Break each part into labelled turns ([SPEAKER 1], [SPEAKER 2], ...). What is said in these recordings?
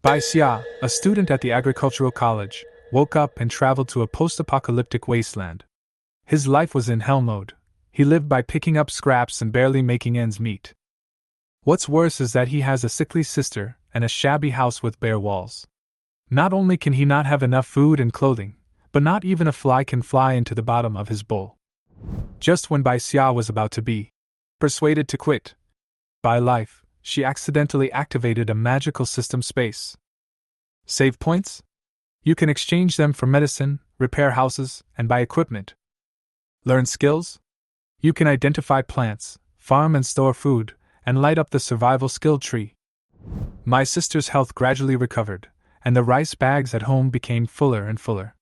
[SPEAKER 1] Bai Xia, a student at the agricultural college, woke up and traveled to a post-apocalyptic wasteland. His life was in hell mode. He lived by picking up scraps and barely making ends meet. What's worse is that he has a sickly sister and a shabby house with bare walls. Not only can he not have enough food and clothing, but not even a fly can fly into the bottom of his bowl. Just when Bai Xia was about to be persuaded to quit Bai life, she accidentally activated a magical system space. Save points? You can exchange them for medicine, repair houses, and buy equipment. Learn skills? You can identify plants, farm and store food, and light up the survival skill tree. My sister's health gradually recovered, and the rice bags at home became fuller and fuller.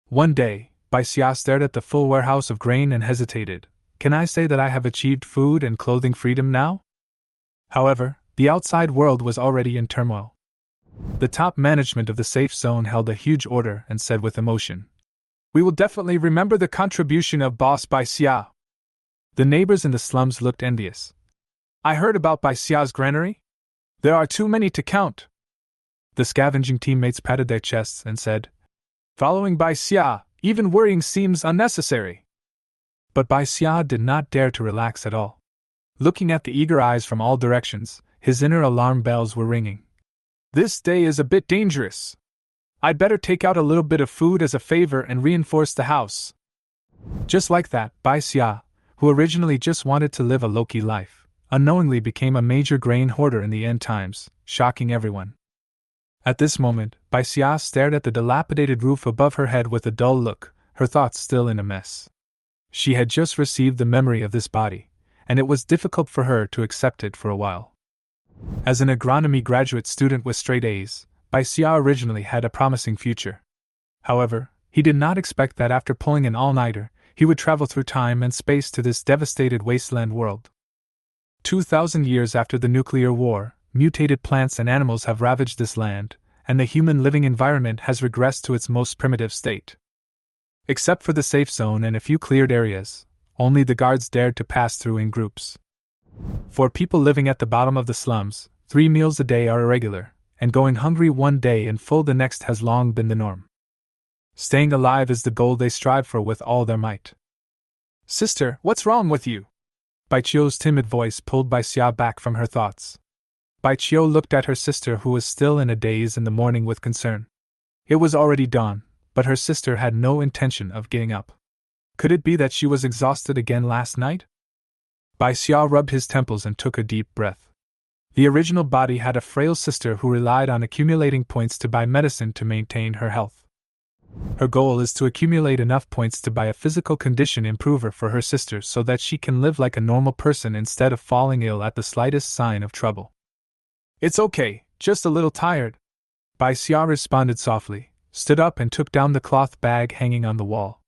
[SPEAKER 1] One day, Bai Xia stared at the full warehouse of grain and hesitated. Can I say that I have achieved food and clothing freedom now? However, the outside world was already in turmoil. The top management of the safe zone held a huge order and said with emotion, "We will definitely remember the contribution of Boss Bai Xia." The neighbors in the slums looked envious. I heard about Bai Xia's granary? There are too many to count. The scavenging teammates patted their chests and said, "Following Bai Xia, even worrying seems unnecessary." But Bai Xia did not dare to relax at all. Looking at the eager eyes from all directions, his inner alarm bells were ringing. This day is a bit dangerous. I'd better take out a little bit of food as a favor and reinforce the house. Just like that, Bai Xia, who originally just wanted to live a low-key life, unknowingly became a major grain hoarder in the end times, shocking everyone. At this moment, Bai Xia stared at the dilapidated roof above her head with a dull look, her thoughts still in a mess. She had just received the memory of this body, and it was difficult for her to accept it for a while. As an agronomy graduate student with straight A's, Bai Xia originally had a promising future. However, he did not expect that after pulling an all-nighter, he would travel through time and space to this devastated wasteland world. 2,000 years after the nuclear war, mutated plants and animals have ravaged this land, and the human living environment has regressed to its most primitive state. Except for the safe zone and a few cleared areas, only the guards dared to pass through in groups. For people living at the bottom of the slums, 3 meals a day are irregular, and going hungry one day and full the next has long been the norm. Staying alive is the goal they strive for with all their might. "Sister, what's wrong with you?" Bai Qiu's timid voice pulled Bai Xia back from her thoughts. Bai Qiu looked at her sister, who was still in a daze in the morning, with concern. It was already dawn, but her sister had no intention of getting up. Could it be that she was exhausted again last night? Bai Xia rubbed his temples and took a deep breath. The original body had a frail sister who relied on accumulating points to buy medicine to maintain her health. Her goal is to accumulate enough points to buy a physical condition improver for her sister so that she can live like a normal person instead of falling ill at the slightest sign of trouble. "It's okay, just a little tired," Bai Xia responded softly, stood up and took down the cloth bag hanging on the wall.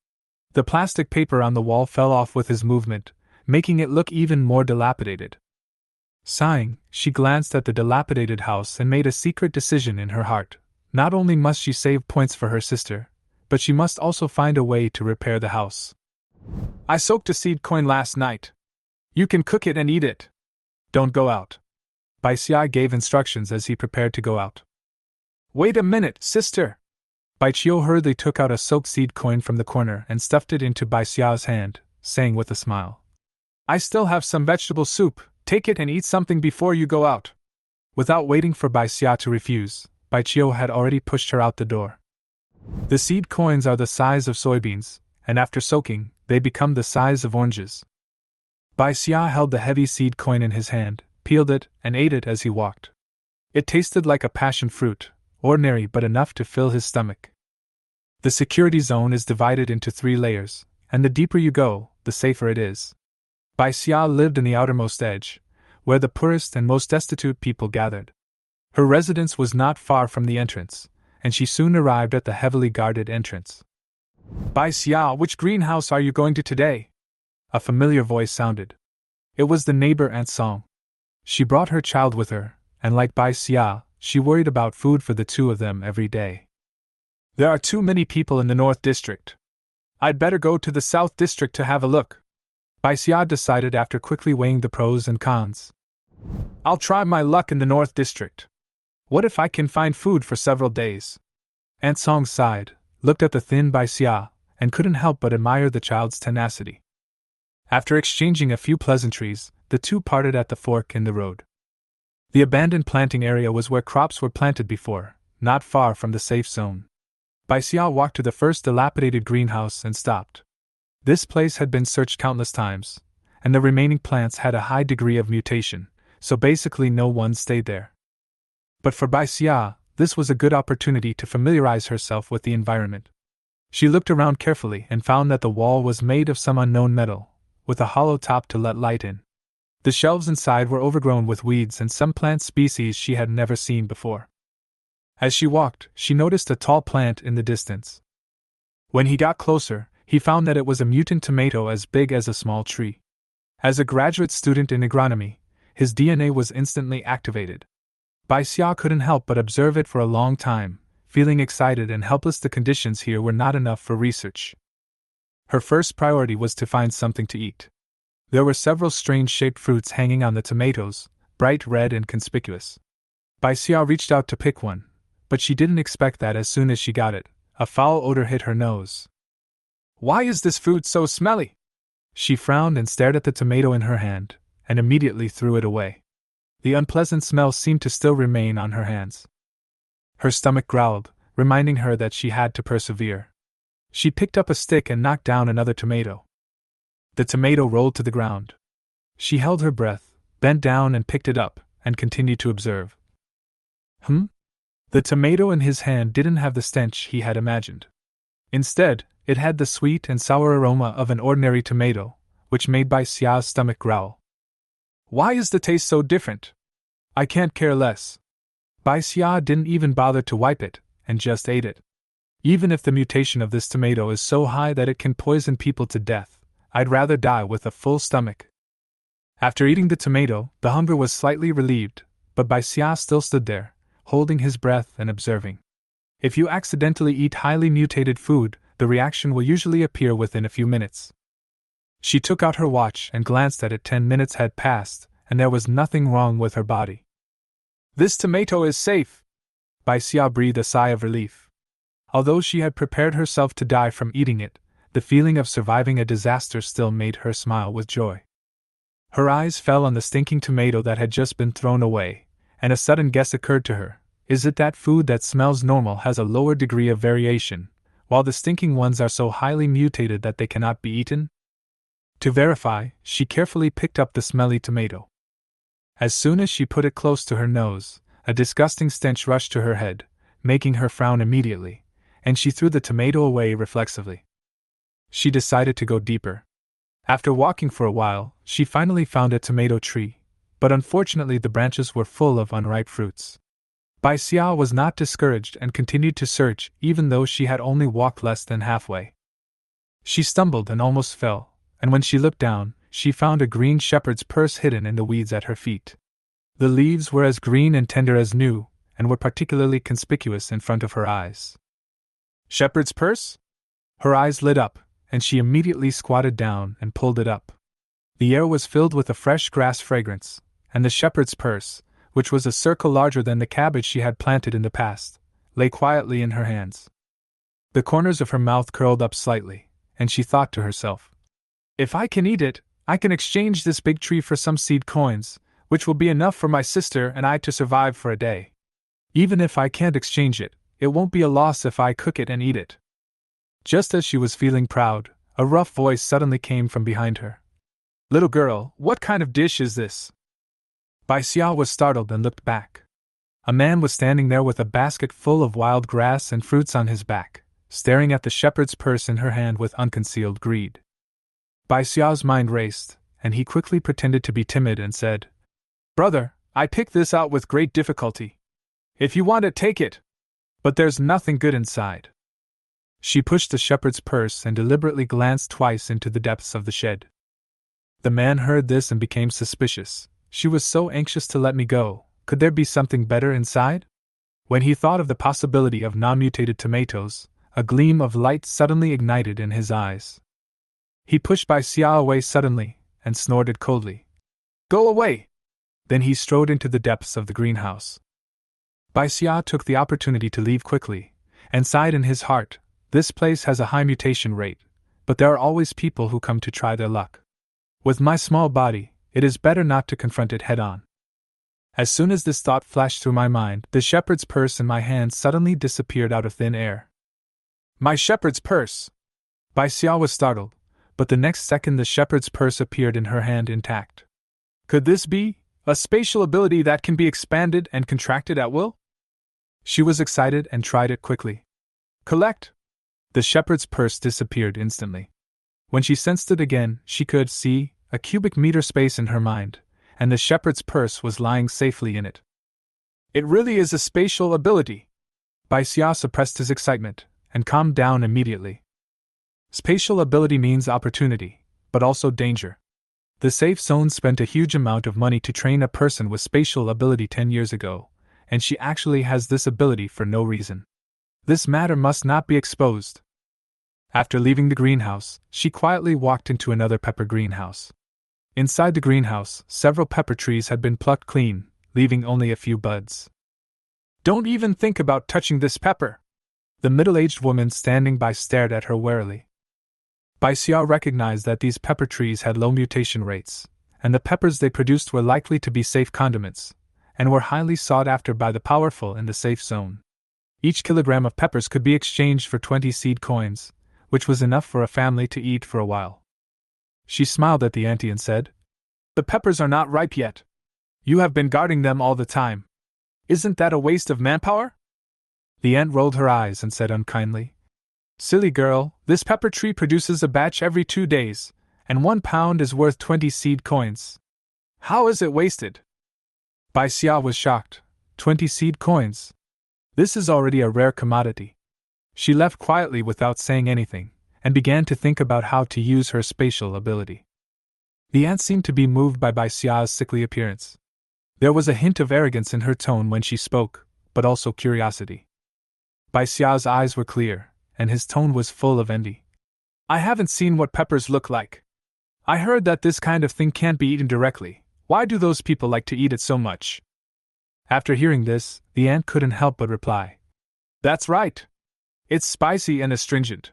[SPEAKER 1] The plastic paper on the wall fell off with his movement, making it look even more dilapidated. Sighing, she glanced at the dilapidated house and made a secret decision in her heart. Not only must she save points for her sister, but she must also find a way to repair the house. "I soaked a seed coin last night. You can cook it and eat it. Don't go out." Bai Xia gave instructions as he prepared to go out. "Wait a minute, sister!" Bai Qiu hurriedly took out a soaked seed coin from the corner and stuffed it into Bai Xia's hand, saying with a smile, "I still have some vegetable soup, take it and eat something before you go out." Without waiting for Bai Xia to refuse, Bai Qiu had already pushed her out the door. The seed coins are the size of soybeans, and after soaking, they become the size of oranges. Bai Xia held the heavy seed coin in his hand, peeled it, and ate it as he walked. It tasted like a passion fruit, ordinary but enough to fill his stomach. The security zone is divided into 3 layers, and the deeper you go, the safer it is. Bai Xia lived in the outermost edge, where the poorest and most destitute people gathered. Her residence was not far from the entrance, and she soon arrived at the heavily guarded entrance. "Bai Xia, which greenhouse are you going to today?" A familiar voice sounded. It was the neighbor Aunt Song. She brought her child with her, and like Bai Xia, she worried about food for the 2 of them every day. "There are too many people in the North District. I'd better go to the South District to have a look," Bai Xia decided after quickly weighing the pros and cons. "I'll try my luck in the North District." What if I can find food for several days? Aunt Song sighed, looked at the thin Bai Xia, and couldn't help but admire the child's tenacity. After exchanging a few pleasantries, the two parted at the fork in the road. The abandoned planting area was where crops were planted before, not far from the safe zone. Bai Xia walked to the first dilapidated greenhouse and stopped. This place had been searched countless times, and the remaining plants had a high degree of mutation, so basically no one stayed there. But for Bai Xia, this was a good opportunity to familiarize herself with the environment. She looked around carefully and found that the wall was made of some unknown metal, with a hollow top to let light in. The shelves inside were overgrown with weeds and some plant species she had never seen before. As she walked, she noticed a tall plant in the distance. When he got closer, he found that it was a mutant tomato as big as a small tree. As a graduate student in agronomy, his DNA was instantly activated. Bai Xia couldn't help but observe it for a long time, feeling excited and helpless. The conditions here were not enough for research. Her first priority was to find something to eat. There were several strange-shaped fruits hanging on the tomatoes, bright red and conspicuous. Bai Xia reached out to pick one, but she didn't expect that as soon as she got it, a foul odor hit her nose. "Why is this fruit so smelly?" She frowned and stared at the tomato in her hand, and immediately threw it away. The unpleasant smell seemed to still remain on her hands. Her stomach growled, reminding her that she had to persevere. She picked up a stick and knocked down another tomato. The tomato rolled to the ground. She held her breath, bent down and picked it up, and continued to observe. The tomato in his hand didn't have the stench he had imagined. Instead, it had the sweet and sour aroma of an ordinary tomato, which made Bai Xia's stomach growl. "Why is the taste so different? I can't care less." Bai Xia didn't even bother to wipe it, and just ate it. "Even if the mutation of this tomato is so high that it can poison people to death, I'd rather die with a full stomach." After eating the tomato, the hunger was slightly relieved, but Bai Xia still stood there, holding his breath and observing. If you accidentally eat highly mutated food, the reaction will usually appear within a few minutes. She took out her watch and glanced at it. 10 minutes had passed, and there was nothing wrong with her body. "This tomato is safe." Bai Xia breathed a sigh of relief. Although she had prepared herself to die from eating it, the feeling of surviving a disaster still made her smile with joy. Her eyes fell on the stinking tomato that had just been thrown away, and a sudden guess occurred to her. Is it that food that smells normal has a lower degree of variation, while the stinking ones are so highly mutated that they cannot be eaten? To verify, she carefully picked up the smelly tomato. As soon as she put it close to her nose, a disgusting stench rushed to her head, making her frown immediately, and she threw the tomato away reflexively. She decided to go deeper. After walking for a while, she finally found a tomato tree, but unfortunately the branches were full of unripe fruits. Bai Xia was not discouraged and continued to search even though she had only walked less than halfway. She stumbled and almost fell, and when she looked down, she found a green shepherd's purse hidden in the weeds at her feet. The leaves were as green and tender as new, and were particularly conspicuous in front of her eyes. "Shepherd's purse?" Her eyes lit up, and she immediately squatted down and pulled it up. The air was filled with a fresh grass fragrance, and the shepherd's purse, which was a circle larger than the cabbage she had planted in the past, lay quietly in her hands. The corners of her mouth curled up slightly, and she thought to herself, "If I can eat it, I can exchange this big tree for some seed coins, which will be enough for my sister and I to survive for a day. Even if I can't exchange it, it won't be a loss if I cook it and eat it." Just as she was feeling proud, a rough voice suddenly came from behind her. "Little girl, what kind of dish is this?" Bai Xia was startled and looked back. A man was standing there with a basket full of wild grass and fruits on his back, staring at the shepherd's purse in her hand with unconcealed greed. Bai Xia's mind raced, and he quickly pretended to be timid and said, "Brother, I picked this out with great difficulty. If you want it, take it. But there's nothing good inside." She pushed the shepherd's purse and deliberately glanced twice into the depths of the shed. The man heard this and became suspicious. "She was so anxious to let me go, could there be something better inside?" When he thought of the possibility of non-mutated tomatoes, a gleam of light suddenly ignited in his eyes. He pushed Bai Xia away suddenly, and snorted coldly. "Go away!" Then he strode into the depths of the greenhouse. Bai Xia took the opportunity to leave quickly, and sighed in his heart, this place has a high mutation rate, but there are always people who come to try their luck. With my small body, it is better not to confront it head on. As soon as this thought flashed through my mind, the shepherd's purse in my hand suddenly disappeared out of thin air. My shepherd's purse! Bai Xia was startled, but the next second the shepherd's purse appeared in her hand intact. Could this be a spatial ability that can be expanded and contracted at will? She was excited and tried it quickly. Collect! The shepherd's purse disappeared instantly. When she sensed it again, she could see a cubic meter space in her mind, and the shepherd's purse was lying safely in it. It really is a spatial ability! Bai Xia suppressed his excitement and calmed down immediately. Spatial ability means opportunity, but also danger. The safe zone spent a huge amount of money to train a person with spatial ability 10 years ago, and she actually has this ability for no reason. This matter must not be exposed. After leaving the greenhouse, she quietly walked into another pepper greenhouse. Inside the greenhouse, several pepper trees had been plucked clean, leaving only a few buds. Don't even think about touching this pepper! The middle-aged woman standing by stared at her warily. Bai Xia recognized that these pepper trees had low mutation rates, and the peppers they produced were likely to be safe condiments, and were highly sought after by the powerful in the safe zone. Each kilogram of peppers could be exchanged for 20 seed coins, which was enough for a family to eat for a while. She smiled at the auntie and said, The peppers are not ripe yet. You have been guarding them all the time. Isn't that a waste of manpower? The aunt rolled her eyes and said unkindly, Silly girl, this pepper tree produces a batch every 2 days, and 1 pound is worth 20 seed coins. How is it wasted? Bai Xia was shocked. 20 seed coins. This is already a rare commodity. She left quietly without saying anything, and began to think about how to use her spatial ability. The aunt seemed to be moved by Bai Xia's sickly appearance. There was a hint of arrogance in her tone when she spoke, but also curiosity. Bai Xia's eyes were clear, and his tone was full of envy. I haven't seen what peppers look like. I heard that this kind of thing can't be eaten directly. Why do those people like to eat it so much? After hearing this, the aunt couldn't help but reply. That's right. It's spicy and astringent.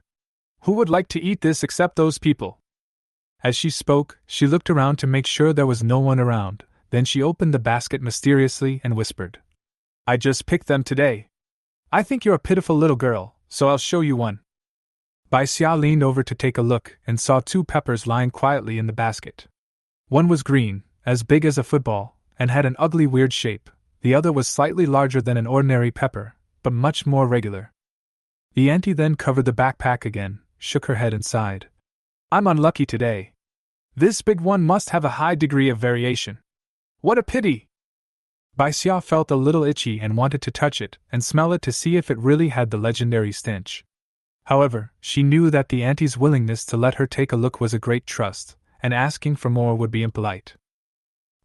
[SPEAKER 1] Who would like to eat this except those people? As she spoke, she looked around to make sure there was no one around, then she opened the basket mysteriously and whispered. I just picked them today. I think you're a pitiful little girl, so I'll show you one. Bai Xia leaned over to take a look and saw 2 peppers lying quietly in the basket. One was green, as big as a football, and had an ugly weird shape. The other was slightly larger than an ordinary pepper, but much more regular. The auntie then covered the backpack again, shook her head and sighed. I'm unlucky today. This big one must have a high degree of variation. What a pity! Bai Xia felt a little itchy and wanted to touch it and smell it to see if it really had the legendary stench. However, she knew that the auntie's willingness to let her take a look was a great trust, and asking for more would be impolite.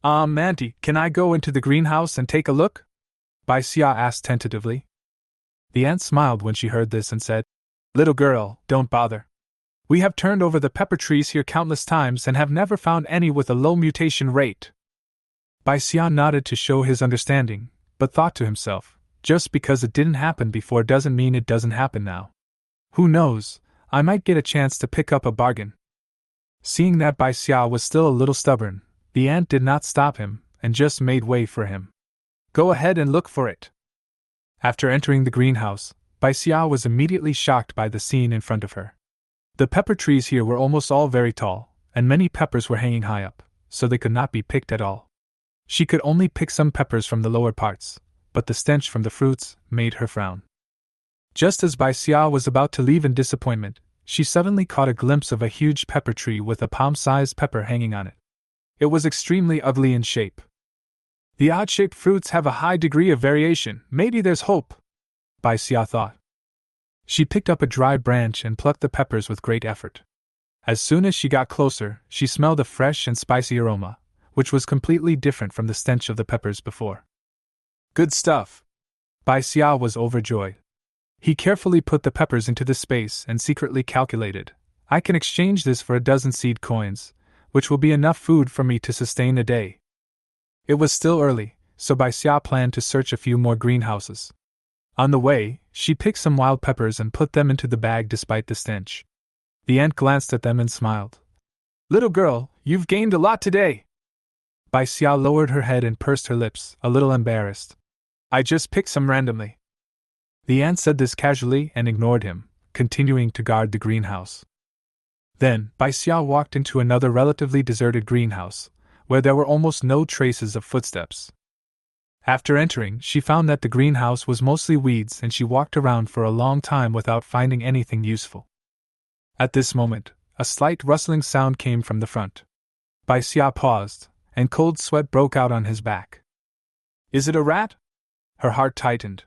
[SPEAKER 1] Auntie, can I go into the greenhouse and take a look? Bai Xia asked tentatively. The aunt smiled when she heard this and said, Little girl, don't bother. We have turned over the pepper trees here countless times and have never found any with a low mutation rate. Bai Xia nodded to show his understanding, but thought to himself, just because it didn't happen before doesn't mean it doesn't happen now. Who knows, I might get a chance to pick up a bargain. Seeing that Bai Xia was still a little stubborn, the aunt did not stop him, and just made way for him. Go ahead and look for it. After entering the greenhouse, Bai Xia was immediately shocked by the scene in front of her. The pepper trees here were almost all very tall, and many peppers were hanging high up, so they could not be picked at all. She could only pick some peppers from the lower parts, but the stench from the fruits made her frown. Just as Bai Xia was about to leave in disappointment, she suddenly caught a glimpse of a huge pepper tree with a palm-sized pepper hanging on it. It was extremely ugly in shape. The odd-shaped fruits have a high degree of variation, maybe there's hope, Bai Xia thought. She picked up a dry branch and plucked the peppers with great effort. As soon as she got closer, she smelled a fresh and spicy aroma, which was completely different from the stench of the peppers before. Good stuff! Bai Xia was overjoyed. He carefully put the peppers into the space and secretly calculated, I can exchange this for 12 seed coins, which will be enough food for me to sustain a day. It was still early, so Bai Xia planned to search a few more greenhouses. On the way, she picked some wild peppers and put them into the bag despite the stench. The ant glanced at them and smiled. "Little girl, you've gained a lot today." Bai Xia lowered her head and pursed her lips, a little embarrassed. "I just picked some randomly." The ant said this casually and ignored him, continuing to guard the greenhouse. Then, Bai Xia walked into another relatively deserted greenhouse, where there were almost no traces of footsteps. After entering, she found that the greenhouse was mostly weeds and she walked around for a long time without finding anything useful. At this moment, a slight rustling sound came from the front. Bai Xia paused, and cold sweat broke out on his back. "Is it a rat?" Her heart tightened.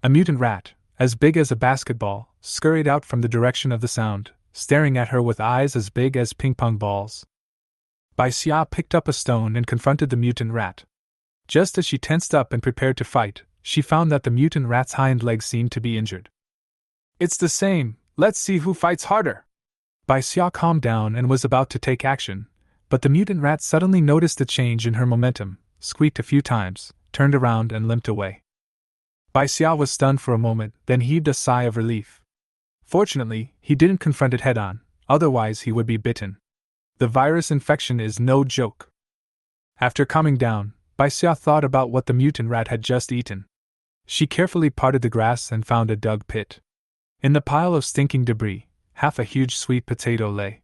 [SPEAKER 1] A mutant rat, as big as a basketball, scurried out from the direction of the sound, staring at her with eyes as big as ping-pong balls. Bai Xia picked up a stone and confronted the mutant rat. Just as she tensed up and prepared to fight, she found that the mutant rat's hind legs seemed to be injured. "It's the same, let's see who fights harder." Bai Xia calmed down and was about to take action, but the mutant rat suddenly noticed a change in her momentum, squeaked a few times, turned around and limped away. Bai Xia was stunned for a moment, then heaved a sigh of relief. Fortunately, he didn't confront it head-on, otherwise he would be bitten. The virus infection is no joke. After calming down, Bai Xia thought about what the mutant rat had just eaten. She carefully parted the grass and found a dug pit. In the pile of stinking debris, half a huge sweet potato lay.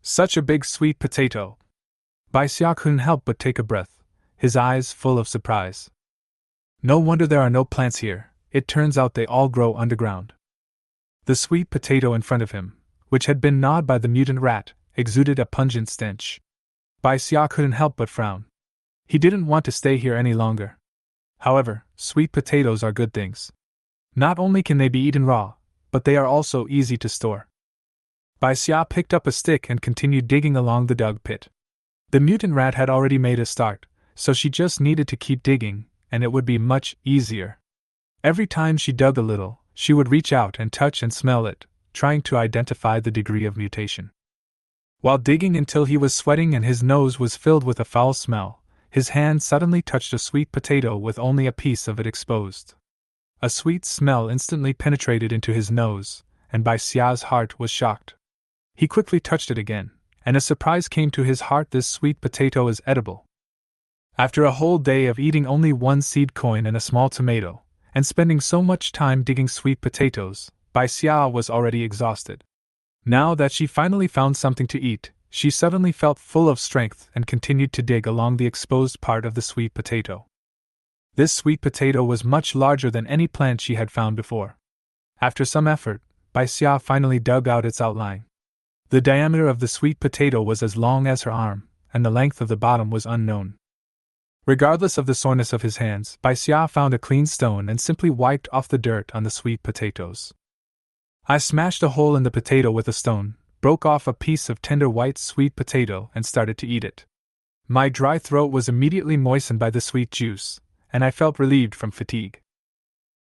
[SPEAKER 1] Such a big sweet potato! Bai Xia couldn't help but take a breath, his eyes full of surprise. No wonder there are no plants here, it turns out they all grow underground. The sweet potato in front of him, which had been gnawed by the mutant rat, exuded a pungent stench. Bai Xia couldn't help but frown. He didn't want to stay here any longer. However, sweet potatoes are good things. Not only can they be eaten raw, but they are also easy to store. Bai Xia picked up a stick and continued digging along the dug pit. The mutant rat had already made a start, so she just needed to keep digging, and it would be much easier. Every time she dug a little, she would reach out and touch and smell it, trying to identify the degree of mutation. While digging until he was sweating and his nose was filled with a foul smell, his hand suddenly touched a sweet potato with only a piece of it exposed. A sweet smell instantly penetrated into his nose, and Bai Xia's heart was shocked. He quickly touched it again, and a surprise came to his heart: this sweet potato is edible. After a whole day of eating only one seed coin and a small tomato, and spending so much time digging sweet potatoes, Bai Xia was already exhausted. Now that she finally found something to eat, she suddenly felt full of strength and continued to dig along the exposed part of the sweet potato. This sweet potato was much larger than any plant she had found before. After some effort, Bai Xia finally dug out its outline. The diameter of the sweet potato was as long as her arm, and the length of the bottom was unknown. Regardless of the soreness of his hands, Bai Xia found a clean stone and simply wiped off the dirt on the sweet potatoes. I smashed a hole in the potato with a stone, broke off a piece of tender white sweet potato and started to eat it. My dry throat was immediately moistened by the sweet juice, and I felt relieved from fatigue.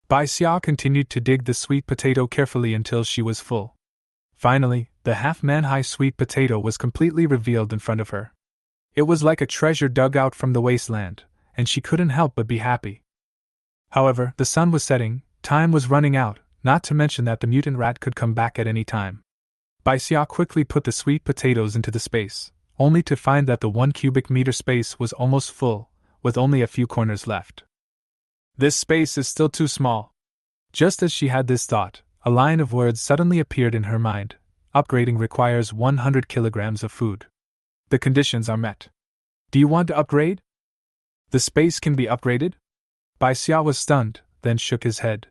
[SPEAKER 1] Bai Xia continued to dig the sweet potato carefully until she was full. Finally, the half-man-high sweet potato was completely revealed in front of her. It was like a treasure dug out from the wasteland, and she couldn't help but be happy. However, the sun was setting, time was running out, not to mention that the mutant rat could come back at any time. Bai Xia quickly put the sweet potatoes into the space, only to find that the 1 cubic meter space was almost full, with only a few corners left. This space is still too small. Just as she had this thought, a line of words suddenly appeared in her mind. Upgrading requires 100 kilograms of food. The conditions are met. Do you want to upgrade? The space can be upgraded? Bai Xia was stunned, then shook his head.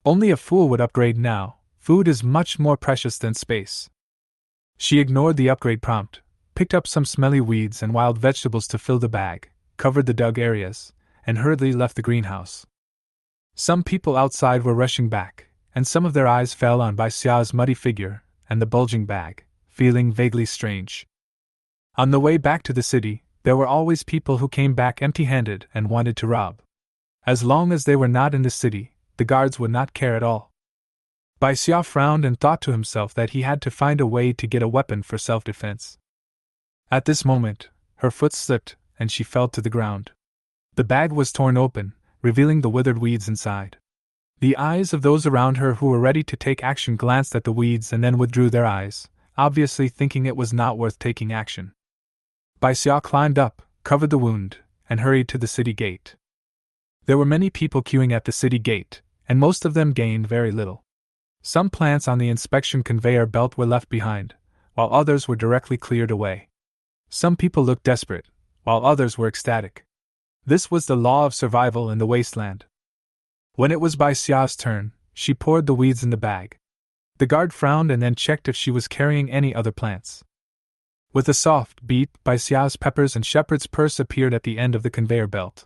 [SPEAKER 1] Only a fool would upgrade now. Food is much more precious than space. She ignored the upgrade prompt, picked up some smelly weeds and wild vegetables to fill the bag, covered the dug areas, and hurriedly left the greenhouse. Some people outside were rushing back, and some of their eyes fell on Bai Xia's muddy figure and the bulging bag, feeling vaguely strange. On the way back to the city, there were always people who came back empty-handed and wanted to rob. As long as they were not in the city, the guards would not care at all. Bai Xia frowned and thought to himself that he had to find a way to get a weapon for self-defense. At this moment, her foot slipped, and she fell to the ground. The bag was torn open, revealing the withered weeds inside. The eyes of those around her who were ready to take action glanced at the weeds and then withdrew their eyes, obviously thinking it was not worth taking action. Bai Xia climbed up, covered the wound, and hurried to the city gate. There were many people queuing at the city gate, and most of them gained very little. Some plants on the inspection conveyor belt were left behind, while others were directly cleared away. Some people looked desperate, while others were ecstatic. This was the law of survival in the Wasteland. When it was Bai Xia's turn, she poured the weeds in the bag. The guard frowned and then checked if she was carrying any other plants. With a soft beat, Bai Xia's peppers and shepherd's purse appeared at the end of the conveyor belt.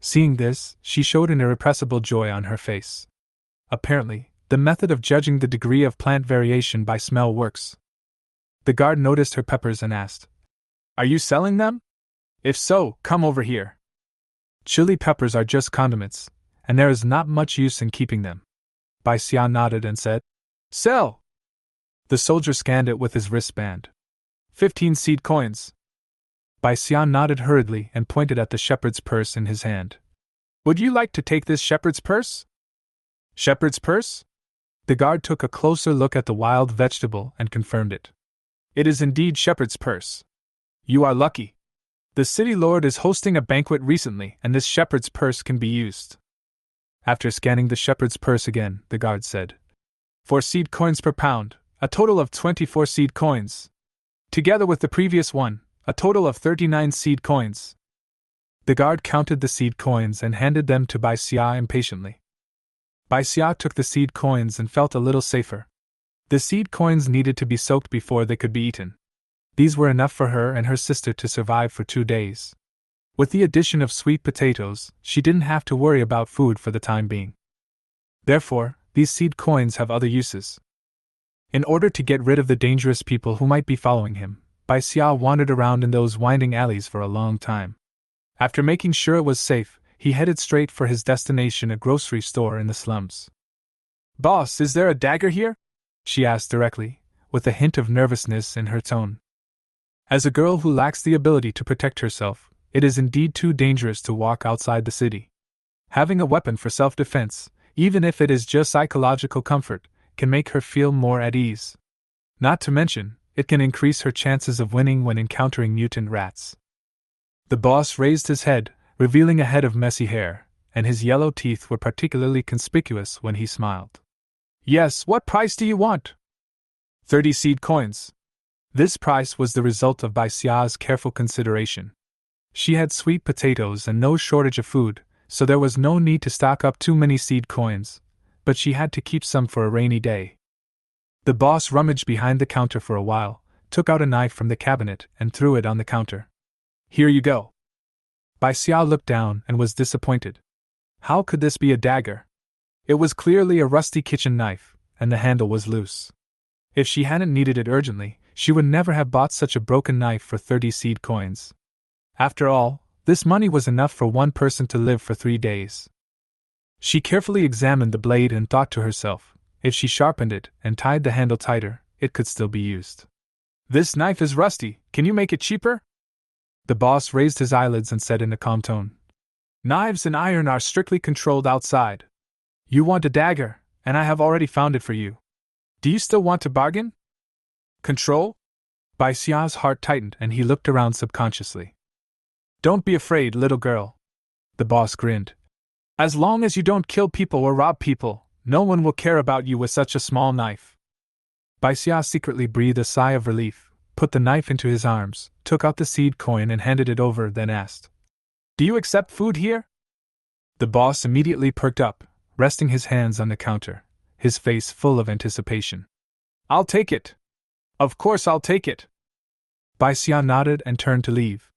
[SPEAKER 1] Seeing this, she showed an irrepressible joy on her face. Apparently, the method of judging the degree of plant variation by smell works. The guard noticed her peppers and asked, "Are you selling them? If so, come over here. Chili peppers are just condiments, and there is not much use in keeping them." Bai Xia nodded and said, "Sell!" The soldier scanned it with his wristband. 15 seed coins. Bai Xia nodded hurriedly and pointed at the shepherd's purse in his hand. "Would you like to take this shepherd's purse?" "Shepherd's purse?" The guard took a closer look at the wild vegetable and confirmed it. "It is indeed shepherd's purse. You are lucky. The city lord is hosting a banquet recently, and this shepherd's purse can be used." After scanning the shepherd's purse again, the guard said, "4 seed coins per pound, a total of 24 seed coins. Together with the previous one, a total of 39 seed coins." The guard counted the seed coins and handed them to Bai Xia impatiently. Bai Xia took the seed coins and felt a little safer. The seed coins needed to be soaked before they could be eaten. These were enough for her and her sister to survive for 2 days. With the addition of sweet potatoes, she didn't have to worry about food for the time being. Therefore, these seed coins have other uses. In order to get rid of the dangerous people who might be following him, Bai Xia wandered around in those winding alleys for a long time. After making sure it was safe, he headed straight for his destination, a grocery store in the slums. "Boss, is there a dagger here?" she asked directly, with a hint of nervousness in her tone. As a girl who lacks the ability to protect herself, it is indeed too dangerous to walk outside the city. Having a weapon for self-defense, even if it is just psychological comfort, can make her feel more at ease. Not to mention, it can increase her chances of winning when encountering mutant rats. The boss raised his head, revealing a head of messy hair, and his yellow teeth were particularly conspicuous when he smiled. "Yes, what price do you want?" 30 seed coins. This price was the result of Bai Xia's careful consideration. She had sweet potatoes and no shortage of food, so there was no need to stock up too many seed coins, but she had to keep some for a rainy day. The boss rummaged behind the counter for a while, took out a knife from the cabinet, and threw it on the counter. "Here you go." Bai Xia looked down and was disappointed. How could this be a dagger? It was clearly a rusty kitchen knife, and the handle was loose. If she hadn't needed it urgently, she would never have bought such a broken knife for 30 seed coins. After all, this money was enough for one person to live for 3 days. She carefully examined the blade and thought to herself, if she sharpened it and tied the handle tighter, it could still be used. "This knife is rusty, can you make it cheaper?" The boss raised his eyelids and said in a calm tone, "Knives and iron are strictly controlled outside. You want a dagger, and I have already found it for you. Do you still want to bargain?" "Control?" Bai Xia's heart tightened and he looked around subconsciously. "Don't be afraid, little girl." The boss grinned. "As long as you don't kill people or rob people, no one will care about you with such a small knife." Bai Xia secretly breathed a sigh of relief, put the knife into his arms, took out the seed coin and handed it over, then asked, "Do you accept food here?" The boss immediately perked up, resting his hands on the counter, his face full of anticipation. "I'll take it. Of course I'll take it." Bai Xia nodded and turned to leave.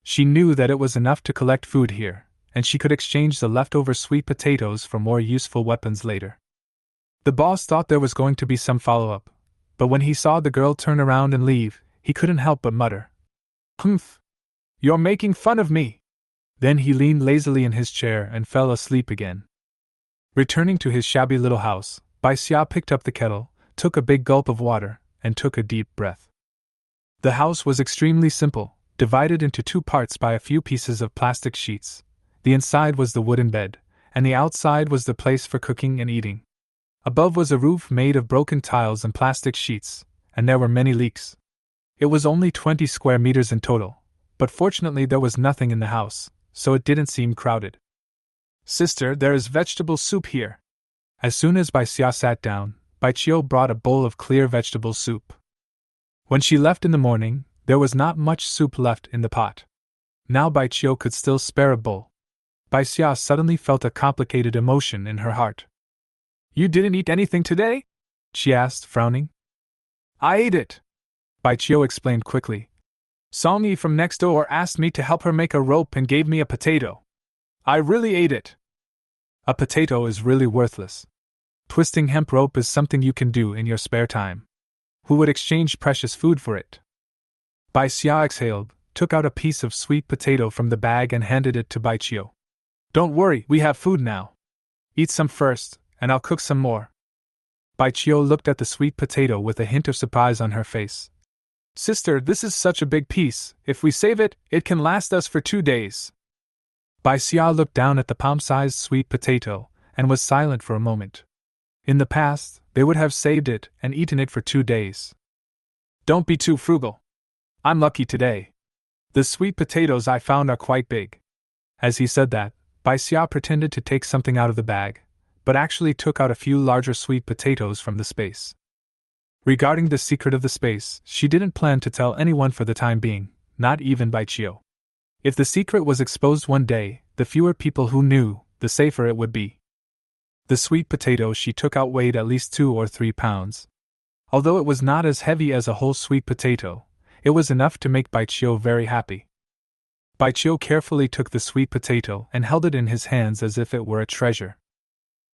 [SPEAKER 1] She knew that it was enough to collect food here, and she could exchange the leftover sweet potatoes for more useful weapons later. The boss thought there was going to be some follow-up, but when he saw the girl turn around and leave, he couldn't help but mutter, "Humph! You're making fun of me!" Then he leaned lazily in his chair and fell asleep again. Returning to his shabby little house, Bai Xia picked up the kettle, took a big gulp of water, and took a deep breath. The house was extremely simple, divided into two parts by a few pieces of plastic sheets. The inside was the wooden bed, and the outside was the place for cooking and eating. Above was a roof made of broken tiles and plastic sheets, and there were many leaks. It was only 20 square meters in total, but fortunately there was nothing in the house, so it didn't seem crowded. "Sister, there is vegetable soup here." As soon as Bai Xia sat down, Bai Xia brought a bowl of clear vegetable soup. When she left in the morning, there was not much soup left in the pot. Now Bai Xia could still spare a bowl. Bai Xia suddenly felt a complicated emotion in her heart. "You didn't eat anything today?" she asked, frowning. "I ate it," Bai Xia explained quickly. "Songy from next door asked me to help her make a rope and gave me a potato. I really ate it." A potato is really worthless. Twisting hemp rope is something you can do in your spare time. Who would exchange precious food for it? Bai Xia exhaled, took out a piece of sweet potato from the bag and handed it to Bai Xia. "Don't worry, we have food now. Eat some first, and I'll cook some more." Bai Xia looked at the sweet potato with a hint of surprise on her face. "Sister, this is such a big piece. If we save it, it can last us for 2 days. Bai Xia looked down at the palm-sized sweet potato, and was silent for a moment. In the past, they would have saved it and eaten it for 2 days. "Don't be too frugal. I'm lucky today. The sweet potatoes I found are quite big." As he said that, Bai Xia pretended to take something out of the bag, but actually took out a few larger sweet potatoes from the space. Regarding the secret of the space, she didn't plan to tell anyone for the time being, not even Bai Xia. If the secret was exposed one day, the fewer people who knew, the safer it would be. The sweet potato she took out weighed at least 2 or 3 pounds. Although it was not as heavy as a whole sweet potato, it was enough to make Bai Xia very happy. Bai Xia carefully took the sweet potato and held it in his hands as if it were a treasure.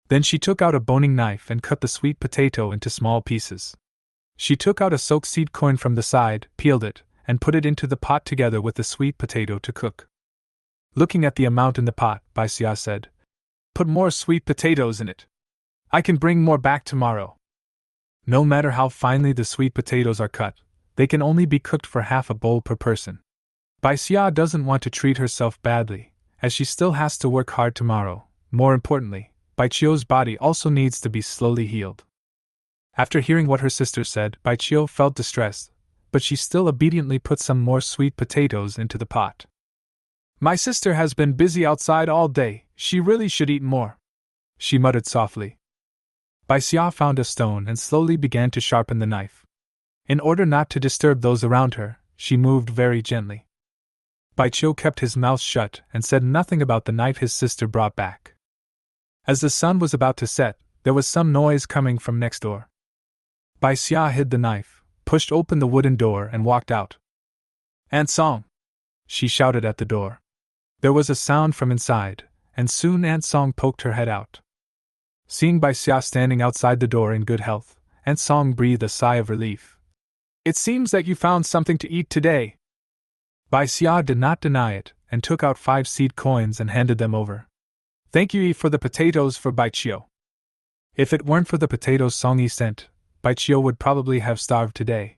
[SPEAKER 1] Then she took out a boning knife and cut the sweet potato into small pieces. She took out a soaked seed coin from the side, peeled it, and put it into the pot together with the sweet potato to cook. Looking at the amount in the pot, Bai Xia said, "Put more sweet potatoes in it. I can bring more back tomorrow." No matter how finely the sweet potatoes are cut, they can only be cooked for half a bowl per person. Bai Xia doesn't want to treat herself badly, as she still has to work hard tomorrow. More importantly, Bai Xia's body also needs to be slowly healed. After hearing what her sister said, Bai Xia felt distressed, but she still obediently put some more sweet potatoes into the pot. "My sister has been busy outside all day, she really should eat more," she muttered softly. Bai Xia found a stone and slowly began to sharpen the knife. In order not to disturb those around her, she moved very gently. Bai Xia kept his mouth shut and said nothing about the knife his sister brought back. As the sun was about to set, there was some noise coming from next door. Bai Xia hid the knife, pushed open the wooden door and walked out. "Aunt Song!" she shouted at the door. There was a sound from inside, and soon Aunt Song poked her head out. Seeing Bai Xia standing outside the door in good health, Aunt Song breathed a sigh of relief. "It seems that you found something to eat today." Bai Xia did not deny it, and took out 5 seed coins and handed them over. "Thank you for the potatoes for Bai Xia. If it weren't for the potatoes Songy sent, Bai Xia would probably have starved today.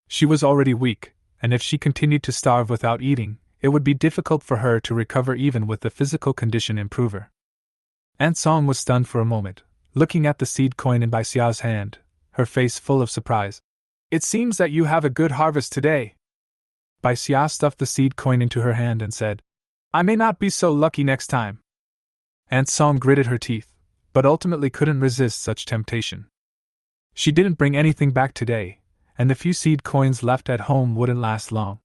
[SPEAKER 1] She was already weak, and if she continued to starve without eating, it would be difficult for her to recover even with the physical condition improver." Aunt Song was stunned for a moment, looking at the seed coin in Bai Xia's hand, her face full of surprise. "It seems that you have a good harvest today." Bai Xia stuffed the seed coin into her hand and said, "I may not be so lucky next time." Aunt Song gritted her teeth, but ultimately couldn't resist such temptation. She didn't bring anything back today, and the few seed coins left at home wouldn't last long.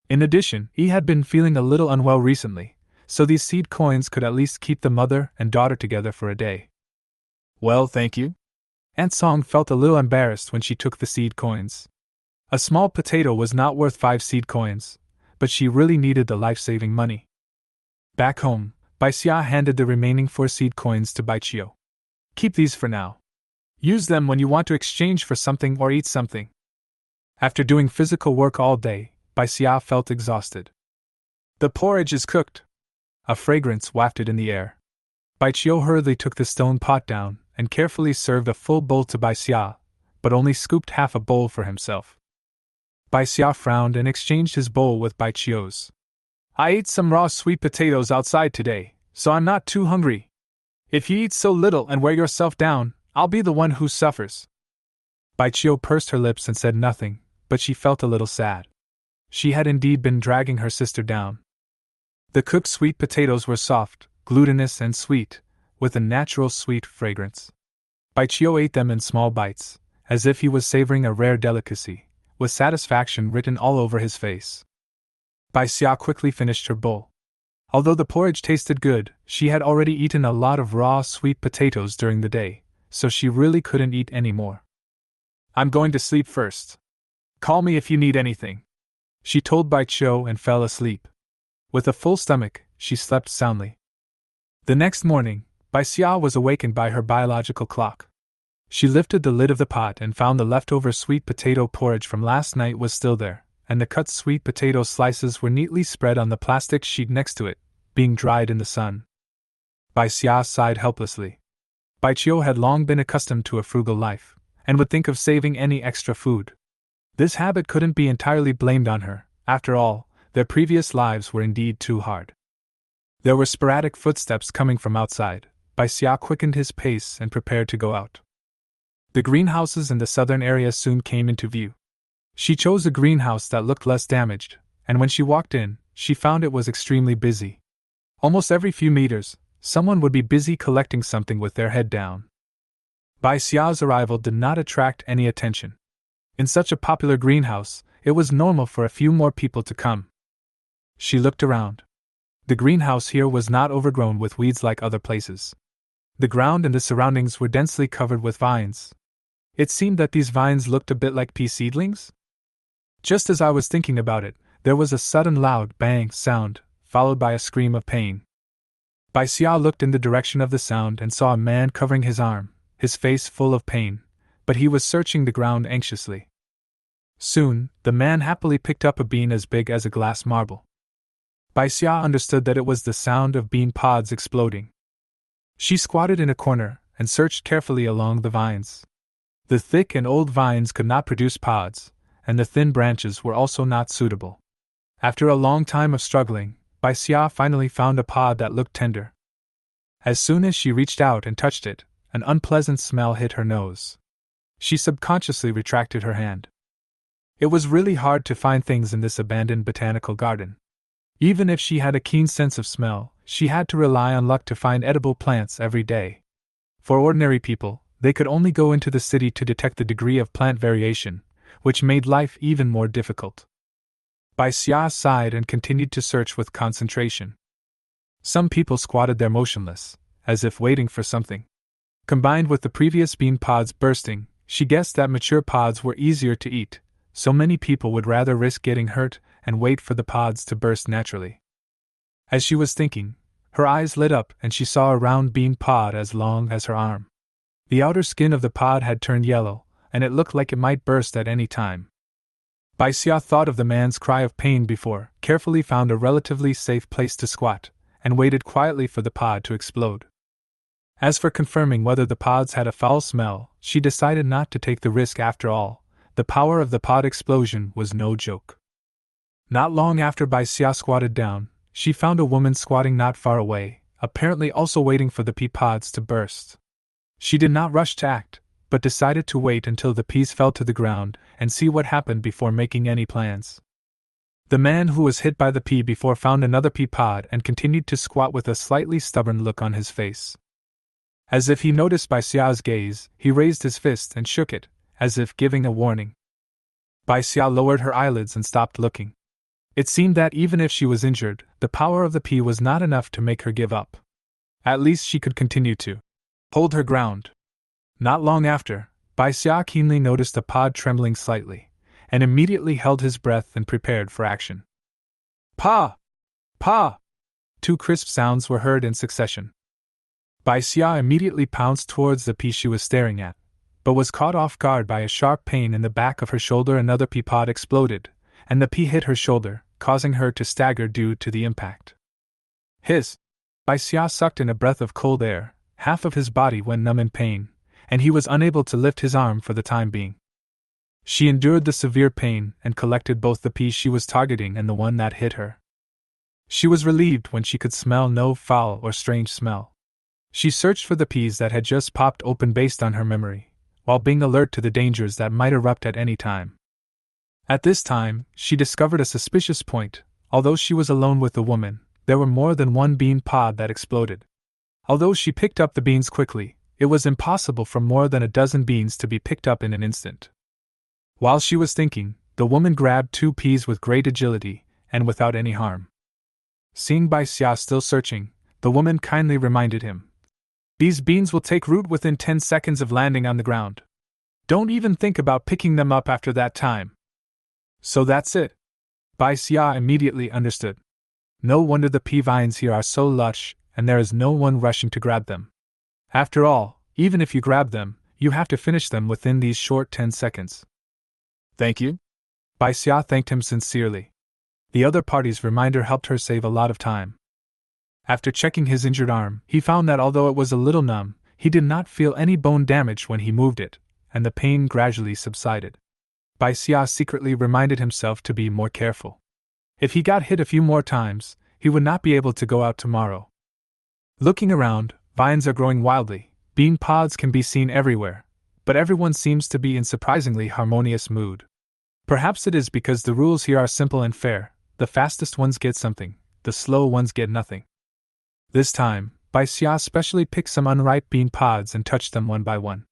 [SPEAKER 1] In addition, he had been feeling a little unwell recently, so these seed coins could at least keep the mother and daughter together for a day. "Well, thank you." Aunt Song felt a little embarrassed when she took the seed coins. A small potato was not worth 5 seed coins, but she really needed the life-saving money. Back home, Bai Xia handed the remaining 4 seed coins to Bai Xia. "Keep these for now. Use them when you want to exchange for something or eat something." After doing physical work all day, Bai Xia felt exhausted. "The porridge is cooked." A fragrance wafted in the air. Bai Xia hurriedly took the stone pot down and carefully served a full bowl to Bai Xia, but only scooped half a bowl for himself. Bai Xia frowned and exchanged his bowl with Bai Qiao's. I ate some raw sweet potatoes outside today, so I'm not too hungry. If you eat so little and wear yourself down, I'll be the one who suffers. Bai Xia pursed her lips and said nothing, but she felt a little sad. She had indeed been dragging her sister down. The cooked sweet potatoes were soft, glutinous and sweet, with a natural sweet fragrance. Bai Xia ate them in small bites, as if he was savoring a rare delicacy, with satisfaction written all over his face. Bai Xia quickly finished her bowl. Although the porridge tasted good, she had already eaten a lot of raw sweet potatoes during the day, so she really couldn't eat any more. I'm going to sleep first. Call me if you need anything, she told Bai Xia and fell asleep. With a full stomach, she slept soundly. The next morning, Bai Xia was awakened by her biological clock. She lifted the lid of the pot and found the leftover sweet potato porridge from last night was still there, and the cut sweet potato slices were neatly spread on the plastic sheet next to it, being dried in the sun. Bai Xia sighed helplessly. Bai Xia had long been accustomed to a frugal life, and would think of saving any extra food. This habit couldn't be entirely blamed on her. After all, their previous lives were indeed too hard. There were sporadic footsteps coming from outside. Bai Xia quickened his pace and prepared to go out. The greenhouses in the southern area soon came into view. She chose a greenhouse that looked less damaged, and when she walked in, she found it was extremely busy. Almost every few meters, someone would be busy collecting something with their head down. Bai Xia's arrival did not attract any attention. In such a popular greenhouse, it was normal for a few more people to come. She looked around. The greenhouse here was not overgrown with weeds like other places. The ground and the surroundings were densely covered with vines. It seemed that these vines looked a bit like pea seedlings. Just as I was thinking about it, there was a sudden loud bang sound, followed by a scream of pain. Bai Xia looked in the direction of the sound and saw a man covering his arm, his face full of pain, but he was searching the ground anxiously. Soon, the man happily picked up a bean as big as a glass marble. Bai Xia understood that it was the sound of bean pods exploding. She squatted in a corner and searched carefully along the vines. The thick and old vines could not produce pods, and the thin branches were also not suitable. After a long time of struggling, Bai Xia finally found a pod that looked tender. As soon as she reached out and touched it, an unpleasant smell hit her nose. She subconsciously retracted her hand. It was really hard to find things in this abandoned botanical garden. Even if she had a keen sense of smell, she had to rely on luck to find edible plants every day. For ordinary people, they could only go into the city to detect the degree of plant variation, which made life even more difficult. Bai Xia sighed and continued to search with concentration. Some people squatted there motionless, as if waiting for something. Combined with the previous bean pods bursting, she guessed that mature pods were easier to eat, so many people would rather risk getting hurt and wait for the pods to burst naturally. As she was thinking, her eyes lit up and she saw a round bean pod as long as her arm. The outer skin of the pod had turned yellow, and it looked like it might burst at any time. Bai Xia thought of the man's cry of pain before, carefully found a relatively safe place to squat, and waited quietly for the pod to explode. As for confirming whether the pods had a foul smell, she decided not to take the risk after all. The power of the pod explosion was no joke. Not long after Bai Xia squatted down, she found a woman squatting not far away, apparently also waiting for the pea pods to burst. She did not rush to act, but decided to wait until the peas fell to the ground and see what happened before making any plans. The man who was hit by the pea before found another pea pod and continued to squat with a slightly stubborn look on his face. As if he noticed Bai Xia's gaze, he raised his fist and shook it, as if giving a warning. Bai Xia lowered her eyelids and stopped looking. It seemed that even if she was injured, the power of the pea was not enough to make her give up. At least she could continue to hold her ground. Not long after, Bai Xia keenly noticed a pod trembling slightly, and immediately held his breath and prepared for action. Pa! Pa! Two crisp sounds were heard in succession. Bai Xia immediately pounced towards the pea she was staring at, but was caught off guard by a sharp pain in the back of her shoulder. Another pea pod exploded, and the pea hit her shoulder, causing her to stagger due to the impact. Hiss! Bai Xia sucked in a breath of cold air. Half of his body went numb in pain, and he was unable to lift his arm for the time being. She endured the severe pain and collected both the piece she was targeting and the one that hit her. She was relieved when she could smell no foul or strange smell. She searched for the peas that had just popped open based on her memory, while being alert to the dangers that might erupt at any time. At this time, she discovered a suspicious point. Although she was alone with the woman, there were more than one bean pod that exploded. Although she picked up the beans quickly, it was impossible for more than a dozen beans to be picked up in an instant. While she was thinking, the woman grabbed 2 peas with great agility, and without any harm. Seeing Bai Xia still searching, the woman kindly reminded him, "These beans will take root within 10 seconds of landing on the ground. Don't even think about picking them up after that time." So that's it. Bai Xia immediately understood. No wonder the pea vines here are so lush, and there is no one rushing to grab them. After all, even if you grab them, you have to finish them within these short 10 seconds. Thank you. Bai Xia thanked him sincerely. The other party's reminder helped her save a lot of time. After checking his injured arm, he found that although it was a little numb, he did not feel any bone damage when he moved it, and the pain gradually subsided. Bai Xia secretly reminded himself to be more careful. If he got hit a few more times, he would not be able to go out tomorrow. Looking around, vines are growing wildly, bean pods can be seen everywhere, but everyone seems to be in surprisingly harmonious mood. Perhaps it is because the rules here are simple and fair. The fastest ones get something, the slow ones get nothing. This time, Bai Xia specially picked some unripe bean pods and touched them one by one.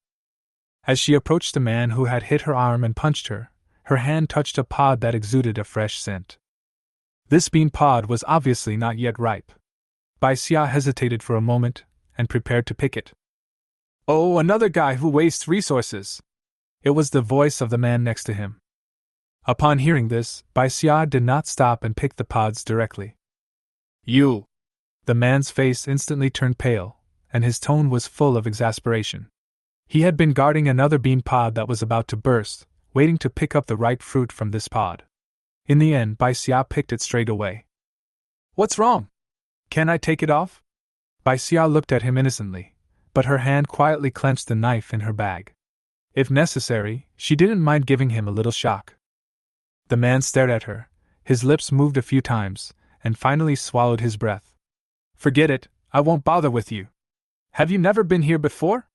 [SPEAKER 1] As she approached the man who had hit her arm and punched her, her hand touched a pod that exuded a fresh scent. This bean pod was obviously not yet ripe. Bai Xia hesitated for a moment, and prepared to pick it. "Oh, another guy who wastes resources!" It was the voice of the man next to him. Upon hearing this, Bai Xia did not stop and pick the pods directly. "You!" The man's face instantly turned pale, and his tone was full of exasperation. He had been guarding another bean pod that was about to burst, waiting to pick up the ripe fruit from this pod. In the end, Bai Xia picked it straight away. "What's wrong? Can I take it off?" Bai Xia looked at him innocently, but her hand quietly clenched the knife in her bag. If necessary, she didn't mind giving him a little shock. The man stared at her, his lips moved a few times, and finally swallowed his breath. "Forget it, I won't bother with you. Have you never been here before?"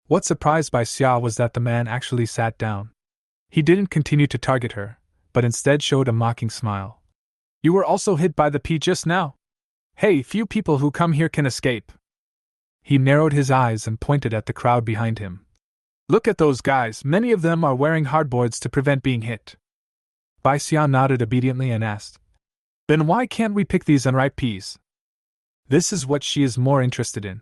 [SPEAKER 1] What surprised Bai Xia was that the man actually sat down. He didn't continue to target her, but instead showed a mocking smile. "You were also hit by the pea just now? Hey, few people who come here can escape." He narrowed his eyes and pointed at the crowd behind him. "Look at those guys, many of them are wearing hardboards to prevent being hit." Bai Xia nodded obediently and asked, "Then why can't we pick these unripe peas?" This is what she is more interested in.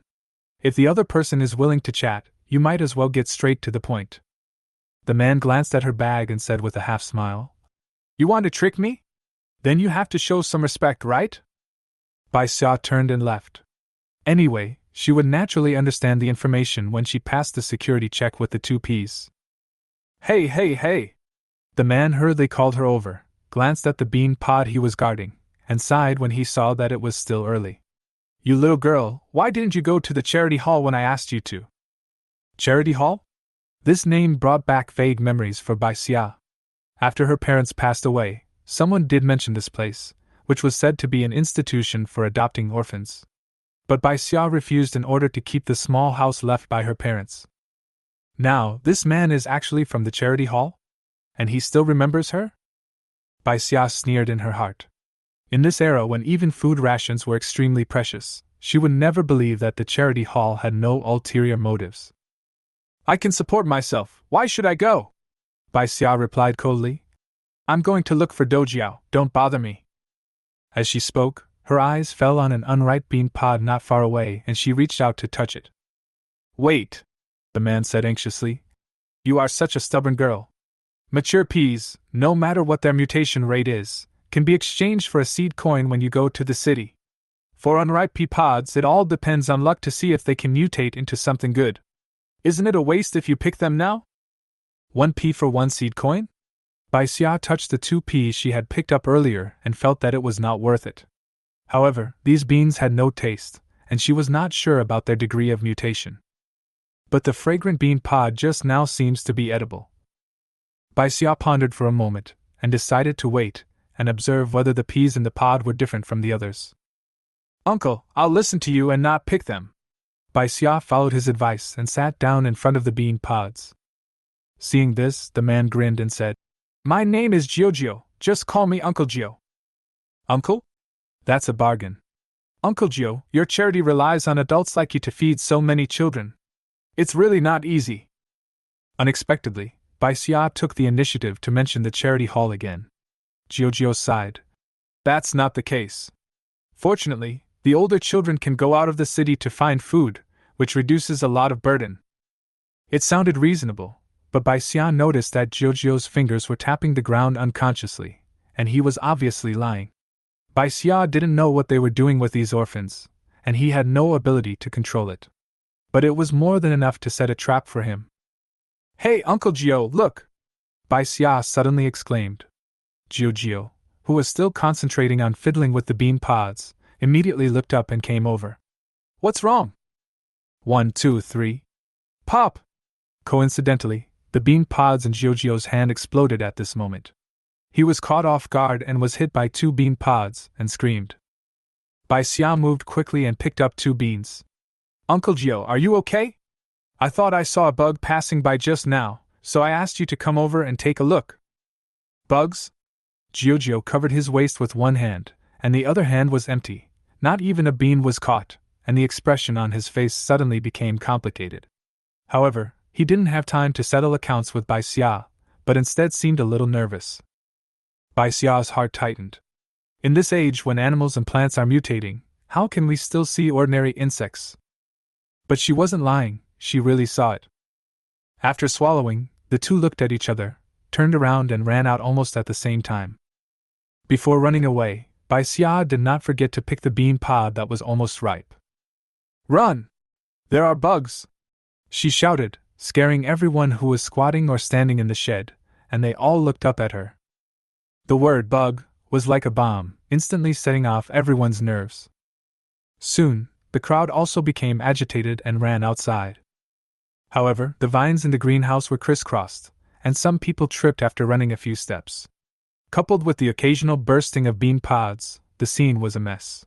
[SPEAKER 1] If the other person is willing to chat, you might as well get straight to the point. The man glanced at her bag and said with a half smile, "You want to trick me? Then you have to show some respect, right?" Bai Xia turned and left. Anyway, she would naturally understand the information when she passed the security check with the 2 peas. "Hey, hey, hey!" The man hurriedly called her over, glanced at the bean pod he was guarding, and sighed when he saw that it was still early. "You little girl, why didn't you go to the charity hall when I asked you to?" Charity hall? This name brought back vague memories for Bai Xia. After her parents passed away, someone did mention this place, which was said to be an institution for adopting orphans. But Bai Xia refused in order to keep the small house left by her parents. Now, this man is actually from the charity hall? And he still remembers her? Bai Xia sneered in her heart. In this era when even food rations were extremely precious, she would never believe that the charity hall had no ulterior motives. "I can support myself, why should I go?" Bai Xia replied coldly. "I'm going to look for Dojiao, don't bother me." As she spoke, her eyes fell on an unripe bean pod not far away and she reached out to touch it. "Wait," the man said anxiously. "You are such a stubborn girl. Mature peas, no matter what their mutation rate is, can be exchanged for a seed coin when you go to the city. For unripe pea pods, it all depends on luck to see if they can mutate into something good. Isn't it a waste if you pick them now? 1 pea for 1 seed coin?" Bai Xia touched the 2 peas she had picked up earlier and felt that it was not worth it. However, these beans had no taste, and she was not sure about their degree of mutation. But the fragrant bean pod just now seems to be edible. Bai Xia pondered for a moment, and decided to wait and observe whether the peas in the pod were different from the others. Uncle, I'll listen to you and not pick them. Bai Xia followed his advice and sat down in front of the bean pods. Seeing this, the man grinned and said, My name is Giorgio, just call me Uncle Gio. Uncle? That's a bargain. Uncle Gio, your charity relies on adults like you to feed so many children. It's really not easy. Unexpectedly, Bai Xia took the initiative to mention the charity hall again. Giorgio sighed. That's not the case. Fortunately, the older children can go out of the city to find food, which reduces a lot of burden. It sounded reasonable, but Bai Xia noticed that Giorgio's fingers were tapping the ground unconsciously, and he was obviously lying. Bai Xia didn't know what they were doing with these orphans, and he had no ability to control it. But it was more than enough to set a trap for him. Hey, Uncle Gio, look! Bai Xia suddenly exclaimed. Giorgio, who was still concentrating on fiddling with the bean pods, immediately looked up and came over. What's wrong? 1, 2, 3. Pop! Coincidentally, the bean pods in Giorgio's hand exploded at this moment. He was caught off guard and was hit by 2 bean pods and screamed. Bai Xia moved quickly and picked up 2 beans. Uncle Gio, are you okay? I thought I saw a bug passing by just now, so I asked you to come over and take a look. Bugs? Giorgio covered his waist with one hand, and the other hand was empty. Not even a bean was caught, and the expression on his face suddenly became complicated. However, he didn't have time to settle accounts with Bai Xia, but instead seemed a little nervous. Bai Xia's heart tightened. In this age when animals and plants are mutating, how can we still see ordinary insects? But she wasn't lying, she really saw it. After swallowing, the two looked at each other, turned around and ran out almost at the same time. Before running away, Bai Xia did not forget to pick the bean pod that was almost ripe. Run! There are bugs! She shouted, scaring everyone who was squatting or standing in the shed, and they all looked up at her. The word bug was like a bomb, instantly setting off everyone's nerves. Soon, the crowd also became agitated and ran outside. However, the vines in the greenhouse were crisscrossed, and some people tripped after running a few steps. Coupled with the occasional bursting of bean pods, the scene was a mess.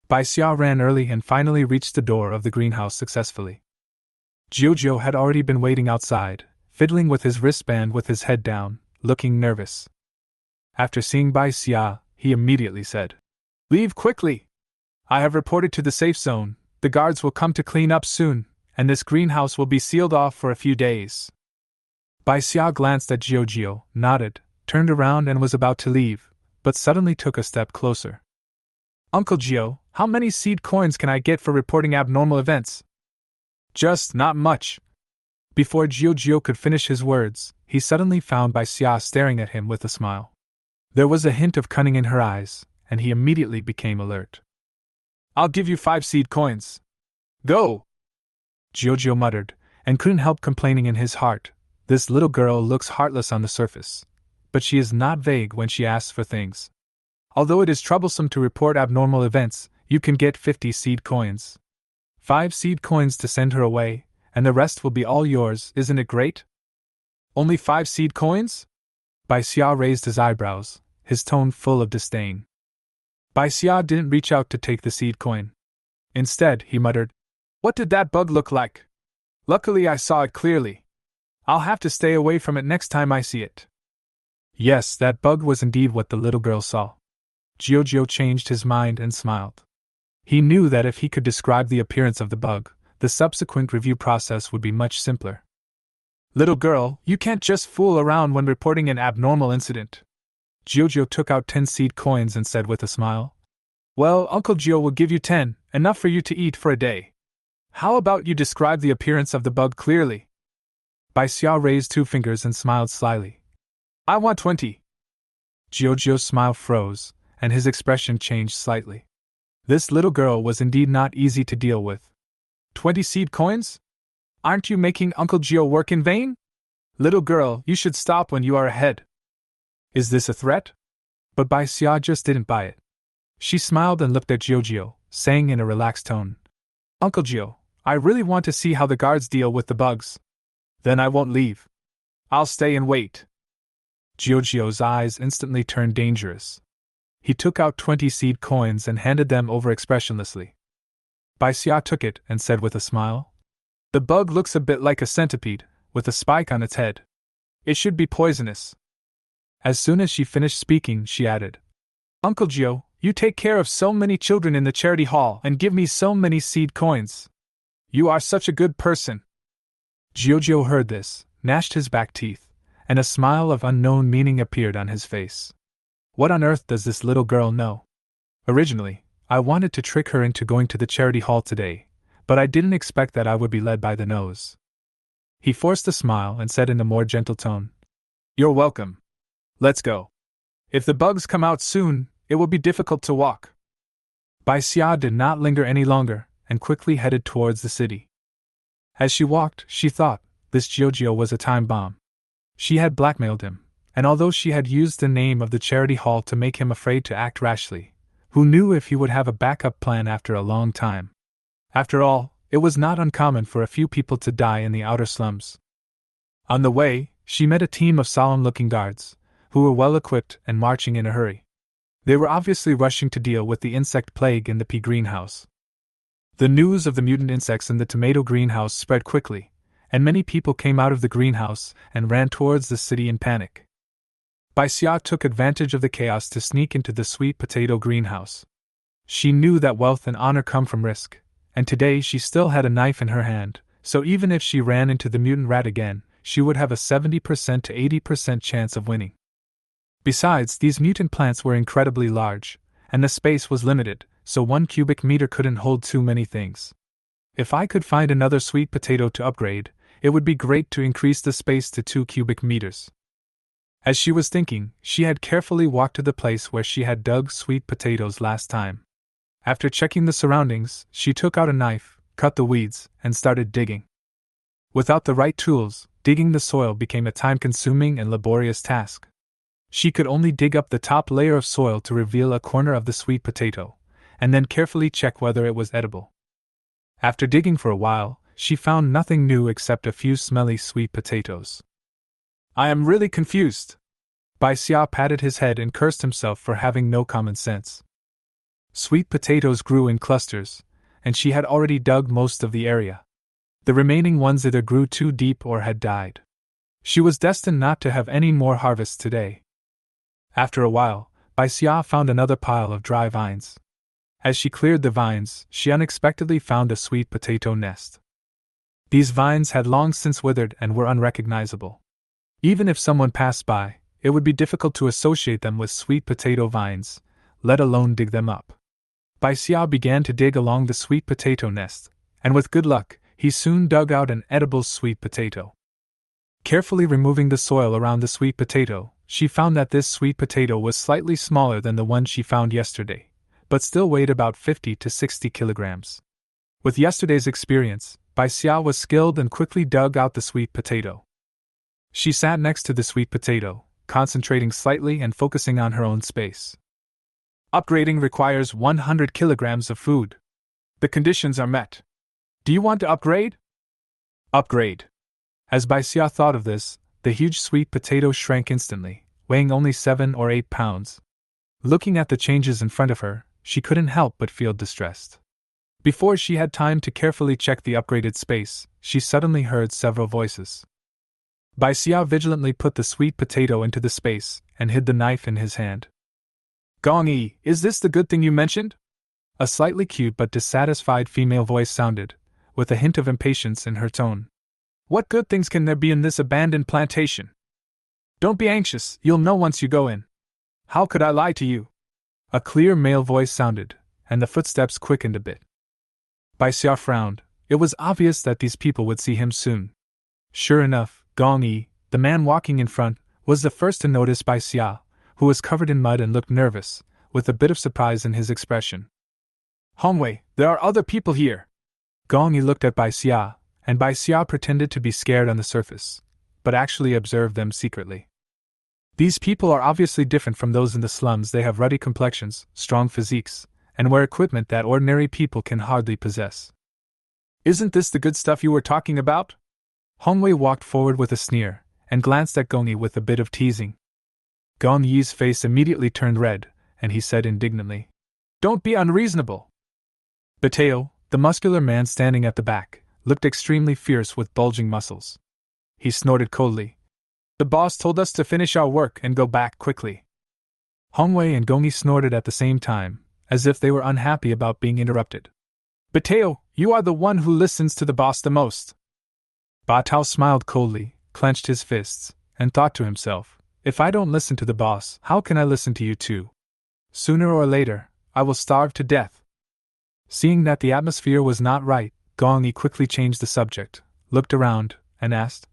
[SPEAKER 1] Bai Xia ran early and finally reached the door of the greenhouse successfully. Giorgio had already been waiting outside, fiddling with his wristband with his head down, looking nervous. After seeing Bai Xia, he immediately said, Leave quickly! I have reported to the safe zone, the guards will come to clean up soon, and this greenhouse will be sealed off for a few days. Bai Xia glanced at Giorgio, nodded, turned around and was about to leave, but suddenly took a step closer. Uncle Gio, how many seed coins can I get for reporting abnormal events? Just not much. Before Giorgio could finish his words, he suddenly found Bai Xia staring at him with a smile. There was a hint of cunning in her eyes, and he immediately became alert. I'll give you 5 seed coins. Go! Giorgio muttered, and couldn't help complaining in his heart. This little girl looks heartless on the surface, but she is not vague when she asks for things. Although it is troublesome to report abnormal events, you can get 50 seed coins. 5 seed coins to send her away, and the rest will be all yours, isn't it great? Only 5 seed coins? Bai Xia raised his eyebrows, his tone full of disdain. Bai Xia didn't reach out to take the seed coin. Instead, he muttered, What did that bug look like? Luckily I saw it clearly. I'll have to stay away from it next time I see it. Yes, that bug was indeed what the little girl saw. Giorgio changed his mind and smiled. He knew that if he could describe the appearance of the bug, the subsequent review process would be much simpler. Little girl, you can't just fool around when reporting an abnormal incident. Giorgio took out 10 seed coins and said with a smile, Well, Uncle Gio will give you 10, enough for you to eat for a day. How about you describe the appearance of the bug clearly? Bai Xia raised 2 fingers and smiled slyly. I want 20. Giorgio's smile froze, and his expression changed slightly. This little girl was indeed not easy to deal with. 20 seed coins? Aren't you making Uncle Gio work in vain? Little girl, you should stop when you are ahead. Is this a threat? But Bai Xia just didn't buy it. She smiled and looked at Giorgio, saying in a relaxed tone, Uncle Gio, I really want to see how the guards deal with the bugs. Then I won't leave. I'll stay and wait. Giorgio's eyes instantly turned dangerous. He took out 20 seed coins and handed them over expressionlessly. Bai Xia took it and said with a smile, "The bug looks a bit like a centipede, with a spike on its head. It should be poisonous." As soon as she finished speaking, she added, "Uncle Gio, you take care of so many children in the charity hall and give me so many seed coins. You are such a good person." Giorgio heard this, gnashed his back teeth, and a smile of unknown meaning appeared on his face. What on earth does this little girl know? Originally, I wanted to trick her into going to the charity hall today, but I didn't expect that I would be led by the nose. He forced a smile and said in a more gentle tone, "You're welcome. Let's go. If the bugs come out soon, it will be difficult to walk." Bai Xia did not linger any longer, and quickly headed towards the city. As she walked, she thought, this Giorgio was a time bomb. She had blackmailed him, and although she had used the name of the charity hall to make him afraid to act rashly, who knew if he would have a backup plan after a long time? After all, it was not uncommon for a few people to die in the outer slums. On the way, she met a team of solemn-looking guards, who were well-equipped and marching in a hurry. They were obviously rushing to deal with the insect plague in the pea greenhouse. The news of the mutant insects in the tomato greenhouse spread quickly, and many people came out of the greenhouse and ran towards the city in panic. Bai Xia took advantage of the chaos to sneak into the sweet potato greenhouse. She knew that wealth and honor come from risk, and today she still had a knife in her hand, so even if she ran into the mutant rat again, she would have a 70% to 80% chance of winning. Besides, these mutant plants were incredibly large, and the space was limited, so 1 cubic meter couldn't hold too many things. If I could find another sweet potato to upgrade, it would be great to increase the space to 2 cubic meters. As she was thinking, she had carefully walked to the place where she had dug sweet potatoes last time. After checking the surroundings, she took out a knife, cut the weeds, and started digging. Without the right tools, digging the soil became a time-consuming and laborious task. She could only dig up the top layer of soil to reveal a corner of the sweet potato, and then carefully check whether it was edible. After digging for a while, she found nothing new except a few smelly sweet potatoes. "I am really confused." Bai Xia patted his head and cursed himself for having no common sense. Sweet potatoes grew in clusters, and she had already dug most of the area. The remaining ones either grew too deep or had died. She was destined not to have any more harvests today. After a while, Bai Xia found another pile of dry vines. As she cleared the vines, she unexpectedly found a sweet potato nest. These vines had long since withered and were unrecognizable. Even if someone passed by, it would be difficult to associate them with sweet potato vines, let alone dig them up. Bai Xia began to dig along the sweet potato nest, and with good luck, he soon dug out an edible sweet potato. Carefully removing the soil around the sweet potato, she found that this sweet potato was slightly smaller than the one she found yesterday, but still weighed about 50 to 60 kilograms. With yesterday's experience, Bai Xia was skilled and quickly dug out the sweet potato. She sat next to the sweet potato, concentrating slightly and focusing on her own space. "Upgrading requires 100 kilograms of food. The conditions are met. Do you want to upgrade?" "Upgrade." As Bai Xia thought of this, the huge sweet potato shrank instantly, weighing only 7 or 8 pounds. Looking at the changes in front of her, she couldn't help but feel distressed. Before she had time to carefully check the upgraded space, she suddenly heard several voices. Bai Xia vigilantly put the sweet potato into the space and hid the knife in his hand. "Gong Yi, is this the good thing you mentioned?" A slightly cute but dissatisfied female voice sounded, with a hint of impatience in her tone. "What good things can there be in this abandoned plantation? Don't be anxious, you'll know once you go in. How could I lie to you?" A clear male voice sounded, and the footsteps quickened a bit. Bai Xia frowned. It was obvious that these people would see him soon. Sure enough, Gong Yi, the man walking in front, was the first to notice Bai Xia, who was covered in mud and looked nervous, with a bit of surprise in his expression. "Hongwei, there are other people here." Gong Yi looked at Bai Xia, and Bai Xia pretended to be scared on the surface, but actually observed them secretly. These people are obviously different from those in the slums. They have ruddy complexions, strong physiques, and wear equipment that ordinary people can hardly possess. "Isn't this the good stuff you were talking about?" Hongwei walked forward with a sneer, and glanced at Gong Yi with a bit of teasing. Gong Yi's face immediately turned red, and he said indignantly, "Don't be unreasonable." Bateo, the muscular man standing at the back, looked extremely fierce with bulging muscles. He snorted coldly. "The boss told us to finish our work and go back quickly." Hongwei and Gongyi snorted at the same time, as if they were unhappy about being interrupted. "Bateo, you are the one who listens to the boss the most." Ba Tao smiled coldly, clenched his fists, and thought to himself, "If I don't listen to the boss, how can I listen to you too? Sooner or later, I will starve to death." Seeing that the atmosphere was not right, Gong Yi quickly changed the subject, looked around, and asked,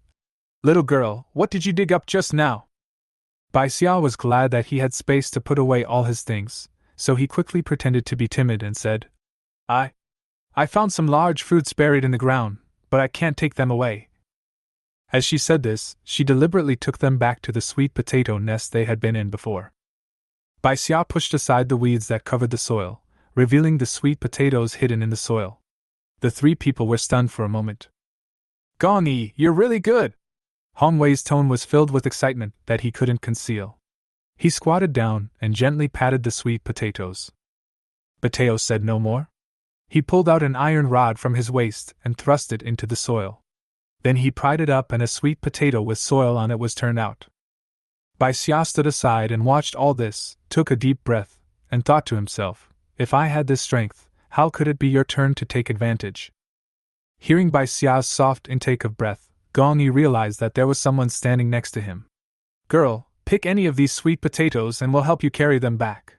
[SPEAKER 1] "Little girl, what did you dig up just now?" Bai Xia was glad that he had space to put away all his things, so he quickly pretended to be timid and said, I found some large fruits buried in the ground, but I can't take them away." As she said this, she deliberately took them back to the sweet potato nest they had been in before. Bai Xia pushed aside the weeds that covered the soil, revealing the sweet potatoes hidden in the soil. The three people were stunned for a moment. "Gong Yi, you're really good!" Hong Wei's tone was filled with excitement that he couldn't conceal. He squatted down and gently patted the sweet potatoes. Bateo said no more. He pulled out an iron rod from his waist and thrust it into the soil. Then he pried it up and a sweet potato with soil on it was turned out. Bai Xia stood aside and watched all this, took a deep breath, and thought to himself, "If I had this strength, how could it be your turn to take advantage?" Hearing Bai Xia's soft intake of breath, Gong Yi realized that there was someone standing next to him. "Girl, pick any of these sweet potatoes and we'll help you carry them back.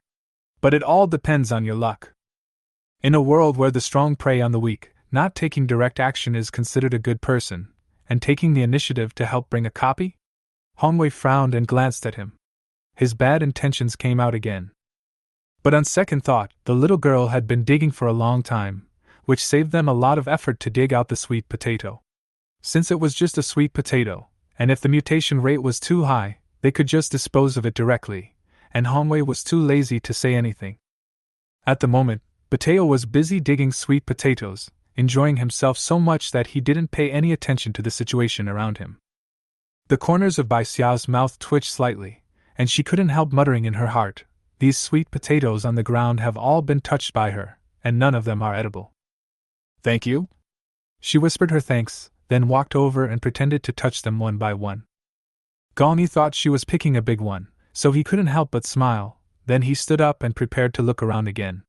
[SPEAKER 1] But it all depends on your luck." In a world where the strong prey on the weak, not taking direct action is considered a good person, and taking the initiative to help bring a copy? Hongwei frowned and glanced at him. His bad intentions came out again. But on second thought, the little girl had been digging for a long time, which saved them a lot of effort to dig out the sweet potato. Since it was just a sweet potato, and if the mutation rate was too high, they could just dispose of it directly, and Hongwei was too lazy to say anything. At the moment, Bateo was busy digging sweet potatoes, enjoying himself so much that he didn't pay any attention to the situation around him. The corners of Bai Xia's mouth twitched slightly, and she couldn't help muttering in her heart, "These sweet potatoes on the ground have all been touched by her, and none of them are edible." "Thank you?" She whispered her thanks, then walked over and pretended to touch them one by one. Gong Yi thought she was picking a big one, so he couldn't help but smile. Then he stood up and prepared to look around again.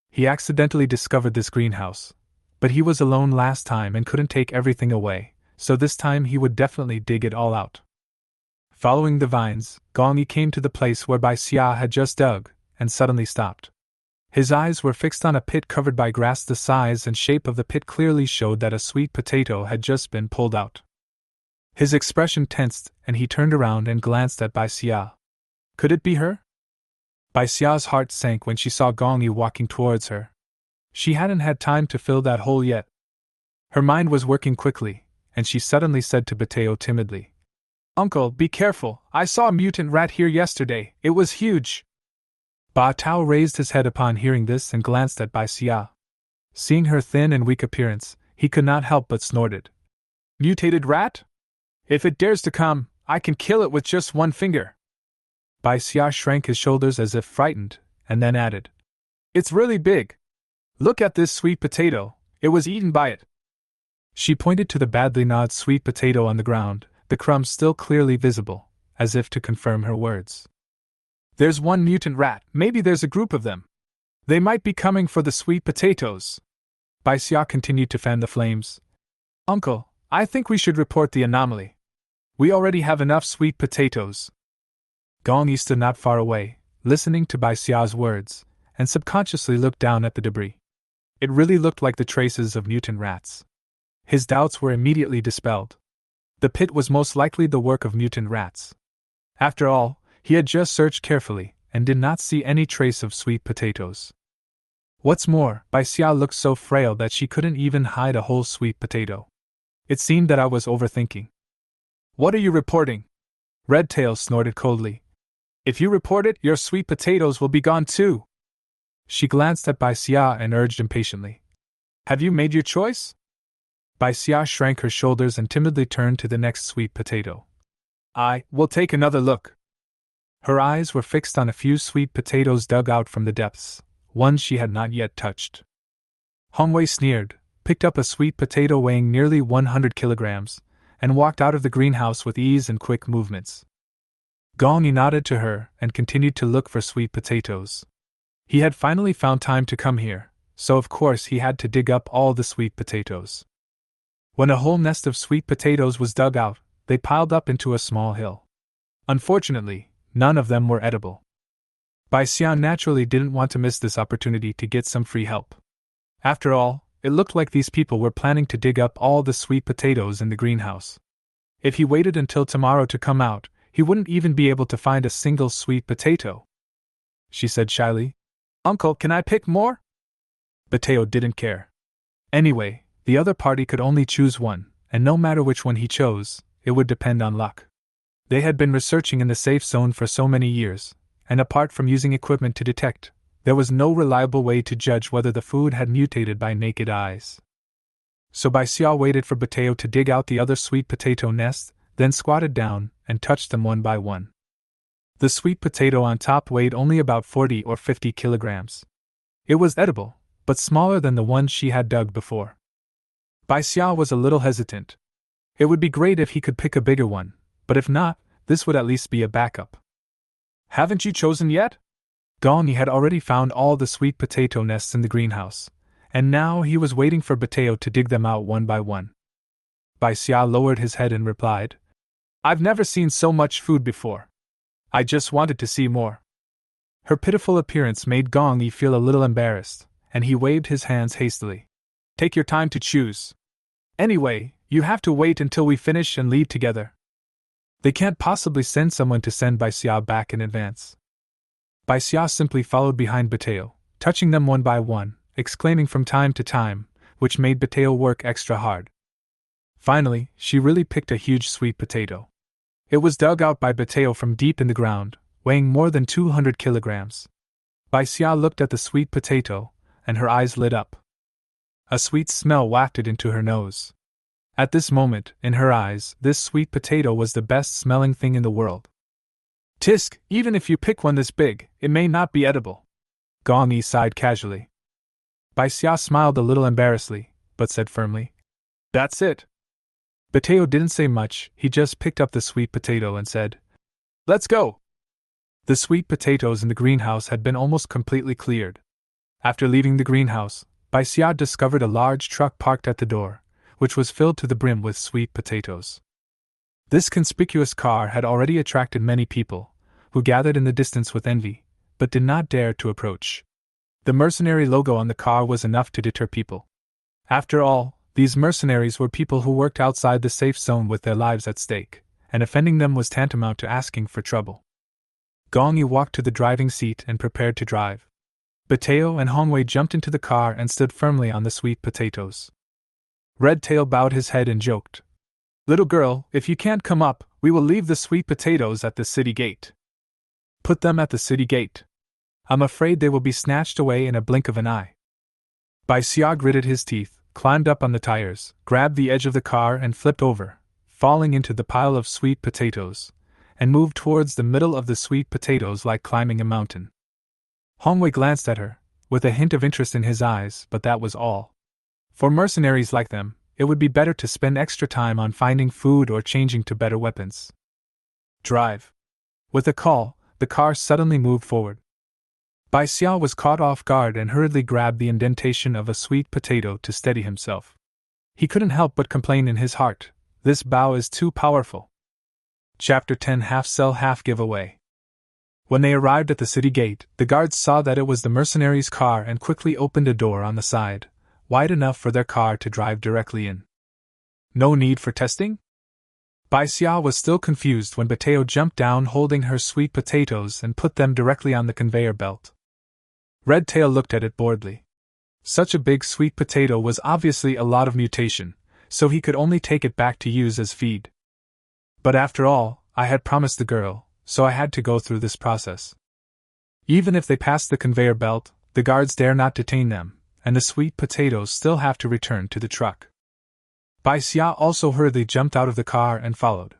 [SPEAKER 1] He accidentally discovered this greenhouse, but he was alone last time and couldn't take everything away, so this time he would definitely dig it all out. Following the vines, Gong Yi came to the place where Bai Xia had just dug, and suddenly stopped. His eyes were fixed on a pit covered by grass. The size and shape of the pit clearly showed that a sweet potato had just been pulled out. His expression tensed, and he turned around and glanced at Bai Xia. Could it be her? Bai Xia's heart sank when she saw Gong Yi walking towards her. She hadn't had time to fill that hole yet. Her mind was working quickly, and she suddenly said to Bateo timidly, "Uncle, be careful, I saw a mutant rat here yesterday, it was huge." Ba Tao raised his head upon hearing this and glanced at Bai Xia. Seeing her thin and weak appearance, he could not help but snorted. "Mutated rat? If it dares to come, I can kill it with just one finger." Bai Xia shrank his shoulders as if frightened, and then added, "It's really big. Look at this sweet potato, it was eaten by it." She pointed to the badly gnawed sweet potato on the ground, the crumbs still clearly visible, as if to confirm her words. "There's one mutant rat, maybe there's a group of them. They might be coming for the sweet potatoes." Bai Xia continued to fan the flames. "Uncle, I think we should report the anomaly. We already have enough sweet potatoes." Gong Yi stood not far away, listening to Bai Xia's words, and subconsciously looked down at the debris. It really looked like the traces of mutant rats. His doubts were immediately dispelled. The pit was most likely the work of mutant rats. After all, he had just searched carefully, and did not see any trace of sweet potatoes. What's more, Bai Xia looked so frail that she couldn't even hide a whole sweet potato. It seemed that I was overthinking. "What are you reporting?" Redtail snorted coldly. "If you report it, your sweet potatoes will be gone too." She glanced at Bai Xia and urged impatiently, "Have you made your choice?" Bai Xia shrank her shoulders and timidly turned to the next sweet potato. "I will take another look." Her eyes were fixed on a few sweet potatoes dug out from the depths, ones she had not yet touched. Hongwei sneered, picked up a sweet potato weighing nearly 100 kilograms, and walked out of the greenhouse with ease and quick movements. Gong Yi nodded to her and continued to look for sweet potatoes. He had finally found time to come here, so of course he had to dig up all the sweet potatoes. When a whole nest of sweet potatoes was dug out, they piled up into a small hill. Unfortunately, none of them were edible. Bai Xia naturally didn't want to miss this opportunity to get some free help. After all, it looked like these people were planning to dig up all the sweet potatoes in the greenhouse. If he waited until tomorrow to come out, he wouldn't even be able to find a single sweet potato. She said shyly, "Uncle, can I pick more?" Mateo didn't care. Anyway, the other party could only choose one, and no matter which one he chose, it would depend on luck. They had been researching in the safe zone for so many years, and apart from using equipment to detect, there was no reliable way to judge whether the food had mutated by naked eyes. So Bai Xia waited for Mateo to dig out the other sweet potato nests, then squatted down and touched them one by one. The sweet potato on top weighed only about 40 or 50 kilograms. It was edible, but smaller than the ones she had dug before. Bai Xia was a little hesitant. It would be great if he could pick a bigger one, but if not, this would at least be a backup. "Haven't you chosen yet?" Gong Yi had already found all the sweet potato nests in the greenhouse, and now he was waiting for Mateo to dig them out one by one. Bai Xia lowered his head and replied, "I've never seen so much food before. I just wanted to see more." Her pitiful appearance made Gong Yi feel a little embarrassed, and he waved his hands hastily. "Take your time to choose. Anyway, you have to wait until we finish and leave together. They can't possibly send someone to send Bai Xia back in advance." Bai Xia simply followed behind Mateo, touching them one by one, exclaiming from time to time, which made Mateo work extra hard. Finally, she really picked a huge sweet potato. It was dug out by Mateo from deep in the ground, weighing more than 200 kilograms. Bai Xia looked at the sweet potato, and her eyes lit up. A sweet smell wafted into her nose. At this moment, in her eyes, this sweet potato was the best-smelling thing in the world. "Tisk, even if you pick one this big, it may not be edible." Gong Yi sighed casually. Bai Xia smiled a little embarrassedly, but said firmly, "That's it." Mateo didn't say much, he just picked up the sweet potato and said, "Let's go." The sweet potatoes in the greenhouse had been almost completely cleared. After leaving the greenhouse, Bai Xia discovered a large truck parked at the door, which was filled to the brim with sweet potatoes. This conspicuous car had already attracted many people, who gathered in the distance with envy, but did not dare to approach. The mercenary logo on the car was enough to deter people. After all, these mercenaries were people who worked outside the safe zone with their lives at stake, and offending them was tantamount to asking for trouble. Gong Yi walked to the driving seat and prepared to drive. Mateo and Hongwei jumped into the car and stood firmly on the sweet potatoes. Red Tail bowed his head and joked, "Little girl, if you can't come up, we will leave the sweet potatoes at the city gate." "Put them at the city gate. I'm afraid they will be snatched away in a blink of an eye." Bai Xia gritted his teeth, climbed up on the tires, grabbed the edge of the car and flipped over, falling into the pile of sweet potatoes, and moved towards the middle of the sweet potatoes like climbing a mountain. Hongwei glanced at her, with a hint of interest in his eyes, but that was all. For mercenaries like them, it would be better to spend extra time on finding food or changing to better weapons. "Drive." With a call, the car suddenly moved forward. Bai Xia was caught off guard and hurriedly grabbed the indentation of a sweet potato to steady himself. He couldn't help but complain in his heart, "This bow is too powerful." Chapter 10 Half Sell Half Giveaway. When they arrived at the city gate, the guards saw that it was the mercenaries' car and quickly opened a door on the side, wide enough for their car to drive directly in. "No need for testing?" Bai Xia was still confused when Mateo jumped down holding her sweet potatoes and put them directly on the conveyor belt. Red Tail looked at it boredly. Such a big sweet potato was obviously a lot of mutation, so he could only take it back to use as feed. But after all, I had promised the girl, so I had to go through this process. Even if they passed the conveyor belt, the guards dare not detain them, and the sweet potatoes still have to return to the truck. Bai Xia also hurriedly jumped out of the car and followed.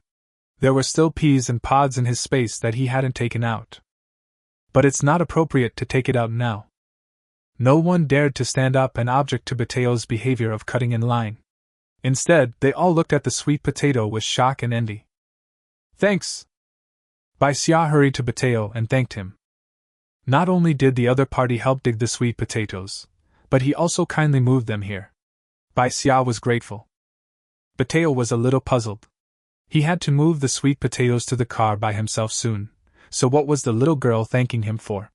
[SPEAKER 1] There were still peas and pods in his space that he hadn't taken out. But it's not appropriate to take it out now. No one dared to stand up and object to Batayo's behavior of cutting in line. Instead, they all looked at the sweet potato with shock and envy. Thanks! Bai Xia hurried to Batayo and thanked him. Not only did the other party help dig the sweet potatoes, but he also kindly moved them here. Bai Xia was grateful. Batayo was a little puzzled. He had to move the sweet potatoes to the car by himself soon, so what was the little girl thanking him for?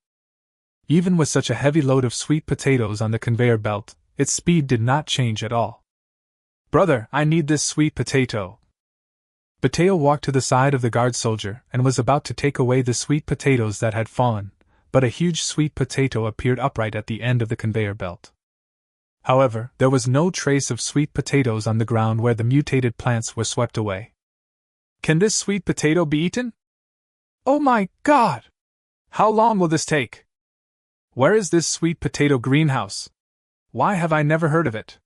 [SPEAKER 1] Even with such a heavy load of sweet potatoes on the conveyor belt, its speed did not change at all. Brother, I need this sweet potato. Batayo walked to the side of the guard soldier and was about to take away the sweet potatoes that had fallen, but a huge sweet potato appeared upright at the end of the conveyor belt. However, there was no trace of sweet potatoes on the ground where the mutated plants were swept away. Can this sweet potato be eaten? Oh my God! How long will this take? Where is this sweet potato greenhouse? Why have I never heard of it?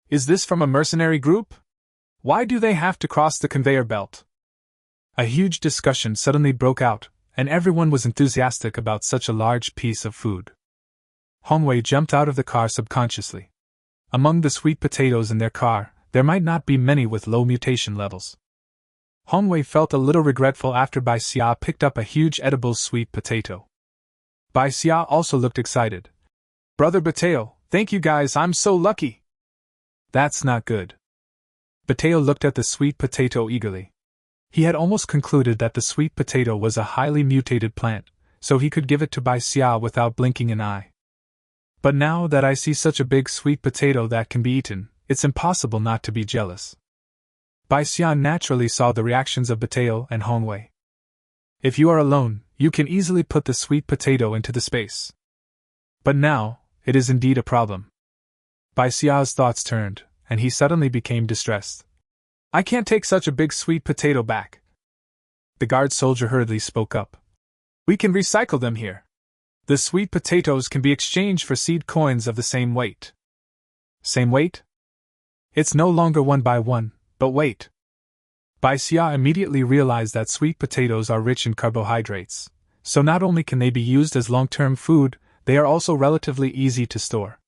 [SPEAKER 1] Is this from a mercenary group? Why do they have to cross the conveyor belt? A huge discussion suddenly broke out, and everyone was enthusiastic about such a large piece of food. Hongwei jumped out of the car subconsciously. Among the sweet potatoes in their car, there might not be many with low mutation levels. Hongwei felt a little regretful after Bai Xia picked up a huge edible sweet potato. Bai Xia also looked excited. Brother Batayo, thank you guys, I'm so lucky! That's not good. Batayo looked at the sweet potato eagerly. He had almost concluded that the sweet potato was a highly mutated plant, so he could give it to Bai Xia without blinking an eye. But now that I see such a big sweet potato that can be eaten, it's impossible not to be jealous. Bai Xia naturally saw the reactions of Batayo and Hongwei. If you are alone, you can easily put the sweet potato into the space. But now, it is indeed a problem. Bai Xia's thoughts turned, and he suddenly became distressed. I can't take such a big sweet potato back. The guard soldier hurriedly spoke up. We can recycle them here. The sweet potatoes can be exchanged for seed coins of the same weight. Same weight? It's no longer 1 by 1, but wait. Bai Xia immediately realized that sweet potatoes are rich in carbohydrates, so not only can they be used as long-term food, they are also relatively easy to store.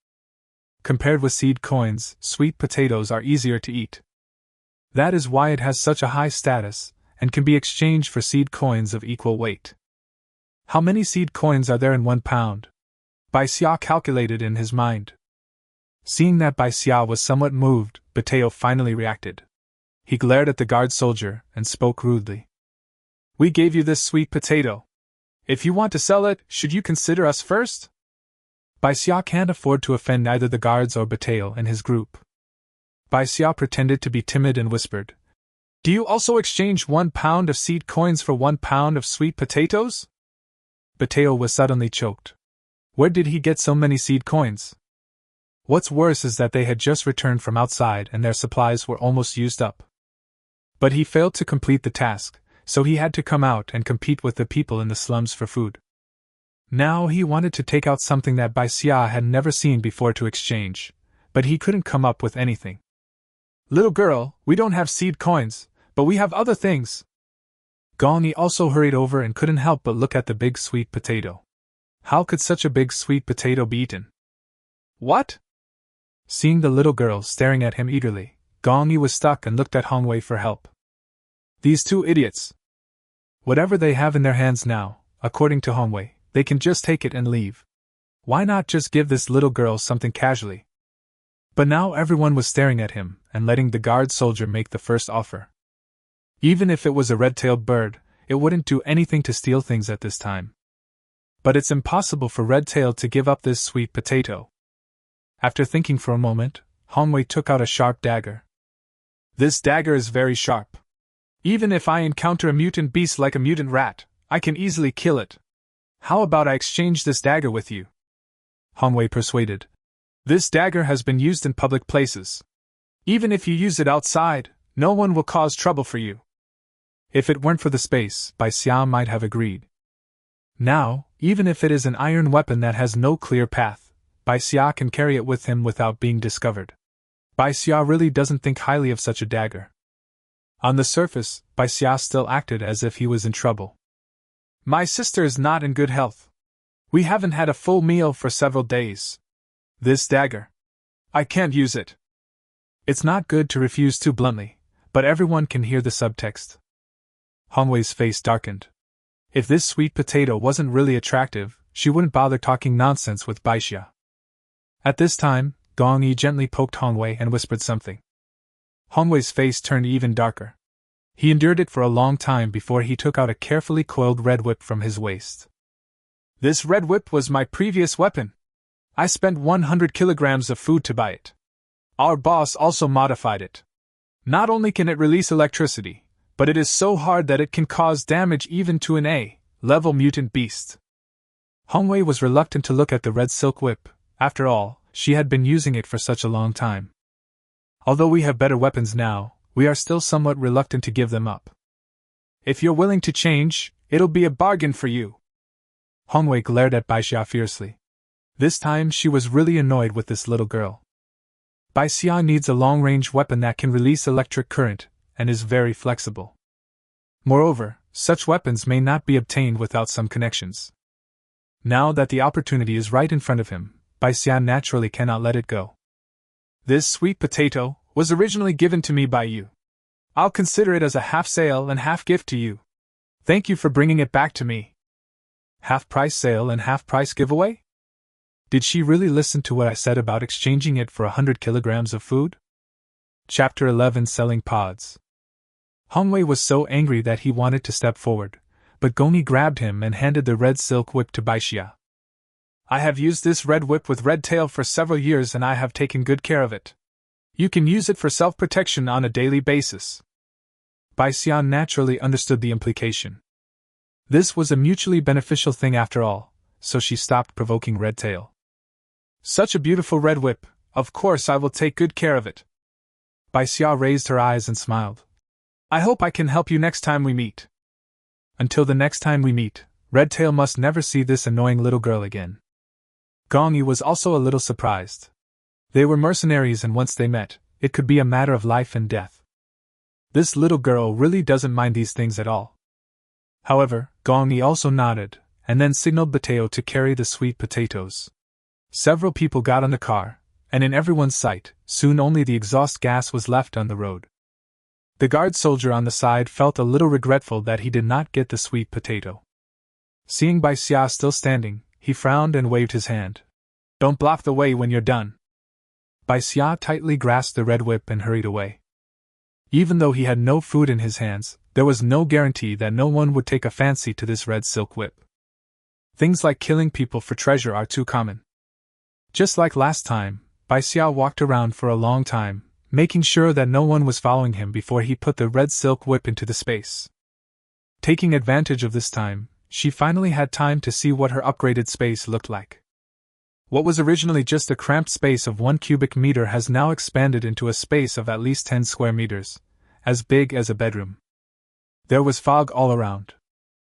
[SPEAKER 1] Compared with seed coins, sweet potatoes are easier to eat. That is why it has such a high status, and can be exchanged for seed coins of equal weight. How many seed coins are there in 1 pound? Bai Xia calculated in his mind. Seeing that Bai Xia was somewhat moved, Batayo finally reacted. He glared at the guard soldier and spoke rudely. We gave you this sweet potato. If you want to sell it, should you consider us first? Bai Xia can't afford to offend either the guards or Batayo and his group. Bai Xia pretended to be timid and whispered, Do you also exchange 1 pound of seed coins for 1 pound of sweet potatoes? Batayo was suddenly choked. Where did he get so many seed coins? What's worse is that they had just returned from outside and their supplies were almost used up. But he failed to complete the task, so he had to come out and compete with the people in the slums for food. Now he wanted to take out something that Bai Xia had never seen before to exchange, but he couldn't come up with anything. Little girl, we don't have seed coins, but we have other things. Gongyi also hurried over and couldn't help but look at the big sweet potato. How could such a big sweet potato be eaten? What? Seeing the little girl staring at him eagerly, Gongyi was stuck and looked at Hongwei for help. These two idiots. Whatever they have in their hands now, according to Hongwei, they can just take it and leave. Why not just give this little girl something casually? But now everyone was staring at him and letting the guard soldier make the first offer. Even if it was a red-tailed bird, it wouldn't do anything to steal things at this time. But it's impossible for Red-tailed to give up this sweet potato. After thinking for a moment, Hongwei took out a sharp dagger. This dagger is very sharp. Even if I encounter a mutant beast like a mutant rat, I can easily kill it. How about I exchange this dagger with you? Hongwei persuaded. This dagger has been used in public places. Even if you use it outside, no one will cause trouble for you. If it weren't for the space, Bai Xia might have agreed. Now, even if it is an iron weapon that has no clear path, Bai Xia can carry it with him without being discovered. Bai Xia really doesn't think highly of such a dagger. On the surface, Bai Xia still acted as if he was in trouble. My sister is not in good health. We haven't had a full meal for several days. This dagger. I can't use it. It's not good to refuse too bluntly, but everyone can hear the subtext. Hongwei's face darkened. If this sweet potato wasn't really attractive, she wouldn't bother talking nonsense with Bai Xia. At this time, Gong Yi gently poked Hongwei and whispered something. Hongwei's face turned even darker. He endured it for a long time before he took out a carefully coiled red whip from his waist. This red whip was my previous weapon. I spent 100 kilograms of food to buy it. Our boss also modified it. Not only can it release electricity, but it is so hard that it can cause damage even to an A-level mutant beast. Hongwei was reluctant to look at the red silk whip. After all, she had been using it for such a long time. Although we have better weapons now, we are still somewhat reluctant to give them up. If you're willing to change, it'll be a bargain for you. Hongwei glared at Bai Xia fiercely. This time she was really annoyed with this little girl. Bai Xia needs a long-range weapon that can release electric current, and is very flexible. Moreover, such weapons may not be obtained without some connections. Now that the opportunity is right in front of him, Bai Xia naturally cannot let it go. This sweet potato was originally given to me by you. I'll consider it as a half sale and half gift to you. Thank you for bringing it back to me. Half price sale and half price giveaway? Did she really listen to what I said about exchanging it for 100 kilograms of food? Chapter 11 Selling Pods. Hongwei was so angry that he wanted to step forward, but Gongyi grabbed him and handed the red silk whip to Bai Xia. I have used this red whip with red tail for several years and I have taken good care of it. You can use it for self-protection on a daily basis. Bai Xia naturally understood the implication. This was a mutually beneficial thing after all, so she stopped provoking Red Tail. Such a beautiful red whip, of course I will take good care of it. Bai Xia raised her eyes and smiled. I hope I can help you next time we meet. Until the next time we meet, Red Tail must never see this annoying little girl again. Gong Yi was also a little surprised. They were mercenaries and once they met, it could be a matter of life and death. This little girl really doesn't mind these things at all. However, Gong Yi also nodded, and then signaled Bateo to carry the sweet potatoes. Several people got on the car, and in everyone's sight, soon only the exhaust gas was left on the road. The guard soldier on the side felt a little regretful that he did not get the sweet potato. Seeing Bai Xia still standing, he frowned and waved his hand. Don't block the way when you're done. Bai Xia tightly grasped the red whip and hurried away. Even though he had no food in his hands, there was no guarantee that no one would take a fancy to this red silk whip. Things like killing people for treasure are too common. Just like last time, Bai Xia walked around for a long time, making sure that no one was following him before he put the red silk whip into the space. Taking advantage of this time, she finally had time to see what her upgraded space looked like. What was originally just a cramped space of 1 cubic meter has now expanded into a space of at least 10 square meters, as big as a bedroom. There was fog all around.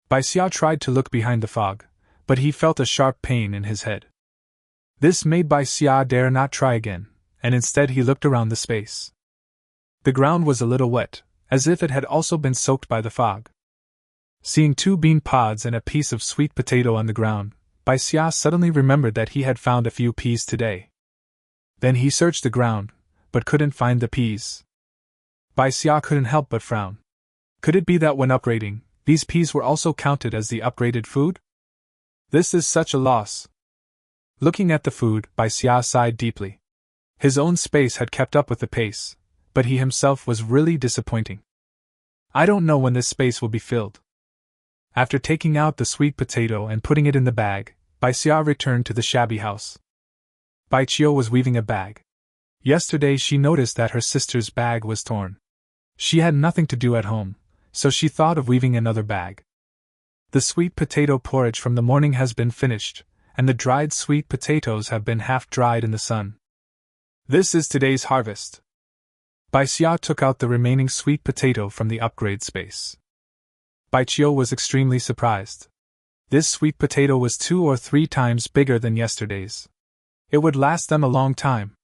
[SPEAKER 1] Bai Xia tried to look behind the fog, but he felt a sharp pain in his head. This made Bai Xia dare not try again, and instead he looked around the space. The ground was a little wet, as if it had also been soaked by the fog. Seeing 2 bean pods and a piece of sweet potato on the ground, Bai Xia suddenly remembered that he had found a few peas today. Then he searched the ground, but couldn't find the peas. Bai Xia couldn't help but frown. Could it be that when upgrading, these peas were also counted as the upgraded food? This is such a loss. Looking at the food, Bai Xia sighed deeply. His own space had kept up with the pace, but he himself was really disappointing. I don't know when this space will be filled. After taking out the sweet potato and putting it in the bag, Bai Xia returned to the shabby house. Bai Xia was weaving a bag. Yesterday she noticed that her sister's bag was torn. She had nothing to do at home, so she thought of weaving another bag. The sweet potato porridge from the morning has been finished, and the dried sweet potatoes have been half dried in the sun. This is today's harvest. Bai Xia took out the remaining sweet potato from the upgrade space. Bai Xia was extremely surprised. This sweet potato was 2 or 3 times bigger than yesterday's. It would last them a long time.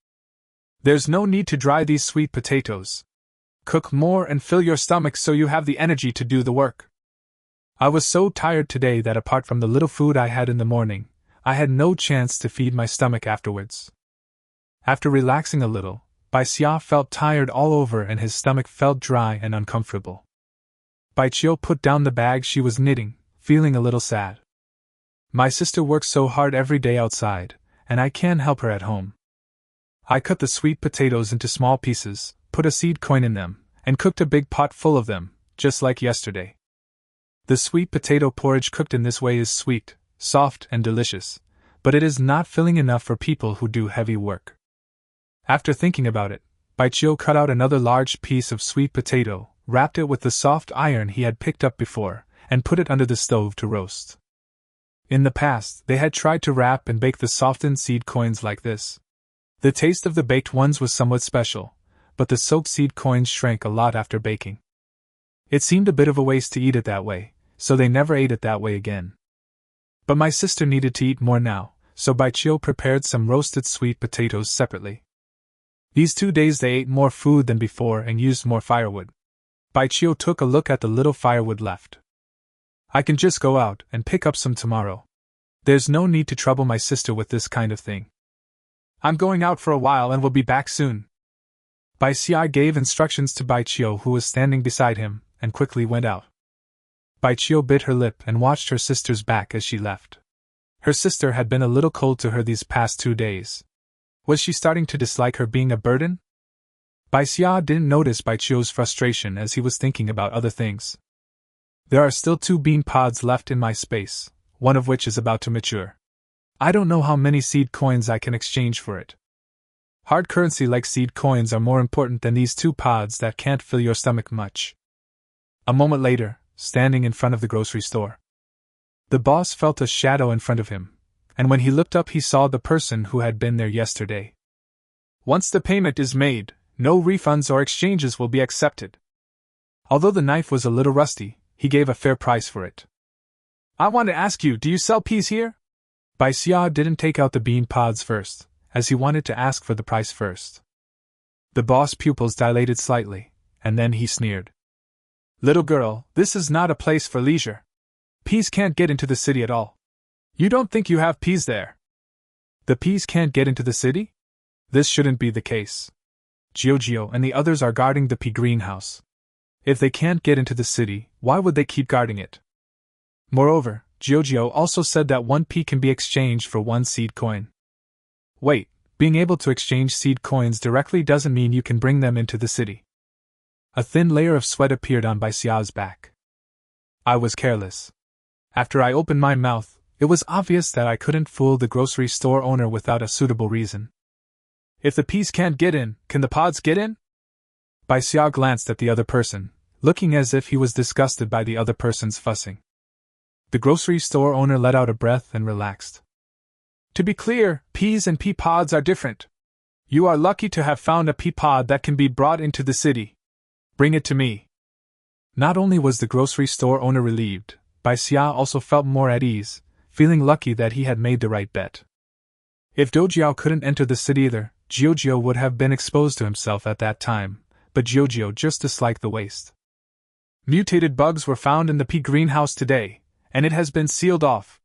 [SPEAKER 1] There's no need to dry these sweet potatoes. cook more and fill your stomach so you have the energy to do the work. I was so tired today that apart from the little food I had in the morning, I had no chance to feed my stomach afterwards. After relaxing a little, Bai Xia felt tired all over and his stomach felt dry and uncomfortable. Bai Xia put down the bag she was knitting, feeling a little sad. My sister works so hard every day outside, and I can't help her at home. I cut the sweet potatoes into small pieces, put a seed coin in them, and cooked a big pot full of them, just like yesterday. The sweet potato porridge cooked in this way is sweet, soft, and delicious, but it is not filling enough for people who do heavy work. After thinking about it, Bai Xia cut out another large piece of sweet potato, wrapped it with the soft iron he had picked up before, and put it under the stove to roast. In the past, they had tried to wrap and bake the softened seed coins like this. The taste of the baked ones was somewhat special, but the soaked seed coins shrank a lot after baking. It seemed a bit of a waste to eat it that way, so they never ate it that way again. But my sister needed to eat more now, so Bai Xia prepared some roasted sweet potatoes separately. These 2 days they ate more food than before and used more firewood. Bai Xia took a look at the little firewood left. I can just go out and pick up some tomorrow. There's no need to trouble my sister with this kind of thing. I'm going out for a while and will be back soon. Bai Xia gave instructions to Bai Xia, who was standing beside him, and quickly went out. Bai Xia bit her lip and watched her sister's back as she left. Her sister had been a little cold to her these past 2 days. Was she starting to dislike her being a burden? Bai Xia didn't notice Bai Xia's frustration as he was thinking about other things. There are still 2 bean pods left in my space, one of which is about to mature. I don't know how many seed coins I can exchange for it. Hard currency like seed coins are more important than these 2 pods that can't fill your stomach much. A moment later, standing in front of the grocery store, the boss felt a shadow in front of him, and when he looked up he saw the person who had been there yesterday. Once the payment is made, no refunds or exchanges will be accepted. Although the knife was a little rusty, he gave a fair price for it. I want to ask you, do you sell peas here? Bai Xia didn't take out the bean pods first, as he wanted to ask for the price first. The boss' pupils dilated slightly, and then he sneered. Little girl, this is not a place for leisure. Peas can't get into the city at all. You don't think you have peas there? The peas can't get into the city? This shouldn't be the case. Giorgio and the others are guarding the pea greenhouse. If they can't get into the city, why would they keep guarding it? Moreover, Giorgio also said that 1 pea can be exchanged for 1 seed coin. Wait, being able to exchange seed coins directly doesn't mean you can bring them into the city. A thin layer of sweat appeared on Bai Xia's back. I was careless. After I opened my mouth, it was obvious that I couldn't fool the grocery store owner without a suitable reason. If the peas can't get in, can the pods get in? Bai Xia glanced at the other person, looking as if he was disgusted by the other person's fussing. The grocery store owner let out a breath and relaxed. To be clear, peas and pea pods are different. You are lucky to have found a pea pod that can be brought into the city. Bring it to me. Not only was the grocery store owner relieved, Bai Xia also felt more at ease, feeling lucky that he had made the right bet. If Dojiao couldn't enter the city either, Giorgio would have been exposed to himself at that time, but Giorgio just disliked the waste. Mutated bugs were found in the pea greenhouse today, and it has been sealed off.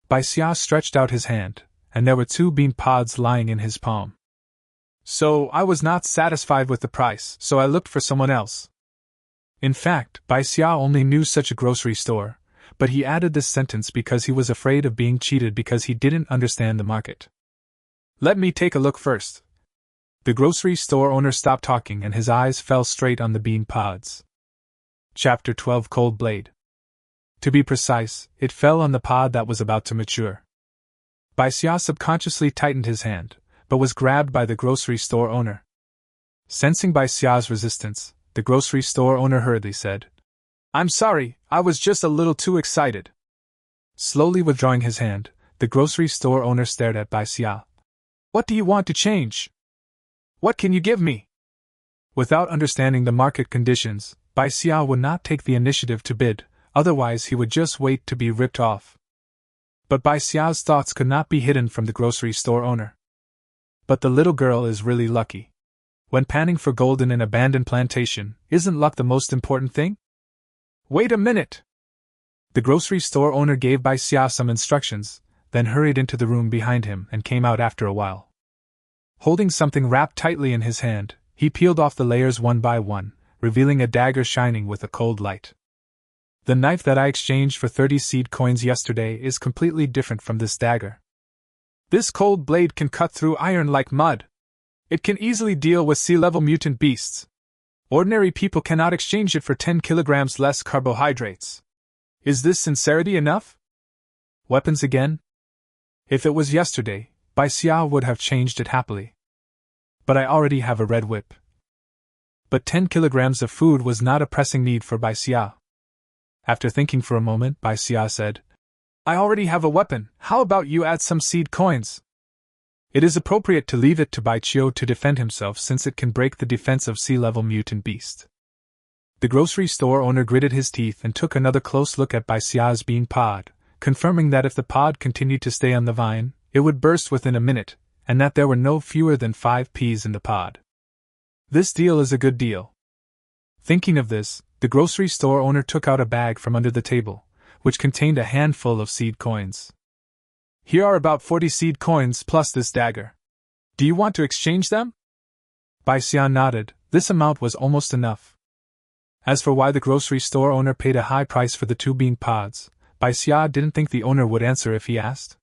[SPEAKER 1] Bai Xia stretched out his hand, and there were 2 bean pods lying in his palm. So I was not satisfied with the price, so I looked for someone else. In fact, Bai Xia only knew such a grocery store, but he added this sentence because he was afraid of being cheated because he didn't understand the market. Let me take a look first. The grocery store owner stopped talking and his eyes fell straight on the bean pods. Chapter 12 Cold Blade. To be precise, it fell on the pod that was about to mature. Bai Xia subconsciously tightened his hand, but was grabbed by the grocery store owner. Sensing Bai Xia's resistance, the grocery store owner hurriedly said, I'm sorry, I was just a little too excited. Slowly withdrawing his hand, the grocery store owner stared at Bai Xia. What do you want to change? What can you give me? Without understanding the market conditions, Bai Xia would not take the initiative to bid, otherwise he would just wait to be ripped off. But Bai Xia's thoughts could not be hidden from the grocery store owner. But the little girl is really lucky. When panning for gold in an abandoned plantation, isn't luck the most important thing? Wait a minute! The grocery store owner gave Bai Xia some instructions, then hurried into the room behind him and came out after a while. Holding something wrapped tightly in his hand, he peeled off the layers one by one, revealing a dagger shining with a cold light. The knife that I exchanged for 30 seed coins yesterday is completely different from this dagger. This cold blade can cut through iron like mud. It can easily deal with sea-level mutant beasts. Ordinary people cannot exchange it for 10 kilograms less carbohydrates. Is this sincerity enough? Weapons again? If it was yesterday, Bai Xia would have changed it happily. But I already have a red whip. But 10 kilograms of food was not a pressing need for Bai Xia. After thinking for a moment, Bai Xia said, I already have a weapon, how about you add some seed coins? It is appropriate to leave it to Bai Xia to defend himself since it can break the defense of sea-level mutant beast. The grocery store owner gritted his teeth and took another close look at Bai Xia's bean pod, confirming that if the pod continued to stay on the vine, it would burst within a minute, and that there were no fewer than 5 peas in the pod. This deal is a good deal. Thinking of this, the grocery store owner took out a bag from under the table, which contained a handful of seed coins. Here are about 40 seed coins plus this dagger. Do you want to exchange them? Bai Xia nodded. This amount was almost enough. As for why the grocery store owner paid a high price for the 2 bean pods, Bai Xia didn't think the owner would answer if he asked.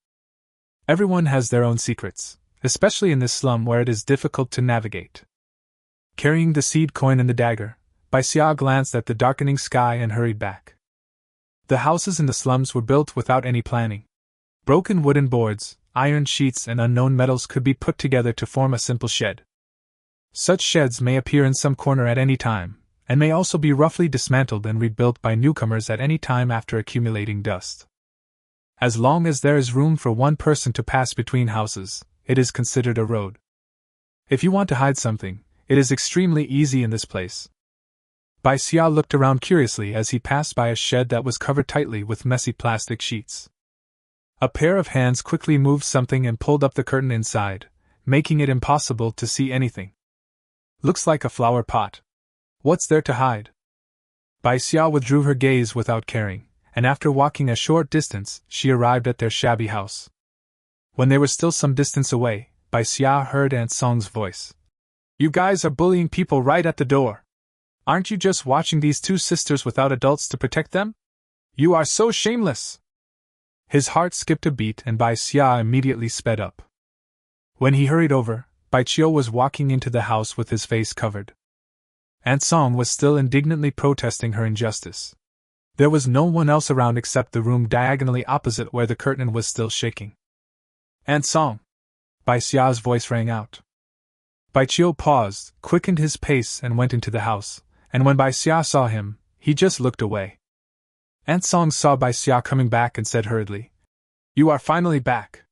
[SPEAKER 1] Everyone has their own secrets, especially in this slum where it is difficult to navigate. Carrying the seed coin and the dagger, Bai Xia glanced at the darkening sky and hurried back. The houses in the slums were built without any planning. Broken wooden boards, iron sheets and unknown metals could be put together to form a simple shed. Such sheds may appear in some corner at any time, and may also be roughly dismantled and rebuilt by newcomers at any time after accumulating dust. As long as there is room for one person to pass between houses, it is considered a road. If you want to hide something, it is extremely easy in this place. Bai Xia looked around curiously as he passed by a shed that was covered tightly with messy plastic sheets. A pair of hands quickly moved something and pulled up the curtain inside, making it impossible to see anything. Looks like a flower pot. What's there to hide? Bai Xia withdrew her gaze without caring, and after walking a short distance, she arrived at their shabby house. When they were still some distance away, Bai Xia heard Aunt Song's voice. You guys are bullying people right at the door. Aren't you just watching these 2 sisters without adults to protect them? You are so shameless! His heart skipped a beat and Bai Xia immediately sped up. When he hurried over, Bai Xia was walking into the house with his face covered. Aunt Song was still indignantly protesting her injustice. There was no one else around except the room diagonally opposite where the curtain was still shaking. Aunt Song! Bai Xia's voice rang out. Bai Xia paused, quickened his pace and went into the house, and when Bai Xia saw him, he just looked away. Aunt Song saw Bai Xia coming back and said hurriedly, You are finally back.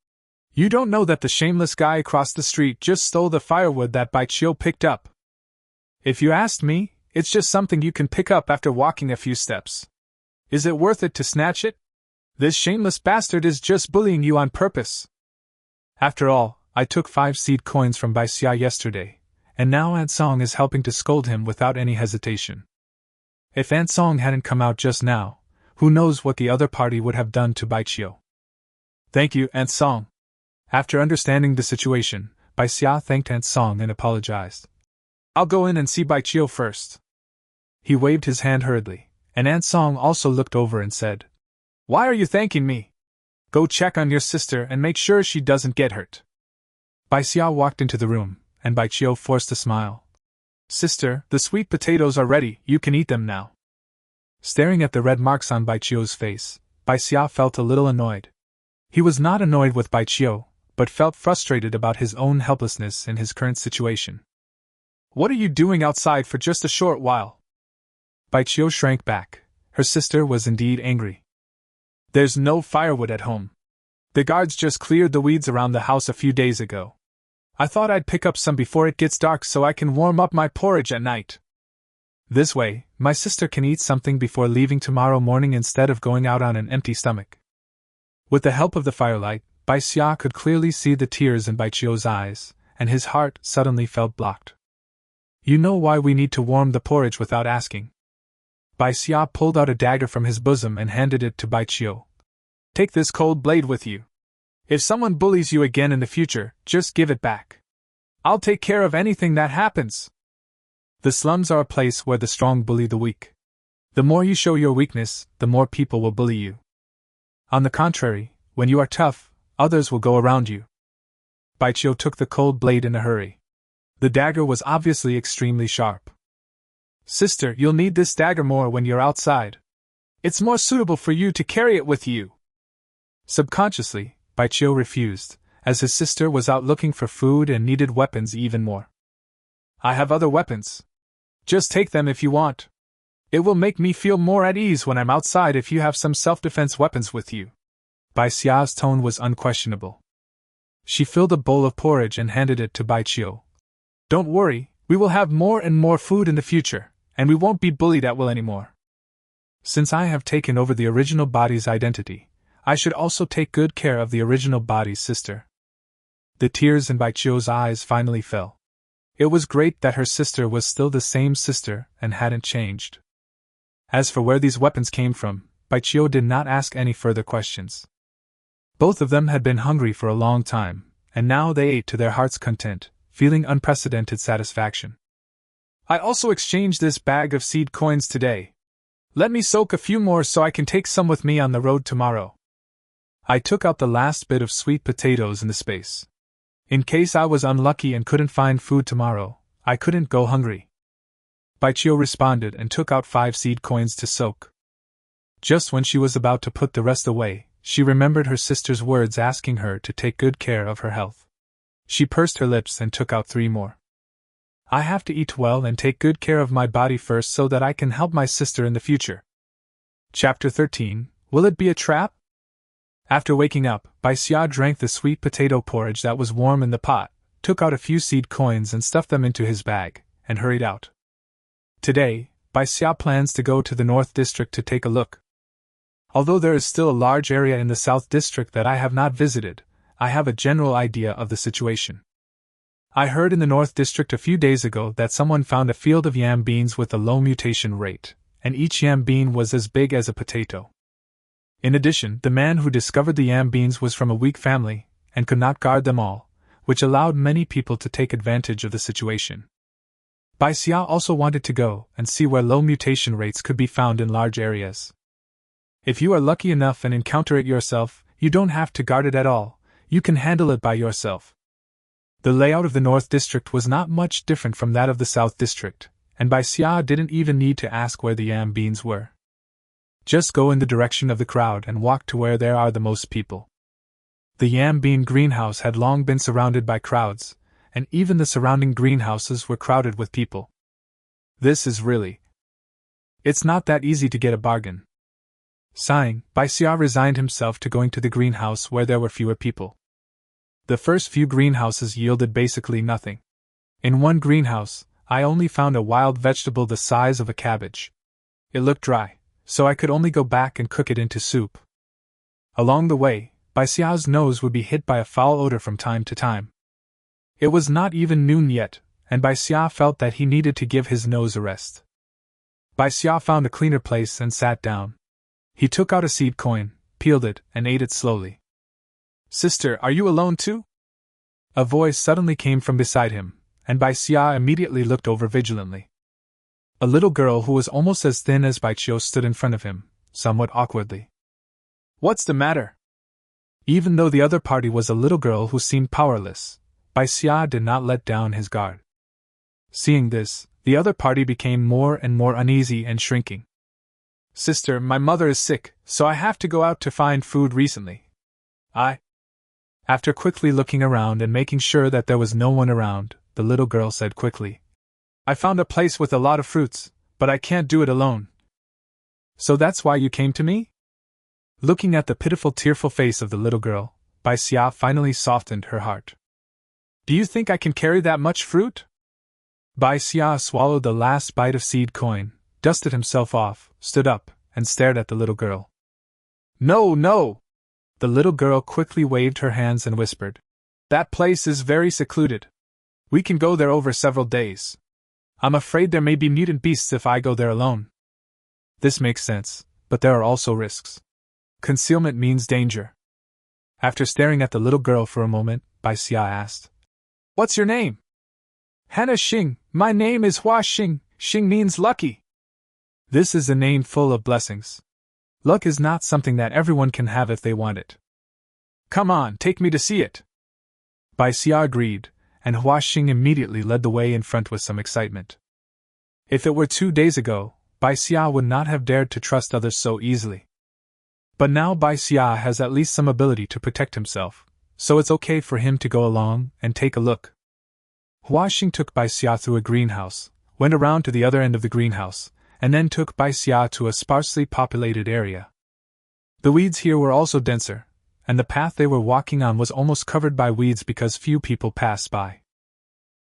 [SPEAKER 1] You don't know that the shameless guy across the street just stole the firewood that Bai Xia picked up. If you asked me, it's just something you can pick up after walking a few steps. Is it worth it to snatch it? This shameless bastard is just bullying you on purpose. After all, I took 5 seed coins from Bai Xia yesterday, and now Aunt Song is helping to scold him without any hesitation. If Aunt Song hadn't come out just now, who knows what the other party would have done to Bai Xia. Thank you, Aunt Song. After understanding the situation, Bai Xia thanked Aunt Song and apologized. I'll go in and see Bai Xia first. He waved his hand hurriedly, and Aunt Song also looked over and said, Why are you thanking me? Go check on your sister and make sure she doesn't get hurt. Bai Xia walked into the room, and Bai Xia forced a smile. Sister, the sweet potatoes are ready, you can eat them now. Staring at the red marks on Bai Xia's face, Bai Xia felt a little annoyed. He was not annoyed with Bai Xia, but felt frustrated about his own helplessness in his current situation. What are you doing outside for just a short while? Bai Xia shrank back. Her sister was indeed angry. There's no firewood at home. The guards just cleared the weeds around the house a few days ago. I thought I'd pick up some before it gets dark so I can warm up my porridge at night. This way, my sister can eat something before leaving tomorrow morning instead of going out on an empty stomach. With the help of the firelight, Bai Xia could clearly see the tears in Bai Xia's eyes, and his heart suddenly felt blocked. You know why we need to warm the porridge without asking. Bai Xia pulled out a dagger from his bosom and handed it to Bai Xia. Take this cold blade with you. If someone bullies you again in the future, just give it back. I'll take care of anything that happens. The slums are a place where the strong bully the weak. The more you show your weakness, the more people will bully you. On the contrary, when you are tough, others will go around you. Bai Xia took the cold blade in a hurry. The dagger was obviously extremely sharp. Sister, you'll need this dagger more when you're outside. It's more suitable for you to carry it with you. Subconsciously, Bai Xia refused, as his sister was out looking for food and needed weapons even more. I have other weapons. Just take them if you want. It will make me feel more at ease when I'm outside if you have some self-defense weapons with you. Bai Xia's tone was unquestionable. She filled a bowl of porridge and handed it to Bai Xia. Don't worry, we will have more and more food in the future, and we won't be bullied at will anymore. Since I have taken over the original body's identity, I should also take good care of the original body's sister. The tears in Bai Xia's eyes finally fell. It was great that her sister was still the same sister and hadn't changed. As for where these weapons came from, Bai Xia did not ask any further questions. Both of them had been hungry for a long time, and now they ate to their heart's content, feeling unprecedented satisfaction. I also exchanged this bag of seed coins today. Let me soak a few more so I can take some with me on the road tomorrow. I took out the last bit of sweet potatoes in the space. In case I was unlucky and couldn't find food tomorrow, I couldn't go hungry. Bai Xia responded and took out 5 seed coins to soak. Just when she was about to put the rest away, she remembered her sister's words asking her to take good care of her health. She pursed her lips and took out 3 more. I have to eat well and take good care of my body first so that I can help my sister in the future. Chapter 13, Will It Be a Trap? After waking up, Bai Xia drank the sweet potato porridge that was warm in the pot, took out a few seed coins and stuffed them into his bag, and hurried out. Today, Bai Xia plans to go to the North District to take a look. Although there is still a large area in the South District that I have not visited, I have a general idea of the situation. I heard in the North District a few days ago that someone found a field of yam beans with a low mutation rate, and each yam bean was as big as a potato. In addition, the man who discovered the yam beans was from a weak family, and could not guard them all, which allowed many people to take advantage of the situation. Bai Xia also wanted to go and see where low mutation rates could be found in large areas. If you are lucky enough and encounter it yourself, you don't have to guard it at all, you can handle it by yourself. The layout of the North District was not much different from that of the South District, and Bai Xia didn't even need to ask where the yam beans were. Just go in the direction of the crowd and walk to where there are the most people. The yam bean greenhouse had long been surrounded by crowds, and even the surrounding greenhouses were crowded with people. This is really... It's not that easy to get a bargain. Sighing, Bai Xia resigned himself to going to the greenhouse where there were fewer people. The first few greenhouses yielded basically nothing. In one greenhouse, I only found a wild vegetable the size of a cabbage. It looked dry, so I could only go back and cook it into soup. Along the way, Bai Xia's nose would be hit by a foul odor from time to time. It was not even noon yet, and Bai Xia felt that he needed to give his nose a rest. Bai Xia found a cleaner place and sat down. He took out a seed coin, peeled it, and ate it slowly. Sister, are you alone too? A voice suddenly came from beside him, and Bai Xia immediately looked over vigilantly. A little girl who was almost as thin as Bai Xia stood in front of him, somewhat awkwardly. What's the matter? Even though the other party was a little girl who seemed powerless, Bai Xia did not let down his guard. Seeing this, the other party became more and more uneasy and shrinking. Sister, my mother is sick, so I have to go out to find food recently. After quickly looking around and making sure that there was no one around, the little girl said quickly, I found a place with a lot of fruits, but I can't do it alone. So that's why you came to me? Looking at the pitiful, tearful face of the little girl, Bai Xia finally softened her heart. Do you think I can carry that much fruit? Bai Xia swallowed the last bite of seed coin, dusted himself off, stood up, and stared at the little girl. No, no! The little girl quickly waved her hands and whispered, That place is very secluded. We can go there over several days. I'm afraid there may be mutant beasts if I go there alone. This makes sense, but there are also risks. Concealment means danger. After staring at the little girl for a moment, Bai Xia asked, "What's your name?" "Hannah Xing. My name is Hua Xing. Xing means lucky." This is a name full of blessings. Luck is not something that everyone can have if they want it. "Come on, take me to see it." Bai Xia agreed, and Hua Xing immediately led the way in front with some excitement. If it were 2 days ago, Bai Xia would not have dared to trust others so easily. But now Bai Xia has at least some ability to protect himself, so it's okay for him to go along and take a look. Hua Xing took Bai Xia through a greenhouse, went around to the other end of the greenhouse, and then took Bai Xia to a sparsely populated area. The weeds here were also denser, and the path they were walking on was almost covered by weeds because few people pass by.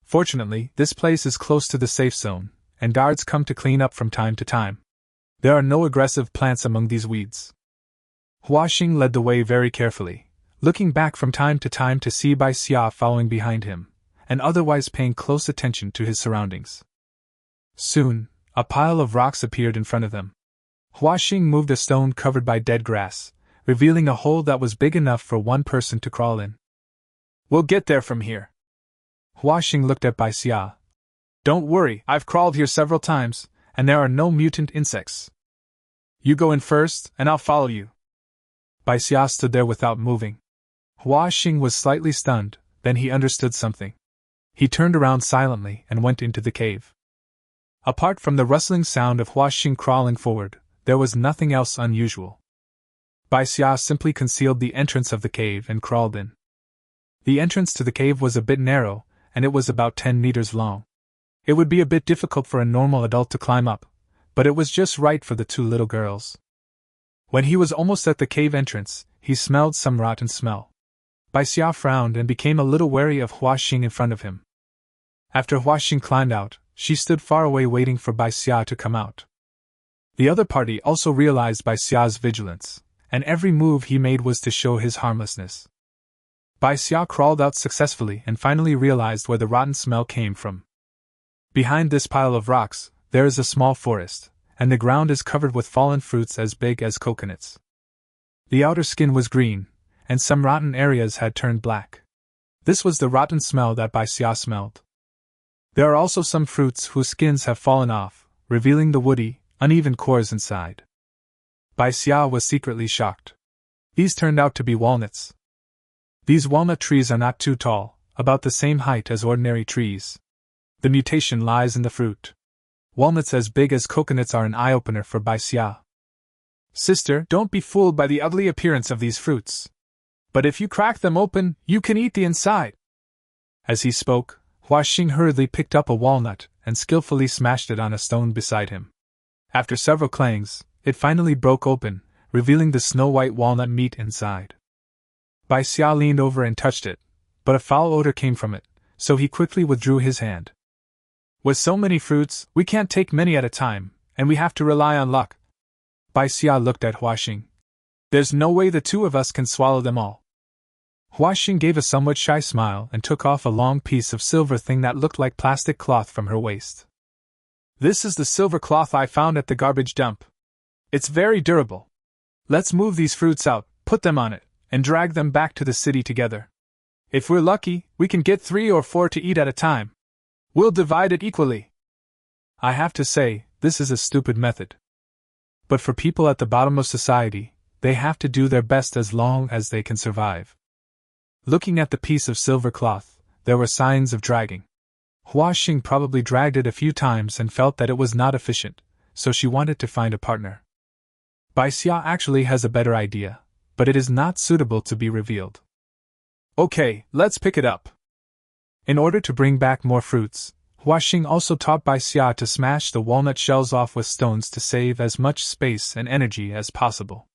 [SPEAKER 1] Fortunately, this place is close to the safe zone, and guards come to clean up from time to time. There are no aggressive plants among these weeds. Hua Xing led the way very carefully, looking back from time to time to see Bai Xia following behind him, and otherwise paying close attention to his surroundings. Soon, a pile of rocks appeared in front of them. Hua Xing moved a stone covered by dead grass, revealing a hole that was big enough for one person to crawl in. "We'll get there from here." Hua Xing looked at Bai Xia. "Don't worry, I've crawled here several times, and there are no mutant insects. You go in first, and I'll follow you." Bai Xia stood there without moving. Hua Xing was slightly stunned, then he understood something. He turned around silently and went into the cave. Apart from the rustling sound of Hua Xing crawling forward, there was nothing else unusual. Bai Xia simply concealed the entrance of the cave and crawled in. The entrance to the cave was a bit narrow, and it was about 10 meters long. It would be a bit difficult for a normal adult to climb up, but it was just right for the 2 little girls. When he was almost at the cave entrance, he smelled some rotten smell. Bai Xia frowned and became a little wary of Hua Xing in front of him. After Hua Xing climbed out, she stood far away waiting for Bai Xia to come out. The other party also realized Bai Xia's vigilance, and every move he made was to show his harmlessness. Bai Xia crawled out successfully and finally realized where the rotten smell came from. Behind this pile of rocks, there is a small forest, and the ground is covered with fallen fruits as big as coconuts. The outer skin was green, and some rotten areas had turned black. This was the rotten smell that Bai Xia smelled. There are also some fruits whose skins have fallen off, revealing the woody, uneven cores inside. Bai Xia was secretly shocked. These turned out to be walnuts. These walnut trees are not too tall, about the same height as ordinary trees. The mutation lies in the fruit. Walnuts as big as coconuts are an eye-opener for Bai Xia. "Sister, don't be fooled by the ugly appearance of these fruits. But if you crack them open, you can eat the inside." As he spoke, Hua Xing hurriedly picked up a walnut and skillfully smashed it on a stone beside him. After several clangs, it finally broke open, revealing the snow-white walnut meat inside. Bai Xia leaned over and touched it, but a foul odor came from it, so he quickly withdrew his hand. "With so many fruits, we can't take many at a time, and we have to rely on luck." Bai Xia looked at Hua Xing. "There's no way the 2 of us can swallow them all." Hua Xing gave a somewhat shy smile and took off a long piece of silver thing that looked like plastic cloth from her waist. "This is the silver cloth I found at the garbage dump. It's very durable. Let's move these fruits out, put them on it, and drag them back to the city together. If we're lucky, we can get 3 or 4 to eat at a time. We'll divide it equally." I have to say, this is a stupid method. But for people at the bottom of society, they have to do their best as long as they can survive. Looking at the piece of silver cloth, there were signs of dragging. Hua Xing probably dragged it a few times and felt that it was not efficient, so she wanted to find a partner. Bai Xia actually has a better idea, but it is not suitable to be revealed. "Okay, let's pick it up." In order to bring back more fruits, Hua Xing also taught Bai Xia to smash the walnut shells off with stones to save as much space and energy as possible.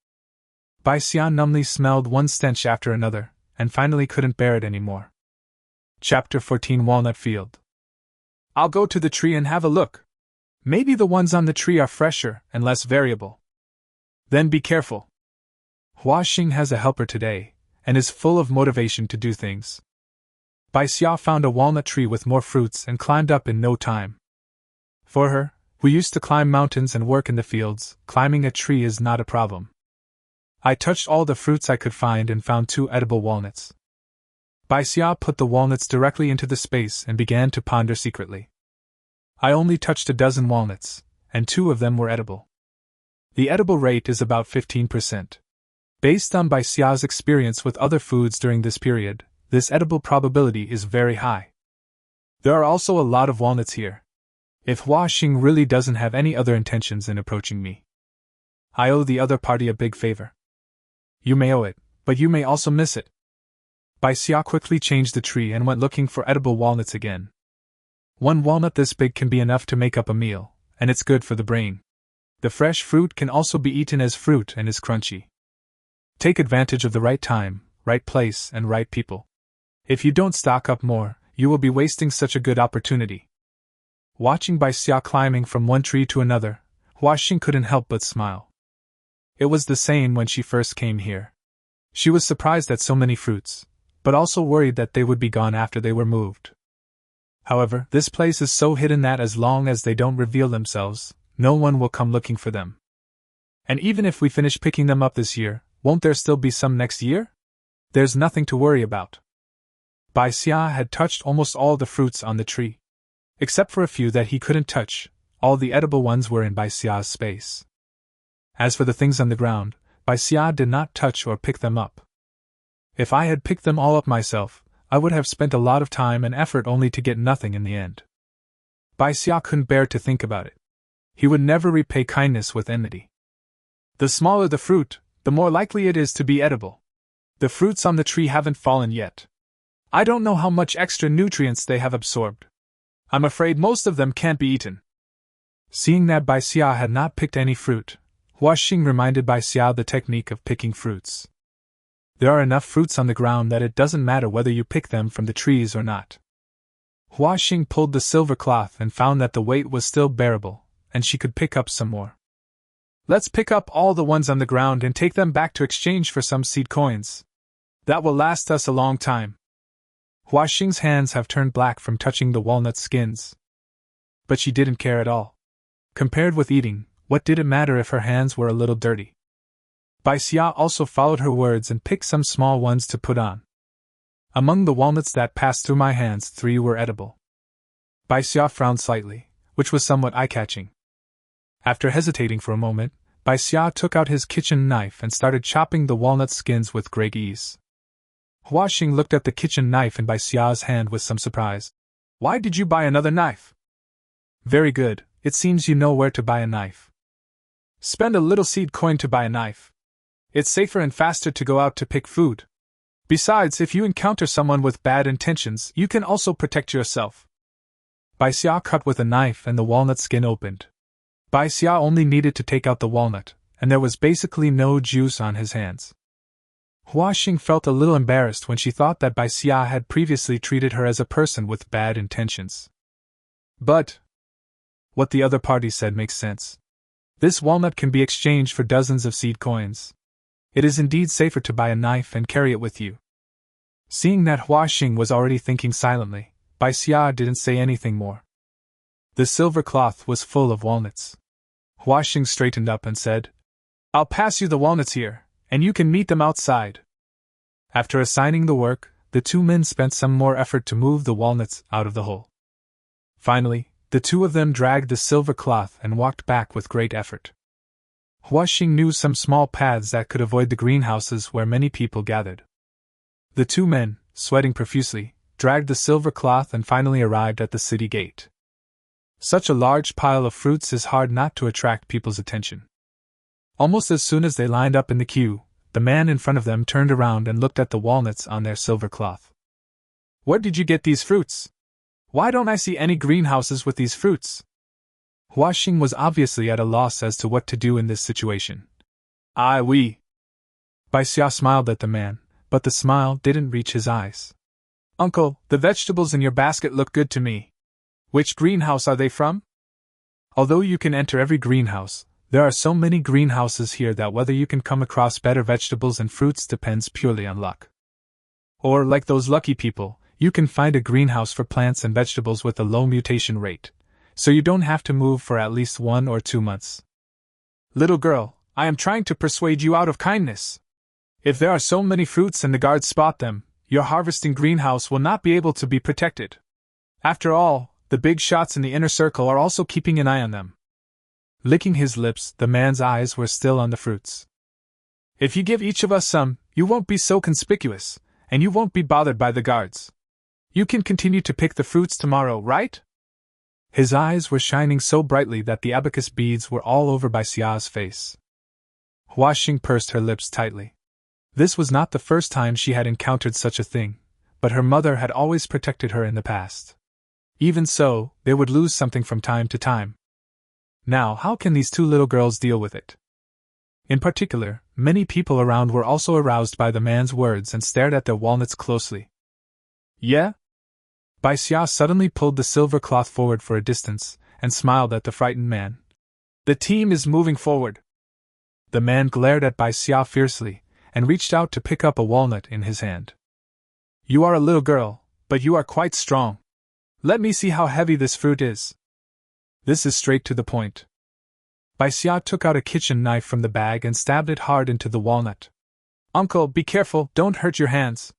[SPEAKER 1] Bai Xia numbly smelled one stench after another, and finally couldn't bear it anymore. Chapter 14 Walnut Field. "I'll go to the tree and have a look. Maybe the ones on the tree are fresher and less variable." "Then be careful." Hua Xing has a helper today, and is full of motivation to do things. Bai Xia found a walnut tree with more fruits and climbed up in no time. For her, who used to climb mountains and work in the fields, climbing a tree is not a problem. I touched all the fruits I could find and found 2 edible walnuts. Bai Xia put the walnuts directly into the space and began to ponder secretly. I only touched a dozen walnuts, and 2 of them were edible. The edible rate is about 15%. Based on Bai Xia's experience with other foods during this period, this edible probability is very high. There are also a lot of walnuts here. If Huaxing really doesn't have any other intentions in approaching me, I owe the other party a big favor. You may owe it, but you may also miss it. Bai Xia quickly changed the tree and went looking for edible walnuts again. 1 walnut this big can be enough to make up a meal, and it's good for the brain. The fresh fruit can also be eaten as fruit and is crunchy. Take advantage of the right time, right place, and right people. If you don't stock up more, you will be wasting such a good opportunity. Watching Bai Xia climbing from one tree to another, Huaxing couldn't help but smile. It was the same when she first came here. She was surprised at so many fruits, but also worried that they would be gone after they were moved. However, this place is so hidden that as long as they don't reveal themselves, no one will come looking for them. And even if we finish picking them up this year, won't there still be some next year? There's nothing to worry about. Bai Xia had touched almost all the fruits on the tree. Except for a few that he couldn't touch, all the edible ones were in Bai Xia's space. As for the things on the ground, Bai Xia did not touch or pick them up. If I had picked them all up myself, I would have spent a lot of time and effort only to get nothing in the end. Bai Xia couldn't bear to think about it. He would never repay kindness with enmity. The smaller the fruit, the more likely it is to be edible. The fruits on the tree haven't fallen yet. I don't know how much extra nutrients they have absorbed. I'm afraid most of them can't be eaten. Seeing that Bai Xia had not picked any fruit, Huaxing reminded Bai Xia the technique of picking fruits. There are enough fruits on the ground that it doesn't matter whether you pick them from the trees or not. Huaxing pulled the silver cloth and found that the weight was still bearable, and she could pick up some more. Let's pick up all the ones on the ground and take them back to exchange for some seed coins. That will last us a long time. Huaxing's hands have turned black from touching the walnut skins. But she didn't care at all. Compared with eating, what did it matter if her hands were a little dirty? Bai Xia also followed her words and picked some small ones to put on. Among the walnuts that passed through my hands, 3 were edible. Bai Xia frowned slightly, which was somewhat eye-catching. After hesitating for a moment, Bai Xia took out his kitchen knife and started chopping the walnut skins with great ease. Huaxing looked at the kitchen knife in Bai Xia's hand with some surprise. Why did you buy another knife? Very good, it seems you know where to buy a knife. Spend a little seed coin to buy a knife. It's safer and faster to go out to pick food. Besides, if you encounter someone with bad intentions, you can also protect yourself. Bai Xia cut with a knife and the walnut skin opened. Bai Xia only needed to take out the walnut, and there was basically no juice on his hands. Huaxing felt a little embarrassed when she thought that Bai Xia had previously treated her as a person with bad intentions. But what the other party said makes sense. This walnut can be exchanged for dozens of seed coins. It is indeed safer to buy a knife and carry it with you. Seeing that Huaxing was already thinking silently, Bai Xia didn't say anything more. The silver cloth was full of walnuts. Huaxing straightened up and said, I'll pass you the walnuts here, and you can meet them outside. After assigning the work, the 2 men spent some more effort to move the walnuts out of the hole. Finally, the 2 of them dragged the silver cloth and walked back with great effort. Huaxing knew some small paths that could avoid the greenhouses where many people gathered. The 2 men, sweating profusely, dragged the silver cloth and finally arrived at the city gate. Such a large pile of fruits is hard not to attract people's attention. Almost as soon as they lined up in the queue, the man in front of them turned around and looked at the walnuts on their silver cloth. Where did you get these fruits? Why don't I see any greenhouses with these fruits? Huaxing was obviously at a loss as to what to do in this situation. Oui. Bai Xia smiled at the man, but the smile didn't reach his eyes. Uncle, the vegetables in your basket look good to me. Which greenhouse are they from? Although you can enter every greenhouse, there are so many greenhouses here that whether you can come across better vegetables and fruits depends purely on luck. Or, like those lucky people, you can find a greenhouse for plants and vegetables with a low mutation rate, so you don't have to move for at least 1 or 2 months. Little girl, I am trying to persuade you out of kindness. If there are so many fruits and the guards spot them, your harvesting greenhouse will not be able to be protected. After all, the big shots in the inner circle are also keeping an eye on them. Licking his lips, the man's eyes were still on the fruits. If you give each of us some, you won't be so conspicuous, and you won't be bothered by the guards. You can continue to pick the fruits tomorrow, right? His eyes were shining so brightly that the abacus beads were all over Bai Xia's face. Hua Xing pursed her lips tightly. This was not the first time she had encountered such a thing, but her mother had always protected her in the past. Even so, they would lose something from time to time. Now, how can these 2 little girls deal with it? In particular, many people around were also aroused by the man's words and stared at their walnuts closely. Yeah? Bai Xia suddenly pulled the silver cloth forward for a distance and smiled at the frightened man. The team is moving forward. The man glared at Bai Xia fiercely and reached out to pick up a walnut in his hand. You are a little girl, but you are quite strong. Let me see how heavy this fruit is. This is straight to the point. Bai Xia took out a kitchen knife from the bag and stabbed it hard into the walnut. Uncle, be careful, don't hurt your hands.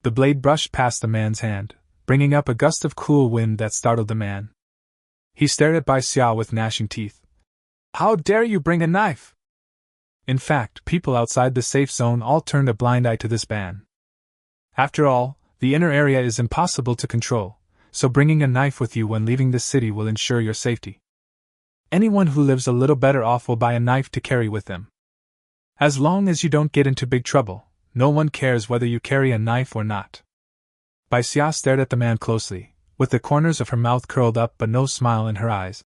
[SPEAKER 1] The blade brushed past the man's hand, bringing up a gust of cool wind that startled the man. He stared at Bai Xia with gnashing teeth. How dare you bring a knife? In fact, people outside the safe zone all turned a blind eye to this ban. After all, the inner area is impossible to control, so bringing a knife with you when leaving the city will ensure your safety. Anyone who lives a little better off will buy a knife to carry with them. As long as you don't get into big trouble, no one cares whether you carry a knife or not. Bai Xia stared at the man closely, with the corners of her mouth curled up but no smile in her eyes.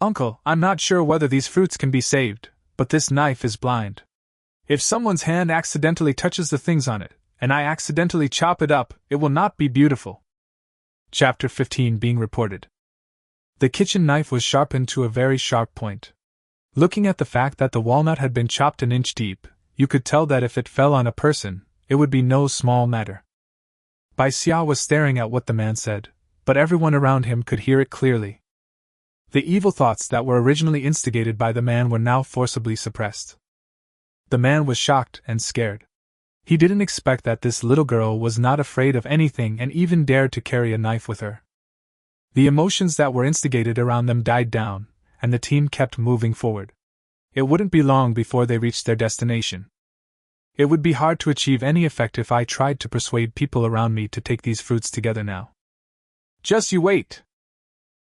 [SPEAKER 1] Uncle, I'm not sure whether these fruits can be saved, but this knife is blind. If someone's hand accidentally touches the things on it, and I accidentally chop it up, it will not be beautiful. Chapter 15 being reported. The kitchen knife was sharpened to a very sharp point. Looking at the fact that the walnut had been chopped an inch deep, you could tell that if it fell on a person, it would be no small matter. Bai Xia was staring at what the man said, but everyone around him could hear it clearly. The evil thoughts that were originally instigated by the man were now forcibly suppressed. The man was shocked and scared. He didn't expect that this little girl was not afraid of anything and even dared to carry a knife with her. The emotions that were instigated around them died down, and the team kept moving forward. It wouldn't be long before they reached their destination. It would be hard to achieve any effect if I tried to persuade people around me to take these fruits together now. Just you wait!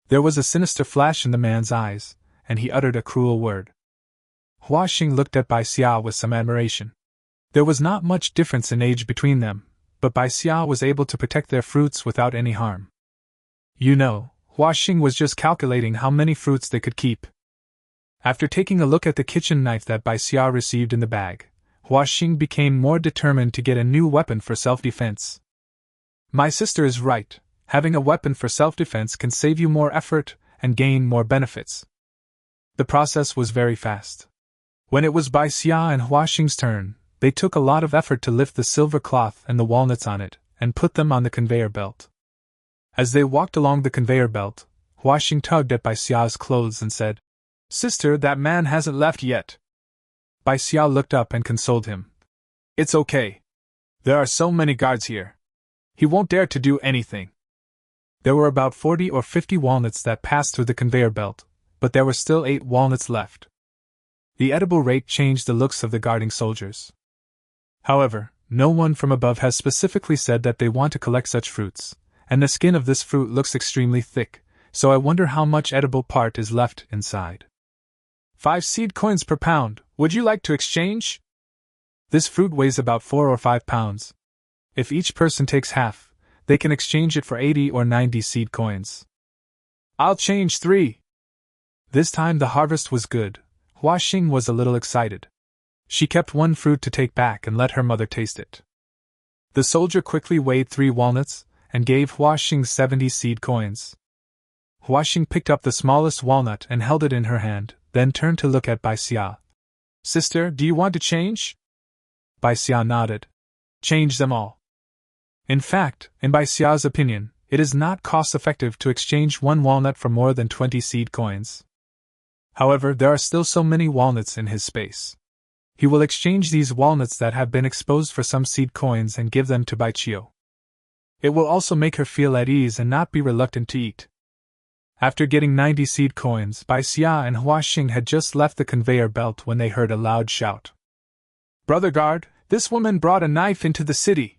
[SPEAKER 1] There was a sinister flash in the man's eyes, and he uttered a cruel word. Hua Xing looked at Bai Xia with some admiration. There was not much difference in age between them, but Bai Xia was able to protect their fruits without any harm. You know, Hua Xing was just calculating how many fruits they could keep. After taking a look at the kitchen knife that Bai Xia received in the bag, Hua Xing became more determined to get a new weapon for self-defense. My sister is right, having a weapon for self-defense can save you more effort and gain more benefits. The process was very fast. When it was Bai Xia and Hua Xing's turn, they took a lot of effort to lift the silver cloth and the walnuts on it, and put them on the conveyor belt. As they walked along the conveyor belt, Hua Xing tugged at Bai Xia's clothes and said, Sister, that man hasn't left yet. Bai Xia looked up and consoled him. It's okay. There are so many guards here. He won't dare to do anything. There were about 40 or 50 walnuts that passed through the conveyor belt, but there were still 8 walnuts left. The edible rate changed the looks of the guarding soldiers. However, no one from above has specifically said that they want to collect such fruits, and the skin of this fruit looks extremely thick, so I wonder how much edible part is left inside. 5 seed coins per pound, would you like to exchange? This fruit weighs about 4 or 5 pounds. If each person takes half, they can exchange it for 80 or 90 seed coins. I'll change 3. This time the harvest was good. Hua Xing was a little excited. She kept 1 fruit to take back and let her mother taste it. The soldier quickly weighed 3 walnuts, and gave Hua Xing 70 seed coins. Hua Xing picked up the smallest walnut and held it in her hand, then turned to look at Bai Xia. Sister, do you want to change? Bai Xia nodded. Change them all. In fact, in Bai Xia's opinion, it is not cost-effective to exchange one walnut for more than 20 seed coins. However, there are still so many walnuts in his space. He will exchange these walnuts that have been exposed for some seed coins and give them to Bai Xia. It will also make her feel at ease and not be reluctant to eat. After getting 90 seed coins, Bai Xia and Huaxing had just left the conveyor belt when they heard a loud shout. "Brother guard, this woman brought a knife into the city!"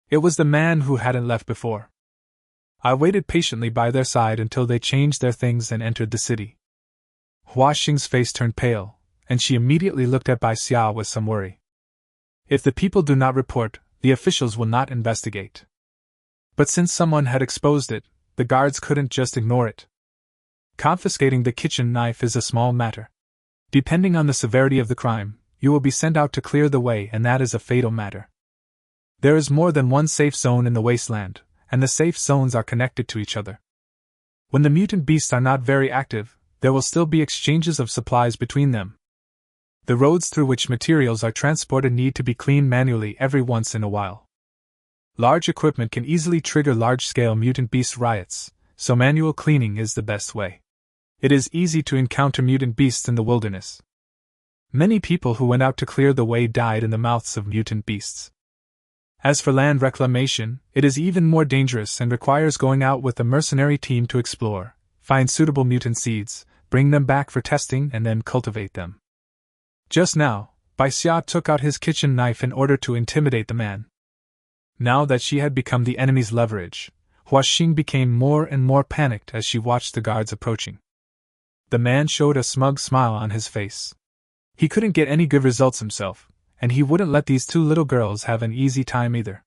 [SPEAKER 1] It was the man who hadn't left before. I waited patiently by their side until they changed their things and entered the city. Huaxing's face turned pale, and she immediately looked at Bai Xia with some worry. If the people do not report, the officials will not investigate. But since someone had exposed it, the guards couldn't just ignore it. Confiscating the kitchen knife is a small matter. Depending on the severity of the crime, you will be sent out to clear the way, and that is a fatal matter. There is more than one safe zone in the Wasteland, and the safe zones are connected to each other. When the mutant beasts are not very active, there will still be exchanges of supplies between them. The roads through which materials are transported need to be cleaned manually every once in a while. Large equipment can easily trigger large-scale mutant beast riots, so manual cleaning is the best way. It is easy to encounter mutant beasts in the wilderness. Many people who went out to clear the way died in the mouths of mutant beasts. As for land reclamation, it is even more dangerous and requires going out with a mercenary team to explore, find suitable mutant seeds, bring them back for testing, and then cultivate them. Just now, Bai Xia took out his kitchen knife in order to intimidate the man. Now that she had become the enemy's leverage, Huaxing became more and more panicked as she watched the guards approaching. The man showed a smug smile on his face. He couldn't get any good results himself, and he wouldn't let these two little girls have an easy time either.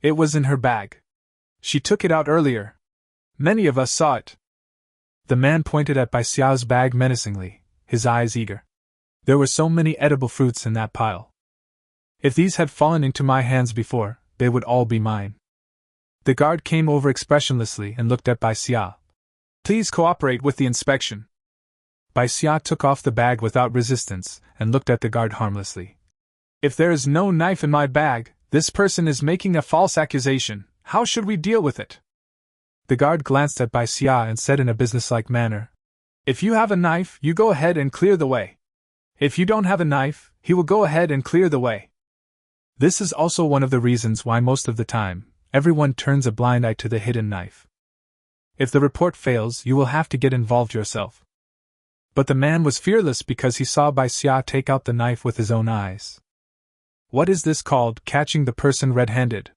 [SPEAKER 1] It was in her bag. She took it out earlier. Many of us saw it. The man pointed at Bai Xia's bag menacingly, his eyes eager. There were so many edible fruits in that pile. If these had fallen into my hands before, they would all be mine. The guard came over expressionlessly and looked at Bai Xia. "Please cooperate with the inspection." Bai Xia took off the bag without resistance and looked at the guard harmlessly. "If there is no knife in my bag, this person is making a false accusation. How should we deal with it?" The guard glanced at Bai Xia and said in a businesslike manner, "If you have a knife, you go ahead and clear the way. If you don't have a knife, he will go ahead and clear the way." This is also one of the reasons why most of the time, everyone turns a blind eye to the hidden knife. If the report fails, you will have to get involved yourself. But the man was fearless because he saw Bai Xia take out the knife with his own eyes. What is this called, catching the person red-handed?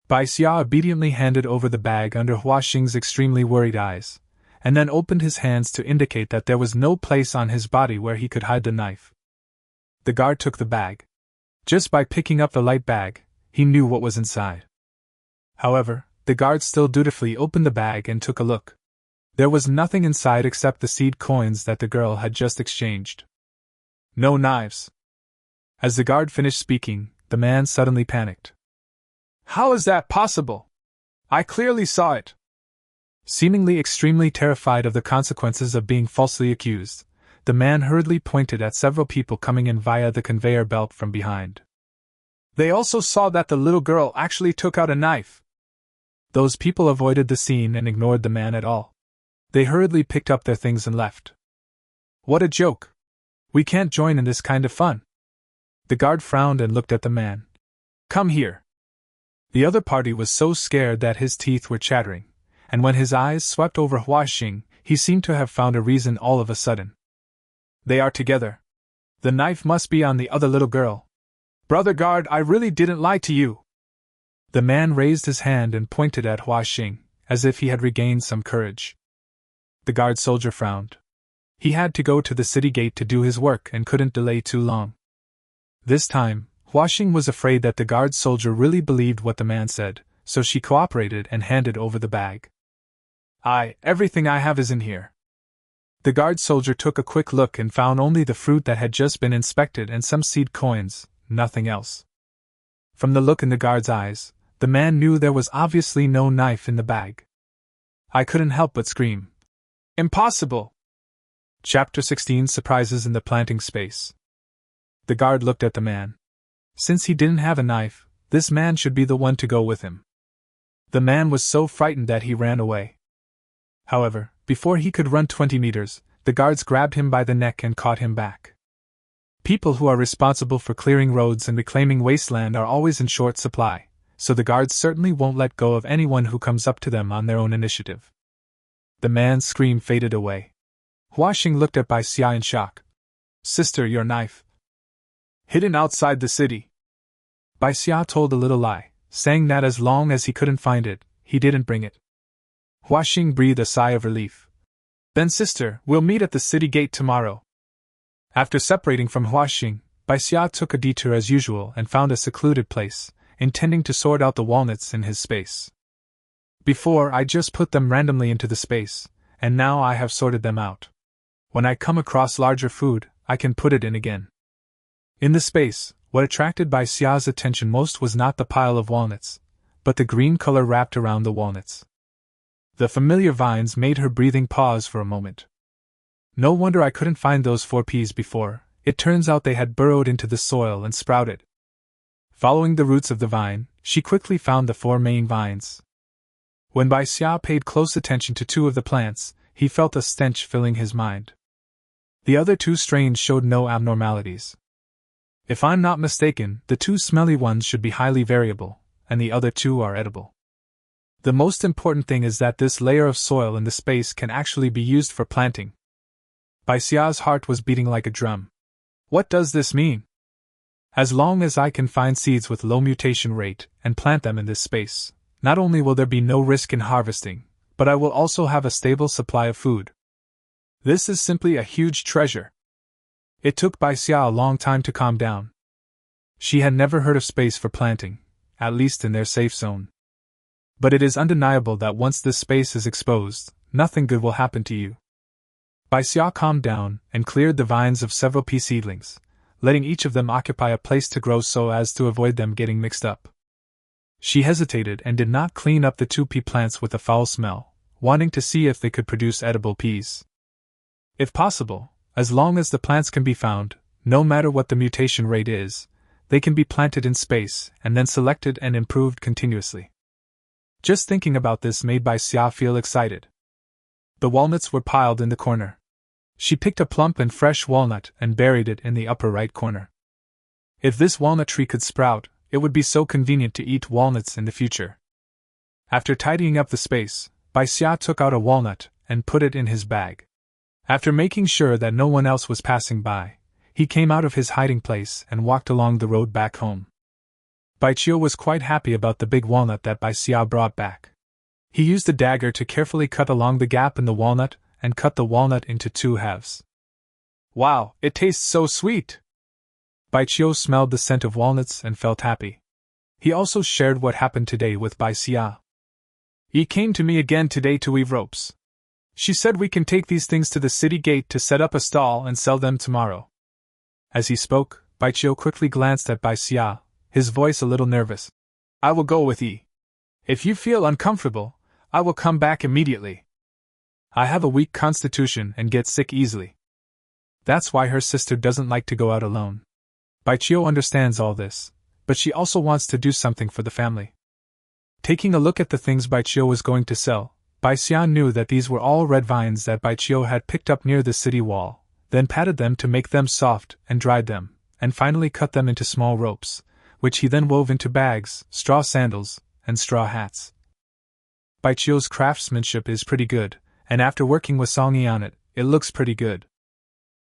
[SPEAKER 1] Bai Xia obediently handed over the bag under Huaxing's extremely worried eyes, and then opened his hands to indicate that there was no place on his body where he could hide the knife. The guard took the bag. Just by picking up the light bag, he knew what was inside. However, the guard still dutifully opened the bag and took a look. There was nothing inside except the seed coins that the girl had just exchanged. No knives. As the guard finished speaking, the man suddenly panicked. "How is that possible? I clearly saw it." Seemingly extremely terrified of the consequences of being falsely accused, the man hurriedly pointed at several people coming in via the conveyor belt from behind. "They also saw that the little girl actually took out a knife." Those people avoided the scene and ignored the man at all. They hurriedly picked up their things and left. "What a joke! We can't join in this kind of fun." The guard frowned and looked at the man. "Come here." The other party was so scared that his teeth were chattering, and when his eyes swept over Huaxing, he seemed to have found a reason all of a sudden. "They are together. The knife must be on the other little girl. Brother guard, I really didn't lie to you." The man raised his hand and pointed at Huaxing, as if he had regained some courage. The guard soldier frowned. He had to go to the city gate to do his work and couldn't delay too long. This time, Huaxing was afraid that the guard soldier really believed what the man said, so she cooperated and handed over the bag. Everything I have is in here." The guard soldier took a quick look and found only the fruit that had just been inspected and some seed coins, nothing else. From the look in the guard's eyes, the man knew there was obviously no knife in the bag. I couldn't help but scream. "Impossible!" Chapter 16 Surprises in the Planting Space. The guard looked at the man. Since he didn't have a knife, this man should be the one to go with him. The man was so frightened that he ran away. However, before he could run 20 meters, the guards grabbed him by the neck and caught him back. People who are responsible for clearing roads and reclaiming Wasteland are always in short supply, so the guards certainly won't let go of anyone who comes up to them on their own initiative. The man's scream faded away. Huaxing looked at Bai Xia in shock. Sister, your knife. Hidden outside the city. Bai Xia told a little lie, saying that as long as he couldn't find it, he didn't bring it. Huaxing breathed a sigh of relief. Then sister, we'll meet at the city gate tomorrow. After separating from Huaxing, Bai Xia took a detour as usual and found a secluded place, intending to sort out the walnuts in his space. Before, I just put them randomly into the space, and now I have sorted them out. When I come across larger food, I can put it in again. In the space, what attracted Bai Xia's attention most was not the pile of walnuts, but the green color wrapped around the walnuts. The familiar vines made her breathing pause for a moment. No wonder I couldn't find those 4 peas before, it turns out they had burrowed into the soil and sprouted. Following the roots of the vine, she quickly found the 4 main vines. When Bai Xia paid close attention to 2 of the plants, he felt a stench filling his mind. The other 2 strains showed no abnormalities. If I'm not mistaken, the 2 smelly ones should be highly variable, and the other 2 are edible. The most important thing is that this layer of soil in the space can actually be used for planting. Bai Xia's heart was beating like a drum. What does this mean? As long as I can find seeds with low mutation rate and plant them in this space, not only will there be no risk in harvesting, but I will also have a stable supply of food. This is simply a huge treasure. It took Bai Xia a long time to calm down. She had never heard of space for planting, at least in their safe zone. But it is undeniable that once this space is exposed, nothing good will happen to you. Bai Xia calmed down and cleared the vines of several pea seedlings, letting each of them occupy a place to grow so as to avoid them getting mixed up. She hesitated and did not clean up the 2 pea plants with a foul smell, wanting to see if they could produce edible peas. If possible, as long as the plants can be found, no matter what the mutation rate is, they can be planted in space and then selected and improved continuously. Just thinking about this made Bai Xia feel excited. The walnuts were piled in the corner. She picked a plump and fresh walnut and buried it in the upper right corner. If this walnut tree could sprout, it would be so convenient to eat walnuts in the future. After tidying up the space, Bai Xia took out a walnut and put it in his bag. After making sure that no one else was passing by, he came out of his hiding place and walked along the road back home. Bai Xia was quite happy about the big walnut that Bai Xia brought back. He used a dagger to carefully cut along the gap in the walnut and cut the walnut into 2 halves. Wow, it tastes so sweet! Bai Xia smelled the scent of walnuts and felt happy. He also shared what happened today with Bai Xia. He came to me again today to weave ropes. She said we can take these things to the city gate to set up a stall and sell them tomorrow. As he spoke, Bai Xia quickly glanced at Bai Xia, his voice a little nervous. I will go with ye. If you feel uncomfortable, I will come back immediately. I have a weak constitution and get sick easily. That's why her sister doesn't like to go out alone. Bai Xia understands all this, but she also wants to do something for the family. Taking a look at the things Bai Xia was going to sell, Bai Xia knew that these were all red vines that Bai Xia had picked up near the city wall, then patted them to make them soft and dried them, and finally cut them into small ropes, which he then wove into bags, straw sandals, and straw hats. Bai Xia's craftsmanship is pretty good, and after working with Songyi on it, it looks pretty good.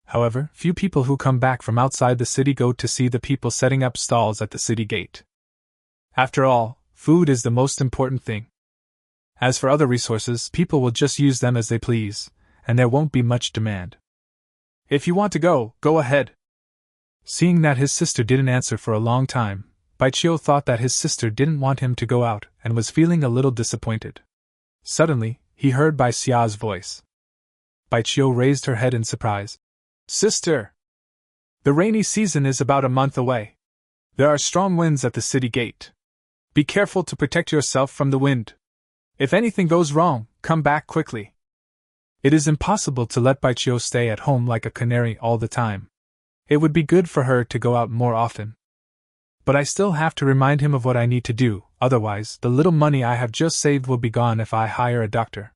[SPEAKER 1] However, few people who come back from outside the city go to see the people setting up stalls at the city gate. After all, food is the most important thing. As for other resources, people will just use them as they please, and there won't be much demand. If you want to go, go ahead. Seeing that his sister didn't answer for a long time, Bai Xia thought that his sister didn't want him to go out and was feeling a little disappointed. Suddenly, he heard Bai Xia's voice. Bai Xia raised her head in surprise. Sister! The rainy season is about a month away. There are strong winds at the city gate. Be careful to protect yourself from the wind. If anything goes wrong, come back quickly. It is impossible to let Bai Xia stay at home like a canary all the time. It would be good for her to go out more often. But I still have to remind him of what I need to do, otherwise, the little money I have just saved will be gone if I hire a doctor.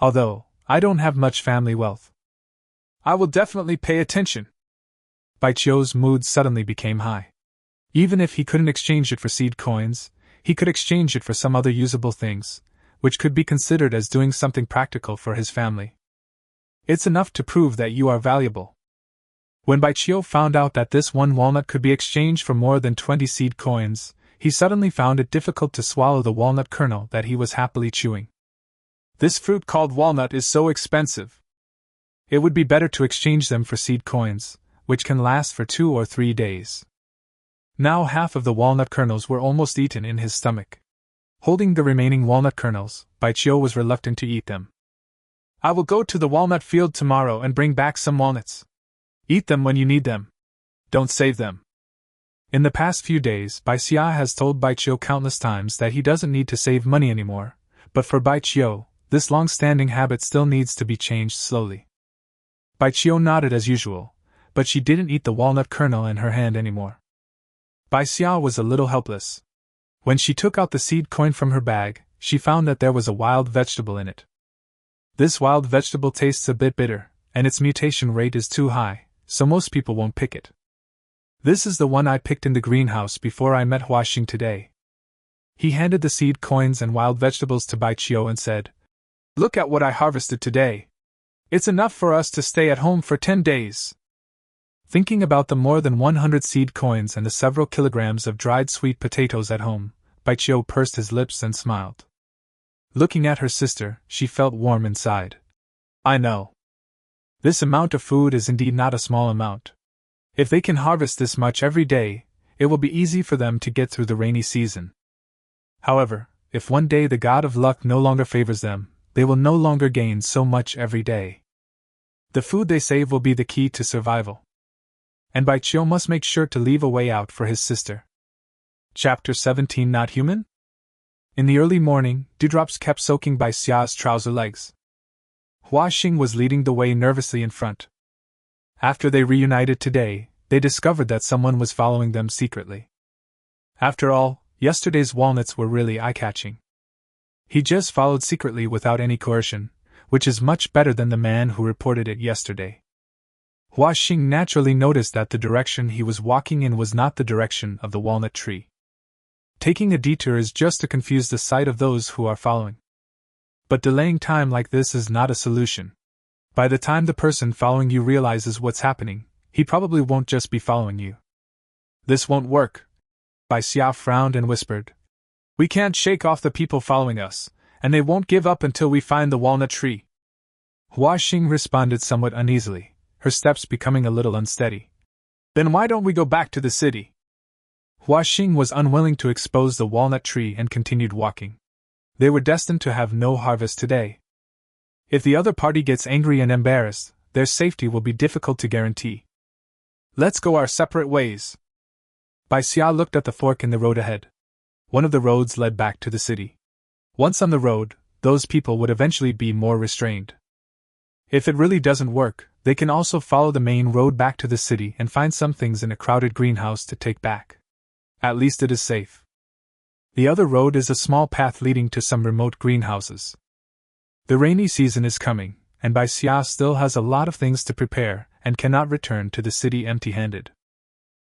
[SPEAKER 1] Although, I don't have much family wealth. I will definitely pay attention. Bai Xia's mood suddenly became high. Even if he couldn't exchange it for seed coins, he could exchange it for some other usable things, which could be considered as doing something practical for his family. It's enough to prove that you are valuable. When Bai Xia found out that this one walnut could be exchanged for more than 20 seed coins, he suddenly found it difficult to swallow the walnut kernel that he was happily chewing. This fruit called walnut is so expensive. It would be better to exchange them for seed coins, which can last for 2 or 3 days. Now half of the walnut kernels were almost eaten in his stomach. Holding the remaining walnut kernels, Bai Xia was reluctant to eat them. I will go to the walnut field tomorrow and bring back some walnuts. Eat them when you need them. Don't save them. In the past few days, Bai Xia has told Bai Xia countless times that he doesn't need to save money anymore, but for Bai Xia, this long-standing habit still needs to be changed slowly. Bai Xia nodded as usual, but she didn't eat the walnut kernel in her hand anymore. Bai Xia was a little helpless. When she took out the seed coin from her bag, she found that there was a wild vegetable in it. This wild vegetable tastes a bit bitter, and its mutation rate is too high, so most people won't pick it. This is the one I picked in the greenhouse before I met Foraging today. He handed the seed coins and wild vegetables to Bai Xia and said, Look at what I harvested today. It's enough for us to stay at home for 10 days. Thinking about the more than 100 seed coins and the several kilograms of dried sweet potatoes at home, Bai Xia pursed his lips and smiled. Looking at her sister, she felt warm inside. I know. This amount of food is indeed not a small amount. If they can harvest this much every day, it will be easy for them to get through the rainy season. However, if one day the god of luck no longer favors them, they will no longer gain so much every day. The food they save will be the key to survival. And Bai Xia must make sure to leave a way out for his sister. Chapter 17 Not Human? In the early morning, dewdrops kept soaking Bai Xia's trouser legs. Foraging was leading the way nervously in front. After they reunited today, they discovered that someone was following them secretly. After all, yesterday's walnuts were really eye-catching. He just followed secretly without any coercion, which is much better than the man who reported it yesterday. Foraging naturally noticed that the direction he was walking in was not the direction of the walnut tree. Taking a detour is just to confuse the sight of those who are following. But delaying time like this is not a solution. By the time the person following you realizes what's happening, he probably won't just be following you. This won't work. Bai Xia frowned and whispered. We can't shake off the people following us, and they won't give up until we find the walnut tree. Foraging responded somewhat uneasily, her steps becoming a little unsteady. Then why don't we go back to the city? Foraging was unwilling to expose the walnut tree and continued walking. They were destined to have no harvest today. If the other party gets angry and embarrassed, their safety will be difficult to guarantee. Let's go our separate ways. Bai Xia looked at the fork in the road ahead. One of the roads led back to the city. Once on the road, those people would eventually be more restrained. If it really doesn't work, they can also follow the main road back to the city and find some things in a crowded greenhouse to take back. At least it is safe. The other road is a small path leading to some remote greenhouses. The rainy season is coming, and Bai Xia still has a lot of things to prepare and cannot return to the city empty-handed.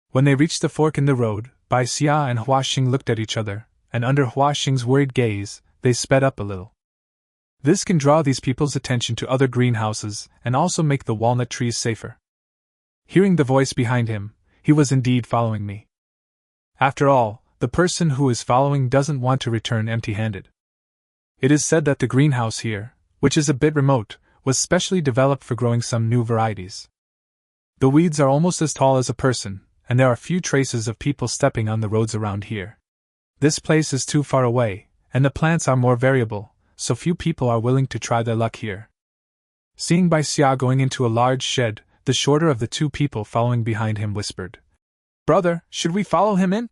[SPEAKER 1] When they reached the fork in the road, Bai Xia and Foraging looked at each other, and under Foraging's worried gaze, they sped up a little. This can draw these people's attention to other greenhouses and also make the walnut trees safer. Hearing the voice behind him, he was indeed following me. After all, the person who is following doesn't want to return empty-handed. It is said that the greenhouse here, which is a bit remote, was specially developed for growing some new varieties. The weeds are almost as tall as a person, and there are few traces of people stepping on the roads around here. This place is too far away, and the plants are more variable, so few people are willing to try their luck here. Seeing Bai Xia going into a large shed, the shorter of the two people following behind him whispered, Brother, should we follow him in?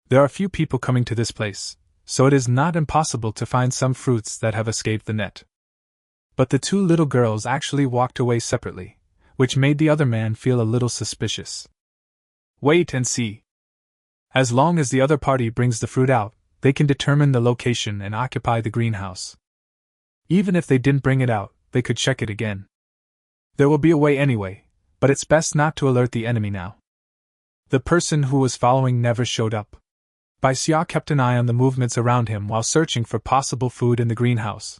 [SPEAKER 1] There are few people coming to this place, so it is not impossible to find some fruits that have escaped the net. But the two little girls actually walked away separately, which made the other man feel a little suspicious. Wait and see. As long as the other party brings the fruit out, they can determine the location and occupy the greenhouse. Even if they didn't bring it out, they could check it again. There will be a way anyway, but it's best not to alert the enemy now. The person who was following never showed up. Bai Xia kept an eye on the movements around him while searching for possible food in the greenhouse.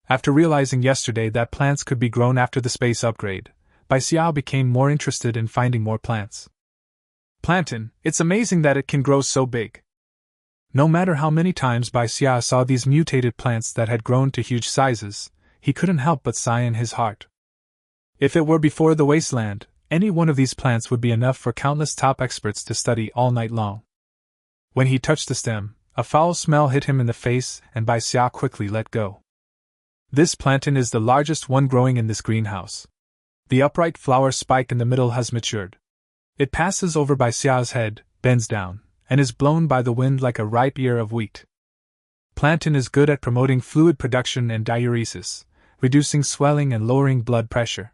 [SPEAKER 1] After realizing yesterday that plants could be grown after the space upgrade, Bai Xia became more interested in finding more plants. Plantain, it's amazing that it can grow so big. No matter how many times Bai Xia saw these mutated plants that had grown to huge sizes, he couldn't help but sigh in his heart. If it were before the Wasteland, any one of these plants would be enough for countless top experts to study all night long. When he touched the stem, a foul smell hit him in the face and Bai Xia quickly let go. This plantain is the largest one growing in this greenhouse. The upright flower spike in the middle has matured. It passes over Bai Xia's head, bends down, and is blown by the wind like a ripe ear of wheat. Plantain is good at promoting fluid production and diuresis, reducing swelling and lowering blood pressure.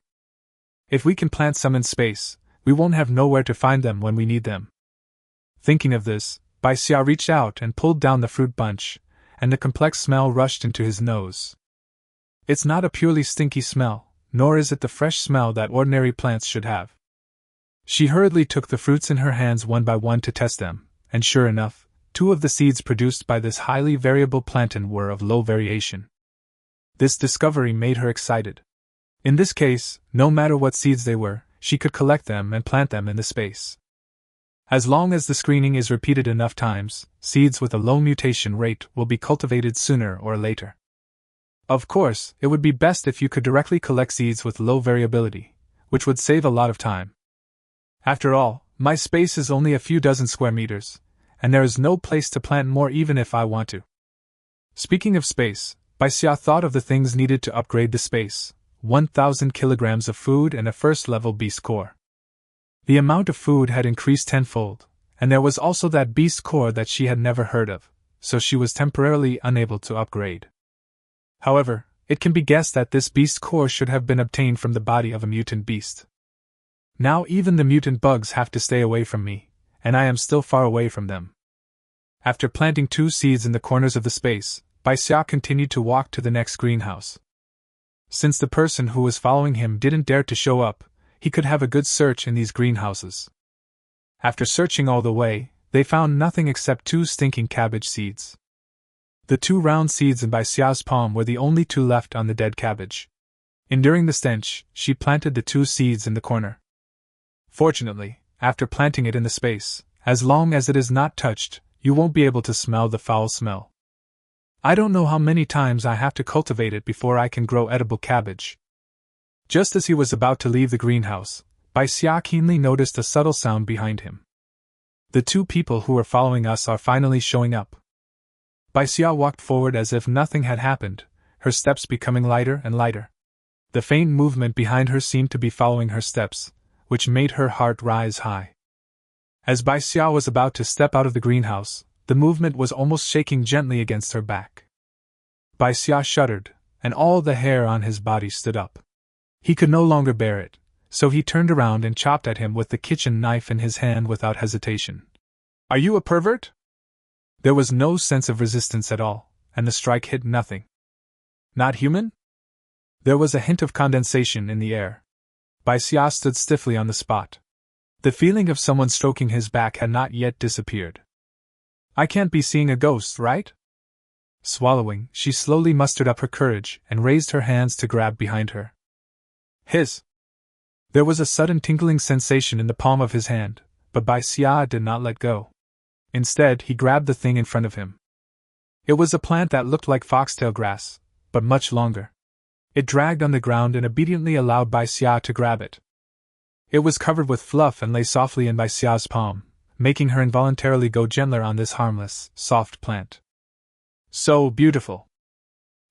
[SPEAKER 1] If we can plant some in space, we won't have nowhere to find them when we need them. Thinking of this, Bai Xia reached out and pulled down the fruit bunch, and the complex smell rushed into his nose. It's not a purely stinky smell, nor is it the fresh smell that ordinary plants should have. She hurriedly took the fruits in her hands one by one to test them, and sure enough, 2 of the seeds produced by this highly variable plantain were of low variation. This discovery made her excited. In this case, no matter what seeds they were, she could collect them and plant them in the space. As long as the screening is repeated enough times, seeds with a low mutation rate will be cultivated sooner or later. Of course, it would be best if you could directly collect seeds with low variability, which would save a lot of time. After all, my space is only a few dozen square meters, and there is no place to plant more even if I want to. Speaking of space, Bai Xia thought of the things needed to upgrade the space: 1,000 kilograms of food and a first-level beast core. The amount of food had increased tenfold, and there was also that beast core that she had never heard of, so she was temporarily unable to upgrade. However, it can be guessed that this beast core should have been obtained from the body of a mutant beast. Now even the mutant bugs have to stay away from me, and I am still far away from them. After planting 2 seeds in the corners of the space, Bai Xia continued to walk to the next greenhouse. Since the person who was following him didn't dare to show up, he could have a good search in these greenhouses. After searching all the way, they found nothing except 2 stinking cabbage seeds. The 2 round seeds in Bai Xia's palm were the only 2 left on the dead cabbage. Enduring the stench, she planted the 2 seeds in the corner. Fortunately, after planting it in the space, as long as it is not touched, you won't be able to smell the foul smell. I don't know how many times I have to cultivate it before I can grow edible cabbage. Just as he was about to leave the greenhouse, Bai Xia keenly noticed a subtle sound behind him. The 2 people who were following us are finally showing up. Bai Xia walked forward as if nothing had happened, her steps becoming lighter and lighter. The faint movement behind her seemed to be following her steps, which made her heart rise high. As Bai Xia was about to step out of the greenhouse, the movement was almost shaking gently against her back. Bai Xia shuddered, and all the hair on his body stood up. He could no longer bear it, so he turned around and chopped at him with the kitchen knife in his hand without hesitation. "Are you a pervert?" There was no sense of resistance at all, and the strike hit nothing. "Not human?" There was a hint of condensation in the air. Bai Xia stood stiffly on the spot. The feeling of someone stroking his back had not yet disappeared. "I can't be seeing a ghost, right?" Swallowing, she slowly mustered up her courage and raised her hands to grab behind her. Hiss! There was a sudden tingling sensation in the palm of his hand, but Bai Xia did not let go. Instead, he grabbed the thing in front of him. It was a plant that looked like foxtail grass, but much longer. It dragged on the ground and obediently allowed Bai Xia to grab it. It was covered with fluff and lay softly in Bai Xia's palm, making her involuntarily go gentler on this harmless, soft plant. "So beautiful!"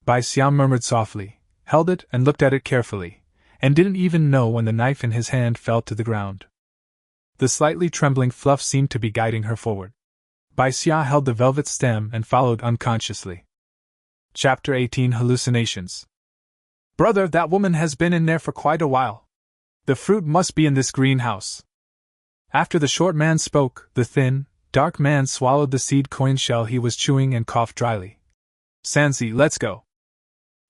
[SPEAKER 1] Bai Xia murmured softly, held it and looked at it carefully, and didn't even know when the knife in his hand fell to the ground. The slightly trembling fluff seemed to be guiding her forward. Bai Xia held the velvet stem and followed unconsciously. Chapter 18: Hallucinations. "Brother, that woman has been in there for quite a while. The fruit must be in this greenhouse." After the short man spoke, the thin, Dark Man swallowed the seed coin shell he was chewing and coughed dryly. Sansi, let's go.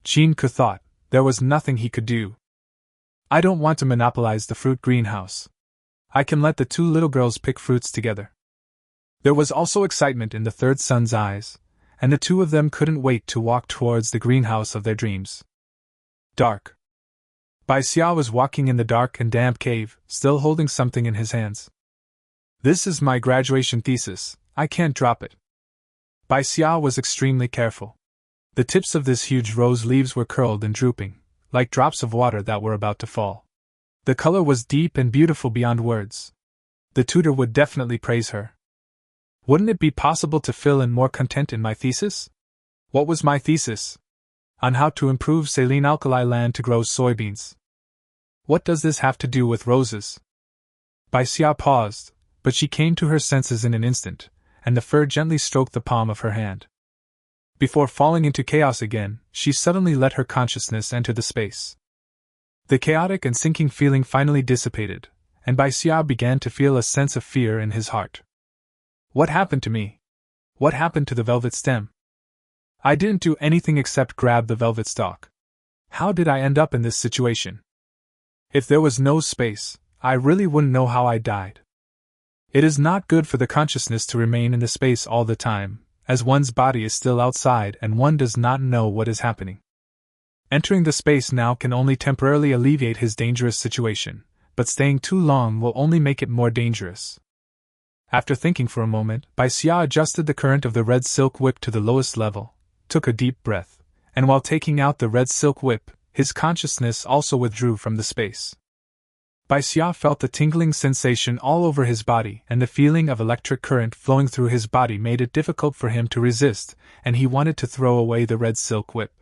[SPEAKER 1] Chin-ku thought. There was nothing he could do. I don't want to monopolize the fruit greenhouse. I can let the two little girls pick fruits together. There was also excitement in the third son's eyes, and the two of them couldn't wait to walk towards the greenhouse of their dreams. Dark. Bai Xia was walking in the dark and damp cave, still holding something in his hands. This is my graduation thesis, I can't drop it. Bai Xia was extremely careful. The tips of this huge rose leaves were curled and drooping, like drops of water that were about to fall. The color was deep and beautiful beyond words. The tutor would definitely praise her. Wouldn't it be possible to fill in more content in my thesis? What was my thesis? On how to improve saline alkali land to grow soybeans. What does this have to do with roses? Bai Xia paused, but she came to her senses in an instant, and the fur gently stroked the palm of her hand. Before falling into chaos again, she suddenly let her consciousness enter the space. The chaotic and sinking feeling finally dissipated, and Bai Xia began to feel a sense of fear in his heart. What happened to me? What happened to the velvet stem? I didn't do anything except grab the velvet stalk. How did I end up in this situation? If there was no space, I really wouldn't know how I died. It is not good for the consciousness to remain in the space all the time, as one's body is still outside and one does not know what is happening. Entering the space now can only temporarily alleviate his dangerous situation, but staying too long will only make it more dangerous. After thinking for a moment, Bai Xia adjusted the current of the red silk whip to the lowest level, took a deep breath, and while taking out the red silk whip, his consciousness also withdrew from the space. Bai Xia felt the tingling sensation all over his body, and the feeling of electric current flowing through his body made it difficult for him to resist, and he wanted to throw away the red silk whip.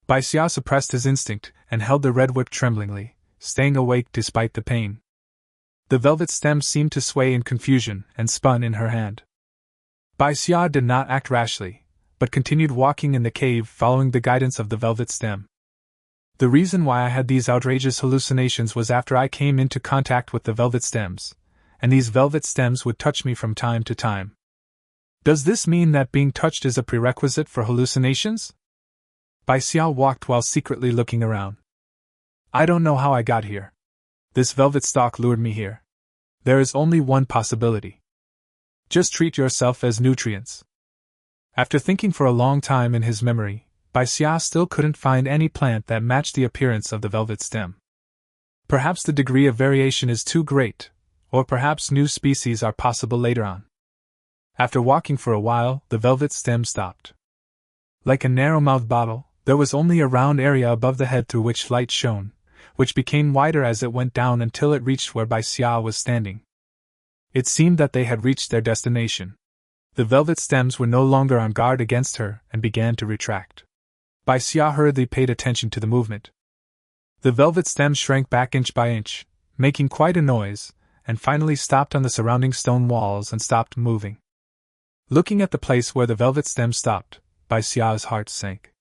[SPEAKER 1] Bai Xia suppressed his instinct and held the red whip tremblingly, staying awake despite the pain. The velvet stem seemed to sway in confusion and spun in her hand. Bai Xia did not act rashly, but continued walking in the cave following the guidance of the velvet stem. The reason why I had these outrageous hallucinations was after I came into contact with the velvet stems, and these velvet stems would touch me from time to time. Does this mean that being touched is a prerequisite for hallucinations? Bai Xia walked while secretly looking around. I don't know how I got here. This velvet stalk lured me here. There is only one possibility. Just treat yourself as nutrients. After thinking for a long time in his memory, Bai Xia still couldn't find any plant that matched the appearance of the velvet stem. Perhaps the degree of variation is too great, or perhaps new species are possible later on. After walking for a while, the velvet stem stopped. Like a narrow-mouthed bottle, there was only a round area above the head through which light shone, which became wider as it went down until it reached where Bai Xia was standing. It seemed that they had reached their destination. The velvet stems were no longer on guard against her and began to retract. Bai Xia hurriedly paid attention to the movement. The velvet stems shrank back inch by inch, making quite a noise, and finally stopped on the surrounding stone walls and stopped moving. Looking at the place where the velvet stem stopped, Bai Xia's heart sank.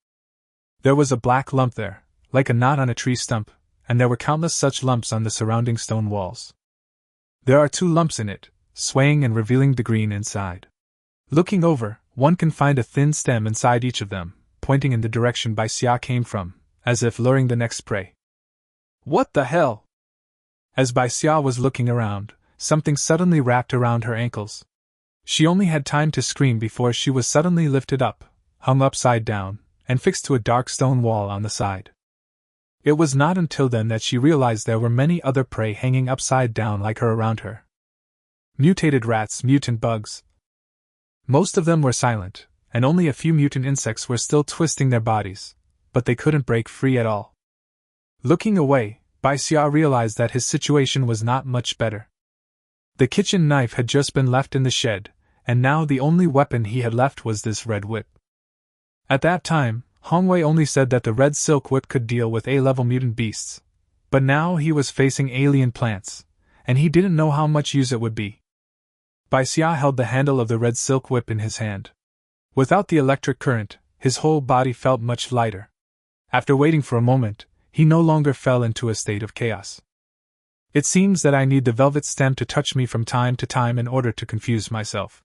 [SPEAKER 1] There was a black lump there, like a knot on a tree stump, and there were countless such lumps on the surrounding stone walls. There are 2 lumps in it, swaying and revealing the green inside. Looking over, one can find a thin stem inside each of them, pointing in the direction Bai Xia came from, as if luring the next prey. What the hell? As Bai Xia was looking around, something suddenly wrapped around her ankles. She only had time to scream before she was suddenly lifted up, hung upside down, and fixed to a dark stone wall on the side. It was not until then that she realized there were many other prey hanging upside down like her around her. Mutated rats, mutant bugs. Most of them were silent, and only a few mutant insects were still twisting their bodies, but they couldn't break free at all. Looking away, Bai Xia realized that his situation was not much better. The kitchen knife had just been left in the shed, and now the only weapon he had left was this red whip. At that time, Hongwei only said that the red silk whip could deal with A-level mutant beasts, but now he was facing alien plants, and he didn't know how much use it would be. Bai Xia held the handle of the red silk whip in his hand. Without the electric current, his whole body felt much lighter. After waiting for a moment, he no longer fell into a state of chaos. It seems that I need the velvet stem to touch me from time to time in order to confuse myself.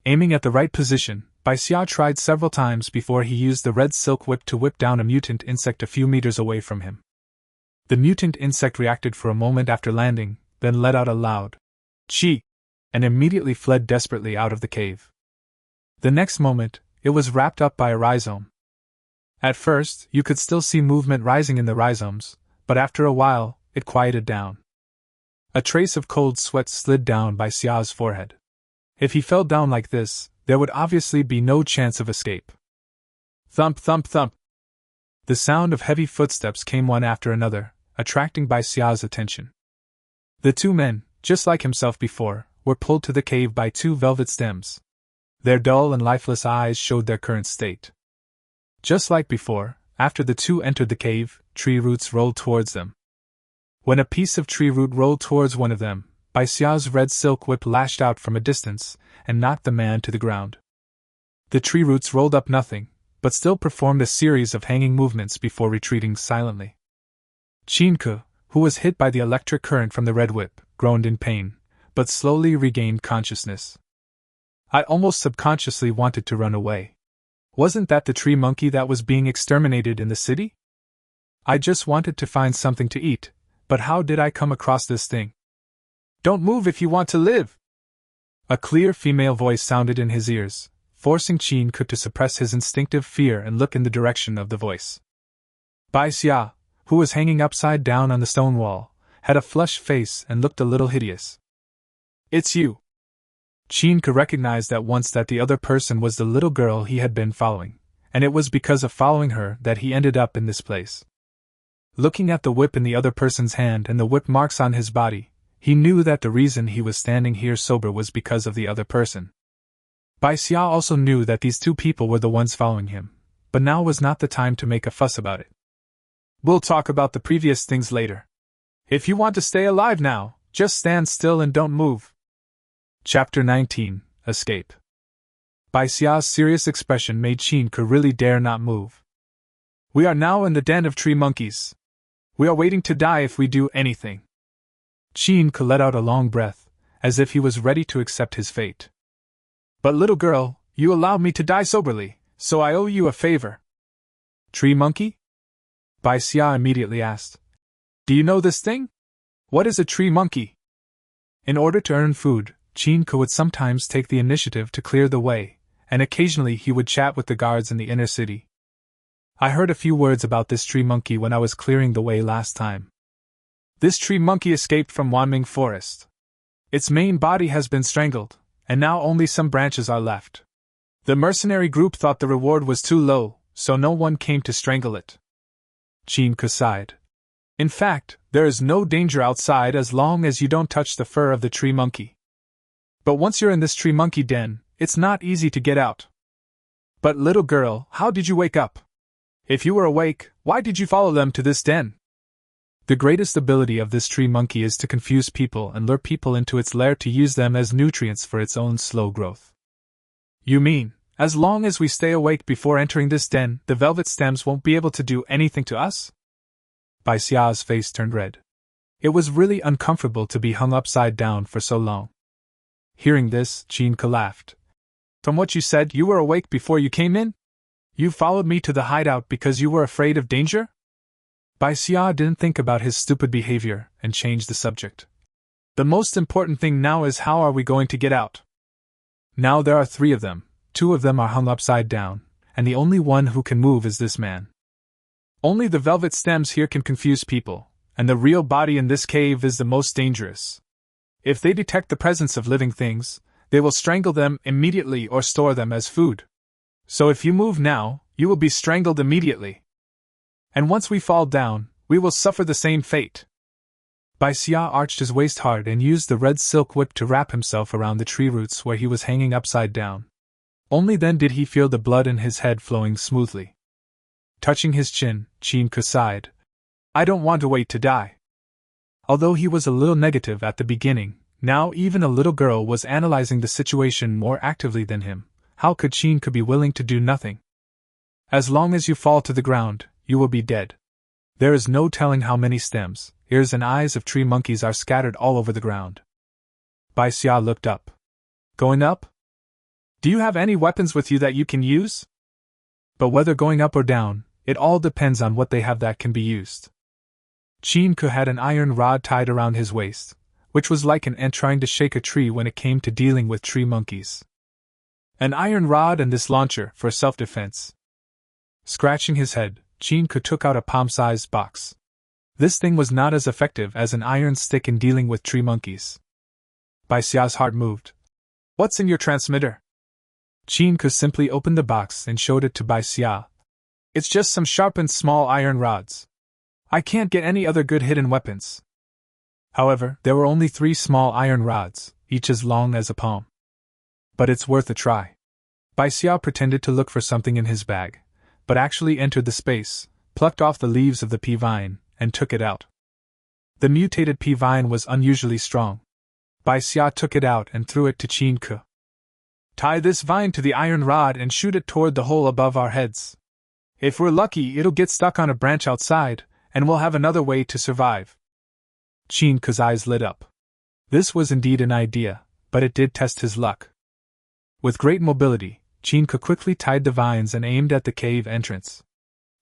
[SPEAKER 1] Aiming at the right position, Bai Xia tried several times before he used the red silk whip to whip down a mutant insect a few meters away from him. The mutant insect reacted for a moment after landing, then let out a loud "Chi!" and immediately fled desperately out of the cave. The next moment, it was wrapped up by a rhizome. At first, you could still see movement rising in the rhizomes, but after a while, it quieted down. A trace of cold sweat slid down Bai Xia's forehead. If he fell down like this, there would obviously be no chance of escape. Thump, thump, thump. The sound of heavy footsteps came one after another, attracting Bai Xia's attention. The two men, just like himself before, were pulled to the cave by two velvet stems. Their dull and lifeless eyes showed their current state. Just like before, after the two entered the cave, tree roots rolled towards them. When a piece of tree root rolled towards one of them, Bai Xia's red silk whip lashed out from a distance and knocked the man to the ground. The tree roots rolled up nothing, but still performed a series of hanging movements before retreating silently. Qinke, who was hit by the electric current from the red whip, groaned in pain, but slowly regained consciousness. I almost subconsciously wanted to run away. Wasn't that the tree monkey that was being exterminated in the city? I just wanted to find something to eat, but how did I come across this thing? Don't move if you want to live! A clear female voice sounded in his ears, forcing Qinke to suppress his instinctive fear and look in the direction of the voice. Bai Xia, who was hanging upside down on the stone wall, had a flushed face and looked a little hideous. It's you! Qinke recognized at once that the other person was the little girl he had been following, and it was because of following her that he ended up in this place. Looking at the whip in the other person's hand and the whip marks on his body, he knew that the reason he was standing here sober was because of the other person. Bai Xia also knew that these two people were the ones following him, but now was not the time to make a fuss about it. We'll talk about the previous things later. If you want to stay alive now, just stand still and don't move. Chapter 19, Escape. Bai Xia's serious expression made Qinke really dare not move. We are now in the den of tree monkeys. We are waiting to die if we do anything. Qinke let out a long breath, as if he was ready to accept his fate. But little girl, you allowed me to die soberly, so I owe you a favor. Tree monkey? Bai Xia immediately asked. Do you know this thing? What is a tree monkey? In order to earn food, Qinke would sometimes take the initiative to clear the way, and occasionally he would chat with the guards in the inner city. I heard a few words about this tree monkey when I was clearing the way last time. This tree monkey escaped from Wanming Forest. Its main body has been strangled, and now only some branches are left. The mercenary group thought the reward was too low, so no one came to strangle it. Qinke sighed. In fact, there is no danger outside as long as you don't touch the fur of the tree monkey. But once you're in this tree monkey den, it's not easy to get out. But little girl, how did you wake up? If you were awake, why did you follow them to this den? The greatest ability of this tree monkey is to confuse people and lure people into its lair to use them as nutrients for its own slow growth. You mean, as long as we stay awake before entering this den, the velvet stems won't be able to do anything to us? Bai Xia's face turned red. It was really uncomfortable to be hung upside down for so long. Hearing this, Qinke laughed. From what you said, you were awake before you came in? You followed me to the hideout because you were afraid of danger? Bai Xia didn't think about his stupid behavior and changed the subject. The most important thing now is how are we going to get out? Now there are 3 of them, 2 of them are hung upside down, and the only one who can move is this man. Only the velvet stems here can confuse people, and the real body in this cave is the most dangerous. If they detect the presence of living things, they will strangle them immediately or store them as food. So if you move now, you will be strangled immediately. And once we fall down, we will suffer the same fate. Bai Xia arched his waist hard and used the red silk whip to wrap himself around the tree roots where he was hanging upside down. Only then did he feel the blood in his head flowing smoothly. Touching his chin, Qinke sighed. I don't want to wait to die. Although he was a little negative at the beginning, now even a little girl was analyzing the situation more actively than him. How could Qinke be willing to do nothing? As long as you fall to the ground, you will be dead. There is no telling how many stems, ears and eyes of tree monkeys are scattered all over the ground. Bai Xia looked up. Going up? Do you have any weapons with you that you can use? But whether going up or down, it all depends on what they have that can be used. Qin Ke had an iron rod tied around his waist, which was like an ant trying to shake a tree when it came to dealing with tree monkeys. An iron rod and this launcher for self-defense. Scratching his head, Qin Ke took out a palm-sized box. This thing was not as effective as an iron stick in dealing with tree monkeys. Bai Xia's heart moved. What's in your transmitter? Qin Ke simply opened the box and showed it to Bai Xia. It's just some sharpened small iron rods. I can't get any other good hidden weapons. However, there were only 3 small iron rods, each as long as a palm. But it's worth a try. Bai Xia pretended to look for something in his bag, but actually entered the space, plucked off the leaves of the pea vine, and took it out. The mutated pea vine was unusually strong. Bai Xia took it out and threw it to Qin Ke. Tie this vine to the iron rod and shoot it toward the hole above our heads. If we're lucky, it'll get stuck on a branch outside, and we'll have another way to survive. Qin Ke's eyes lit up. This was indeed an idea, but it did test his luck. With great mobility, Qin Ke quickly tied the vines and aimed at the cave entrance.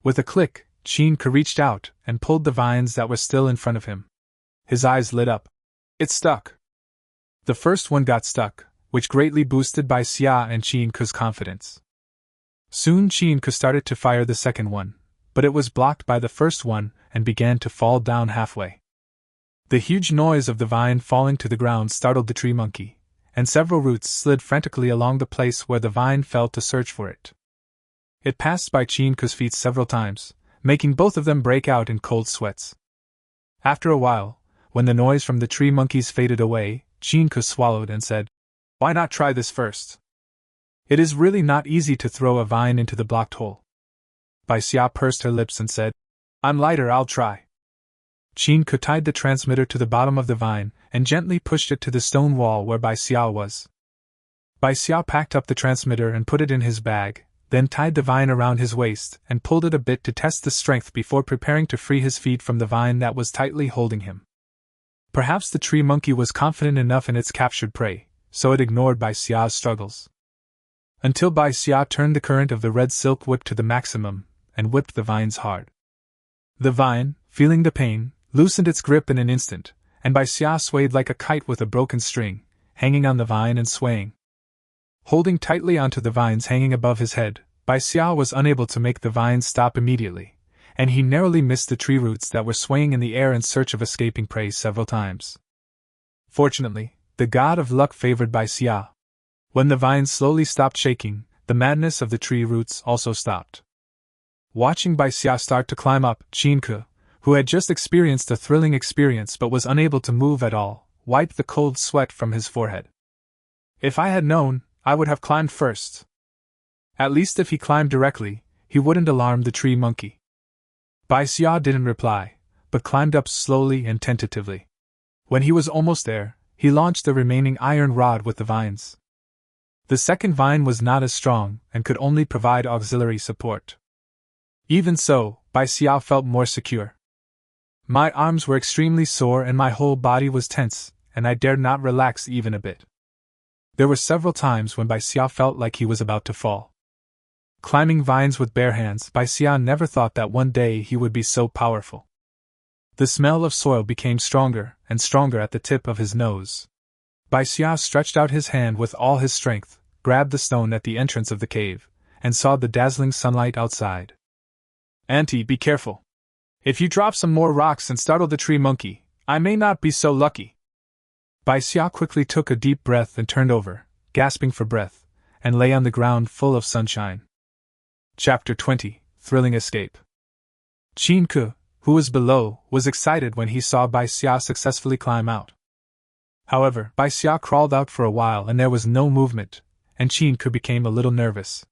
[SPEAKER 1] With a click, Qin Ke reached out and pulled the vines that were still in front of him. His eyes lit up. It stuck. The first one got stuck, which greatly boosted Bai Xia and Qin Ke's confidence. Soon Qin Ke started to fire the second one, but it was blocked by the first one and began to fall down halfway. The huge noise of the vine falling to the ground startled the tree monkey, and several roots slid frantically along the place where the vine fell to search for it. It passed by Qin Ke's feet several times, making both of them break out in cold sweats. After a while, when the noise from the tree monkeys faded away, Qin Ke swallowed and said, "Why not try this first? It is really not easy to throw a vine into the blocked hole." Bai Xia pursed her lips and said, "I'm lighter, I'll try." Qin Ke tied the transmitter to the bottom of the vine and gently pushed it to the stone wall where Bai Xia was. Bai Xia packed up the transmitter and put it in his bag, then tied the vine around his waist and pulled it a bit to test the strength before preparing to free his feet from the vine that was tightly holding him. Perhaps the tree monkey was confident enough in its captured prey, so it ignored Bai Xia's struggles. Until Bai Xia turned the current of the red silk whip to the maximum and whipped the vines hard. The vine, feeling the pain, loosened its grip in an instant, and Bai Xia swayed like a kite with a broken string, hanging on the vine and swaying. Holding tightly onto the vines hanging above his head, Bai Xia was unable to make the vines stop immediately, and he narrowly missed the tree roots that were swaying in the air in search of escaping prey several times. Fortunately, the god of luck favored Bai Xia. When the vines slowly stopped shaking, the madness of the tree roots also stopped. Watching Bai Xia start to climb up, Qin Ke, who had just experienced a thrilling experience but was unable to move at all, wiped the cold sweat from his forehead. If I had known, I would have climbed first. At least if he climbed directly, he wouldn't alarm the tree monkey. Bai Xia didn't reply, but climbed up slowly and tentatively. When he was almost there, he launched the remaining iron rod with the vines. The second vine was not as strong and could only provide auxiliary support. Even so, Bai Xia felt more secure. My arms were extremely sore and my whole body was tense, and I dared not relax even a bit. There were several times when Bai Xia felt like he was about to fall. Climbing vines with bare hands, Bai Xia never thought that one day he would be so powerful. The smell of soil became stronger and stronger at the tip of his nose. Bai Xia stretched out his hand with all his strength, grabbed the stone at the entrance of the cave, and saw the dazzling sunlight outside. "Auntie, be careful. If you drop some more rocks and startle the tree monkey, I may not be so lucky." Bai Xia quickly took a deep breath and turned over, gasping for breath, and lay on the ground full of sunshine. Chapter 20: Thrilling Escape. Qin Ke, who was below, was excited when he saw Bai Xia successfully climb out. However, Bai Xia crawled out for a while and there was no movement, and Qin Ke became a little nervous.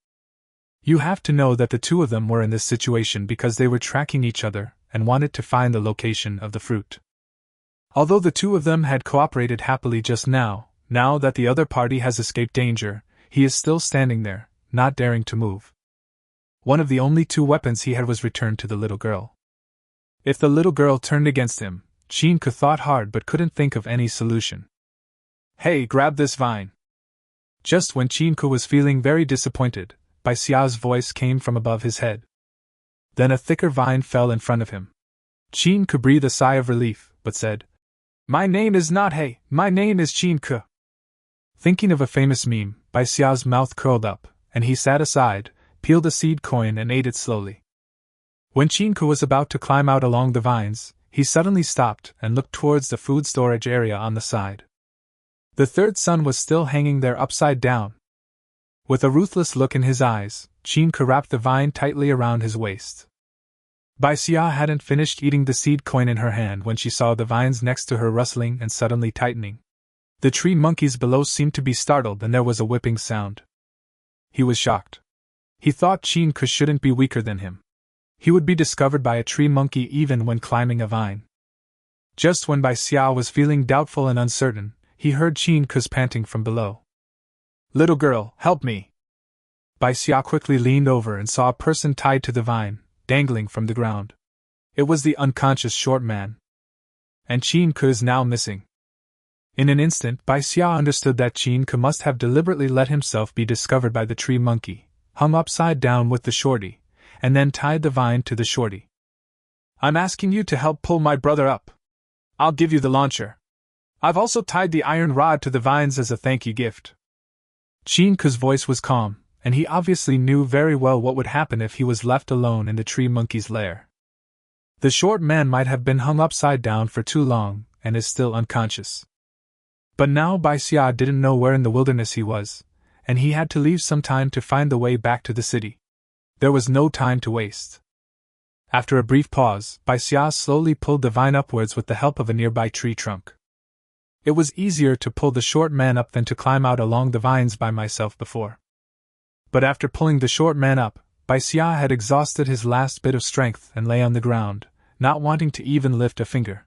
[SPEAKER 1] You have to know that the two of them were in this situation because they were tracking each other and wanted to find the location of the fruit. Although the two of them had cooperated happily just now that the other party has escaped danger, he is still standing there, not daring to move. One of the only 2 weapons he had was returned to the little girl. If the little girl turned against him, Chinka thought hard but couldn't think of any solution. Hey, grab this vine. Just when Chinka was feeling very disappointed, Bai Xia's voice came from above his head. Then a thicker vine fell in front of him. Chinka breathed a sigh of relief, but said, "My name is not Hey, my name is Chinka." Thinking of a famous meme, Bai Xia's mouth curled up, and he sat aside, peeled a seed coin and ate it slowly. When Chinka was about to climb out along the vines, he suddenly stopped and looked towards the food storage area on the side. The third sun was still hanging there upside down. With a ruthless look in his eyes, Chinka wrapped the vine tightly around his waist. Bai Xia hadn't finished eating the seed coin in her hand when she saw the vines next to her rustling and suddenly tightening. The tree monkeys below seemed to be startled and there was a whipping sound. He was shocked. He thought Chinka shouldn't be weaker than him. He would be discovered by a tree monkey even when climbing a vine. Just when Bai Xia was feeling doubtful and uncertain, he heard Chinka's panting from below. "Little girl, help me!" Bai Xia quickly leaned over and saw a person tied to the vine, dangling from the ground. It was the unconscious short man. And Chinka is now missing. In an instant, Bai Xia understood that Chinka must have deliberately let himself be discovered by the tree monkey, hung upside down with the shorty, and then tied the vine to the shorty. "I'm asking you to help pull my brother up. I'll give you the launcher. I've also tied the iron rod to the vines as a thank you gift." Chinka's voice was calm, and he obviously knew very well what would happen if he was left alone in the tree monkey's lair. The short man might have been hung upside down for too long, and is still unconscious. But now Bai Xia didn't know where in the wilderness he was, and he had to leave some time to find the way back to the city. There was no time to waste. After a brief pause, Bai Xia slowly pulled the vine upwards with the help of a nearby tree trunk. It was easier to pull the short man up than to climb out along the vines by myself before. But after pulling the short man up, Bai Xia had exhausted his last bit of strength and lay on the ground, not wanting to even lift a finger.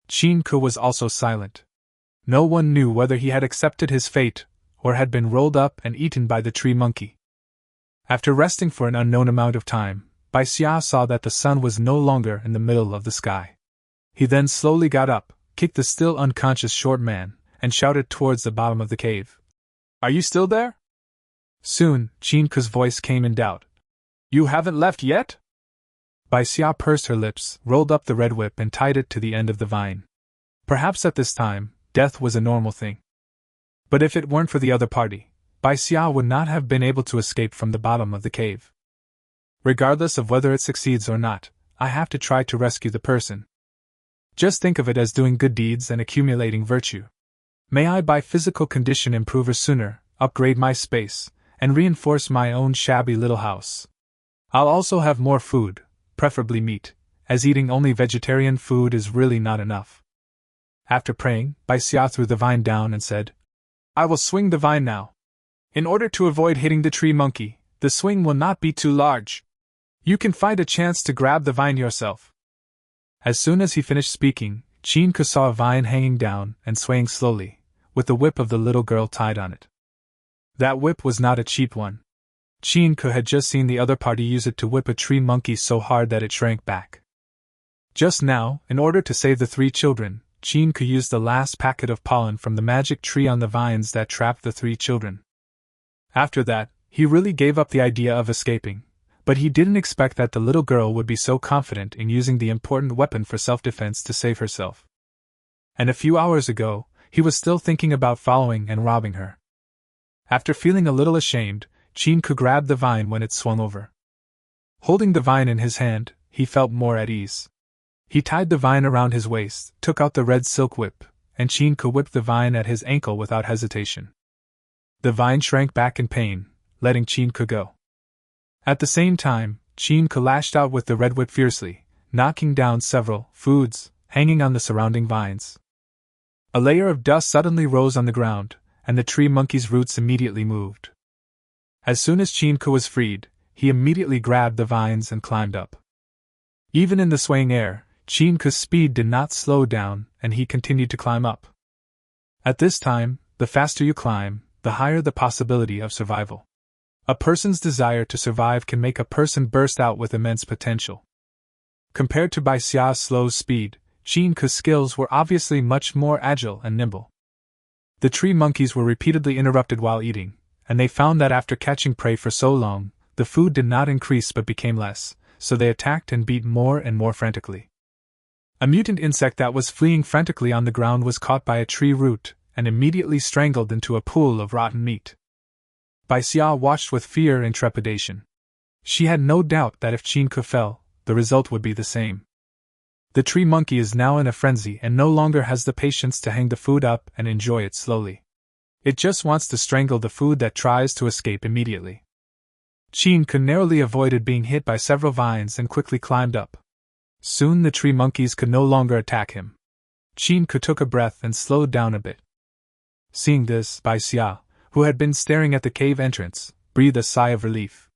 [SPEAKER 1] Chinka was also silent. No one knew whether he had accepted his fate, or had been rolled up and eaten by the tree monkey. After resting for an unknown amount of time, Bai Xia saw that the sun was no longer in the middle of the sky. He then slowly got up, kicked the still unconscious short man, and shouted towards the bottom of the cave. "Are you still there?" Soon, Chinka's voice came in doubt. "You haven't left yet?" Bai Xia pursed her lips, rolled up the red whip and tied it to the end of the vine. Perhaps at this time, death was a normal thing. But if it weren't for the other party, Bai Xia would not have been able to escape from the bottom of the cave. Regardless of whether it succeeds or not, I have to try to rescue the person. Just think of it as doing good deeds and accumulating virtue. May I by physical condition improve her sooner, upgrade my space, and reinforce my own shabby little house. I'll also have more food, preferably meat, as eating only vegetarian food is really not enough. After praying, Bai Xia threw the vine down and said, "I will swing the vine now. In order to avoid hitting the tree monkey, the swing will not be too large. You can find a chance to grab the vine yourself." As soon as he finished speaking, Chinka saw a vine hanging down and swaying slowly, with the whip of the little girl tied on it. That whip was not a cheap one. Chinka had just seen the other party use it to whip a tree monkey so hard that it shrank back. Just now, in order to save the three children, Chinka used the last packet of pollen from the magic tree on the vines that trapped the three children. After that, he really gave up the idea of escaping, but he didn't expect that the little girl would be so confident in using the important weapon for self-defense to save herself. And a few hours ago, he was still thinking about following and robbing her. After feeling a little ashamed, Chinka grabbed the vine when it swung over. Holding the vine in his hand, he felt more at ease. He tied the vine around his waist, took out the red silk whip, and Chinka whipped the vine at his ankle without hesitation. The vine shrank back in pain, letting Chinka go. At the same time, Chinka lashed out with the red whip fiercely, knocking down several foods hanging on the surrounding vines. A layer of dust suddenly rose on the ground, and the tree monkey's roots immediately moved. As soon as Chinka was freed, he immediately grabbed the vines and climbed up. Even in the swaying air, Chinka's speed did not slow down, and he continued to climb up. At this time, the faster you climb, the higher the possibility of survival. A person's desire to survive can make a person burst out with immense potential. Compared to Bai Xia's slow speed, Chinka's skills were obviously much more agile and nimble. The tree monkeys were repeatedly interrupted while eating, and they found that after catching prey for so long, the food did not increase but became less, so they attacked and beat more and more frantically. A mutant insect that was fleeing frantically on the ground was caught by a tree root and immediately strangled into a pool of rotten meat. Bai Xia watched with fear and trepidation. She had no doubt that if Chinka fell, the result would be the same. The tree monkey is now in a frenzy and no longer has the patience to hang the food up and enjoy it slowly. It just wants to strangle the food that tries to escape immediately. Chinka narrowly avoided being hit by several vines and quickly climbed up. Soon the tree monkeys could no longer attack him. Chinka took a breath and slowed down a bit. Seeing this, Bai Xia, who had been staring at the cave entrance, breathed a sigh of relief.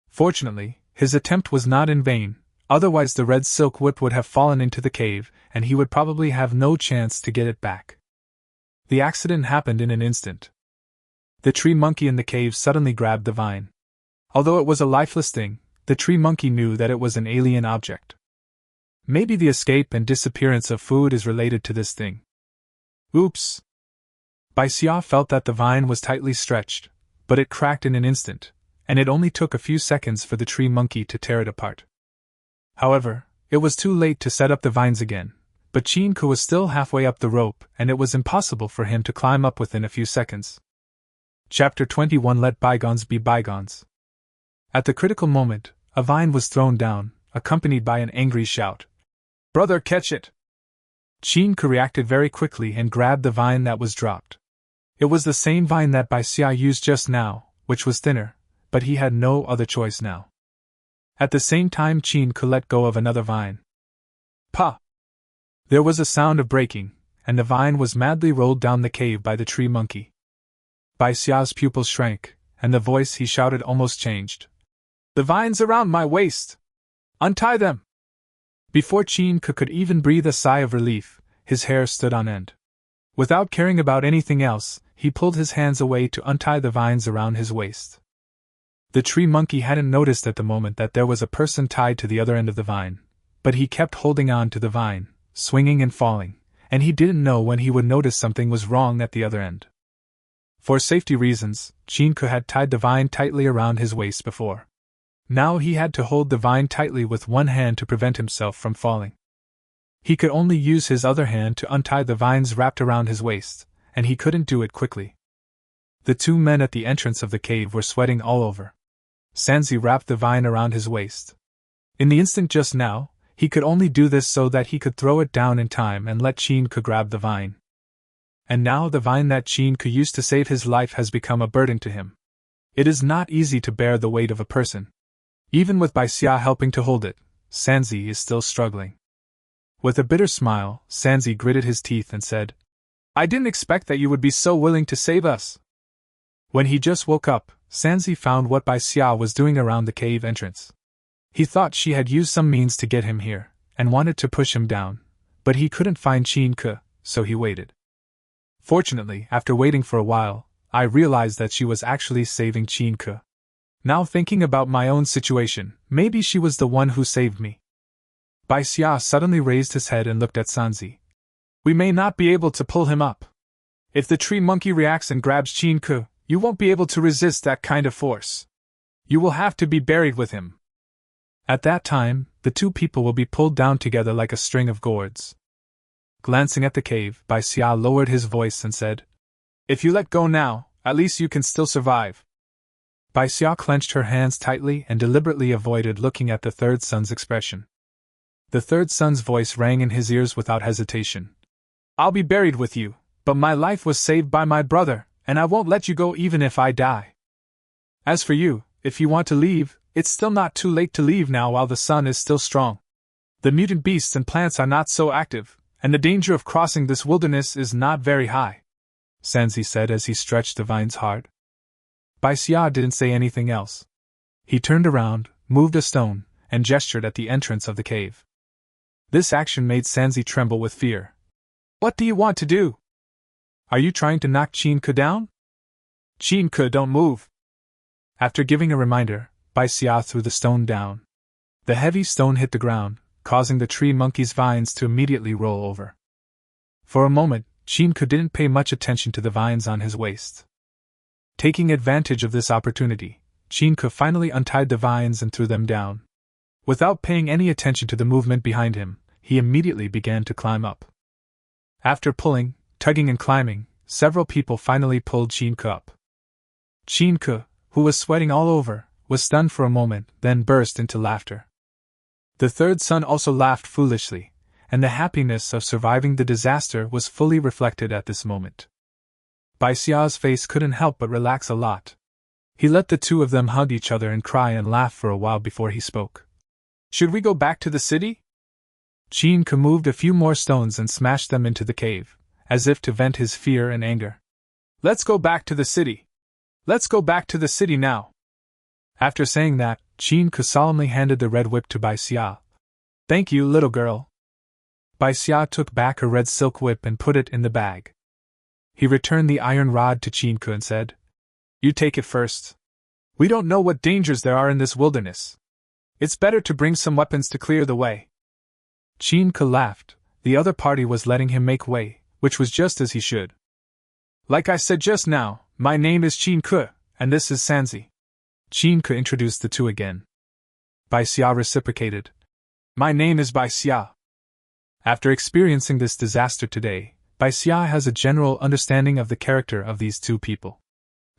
[SPEAKER 1] Fortunately, his attempt was not in vain, otherwise the red silk whip would have fallen into the cave, and he would probably have no chance to get it back. The accident happened in an instant. The tree monkey in the cave suddenly grabbed the vine. Although it was a lifeless thing, the tree monkey knew that it was an alien object. Maybe the escape and disappearance of food is related to this thing. Oops! Bai Xia felt that the vine was tightly stretched, but it cracked in an instant, and it only took a few seconds for the tree monkey to tear it apart. However, it was too late to set up the vines again, but Chinka was still halfway up the rope and it was impossible for him to climb up within a few seconds. Chapter 21 Let bygones be bygones. At the critical moment, a vine was thrown down, accompanied by an angry shout. "Brother, catch it!" Chinka reacted very quickly and grabbed the vine that was dropped. It was the same vine that Bai Xia used just now, which was thinner, but he had no other choice now. At the same time Chinka let go of another vine. Pa! There was a sound of breaking, and the vine was madly rolled down the cave by the tree monkey. Bai Xia's pupils shrank, and the voice he shouted almost changed. "The vines around my waist! Untie them!" Before Chinka could even breathe a sigh of relief, his hair stood on end. Without caring about anything else, he pulled his hands away to untie the vines around his waist. The tree monkey hadn't noticed at the moment that there was a person tied to the other end of the vine, but he kept holding on to the vine, swinging and falling, and he didn't know when he would notice something was wrong at the other end. For safety reasons, Chinka had tied the vine tightly around his waist before. Now he had to hold the vine tightly with one hand to prevent himself from falling. He could only use his other hand to untie the vines wrapped around his waist, and he couldn't do it quickly. The two men at the entrance of the cave were sweating all over. Sanzi wrapped the vine around his waist. In the instant just now, he could only do this so that he could throw it down in time and let Chinka grab the vine. And now the vine that Chinka used to save his life has become a burden to him. It is not easy to bear the weight of a person. Even with Bai Xia helping to hold it, Sanzi is still struggling. With a bitter smile, Sanzi gritted his teeth and said, "I didn't expect that you would be so willing to save us." When he just woke up, Sanzi found what Bai Xia was doing around the cave entrance. He thought she had used some means to get him here, and wanted to push him down, but he couldn't find Chinka, so he waited. Fortunately, after waiting for a while, I realized that she was actually saving Chinka. Now thinking about my own situation, maybe she was the one who saved me. Bai Xia suddenly raised his head and looked at Sanzi. "We may not be able to pull him up. If the tree monkey reacts and grabs Chinka, you won't be able to resist that kind of force. You will have to be buried with him. At that time, the two people will be pulled down together like a string of gourds." Glancing at the cave, Bai Xia lowered his voice and said, "If you let go now, at least you can still survive." Bai Xia clenched her hands tightly and deliberately avoided looking at the third son's expression. The third son's voice rang in his ears without hesitation. "I'll be buried with you, but my life was saved by my brother, and I won't let you go even if I die. As for you, if you want to leave, it's still not too late to leave now while the sun is still strong. The mutant beasts and plants are not so active, and the danger of crossing this wilderness is not very high," Sanzi said as he stretched the vines hard. Bai Xia didn't say anything else. He turned around, moved a stone, and gestured at the entrance of the cave. This action made Sanzi tremble with fear. "What do you want to do? Are you trying to knock Chinka down? Chinka, don't move." After giving a reminder, Bai Xia threw the stone down. The heavy stone hit the ground, causing the tree monkey's vines to immediately roll over. For a moment, Chinka didn't pay much attention to the vines on his waist. Taking advantage of this opportunity, Chinka finally untied the vines and threw them down. Without paying any attention to the movement behind him, he immediately began to climb up. After pulling, tugging and climbing, several people finally pulled Chinka up. Chinka, who was sweating all over, was stunned for a moment, then burst into laughter. The third son also laughed foolishly, and the happiness of surviving the disaster was fully reflected at this moment. Bai Xia's face couldn't help but relax a lot. He let the two of them hug each other and cry and laugh for a while before he spoke. Should we go back to the city? Chinka moved a few more stones and smashed them into the cave, as if to vent his fear and anger. Let's go back to the city. Let's go back to the city now. After saying that, Chinka solemnly handed the red whip to Bai Xia. Thank you, little girl. Bai Xia took back her red silk whip and put it in the bag. He returned the iron rod to Chinka and said, You take it first. We don't know what dangers there are in this wilderness. It's better to bring some weapons to clear the way. Chinka laughed. The other party was letting him make way, which was just as he should. Like I said just now, my name is Chinka, and this is Sanzi. Chinka introduced the two again. Bai Xia reciprocated. My name is Bai Xia. After experiencing this disaster today, Bai Xia has a general understanding of the character of these two people.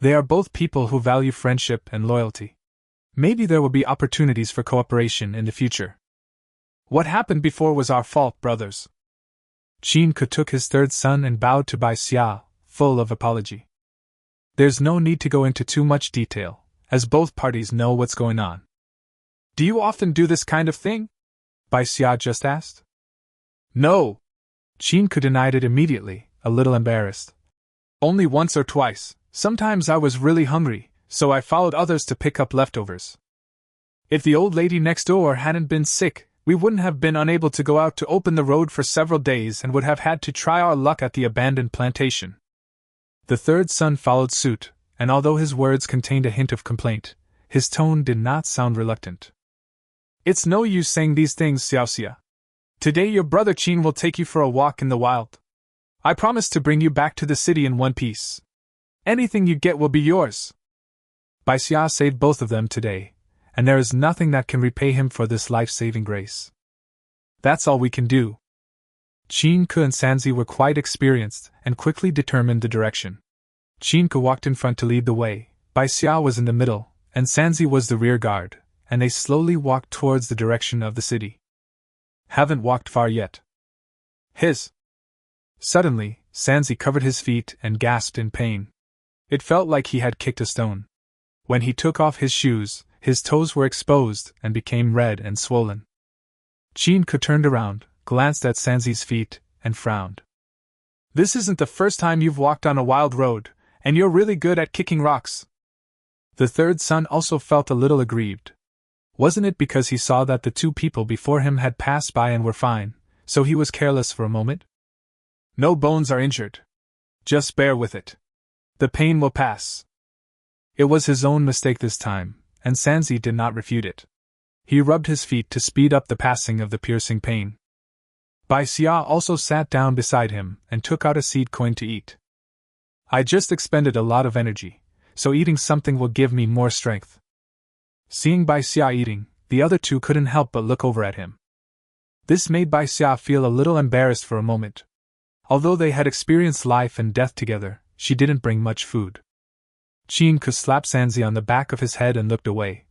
[SPEAKER 1] They are both people who value friendship and loyalty. Maybe there will be opportunities for cooperation in the future. What happened before was our fault, brothers. Chinka took his third son and bowed to Bai Xia, full of apology. There's no need to go into too much detail, as both parties know what's going on. Do you often do this kind of thing? Bai Xia just asked. No. Chinka denied it immediately, a little embarrassed. Only once or twice. Sometimes I was really hungry, so I followed others to pick up leftovers. If the old lady next door hadn't been sick, we wouldn't have been unable to go out to open the road for several days and would have had to try our luck at the abandoned plantation. The third son followed suit, and although his words contained a hint of complaint, his tone did not sound reluctant. It's no use saying these things, Xiao Xia. Today your brother Qin will take you for a walk in the wild. I promise to bring you back to the city in one piece. Anything you get will be yours. Bai Xia saved both of them today, and there is nothing that can repay him for this life-saving grace. That's all we can do. Chinka and Sanzi were quite experienced and quickly determined the direction. Chinka walked in front to lead the way, Bai Xia was in the middle, and Sanzi was the rear guard, and they slowly walked towards the direction of the city. Haven't walked far yet. Suddenly, Sanzi covered his feet and gasped in pain. It felt like he had kicked a stone. When he took off his shoes, his toes were exposed and became red and swollen. Chinka turned around, glanced at Sanzi's feet, and frowned. This isn't the first time you've walked on a wild road, and you're really good at kicking rocks. The third son also felt a little aggrieved. Wasn't it because he saw that the two people before him had passed by and were fine, so he was careless for a moment? No bones are injured. Just bear with it. The pain will pass. It was his own mistake this time, and Sanzi did not refute it. He rubbed his feet to speed up the passing of the piercing pain. Bai Xia also sat down beside him and took out a seed coin to eat. I just expended a lot of energy, so eating something will give me more strength. Seeing Bai Xia eating, the other two couldn't help but look over at him. This made Bai Xia feel a little embarrassed for a moment. Although they had experienced life and death together, she didn't bring much food. Chinka slapped Sanzi on the back of his head and looked away.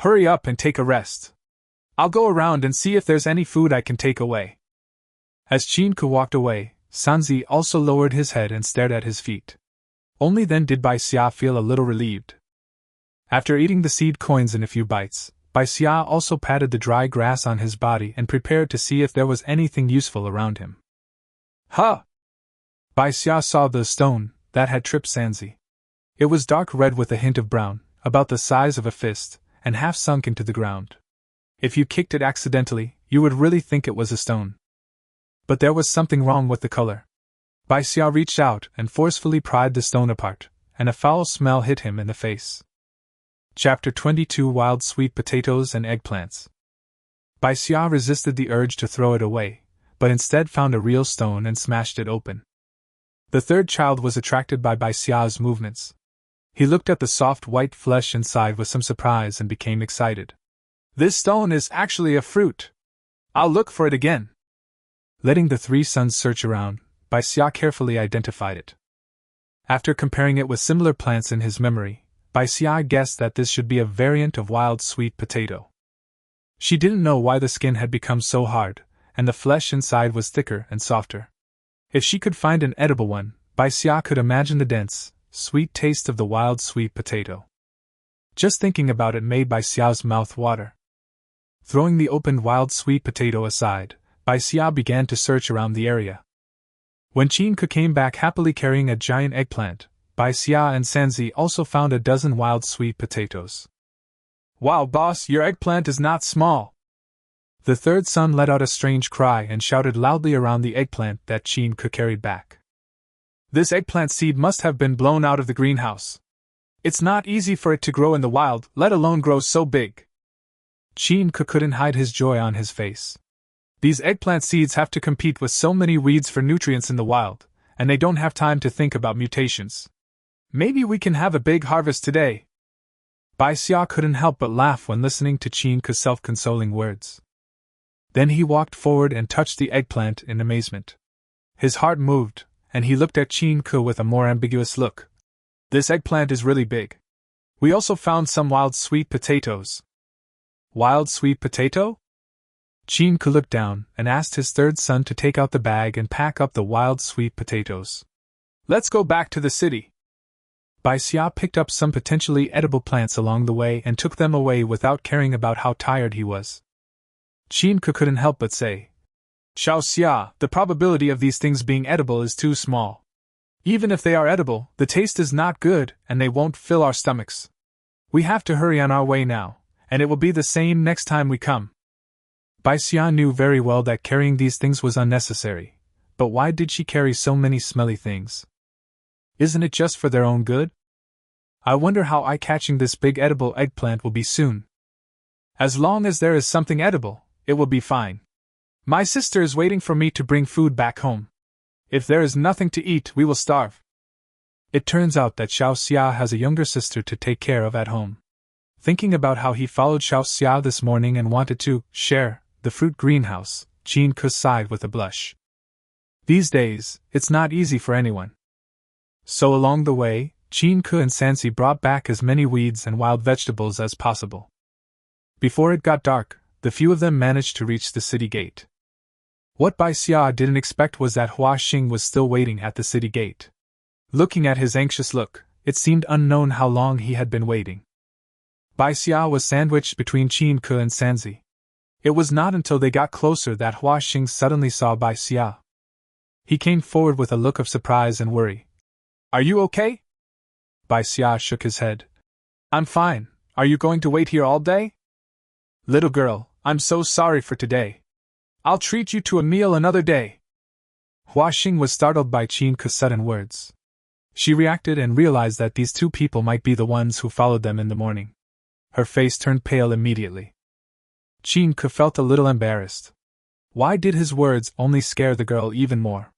[SPEAKER 1] Hurry up and take a rest. I'll go around and see if there's any food I can take away. As Chinka walked away, Sanzi also lowered his head and stared at his feet. Only then did Bai Xia feel a little relieved. After eating the seed coins in a few bites, Bai Xia also patted the dry grass on his body and prepared to see if there was anything useful around him. Huh! Bai Xia saw the stone that had tripped Sanzi. It was dark red with a hint of brown, about the size of a fist, and half sunk into the ground. If you kicked it accidentally, you would really think it was a stone. But there was something wrong with the color. Bai Xia reached out and forcefully pried the stone apart, and a foul smell hit him in the face. Chapter 22 Wild Sweet Potatoes and Eggplants. Bai Xia resisted the urge to throw it away, but instead found a real stone and smashed it open. The third child was attracted by Bai Xia's movements. He looked at the soft white flesh inside with some surprise and became excited. "This stone is actually a fruit. I'll look for it again." Letting the three sons search around, Bai Xia carefully identified it. After comparing it with similar plants in his memory, Bai Xia guessed that this should be a variant of wild sweet potato. She didn't know why the skin had become so hard, and the flesh inside was thicker and softer. If she could find an edible one, Bai Xia could imagine the dense, sweet taste of the wild sweet potato. Just thinking about it made Bai Xia's mouth water. Throwing the opened wild sweet potato aside, Bai Xia began to search around the area. When Qin came back happily carrying a giant eggplant, Bai Xia and Sanzi also found a dozen wild sweet potatoes. "Wow, boss, your eggplant is not small!" The third son let out a strange cry and shouted loudly around the eggplant that Qin carried back. "This eggplant seed must have been blown out of the greenhouse. It's not easy for it to grow in the wild, let alone grow so big." Qin couldn't hide his joy on his face. These eggplant seeds have to compete with so many weeds for nutrients in the wild, and they don't have time to think about mutations. "Maybe we can have a big harvest today." Bai Xia couldn't help but laugh when listening to Qin's self-consoling words. Then he walked forward and touched the eggplant in amazement. His heart moved, and he looked at Qin with a more ambiguous look. "This eggplant is really big. We also found some wild sweet potatoes." "Wild sweet potato?" Qin looked down and asked his third son to take out the bag and pack up the wild sweet potatoes. "Let's go back to the city." Bai Xia picked up some potentially edible plants along the way and took them away without caring about how tired he was. Qin couldn't help but say, "Xiao Xia, the probability of these things being edible is too small. Even if they are edible, the taste is not good and they won't fill our stomachs. We have to hurry on our way now, and it will be the same next time we come." Bai Xia knew very well that carrying these things was unnecessary, but why did she carry so many smelly things? Isn't it just for their own good? I wonder how eye-catching this big edible eggplant will be soon. As long as there is something edible, it will be fine. My sister is waiting for me to bring food back home. If there is nothing to eat, we will starve. It turns out that Xiao Xia has a younger sister to take care of at home. Thinking about how he followed Xiao Xia this morning and wanted to share the fruit greenhouse, Qin sighed with a blush. These days, it's not easy for anyone. So along the way, Qin and Sansi brought back as many weeds and wild vegetables as possible. Before it got dark, the few of them managed to reach the city gate. What Bai Xia didn't expect was that Hua Xing was still waiting at the city gate. Looking at his anxious look, it seemed unknown how long he had been waiting. Bai Xia was sandwiched between Qin and Sansi. It was not until they got closer that Hua Xing suddenly saw Bai Xia. He came forward with a look of surprise and worry. "Are you okay?" Bai Xia shook his head. "I'm fine. Are you going to wait here all day?" "Little girl, I'm so sorry for today. I'll treat you to a meal another day." Hua Xing was startled by Qin's sudden words. She reacted and realized that these two people might be the ones who followed them in the morning. Her face turned pale immediately. Qin felt a little embarrassed. Why did his words only scare the girl even more?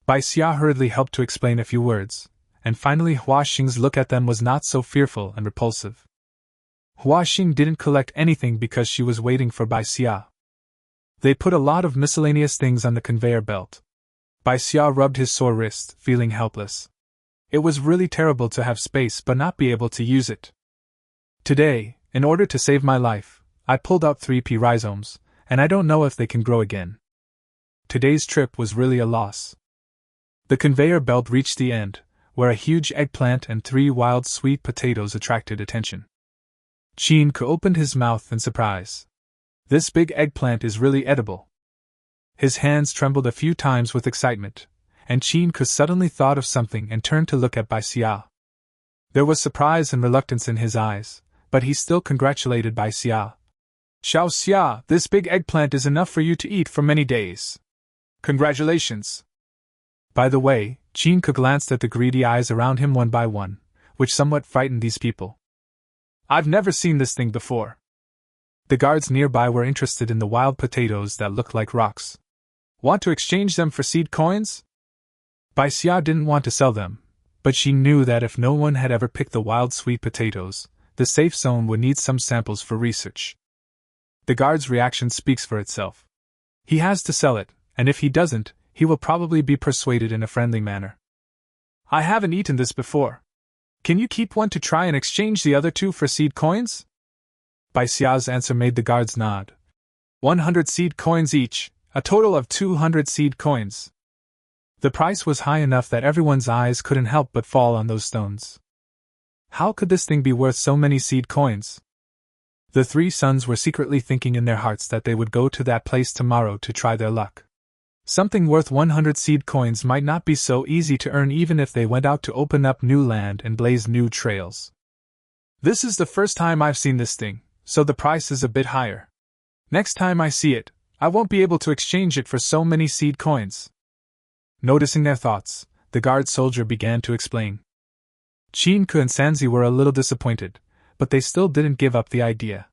[SPEAKER 1] Bai Xia hurriedly helped to explain a few words, and finally Hua Xing's look at them was not so fearful and repulsive. Hua Xing didn't collect anything because she was waiting for Bai Xia. They put a lot of miscellaneous things on the conveyor belt. Bai Xia rubbed his sore wrist, feeling helpless. It was really terrible to have space but not be able to use it. Today, in order to save my life, I pulled out 3 rhizomes, and I don't know if they can grow again. Today's trip was really a loss. The conveyor belt reached the end, where a huge eggplant and 3 wild sweet potatoes attracted attention. Qin opened his mouth in surprise. This big eggplant is really edible. His hands trembled a few times with excitement, and Qin suddenly thought of something and turned to look at Bai Xia. There was surprise and reluctance in his eyes, but he still congratulated Bai Xia. "Xiao Xia, this big eggplant is enough for you to eat for many days. Congratulations." By the way, Qin glanced at the greedy eyes around him one by one, which somewhat frightened these people. "I've never seen this thing before." The guards nearby were interested in the wild potatoes that looked like rocks. Want to exchange them for seed coins? Bai Xia didn't want to sell them, but she knew that if no one had ever picked the wild sweet potatoes, the safe zone would need some samples for research. The guard's reaction speaks for itself. He has to sell it, and if he doesn't, he will probably be persuaded in a friendly manner. I haven't eaten this before. Can you keep one to try and exchange the other two for seed coins? Bai Xia's answer made the guards nod. 100 seed coins each, a total of 200 seed coins. The price was high enough that everyone's eyes couldn't help but fall on those stones. How could this thing be worth so many seed coins? The three sons were secretly thinking in their hearts that they would go to that place tomorrow to try their luck. Something worth 100 seed coins might not be so easy to earn even if they went out to open up new land and blaze new trails. This is the first time I've seen this thing, so the price is a bit higher. Next time I see it, I won't be able to exchange it for so many seed coins. Noticing their thoughts, the guard soldier began to explain. Chinku and Sanzi were a little disappointed, but they still didn't give up the idea.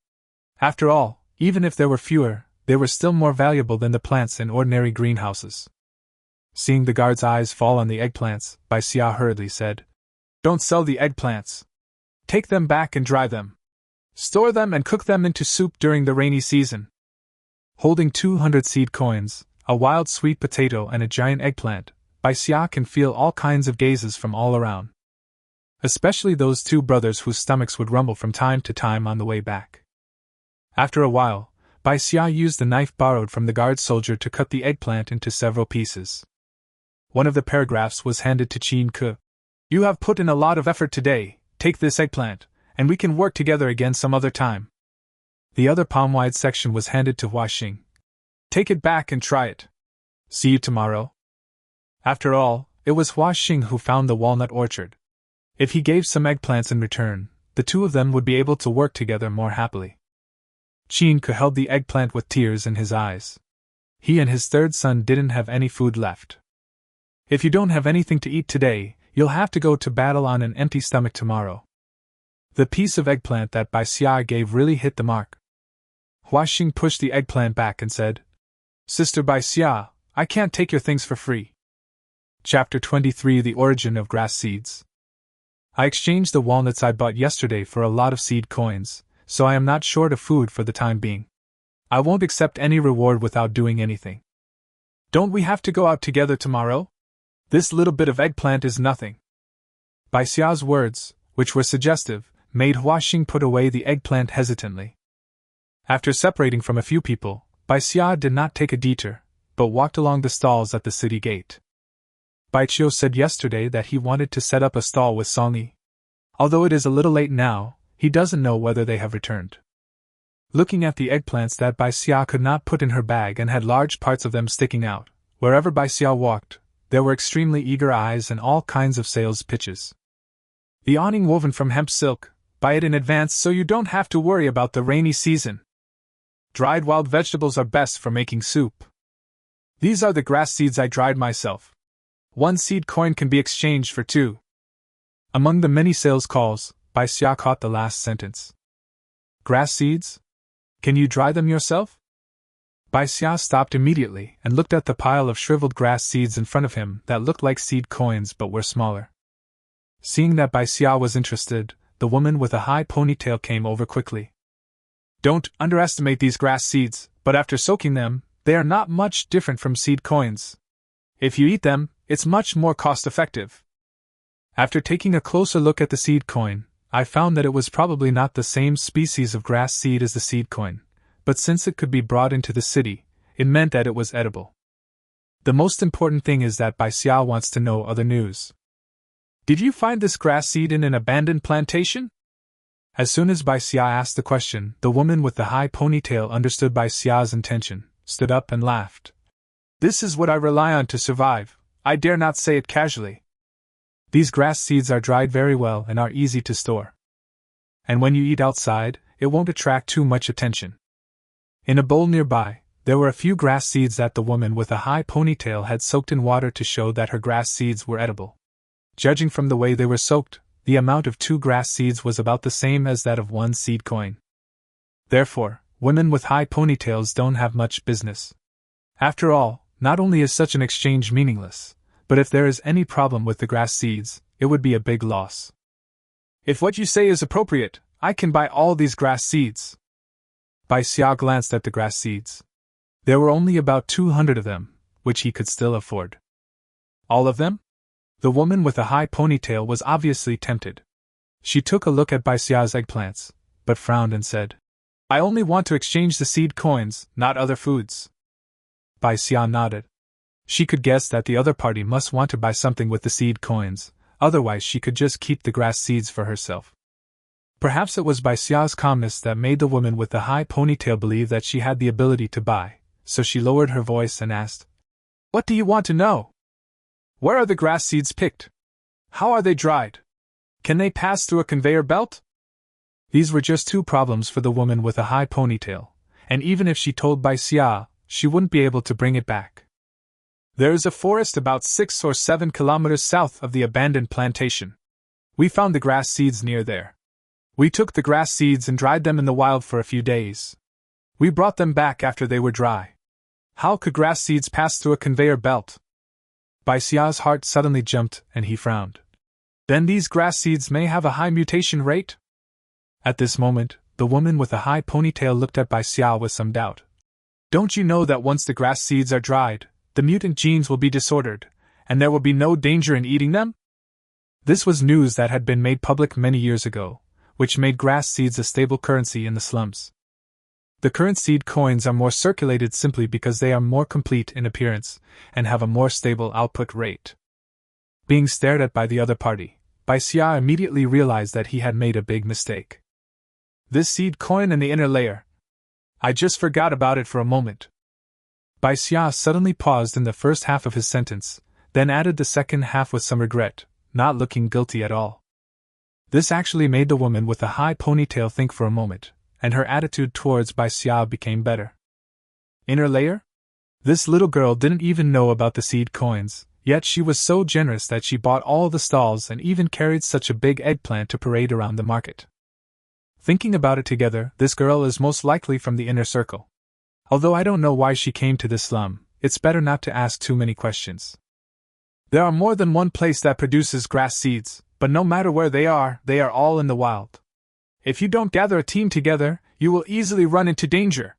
[SPEAKER 1] After all, even if there were fewer, they were still more valuable than the plants in ordinary greenhouses. Seeing the guard's eyes fall on the eggplants, Bai Xia hurriedly said, "Don't sell the eggplants. Take them back and dry them. Store them and cook them into soup during the rainy season." Holding 200 seed coins, a wild sweet potato and a giant eggplant, Bai Xia can feel all kinds of gazes from all around. Especially those two brothers whose stomachs would rumble from time to time on the way back. After a while, Bai Xia used the knife borrowed from the guard soldier to cut the eggplant into several pieces. One of the paragraphs was handed to Chinku. "You have put in a lot of effort today, take this eggplant, and we can work together again some other time." The other palm-wide section was handed to Huaxing. "Take it back and try it. See you tomorrow." After all, it was Huaxing who found the walnut orchard. If he gave some eggplants in return, the two of them would be able to work together more happily. Chinku held the eggplant with tears in his eyes. He and his third son didn't have any food left. "If you don't have anything to eat today, you'll have to go to battle on an empty stomach tomorrow." The piece of eggplant that Bai Xia gave really hit the mark. Huaxing pushed the eggplant back and said, "Sister Bai Xia, I can't take your things for free." Chapter 23: The Origin of Grass Seeds. I exchanged the walnuts I bought yesterday for a lot of seed coins, so I am not short of food for the time being. I won't accept any reward without doing anything. "Don't we have to go out together tomorrow? This little bit of eggplant is nothing." Bai Xia's words, which were suggestive, made Huaxing put away the eggplant hesitantly. After separating from a few people, Bai Xia did not take a detour, but walked along the stalls at the city gate. Bai Xia said yesterday that he wanted to set up a stall with Songyi. Although it is a little late now, he doesn't know whether they have returned. Looking at the eggplants that Bai Xia could not put in her bag and had large parts of them sticking out, wherever Bai Xia walked, there were extremely eager eyes and all kinds of sales pitches. "The awning woven from hemp silk, buy it in advance so you don't have to worry about the rainy season. Dried wild vegetables are best for making soup. These are the grass seeds I dried myself. 1 seed coin can be exchanged for 2. Among the many sales calls, Bai Xia caught the last sentence. "Grass seeds? Can you dry them yourself?" Bai Xia stopped immediately and looked at the pile of shriveled grass seeds in front of him that looked like seed coins but were smaller. Seeing that Bai Xia was interested, the woman with a high ponytail came over quickly. "Don't underestimate these grass seeds, but after soaking them, they are not much different from seed coins. If you eat them, it's much more cost-effective." After taking a closer look at the seed coin, I found that it was probably not the same species of grass seed as the seed coin, but since it could be brought into the city, it meant that it was edible. The most important thing is that Bai Xia wants to know other news. "Did you find this grass seed in an abandoned plantation?" As soon as Bai Xia asked the question, the woman with the high ponytail understood Bai Xia's intention, stood up and laughed. "This is what I rely on to survive. I dare not say it casually. These grass seeds are dried very well and are easy to store. And when you eat outside, it won't attract too much attention." In a bowl nearby, there were a few grass seeds that the woman with a high ponytail had soaked in water to show that her grass seeds were edible. Judging from the way they were soaked, the amount of 2 grass seeds was about the same as that of 1 seed coin. Therefore, women with high ponytails don't have much business. After all, not only is such an exchange meaningless, but if there is any problem with the grass seeds, it would be a big loss. If what you say is appropriate, I can buy all these grass seeds. Bai Xia glanced at the grass seeds. There were only about 200 of them, which he could still afford. All of them? The woman with a high ponytail was obviously tempted. She took a look at Bai Xia's eggplants, but frowned and said, I only want to exchange the seed coins, not other foods. Bai Xia nodded. She could guess that the other party must want to buy something with the seed coins, otherwise she could just keep the grass seeds for herself. Perhaps it was Bai Xia's calmness that made the woman with the high ponytail believe that she had the ability to buy, so she lowered her voice and asked, What do you want to know? Where are the grass seeds picked? How are they dried? Can they pass through a conveyor belt? These were just two problems for the woman with a high ponytail, and even if she told Bai Xia, she wouldn't be able to bring it back. There is a forest about 6 or 7 kilometers south of the abandoned plantation. We found the grass seeds near there. We took the grass seeds and dried them in the wild for a few days. We brought them back after they were dry. How could grass seeds pass through a conveyor belt? Bai Xia's heart suddenly jumped and he frowned. Then these grass seeds may have a high mutation rate? At this moment, the woman with a high ponytail looked at Bai Xia with some doubt. Don't you know that once the grass seeds are dried, the mutant genes will be disordered, and there will be no danger in eating them? This was news that had been made public many years ago, which made grass seeds a stable currency in the slums. The current seed coins are more circulated simply because they are more complete in appearance and have a more stable output rate. Being stared at by the other party, Bai Xia immediately realized that he had made a big mistake. This seed coin in the inner layer. I just forgot about it for a moment. Bai Xia suddenly paused in the first half of his sentence, then added the second half with some regret, not looking guilty at all. This actually made the woman with the high ponytail think for a moment, and her attitude towards Bai Xia became better. Inner layer? This little girl didn't even know about the seed coins, yet she was so generous that she bought all the stalls and even carried such a big eggplant to parade around the market. Thinking about it together, this girl is most likely from the inner circle. Although I don't know why she came to this slum, it's better not to ask too many questions. There are more than one place that produces grass seeds, but no matter where they are all in the wild. If you don't gather a team together, you will easily run into danger.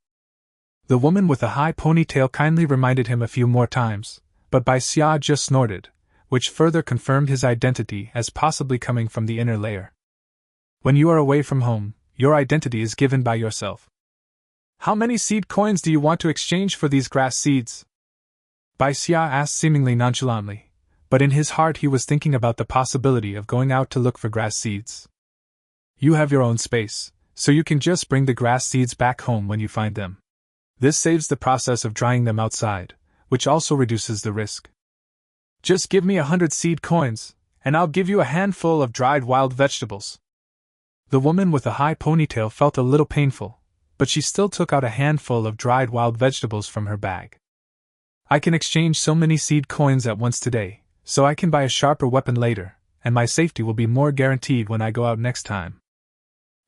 [SPEAKER 1] The woman with a high ponytail kindly reminded him a few more times, but Bai Xia just snorted, which further confirmed his identity as possibly coming from the inner layer. When you are away from home, your identity is given by yourself. How many seed coins do you want to exchange for these grass seeds? Bai Xia asked seemingly nonchalantly, but in his heart he was thinking about the possibility of going out to look for grass seeds. You have your own space, so you can just bring the grass seeds back home when you find them. This saves the process of drying them outside, which also reduces the risk. Just give me 100 seed coins, and I'll give you a handful of dried wild vegetables. The woman with a high ponytail felt a little painful, but she still took out a handful of dried wild vegetables from her bag. I can exchange so many seed coins at once today, so I can buy a sharper weapon later, and my safety will be more guaranteed when I go out next time.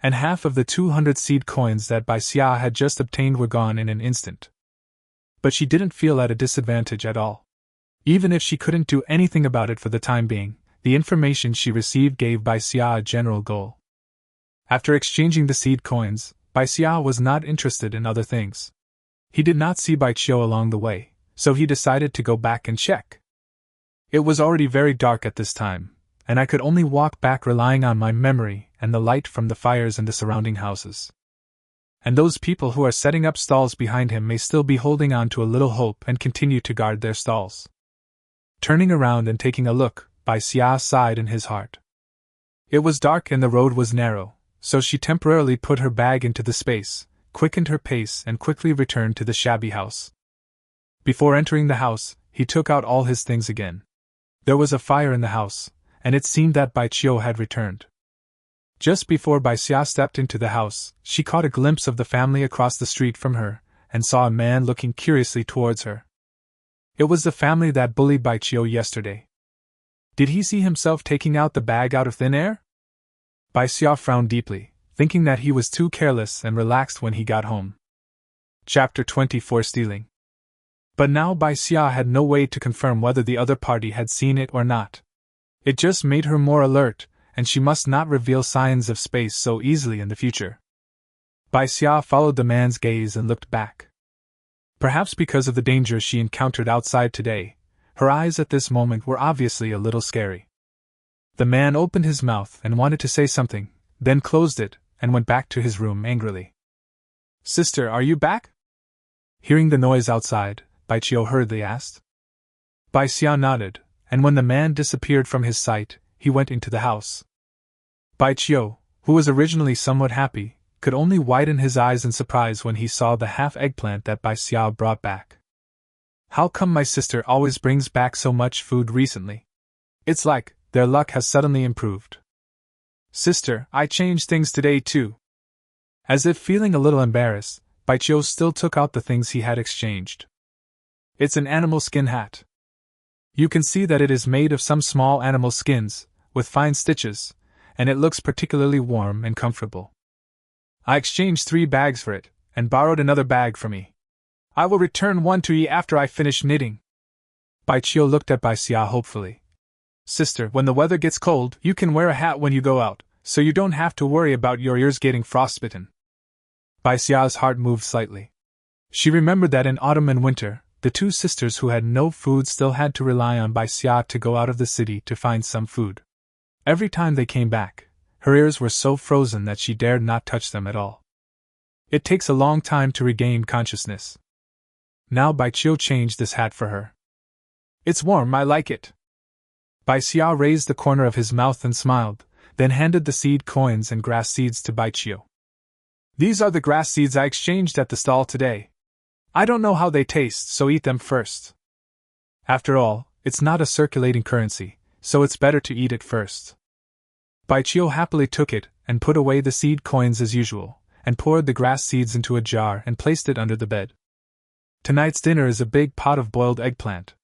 [SPEAKER 1] And half of the 200 seed coins that Bai Xia had just obtained were gone in an instant. But she didn't feel at a disadvantage at all. Even if she couldn't do anything about it for the time being, the information she received gave Bai Xia a general goal. After exchanging the seed coins, Bai Xia was not interested in other things. He did not see Bai Xia along the way, so he decided to go back and check. It was already very dark at this time, and I could only walk back relying on my memory and the light from the fires in the surrounding houses. And those people who are setting up stalls behind him may still be holding on to a little hope and continue to guard their stalls. Turning around and taking a look, Bai Xia sighed in his heart. It was dark and the road was narrow, so she temporarily put her bag into the space, quickened her pace and quickly returned to the shabby house. Before entering the house, he took out all his things again. There was a fire in the house, and it seemed that Bai Xia had returned. Just before Bai Xia stepped into the house, she caught a glimpse of the family across the street from her, and saw a man looking curiously towards her. It was the family that bullied Bai Xia yesterday. Did he see himself taking out the bag out of thin air? Bai Xia frowned deeply, thinking that he was too careless and relaxed when he got home. Chapter 24 Stealing. But now Bai Xia had no way to confirm whether the other party had seen it or not. It just made her more alert, and she must not reveal signs of space so easily in the future. Bai Xia followed the man's gaze and looked back. Perhaps because of the danger she encountered outside today, her eyes at this moment were obviously a little scary. The man opened his mouth and wanted to say something, then closed it, and went back to his room angrily. "Sister, are you back?" Hearing the noise outside, Bai Xia hurriedly asked. Bai Xia nodded, and when the man disappeared from his sight, he went into the house. Bai Xia, who was originally somewhat happy, could only widen his eyes in surprise when he saw the half-eggplant that Bai Xia brought back. "How come my sister always brings back so much food recently? It's like their luck has suddenly improved." "Sister, I changed things today too." As if feeling a little embarrassed, Bai Xia still took out the things he had exchanged. "It's an animal skin hat. You can see that it is made of some small animal skins, with fine stitches, and it looks particularly warm and comfortable. I exchanged 3 bags for it, and borrowed another bag for me. I will return one to you after I finish knitting." Bai Xia looked at Bai Xia hopefully. "Sister, when the weather gets cold, you can wear a hat when you go out, so you don't have to worry about your ears getting frostbitten." Bai Xia's heart moved slightly. She remembered that in autumn and winter, the 2 sisters who had no food still had to rely on Bai Xia to go out of the city to find some food. Every time they came back, her ears were so frozen that she dared not touch them at all. It takes a long time to regain consciousness. Now Bai Xia changed this hat for her. "It's warm, I like it." Bai Xia raised the corner of his mouth and smiled, then handed the seed coins and grass seeds to Bai Xia. "These are the grass seeds I exchanged at the stall today. I don't know how they taste, so eat them first. After all, it's not a circulating currency, so it's better to eat it first." Bai Xia happily took it and put away the seed coins as usual, and poured the grass seeds into a jar and placed it under the bed. Tonight's dinner is a big pot of boiled eggplant.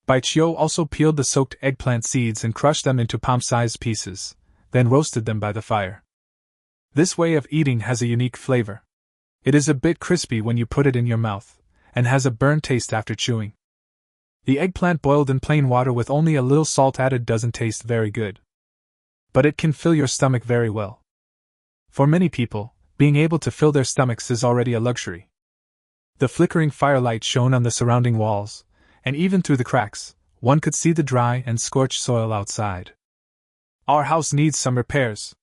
[SPEAKER 1] Bai Xia also peeled the soaked eggplant seeds and crushed them into palm-sized pieces, then roasted them by the fire. This way of eating has a unique flavor. It is a bit crispy when you put it in your mouth, and has a burnt taste after chewing. The eggplant boiled in plain water with only a little salt added doesn't taste very good. But it can fill your stomach very well. For many people, being able to fill their stomachs is already a luxury. The flickering firelight shone on the surrounding walls, and even through the cracks, one could see the dry and scorched soil outside. "Our house needs some repairs."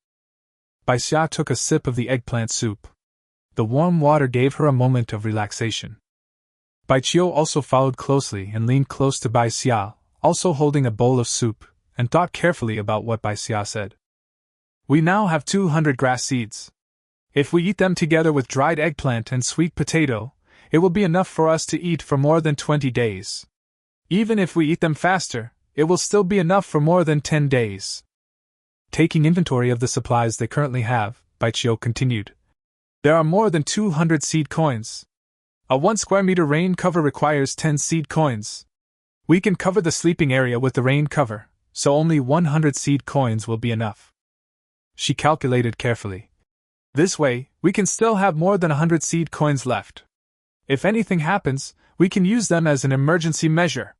[SPEAKER 1] Bai Xia took a sip of the eggplant soup. The warm water gave her a moment of relaxation. Bai Xia also followed closely and leaned close to Bai Xia, also holding a bowl of soup, and thought carefully about what Bai Xia said. "We now have 200 grass seeds. If we eat them together with dried eggplant and sweet potato, it will be enough for us to eat for more than 20 days. Even if we eat them faster, it will still be enough for more than 10 days. Taking inventory of the supplies they currently have, Bai Xia continued. "There are more than 200 seed coins. A 1 square meter rain cover requires 10 seed coins. We can cover the sleeping area with the rain cover, so only 100 seed coins will be enough." She calculated carefully. "This way, we can still have more than 100 seed coins left. If anything happens, we can use them as an emergency measure."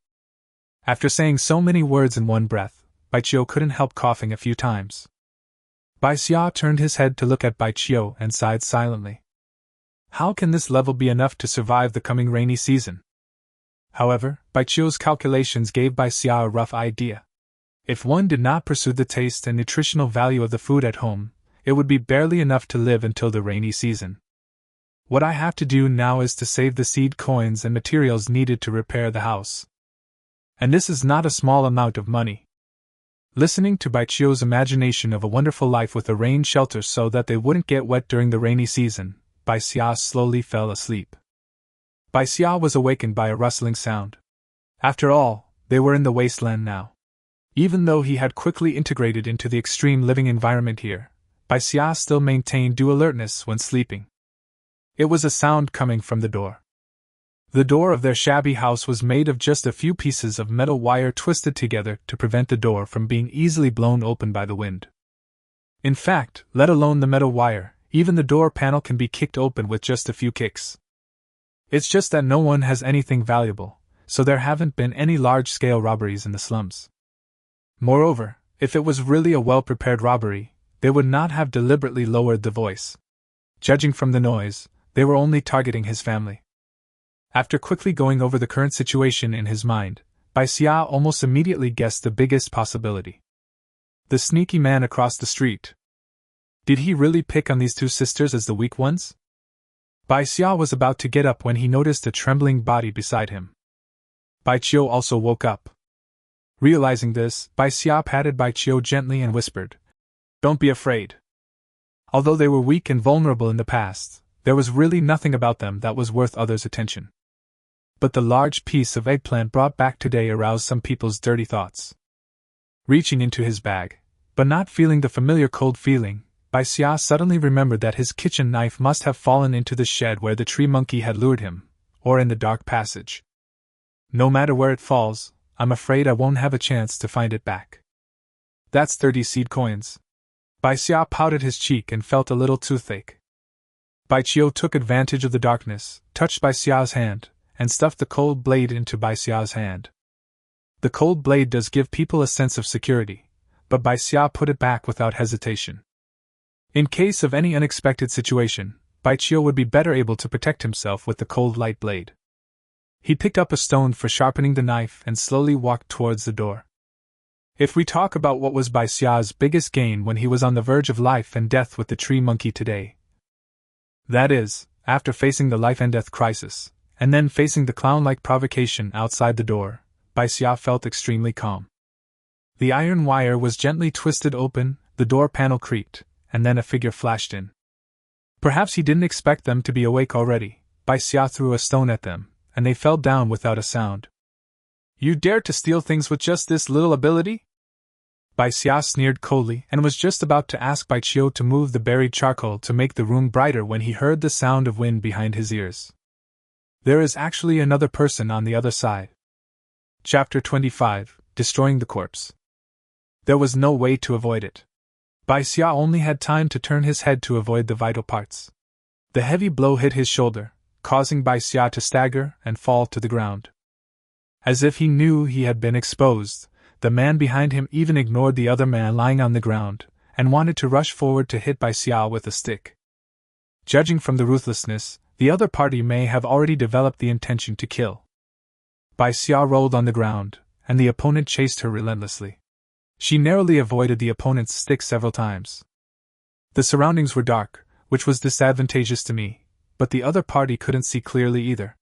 [SPEAKER 1] After saying so many words in one breath, Bai Xia couldn't help coughing a few times. Bai Xia turned his head to look at Bai Xia and sighed silently. How can this level be enough to survive the coming rainy season? However, Bai Xia's calculations gave Bai Xia a rough idea. If one did not pursue the taste and nutritional value of the food at home, it would be barely enough to live until the rainy season. What I have to do now is to save the seed coins and materials needed to repair the house. And this is not a small amount of money. Listening to Bai Xia's imagination of a wonderful life with a rain shelter so that they wouldn't get wet during the rainy season, Bai Xia slowly fell asleep. Bai Xia was awakened by a rustling sound. After all, they were in the wasteland now. Even though he had quickly integrated into the extreme living environment here, Bai Xia still maintained due alertness when sleeping. It was a sound coming from the door. The door of their shabby house was made of just a few pieces of metal wire twisted together to prevent the door from being easily blown open by the wind. In fact, let alone the metal wire, even the door panel can be kicked open with just a few kicks. It's just that no one has anything valuable, so there haven't been any large-scale robberies in the slums. Moreover, if it was really a well-prepared robbery, they would not have deliberately lowered the voice. Judging from the noise, they were only targeting his family. After quickly going over the current situation in his mind, Bai Xia almost immediately guessed the biggest possibility. The sneaky man across the street. Did he really pick on these two sisters as the weak ones? Bai Xia was about to get up when he noticed a trembling body beside him. Bai Qiu also woke up. Realizing this, Bai Xia patted Bai Qiu gently and whispered, "Don't be afraid." Although they were weak and vulnerable in the past, there was really nothing about them that was worth others' attention. But the large piece of eggplant brought back today aroused some people's dirty thoughts. Reaching into his bag, but not feeling the familiar cold feeling, Bai Xia suddenly remembered that his kitchen knife must have fallen into the shed where the tree monkey had lured him, or in the dark passage. No matter where it falls, I'm afraid I won't have a chance to find it back. That's 30 seed coins. Bai Xia pouted his cheek and felt a little toothache. Bai Qiu took advantage of the darkness, touched Bai Xia's hand, and stuffed the cold blade into Bai Xia's hand. The cold blade does give people a sense of security, but Bai Xia put it back without hesitation. In case of any unexpected situation, Bai Qiu would be better able to protect himself with the cold light blade. He picked up a stone for sharpening the knife and slowly walked towards the door. If we talk about what was Bai Xia's biggest gain when he was on the verge of life and death with the tree monkey today, that is, after facing the life and death crisis, and then facing the clown-like provocation outside the door, Bai Xia felt extremely calm. The iron wire was gently twisted open, the door panel creaked, and then a figure flashed in. Perhaps he didn't expect them to be awake already. Bai Xia threw a stone at them, and they fell down without a sound. "You dare to steal things with just this little ability?" Bai Xia sneered coldly and was just about to ask Bai Qiu to move the buried charcoal to make the room brighter when he heard the sound of wind behind his ears. There is actually another person on the other side. Chapter 25, Destroying the Corpse. There was no way to avoid it. Bai Xia only had time to turn his head to avoid the vital parts. The heavy blow hit his shoulder, causing Bai Xia to stagger and fall to the ground. As if he knew he had been exposed, the man behind him even ignored the other man lying on the ground, and wanted to rush forward to hit Bai Xia with a stick. Judging from the ruthlessness, the other party may have already developed the intention to kill. Bai Xia rolled on the ground, and the opponent chased her relentlessly. She narrowly avoided the opponent's stick several times. The surroundings were dark, which was disadvantageous to me, but the other party couldn't see clearly either.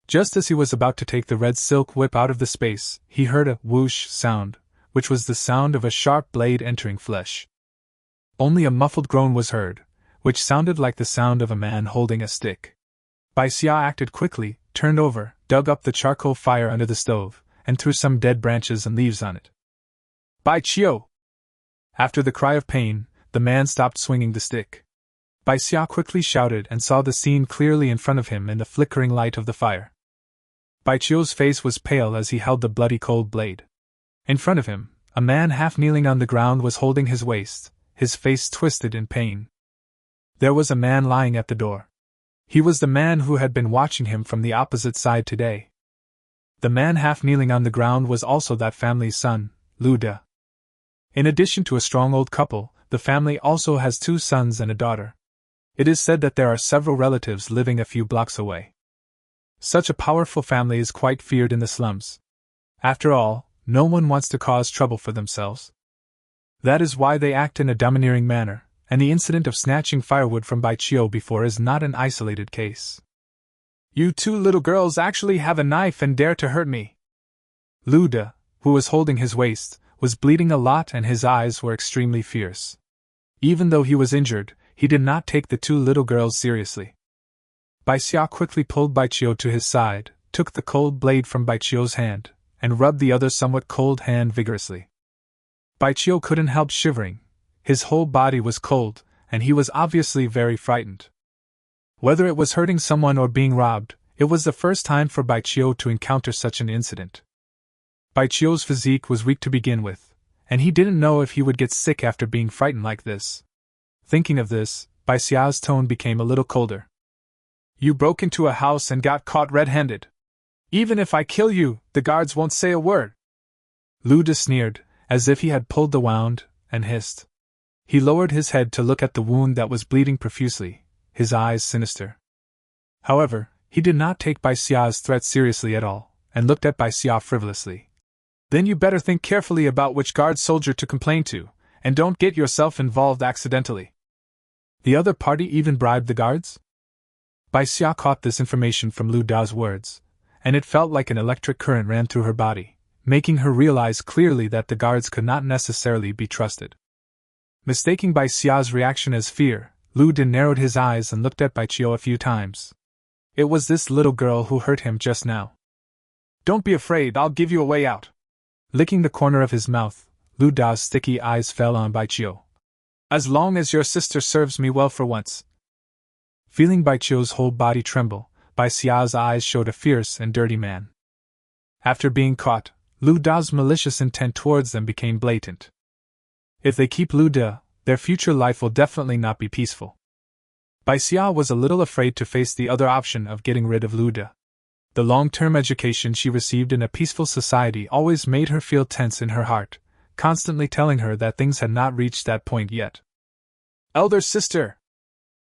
[SPEAKER 1] Just as he was about to take the red silk whip out of the space, he heard a whoosh sound, which was the sound of a sharp blade entering flesh. Only a muffled groan was heard, which sounded like the sound of a man holding a stick. Bai Xia acted quickly, turned over, dug up the charcoal fire under the stove, and threw some dead branches and leaves on it. "Bai Qiu!" After the cry of pain, the man stopped swinging the stick. Bai Xia quickly shouted and saw the scene clearly in front of him in the flickering light of the fire. Bai Qiu's face was pale as he held the bloody cold blade. In front of him, a man half kneeling on the ground was holding his waist, his face twisted in pain. There was a man lying at the door. He was the man who had been watching him from the opposite side today. The man half kneeling on the ground was also that family's son, Lu De. In addition to a strong old couple, the family also has 2 sons and a daughter. It is said that there are several relatives living a few blocks away. Such a powerful family is quite feared in the slums. After all, no one wants to cause trouble for themselves. That is why they act in a domineering manner, and the incident of snatching firewood from Bai Qiu before is not an isolated case. "You 2 little girls actually have a knife and dare to hurt me." Lu De, who was holding his waist, was bleeding a lot and his eyes were extremely fierce. Even though he was injured, he did not take the 2 little girls seriously. Bai Xia quickly pulled Bai Qiu to his side, took the cold blade from Bai Qiu's hand, and rubbed the other somewhat cold hand vigorously. Bai Qiu couldn't help shivering. His whole body was cold, and he was obviously very frightened. Whether it was hurting someone or being robbed, it was the first time for Bai Qiu to encounter such an incident. Bai Qiu's physique was weak to begin with, and he didn't know if he would get sick after being frightened like this. Thinking of this, Bai Xia's tone became a little colder. You broke into a house and got caught red-handed. Even if I kill you, the guards won't say a word. Lu De sneered, as if he had pulled the wound, and hissed. He lowered his head to look at the wound that was bleeding profusely, his eyes sinister. However, he did not take Bai Xia's threat seriously at all, and looked at Bai Xia frivolously. Then you better think carefully about which guard soldier to complain to, and don't get yourself involved accidentally. The other party even bribed the guards? Bai Xia caught this information from Lu Da's words, and it felt like an electric current ran through her body, making her realize clearly that the guards could not necessarily be trusted. Mistaking Bai Xia's reaction as fear, Lu De narrowed his eyes and looked at Bai Xia a few times. It was this little girl who hurt him just now. Don't be afraid, I'll give you a way out. Licking the corner of his mouth, Lu Da's sticky eyes fell on Bai Xia. As long as your sister serves me well for once. Feeling Bai Xia's whole body tremble, Bai Xia's eyes showed a fierce and dirty man. After being caught, Lu Da's malicious intent towards them became blatant. If they keep Lu Da, their future life will definitely not be peaceful. Bai Xia was a little afraid to face the other option of getting rid of Lu Da. The long-term education she received in a peaceful society always made her feel tense in her heart, constantly telling her that things had not reached that point yet. Elder sister!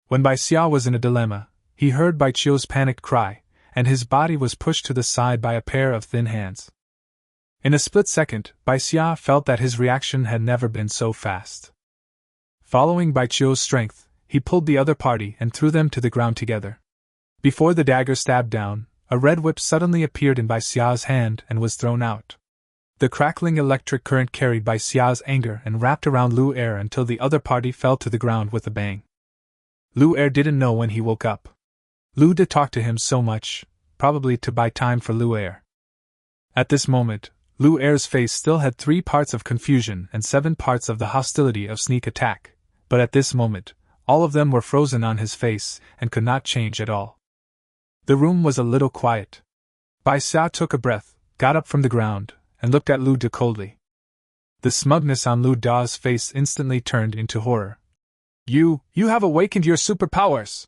[SPEAKER 1] When Bai Xia was in a dilemma, he heard Bai Xia's panicked cry, and his body was pushed to the side by a pair of thin hands. In a split second, Bai Xia felt that his reaction had never been so fast. Following Bai Xia's strength, he pulled the other party and threw them to the ground together. Before the dagger stabbed down, a red whip suddenly appeared in Bai Xia's hand and was thrown out. The crackling electric current carried Bai Xia's anger and wrapped around Lu Er until the other party fell to the ground with a bang. Lu Er didn't know when he woke up. Lu De talked to him so much, probably to buy time for Lu Er. At this moment, Lu Er's face still had 3 parts of confusion and 7 parts of the hostility of sneak attack, but at this moment, all of them were frozen on his face and could not change at all. The room was a little quiet. Bai Xia took a breath, got up from the ground, and looked at Lu De coldly. The smugness on Lu Da's face instantly turned into horror. You have awakened your superpowers!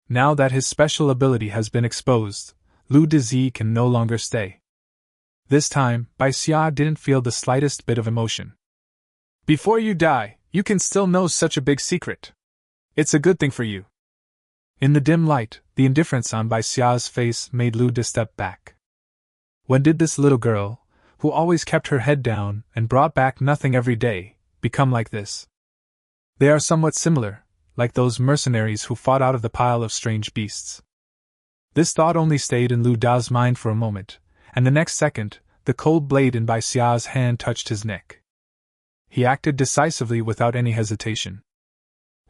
[SPEAKER 1] Now that his special ability has been exposed, Lu De can no longer stay. This time, Bai Xia didn't feel the slightest bit of emotion. Before you die, you can still know such a big secret. It's a good thing for you. In the dim light, the indifference on Bai Xia's face made Lu De step back. When did this little girl, who always kept her head down and brought back nothing every day, become like this? They are somewhat similar, like those mercenaries who fought out of the pile of strange beasts. This thought only stayed in Lu Da's mind for a moment, and the next second, the cold blade in Bai Xia's hand touched his neck. He acted decisively without any hesitation.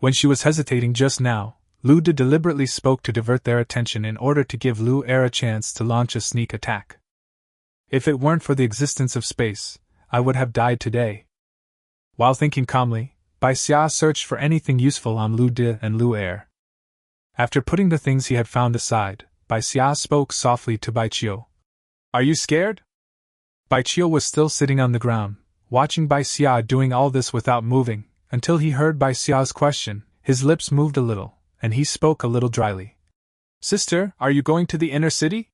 [SPEAKER 1] When she was hesitating just now, Lu De deliberately spoke to divert their attention in order to give Lu Er a chance to launch a sneak attack. If it weren't for the existence of space, I would have died today. While thinking calmly, Bai Xia searched for anything useful on Lu De and Lu Er. After putting the things he had found aside, Bai Xia spoke softly to Bai Xia. Are you scared? Bai Xia was still sitting on the ground, watching Bai Xia doing all this without moving, until he heard Bai Xia's question. His lips moved a little, and he spoke a little dryly. Sister, are you going to the inner city?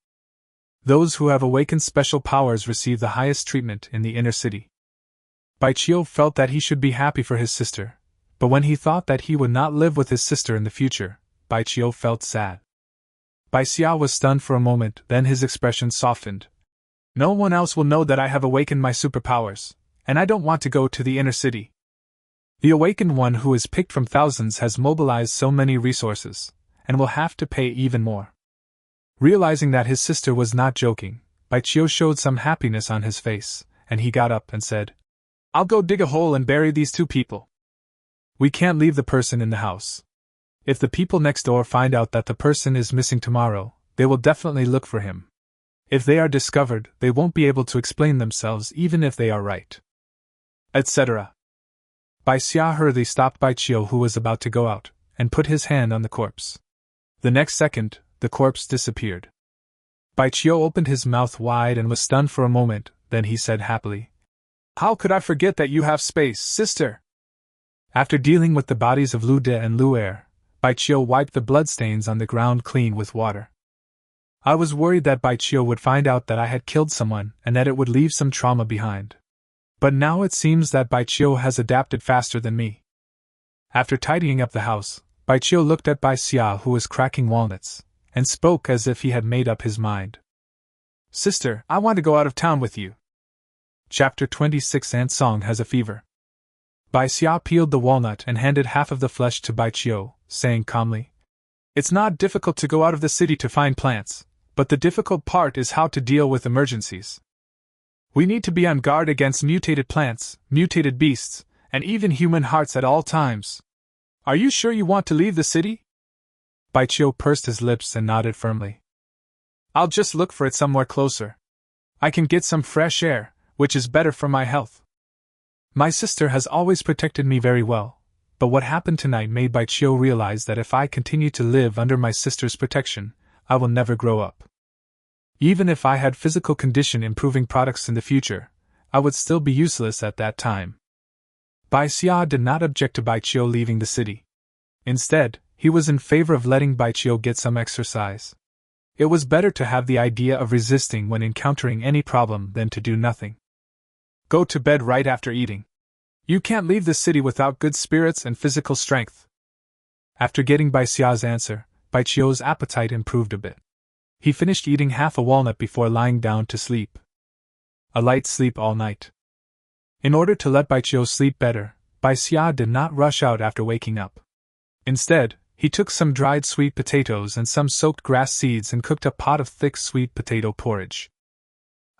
[SPEAKER 1] Those who have awakened special powers receive the highest treatment in the inner city. Bai Xia felt that he should be happy for his sister, but when he thought that he would not live with his sister in the future, Bai Xia felt sad. Bai Xia was stunned for a moment, then his expression softened. No one else will know that I have awakened my superpowers, and I don't want to go to the inner city. The awakened one who is picked from thousands has mobilized so many resources, and will have to pay even more. Realizing that his sister was not joking, Bai Xia showed some happiness on his face, and he got up and said, I'll go dig a hole and bury these 2 people. We can't leave the person in the house. If the people next door find out that the person is missing tomorrow, they will definitely look for him. If they are discovered, they won't be able to explain themselves even if they are right. Etc. Bai Xia hurriedly stopped Bai Xia, who was about to go out, and put his hand on the corpse. The next second, the corpse disappeared. Bai Xia opened his mouth wide and was stunned for a moment, then he said happily, How could I forget that you have space, sister? After dealing with the bodies of Lu De and Lu Er, Bai Xia wiped the bloodstains on the ground clean with water. I was worried that Bai Xia would find out that I had killed someone and that it would leave some trauma behind. But now it seems that Bai Xia has adapted faster than me. After tidying up the house, Bai Xia looked at Bai Xia, who was cracking walnuts, and spoke as if he had made up his mind. Sister, I want to go out of town with you. Chapter 26. Aunt Song has a fever. Bai Xia peeled the walnut and handed half of the flesh to Bai Xia, saying calmly, It's not difficult to go out of the city to find plants, but the difficult part is how to deal with emergencies. We need to be on guard against mutated plants, mutated beasts, and even human hearts at all times. Are you sure you want to leave the city? Bai Xia pursed his lips and nodded firmly. I'll just look for it somewhere closer. I can get some fresh air, which is better for my health. My sister has always protected me very well, but what happened tonight made Bai Xia realize that if I continue to live under my sister's protection, I will never grow up. Even if I had physical condition improving products in the future, I would still be useless at that time. Bai Xia did not object to Bai Xia leaving the city. Instead, he was in favor of letting Bai Xia get some exercise. It was better to have the idea of resisting when encountering any problem than to do nothing. Go to bed right after eating. You can't leave the city without good spirits and physical strength. After getting Bai Xia's answer, Bai Xia's appetite improved a bit. He finished eating half a walnut before lying down to sleep. A light sleep all night. In order to let Bai Xia sleep better, Bai Xia did not rush out after waking up. Instead, he took some dried sweet potatoes and some soaked grass seeds and cooked a pot of thick sweet potato porridge.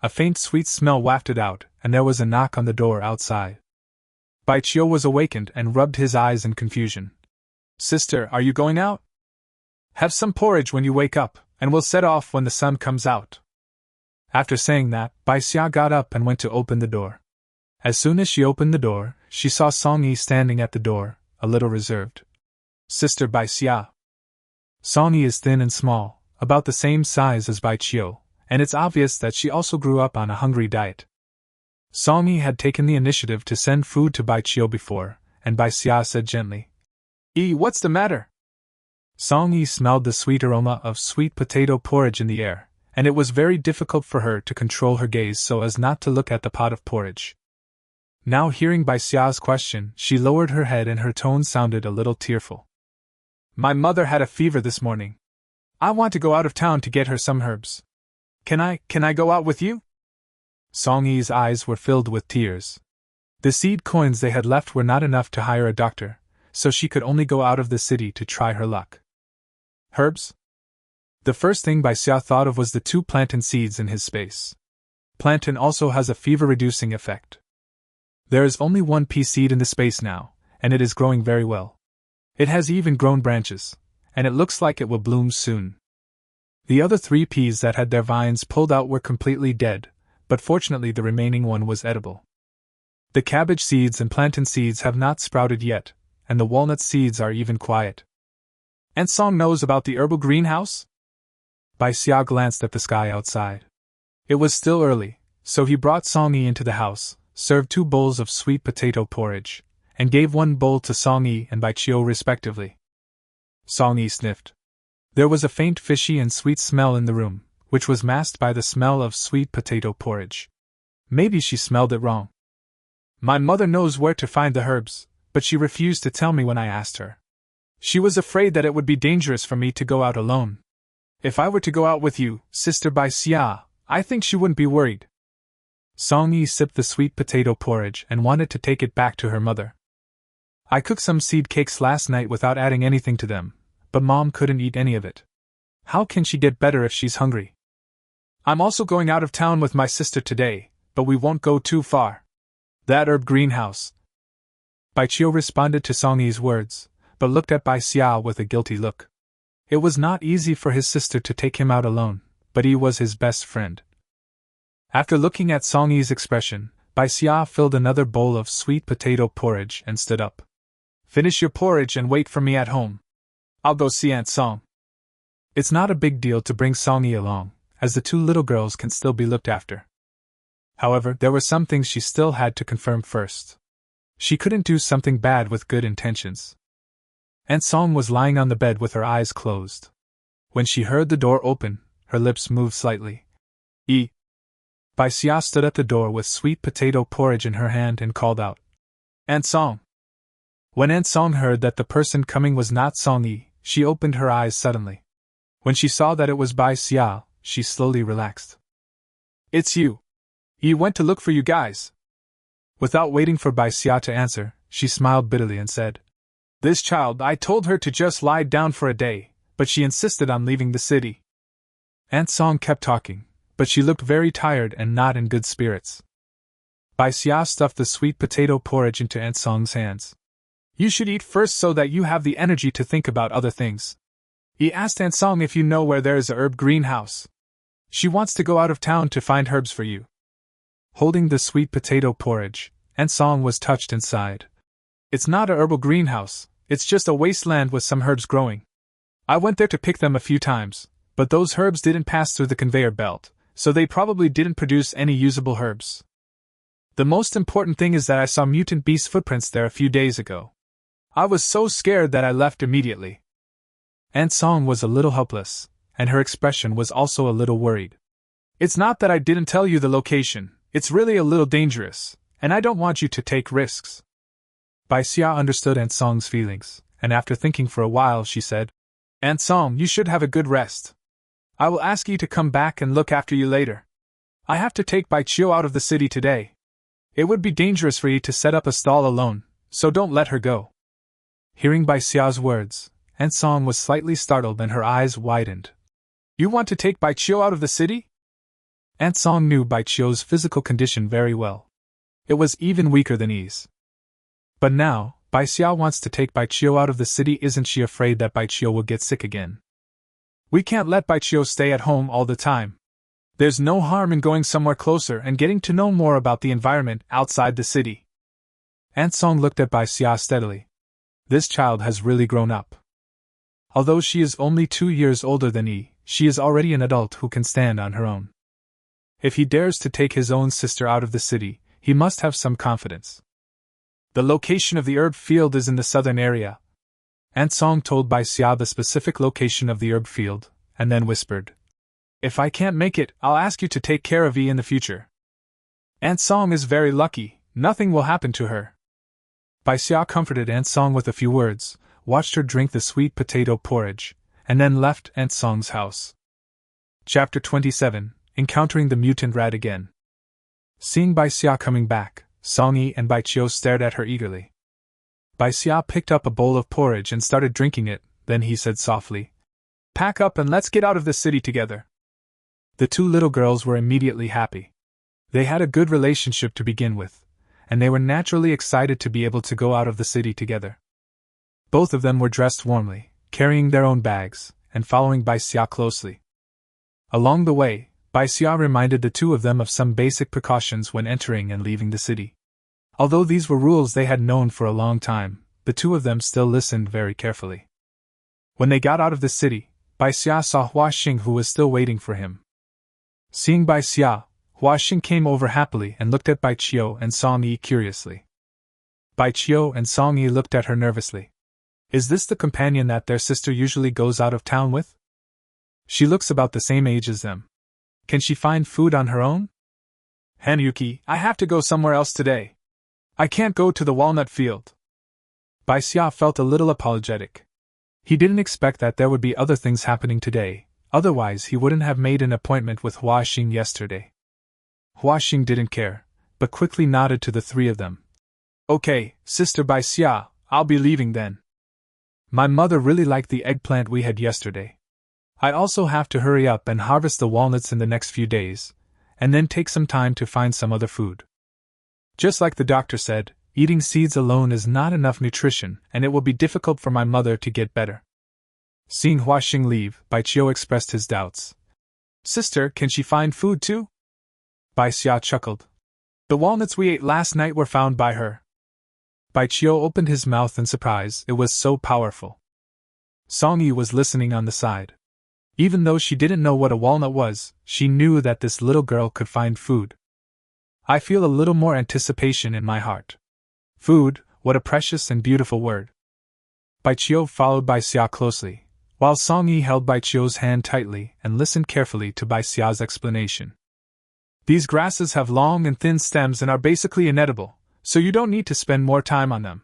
[SPEAKER 1] A faint sweet smell wafted out, and there was a knock on the door outside. Bai Xia was awakened and rubbed his eyes in confusion. Sister, are you going out? Have some porridge when you wake up, and we'll set off when the sun comes out. After saying that, Bai Xia got up and went to open the door. As soon as she opened the door, she saw Song Yi standing at the door, a little reserved. Sister Bai Xia. Song Yi is thin and small, about the same size as Bai Xia, and it's obvious that she also grew up on a hungry diet. Song Yi had taken the initiative to send food to Bai Xia before, and Bai Xia said gently, What's the matter? Song Yi smelled the sweet aroma of sweet potato porridge in the air, and it was very difficult for her to control her gaze so as not to look at the pot of porridge. Now hearing Bai Xia's question, she lowered her head and her tone sounded a little tearful. My mother had a fever this morning. I want to go out of town to get her some herbs. Can I go out with you? Song Yi's eyes were filled with tears. The seed coins they had left were not enough to hire a doctor, so she could only go out of the city to try her luck. Herbs? The first thing Bai Xia thought of was the 2 plantain seeds in his space. Plantain also has a fever-reducing effect. There is only 1 pea seed in the space now, and it is growing very well. It has even grown branches, and it looks like it will bloom soon. The other 3 peas that had their vines pulled out were completely dead, but fortunately the remaining one was edible. The cabbage seeds and plantain seeds have not sprouted yet, and the walnut seeds are even quiet. Aunt Song knows about the herbal greenhouse? Bai Xia glanced at the sky outside. It was still early, so he brought Song Yi into the house, served 2 bowls of sweet potato porridge, and gave 1 bowl to Song Yi and Bai Xia respectively. Song Yi sniffed. There was a faint fishy and sweet smell in the room, which was masked by the smell of sweet potato porridge. Maybe she smelled it wrong. My mother knows where to find the herbs, but she refused to tell me when I asked her. She was afraid that it would be dangerous for me to go out alone. If I were to go out with you, Sister Bai Xia, I think she wouldn't be worried. Song Yi sipped the sweet potato porridge and wanted to take it back to her mother. I cooked some seed cakes last night without adding anything to them, but Mom couldn't eat any of it. How can she get better if she's hungry? I'm also going out of town with my sister today, but we won't go too far. That herb greenhouse. Bai Xia responded to Song Yi's words, but looked at Bai Xia with a guilty look. It was not easy for his sister to take him out alone, but he was his best friend. After looking at Song Yi's expression, Bai Xia filled another bowl of sweet potato porridge and stood up. Finish your porridge and wait for me at home. I'll go see Aunt Song. It's not a big deal to bring Song Yi along, as the 2 little girls can still be looked after. However, there were some things she still had to confirm first. She couldn't do something bad with good intentions. Aunt Song was lying on the bed with her eyes closed. When she heard the door open, her lips moved slightly. Bai Xia stood at the door with sweet potato porridge in her hand and called out, "Aunt Song!" When Aunt Song heard that the person coming was not Song Yi, she opened her eyes suddenly. When she saw that it was Bai Xia, she slowly relaxed. "It's you. Yi went to look for you guys." Without waiting for Bai Xia to answer, she smiled bitterly and said, "This child, I told her to just lie down for a day, but she insisted on leaving the city." Aunt Song kept talking, but she looked very tired and not in good spirits. Bai Xia stuffed the sweet potato porridge into Aunt Song's hands. "You should eat first so that you have the energy to think about other things." He asked Aunt Song if you know where there is a herb greenhouse. She wants to go out of town to find herbs for you. Holding the sweet potato porridge, Aunt Song was touched and sighed. "It's not a herbal greenhouse, it's just a wasteland with some herbs growing. I went there to pick them a few times, but those herbs didn't pass through the conveyor belt, so they probably didn't produce any usable herbs. The most important thing is that I saw mutant beast footprints there a few days ago. I was so scared that I left immediately." Aunt Song was a little helpless, and her expression was also a little worried. "It's not that I didn't tell you the location, it's really a little dangerous, and I don't want you to take risks." Bai Xia understood Aunt Song's feelings, and after thinking for a while she said, "Aunt Song, you should have a good rest. I will ask you to come back and look after you later. I have to take Bai Xia out of the city today. It would be dangerous for you to set up a stall alone, so don't let her go." Hearing Bai Xia's words, Aunt Song was slightly startled and her eyes widened. "You want to take Bai Xia out of the city?" Aunt Song knew Bai Xia's physical condition very well. It was even weaker than Yi's. But now, Bai Xia wants to take Bai Xia out of the city. Isn't she afraid that Bai Xia will get sick again? "We can't let Bai Xia stay at home all the time. There's no harm in going somewhere closer and getting to know more about the environment outside the city." Aunt Song looked at Bai Xia steadily. This child has really grown up. Although she is only 2 years older than Yi, she is already an adult who can stand on her own. If he dares to take his own sister out of the city, he must have some confidence. "The location of the herb field is in the southern area." Aunt Song told Bai Xia the specific location of the herb field, and then whispered, "If I can't make it, I'll ask you to take care of Yi in the future. Aunt Song is very lucky, nothing will happen to her." Bai Xia comforted Aunt Song with a few words, watched her drink the sweet potato porridge, and then left Aunt Song's house. Chapter 27, Encountering the Mutant Rat Again. Seeing Bai Xia coming back, Song Yi and Bai Xia stared at her eagerly. Bai Xia picked up a bowl of porridge and started drinking it, then he said softly, "Pack up and let's get out of the city together." The two little girls were immediately happy. They had a good relationship to begin with, and they were naturally excited to be able to go out of the city together. Both of them were dressed warmly, carrying their own bags, and following Bai Xia closely. Along the way, Bai Xia reminded the two of them of some basic precautions when entering and leaving the city. Although these were rules they had known for a long time, the two of them still listened very carefully. When they got out of the city, Bai Xia saw Huaxing who was still waiting for him. Seeing Bai Xia, Huaxing came over happily and looked at Bai Xia and Song Yi curiously. Bai Xia and Song Yi looked at her nervously. Is this the companion that their sister usually goes out of town with? She looks about the same age as them. Can she find food on her own? "Hanyuki, I have to go somewhere else today. I can't go to the walnut field." Bai Xia felt a little apologetic. He didn't expect that there would be other things happening today, otherwise he wouldn't have made an appointment with Huaxing yesterday. Huaxing didn't care, but quickly nodded to the three of them. "Okay, Sister Bai Xia, I'll be leaving then. My mother really liked the eggplant we had yesterday. I also have to hurry up and harvest the walnuts in the next few days, and then take some time to find some other food. Just like the doctor said, eating seeds alone is not enough nutrition, and it will be difficult for my mother to get better." Seeing Huaxing leave, Bai Xia expressed his doubts. "Sister, can she find food too?" Bai Xia chuckled. "The walnuts we ate last night were found by her." Bai Xia opened his mouth in surprise, it was so powerful. Song Yi was listening on the side. Even though she didn't know what a walnut was, she knew that this little girl could find food. "I feel a little more anticipation in my heart. Food, what a precious and beautiful word." Bai Xia followed Bai Xia closely, while Song Yi held Bai Xia's hand tightly and listened carefully to Bai Xia's explanation. These grasses have long and thin stems and are basically inedible, so you don't need to spend more time on them.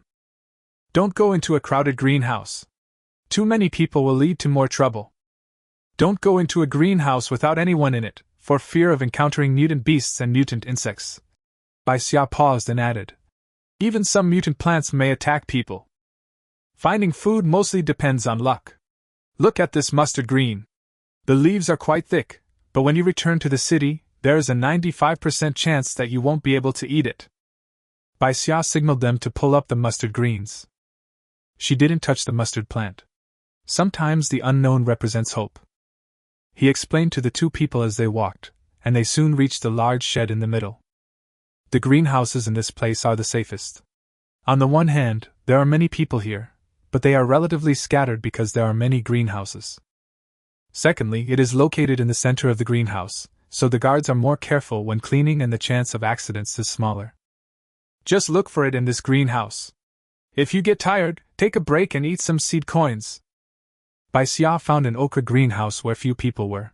[SPEAKER 1] Don't go into a crowded greenhouse. Too many people will lead to more trouble. Don't go into a greenhouse without anyone in it, for fear of encountering mutant beasts and mutant insects. Bai Xia paused and added, even some mutant plants may attack people. Finding food mostly depends on luck. Look at this mustard green. The leaves are quite thick, but when you return to the city, there is a 95% chance that you won't be able to eat it. Bai Xia signaled them to pull up the mustard greens. She didn't touch the mustard plant. Sometimes the unknown represents hope. He explained to the two people as they walked, and they soon reached the large shed in the middle. The greenhouses in this place are the safest. On the one hand, there are many people here, but they are relatively scattered because there are many greenhouses. Secondly, it is located in the center of the greenhouse, so the guards are more careful when cleaning and the chance of accidents is smaller. Just look for it in this greenhouse. If you get tired, take a break and eat some seed coins. Bai Xia found an okra greenhouse where few people were.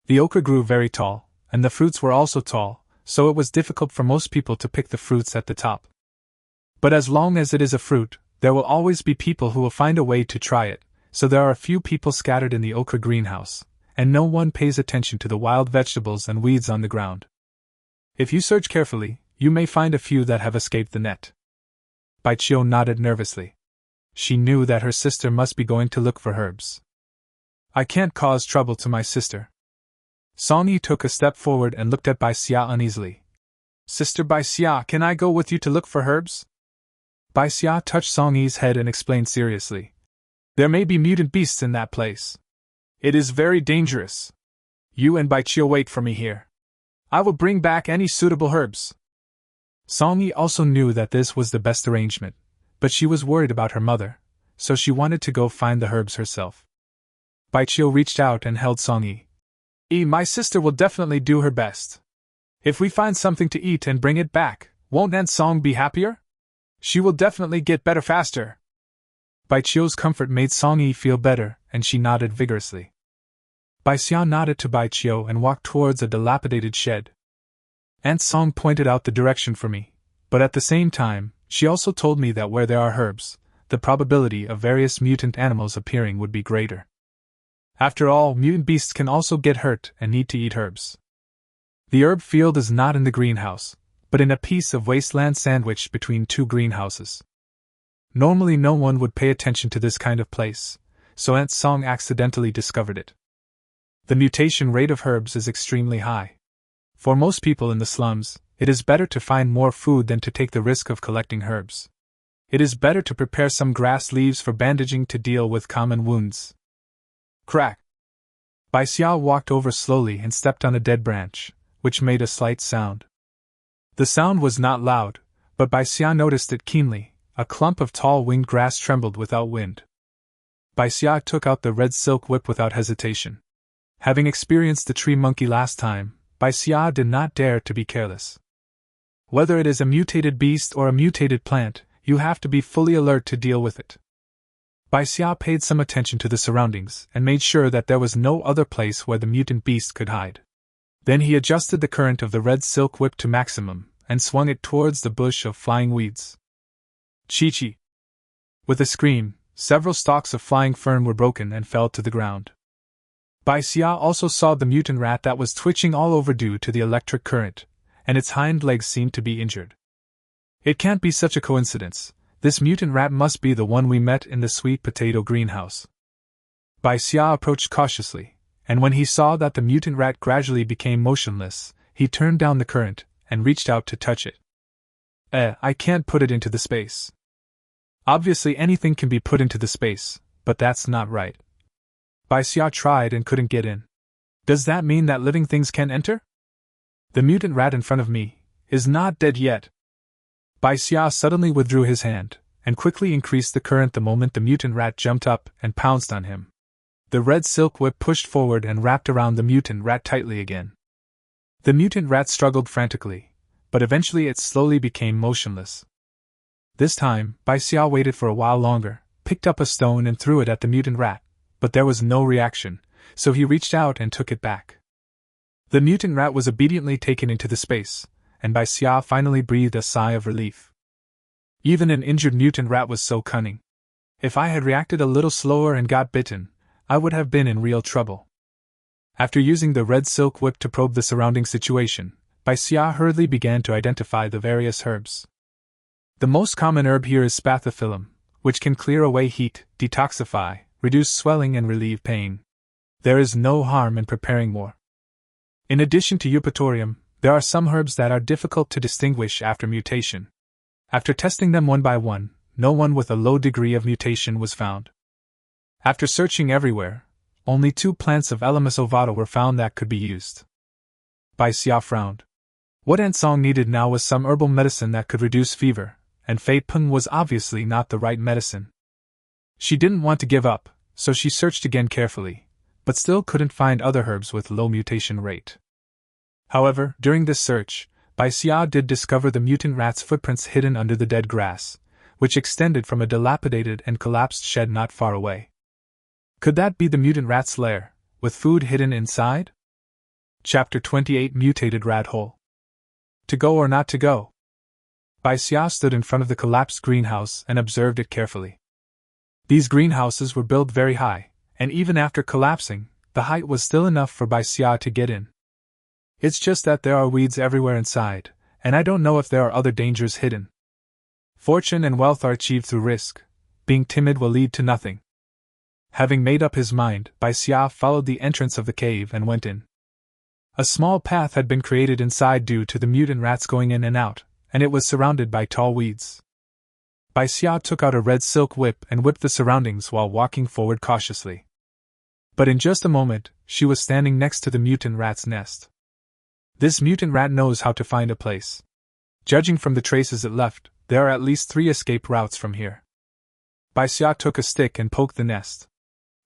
[SPEAKER 1] The okra grew very tall, and the fruits were also tall, so it was difficult for most people to pick the fruits at the top. But as long as it is a fruit, there will always be people who will find a way to try it, so there are a few people scattered in the okra greenhouse, and no one pays attention to the wild vegetables and weeds on the ground. If you search carefully, you may find a few that have escaped the net. Bai Xia nodded nervously. She knew that her sister must be going to look for herbs. I can't cause trouble to my sister. Song Yi took a step forward and looked at Bai Xia uneasily. Sister Bai Xia, can I go with you to look for herbs? Bai Xia touched Song Yi's head and explained seriously. There may be mutant beasts in that place. It is very dangerous. You and Bai Xia wait for me here. I will bring back any suitable herbs. Song Yi also knew that this was the best arrangement, but she was worried about her mother, so she wanted to go find the herbs herself. Bai Xia reached out and held Song Yi. My sister will definitely do her best. If we find something to eat and bring it back, won't Aunt Song be happier? She will definitely get better faster. Bai Xia's comfort made Song Yi feel better, and she nodded vigorously. Bai Xia nodded to Bai Xia and walked towards a dilapidated shed. Aunt Song pointed out the direction for me, but at the same time, she also told me that where there are herbs, the probability of various mutant animals appearing would be greater. After all, mutant beasts can also get hurt and need to eat herbs. The herb field is not in the greenhouse, but in a piece of wasteland sandwiched between two greenhouses. Normally no one would pay attention to this kind of place, so Aunt Song accidentally discovered it. The mutation rate of herbs is extremely high. For most people in the slums, it is better to find more food than to take the risk of collecting herbs. It is better to prepare some grass leaves for bandaging to deal with common wounds. Crack! Bai Xia walked over slowly and stepped on a dead branch, which made a slight sound. The sound was not loud, but Bai Xia noticed it keenly. A clump of tall winged grass trembled without wind. Bai Xia took out the red silk whip without hesitation. Having experienced the tree monkey last time, Bai Xia did not dare to be careless. Whether it is a mutated beast or a mutated plant, you have to be fully alert to deal with it. Bai Xia paid some attention to the surroundings and made sure that there was no other place where the mutant beast could hide. Then he adjusted the current of the red silk whip to maximum and swung it towards the bush of flying weeds. Chi-chi! With a scream, several stalks of flying fern were broken and fell to the ground. Bai Xia also saw the mutant rat that was twitching all over due to the electric current, and its hind legs seemed to be injured. It can't be such a coincidence. This mutant rat must be the one we met in the sweet potato greenhouse. Bai Xia approached cautiously, and when he saw that the mutant rat gradually became motionless, he turned down the current and reached out to touch it. I can't put it into the space. Obviously anything can be put into the space, but that's not right. Bai Xia tried and couldn't get in. Does that mean that living things can enter? The mutant rat in front of me is not dead yet. Bai Xia suddenly withdrew his hand, and quickly increased the current the moment the mutant rat jumped up and pounced on him. The red silk whip pushed forward and wrapped around the mutant rat tightly again. The mutant rat struggled frantically, but eventually it slowly became motionless. This time, Bai Xia waited for a while longer, picked up a stone and threw it at the mutant rat, but there was no reaction, so he reached out and took it back. The mutant rat was obediently taken into the space, and Bai Xia finally breathed a sigh of relief. Even an injured mutant rat was so cunning. If I had reacted a little slower and got bitten, I would have been in real trouble. After using the red silk whip to probe the surrounding situation, Bai Xia hurriedly began to identify the various herbs. The most common herb here is spathiphyllum, which can clear away heat, detoxify, reduce swelling and relieve pain. There is no harm in preparing more. In addition to eupatorium, there are some herbs that are difficult to distinguish after mutation. After testing them one by one, no one with a low degree of mutation was found. After searching everywhere, only 2 plants of Elamis ovata were found that could be used. Bai Xia frowned. What Ansong needed now was some herbal medicine that could reduce fever, and Fei Peng was obviously not the right medicine. She didn't want to give up, so she searched again carefully, but still couldn't find other herbs with low mutation rate. However, during this search, Bai Xia did discover the mutant rat's footprints hidden under the dead grass, which extended from a dilapidated and collapsed shed not far away. Could that be the mutant rat's lair, with food hidden inside? Chapter 28 Mutated Rat Hole. To go or not to go? Bai Xia stood in front of the collapsed greenhouse and observed it carefully. These greenhouses were built very high, and even after collapsing, the height was still enough for Bai Xia to get in. It's just that there are weeds everywhere inside, and I don't know if there are other dangers hidden. Fortune and wealth are achieved through risk. Being timid will lead to nothing. Having made up his mind, Bai Xia followed the entrance of the cave and went in. A small path had been created inside due to the mutant rats going in and out, and it was surrounded by tall weeds. Bai Xia took out a red silk whip and whipped the surroundings while walking forward cautiously. But in just a moment, she was standing next to the mutant rat's nest. This mutant rat knows how to find a place. Judging from the traces it left, there are at least 3 escape routes from here. Bai Xia took a stick and poked the nest.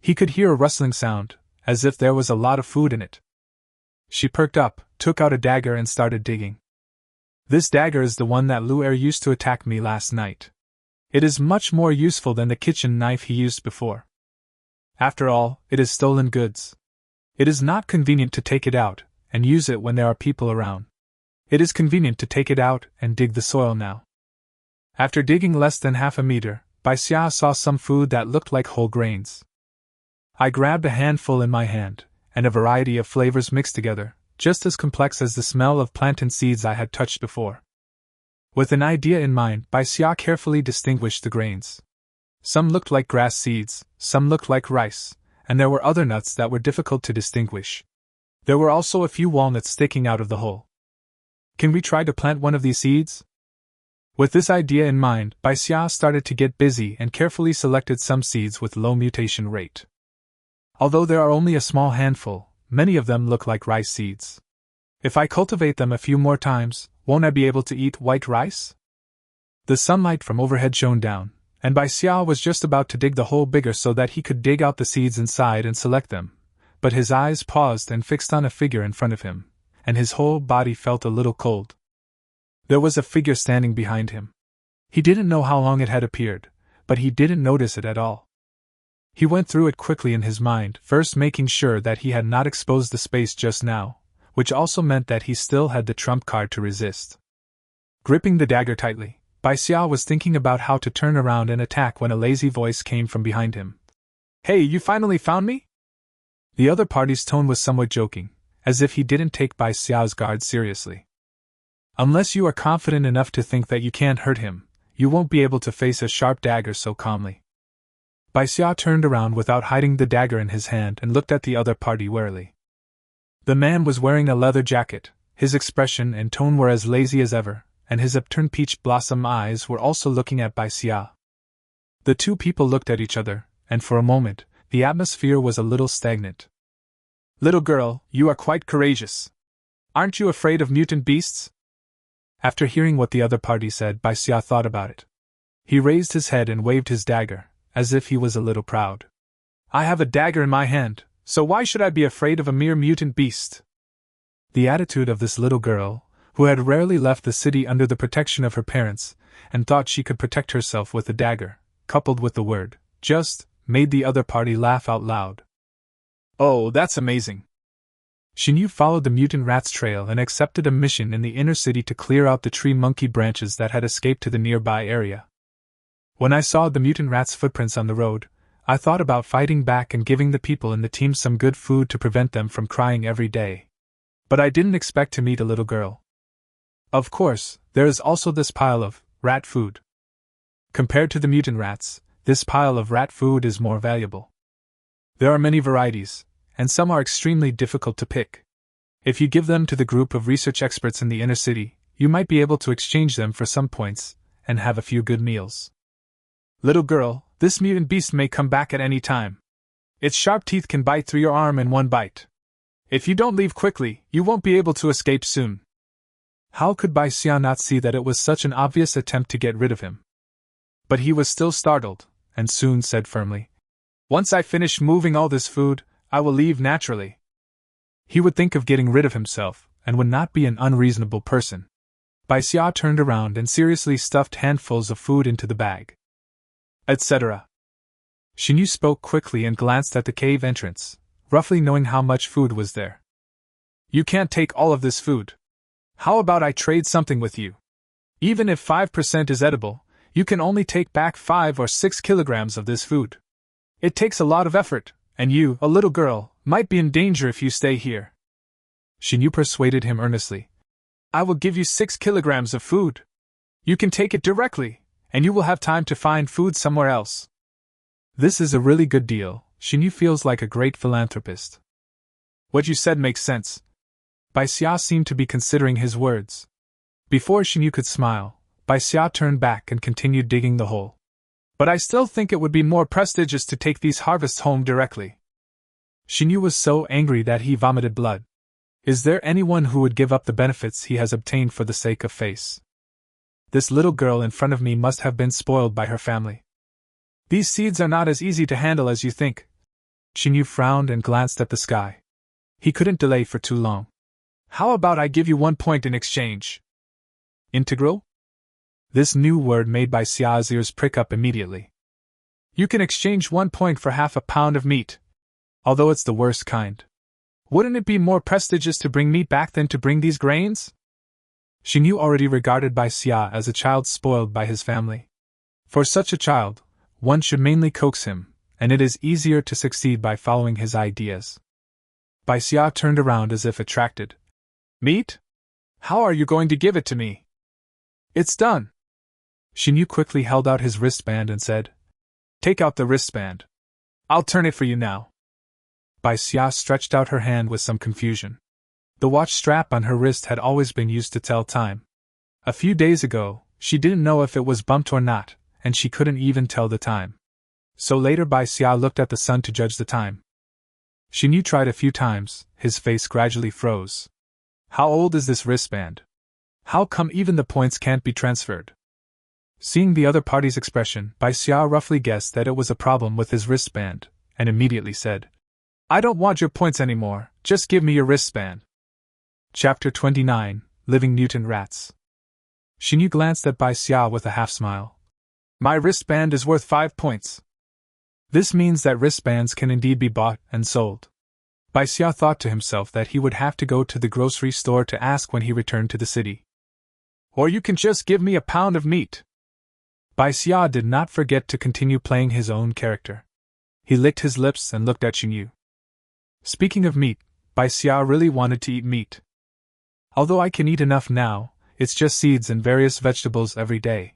[SPEAKER 1] He could hear a rustling sound, as if there was a lot of food in it. She perked up, took out a dagger and started digging. This dagger is the one that Lair used to attack me last night. It is much more useful than the kitchen knife he used before. After all, it is stolen goods. It is not convenient to take it out and use it when there are people around. It is convenient to take it out and dig the soil now. After digging less than half a meter, Bai Xia saw some food that looked like whole grains. I grabbed a handful in my hand, and a variety of flavors mixed together, just as complex as the smell of plantain seeds I had touched before. With an idea in mind, Bai Xia carefully distinguished the grains. Some looked like grass seeds, some looked like rice, and there were other nuts that were difficult to distinguish. There were also a few walnuts sticking out of the hole. Can we try to plant one of these seeds? With this idea in mind, Bai Xia started to get busy and carefully selected some seeds with low mutation rate. Although there are only a small handful, many of them look like rice seeds. If I cultivate them a few more times, won't I be able to eat white rice? The sunlight from overhead shone down, and Bai Xia was just about to dig the hole bigger so that he could dig out the seeds inside and select them, but his eyes paused and fixed on a figure in front of him, and his whole body felt a little cold. There was a figure standing behind him. He didn't know how long it had appeared, but he didn't notice it at all. He went through it quickly in his mind, first making sure that he had not exposed the space just now, which also meant that he still had the trump card to resist. Gripping the dagger tightly, Bai Xia was thinking about how to turn around and attack when a lazy voice came from behind him. "Hey, you finally found me?" The other party's tone was somewhat joking, as if he didn't take Bai Xiao's guard seriously. "Unless you are confident enough to think that you can't hurt him, you won't be able to face a sharp dagger so calmly." Bai Xia turned around without hiding the dagger in his hand and looked at the other party warily. The man was wearing a leather jacket, his expression and tone were as lazy as ever, and his upturned peach blossom eyes were also looking at Bai Xia. The 2 people looked at each other, and for a moment, the atmosphere was a little stagnant. "Little girl, you are quite courageous. Aren't you afraid of mutant beasts?" After hearing what the other party said, Bai Xia thought about it. He raised his head and waved his dagger, as if he was a little proud. "I have a dagger in my hand, so why should I be afraid of a mere mutant beast?" The attitude of this little girl, who had rarely left the city under the protection of her parents, and thought she could protect herself with a dagger, coupled with the word, just made the other party laugh out loud. Oh, that's amazing. Xinyu followed the mutant rat's trail and accepted a mission in the inner city to clear out the tree monkey branches that had escaped to the nearby area. When I saw the mutant rat's footprints on the road, I thought about fighting back and giving the people in the team some good food to prevent them from crying every day. But I didn't expect to meet a little girl. Of course, there is also this pile of rat food. Compared to the mutant rats, this pile of rat food is more valuable. There are many varieties, and some are extremely difficult to pick. If you give them to the group of research experts in the inner city, you might be able to exchange them for some points, and have a few good meals. Little girl, this mutant beast may come back at any time. Its sharp teeth can bite through your arm in one bite. If you don't leave quickly, you won't be able to escape soon. How could Bai Xia not see that it was such an obvious attempt to get rid of him? But he was still startled, and soon said firmly, "Once I finish moving all this food, I will leave naturally." He would think of getting rid of himself, and would not be an unreasonable person. Bai Xia turned around and seriously stuffed handfuls of food into the bag. Etc. Xinyu spoke quickly and glanced at the cave entrance, roughly knowing how much food was there. "You can't take all of this food. How about I trade something with you? Even if 5% is edible, you can only take back 5 or 6 kilograms of this food. It takes a lot of effort, and you, a little girl, might be in danger if you stay here." Xinyu persuaded him earnestly. "I will give you 6 kilograms of food. You can take it directly, and you will have time to find food somewhere else." This is a really good deal. Xinyu feels like a great philanthropist. "What you said makes sense." Bai Xia seemed to be considering his words. Before Xinyu could smile, Bai Xia turned back and continued digging the hole. "But I still think it would be more prestigious to take these harvests home directly." Xinyu was so angry that he vomited blood. Is there anyone who would give up the benefits he has obtained for the sake of face? This little girl in front of me must have been spoiled by her family. These seeds are not as easy to handle as you think. Xinyu frowned and glanced at the sky. He couldn't delay for too long. "How about I give you 1 point in exchange?" "Integral?" This new word made Bai Xia's ears prick up immediately. "You can exchange 1 point for half a pound of meat. Although it's the worst kind. Wouldn't it be more prestigious to bring meat back than to bring these grains?" Xinyu already regarded Bai Xia as a child spoiled by his family. For such a child, one should mainly coax him, and it is easier to succeed by following his ideas. Bai Xia turned around as if attracted. "Meat? How are you going to give it to me?" "It's done." Xinyu quickly held out his wristband and said, "Take out the wristband. I'll turn it for you now." Bai Xia stretched out her hand with some confusion. The watch strap on her wrist had always been used to tell time. A few days ago, she didn't know if it was bumped or not, and she couldn't even tell the time. So later Bai Xia looked at the sun to judge the time. Xinyu tried a few times, his face gradually froze. How old is this wristband? How come even the points can't be transferred? Seeing the other party's expression, Bai Xia roughly guessed that it was a problem with his wristband, and immediately said, "I don't want your points anymore, just give me your wristband." Chapter 29, Living Mutant Rats. Xinyu glanced at Bai Xia with a half-smile. "My wristband is worth 5 points. This means that wristbands can indeed be bought and sold." Bai Xia thought to himself that he would have to go to the grocery store to ask when he returned to the city. "Or you can just give me a pound of meat." Bai Xia did not forget to continue playing his own character. He licked his lips and looked at Xinyu. Speaking of meat, Bai Xia really wanted to eat meat. "Although I can eat enough now, it's just seeds and various vegetables every day.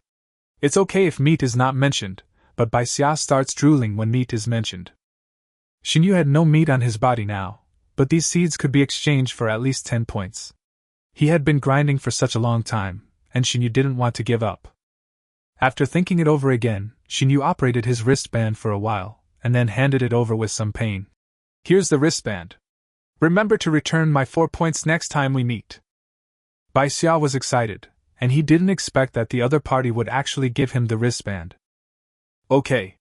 [SPEAKER 1] It's okay if meat is not mentioned, but Bai Xia starts drooling when meat is mentioned." Xinyu had no meat on his body now, but these seeds could be exchanged for at least 10 points. He had been grinding for such a long time, and Xinyu didn't want to give up. After thinking it over again, Xinyu operated his wristband for a while, and then handed it over with some pain. "Here's the wristband. Remember to return my 4 points next time we meet." Bai Xia was excited, and he didn't expect that the other party would actually give him the wristband. "Okay.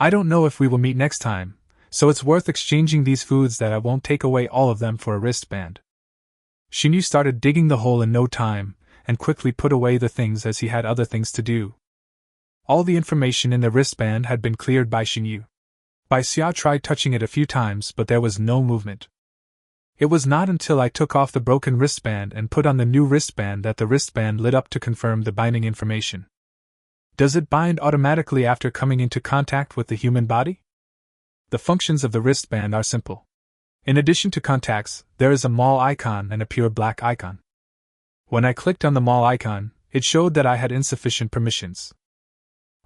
[SPEAKER 1] I don't know if we will meet next time, so it's worth exchanging these foods that I won't take away all of them for a wristband." Xinyu started digging the hole in no time, and quickly put away the things as he had other things to do. All the information in the wristband had been cleared by Xingyu. Bai Xia tried touching it a few times, but there was no movement. It was not until I took off the broken wristband and put on the new wristband that the wristband lit up to confirm the binding information. Does it bind automatically after coming into contact with the human body? The functions of the wristband are simple. In addition to contacts, there is a mall icon and a pure black icon. When I clicked on the mall icon, it showed that I had insufficient permissions.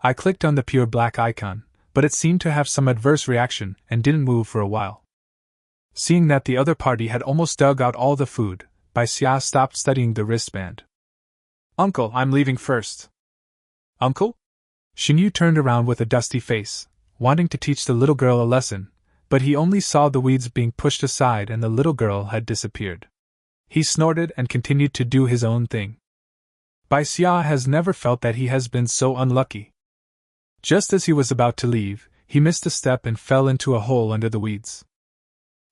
[SPEAKER 1] I clicked on the pure black icon, but it seemed to have some adverse reaction and didn't move for a while. Seeing that the other party had almost dug out all the food, Bai Xia stopped studying the wristband. "Uncle, I'm leaving first." "Uncle?" Xingyu turned around with a dusty face, wanting to teach the little girl a lesson, but he only saw the weeds being pushed aside and the little girl had disappeared. He snorted and continued to do his own thing. Bai Xia has never felt that he has been so unlucky. Just as he was about to leave, he missed a step and fell into a hole under the weeds.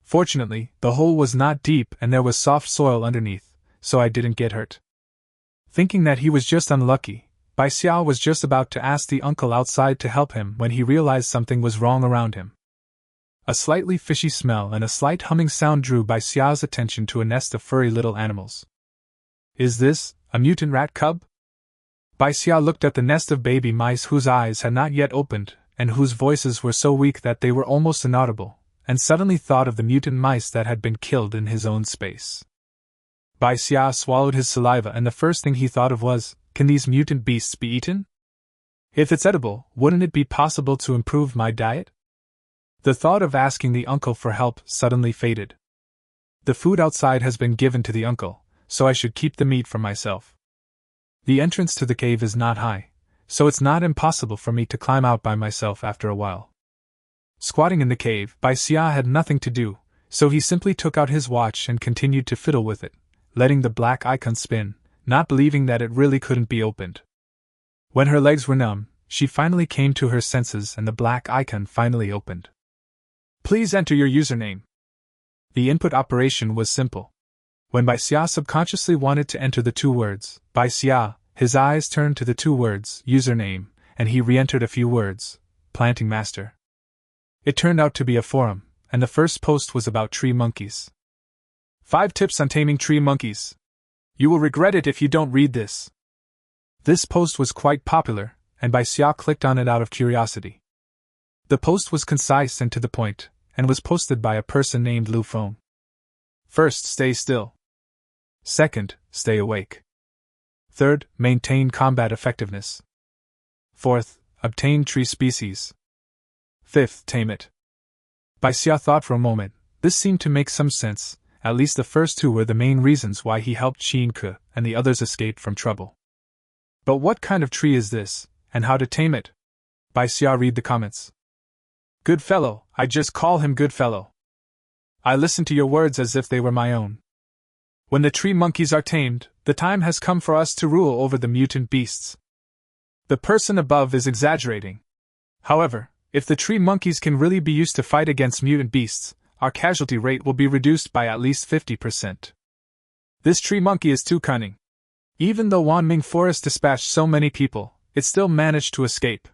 [SPEAKER 1] Fortunately, the hole was not deep and there was soft soil underneath, so I didn't get hurt. Thinking that he was just unlucky, Bai Xia was just about to ask the uncle outside to help him when he realized something was wrong around him. A slightly fishy smell and a slight humming sound drew Bai Xia's attention to a nest of furry little animals. "Is this a mutant rat cub?" Bai Xia looked at the nest of baby mice whose eyes had not yet opened and whose voices were so weak that they were almost inaudible, and suddenly thought of the mutant mice that had been killed in his own space. Bai Xia swallowed his saliva and the first thing he thought of was, can these mutant beasts be eaten? If it's edible, wouldn't it be possible to improve my diet? The thought of asking the uncle for help suddenly faded. The food outside has been given to the uncle, so I should keep the meat for myself. The entrance to the cave is not high, so it's not impossible for me to climb out by myself after a while. Squatting in the cave, Bai Xia had nothing to do, so he simply took out his watch and continued to fiddle with it, letting the black icon spin, not believing that it really couldn't be opened. When her legs were numb, she finally came to her senses and the black icon finally opened. "Please enter your username." The input operation was simple. When Bai Xia subconsciously wanted to enter the two words, Bai Xia, his eyes turned to the two words, username, and he re-entered a few words, planting master. It turned out to be a forum, and the first post was about tree monkeys. 5 tips on taming tree monkeys. You will regret it if you don't read this. This post was quite popular, and Bai Xia clicked on it out of curiosity. The post was concise and to the point, and was posted by a person named Lu Feng. First, stay still. Second, stay awake. Third, maintain combat effectiveness. Fourth, obtain tree species. Fifth, tame it. Bai Xia thought for a moment. This seemed to make some sense. At least the first two were the main reasons why he helped Qin Ke, and the others escaped from trouble. But what kind of tree is this, and how to tame it? Bai Xia read the comments. Good fellow, I just call him good fellow. I listen to your words as if they were my own. When the tree monkeys are tamed, the time has come for us to rule over the mutant beasts. The person above is exaggerating. However, if the tree monkeys can really be used to fight against mutant beasts, our casualty rate will be reduced by at least 50%. This tree monkey is too cunning. Even though Wanming Forest dispatched so many people, it still managed to escape.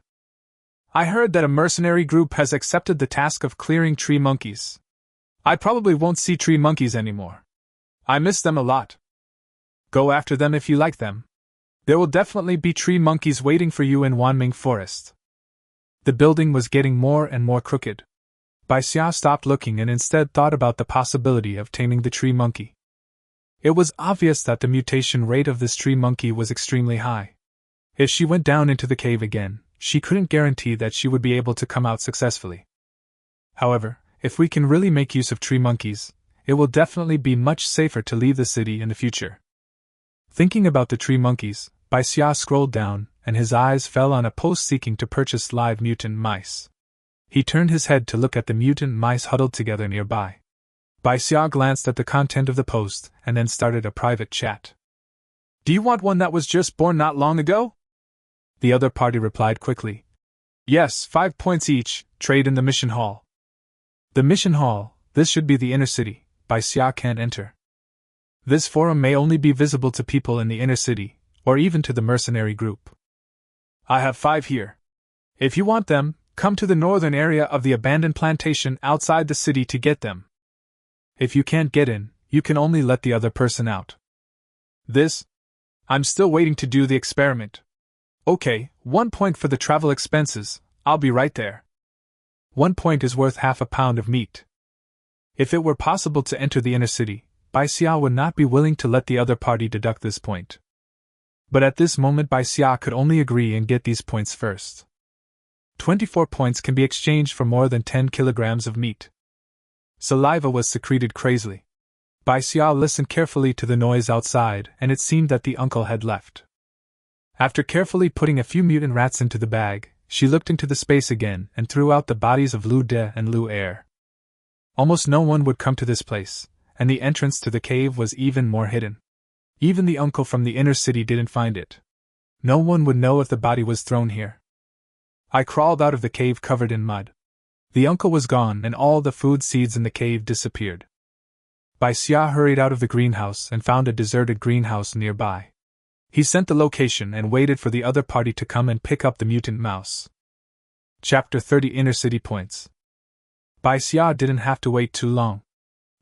[SPEAKER 1] I heard that a mercenary group has accepted the task of clearing tree monkeys. I probably won't see tree monkeys anymore. I miss them a lot. Go after them if you like them. There will definitely be tree monkeys waiting for you in Wanming Forest. The building was getting more and more crooked. Bai Xia stopped looking and instead thought about the possibility of taming the tree monkey. It was obvious that the mutation rate of this tree monkey was extremely high. If she went down into the cave again, she couldn't guarantee that she would be able to come out successfully. However, if we can really make use of tree monkeys, it will definitely be much safer to leave the city in the future. Thinking about the tree monkeys, Bai Xia scrolled down, and his eyes fell on a post seeking to purchase live mutant mice. He turned his head to look at the mutant mice huddled together nearby. Bai Xia glanced at the content of the post and then started a private chat. Do you want one that was just born not long ago? The other party replied quickly. Yes, 5 points each, trade in the mission hall. The mission hall, this should be the inner city, Bai Xia can't enter. This forum may only be visible to people in the inner city, or even to the mercenary group. I have 5 here. If you want them, come to the northern area of the abandoned plantation outside the city to get them. If you can't get in, you can only let the other person out. This? I'm still waiting to do the experiment. Okay, 1 point for the travel expenses, I'll be right there. 1 point is worth half a pound of meat. If it were possible to enter the inner city, Bai Xia would not be willing to let the other party deduct this point. But at this moment Bai Xia could only agree and get these points first. 24 points can be exchanged for more than 10 kilograms of meat. Saliva was secreted crazily. Bai Xia listened carefully to the noise outside, and it seemed that the uncle had left. After carefully putting a few mutant rats into the bag, she looked into the space again and threw out the bodies of Lu De and Lu Er. Almost no one would come to this place, and the entrance to the cave was even more hidden. Even the uncle from the inner city didn't find it. No one would know if the body was thrown here. I crawled out of the cave covered in mud. The uncle was gone and all the food seeds in the cave disappeared. Bai Xia hurried out of the greenhouse and found a deserted greenhouse nearby. He sent the location and waited for the other party to come and pick up the mutant mouse. Chapter 30 Inner City Points. Bai Xia didn't have to wait too long.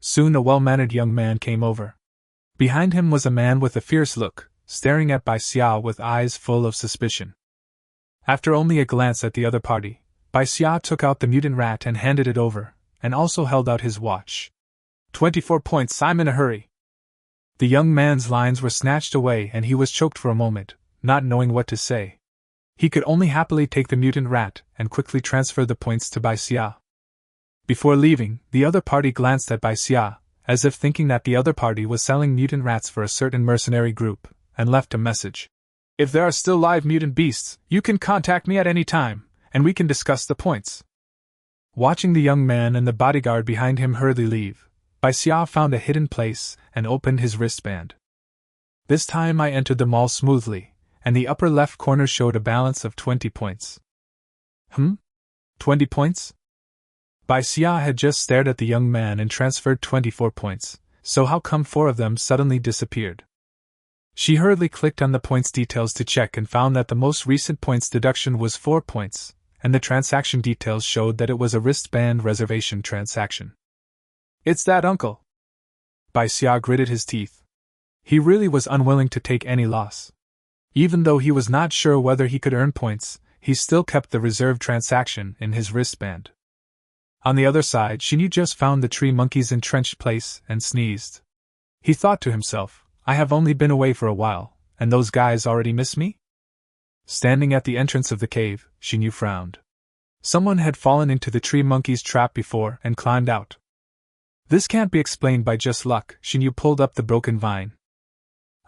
[SPEAKER 1] Soon a well-mannered young man came over. Behind him was a man with a fierce look, staring at Bai Xia with eyes full of suspicion. After only a glance at the other party, Bai Xia took out the mutant rat and handed it over, and also held out his watch. 24 points, I'm in a hurry. The young man's lines were snatched away and he was choked for a moment, not knowing what to say. He could only happily take the mutant rat and quickly transfer the points to Bai Xia. Before leaving, the other party glanced at Bai Xia, as if thinking that the other party was selling mutant rats for a certain mercenary group, and left a message. If there are still live mutant beasts, you can contact me at any time, and we can discuss the points. Watching the young man and the bodyguard behind him hurriedly leave, Bai Xia found a hidden place and opened his wristband. This time I entered the mall smoothly, and the upper left corner showed a balance of 20 points. 20 points? Bai Xia had just stared at the young man and transferred 24 points, so how come 4 of them suddenly disappeared? She hurriedly clicked on the points details to check and found that the most recent points deduction was 4 points, and the transaction details showed that it was a wristband reservation transaction. It's that uncle. Bai Xia gritted his teeth. He really was unwilling to take any loss. Even though he was not sure whether he could earn points, he still kept the reserved transaction in his wristband. On the other side, Xinyu just found the tree monkey's entrenched place and sneezed. He thought to himself, I have only been away for a while, and those guys already miss me? Standing at the entrance of the cave, Xinyu frowned. Someone had fallen into the tree monkey's trap before and climbed out. This can't be explained by just luck. Xinyu pulled up the broken vine.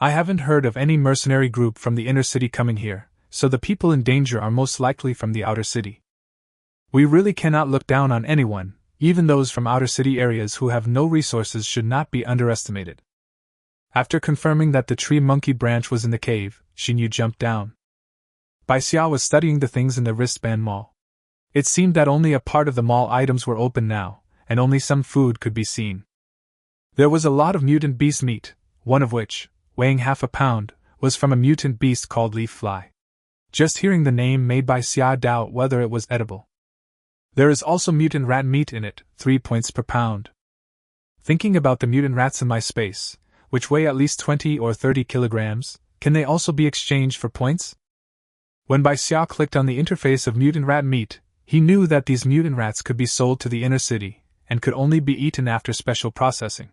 [SPEAKER 1] I haven't heard of any mercenary group from the inner city coming here, so the people in danger are most likely from the outer city. We really cannot look down on anyone, even those from outer city areas who have no resources should not be underestimated. After confirming that the tree monkey branch was in the cave, Xinyu jumped down. Bai Xia was studying the things in the wristband mall. It seemed that only a part of the mall items were open now, and only some food could be seen. There was a lot of mutant beast meat, one of which, weighing half a pound, was from a mutant beast called leaf fly. Just hearing the name made Bai Xia doubt whether it was edible. There is also mutant rat meat in it, 3 points per pound. Thinking about the mutant rats in my space, which weigh at least 20 or 30 kilograms, can they also be exchanged for points? When Bai Xia clicked on the interface of mutant rat meat, he knew that these mutant rats could be sold to the inner city, and could only be eaten after special processing.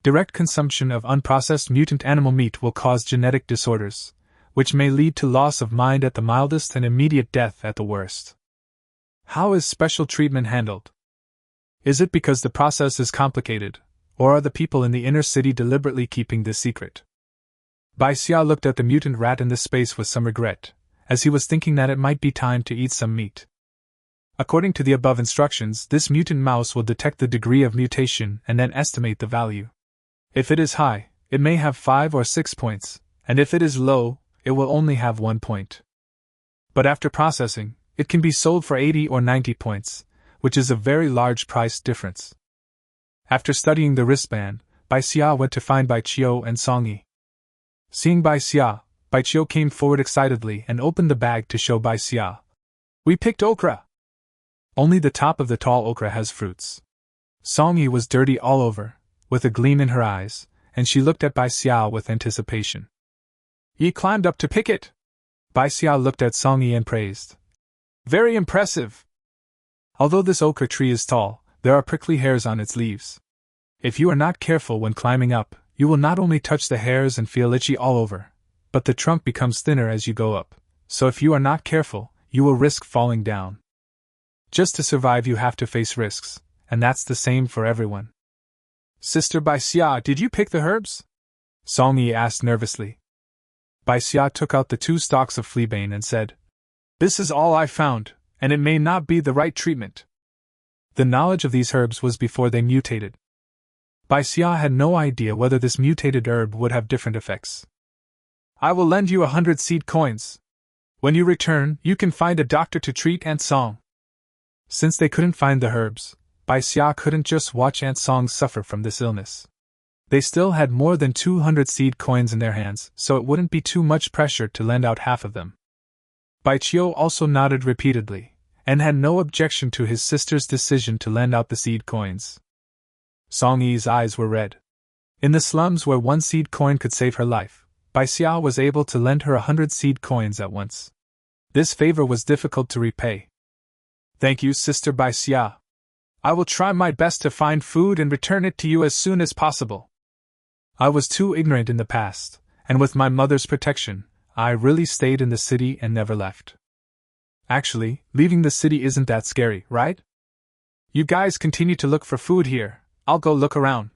[SPEAKER 1] Direct consumption of unprocessed mutant animal meat will cause genetic disorders, which may lead to loss of mind at the mildest and immediate death at the worst. How is special treatment handled? Is it because the process is complicated, or are the people in the inner city deliberately keeping this secret? Bai Xia looked at the mutant rat in this space with some regret, as he was thinking that it might be time to eat some meat. According to the above instructions, this mutant mouse will detect the degree of mutation and then estimate the value. If it is high, it may have 5 or 6 points, and if it is low, it will only have 1 point. But after processing, it can be sold for 80 or 90 points, which is a very large price difference. After studying the wristband, Bai Xia went to find Bai Qiu and Song Yi. Seeing Bai Xia, Bai Xia came forward excitedly and opened the bag to show Bai Xia. We picked okra! Only the top of the tall okra has fruits. Song Yi was dirty all over, with a gleam in her eyes, and she looked at Bai Xia with anticipation. Yi climbed up to pick it! Bai Xia looked at Song Yi and praised. Very impressive! Although this okra tree is tall, there are prickly hairs on its leaves. If you are not careful when climbing up, you will not only touch the hairs and feel itchy all over, but the trunk becomes thinner as you go up, so if you are not careful, you will risk falling down. Just to survive you have to face risks, and that's the same for everyone. Sister Bai Xia, did you pick the herbs? Song Yi asked nervously. Bai Xia took out the 2 stalks of fleabane and said, This is all I found, and it may not be the right treatment. The knowledge of these herbs was before they mutated. Bai Xia had no idea whether this mutated herb would have different effects. I will lend you 100 seed coins. When you return, you can find a doctor to treat Aunt Song. Since they couldn't find the herbs, Bai Xia couldn't just watch Aunt Song suffer from this illness. They still had more than 200 seed coins in their hands, so it wouldn't be too much pressure to lend out half of them. Bai Xia also nodded repeatedly, and had no objection to his sister's decision to lend out the seed coins. Song Yi's eyes were red. In the slums where 1 seed coin could save her life, Bai Xia was able to lend her 100 seed coins at once. This favor was difficult to repay. Thank you, Sister Bai Xia. I will try my best to find food and return it to you as soon as possible. I was too ignorant in the past, and with my mother's protection, I really stayed in the city and never left. Actually, leaving the city isn't that scary, right? You guys continue to look for food here, I'll go look around.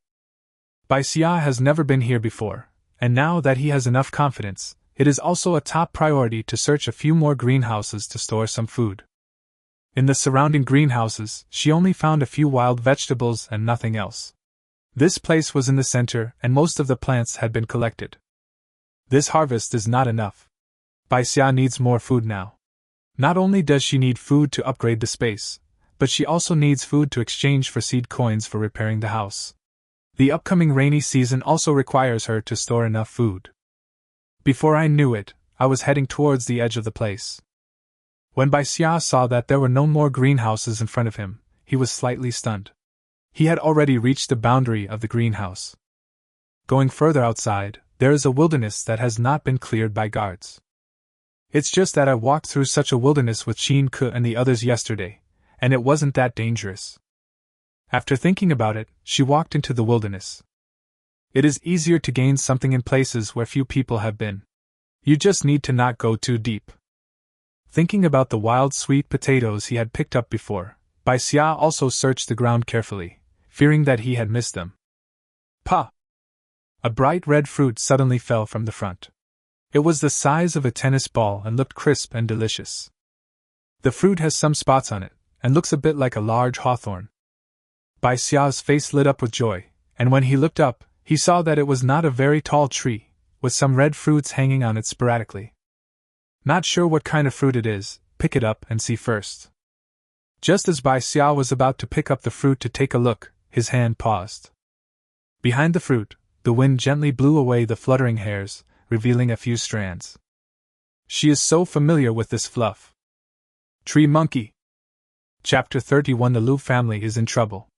[SPEAKER 1] Bai Xia has never been here before, and now that he has enough confidence, it is also a top priority to search a few more greenhouses to store some food. In the surrounding greenhouses, she only found a few wild vegetables and nothing else. This place was in the center, and most of the plants had been collected. This harvest is not enough. Bai Xia needs more food now. Not only does she need food to upgrade the space, but she also needs food to exchange for seed coins for repairing the house. The upcoming rainy season also requires her to store enough food. Before I knew it, I was heading towards the edge of the place. When Bai Xia saw that there were no more greenhouses in front of him, he was slightly stunned. He had already reached the boundary of the greenhouse. Going further outside, there is a wilderness that has not been cleared by guards. It's just that I walked through such a wilderness with Shin Ke and the others yesterday, and it wasn't that dangerous. After thinking about it, she walked into the wilderness. It is easier to gain something in places where few people have been. You just need to not go too deep. Thinking about the wild sweet potatoes he had picked up before, Bai Xia also searched the ground carefully, fearing that he had missed them. Pa! A bright red fruit suddenly fell from the front. It was the size of a tennis ball and looked crisp and delicious. The fruit has some spots on it, and looks a bit like a large hawthorn. Bai Xia's face lit up with joy, and when he looked up, he saw that it was not a very tall tree, with some red fruits hanging on it sporadically. Not sure what kind of fruit it is, pick it up and see first. Just as Bai Xia was about to pick up the fruit to take a look, his hand paused. Behind the fruit, the wind gently blew away the fluttering hairs, revealing a few strands. She is so familiar with this fluff. Tree Monkey. Chapter 31. The Lu family is in trouble.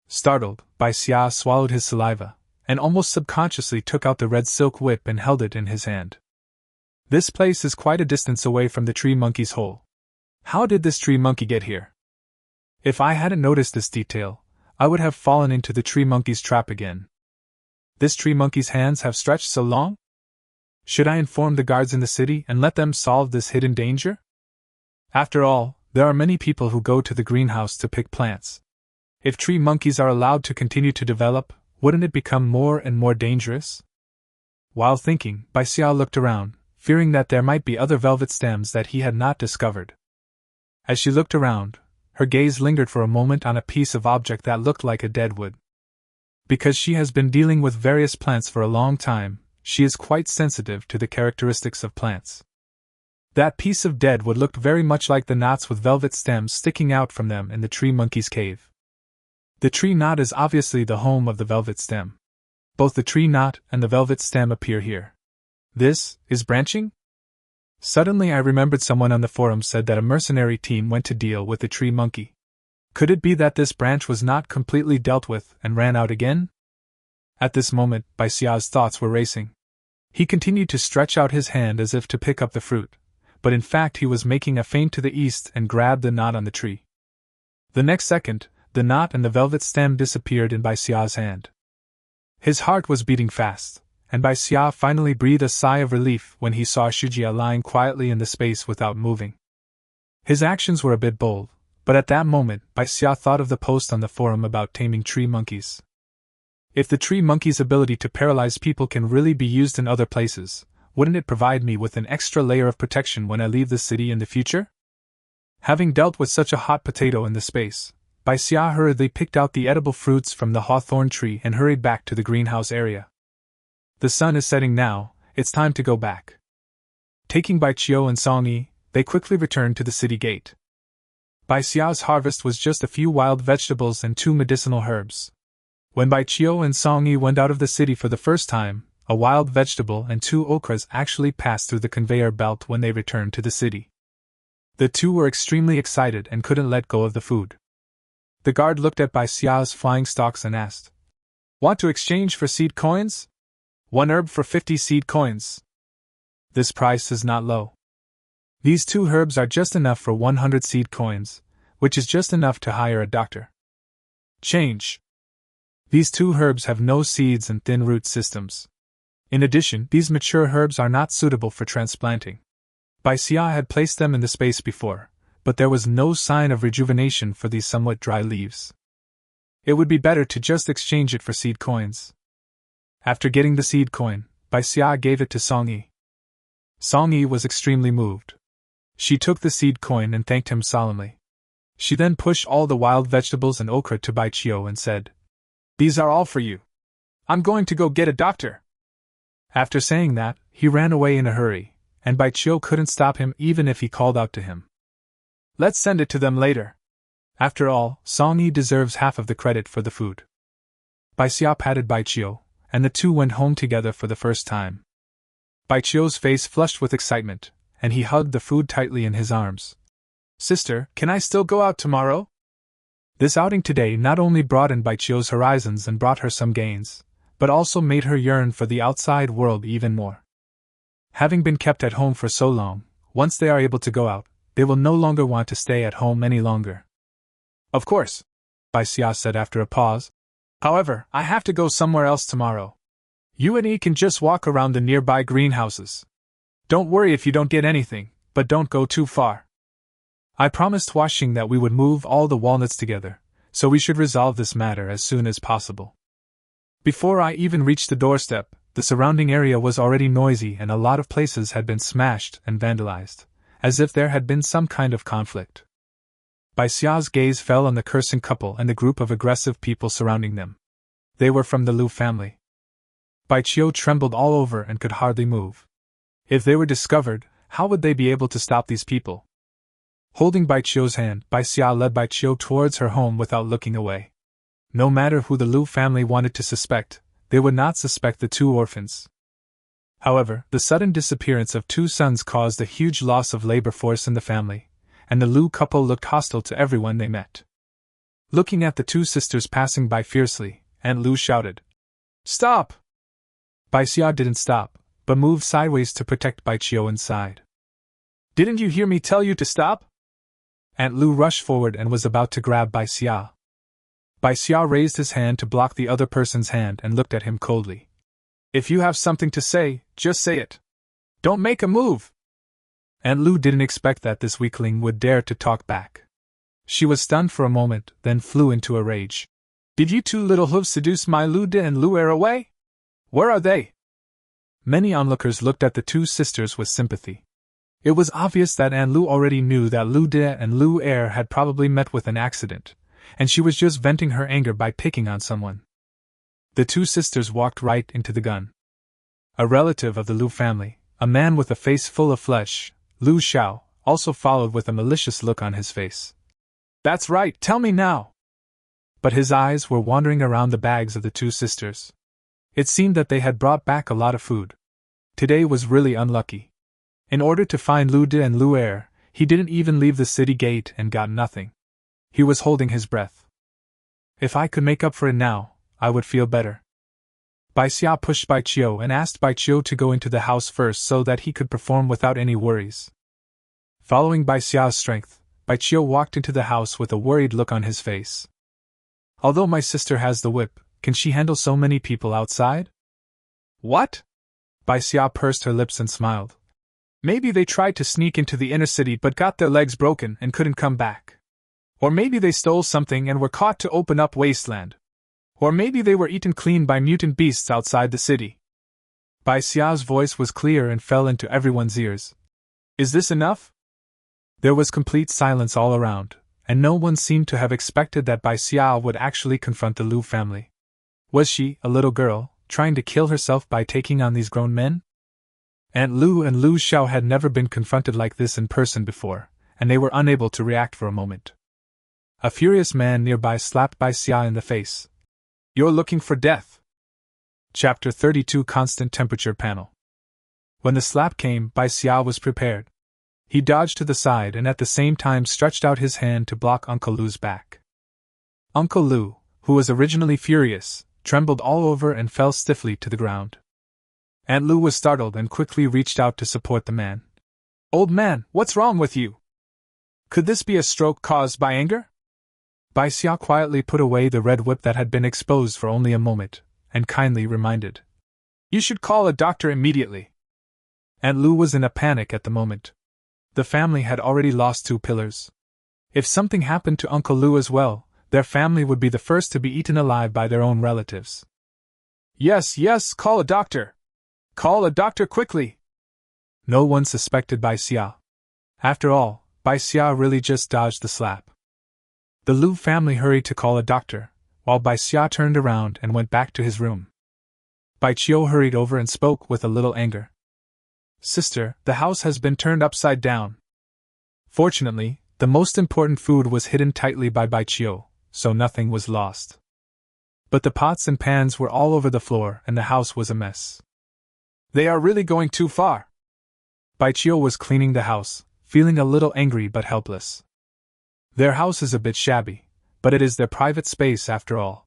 [SPEAKER 1] Startled, Bai Xia swallowed his saliva, and almost subconsciously took out the red silk whip and held it in his hand. This place is quite a distance away from the tree monkey's hole. How did this tree monkey get here? If I hadn't noticed this detail, I would have fallen into the tree monkey's trap again. This tree monkey's hands have stretched so long? Should I inform the guards in the city and let them solve this hidden danger? After all, there are many people who go to the greenhouse to pick plants. If tree monkeys are allowed to continue to develop, wouldn't it become more and more dangerous? While thinking, Bai Xia looked around, fearing that there might be other velvet stems that he had not discovered. As she looked around, her gaze lingered for a moment on a piece of object that looked like a dead wood. Because she has been dealing with various plants for a long time, she is quite sensitive to the characteristics of plants. That piece of dead wood looked very much like the knots with velvet stems sticking out from them in the tree monkey's cave. The tree knot is obviously the home of the velvet stem. Both the tree knot and the velvet stem appear here. This is branching? Suddenly I remembered someone on the forum said that a mercenary team went to deal with the tree monkey. Could it be that this branch was not completely dealt with and ran out again? At this moment, Bai Xia's thoughts were racing. He continued to stretch out his hand as if to pick up the fruit, but in fact he was making a feint to the east and grabbed the knot on the tree. The next second, the knot and the velvet stem disappeared in Bai Xia's hand. His heart was beating fast, and Bai Xia finally breathed a sigh of relief when he saw Shujia lying quietly in the space without moving. His actions were a bit bold, but at that moment Bai Xia thought of the post on the forum about taming tree monkeys. If the tree monkey's ability to paralyze people can really be used in other places, wouldn't it provide me with an extra layer of protection when I leave the city in the future? Having dealt with such a hot potato in the space, Bai Xia hurriedly picked out the edible fruits from the hawthorn tree and hurried back to the greenhouse area. The sun is setting now, it's time to go back. Taking Bai Xia and Song Yi, they quickly returned to the city gate. Bai Xia's harvest was just a few wild vegetables and 2 medicinal herbs. When Bai Xia and Song Yi went out of the city for the first time, a wild vegetable and 2 okras actually passed through the conveyor belt when they returned to the city. The two were extremely excited and couldn't let go of the food. The guard looked at Bai Xia's flying stalks and asked, "Want to exchange for seed coins? 1 herb for 50 seed coins. This price is not low. These 2 herbs are just enough for 100 seed coins, which is just enough to hire a doctor. Change. These 2 herbs have no seeds and thin root systems. In addition, these mature herbs are not suitable for transplanting." Bai Xia had placed them in the space before, but there was no sign of rejuvenation for these somewhat dry leaves. It would be better to just exchange it for seed coins. After getting the seed coin, Bai Xia gave it to Song Yi. Song Yi was extremely moved. She took the seed coin and thanked him solemnly. She then pushed all the wild vegetables and okra to Bai Xia and said, "These are all for you. I'm going to go get a doctor." After saying that, he ran away in a hurry, and Bai Xia couldn't stop him even if he called out to him. "Let's send it to them later." After all, Song Yi deserves half of the credit for the food. Bai Xia patted Bai Xia, and the two went home together for the first time. Bai Xia's face flushed with excitement, and he hugged the food tightly in his arms. "Sister, can I still go out tomorrow?" This outing today not only broadened Bai Xia's horizons and brought her some gains, but also made her yearn for the outside world even more. Having been kept at home for so long, once they are able to go out, they will no longer want to stay at home any longer. "Of course," Bai Xia said after a pause. "However, I have to go somewhere else tomorrow. You and E can just walk around the nearby greenhouses. Don't worry if you don't get anything, but don't go too far. I promised Washing that we would move all the walnuts together, so we should resolve this matter as soon as possible." Before I even reached the doorstep, the surrounding area was already noisy and a lot of places had been smashed and vandalized, as if there had been some kind of conflict. Bai Xia's gaze fell on the cursing couple and the group of aggressive people surrounding them. They were from the Lu family. Bai Xia trembled all over and could hardly move. If they were discovered, how would they be able to stop these people? Holding Bai Xia's hand, Bai Xia led Bai Xia towards her home without looking away. No matter who the Lu family wanted to suspect, they would not suspect the 2 orphans. However, the sudden disappearance of 2 sons caused a huge loss of labor force in the family, and the Lu couple looked hostile to everyone they met. Looking at the 2 sisters passing by fiercely, Aunt Lu shouted, "Stop!" Bai Xia didn't stop, but moved sideways to protect Bai Xia inside. "Didn't you hear me tell you to stop?" Aunt Lu rushed forward and was about to grab Bai Xia. Bai Xia raised his hand to block the other person's hand and looked at him coldly. "If you have something to say, just say it. Don't make a move." Aunt Lu didn't expect that this weakling would dare to talk back. She was stunned for a moment, then flew into a rage. "Did you 2 little hooves seduce my Lu De and Lu Er away? Where are they?" Many onlookers looked at the 2 sisters with sympathy. It was obvious that Aunt Lu already knew that Lu De and Lu Er had probably met with an accident, and she was just venting her anger by picking on someone. The 2 sisters walked right into the gun. A relative of the Lu family, a man with a face full of flesh, Lu Xiao, also followed with a malicious look on his face. "That's right, tell me now!" But his eyes were wandering around the bags of the 2 sisters. It seemed that they had brought back a lot of food. Today was really unlucky. In order to find Lu De and Lu Er, he didn't even leave the city gate and got nothing. He was holding his breath. If I could make up for it now, I would feel better. Bai Xia pushed Bai Qiu and asked Bai Qiu to go into the house first so that he could perform without any worries. Following Bai Xia's strength, Bai Qiu walked into the house with a worried look on his face. Although my sister has the whip, can she handle so many people outside? What? Bai Xia pursed her lips and smiled. Maybe they tried to sneak into the inner city but got their legs broken and couldn't come back. Or maybe they stole something and were caught to open up Wasteland. Or maybe they were eaten clean by mutant beasts outside the city. Bai Xia's voice was clear and fell into everyone's ears. Is this enough? There was complete silence all around, and no one seemed to have expected that Bai Xia would actually confront the Lu family. Was she, a little girl, trying to kill herself by taking on these grown men? Aunt Lu and Lu Xiao had never been confronted like this in person before, and they were unable to react for a moment. A furious man nearby slapped Bai Xia in the face. You're looking for death. Chapter 32 Constant Temperature Panel. When the slap came, Bai Xia was prepared. He dodged to the side and at the same time stretched out his hand to block Uncle Lu's back. Uncle Lu, who was originally furious, trembled all over and fell stiffly to the ground. Aunt Lu was startled and quickly reached out to support the man. Old man, what's wrong with you? Could this be a stroke caused by anger? Bai Xia quietly put away the red whip that had been exposed for only a moment, and kindly reminded. You should call a doctor immediately. Aunt Lu was in a panic at the moment. The family had already lost 2 pillars. If something happened to Uncle Lu as well, their family would be the first to be eaten alive by their own relatives. Yes, call a doctor. Call a doctor quickly. No one suspected Bai Xia. After all, Bai Xia really just dodged the slap. The Lu family hurried to call a doctor, while Bai Xia turned around and went back to his room. Bai Qiu hurried over and spoke with a little anger. Sister, the house has been turned upside down. Fortunately, the most important food was hidden tightly by Bai Qiu, so nothing was lost. But the pots and pans were all over the floor and the house was a mess. They are really going too far. Bai Qiu was cleaning the house, feeling a little angry but helpless. Their house is a bit shabby, but it is their private space after all.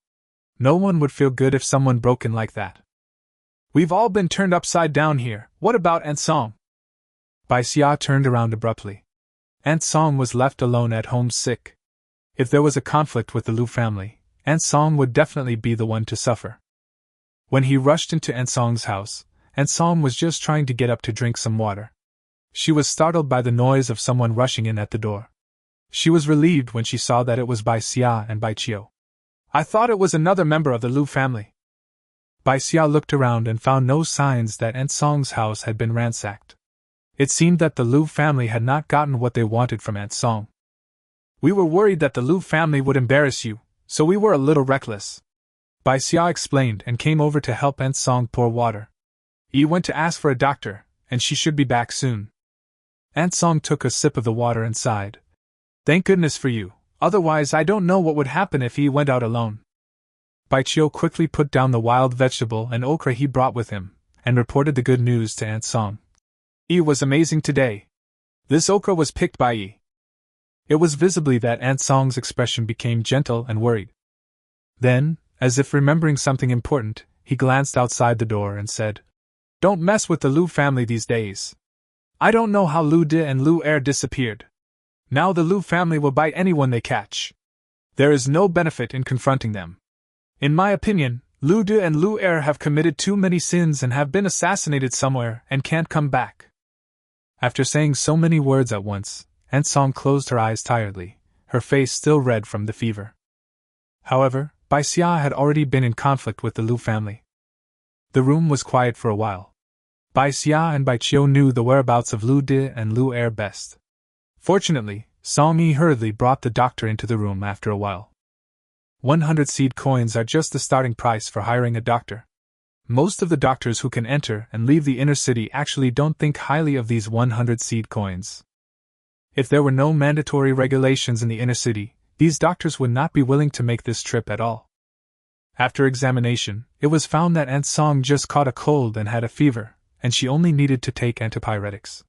[SPEAKER 1] No one would feel good if someone broke in like that. We've all been turned upside down here, what about Aunt Song? Bai Xia turned around abruptly. Aunt Song was left alone at home sick. If there was a conflict with the Lu family, Aunt Song would definitely be the one to suffer. When he rushed into Aunt Song's house, Aunt Song was just trying to get up to drink some water. She was startled by the noise of someone rushing in at the door. She was relieved when she saw that it was Bai Xia and Bai Qiu. I thought it was another member of the Lu family. Bai Xia looked around and found no signs that Aunt Song's house had been ransacked. It seemed that the Lu family had not gotten what they wanted from Aunt Song. We were worried that the Lu family would embarrass you, so we were a little reckless. Bai Xia explained and came over to help Aunt Song pour water. Yi went to ask for a doctor, and she should be back soon. Aunt Song took a sip of the water and sighed. Thank goodness for you, otherwise I don't know what would happen if he went out alone. Bai Qiu quickly put down the wild vegetable and okra he brought with him, and reported the good news to Aunt Song. Yi was amazing today. This okra was picked by Yi. It was visibly that Aunt Song's expression became gentle and worried. Then, as if remembering something important, he glanced outside the door and said, Don't mess with the Lu family these days. I don't know how Lu De and Lu Er disappeared. Now the Lu family will bite anyone they catch. There is no benefit in confronting them. In my opinion, Lu De and Lu Er have committed too many sins and have been assassinated somewhere and can't come back. After saying so many words at once, Aunt Song closed her eyes tiredly, her face still red from the fever. However, Bai Xia had already been in conflict with the Lu family. The room was quiet for a while. Bai Xia and Bai Qiu knew the whereabouts of Lu De and Lu Er best. Fortunately, Song Yi hurriedly brought the doctor into the room after a while. 100 seed coins are just the starting price for hiring a doctor. Most of the doctors who can enter and leave the inner city actually don't think highly of these 100 seed coins. If there were no mandatory regulations in the inner city, these doctors would not be willing to make this trip at all. After examination, it was found that Aunt Song just caught a cold and had a fever, and she only needed to take antipyretics.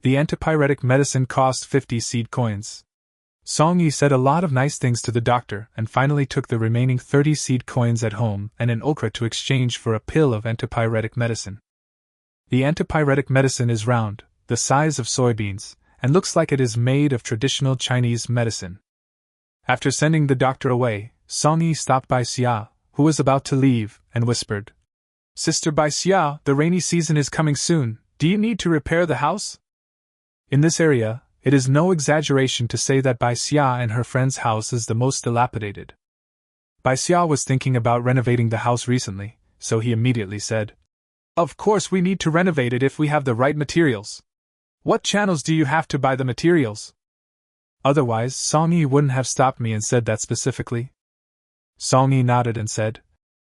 [SPEAKER 1] The antipyretic medicine cost 50 seed coins. Song Yi said a lot of nice things to the doctor and finally took the remaining 30 seed coins at home and an okra to exchange for a pill of antipyretic medicine. The antipyretic medicine is round, the size of soybeans, and looks like it is made of traditional Chinese medicine. After sending the doctor away, Song Yi stopped Bai Xia, who was about to leave, and whispered, "Sister Bai Xia, the rainy season is coming soon. Do you need to repair the house?" In this area, it is no exaggeration to say that Bai Xia and her friend's house is the most dilapidated. Bai Xia was thinking about renovating the house recently, so he immediately said, "Of course we need to renovate it if we have the right materials. What channels do you have to buy the materials?" Otherwise, Song Yi wouldn't have stopped me and said that specifically. Song Yi nodded and said,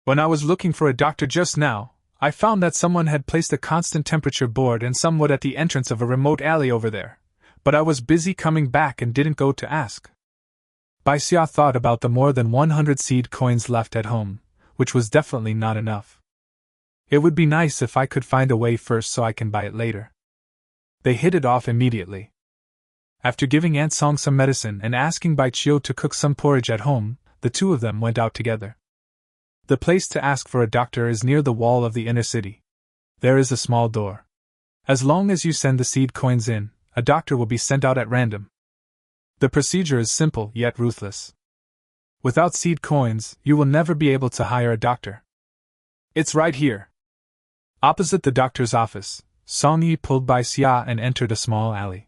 [SPEAKER 1] "When I was looking for a doctor just now, I found that someone had placed a constant temperature board and somewhat at the entrance of a remote alley over there, but I was busy coming back and didn't go to ask." Bai Xia thought about the more than 100 seed coins left at home, which was definitely not enough. "It would be nice if I could find a way first so I can buy it later." They hit it off immediately. After giving Aunt Song some medicine and asking Bai Xia to cook some porridge at home, the two of them went out together. The place to ask for a doctor is near the wall of the inner city. There is a small door. As long as you send the seed coins in, a doctor will be sent out at random. The procedure is simple yet ruthless. Without seed coins, you will never be able to hire a doctor. "It's right here." Opposite the doctor's office, Song Yi pulled Bai Xia and entered a small alley.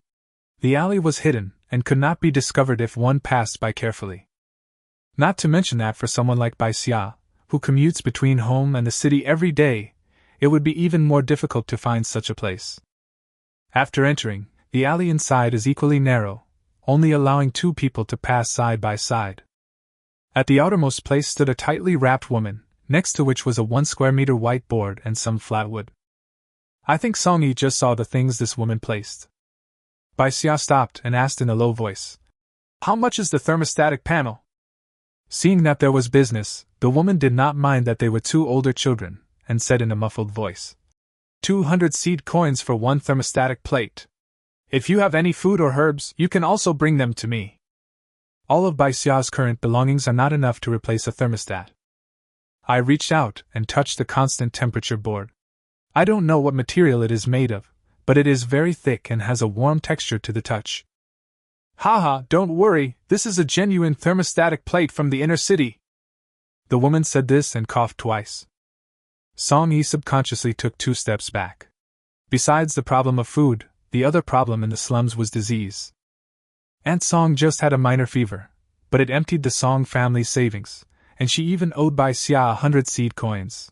[SPEAKER 1] The alley was hidden and could not be discovered if one passed by carefully. Not to mention that for someone like Bai Xia, who commutes between home and the city every day, it would be even more difficult to find such a place. After entering, the alley inside is equally narrow, only allowing two people to pass side by side. At the outermost place stood a tightly wrapped woman, next to which was a 1 square meter white board and some flat wood. I think Song Yi just saw the things this woman placed. Bai Xia stopped and asked in a low voice, "How much is the thermostatic panel?" Seeing that there was business, the woman did not mind that they were two older children, and said in a muffled voice, 200 seed coins for one thermostatic plate. If you have any food or herbs, you can also bring them to me. All of Bai Xia's current belongings are not enough to replace a thermostat. I reached out and touched the constant temperature board. I don't know what material it is made of, but it is very thick and has a warm texture to the touch. "Haha, don't worry, this is a genuine thermostatic plate from the inner city." The woman said this and coughed twice. Song Yi subconsciously took 2 steps back. Besides the problem of food, the other problem in the slums was disease. Aunt Song just had a minor fever, but it emptied the Song family's savings, and she even owed Bai Xia 100 seed coins.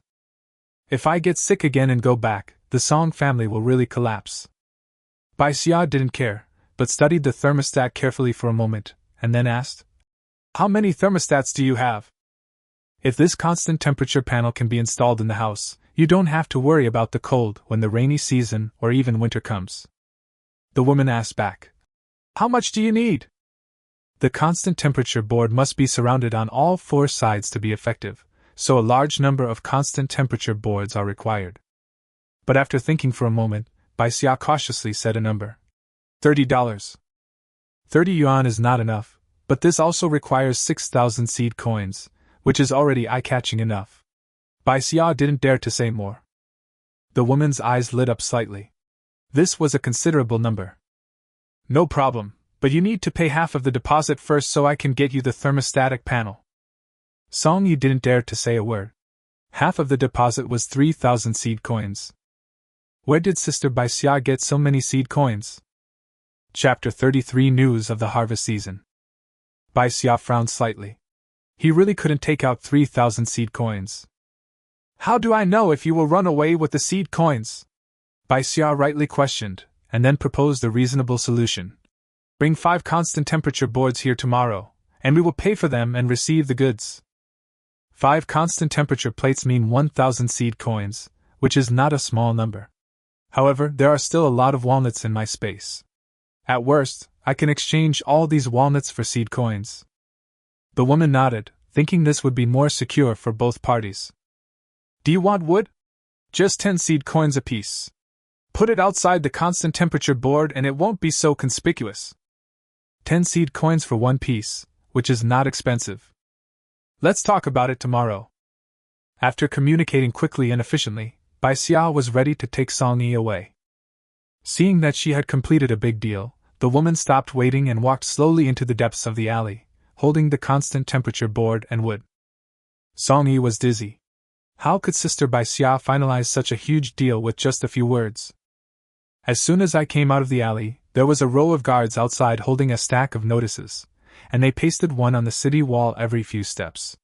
[SPEAKER 1] If I get sick again and go back, the Song family will really collapse. Bai Xia didn't care, but studied the thermostat carefully for a moment, and then asked, "How many thermostats do you have?" If this constant temperature panel can be installed in the house, you don't have to worry about the cold when the rainy season or even winter comes. The woman asked back, "How much do you need?" The constant temperature board must be surrounded on all 4 sides to be effective, so a large number of constant temperature boards are required. But after thinking for a moment, Bai Xia cautiously said a number. $30. 30 yuan is not enough, but this also requires 6,000 seed coins, which is already eye-catching enough. Bai Xia didn't dare to say more. The woman's eyes lit up slightly. This was a considerable number. "No problem, but you need to pay half of the deposit first so I can get you the thermostatic panel." Song Yi didn't dare to say a word. Half of the deposit was 3,000 seed coins. Where did Sister Bai Xia get so many seed coins? Chapter 33 News of the Harvest Season. Bai Xia frowned slightly. He really couldn't take out 3,000 seed coins. "How do I know if you will run away with the seed coins?" Bai Xia rightly questioned, and then proposed a reasonable solution. "Bring 5 constant temperature boards here tomorrow, and we will pay for them and receive the goods." 5 constant temperature plates mean 1,000 seed coins, which is not a small number. However, there are still a lot of walnuts in my space. At worst, I can exchange all these walnuts for seed coins. The woman nodded, thinking this would be more secure for both parties. "Do you want wood?" Just 10 seed coins apiece. Put it outside the constant temperature board and it won't be so conspicuous. 10 seed coins for one piece, which is not expensive. Let's talk about it tomorrow. After communicating quickly and efficiently, Bai Xia was ready to take Song-yi away. Seeing that she had completed a big deal, the woman stopped waiting and walked slowly into the depths of the alley, holding the constant temperature board and wood. Song-yi was dizzy. How could Sister Bai Xia finalize such a huge deal with just a few words? As soon as I came out of the alley, there was a row of guards outside holding a stack of notices, and they pasted one on the city wall every few steps.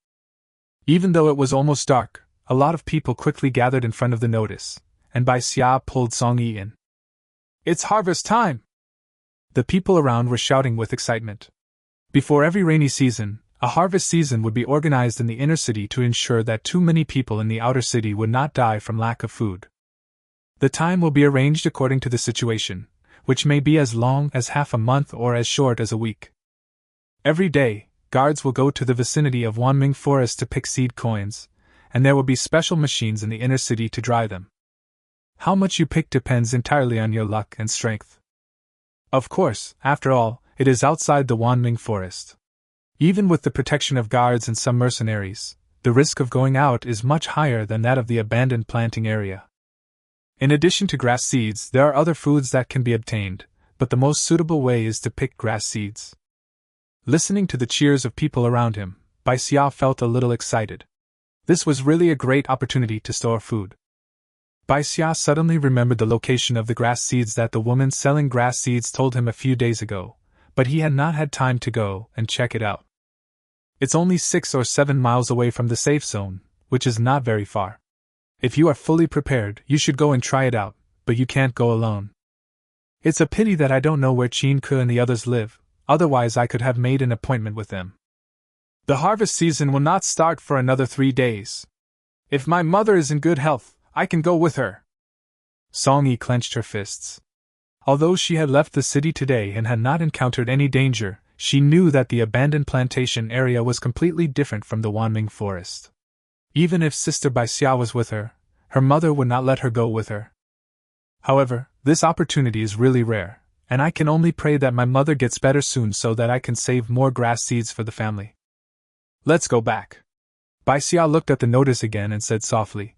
[SPEAKER 1] Even though it was almost dark, a lot of people quickly gathered in front of the notice, and Bai Xia pulled Song-yi in. It's harvest time! The people around were shouting with excitement. Before every rainy season, a harvest season would be organized in the inner city to ensure that too many people in the outer city would not die from lack of food. The time will be arranged according to the situation, which may be as long as half a month or as short as a week. Every day, guards will go to the vicinity of Wanming Forest to pick seed coins, and there will be special machines in the inner city to dry them. How much you pick depends entirely on your luck and strength. Of course, after all, it is outside the Wanming Forest. Even with the protection of guards and some mercenaries, the risk of going out is much higher than that of the abandoned planting area. In addition to grass seeds, there are other foods that can be obtained, but the most suitable way is to pick grass seeds. Listening to the cheers of people around him, Bai Xia felt a little excited. This was really a great opportunity to store food. Bai Xia suddenly remembered the location of the grass seeds that the woman selling grass seeds told him a few days ago, but he had not had time to go and check it out. It's only 6 or 7 miles away from the safe zone, which is not very far. If you are fully prepared, you should go and try it out, but you can't go alone. It's a pity that I don't know where Qin Ke and the others live, otherwise I could have made an appointment with them. The harvest season will not start for another 3 days. If my mother is in good health, I can go with her. Song-yi clenched her fists. Although she had left the city today and had not encountered any danger, she knew that the abandoned plantation area was completely different from the Wanming Forest. Even if Sister Bai Xia was with her, her mother would not let her go with her. However, this opportunity is really rare, and I can only pray that my mother gets better soon so that I can save more grass seeds for the family. Let's go back. Bai Xia looked at the notice again and said softly,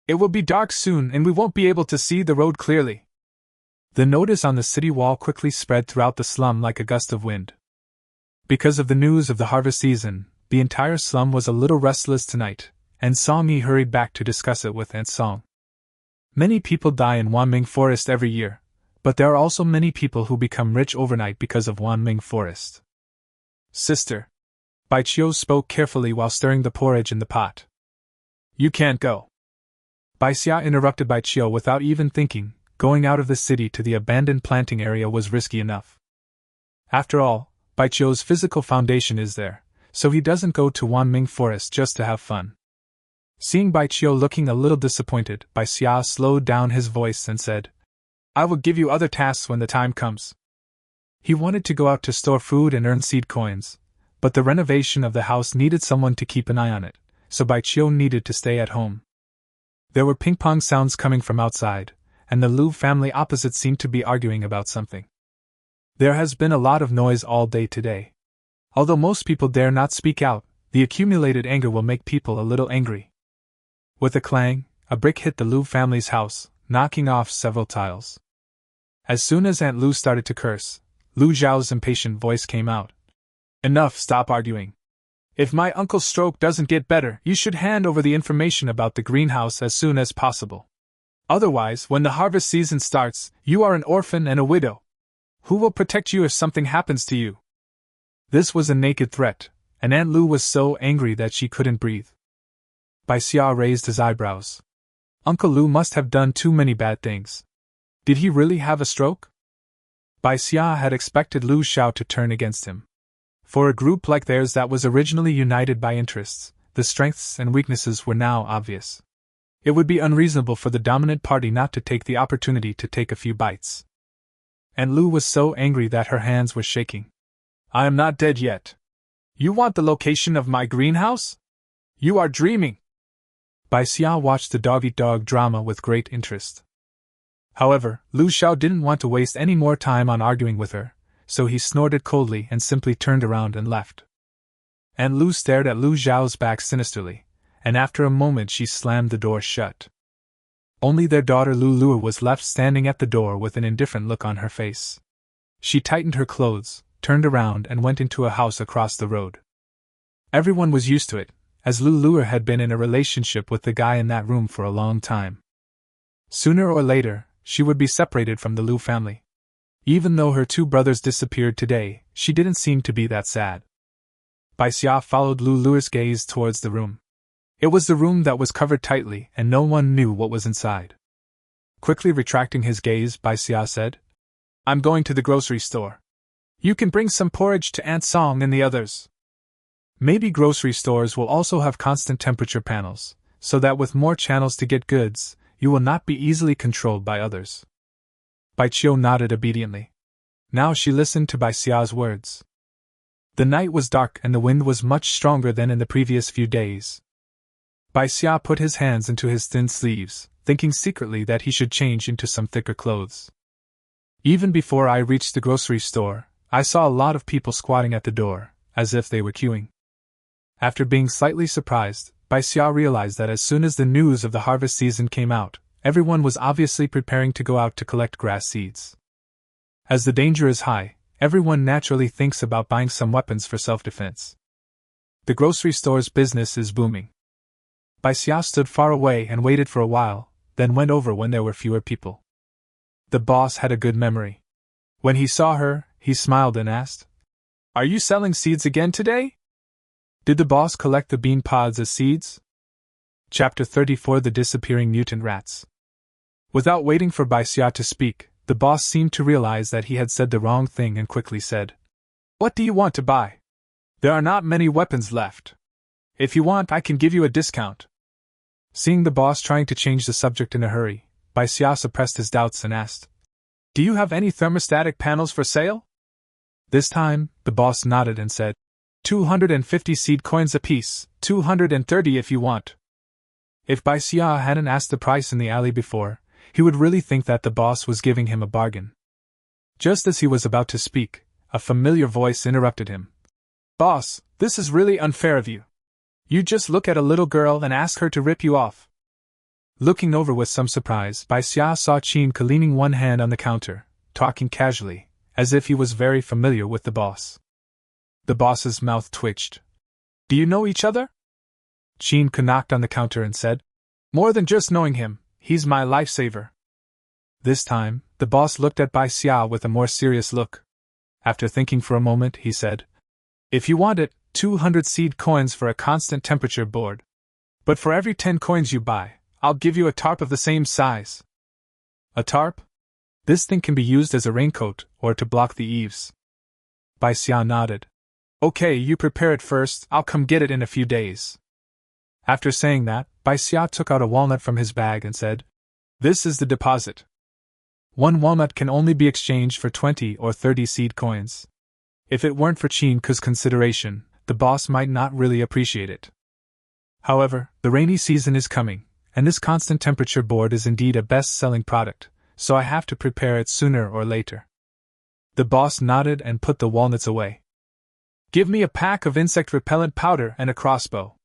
[SPEAKER 1] "It will be dark soon and we won't be able to see the road clearly." The notice on the city wall quickly spread throughout the slum like a gust of wind. Because of the news of the harvest season, the entire slum was a little restless tonight, and Song-yi hurried back to discuss it with Aunt Song. Many people die in Wanming Forest every year, but there are also many people who become rich overnight because of Wanming Forest. Sister. Bai Xia spoke carefully while stirring the porridge in the pot. You can't go. Bai Xia interrupted Bai Xia without even thinking. Going out of the city to the abandoned planting area was risky enough. After all, Bai Xia's physical foundation is there, so he doesn't go to Wanming Forest just to have fun. Seeing Bai Xia looking a little disappointed, Bai Xia slowed down his voice and said, "I will give you other tasks when the time comes." He wanted to go out to store food and earn seed coins, but the renovation of the house needed someone to keep an eye on it, so Bai Xia needed to stay at home. There were ping-pong sounds coming from outside, and the Liu family opposite seemed to be arguing about something. There has been a lot of noise all day today. Although most people dare not speak out, the accumulated anger will make people a little angry. With a clang, a brick hit the Liu family's house, knocking off several tiles. As soon as Aunt Liu started to curse, Liu Zhao's impatient voice came out. Enough, stop arguing. If my uncle's stroke doesn't get better, you should hand over the information about the greenhouse as soon as possible. Otherwise, when the harvest season starts, you are an orphan and a widow. Who will protect you if something happens to you? This was a naked threat, and Aunt Liu was so angry that she couldn't breathe. Bai Xia raised his eyebrows. Uncle Liu must have done too many bad things. Did he really have a stroke? Bai Xia had expected Liu Xiao to turn against him. For a group like theirs that was originally united by interests, the strengths and weaknesses were now obvious. It would be unreasonable for the dominant party not to take the opportunity to take a few bites. And Liu was so angry that her hands were shaking. I am not dead yet. You want the location of my greenhouse? You are dreaming. Bai Xia watched the dog-eat-dog drama with great interest. However, Lu Xiao didn't want to waste any more time on arguing with her, so he snorted coldly and simply turned around and left. Aunt Lu stared at Lu Xiao's back sinisterly, and after a moment she slammed the door shut. Only their daughter Lu Lu was left standing at the door with an indifferent look on her face. She tightened her clothes, turned around and went into a house across the road. Everyone was used to it, as Lu Lu had been in a relationship with the guy in that room for a long time. Sooner or later, she would be separated from the Lu family. Even though her two brothers disappeared today, she didn't seem to be that sad. Bai Xia followed Lu Lu's gaze towards the room. It was the room that was covered tightly and no one knew what was inside. Quickly retracting his gaze, Bai Xia said, "I'm going to the grocery store. You can bring some porridge to Aunt Song and the others." Maybe grocery stores will also have constant temperature panels, so that with more channels to get goods, you will not be easily controlled by others. Bai Qiu nodded obediently. Now she listened to Bai Xia's words. The night was dark and the wind was much stronger than in the previous few days. Bai Xia put his hands into his thin sleeves, thinking secretly that he should change into some thicker clothes. Even before I reached the grocery store, I saw a lot of people squatting at the door, as if they were queuing. After being slightly surprised, Bai Xia realized that as soon as the news of the harvest season came out, everyone was obviously preparing to go out to collect grass seeds. As the danger is high, everyone naturally thinks about buying some weapons for self-defense. The grocery store's business is booming. Bai Xia stood far away and waited for a while, then went over when there were fewer people. The boss had a good memory. When he saw her, he smiled and asked, "Are you selling seeds again today?" Did the boss collect the bean pods as seeds? Chapter 34: The Disappearing Mutant Rats. Without waiting for Bai Xia to speak, the boss seemed to realize that he had said the wrong thing and quickly said, "What do you want to buy? There are not many weapons left. If you want, I can give you a discount." Seeing the boss trying to change the subject in a hurry, Bai Xia suppressed his doubts and asked, "Do you have any thermostatic panels for sale?" This time, the boss nodded and said, 250 seed coins apiece, 230 if you want." If Bai Xia hadn't asked the price in the alley before, he would really think that the boss was giving him a bargain. Just as he was about to speak, a familiar voice interrupted him. "Boss, this is really unfair of you. You just look at a little girl and ask her to rip you off." Looking over with some surprise, Bai Xia saw Qin leaning one hand on the counter, talking casually, as if he was very familiar with the boss. The boss's mouth twitched. "Do you know each other?" Qin knocked on the counter and said, "More than just knowing him, he's my lifesaver." This time, the boss looked at Bai Xia with a more serious look. After thinking for a moment, he said, "If you want it, 200 seed coins for a constant temperature board. But for every 10 coins you buy, I'll give you a tarp of the same size." "A tarp? This thing can be used as a raincoat, or to block the eaves." Bai Xia nodded. "Okay, you prepare it first, I'll come get it in a few days." After saying that, Bai Xia took out a walnut from his bag and said, "This is the deposit. One walnut can only be exchanged for 20 or 30 seed coins. If it weren't for Qin's consideration, the boss might not really appreciate it. However, the rainy season is coming, and this constant temperature board is indeed a best-selling product, so I have to prepare it sooner or later." The boss nodded and put the walnuts away. "Give me a pack of insect-repellent powder and a crossbow."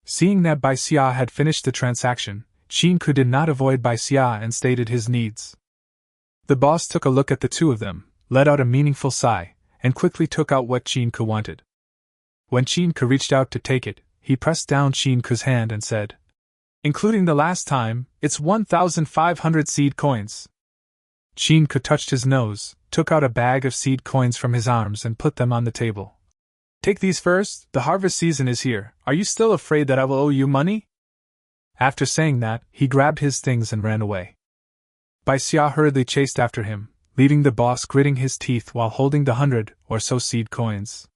[SPEAKER 1] Seeing that Bai Xia had finished the transaction, Qin did not avoid Bai Xia and stated his needs. The boss took a look at the two of them, let out a meaningful sigh, and quickly took out what Qin wanted. When Qin reached out to take it, he pressed down Qin's hand and said, "Including the last time, it's 1,500 seed coins." Qin touched his nose, took out a bag of seed coins from his arms and put them on the table. "Take these first, the harvest season is here. Are you still afraid that I will owe you money?" After saying that, he grabbed his things and ran away. Bai Xia hurriedly chased after him, leaving the boss gritting his teeth while holding the 100 or so seed coins.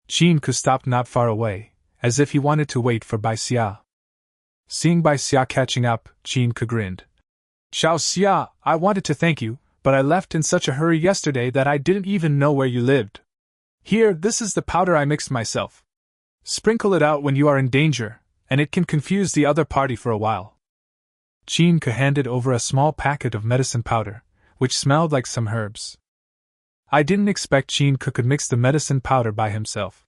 [SPEAKER 1] Qin stopped not far away, as if he wanted to wait for Bai Xia. Seeing Bai Xia catching up, Qin grinned. "Xiao Xia, I wanted to thank you, but I left in such a hurry yesterday that I didn't even know where you lived. Here, this is the powder I mixed myself. Sprinkle it out when you are in danger, and it can confuse the other party for a while. Chinka handed over a small packet of medicine powder, which smelled like some herbs. I didn't expect Chinka could mix the medicine powder by himself.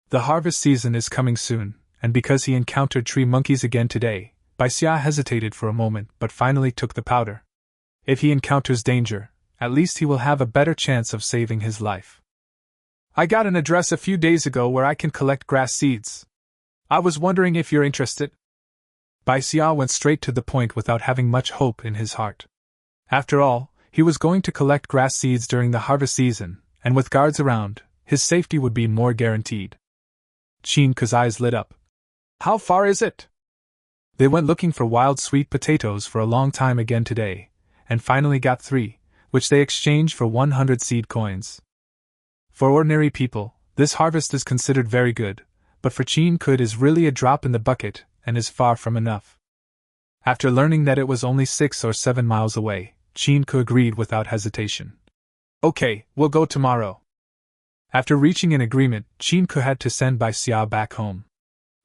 [SPEAKER 1] The harvest season is coming soon, and because he encountered tree monkeys again today, Bai Xia hesitated for a moment but finally took the powder. If he encounters danger, at least he will have a better chance of saving his life. I got an address a few days ago where I can collect grass seeds. I was wondering if you're interested. Bai Xia went straight to the point without having much hope in his heart. After all, he was going to collect grass seeds during the harvest season, and with guards around, his safety would be more guaranteed. Chinka's eyes lit up. How far is it? They went looking for wild sweet potatoes for a long time again today, and finally got 3, which they exchanged for 100 seed coins. For ordinary people, this harvest is considered very good, but for Chinka it is really a drop in the bucket, and is far from enough. After learning that it was only 6 or 7 miles away, Chinka agreed without hesitation. Okay, we'll go tomorrow. After reaching an agreement, Chinka had to send Bai Xia back home.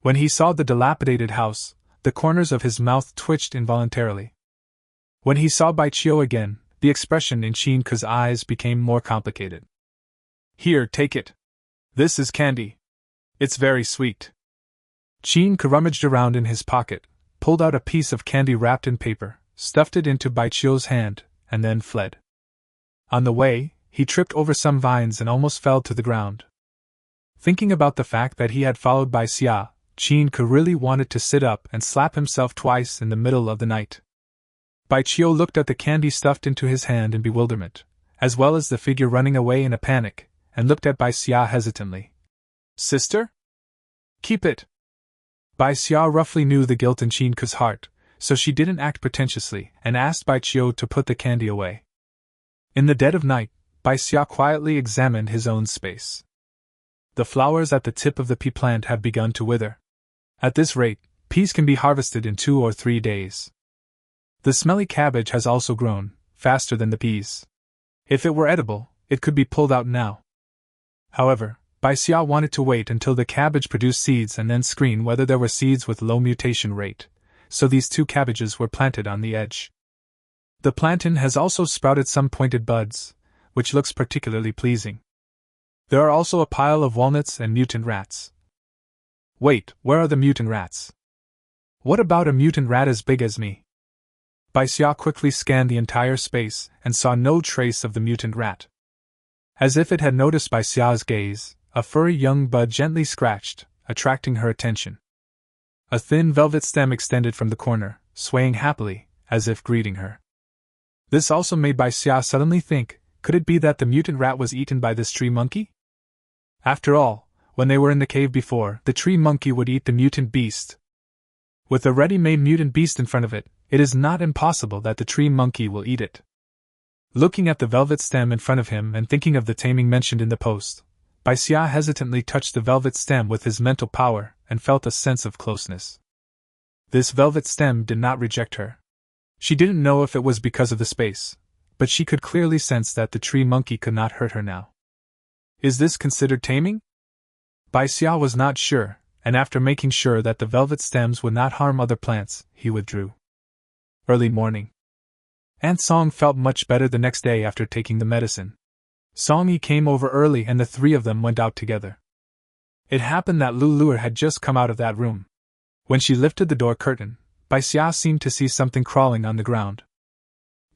[SPEAKER 1] When he saw the dilapidated house, the corners of his mouth twitched involuntarily. When he saw Bai Xia again, the expression in Chinka's eyes became more complicated. Here, take it. This is candy. It's very sweet. Chinka rummaged around in his pocket, pulled out a piece of candy wrapped in paper, stuffed it into Bai Xia's hand, and then fled. On the way, he tripped over some vines and almost fell to the ground. Thinking about the fact that he had followed Bai Xia, Chinka really wanted to sit up and slap himself twice in the middle of the night. Bai Xia looked at the candy stuffed into his hand in bewilderment, as well as the figure running away in a panic, and looked at Bai Xia hesitantly. Sister? Keep it. Bai Xia roughly knew the guilt in Chinka's heart, so she didn't act pretentiously and asked Bai Xia to put the candy away. In the dead of night, Bai Xia quietly examined his own space. The flowers at the tip of the pea plant have begun to wither. At this rate, peas can be harvested in 2 or 3 days. The smelly cabbage has also grown, faster than the peas. If it were edible, it could be pulled out now. However, Bai Xia wanted to wait until the cabbage produced seeds and then screen whether there were seeds with low mutation rate, so these 2 cabbages were planted on the edge. The plantain has also sprouted some pointed buds, which looks particularly pleasing. There are also a pile of walnuts and mutant rats. Wait, where are the mutant rats? What about a mutant rat as big as me? Bai Xia quickly scanned the entire space and saw no trace of the mutant rat. As if it had noticed Bai Xia's gaze, a furry young bud gently scratched, attracting her attention. A thin velvet stem extended from the corner, swaying happily, as if greeting her. This also made Bai Xia suddenly think, could it be that the mutant rat was eaten by this tree monkey? After all, when they were in the cave before, the tree monkey would eat the mutant beast. With a ready-made mutant beast in front of it, it is not impossible that the tree monkey will eat it. Looking at the velvet stem in front of him and thinking of the taming mentioned in the post, Bai Xia hesitantly touched the velvet stem with his mental power and felt a sense of closeness. This velvet stem did not reject her. She didn't know if it was because of the space, but she could clearly sense that the tree monkey could not hurt her now. Is this considered taming? Bai Xia was not sure, and after making sure that the velvet stems would not harm other plants, he withdrew. Early morning. Aunt Song felt much better the next day after taking the medicine. Song Yi came over early and the 3 of them went out together. It happened that Lu Luer had just come out of that room. When she lifted the door curtain, Bai Xia seemed to see something crawling on the ground.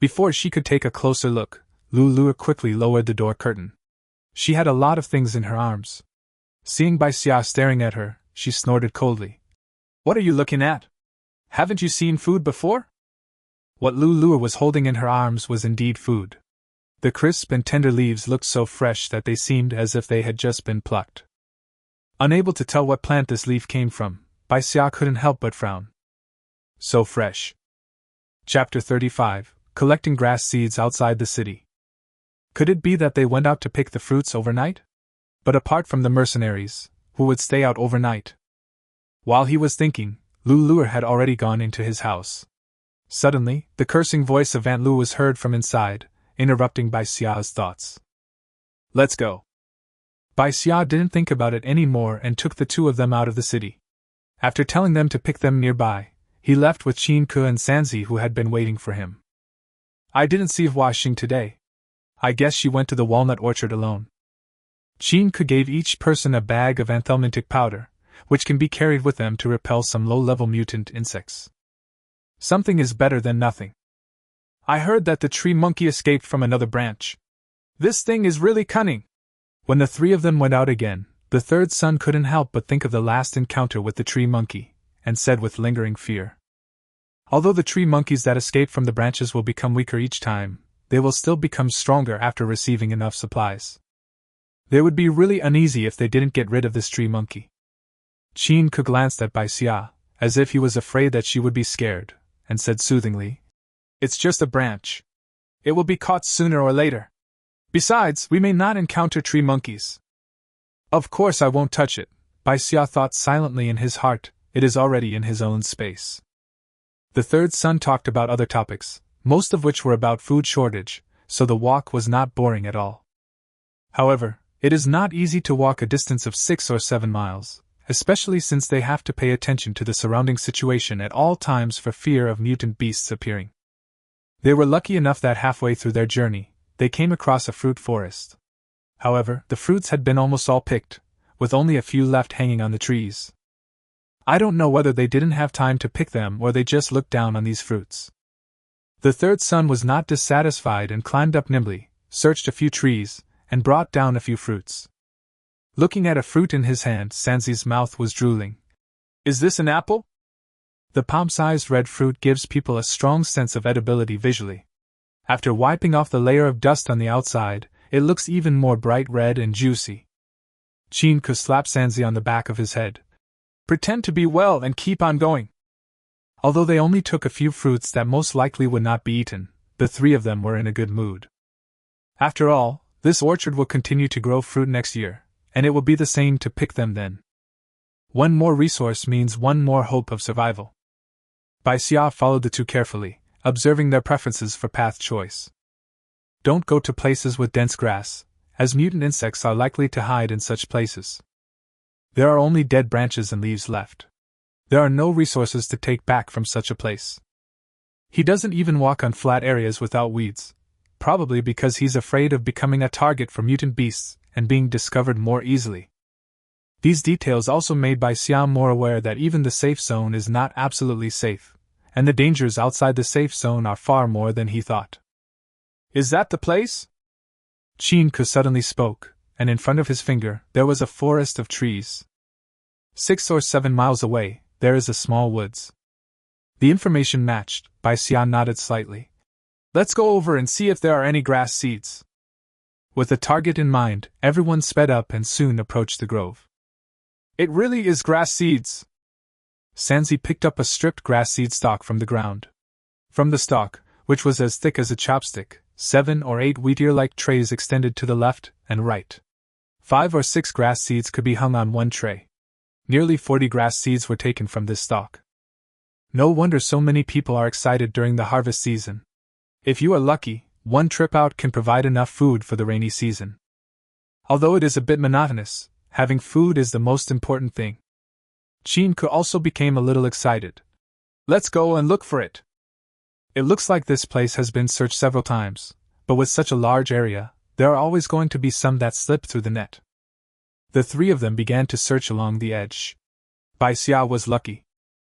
[SPEAKER 1] Before she could take a closer look, Lu Luer quickly lowered the door curtain. She had a lot of things in her arms. Seeing Bai Xia staring at her, she snorted coldly. What are you looking at? Haven't you seen food before? What Lu Luer was holding in her arms was indeed food. The crisp and tender leaves looked so fresh that they seemed as if they had just been plucked. Unable to tell what plant this leaf came from, Bai Xia couldn't help but frown. So fresh. Chapter 35, Collecting Grass Seeds Outside the City. Could it be that they went out to pick the fruits overnight? But apart from the mercenaries, who would stay out overnight? While he was thinking, Lu Luer had already gone into his house. Suddenly, the cursing voice of Aunt Lu was heard from inside, interrupting Bai Xia's thoughts. Let's go. Bai Xia didn't think about it any more and took the 2 of them out of the city. After telling them to pick them nearby, he left with Chinku and Sanzi, who had been waiting for him. I didn't see Washing today. I guess she went to the walnut orchard alone. Chinku gave each person a bag of anthelmintic powder, which can be carried with them to repel some low-level mutant insects. Something is better than nothing. I heard that the tree monkey escaped from another branch. This thing is really cunning. When the three of them went out again, the third son couldn't help but think of the last encounter with the tree monkey, and said with lingering fear, although the tree monkeys that escape from the branches will become weaker each time, they will still become stronger after receiving enough supplies. They would be really uneasy if they didn't get rid of this tree monkey. Chinku glanced at Bai Xia, as if he was afraid that she would be scared, and said soothingly, "It's just a branch. It will be caught sooner or later. Besides, we may not encounter tree monkeys." Of course I won't touch it, Bai Xia thought silently in his heart, it is already in his own space. The third son talked about other topics, most of which were about food shortage, so the walk was not boring at all. However, it is not easy to walk a distance of 6 or 7 miles, especially since they have to pay attention to the surrounding situation at all times for fear of mutant beasts appearing. They were lucky enough that halfway through their journey, they came across a fruit forest. However, the fruits had been almost all picked, with only a few left hanging on the trees. I don't know whether they didn't have time to pick them or they just looked down on these fruits. The third son was not dissatisfied and climbed up nimbly, searched a few trees, and brought down a few fruits. Looking at a fruit in his hand, Sanzi's mouth was drooling. Is this an apple? The palm-sized red fruit gives people a strong sense of edibility visually. After wiping off the layer of dust on the outside, it looks even more bright red and juicy. Chinku slapped Sanzi on the back of his head. Pretend to be well and keep on going. Although they only took a few fruits that most likely would not be eaten, the three of them were in a good mood. After all, this orchard will continue to grow fruit next year, and it will be the same to pick them then. One more resource means one more hope of survival. Bai Xia followed the two carefully, observing their preferences for path choice. Don't go to places with dense grass, as mutant insects are likely to hide in such places. There are only dead branches and leaves left. There are no resources to take back from such a place. He doesn't even walk on flat areas without weeds, probably because he's afraid of becoming a target for mutant beasts and being discovered more easily. These details also made Bai Xia more aware that even the safe zone is not absolutely safe, and the dangers outside the safe zone are far more than he thought. Is that the place? Chinku suddenly spoke, and in front of his finger there was a forest of trees. 6 or 7 miles away, there is a small woods. The information matched. Bai Xia nodded slightly. Let's go over and see if there are any grass seeds. With the target in mind, everyone sped up and soon approached the grove. It really is grass seeds. Sanzi picked up a stripped grass seed stalk from the ground. From the stalk, which was as thick as a chopstick, 7 or 8 wheat-ear-like trays extended to the left and right. 5 or 6 grass seeds could be hung on one tray. Nearly 40 grass seeds were taken from this stalk. No wonder so many people are excited during the harvest season. If you are lucky, one trip out can provide enough food for the rainy season. Although it is a bit monotonous, having food is the most important thing. Chinku also became a little excited. Let's go and look for it. It looks like this place has been searched several times, but with such a large area, there are always going to be some that slip through the net. The three of them began to search along the edge. Bai Xia was lucky.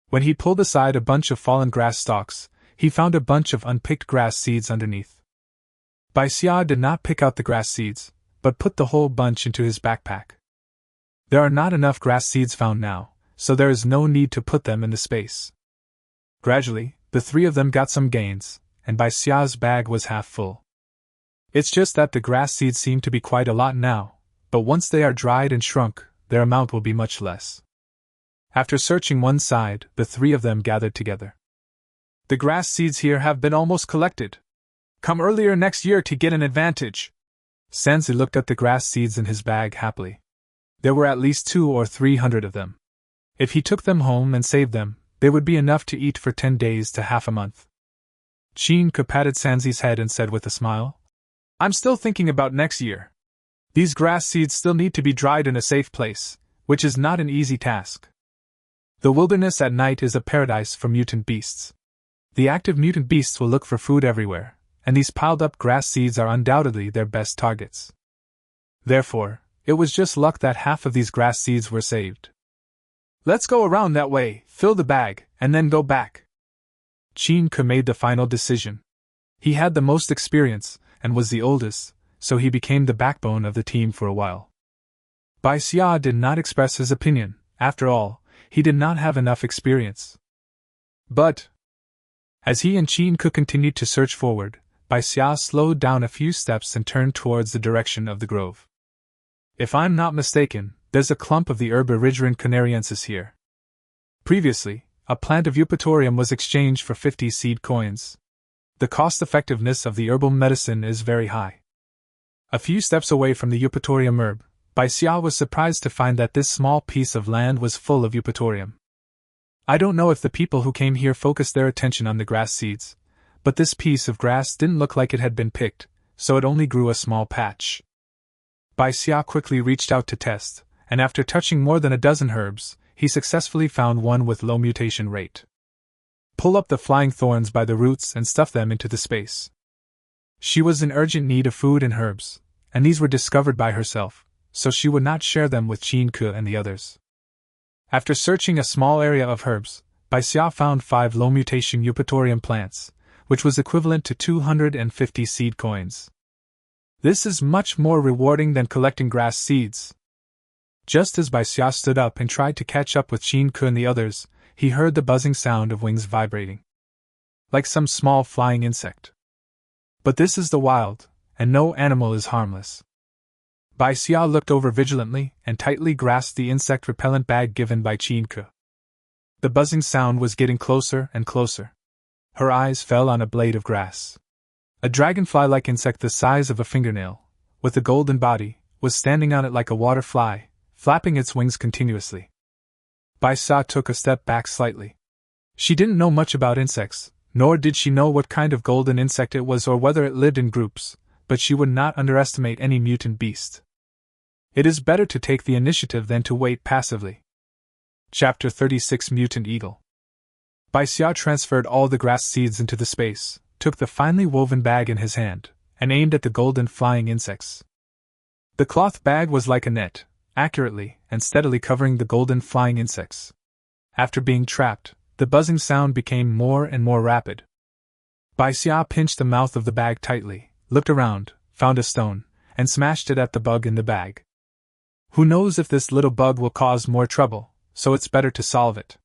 [SPEAKER 1] When he pulled aside a bunch of fallen grass stalks, he found a bunch of unpicked grass seeds underneath. Bai Xia did not pick out the grass seeds, but put the whole bunch into his backpack. There are not enough grass seeds found now, so there is no need to put them into space. Gradually, the three of them got some gains, and Bai Xia's bag was half full. It's just that the grass seeds seem to be quite a lot now, but once they are dried and shrunk, their amount will be much less. After searching one side, the three of them gathered together. The grass seeds here have been almost collected. Come earlier next year to get an advantage. Sanzi looked at the grass seeds in his bag happily. There were at least 200 or 300 of them. If he took them home and saved them, they would be enough to eat for 10 days to half a month. Chinku patted Sanzi's head and said with a smile, I'm still thinking about next year. These grass seeds still need to be dried in a safe place, which is not an easy task. The wilderness at night is a paradise for mutant beasts. The active mutant beasts will look for food everywhere, and these piled-up grass seeds are undoubtedly their best targets. Therefore, it was just luck that half of these grass seeds were saved. Let's go around that way, fill the bag, and then go back. Qin made the final decision. He had the most experience, and was the oldest, so he became the backbone of the team for a while. Bai Xia did not express his opinion. After all, he did not have enough experience. But, as he and Qin continued to search forward, Bai Xia slowed down a few steps and turned towards the direction of the grove. If I'm not mistaken, there's a clump of the herb Erigeron canariensis here. Previously, a plant of eupatorium was exchanged for 50 seed coins. The cost-effectiveness of the herbal medicine is very high. A few steps away from the eupatorium herb, Bai Xia was surprised to find that this small piece of land was full of eupatorium. I don't know if the people who came here focused their attention on the grass seeds, but this piece of grass didn't look like it had been picked, so it only grew a small patch. Bai Xia quickly reached out to test, and after touching more than a dozen herbs, he successfully found one with low mutation rate. Pull up the flying thorns by the roots and stuff them into the space. She was in urgent need of food and herbs, and these were discovered by herself, so she would not share them with Qin and the others. After searching a small area of herbs, Bai Xia found 5 low mutation eupatorium plants, which was equivalent to 250 seed coins. This is much more rewarding than collecting grass seeds. Just as Bai Xia stood up and tried to catch up with Qin and the others, he heard the buzzing sound of wings vibrating, like some small flying insect. But this is the wild, and no animal is harmless. Bai Xia looked over vigilantly and tightly grasped the insect repellent bag given by Qin. The buzzing sound was getting closer and closer. Her eyes fell on a blade of grass. A dragonfly-like insect the size of a fingernail, with a golden body, was standing on it like a water fly, flapping its wings continuously. Bai Xia took a step back slightly. She didn't know much about insects, nor did she know what kind of golden insect it was or whether it lived in groups, but she would not underestimate any mutant beast. It is better to take the initiative than to wait passively. Chapter 36 Mutant Eagle. Bai Xia transferred all the grass seeds into the space, took the finely woven bag in his hand, and aimed at the golden flying insects. The cloth bag was like a net, accurately and steadily covering the golden flying insects. After being trapped, the buzzing sound became more and more rapid. Bai Xia pinched the mouth of the bag tightly, looked around, found a stone, and smashed it at the bug in the bag. Who knows if this little bug will cause more trouble, so it's better to solve it.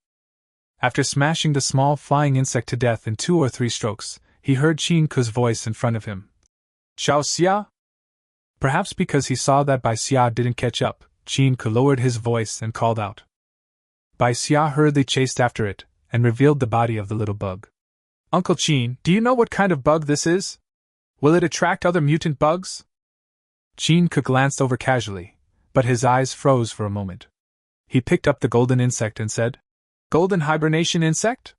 [SPEAKER 1] After smashing the small flying insect to death in 2 or 3 strokes, he heard Qin's voice in front of him. Xiao Xia? Perhaps because he saw that Bai Xia didn't catch up, Qin lowered his voice and called out. Bai Xia hurriedly chased after it, and revealed the body of the little bug. Uncle Qin, do you know what kind of bug this is? Will it attract other mutant bugs? Qin glanced over casually, but his eyes froze for a moment. He picked up the golden insect and said, Golden hibernation insect?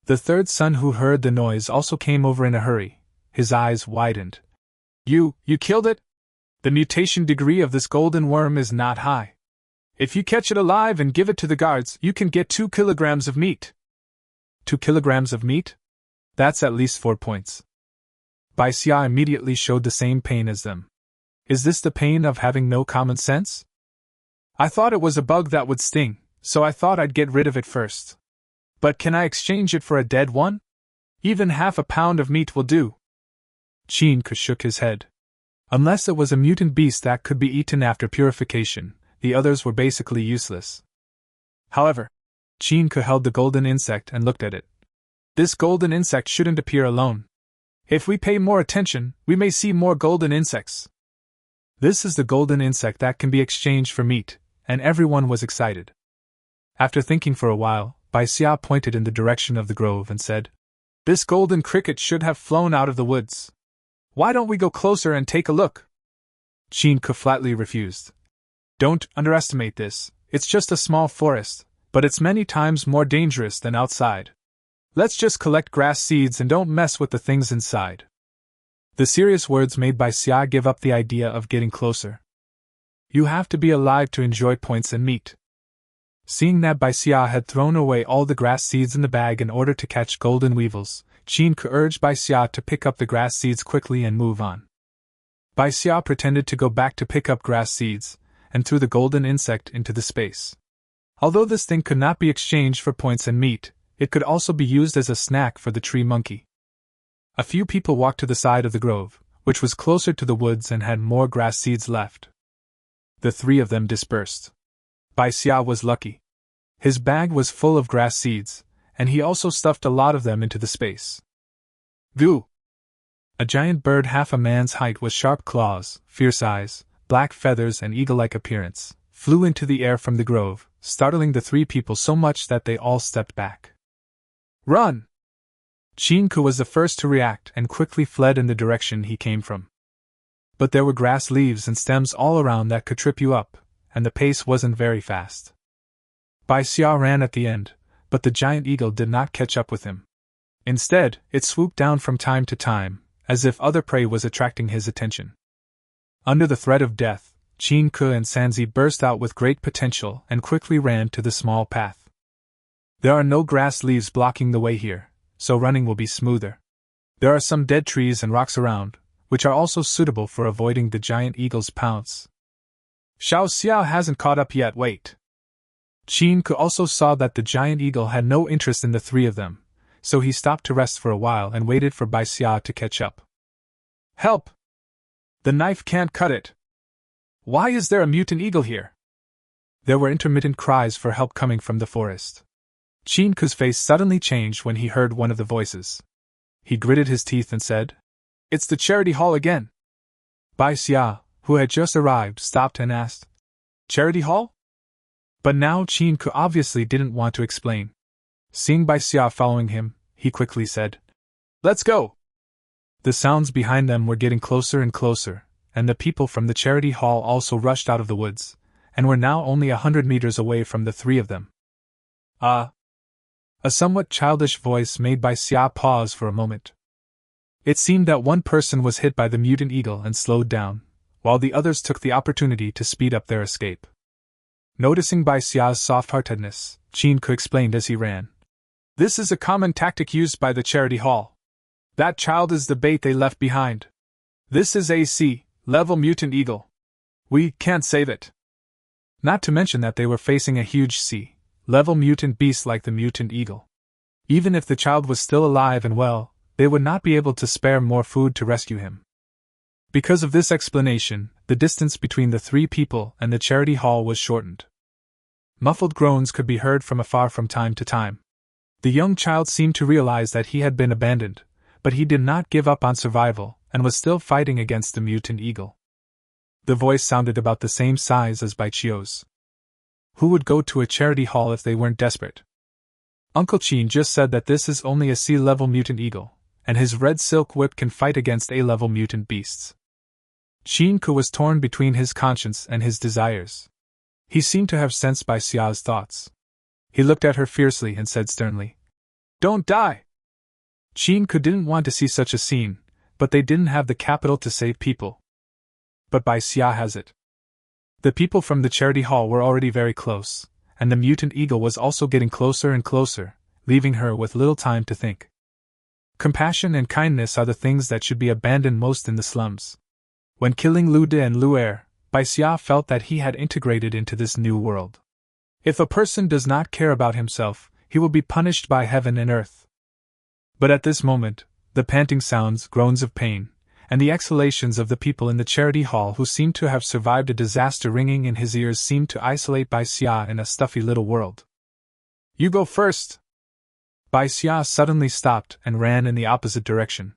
[SPEAKER 1] The third son who heard the noise also came over in a hurry. His eyes widened. You killed it? The mutation degree of this golden worm is not high. If you catch it alive and give it to the guards, you can get 2 kilograms of meat. 2 kilograms of meat? That's at least 4 points. Bai Xia immediately showed the same pain as them. Is this the pain of having no common sense? I thought it was a bug that would sting, so I thought I'd get rid of it first. But can I exchange it for a dead one? Even half a pound of meat will do. Qin shook his head. Unless it was a mutant beast that could be eaten after purification, the others were basically useless. However, Qin held the golden insect and looked at it. This golden insect shouldn't appear alone. If we pay more attention, we may see more golden insects. This is the golden insect that can be exchanged for meat, and everyone was excited. After thinking for a while, Bai Xia pointed in the direction of the grove and said, This golden cricket should have flown out of the woods. Why don't we go closer and take a look? Qin flatly refused. Don't underestimate this, it's just a small forest, but it's many times more dangerous than outside. Let's just collect grass seeds and don't mess with the things inside. The serious words made Bai Xia give up the idea of getting closer. You have to be alive to enjoy points and meat. Seeing that Bai Xia had thrown away all the grass seeds in the bag in order to catch golden weevils, Qin urged Bai Xia to pick up the grass seeds quickly and move on. Bai Xia pretended to go back to pick up grass seeds, and threw the golden insect into the space. Although this thing could not be exchanged for points and meat, it could also be used as a snack for the tree monkey. A few people walked to the side of the grove, which was closer to the woods and had more grass seeds left. The three of them dispersed. Bai Xia was lucky. His bag was full of grass seeds, and he also stuffed a lot of them into the space. Goo! A giant bird half a man's height with sharp claws, fierce eyes, black feathers and eagle-like appearance, flew into the air from the grove, startling the three people so much that they all stepped back. Run! Qin was the first to react and quickly fled in the direction he came from. But there were grass leaves and stems all around that could trip you up, and the pace wasn't very fast. Bai Xia ran at the end, but the giant eagle did not catch up with him. Instead, it swooped down from time to time, as if other prey was attracting his attention. Under the threat of death, Qin and Sanzi burst out with great potential and quickly ran to the small path. There are no grass leaves blocking the way here, so running will be smoother. There are some dead trees and rocks around, which are also suitable for avoiding the giant eagle's pounce. Xiao Xiao hasn't caught up yet, wait. Qin also saw that the giant eagle had no interest in the three of them, so he stopped to rest for a while and waited for Bai Xia to catch up. Help! The knife can't cut it! Why is there a mutant eagle here? There were intermittent cries for help coming from the forest. Qin's face suddenly changed when he heard one of the voices. He gritted his teeth and said, "It's the charity hall again." Bai Xia, who had just arrived, stopped and asked, "Charity hall?" But now Qin obviously didn't want to explain. Seeing Bai Xia following him, he quickly said, "Let's go!" The sounds behind them were getting closer and closer, and the people from the charity hall also rushed out of the woods, and were now only 100 meters away from the three of them. A somewhat childish voice made Bai Xia pause for a moment. It seemed that one person was hit by the mutant eagle and slowed down, while the others took the opportunity to speed up their escape. Noticing Bai Xia's soft-heartedness, Qin explained as he ran, "This is a common tactic used by the charity hall. That child is the bait they left behind. This is a C-level mutant eagle. We can't save it." Not to mention that they were facing a huge C-level mutant beast like the mutant eagle. Even if the child was still alive and well, they would not be able to spare more food to rescue him. Because of this explanation, the distance between the three people and the charity hall was shortened. Muffled groans could be heard from afar from time to time. The young child seemed to realize that he had been abandoned, but he did not give up on survival and was still fighting against the mutant eagle. The voice sounded about the same size as Bai Xia's. Who would go to a charity hall if they weren't desperate? Uncle Qin just said that this is only a C-level mutant eagle, and his red silk whip can fight against A-level mutant beasts. Qin was torn between his conscience and his desires. He seemed to have sensed Bai Xia's thoughts. He looked at her fiercely and said sternly, "Don't die!" Qin didn't want to see such a scene, but they didn't have the capital to save people. But Bai Xia has it. The people from the charity hall were already very close, and the mutant eagle was also getting closer and closer, leaving her with little time to think. Compassion and kindness are the things that should be abandoned most in the slums. When killing Lu De and Lu Er, Bai Xia felt that he had integrated into this new world. If a person does not care about himself, he will be punished by heaven and earth. But at this moment, the panting sounds, groans of pain, and the exhalations of the people in the charity hall who seemed to have survived a disaster ringing in his ears seemed to isolate Bai Xia in a stuffy little world. "You go first!" Bai Xia suddenly stopped and ran in the opposite direction.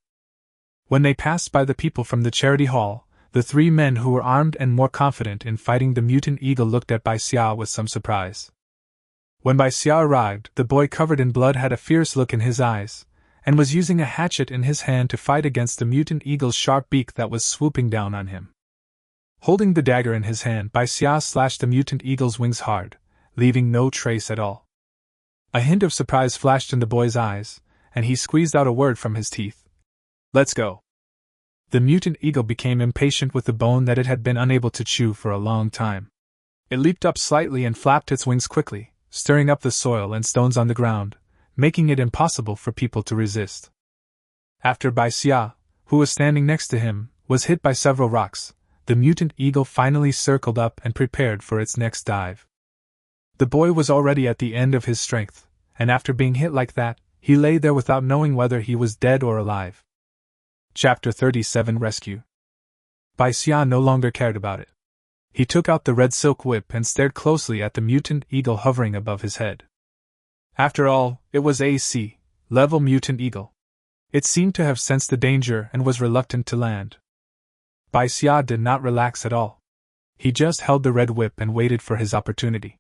[SPEAKER 1] When they passed by the people from the charity hall, the three men who were armed and more confident in fighting the mutant eagle looked at Bai Xia with some surprise. When Bai Xia arrived, the boy covered in blood had a fierce look in his eyes, and was using a hatchet in his hand to fight against the mutant eagle's sharp beak that was swooping down on him. Holding the dagger in his hand, Bai Xia slashed the mutant eagle's wings hard, leaving no trace at all. A hint of surprise flashed in the boy's eyes, and he squeezed out a word from his teeth. "Let's go." The mutant eagle became impatient with the bone that it had been unable to chew for a long time. It leaped up slightly and flapped its wings quickly, stirring up the soil and stones on the ground, making it impossible for people to resist. After Bai Xia, who was standing next to him, was hit by several rocks, the mutant eagle finally circled up and prepared for its next dive. The boy was already at the end of his strength, and after being hit like that, he lay there without knowing whether he was dead or alive. Chapter 37 Rescue. Bai Xia no longer cared about it. He took out the red silk whip and stared closely at the mutant eagle hovering above his head. After all, it was a C-level mutant eagle. It seemed to have sensed the danger and was reluctant to land. Bai Xia did not relax at all. He just held the red whip and waited for his opportunity.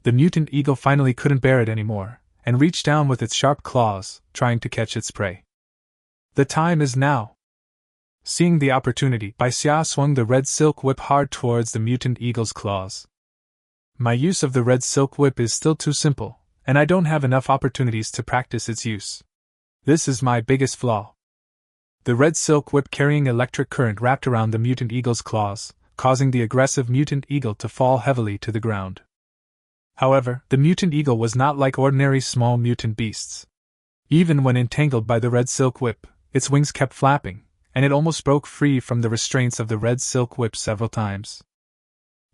[SPEAKER 1] The mutant eagle finally couldn't bear it anymore, and reached down with its sharp claws, trying to catch its prey. The time is now. Seeing the opportunity, Bai Xia swung the red silk whip hard towards the mutant eagle's claws. My use of the red silk whip is still too simple, and I don't have enough opportunities to practice its use. This is my biggest flaw. The red silk whip carrying electric current wrapped around the mutant eagle's claws, causing the aggressive mutant eagle to fall heavily to the ground. However, the mutant eagle was not like ordinary small mutant beasts. Even when entangled by the red silk whip, its wings kept flapping, and it almost broke free from the restraints of the red silk whip several times.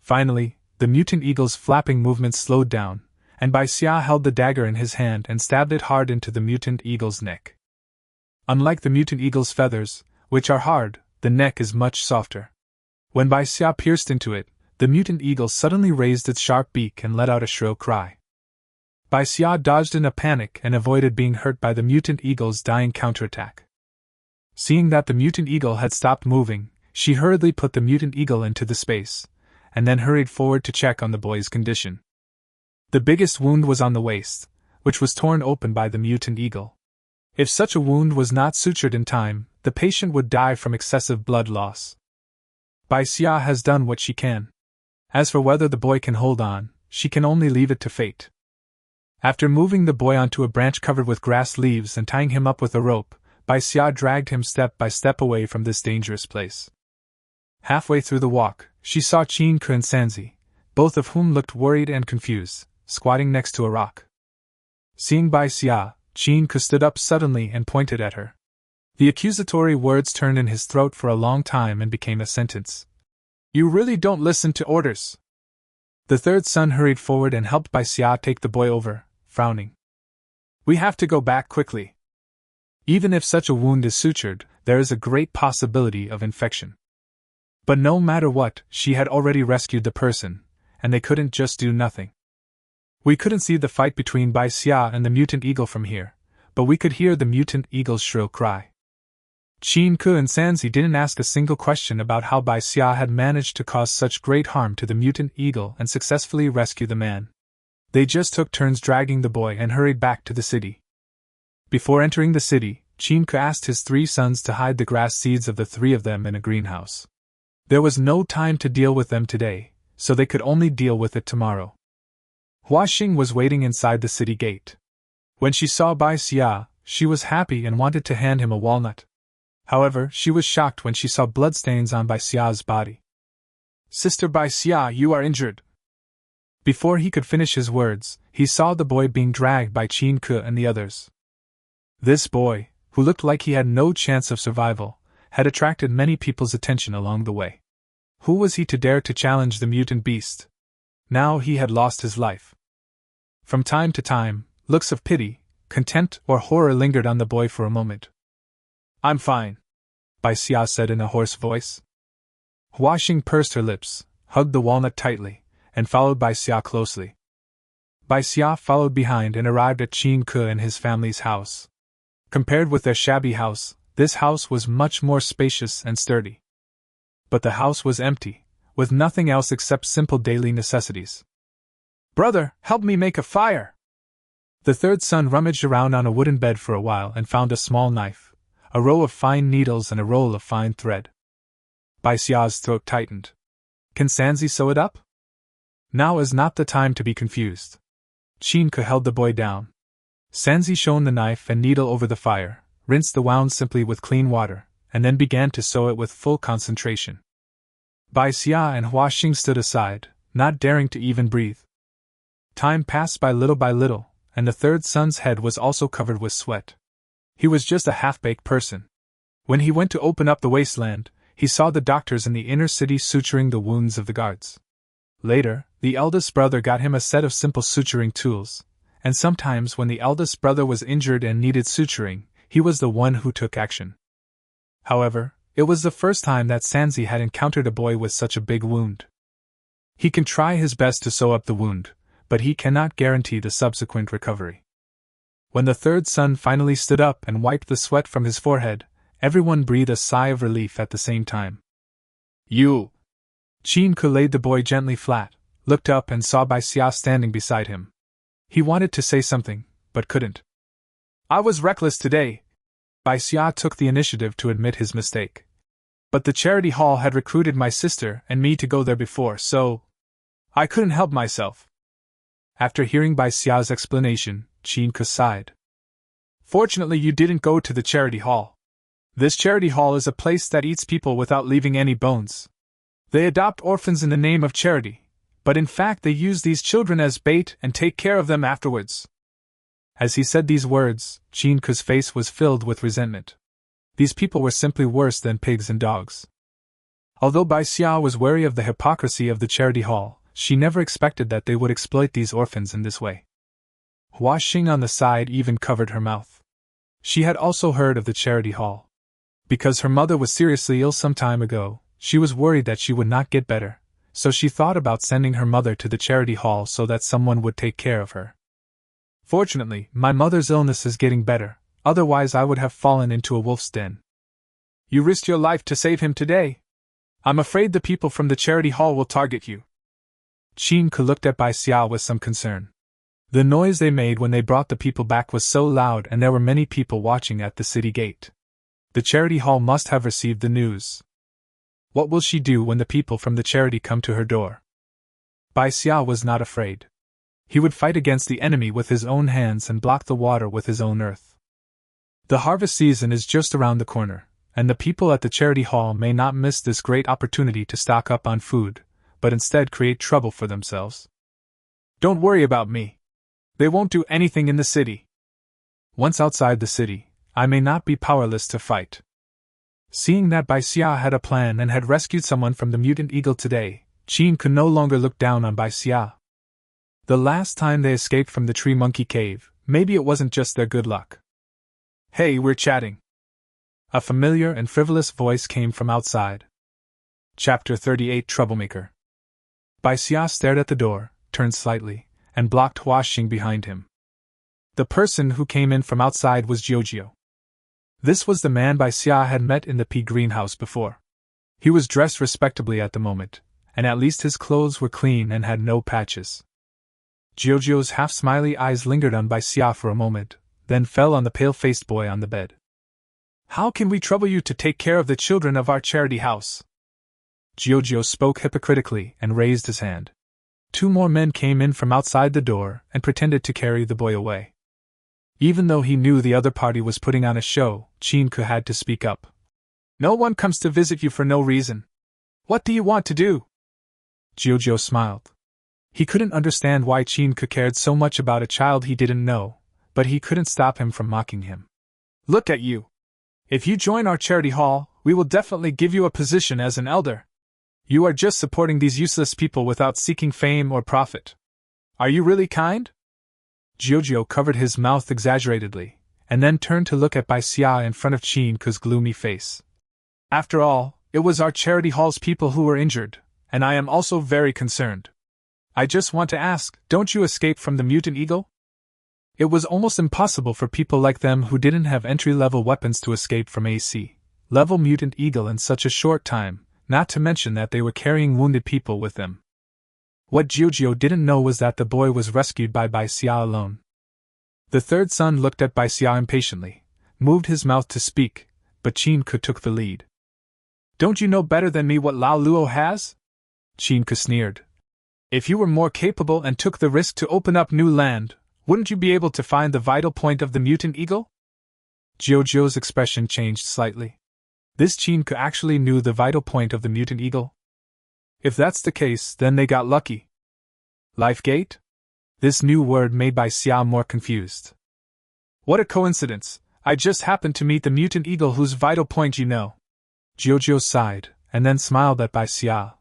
[SPEAKER 1] Finally, the mutant eagle's flapping movements slowed down, and Bai Xia held the dagger in his hand and stabbed it hard into the mutant eagle's neck. Unlike the mutant eagle's feathers, which are hard, the neck is much softer. When Bai Xia pierced into it, the mutant eagle suddenly raised its sharp beak and let out a shrill cry. Bai Xia dodged in a panic and avoided being hurt by the mutant eagle's dying counterattack. Seeing that the mutant eagle had stopped moving, she hurriedly put the mutant eagle into the space, and then hurried forward to check on the boy's condition. The biggest wound was on the waist, which was torn open by the mutant eagle. If such a wound was not sutured in time, the patient would die from excessive blood loss. Bai Xia has done what she can. As for whether the boy can hold on, she can only leave it to fate. After moving the boy onto a branch covered with grass leaves and tying him up with a rope, Bai Xia dragged him step by step away from this dangerous place. Halfway through the walk, she saw Qin Ke and Sanzi, both of whom looked worried and confused, squatting next to a rock. Seeing Bai Xia, Qin Ke stood up suddenly and pointed at her. The accusatory words turned in his throat for a long time and became a sentence. "You really don't listen to orders." The third son hurried forward and helped Bai Xia take the boy over, frowning. "We have to go back quickly. Even if such a wound is sutured, there is a great possibility of infection." But no matter what, she had already rescued the person, and they couldn't just do nothing. We couldn't see the fight between Bai Xia and the mutant eagle from here, but we could hear the mutant eagle's shrill cry. Qin Ke and Sanzi didn't ask a single question about how Bai Xia had managed to cause such great harm to the mutant eagle and successfully rescue the man. They just took turns dragging the boy and hurried back to the city. Before entering the city, Qin Ke asked his 3 sons to hide the grass seeds of the 3 of them in a greenhouse. There was no time to deal with them today, so they could only deal with it tomorrow. Huaxing was waiting inside the city gate. When she saw Bai Xia, she was happy and wanted to hand him a walnut. However, she was shocked when she saw bloodstains on Bai Xia's body. "Sister Bai Xia, you are injured." Before he could finish his words, he saw the boy being dragged by Qin Ke and the others. This boy, who looked like he had no chance of survival, had attracted many people's attention along the way. Who was he to dare to challenge the mutant beast? Now he had lost his life. From time to time, looks of pity, contempt, or horror lingered on the boy for a moment. "I'm fine," Bai Xia said in a hoarse voice. Huaxing pursed her lips, hugged the walnut tightly, and followed Bai Xia closely. Bai Xia followed behind and arrived at Qin Ke and his family's house. Compared with their shabby house, this house was much more spacious and sturdy. But the house was empty, with nothing else except simple daily necessities. "Brother, help me make a fire!" The third son rummaged around on a wooden bed for a while and found a small knife, a row of fine needles and a roll of fine thread. Bai Xia's throat tightened. "Can Sanzi sew it up?" Now is not the time to be confused. Qin Ke held the boy down. Sanzi shone the knife and needle over the fire, rinsed the wound simply with clean water, and then began to sew it with full concentration. Bai Xia and Huaxing stood aside, not daring to even breathe. Time passed by little, and the third son's head was also covered with sweat. He was just a half-baked person. When he went to open up the Wasteland, he saw the doctors in the inner city suturing the wounds of the guards. Later, the eldest brother got him a set of simple suturing tools, and sometimes when the eldest brother was injured and needed suturing, he was the one who took action. However, it was the first time that Sanzi had encountered a boy with such a big wound. He can try his best to sew up the wound, but he cannot guarantee the subsequent recovery. When the third son finally stood up and wiped the sweat from his forehead, everyone breathed a sigh of relief at the same time. You! Chin-ku laid the boy gently flat, looked up and saw Bai Xia standing beside him. He wanted to say something, but couldn't. I was reckless today. Bai Xia took the initiative to admit his mistake. But the charity hall had recruited my sister and me to go there before, so I couldn't help myself. After hearing Bai Xia's explanation, Chin-ku sighed. Fortunately, you didn't go to the charity hall. This charity hall is a place that eats people without leaving any bones. They adopt orphans in the name of charity, but in fact they use these children as bait and take care of them afterwards. As he said these words, Chin-ku's face was filled with resentment. These people were simply worse than pigs and dogs. Although Bai Xia was wary of the hypocrisy of the charity hall, she never expected that they would exploit these orphans in this way. Hua Xing on the side even covered her mouth. She had also heard of the charity hall. Because her mother was seriously ill some time ago, she was worried that she would not get better, so she thought about sending her mother to the charity hall so that someone would take care of her. Fortunately, my mother's illness is getting better, otherwise I would have fallen into a wolf's den. You risked your life to save him today. I'm afraid the people from the charity hall will target you. Chin-ku looked at Bai Xia with some concern. The noise they made when they brought the people back was so loud and there were many people watching at the city gate. The charity hall must have received the news. What will she do when the people from the charity come to her door? Bai Xia was not afraid. He would fight against the enemy with his own hands and block the water with his own earth. The harvest season is just around the corner, and the people at the charity hall may not miss this great opportunity to stock up on food, but instead create trouble for themselves. Don't worry about me. They won't do anything in the city. Once outside the city, I may not be powerless to fight. Seeing that Bai Xia had a plan and had rescued someone from the mutant eagle today, Chin could no longer look down on Bai Xia. The last time they escaped from the tree monkey cave, maybe it wasn't just their good luck. Hey, we're chatting. A familiar and frivolous voice came from outside. Chapter 38 Troublemaker. Bai Xia stared at the door, turned slightly, and blocked Hua Xing behind him. The person who came in from outside was Jiujio. This was the man Bai Xia had met in the pea greenhouse before. He was dressed respectably at the moment, and at least his clothes were clean and had no patches. Jiujio's half-smiley eyes lingered on Bai Xia for a moment, then fell on the pale-faced boy on the bed. How can we trouble you to take care of the children of our charity house? Jiujio spoke hypocritically and raised his hand. Two more men came in from outside the door and pretended to carry the boy away. Even though he knew the other party was putting on a show, Chin-ku had to speak up. No one comes to visit you for no reason. What do you want to do? Jiujio smiled. He couldn't understand why Chin-ku cared so much about a child he didn't know, but he couldn't stop him from mocking him. Look at you. If you join our charity hall, we will definitely give you a position as an elder. You are just supporting these useless people without seeking fame or profit. Are you really kind? Jiujio covered his mouth exaggeratedly, and then turned to look at Bai Xia in front of Chin-ku's gloomy face. After all, it was our charity hall's people who were injured, and I am also very concerned. I just want to ask, don't you escape from the mutant eagle? It was almost impossible for people like them who didn't have entry-level weapons to escape from AC-level mutant eagle in such a short time, not to mention that they were carrying wounded people with them. What Jiujio didn't know was that the boy was rescued by Bai Xia alone. The third son looked at Bai Xia impatiently, moved his mouth to speak, but Chin-ku took the lead. Don't you know better than me what Lao Luo has? Chin-ku sneered. If you were more capable and took the risk to open up new land, wouldn't you be able to find the vital point of the mutant eagle? Jiujio's expression changed slightly. This Chin-ku actually knew the vital point of the mutant eagle? If that's the case, then they got lucky. Life Gate? This new word made Bai Xia more confused. What a coincidence, I just happened to meet the mutant eagle whose vital point you know. Jiujiu sighed, and then smiled at Bai Xia.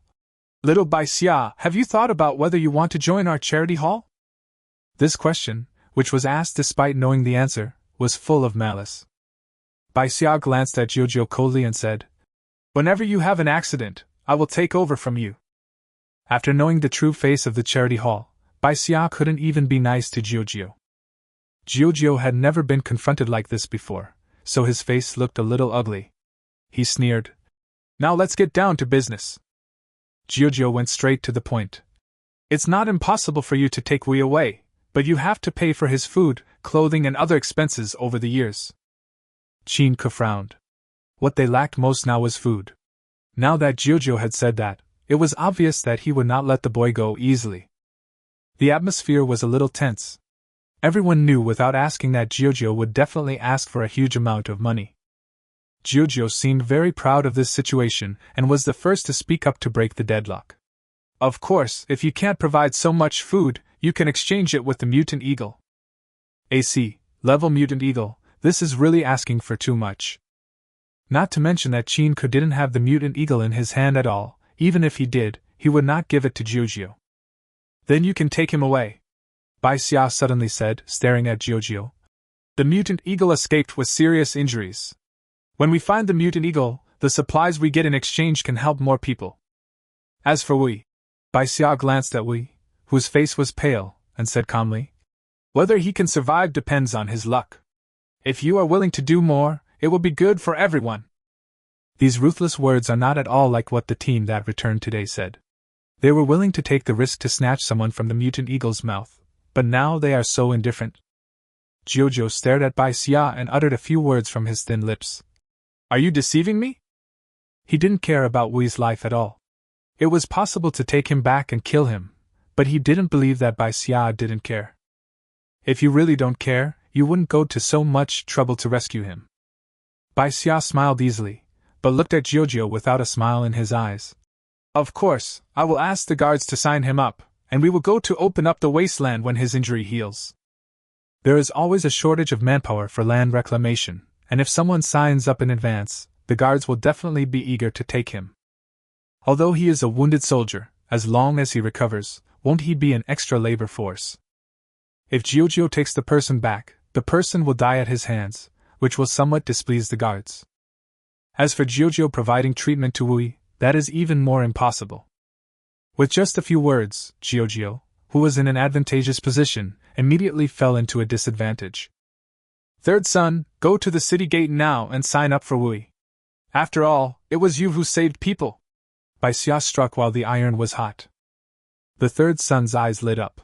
[SPEAKER 1] Little Bai Xia, have you thought about whether you want to join our charity hall? This question, which was asked despite knowing the answer, was full of malice. Bai Xia glanced at Jiujiu coldly and said, Whenever you have an accident, I will take over from you. After knowing the true face of the charity hall, Bai Xia couldn't even be nice to Jiujiu. Jiujiu had never been confronted like this before, so his face looked a little ugly. He sneered. Now let's get down to business. Jiujiu went straight to the point. It's not impossible for you to take Wei away, but you have to pay for his food, clothing and other expenses over the years. Qin Ke frowned. What they lacked most now was food. Now that Jiujiu had said that, it was obvious that he would not let the boy go easily. The atmosphere was a little tense. Everyone knew without asking that Jiujiu would definitely ask for a huge amount of money. Jiujiu seemed very proud of this situation and was the first to speak up to break the deadlock. Of course, if you can't provide so much food, you can exchange it with the mutant eagle. AC, level mutant eagle, this is really asking for too much. Not to mention that Qin Ke didn't have the mutant eagle in his hand at all. Even if he did, he would not give it to Jiujiu. Then you can take him away, Bai Xia suddenly said, staring at Jiujiu. The mutant eagle escaped with serious injuries. When we find the mutant eagle, the supplies we get in exchange can help more people. As for Wei, Bai Xia glanced at Wei, whose face was pale, and said calmly, Whether he can survive depends on his luck. If you are willing to do more, it will be good for everyone. These ruthless words are not at all like what the team that returned today said. They were willing to take the risk to snatch someone from the mutant eagle's mouth, but now they are so indifferent. Jiujiu stared at Bai Xia and uttered a few words from his thin lips. Are you deceiving me? He didn't care about Wei's life at all. It was possible to take him back and kill him, but he didn't believe that Bai Xia didn't care. If you really don't care, you wouldn't go to so much trouble to rescue him. Bai Xia smiled easily, but looked at Jiujiu without a smile in his eyes. Of course, I will ask the guards to sign him up, and we will go to open up the wasteland when his injury heals. There is always a shortage of manpower for land reclamation, and if someone signs up in advance, the guards will definitely be eager to take him. Although he is a wounded soldier, as long as he recovers, won't he be an extra labor force? If Jiujiu takes the person back, the person will die at his hands, which will somewhat displease the guards. As for Jiujiu providing treatment to Wei, that is even more impossible. With just a few words, Jiujiu, who was in an advantageous position, immediately fell into a disadvantage. Third son, go to the city gate now and sign up for Wei. After all, it was you who saved people. Bai Xia struck while the iron was hot. The third son's eyes lit up.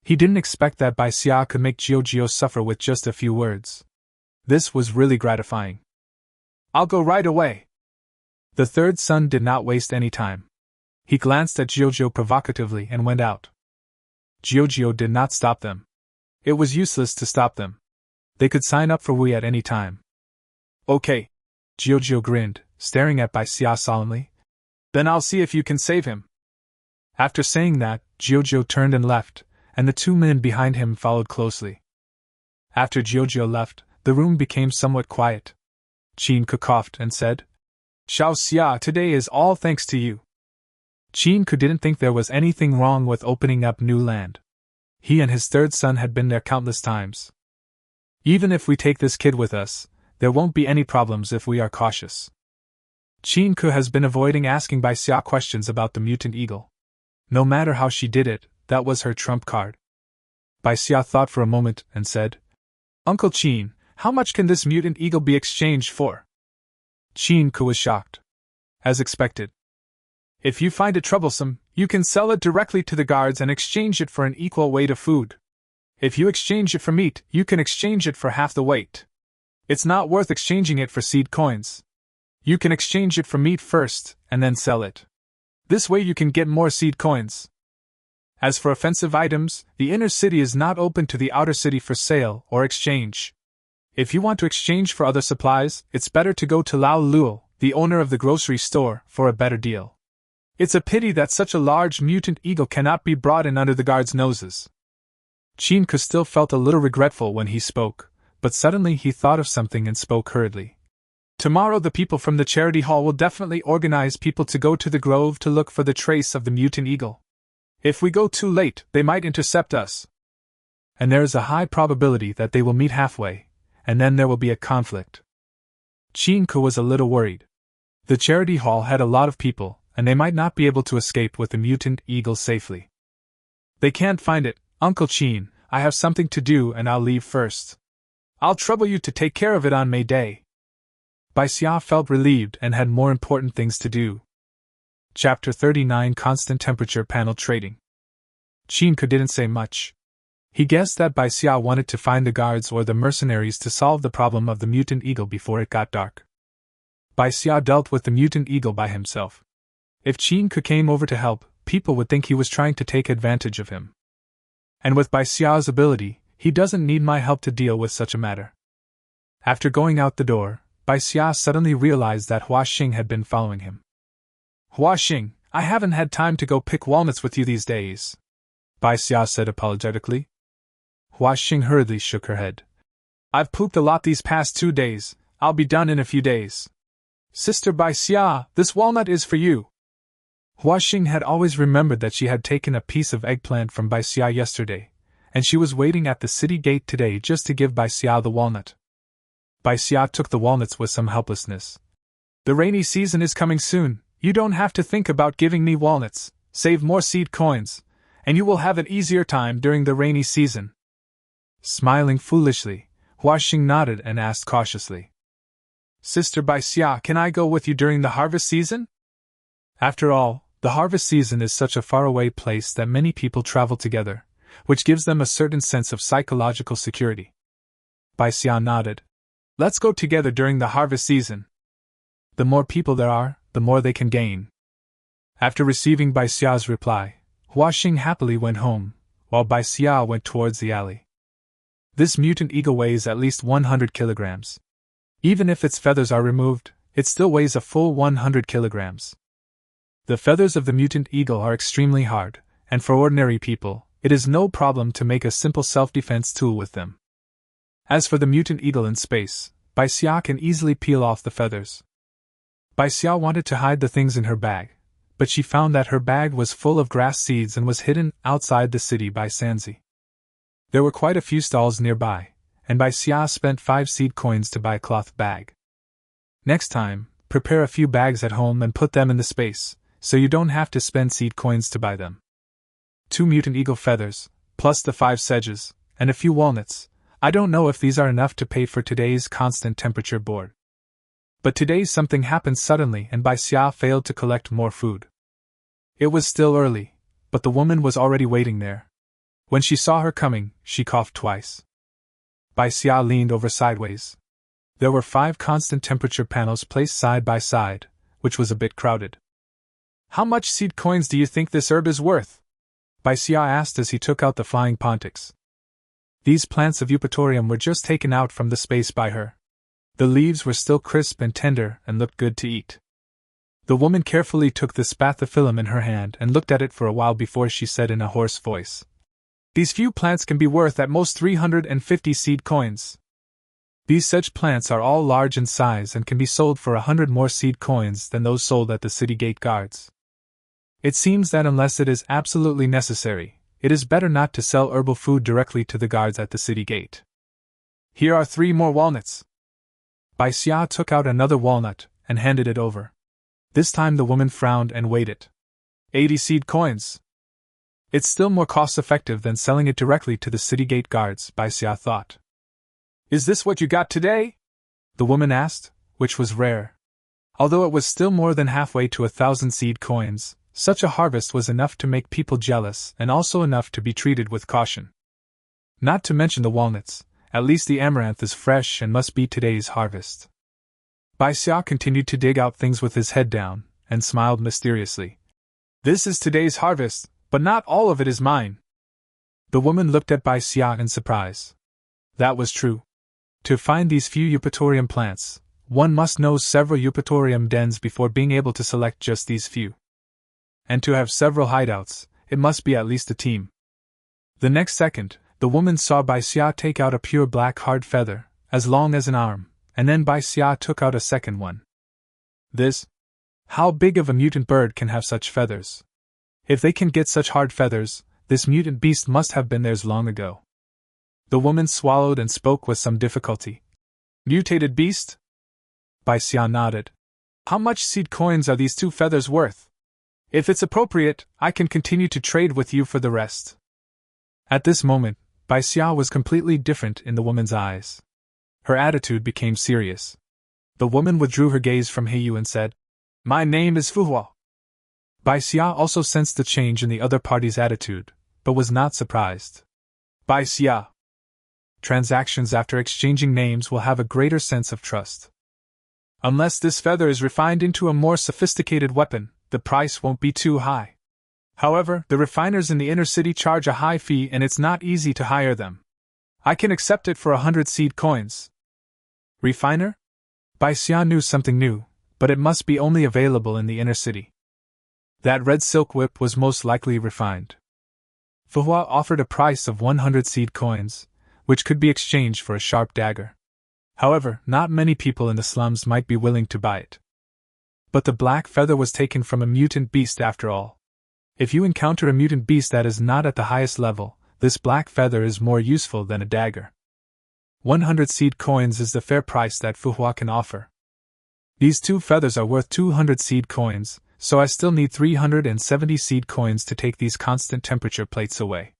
[SPEAKER 1] He didn't expect that Bai Xia could make Jiujiu suffer with just a few words. This was really gratifying. I'll go right away. The third son did not waste any time. He glanced at Jiujiu provocatively and went out. Jiujiu did not stop them. It was useless to stop them. They could sign up for Wei at any time. Okay. Jiujiu grinned, staring at Bai Xia solemnly. Then I'll see if you can save him. After saying that, Jiujiu turned and left, and the two men behind him followed closely. After Jiujiu left, the room became somewhat quiet. Qin Ke coughed and said, Xiao Xia, today is all thanks to you. Qin Ke didn't think there was anything wrong with opening up new land. He and his third son had been there countless times. Even if we take this kid with us, there won't be any problems if we are cautious. Qin Ke has been avoiding asking Bai Xia questions about the mutant eagle. No matter how she did it, that was her trump card. Bai Xia thought for a moment and said, Uncle Qin, how much can this mutant eagle be exchanged for? Qin Ke was shocked. As expected. If you find it troublesome, you can sell it directly to the guards and exchange it for an equal weight of food. If you exchange it for meat, you can exchange it for half the weight. It's not worth exchanging it for seed coins. You can exchange it for meat first, and then sell it. This way you can get more seed coins. As for offensive items, the inner city is not open to the outer city for sale or exchange. If you want to exchange for other supplies, it's better to go to Lao Luo, the owner of the grocery store, for a better deal. It's a pity that such a large mutant eagle cannot be brought in under the guards' noses. Chinka still felt a little regretful when he spoke, but suddenly he thought of something and spoke hurriedly. Tomorrow the people from the charity hall will definitely organize people to go to the grove to look for the trace of the mutant eagle. If we go too late, they might intercept us. And there is a high probability that they will meet halfway, and then there will be a conflict. Chinka was a little worried. The charity hall had a lot of people, and they might not be able to escape with the mutant eagle safely. They can't find it, Uncle Chin. I have something to do and I'll leave first. I'll trouble you to take care of it on May Day. Bai Xia felt relieved and had more important things to do. Chapter 39 Constant Temperature Panel Trading. Chinka didn't say much. He guessed that Bai Xia wanted to find the guards or the mercenaries to solve the problem of the mutant eagle before it got dark. Bai Xia dealt with the mutant eagle by himself. If Chinka came over to help, people would think he was trying to take advantage of him. And with Bai Xia's ability, he doesn't need my help to deal with such a matter. After going out the door, Bai Xia suddenly realized that Hua Xing had been following him. Hua Xing, I haven't had time to go pick walnuts with you these days, Bai Xia said apologetically. Hua Xing hurriedly shook her head. I've pooped a lot these past 2 days, I'll be done in a few days. Sister Bai Xia, this walnut is for you. Hua Xing had always remembered that she had taken a piece of eggplant from Bai Xia yesterday, and she was waiting at the city gate today just to give Bai Xia the walnut. Bai Xia took the walnuts with some helplessness. The rainy season is coming soon, you don't have to think about giving me walnuts, save more seed coins, and you will have an easier time during the rainy season. Smiling foolishly, Hua Xing nodded and asked cautiously. Sister Bai Xia, can I go with you during the harvest season? After all, the harvest season is such a faraway place that many people travel together, which gives them a certain sense of psychological security. Bai Xia nodded. Let's go together during the harvest season. The more people there are, the more they can gain. After receiving Bai Xia's reply, Hua Xing happily went home, while Bai Xia went towards the alley. This mutant eagle weighs at least 100 kilograms. Even if its feathers are removed, it still weighs a full 100 kilograms. The feathers of the mutant eagle are extremely hard, and for ordinary people, it is no problem to make a simple self-defense tool with them. As for the mutant eagle in space, Bai Xia can easily peel off the feathers. Bai Xia wanted to hide the things in her bag, but she found that her bag was full of grass seeds and was hidden outside the city by Sanzi. There were quite a few stalls nearby, and Bai Xia spent 5 seed coins to buy a cloth bag. Next time, prepare a few bags at home and put them in the space, so you don't have to spend seed coins to buy them. 2 mutant eagle feathers, plus the 5 sedges, and a few walnuts. I don't know if these are enough to pay for today's constant temperature board. But today something happened suddenly and Bai Xia failed to collect more food. It was still early, but the woman was already waiting there. When she saw her coming, she coughed twice. Bai Xia leaned over sideways. There were 5 constant temperature panels placed side by side, which was a bit crowded. How much seed coins do you think this herb is worth? Bai Xia asked as he took out the flying pontics. These plants of eupatorium were just taken out from the space by her. The leaves were still crisp and tender and looked good to eat. The woman carefully took the spathiphyllum in her hand and looked at it for a while before she said in a hoarse voice, These few plants can be worth at most 350 seed coins. These such plants are all large in size and can be sold for 100 more seed coins than those sold at the city gate guards. It seems that unless it is absolutely necessary, it is better not to sell herbal food directly to the guards at the city gate. Here are 3 more walnuts. Bai Xia took out another walnut and handed it over. This time the woman frowned and weighed it. 80 seed coins. It's still more cost-effective than selling it directly to the city gate guards, Bai Xia thought. Is this what you got today? The woman asked, which was rare. Although it was still more than halfway to 1,000 seed coins, such a harvest was enough to make people jealous and also enough to be treated with caution. Not to mention the walnuts, at least the amaranth is fresh and must be today's harvest. Bai Xia continued to dig out things with his head down, and smiled mysteriously. This is today's harvest, but not all of it is mine. The woman looked at Bai Xia in surprise. That was true. To find these few eupatorium plants, one must know several eupatorium dens before being able to select just these few. And to have several hideouts, it must be at least a team. The next second, The woman saw Bai Xia take out a pure black hard feather, as long as an arm, and then Bai Xia took out a second one. This? How big of a mutant bird can have such feathers? If they can get such hard feathers, this mutant beast must have been theirs long ago. The woman swallowed and spoke with some difficulty. Mutated beast? Bai Xia nodded. How much seed coins are these 2 feathers worth? If it's appropriate, I can continue to trade with you for the rest. At this moment, Bai Xia was completely different in the woman's eyes. Her attitude became serious. The woman withdrew her gaze from Heiyu and said, My name is Fuhua. Bai Xia also sensed the change in the other party's attitude, but was not surprised. Bai Xia. Transactions after exchanging names will have a greater sense of trust. Unless this feather is refined into a more sophisticated weapon, the price won't be too high. However, the refiners in the inner city charge a high fee and it's not easy to hire them. I can accept it for 100 seed coins. Refiner? Bai Xia knew something new, but it must be only available in the inner city. That red silk whip was most likely refined. Fuhua offered a price of 100 seed coins, which could be exchanged for a sharp dagger. However, not many people in the slums might be willing to buy it. But the black feather was taken from a mutant beast after all. If you encounter a mutant beast that is not at the highest level, this black feather is more useful than a dagger. 100 seed coins is the fair price that Fuhua can offer. These 2 feathers are worth 200 seed coins, so I still need 370 seed coins to take these constant temperature plates away.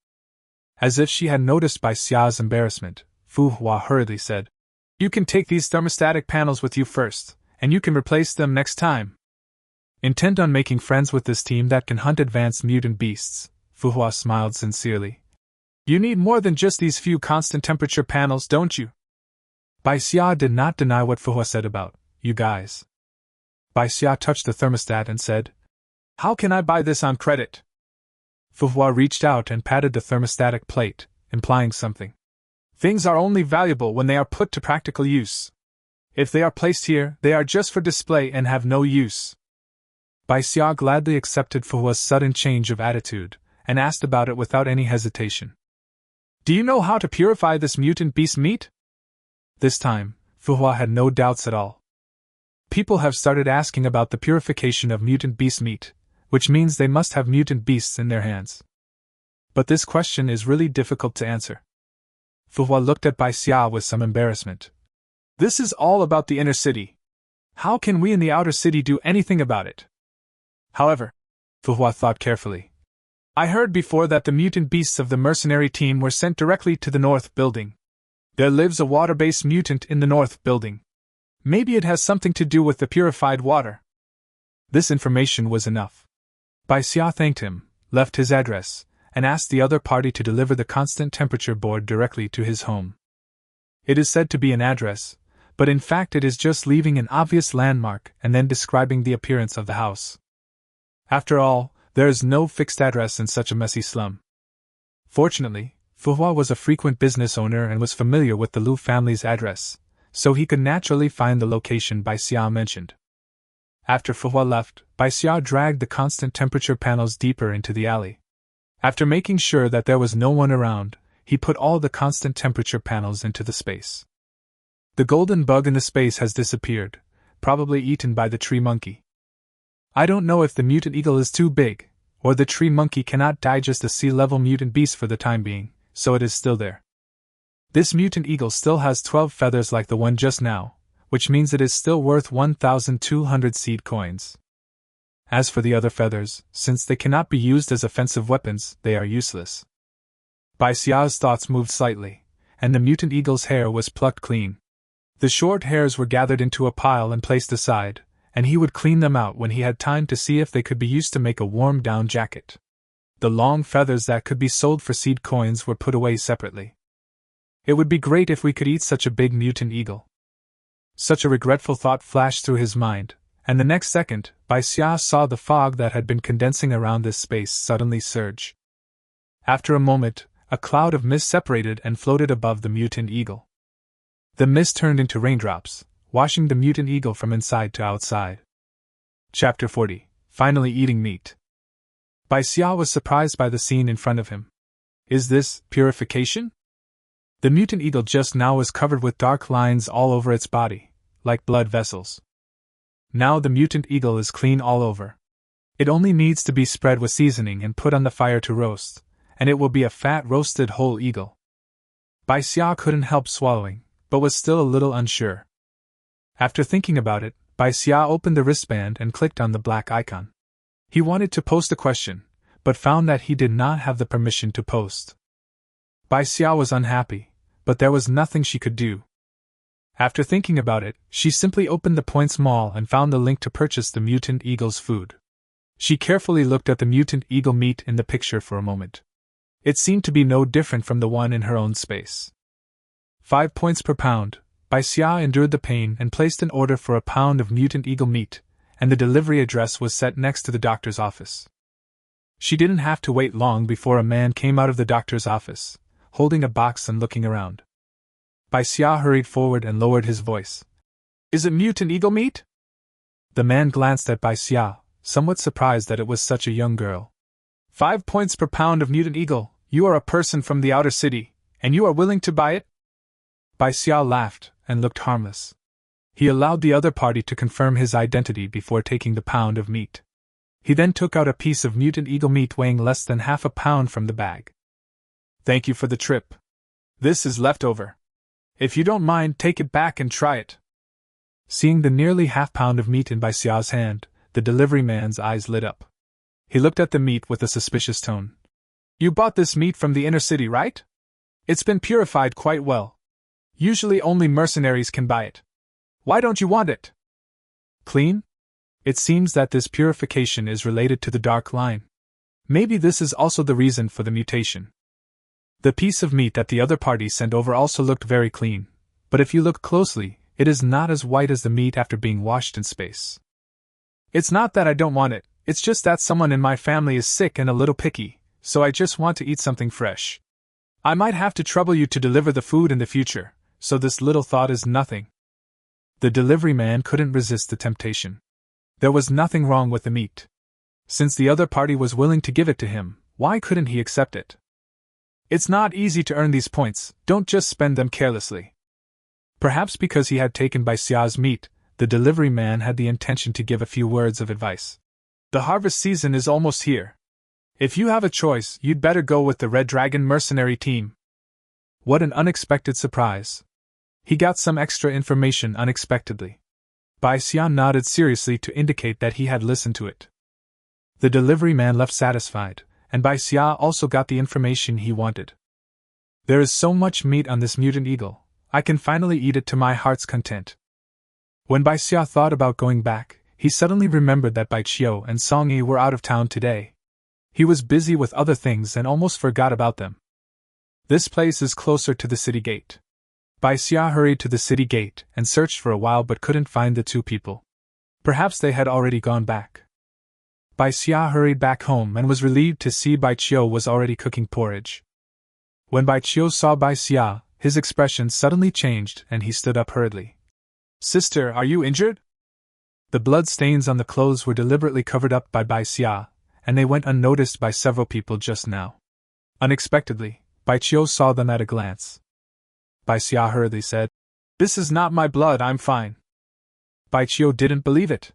[SPEAKER 1] As if she had noticed Bai Xia's embarrassment, Fuhua hurriedly said, You can take these thermostatic panels with you first, and you can replace them next time. Intent on making friends with this team that can hunt advanced mutant beasts, Fuhua smiled sincerely. You need more than just these few constant temperature panels, don't you? Bai Xia did not deny what Fuhua said about, you guys. Bai Xia touched the thermostat and said, How can I buy this on credit? Fuhua reached out and patted the thermostatic plate, implying something. Things are only valuable when they are put to practical use. If they are placed here, they are just for display and have no use. Bai Xia gladly accepted Fuhua's sudden change of attitude, and asked about it without any hesitation. Do you know how to purify this mutant beast meat? This time, Fuhua had no doubts at all. People have started asking about the purification of mutant beast meat, which means they must have mutant beasts in their hands. But this question is really difficult to answer. Fuhua looked at Bai Xia with some embarrassment. This is all about the inner city. How can we in the outer city do anything about it? However, Fuhua thought carefully. I heard before that the mutant beasts of the mercenary team were sent directly to the North Building. There lives a water-based mutant in the North Building. Maybe it has something to do with the purified water. This information was enough. Bai Xia thanked him, left his address, and asked the other party to deliver the constant temperature board directly to his home. It is said to be an address, but in fact it is just leaving an obvious landmark and then describing the appearance of the house. After all, there is no fixed address in such a messy slum. Fortunately, Fuhua was a frequent business owner and was familiar with the Lu family's address, so he could naturally find the location Bai Xia mentioned. After Fuhua left, Bai Xia dragged the constant temperature panels deeper into the alley. After making sure that there was no one around, he put all the constant temperature panels into the space. The golden bug in the space has disappeared, probably eaten by the tree monkey. I don't know if the mutant eagle is too big, or the tree monkey cannot digest a sea-level mutant beast for the time being, so it is still there. This mutant eagle still has 12 feathers like the one just now, which means it is still worth 1,200 seed coins. As for the other feathers, since they cannot be used as offensive weapons, they are useless. Bai Xia's thoughts moved slightly, and the mutant eagle's hair was plucked clean. The short hairs were gathered into a pile and placed aside, and he would clean them out when he had time to see if they could be used to make a warm down jacket. The long feathers that could be sold for seed coins were put away separately. It would be great if we could eat such a big mutant eagle. Such a regretful thought flashed through his mind, and the next second, Bai Xia saw the fog that had been condensing around this space suddenly surge. After a moment, a cloud of mist separated and floated above the mutant eagle. The mist turned into raindrops, washing the mutant eagle from inside to outside. Chapter 40. Finally eating meat. Bai Xia was surprised by the scene in front of him. Is this purification? The mutant eagle just now was covered with dark lines all over its body, like blood vessels. Now the mutant eagle is clean all over. It only needs to be spread with seasoning and put on the fire to roast, and it will be a fat roasted whole eagle. Bai Xia couldn't help swallowing, but was still a little unsure. After thinking about it, Bai Xia opened the wristband and clicked on the black icon. He wanted to post a question, but found that he did not have the permission to post. Bai Xia was unhappy, but there was nothing she could do. After thinking about it, she simply opened the Points Mall and found the link to purchase the mutant eagle's food. She carefully looked at the mutant eagle meat in the picture for a moment. It seemed to be no different from the one in her own space. 5 points per pound. Bai Xia endured the pain and placed an order for a pound of mutant eagle meat, and the delivery address was set next to the doctor's office. She didn't have to wait long before a man came out of the doctor's office, holding a box and looking around. Bai Xia hurried forward and lowered his voice. Is it mutant eagle meat? The man glanced at Bai Xia, somewhat surprised that it was such a young girl. 5 points per pound of mutant eagle. You are a person from the outer city, and you are willing to buy it? Bai Xia laughed and looked harmless. He allowed the other party to confirm his identity before taking the pound of meat. He then took out a piece of mutant eagle meat weighing less than half a pound from the bag. Thank you for the trip. This is leftover. If you don't mind, take it back and try it. Seeing the nearly half pound of meat in Bai Xia's hand, the delivery man's eyes lit up. He looked at the meat with a suspicious tone. You bought this meat from the inner city, right? It's been purified quite well. Usually only mercenaries can buy it. Why don't you want it? Clean? It seems that this purification is related to the dark line. Maybe this is also the reason for the mutation. The piece of meat that the other party sent over also looked very clean, but if you look closely, it is not as white as the meat after being washed in space. It's not that I don't want it, it's just that someone in my family is sick and a little picky, so I just want to eat something fresh. I might have to trouble you to deliver the food in the future, so this little thought is nothing. The delivery man couldn't resist the temptation. There was nothing wrong with the meat. Since the other party was willing to give it to him, why couldn't he accept it? It's not easy to earn these points, don't just spend them carelessly. Perhaps because he had taken Bai Xia's meat, the delivery man had the intention to give a few words of advice. The harvest season is almost here. If you have a choice, you'd better go with the Red Dragon mercenary team. What an unexpected surprise. He got some extra information unexpectedly. Bai Xia nodded seriously to indicate that he had listened to it. The delivery man left satisfied, and Bai Xia also got the information he wanted. There is so much meat on this mutant eagle, I can finally eat it to my heart's content. When Bai Xia thought about going back, he suddenly remembered that Bai Xia and Song Yi were out of town today. He was busy with other things and almost forgot about them. This place is closer to the city gate. Bai Xia hurried to the city gate and searched for a while but couldn't find the two people. Perhaps they had already gone back. Bai Xia hurried back home and was relieved to see Bai Xia was already cooking porridge. When Bai Xia saw Bai Xia, his expression suddenly changed and he stood up hurriedly. Sister, are you injured? The blood stains on the clothes were deliberately covered up by Bai Xia, and they went unnoticed by several people just now. Unexpectedly, Bai Xia saw them at a glance. Bai Xia hurriedly said, This is not my blood, I'm fine. Bai Xia didn't believe it.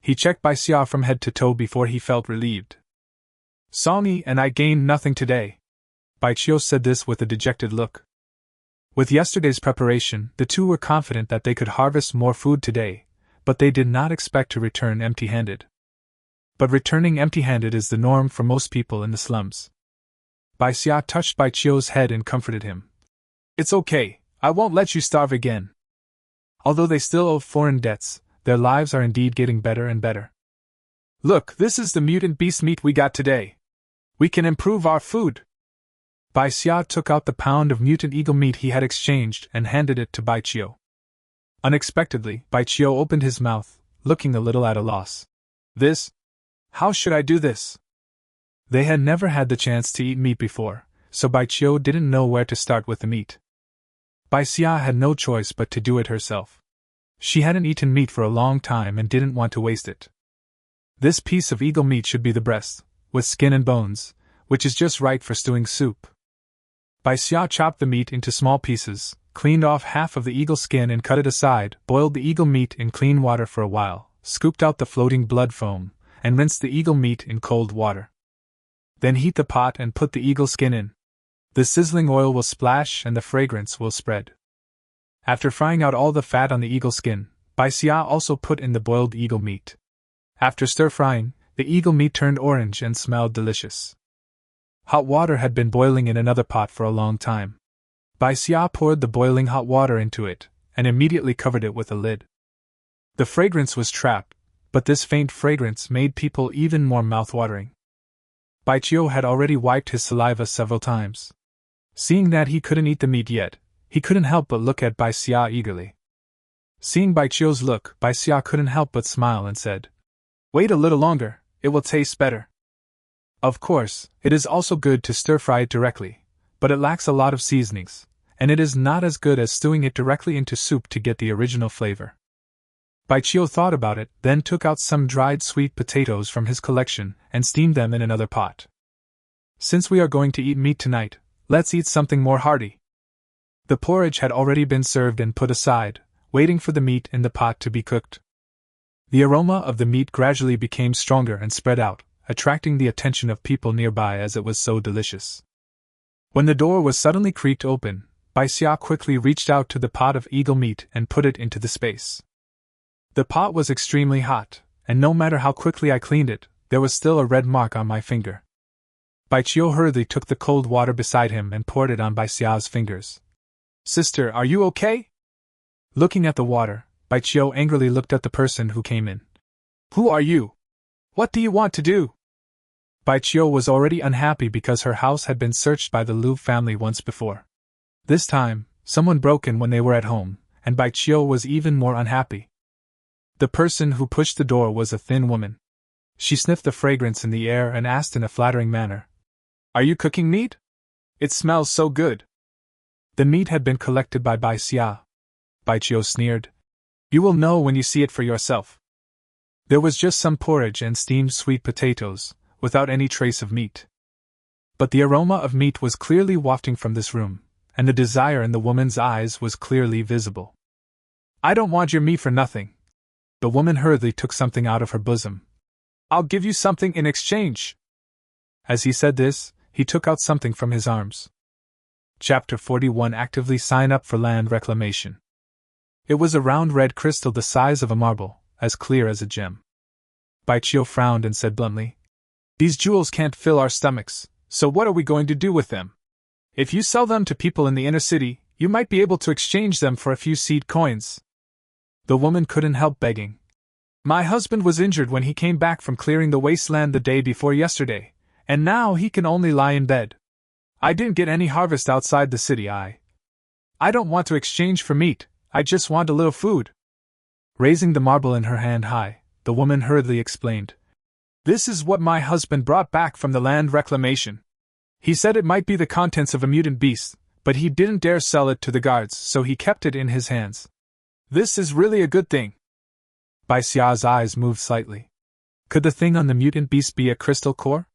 [SPEAKER 1] He checked Bai Xia from head to toe before he felt relieved. Song Yi and I gained nothing today. Bai Xia said this with a dejected look. With yesterday's preparation, the two were confident that they could harvest more food today, but they did not expect to return empty-handed. But returning empty-handed is the norm for most people in the slums. Bai Xia touched Bai Xia's head and comforted him. It's okay, I won't let you starve again. Although they still owe foreign debts, their lives are indeed getting better and better. Look, this is the mutant beast meat we got today. We can improve our food. Bai Xia took out the pound of mutant eagle meat he had exchanged and handed it to Bai Xia. Unexpectedly, Bai Xia opened his mouth, looking a little at a loss. This? How should I do this? They had never had the chance to eat meat before, so Bai Xia didn't know where to start with the meat. Bai Xia had no choice but to do it herself. She hadn't eaten meat for a long time and didn't want to waste it. This piece of eagle meat should be the breast, with skin and bones, which is just right for stewing soup. Bai Xia chopped the meat into small pieces, cleaned off half of the eagle skin and cut it aside, boiled the eagle meat in clean water for a while, scooped out the floating blood foam, and rinsed the eagle meat in cold water. Then heat the pot and put the eagle skin in. The sizzling oil will splash and the fragrance will spread. After frying out all the fat on the eagle skin, Bai Xia also put in the boiled eagle meat. After stir-frying, the eagle meat turned orange and smelled delicious. Hot water had been boiling in another pot for a long time. Bai Xia poured the boiling hot water into it, and immediately covered it with a lid. The fragrance was trapped, but this faint fragrance made people even more mouth-watering. Bai Xia had already wiped his saliva several times. Seeing that he couldn't eat the meat yet, he couldn't help but look at Bai Xia eagerly. Seeing Bai Xia's look, Bai Xia couldn't help but smile and said, "Wait a little longer, it will taste better." Of course, it is also good to stir-fry it directly, but it lacks a lot of seasonings, and it is not as good as stewing it directly into soup to get the original flavor. Bai Xia thought about it, then took out some dried sweet potatoes from his collection and steamed them in another pot. "Since we are going to eat meat tonight, let's eat something more hearty." The porridge had already been served and put aside, waiting for the meat in the pot to be cooked. The aroma of the meat gradually became stronger and spread out, attracting the attention of people nearby as it was so delicious. When the door was suddenly creaked open, Bai Xia quickly reached out to the pot of eagle meat and put it into the space. The pot was extremely hot, and no matter how quickly I cleaned it, there was still a red mark on my finger. Bai Xia hurriedly took the cold water beside him and poured it on Bai Xia's fingers. "Sister, are you okay?" Looking at the water, Bai Xia angrily looked at the person who came in. "Who are you? What do you want to do?" Bai Xia was already unhappy because her house had been searched by the Liu family once before. This time, someone broke in when they were at home, and Bai Xia was even more unhappy. The person who pushed the door was a thin woman. She sniffed the fragrance in the air and asked in a flattering manner, "Are you cooking meat? It smells so good." The meat had been collected by Bai Xia. Bai Xia sneered, "You will know when you see it for yourself." There was just some porridge and steamed sweet potatoes, without any trace of meat. But the aroma of meat was clearly wafting from this room, and the desire in the woman's eyes was clearly visible. "I don't want your meat for nothing." The woman hurriedly took something out of her bosom. "I'll give you something in exchange." As he said this, he took out something from his arms. Chapter 41 Actively sign up for land reclamation. It was a round red crystal the size of a marble, as clear as a gem. Bai Xia frowned and said bluntly, "These jewels can't fill our stomachs, so what are we going to do with them? If you sell them to people in the inner city, you might be able to exchange them for a few seed coins." The woman couldn't help begging. "My husband was injured when he came back from clearing the wasteland the day before yesterday, and now he can only lie in bed. I didn't get any harvest outside the city. I don't want to exchange for meat, I just want a little food." Raising the marble in her hand high, the woman hurriedly explained, "This is what my husband brought back from the land reclamation. He said it might be the contents of a mutant beast, but he didn't dare sell it to the guards, so he kept it in his hands. This is really a good thing." Bai Xia's eyes moved slightly. Could the thing on the mutant beast be a crystal core?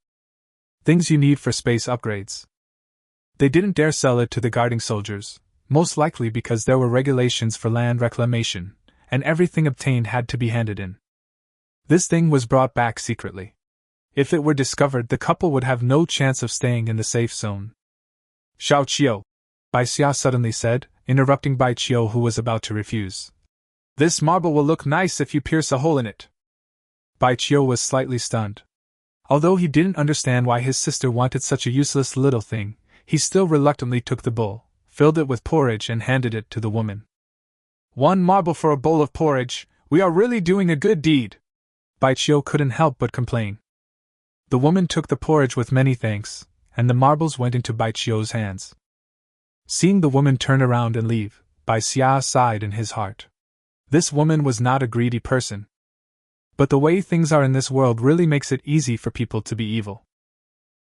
[SPEAKER 1] Things you need for space upgrades. They didn't dare sell it to the guarding soldiers, most likely because there were regulations for land reclamation, and everything obtained had to be handed in. This thing was brought back secretly. If it were discovered, the couple would have no chance of staying in the safe zone. "Xiao Qiu," Bai Xia suddenly said, interrupting Bai Xia who was about to refuse. "This marble will look nice if you pierce a hole in it." Bai Xia was slightly stunned. Although he didn't understand why his sister wanted such a useless little thing, he still reluctantly took the bowl, filled it with porridge and handed it to the woman. "1 marble for a bowl of porridge, we are really doing a good deed." Bai Xia couldn't help but complain. The woman took the porridge with many thanks, and the marbles went into Bai Xia's hands. Seeing the woman turn around and leave, Bai Xia sighed in his heart. This woman was not a greedy person. But the way things are in this world really makes it easy for people to be evil.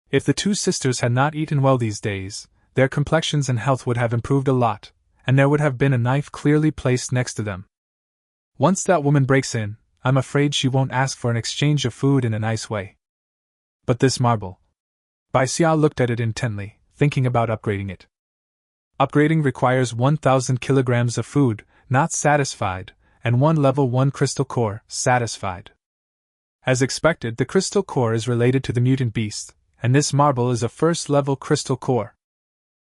[SPEAKER 1] If the two sisters had not eaten well these days, their complexions and health would have improved a lot, and there would have been a knife clearly placed next to them. Once that woman breaks in, I'm afraid she won't ask for an exchange of food in a nice way. But this marble. Bai Xia looked at it intently, thinking about upgrading it. Upgrading requires 1,000 kilograms of food, not satisfied, and 1 level 1 crystal core, satisfied. As expected, the crystal core is related to the mutant beast, and this marble is a first-level crystal core.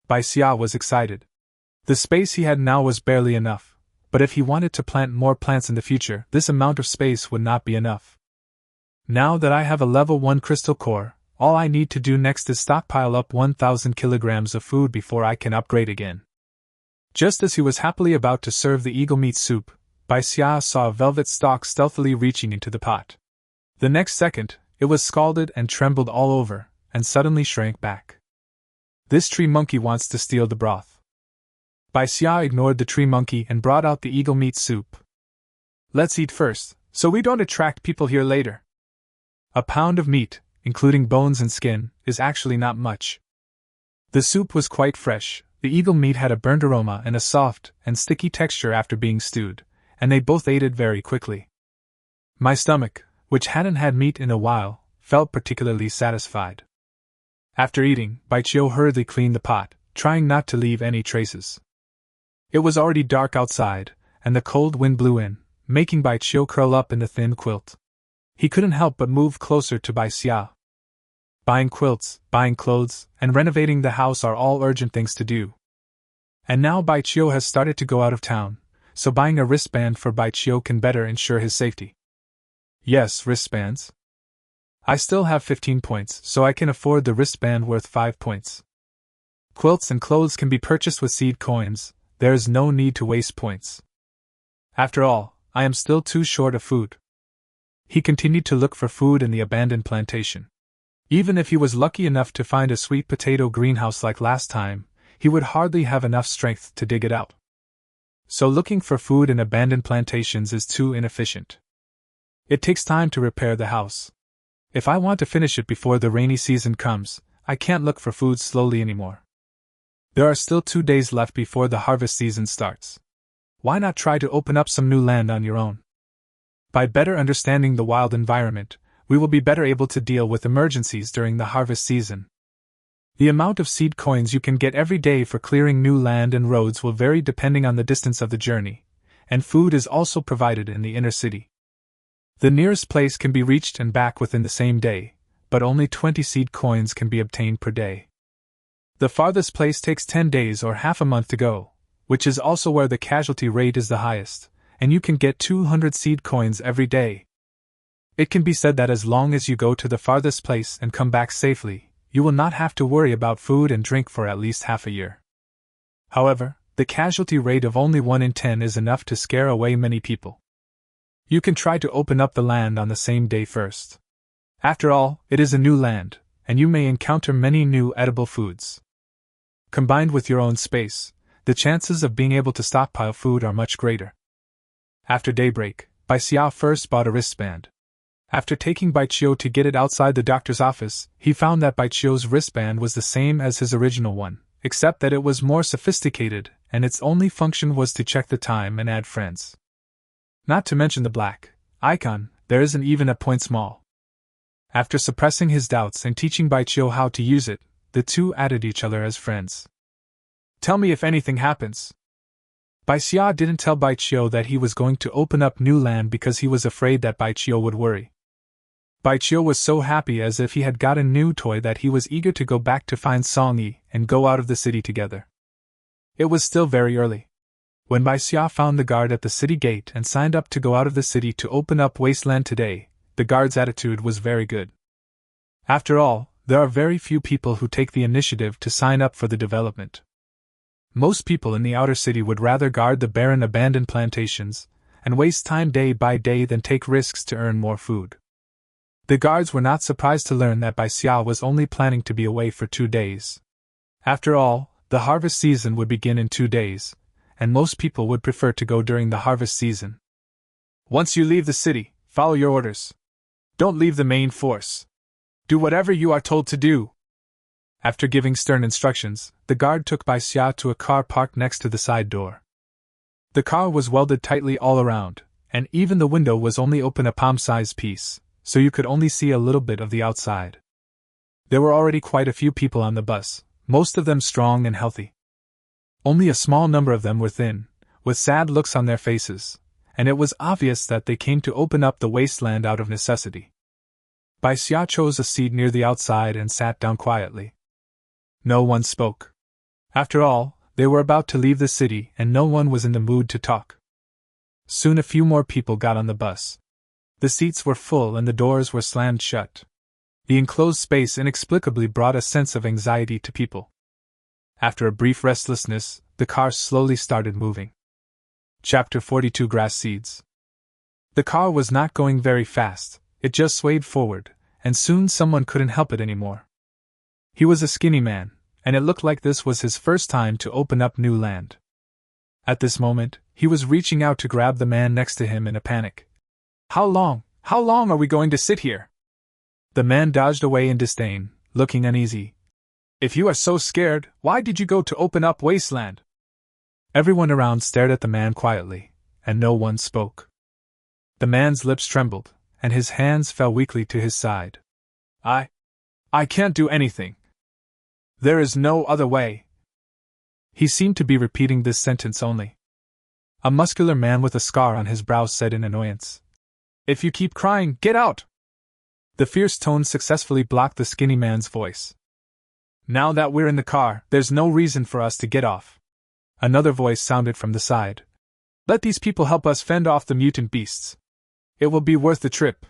[SPEAKER 1] Bai Xia was excited. The space he had now was barely enough, but if he wanted to plant more plants in the future, this amount of space would not be enough. Now that I have a level 1 crystal core, all I need to do next is stockpile up 1,000 kilograms of food before I can upgrade again. Just as he was happily about to serve the eagle meat soup, Bai Xia saw a velvet stalk stealthily reaching into the pot. The next second, it was scalded and trembled all over, and suddenly shrank back. This tree monkey wants to steal the broth. Bai Xia ignored the tree monkey and brought out the eagle meat soup. Let's eat first, so we don't attract people here later. A pound of meat, including bones and skin, is actually not much. The soup was quite fresh, the eagle meat had a burnt aroma and a soft and sticky texture after being stewed, and they both ate it very quickly. My stomach, which hadn't had meat in a while, felt particularly satisfied. After eating, Bai Xia hurriedly cleaned the pot, trying not to leave any traces. It was already dark outside, and the cold wind blew in, making Bai Xia curl up in the thin quilt. He couldn't help but move closer to Bai Xia. Buying quilts, buying clothes, and renovating the house are all urgent things to do. And now Bai Xia has started to go out of town, so buying a wristband for Bai Xia can better ensure his safety. Yes, wristbands. I still have 15 points, so I can afford the wristband worth 5 points. Quilts and clothes can be purchased with seed coins, there is no need to waste points. After all, I am still too short of food. He continued to look for food in the abandoned plantation. Even if he was lucky enough to find a sweet potato greenhouse like last time, he would hardly have enough strength to dig it out. So looking for food in abandoned plantations is too inefficient. It takes time to repair the house. If I want to finish it before the rainy season comes, I can't look for food slowly anymore. There are still 2 days left before the harvest season starts. Why not try to open up some new land on your own? By better understanding the wild environment, we will be better able to deal with emergencies during the harvest season. The amount of seed coins you can get every day for clearing new land and roads will vary depending on the distance of the journey, and food is also provided in the inner city. The nearest place can be reached and back within the same day, but only 20 seed coins can be obtained per day. The farthest place takes 10 days or half a month to go, which is also where the casualty rate is the highest, and you can get 200 seed coins every day. It can be said that as long as you go to the farthest place and come back safely, you will not have to worry about food and drink for at least half a year. However, the casualty rate of only 1 in 10 is enough to scare away many people. You can try to open up the land on the same day first. After all, it is a new land, and you may encounter many new edible foods. Combined with your own space, the chances of being able to stockpile food are much greater. After daybreak, Bai Xia first bought a wristband. After taking Bai Xia to get it outside the doctor's office, he found that Bai Xia's wristband was the same as his original one, except that it was more sophisticated, and its only function was to check the time and add friends. Not to mention the black icon, there isn't even a point small. After suppressing his doubts and teaching Bai Xia how to use it, the two added each other as friends. Tell me if anything happens. Bai Xia didn't tell Bai Xia that he was going to open up new land because he was afraid that Bai Xia would worry. Bai Xia was so happy as if he had got a new toy that he was eager to go back to find Song Yi and go out of the city together. It was still very early. When Bai Xia found the guard at the city gate and signed up to go out of the city to open up Wasteland today, the guard's attitude was very good. After all, there are very few people who take the initiative to sign up for the development. Most people in the outer city would rather guard the barren abandoned plantations and waste time day by day than take risks to earn more food. The guards were not surprised to learn that Bai Xia was only planning to be away for 2 days. After all, the harvest season would begin in 2 days, and most people would prefer to go during the harvest season. Once you leave the city, follow your orders. Don't leave the main force. Do whatever you are told to do. After giving stern instructions, the guard took Bai Xia to a car parked next to the side door. The car was welded tightly all around, and even the window was only open a palm-sized piece, so you could only see a little bit of the outside. There were already quite a few people on the bus, most of them strong and healthy. Only a small number of them were thin, with sad looks on their faces, and it was obvious that they came to open up the wasteland out of necessity. Bai Xia chose a seat near the outside and sat down quietly. No one spoke. After all, they were about to leave the city and no one was in the mood to talk. Soon a few more people got on the bus. The seats were full and the doors were slammed shut. The enclosed space inexplicably brought a sense of anxiety to people. After a brief restlessness, the car slowly started moving. Chapter 42 Grass Seeds. The car was not going very fast, it just swayed forward, and soon someone couldn't help it anymore. He was a skinny man, and it looked like this was his first time to open up new land. At this moment, he was reaching out to grab the man next to him in a panic. How long are we going to sit here? The man dodged away in disdain, looking uneasy. If you are so scared, why did you go to open up Wasteland? Everyone around stared at the man quietly, and no one spoke. The man's lips trembled, and his hands fell weakly to his side. I can't do anything. There is no other way. He seemed to be repeating this sentence only. A muscular man with a scar on his brow said in annoyance. If you keep crying, get out! The fierce tone successfully blocked the skinny man's voice. Now that we're in the car, there's no reason for us to get off. Another voice sounded from the side. Let these people help us fend off the mutant beasts. It will be worth the trip.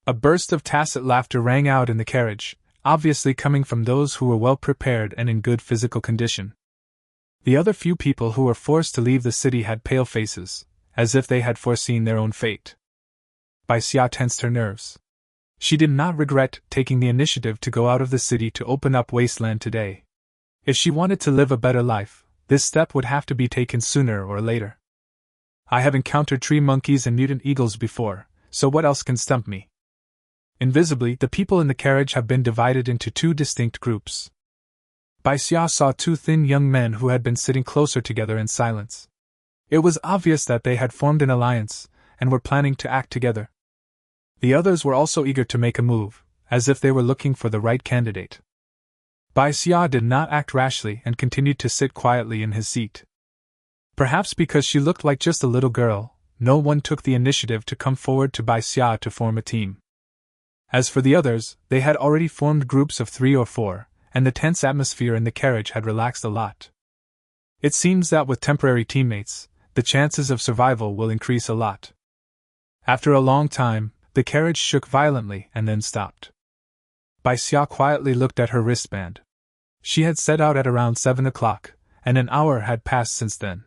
[SPEAKER 1] A burst of tacit laughter rang out in the carriage, obviously coming from those who were well prepared and in good physical condition. The other few people who were forced to leave the city had pale faces, as if they had foreseen their own fate. Bai Xia tensed her nerves. She did not regret taking the initiative to go out of the city to open up Wasteland today. If she wanted to live a better life, this step would have to be taken sooner or later. I have encountered tree monkeys and mutant eagles before, so what else can stump me? Invisibly, the people in the carriage have been divided into two distinct groups. Bai Xia saw two thin young men who had been sitting closer together in silence. It was obvious that they had formed an alliance, and were planning to act together. The others were also eager to make a move, as if they were looking for the right candidate. Bai Xia did not act rashly and continued to sit quietly in his seat. Perhaps because she looked like just a little girl, no one took the initiative to come forward to Bai Xia to form a team. As for the others, they had already formed groups of 3 or 4, and the tense atmosphere in the carriage had relaxed a lot. It seems that with temporary teammates, the chances of survival will increase a lot. After a long time, the carriage shook violently and then stopped. Bai Xia quietly looked at her wristband. She had set out at around 7 o'clock, and an hour had passed since then.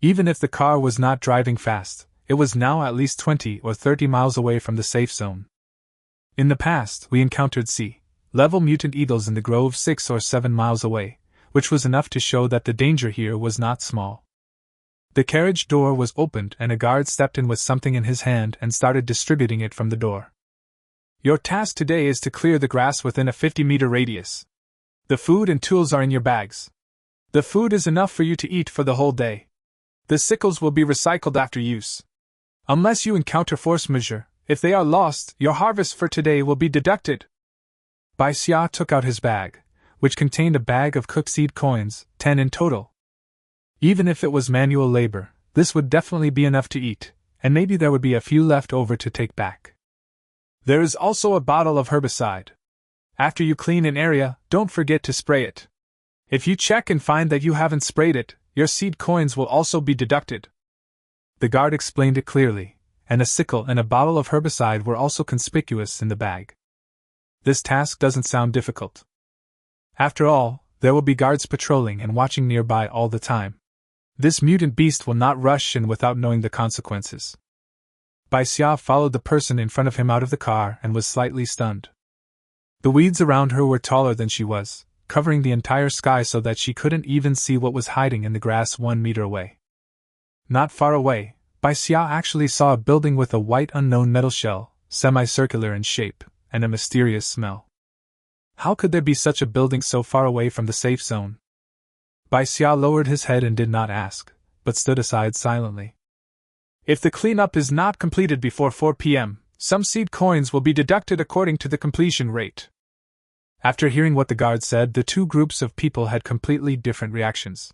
[SPEAKER 1] Even if the car was not driving fast, it was now at least 20 or 30 miles away from the safe zone. In the past, we encountered sea-level mutant eagles in the grove 6 or 7 miles away, which was enough to show that the danger here was not small. The carriage door was opened and a guard stepped in with something in his hand and started distributing it from the door. Your task today is to clear the grass within a 50-meter radius. The food and tools are in your bags. The food is enough for you to eat for the whole day. The sickles will be recycled after use. Unless you encounter force majeure, if they are lost, your harvest for today will be deducted. Bai Xia took out his bag, which contained a bag of cooked seed coins, 10 in total. Even if it was manual labor, this would definitely be enough to eat, and maybe there would be a few left over to take back. There is also a bottle of herbicide. After you clean an area, don't forget to spray it. If you check and find that you haven't sprayed it, your seed coins will also be deducted. The guard explained it clearly, and a sickle and a bottle of herbicide were also conspicuous in the bag. This task doesn't sound difficult. After all, there will be guards patrolling and watching nearby all the time. This mutant beast will not rush in without knowing the consequences. Bai Xia followed the person in front of him out of the car and was slightly stunned. The weeds around her were taller than she was, covering the entire sky so that she couldn't even see what was hiding in the grass 1 meter away. Not far away, Bai Xia actually saw a building with a white unknown metal shell, semicircular in shape, and a mysterious smell. How could there be such a building so far away from the safe zone? Bai Xia lowered his head and did not ask, but stood aside silently. If the cleanup is not completed before 4 p.m., some seed coins will be deducted according to the completion rate. After hearing what the guard said, the two groups of people had completely different reactions.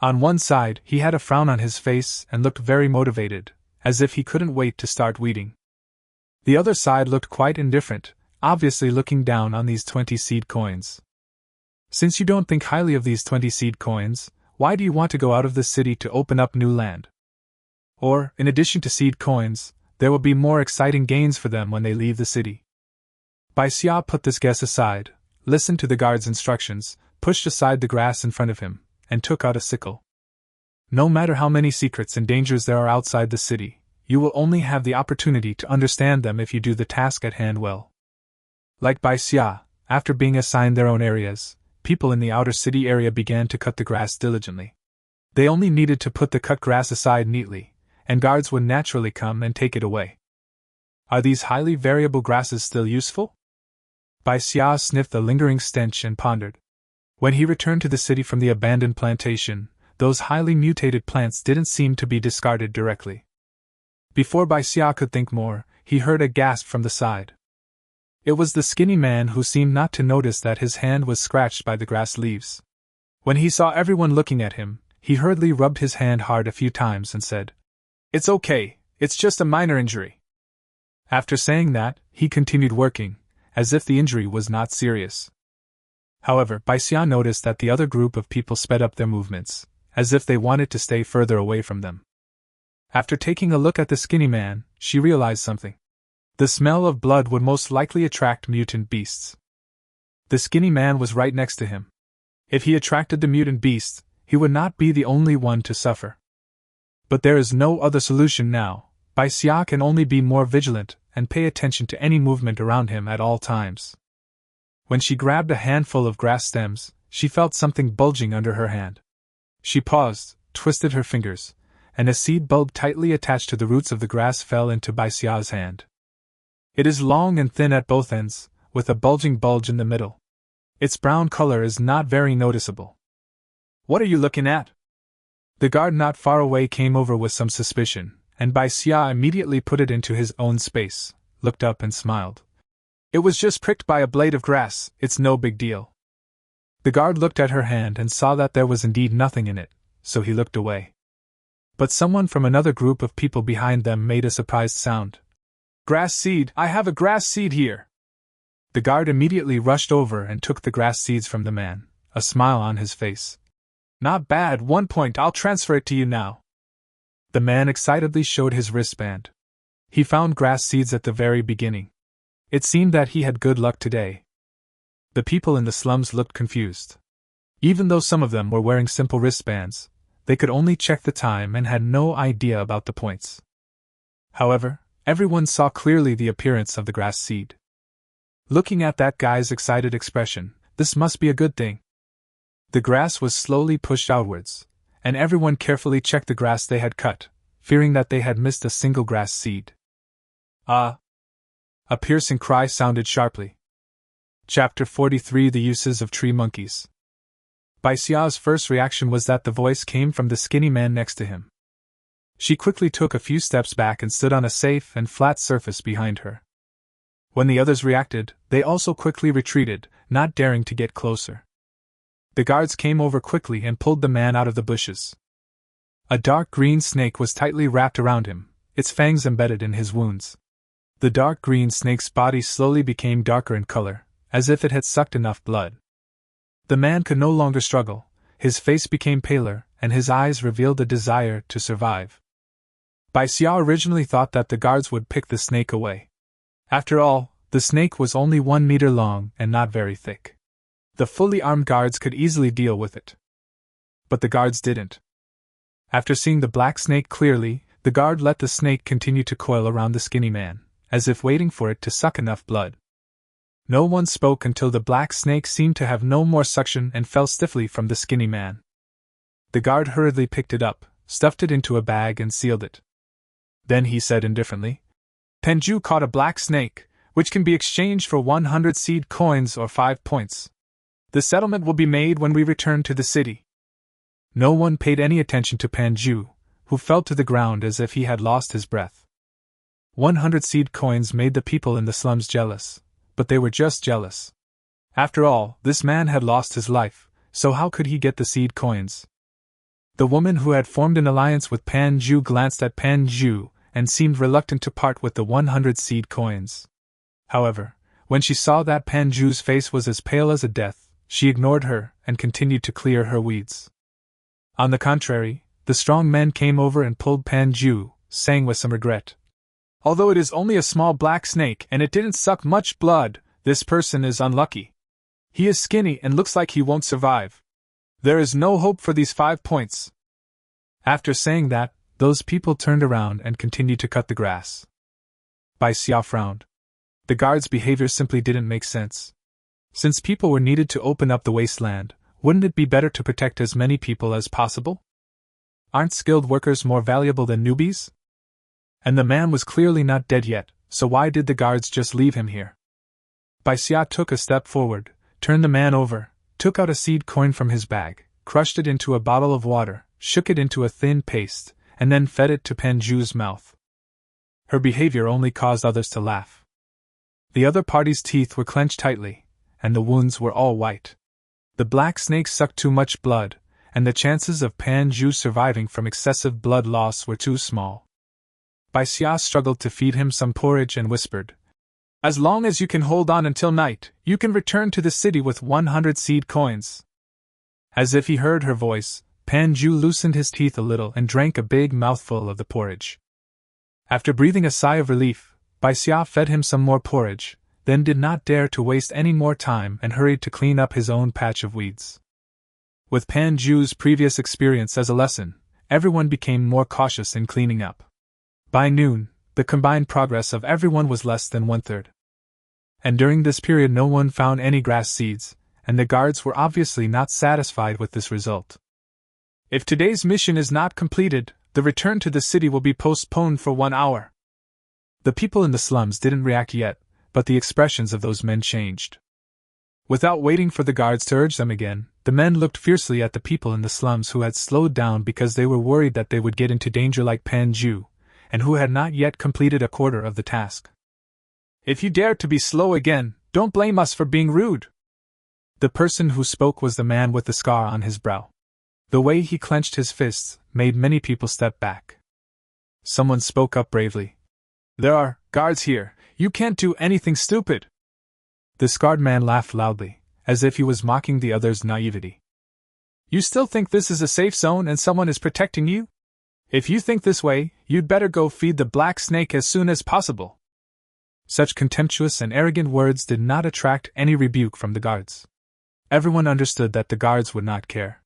[SPEAKER 1] On one side, he had a frown on his face and looked very motivated, as if he couldn't wait to start weeding. The other side looked quite indifferent, obviously looking down on these 20 seed coins. Since you don't think highly of these 20 seed coins, why do you want to go out of the city to open up new land? Or, in addition to seed coins, there will be more exciting gains for them when they leave the city. Bai Xia put this guess aside, listened to the guard's instructions, pushed aside the grass in front of him, and took out a sickle. No matter how many secrets and dangers there are outside the city, you will only have the opportunity to understand them if you do the task at hand well. Like Bai Xia, after being assigned their own areas, people in the outer city area began to cut the grass diligently. They only needed to put the cut grass aside neatly, and guards would naturally come and take it away. Are these highly variable grasses still useful? Bai Xia sniffed the lingering stench and pondered. When he returned to the city from the abandoned plantation, those highly mutated plants didn't seem to be discarded directly. Before Bai Xia could think more, he heard a gasp from the side. It was the skinny man who seemed not to notice that his hand was scratched by the grass leaves. When he saw everyone looking at him, he hurriedly rubbed his hand hard a few times and said, "It's okay, it's just a minor injury." After saying that, he continued working, as if the injury was not serious. However, Bai Xia noticed that the other group of people sped up their movements, as if they wanted to stay further away from them. After taking a look at the skinny man, she realized something. The smell of blood would most likely attract mutant beasts. The skinny man was right next to him. If he attracted the mutant beasts, he would not be the only one to suffer. But there is no other solution now. Bai Xia can only be more vigilant and pay attention to any movement around him at all times. When she grabbed a handful of grass stems, she felt something bulging under her hand. She paused, twisted her fingers, and a seed bulb tightly attached to the roots of the grass fell into Bai Xia's hand. It is long and thin at both ends, with a bulging bulge in the middle. Its brown color is not very noticeable. "What are you looking at?" The guard not far away came over with some suspicion, and Bai Xia immediately put it into his own space, looked up and smiled. "It was just pricked by a blade of grass, it's no big deal." The guard looked at her hand and saw that there was indeed nothing in it, so he looked away. But someone from another group of people behind them made a surprised sound. "Grass seed, I have a grass seed here." The guard immediately rushed over and took the grass seeds from the man, a smile on his face. "Not bad, 1 point, I'll transfer it to you now." The man excitedly showed his wristband. He found grass seeds at the very beginning. It seemed that he had good luck today. The people in the slums looked confused. Even though some of them were wearing simple wristbands, they could only check the time and had no idea about the points. However, everyone saw clearly the appearance of the grass seed. Looking at that guy's excited expression, this must be a good thing. The grass was slowly pushed outwards, and everyone carefully checked the grass they had cut, fearing that they had missed a single grass seed. "Ah!" A piercing cry sounded sharply. Chapter 43: The Uses of Tree Monkeys. Bai Xia's first reaction was that the voice came from the skinny man next to him. She quickly took a few steps back and stood on a safe and flat surface behind her. When the others reacted, they also quickly retreated, not daring to get closer. The guards came over quickly and pulled the man out of the bushes. A dark green snake was tightly wrapped around him, its fangs embedded in his wounds. The dark green snake's body slowly became darker in color, as if it had sucked enough blood. The man could no longer struggle, his face became paler, and his eyes revealed a desire to survive. Bai Xia originally thought that the guards would pick the snake away. After all, the snake was only 1 meter long and not very thick. The fully armed guards could easily deal with it. But the guards didn't. After seeing the black snake clearly, the guard let the snake continue to coil around the skinny man, as if waiting for it to suck enough blood. No one spoke until the black snake seemed to have no more suction and fell stiffly from the skinny man. The guard hurriedly picked it up, stuffed it into a bag and sealed it. Then he said indifferently, "Penju caught a black snake, which can be exchanged for 100 seed coins or 5 points. The settlement will be made when we return to the city." No one paid any attention to Panju, who fell to the ground as if he had lost his breath. 100 seed coins made the people in the slums jealous, but they were just jealous. After all, this man had lost his life, so how could he get the seed coins? The woman who had formed an alliance with Pan Zhu glanced at Pan Zhu and seemed reluctant to part with the 100 seed coins. However, when she saw that Pan Zhu's face was as pale as a death, she ignored her and continued to clear her weeds. On the contrary, the strong men came over and pulled Pan Zhu, saying with some regret, "Although it is only a small black snake and it didn't suck much blood, this person is unlucky. He is skinny and looks like he won't survive. There is no hope for these 5 points." After saying that, those people turned around and continued to cut the grass. Bai Xia frowned. The guards' behavior simply didn't make sense. Since people were needed to open up the wasteland, wouldn't it be better to protect as many people as possible? Aren't skilled workers more valuable than newbies? And the man was clearly not dead yet, so why did the guards just leave him here? Bai Xia took a step forward, turned the man over, took out a seed coin from his bag, crushed it into a bottle of water, shook it into a thin paste, and then fed it to Pan Zhu's mouth. Her behavior only caused others to laugh. The other party's teeth were clenched tightly, and the wounds were all white. The black snake sucked too much blood, and the chances of Pan Zhu surviving from excessive blood loss were too small. Bai Xia struggled to feed him some porridge and whispered, "As long as you can hold on until night, you can return to the city with 100 seed coins." As if he heard her voice, Pan Zhu loosened his teeth a little and drank a big mouthful of the porridge. After breathing a sigh of relief, Bai Xia fed him some more porridge, then did not dare to waste any more time and hurried to clean up his own patch of weeds. With Pan Zhu's previous experience as a lesson, everyone became more cautious in cleaning up. By noon, the combined progress of everyone was less than 1/3. And during this period no one found any grass seeds, and the guards were obviously not satisfied with this result. "If today's mission is not completed, the return to the city will be postponed for 1 hour." The people in the slums didn't react yet, but the expressions of those men changed. Without waiting for the guards to urge them again, the men looked fiercely at the people in the slums who had slowed down because they were worried that they would get into danger like Pan Zhu, and who had not yet completed a quarter of the task. "If you dare to be slow again, don't blame us for being rude." The person who spoke was the man with the scar on his brow. The way he clenched his fists made many people step back. Someone spoke up bravely. "There are guards here, you can't do anything stupid." The scarred man laughed loudly, as if he was mocking the other's naivety. "You still think this is a safe zone and someone is protecting you? If you think this way, you'd better go feed the black snake as soon as possible." Such contemptuous and arrogant words did not attract any rebuke from the guards. Everyone understood that the guards would not care.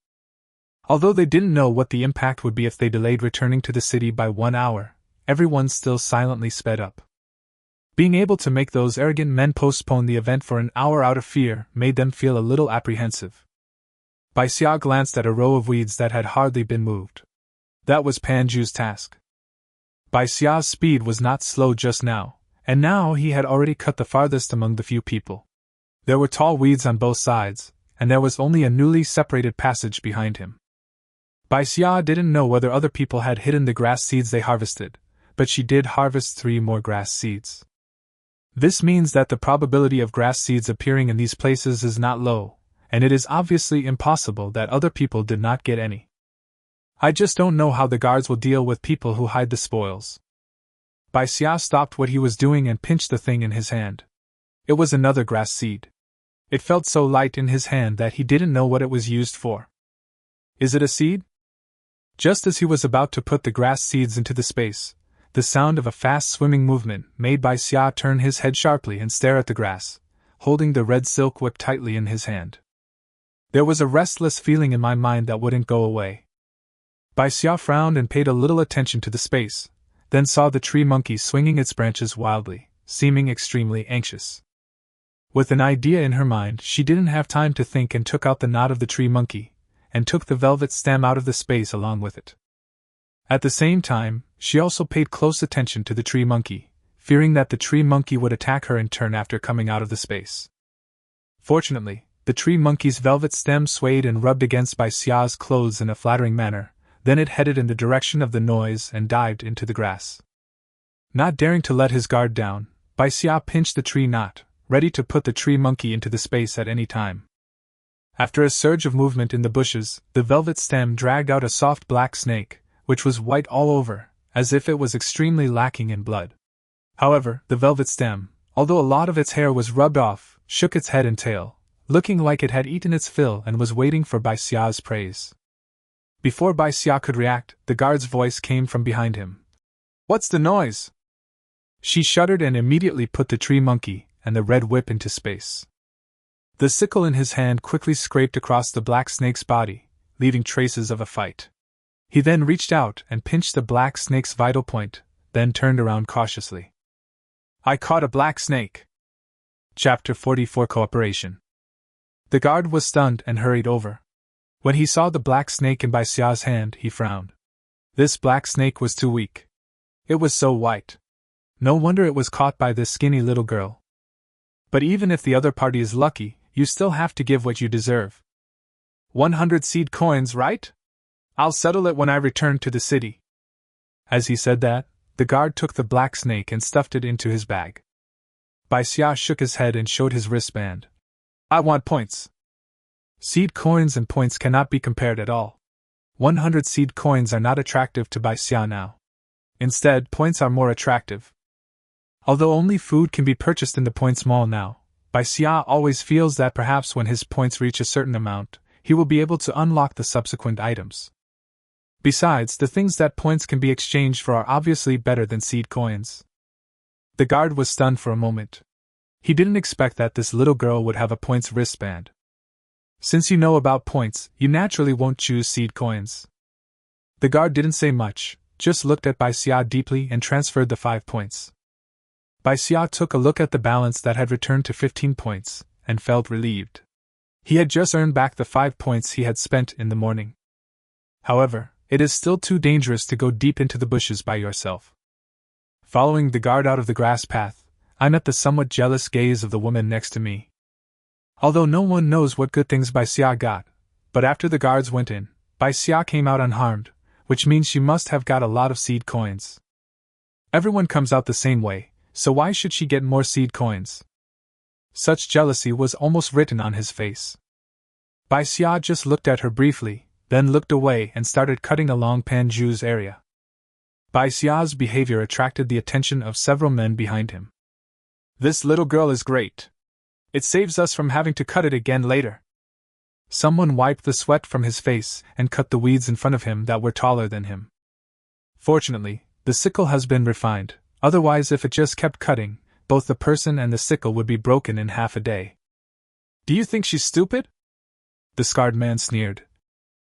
[SPEAKER 1] Although they didn't know what the impact would be if they delayed returning to the city by 1 hour, everyone still silently sped up. Being able to make those arrogant men postpone the event for an hour out of fear made them feel a little apprehensive. Bai Xia glanced at a row of weeds that had hardly been moved. That was Pan Zhu's task. Bai Xia's speed was not slow just now, and now he had already cut the farthest among the few people. There were tall weeds on both sides, and there was only a newly separated passage behind him. Bai Xia didn't know whether other people had hidden the grass seeds they harvested, but she did harvest 3 more grass seeds. This means that the probability of grass seeds appearing in these places is not low, and it is obviously impossible that other people did not get any. I just don't know how the guards will deal with people who hide the spoils. Bai Xia stopped what he was doing and pinched the thing in his hand. It was another grass seed. It felt so light in his hand that he didn't know what it was used for. "Is it a seed?" Just as he was about to put the grass seeds into the space, the sound of a fast swimming movement made Bai Xia turn his head sharply and stare at the grass, holding the red silk whip tightly in his hand. There was a restless feeling in my mind that wouldn't go away. Bai Xia frowned and paid a little attention to the space, then saw the tree monkey swinging its branches wildly, seeming extremely anxious. With an idea in her mind, she didn't have time to think and took out the knot of the tree monkey, and took the velvet stem out of the space along with it. At the same time, she also paid close attention to the tree monkey, fearing that the tree monkey would attack her in turn after coming out of the space. Fortunately, the tree monkey's velvet stem swayed and rubbed against Bai Xia's clothes in a flattering manner, then it headed in the direction of the noise and dived into the grass. Not daring to let his guard down, Bai Xia pinched the tree knot, ready to put the tree monkey into the space at any time. After a surge of movement in the bushes, the velvet stem dragged out a soft black snake, which was white all over, as if it was extremely lacking in blood. However, the velvet stem, although a lot of its hair was rubbed off, shook its head and tail, looking like it had eaten its fill and was waiting for Bai Xia's praise. Before Bai Xia could react, the guard's voice came from behind him. "What's the noise?" She shuddered and immediately put the tree monkey and the red whip into space. The sickle in his hand quickly scraped across the black snake's body, leaving traces of a fight. He then reached out and pinched the black snake's vital point, then turned around cautiously. "I caught a black snake." Chapter 44 Cooperation. The guard was stunned and hurried over. When he saw the black snake in Bai Xia's hand, he frowned. This black snake was too weak. It was so white. No wonder it was caught by this skinny little girl. But even if the other party is lucky, you still have to give what you deserve. 100 seed coins, right? I'll settle it when I return to the city. As he said that, the guard took the black snake and stuffed it into his bag. Bai Xia shook his head and showed his wristband. "I want points." Seed coins and points cannot be compared at all. 100 seed coins are not attractive to Bai Xia now. Instead, points are more attractive. Although only food can be purchased in the points mall now, Bai Xia always feels that perhaps when his points reach a certain amount, he will be able to unlock the subsequent items. Besides, the things that points can be exchanged for are obviously better than seed coins. The guard was stunned for a moment. He didn't expect that this little girl would have a points wristband. Since you know about points, you naturally won't choose seed coins. The guard didn't say much, just looked at Bai Xia deeply and transferred the 5 points. Bai Xia took a look at the balance that had returned to 15 points, and felt relieved. He had just earned back the 5 points he had spent in the morning. However, it is still too dangerous to go deep into the bushes by yourself. Following the guard out of the grass path, I met the somewhat jealous gaze of the woman next to me. Although no one knows what good things Bai Xia got, but after the guards went in, Bai Xia came out unharmed, which means she must have got a lot of seed coins. Everyone comes out the same way, so why should she get more seed coins? Such jealousy was almost written on his face. Bai Xia just looked at her briefly, then looked away and started cutting along Pan Zhu's area. Bai Xia's behavior attracted the attention of several men behind him. "This little girl is great. It saves us from having to cut it again later." Someone wiped the sweat from his face and cut the weeds in front of him that were taller than him. Fortunately, the sickle has been refined, otherwise if it just kept cutting, both the person and the sickle would be broken in half a day. "Do you think she's stupid?" The scarred man sneered.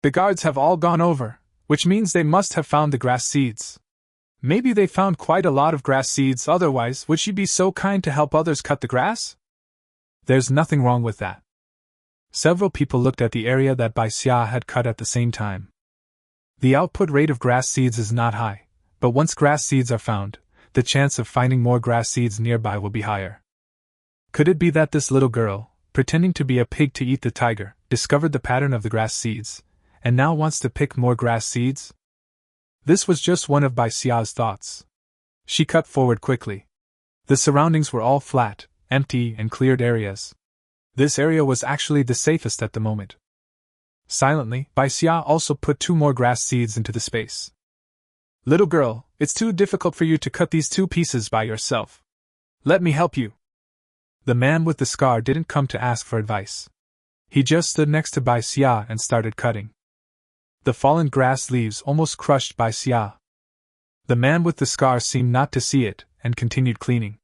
[SPEAKER 1] "The guards have all gone over, which means they must have found the grass seeds. Maybe they found quite a lot of grass seeds, otherwise would she be so kind to help others cut the grass?" There's nothing wrong with that. Several people looked at the area that Bai Xia had cut at the same time. The output rate of grass seeds is not high, but once grass seeds are found, the chance of finding more grass seeds nearby will be higher. Could it be that this little girl, pretending to be a pig to eat the tiger, discovered the pattern of the grass seeds, and now wants to pick more grass seeds? This was just one of Bai Xia's thoughts. She cut forward quickly. The surroundings were all flat, empty and cleared areas. This area was actually the safest at the moment. Silently, Bai Xia also put 2 more grass seeds into the space. "Little girl, it's too difficult for you to cut these 2 pieces by yourself. Let me help you." The man with the scar didn't come to ask for advice. He just stood next to Bai Xia and started cutting. The fallen grass leaves almost crushed Bai Xia. The man with the scar seemed not to see it, and continued cleaning.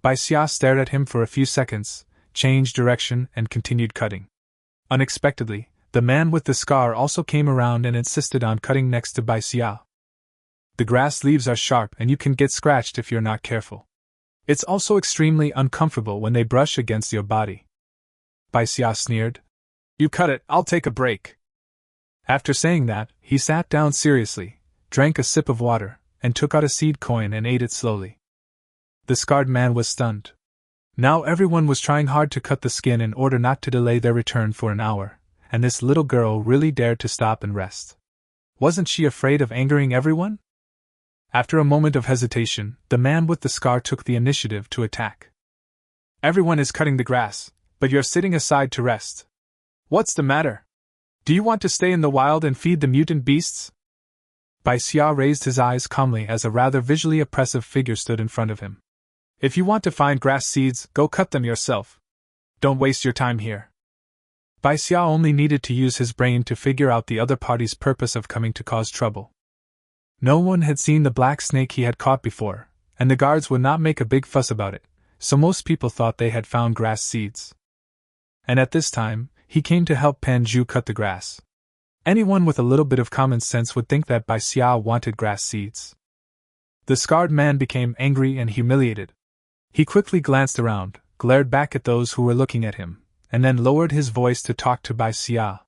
[SPEAKER 1] Bai Xia stared at him for a few seconds, changed direction and continued cutting. Unexpectedly, the man with the scar also came around and insisted on cutting next to Bai Xia. The grass leaves are sharp and you can get scratched if you're not careful. It's also extremely uncomfortable when they brush against your body. Bai Xia sneered. "You cut it, I'll take a break." After saying that, he sat down seriously, drank a sip of water, and took out a seed coin and ate it slowly. The scarred man was stunned. Now everyone was trying hard to cut the skin in order not to delay their return for an hour, and this little girl really dared to stop and rest. Wasn't she afraid of angering everyone? After a moment of hesitation, the man with the scar took the initiative to attack. "Everyone is cutting the grass, but you're sitting aside to rest. What's the matter? Do you want to stay in the wild and feed the mutant beasts? Bai Xia raised his eyes calmly as a rather visually oppressive figure stood in front of him. If you want to find grass seeds, go cut them yourself. Don't waste your time here. Bai Xia only needed to use his brain to figure out the other party's purpose of coming to cause trouble. No one had seen the black snake he had caught before, and the guards would not make a big fuss about it, so most people thought they had found grass seeds. And at this time, he came to help Pan Zhu cut the grass. Anyone with a little bit of common sense would think that Bai Xia wanted grass seeds. The scarred man became angry and humiliated. He quickly glanced around, glared back at those who were looking at him, and then lowered his voice to talk to Bai Xia.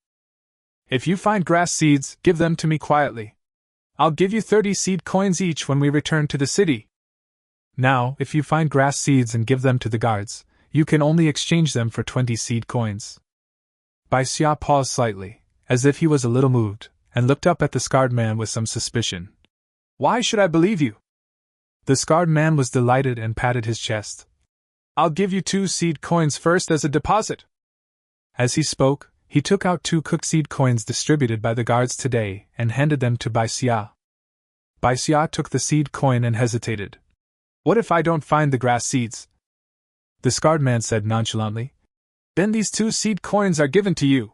[SPEAKER 1] If you find grass seeds, give them to me quietly. I'll give you 30 seed coins each when we return to the city. Now, if you find grass seeds and give them to the guards, you can only exchange them for 20 seed coins. Bai Xia paused slightly, as if he was a little moved, and looked up at the scarred man with some suspicion. Why should I believe you? The scarred man was delighted and patted his chest. I'll give you 2 seed coins first as a deposit. As he spoke, he took out 2 cooked seed coins distributed by the guards today and handed them to Bai Xia. Bai Xia took the seed coin and hesitated. What if I don't find the grass seeds? The scarred man said nonchalantly. Then these 2 seed coins are given to you.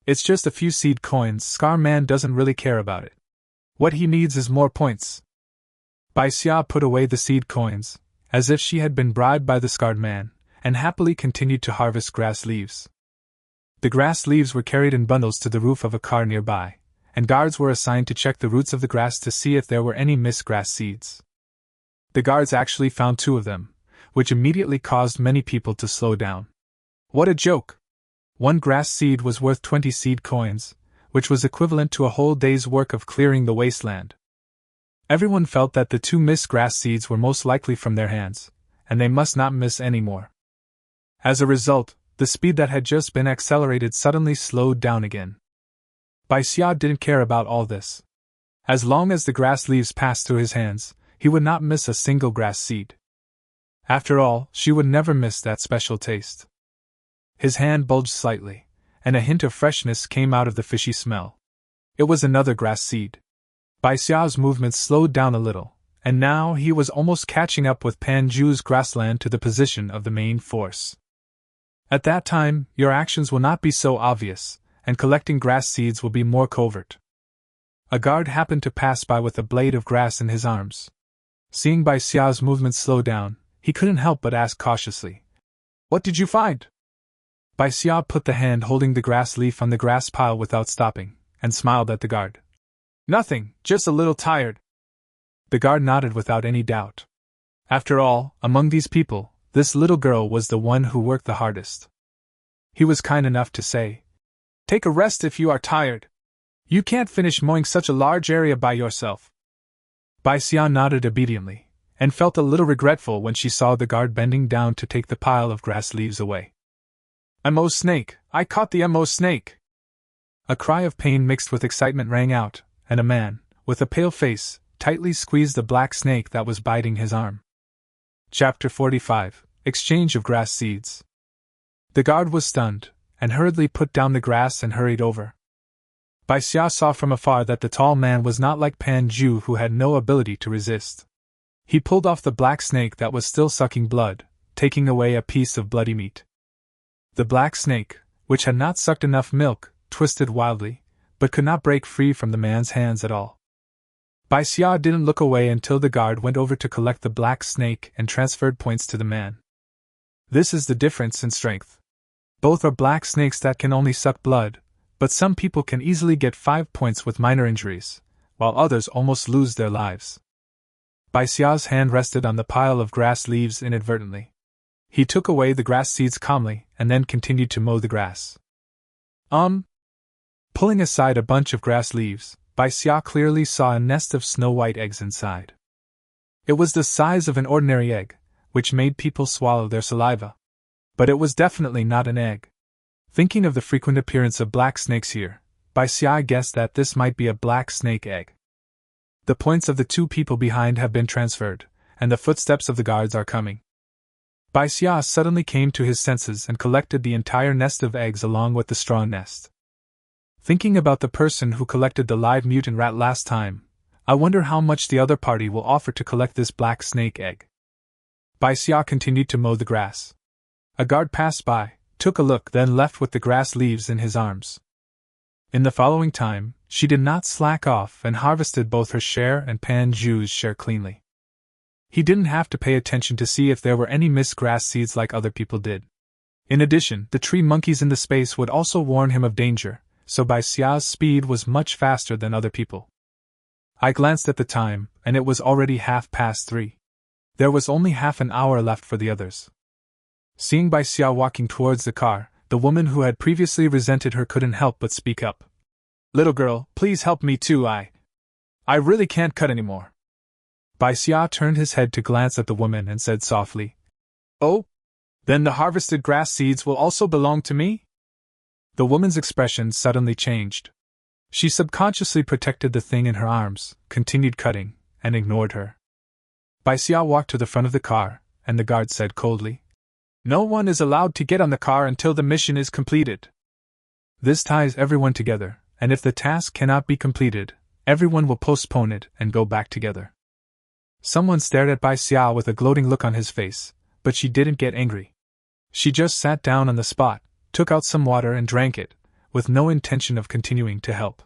[SPEAKER 1] It's just a few seed coins, scar man doesn't really care about it. What he needs is more points. Bai Xia put away the seed coins, as if she had been bribed by the scarred man, and happily continued to harvest grass leaves. The grass leaves were carried in bundles to the roof of a car nearby, and guards were assigned to check the roots of the grass to see if there were any missed grass seeds. The guards actually found 2 of them, which immediately caused many people to slow down. What a joke! 1 grass seed was worth 20 seed coins, which was equivalent to a whole day's work of clearing the wasteland. Everyone felt that the 2 missed grass seeds were most likely from their hands, and they must not miss any more. As a result, the speed that had just been accelerated suddenly slowed down again. Bai Xia didn't care about all this. As long as the grass leaves passed through his hands, he would not miss a single grass seed. After all, she would never miss that special taste. His hand bulged slightly, and a hint of freshness came out of the fishy smell. It was another grass seed. Bai Xiao's movements slowed down a little, and now he was almost catching up with Pan Zhu's grassland to the position of the main force. At that time, your actions will not be so obvious, and collecting grass seeds will be more covert. A guard happened to pass by with a blade of grass in his arms. Seeing Bai Xiao's movements slow down, he couldn't help but ask cautiously, "What did you find?" Bai Xia put the hand holding the grass leaf on the grass pile without stopping, and smiled at the guard. "Nothing, just a little tired." The guard nodded without any doubt. After all, among these people, this little girl was the one who worked the hardest. He was kind enough to say, "Take a rest if you are tired. You can't finish mowing such a large area by yourself." Bai Xia nodded obediently, and felt a little regretful when she saw the guard bending down to take the pile of grass leaves away. "M.O. snake! I caught the M.O. snake!" A cry of pain mixed with excitement rang out, and a man, with a pale face, tightly squeezed the black snake that was biting his arm. Chapter 45: Exchange of Grass Seeds. The guard was stunned, and hurriedly put down the grass and hurried over. Bai Xia saw from afar that the tall man was not like Pan Zhu, who had no ability to resist. He pulled off the black snake that was still sucking blood, taking away a piece of bloody meat. The black snake, which had not sucked enough milk, twisted wildly, but could not break free from the man's hands at all. Bai Xia didn't look away until the guard went over to collect the black snake and transferred points to the man. This is the difference in strength. Both are black snakes that can only suck blood, but some people can easily get 5 points with minor injuries, while others almost lose their lives. Bai Xia's hand rested on the pile of grass leaves inadvertently. He took away the grass seeds calmly and then continued to mow the grass. Pulling aside a bunch of grass leaves, Bai Xia clearly saw a nest of snow-white eggs inside. It was the size of an ordinary egg, which made people swallow their saliva. But it was definitely not an egg. Thinking of the frequent appearance of black snakes here, Bai Xia guessed that this might be a black snake egg. The points of the 2 people behind have been transferred, and the footsteps of the guards are coming. Bai Xia suddenly came to his senses and collected the entire nest of eggs along with the straw nest. Thinking about the person who collected the live mutant rat last time, I wonder how much the other party will offer to collect this black snake egg. Bai Xia continued to mow the grass. A guard passed by, took a look, then left with the grass leaves in his arms. In the following time, she did not slack off and harvested both her share and Pan Zhu's share cleanly. He didn't have to pay attention to see if there were any missed grass seeds like other people did. In addition, the tree monkeys in the space would also warn him of danger, so Bai Xia's speed was much faster than other people. I glanced at the time, and it was already 3:30. There was only half an hour left for the others. Seeing Bai Xia walking towards the car, the woman who had previously resented her couldn't help but speak up. "Little girl, please help me too, I really can't cut anymore." Bai Xia turned his head to glance at the woman and said softly, "Oh? Then the harvested grass seeds will also belong to me?" The woman's expression suddenly changed. She subconsciously protected the thing in her arms, continued cutting, and ignored her. Bai Xia walked to the front of the car, and the guard said coldly, "No one is allowed to get on the car until the mission is completed." This ties everyone together, and if the task cannot be completed, everyone will postpone it and go back together. Someone stared at Bai Xia with a gloating look on his face, but she didn't get angry. She just sat down on the spot, took out some water and drank it, with no intention of continuing to help.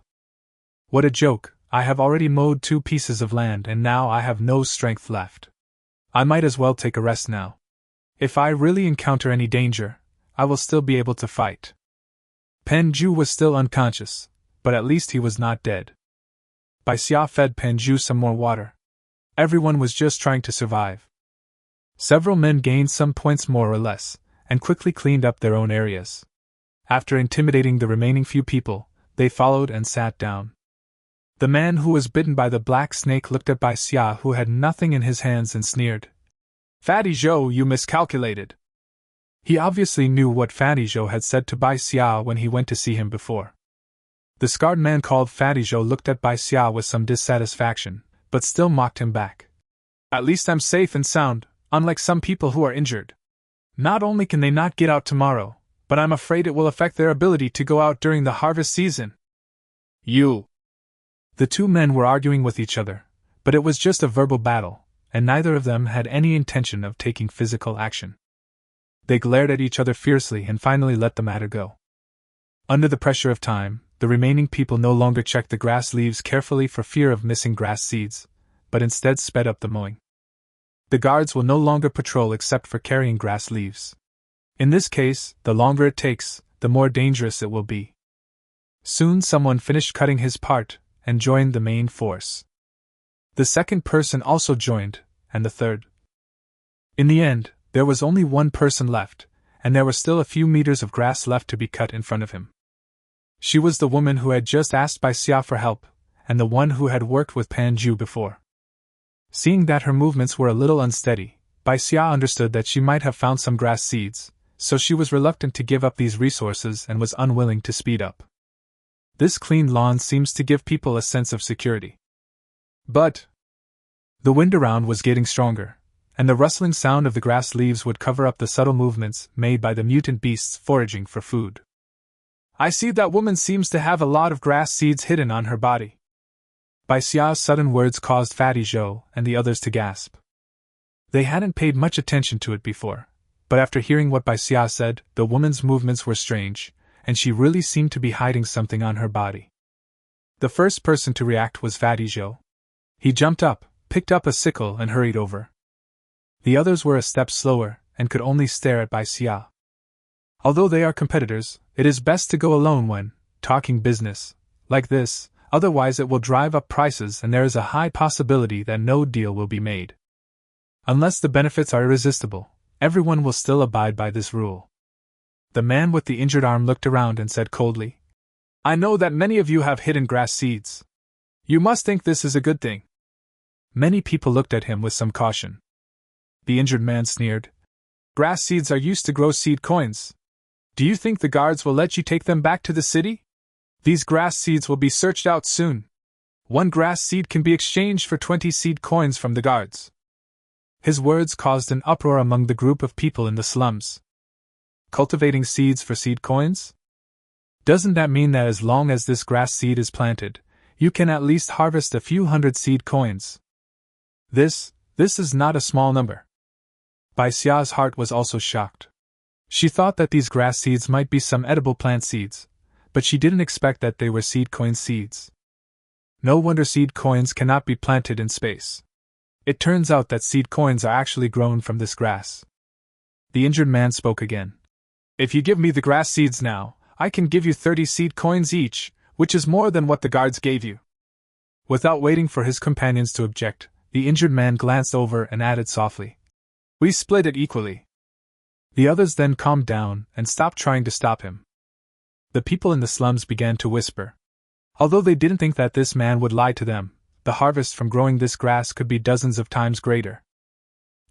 [SPEAKER 1] What a joke, I have already mowed 2 pieces of land and now I have no strength left. I might as well take a rest now. If I really encounter any danger, I will still be able to fight. Pan Zhu was still unconscious, but at least he was not dead. Bai Xia fed Pan Zhu some more water. Everyone was just trying to survive. Several men gained some points more or less, and quickly cleaned up their own areas. After intimidating the remaining few people, they followed and sat down. The man who was bitten by the black snake looked at Bai Xia, who had nothing in his hands, and sneered. "Fatty Zhou, you miscalculated." He obviously knew what Fatty Zhou had said to Bai Xia when he went to see him before. The scarred man called Fatty Zhou looked at Bai Xia with some dissatisfaction, but still mocked him back. "At least I'm safe and sound, unlike some people who are injured. Not only can they not get out tomorrow, but I'm afraid it will affect their ability to go out during the harvest season." "You!" The 2 men were arguing with each other, but it was just a verbal battle, and neither of them had any intention of taking physical action. They glared at each other fiercely and finally let the matter go. Under the pressure of time, the remaining people no longer checked the grass leaves carefully for fear of missing grass seeds, but instead sped up the mowing. The guards will no longer patrol except for carrying grass leaves. In this case, the longer it takes, the more dangerous it will be. Soon someone finished cutting his part and joined the main force. The second person also joined, and the third. In the end, there was only 1 person left, and there were still a few meters of grass left to be cut in front of him. She was the woman who had just asked Bai Xia for help, and the one who had worked with Pan Zhu before. Seeing that her movements were a little unsteady, Bai Xia understood that she might have found some grass seeds, so she was reluctant to give up these resources and was unwilling to speed up. This clean lawn seems to give people a sense of security. But the wind around was getting stronger, and the rustling sound of the grass leaves would cover up the subtle movements made by the mutant beasts foraging for food. "I see that woman seems to have a lot of grass seeds hidden on her body." Bai Xia's sudden words caused Fatty Zhou and the others to gasp. They hadn't paid much attention to it before, but after hearing what Bai Xia said, the woman's movements were strange, and she really seemed to be hiding something on her body. The first person to react was Fatty Zhou. He jumped up, picked up a sickle and hurried over. The others were a step slower, and could only stare at Bai Xia. Although they are competitors, it is best to go alone when talking business like this, otherwise it will drive up prices and there is a high possibility that no deal will be made. Unless the benefits are irresistible, everyone will still abide by this rule. The man with the injured arm looked around and said coldly, "I know that many of you have hidden grass seeds. You must think this is a good thing." Many people looked at him with some caution. The injured man sneered, "Grass seeds are used to grow seed coins. Do you think the guards will let you take them back to the city? These grass seeds will be searched out soon. 1 grass seed can be exchanged for 20 seed coins from the guards." His words caused an uproar among the group of people in the slums. Cultivating seeds for seed coins? Doesn't that mean that as long as this grass seed is planted, you can at least harvest a few hundred seed coins? This is not a small number. Bai Xia's heart was also shocked. She thought that these grass seeds might be some edible plant seeds, but she didn't expect that they were seed coin seeds. No wonder seed coins cannot be planted in space. It turns out that seed coins are actually grown from this grass. The injured man spoke again. If you give me the grass seeds now, I can give you 30 seed coins each, which is more than what the guards gave you. Without waiting for his companions to object, the injured man glanced over and added softly, "We split it equally." The others then calmed down and stopped trying to stop him. The people in the slums began to whisper. Although they didn't think that this man would lie to them, the harvest from growing this grass could be dozens of times greater.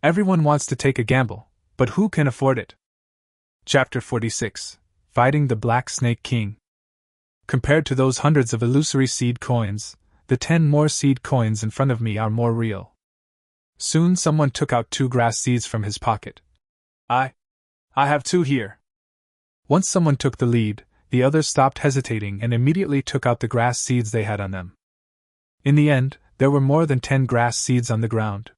[SPEAKER 1] Everyone wants to take a gamble, but who can afford it? Chapter 46. Fighting the Black Snake King. Compared to those hundreds of illusory seed coins, the 10 more seed coins in front of me are more real. Soon someone took out 2 grass seeds from his pocket. I have 2 here. Once someone took the lead, the others stopped hesitating and immediately took out the grass seeds they had on them. In the end, there were more than 10 grass seeds on the ground.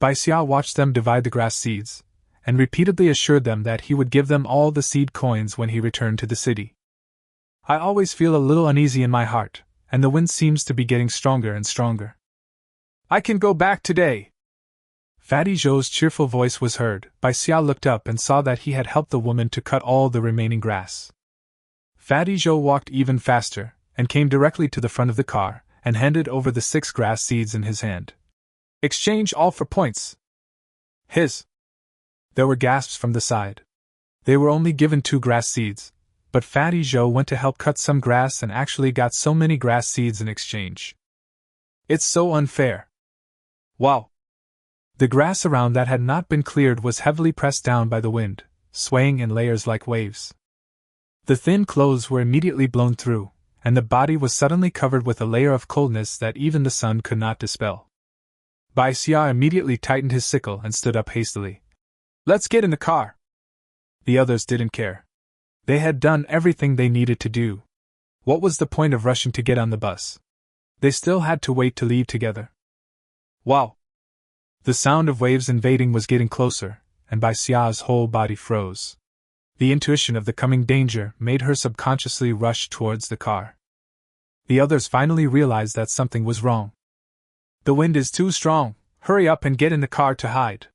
[SPEAKER 1] Bai Xia watched them divide the grass seeds, and repeatedly assured them that he would give them all the seed coins when he returned to the city. I always feel a little uneasy in my heart, and the wind seems to be getting stronger and stronger. I can go back today. Fatty Zhou's cheerful voice was heard. Bai Xia looked up and saw that he had helped the woman to cut all the remaining grass. Fatty Zhou walked even faster, and came directly to the front of the car, and handed over the 6 grass seeds in his hand. Exchange all for points. There were gasps from the side. They were only given 2 grass seeds, but Fatty Zhou went to help cut some grass and actually got so many grass seeds in exchange. It's so unfair. Wow! The grass around that had not been cleared was heavily pressed down by the wind, swaying in layers like waves. The thin clothes were immediately blown through, and the body was suddenly covered with a layer of coldness that even the sun could not dispel. Bai Xia immediately tightened his sickle and stood up hastily. Let's get in the car. The others didn't care. They had done everything they needed to do. What was the point of rushing to get on the bus? They still had to wait to leave together. Wow! The sound of waves invading was getting closer, and Bai Xia's whole body froze. The intuition of the coming danger made her subconsciously rush towards the car. The others finally realized that something was wrong. The wind is too strong. Hurry up and get in the car to hide.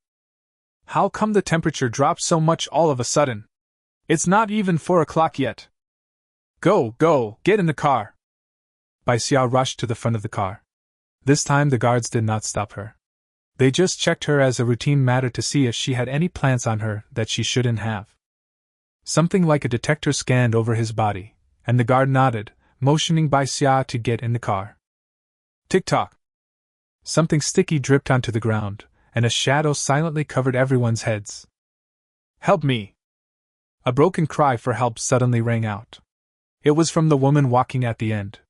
[SPEAKER 1] How come the temperature dropped so much all of a sudden? It's not even 4 o'clock yet. Go, get in the car. Bai Xia rushed to the front of the car. This time the guards did not stop her. They just checked her as a routine matter to see if she had any plants on her that she shouldn't have. Something like a detector scanned over his body, and the guard nodded, motioning Bai Xia to get in the car. Tick-tock. Something sticky dripped onto the ground, and a shadow silently covered everyone's heads. Help me! A broken cry for help suddenly rang out. It was from the woman walking at the end.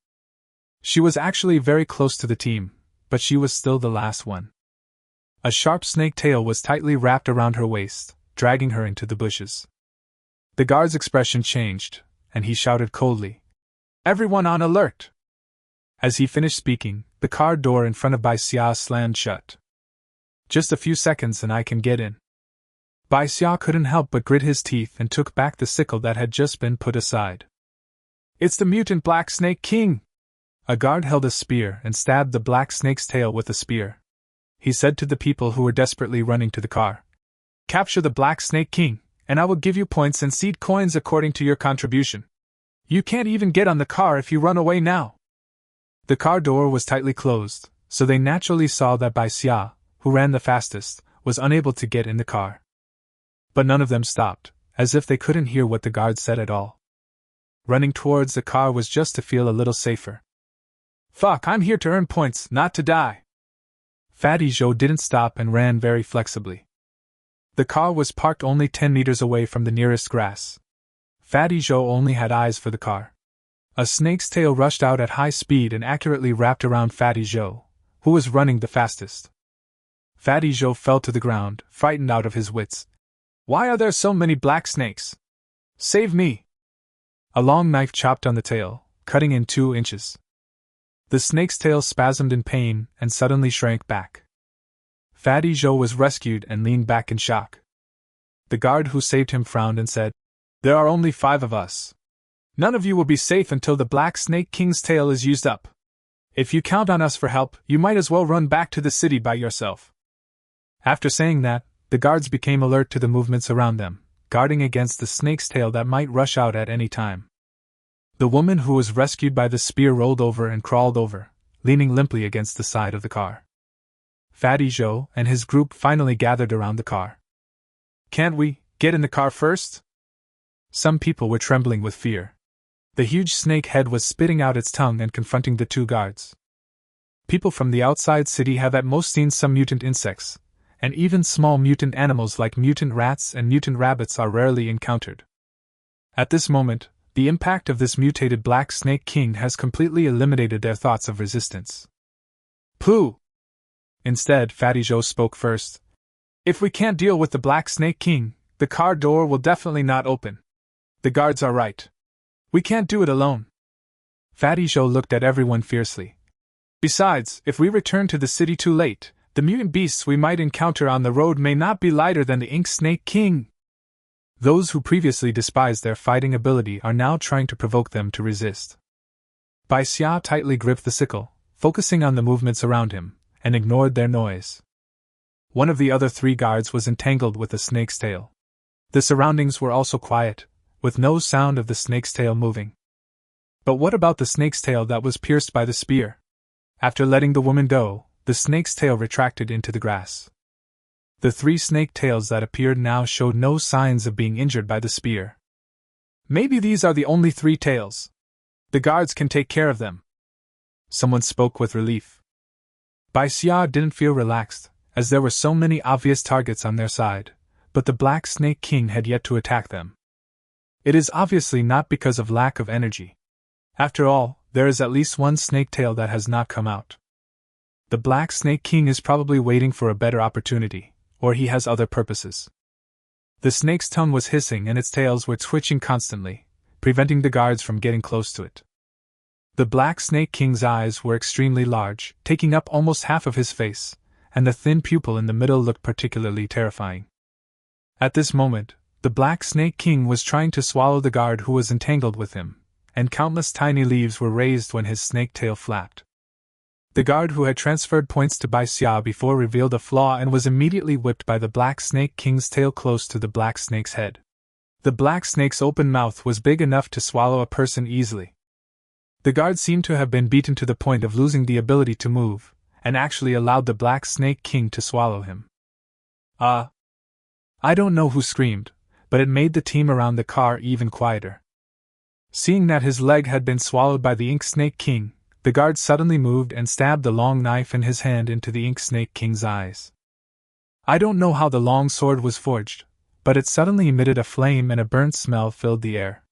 [SPEAKER 1] She was actually very close to the team, but she was still the last one. A sharp snake tail was tightly wrapped around her waist, dragging her into the bushes. The guard's expression changed, and he shouted coldly, "Everyone on alert!" As he finished speaking, the car door in front of Bai Xia slammed shut. Just a few seconds and I can get in. Bai Xia couldn't help but grit his teeth and took back the sickle that had just been put aside. It's the mutant Black Snake King! A guard held a spear and stabbed the black snake's tail with the spear. He said to the people who were desperately running to the car, "Capture the Black Snake King, and I will give you points and seed coins according to your contribution. You can't even get on the car if you run away now." The car door was tightly closed, so they naturally saw that Bai Xia, who ran the fastest, was unable to get in the car. But none of them stopped, as if they couldn't hear what the guard said at all. Running towards the car was just to feel a little safer. Fuck, I'm here to earn points, not to die. Fatty Zhou didn't stop and ran very flexibly. The car was parked only 10 meters away from the nearest grass. Fatty Zhou only had eyes for the car. A snake's tail rushed out at high speed and accurately wrapped around Fatty Zhou, who was running the fastest. Fatty Joe fell to the ground, frightened out of his wits. Why are there so many black snakes? Save me! A long knife chopped on the tail, cutting in 2 inches. The snake's tail spasmed in pain and suddenly shrank back. Fatty Joe was rescued and leaned back in shock. The guard who saved him frowned and said, "There are only 5 of us. None of you will be safe until the Black Snake King's tail is used up. If you count on us for help, you might as well run back to the city by yourself." After saying that, the guards became alert to the movements around them, guarding against the snake's tail that might rush out at any time. The woman who was rescued by the spear rolled over and crawled over, leaning limply against the side of the car. Fatty Joe and his group finally gathered around the car. "Can't we get in the car first?" Some people were trembling with fear. The huge snake head was spitting out its tongue and confronting the 2 guards. People from the outside city have at most seen some mutant insects, and even small mutant animals like mutant rats and mutant rabbits are rarely encountered. At this moment, the impact of this mutated Black Snake King has completely eliminated their thoughts of resistance. "Pooh!" Instead, Fatty Joe spoke first. "If we can't deal with the Black Snake King, the car door will definitely not open. The guards are right. We can't do it alone." Fatty Joe looked at everyone fiercely. "Besides, if we return to the city too late, the mutant beasts we might encounter on the road may not be lighter than the Ink Snake King." Those who previously despised their fighting ability are now trying to provoke them to resist. Bai Xia tightly gripped the sickle, focusing on the movements around him, and ignored their noise. One of the other 3 guards was entangled with the snake's tail. The surroundings were also quiet, with no sound of the snake's tail moving. But what about the snake's tail that was pierced by the spear? After letting the woman go, the snake's tail retracted into the grass. The 3 snake tails that appeared now showed no signs of being injured by the spear. "Maybe these are the only 3 tails. The guards can take care of them." Someone spoke with relief. Bai Xia didn't feel relaxed, as there were so many obvious targets on their side, but the Black Snake King had yet to attack them. It is obviously not because of lack of energy. After all, there is at least 1 snake tail that has not come out. The Black Snake King is probably waiting for a better opportunity, or he has other purposes. The snake's tongue was hissing and its tails were twitching constantly, preventing the guards from getting close to it. The Black Snake King's eyes were extremely large, taking up almost half of his face, and the thin pupil in the middle looked particularly terrifying. At this moment, the Black Snake King was trying to swallow the guard who was entangled with him, and countless tiny leaves were raised when his snake tail flapped. The guard who had transferred points to Bai Xia before revealed a flaw and was immediately whipped by the Black Snake King's tail close to the black snake's head. The black snake's open mouth was big enough to swallow a person easily. The guard seemed to have been beaten to the point of losing the ability to move, and actually allowed the Black Snake King to swallow him. I don't know who screamed, but it made the team around the car even quieter. Seeing that his leg had been swallowed by the Ink Snake King, the guard suddenly moved and stabbed the long knife in his hand into the Ink Snake King's eyes. I don't know how the long sword was forged, but it suddenly emitted a flame and a burnt smell filled the air.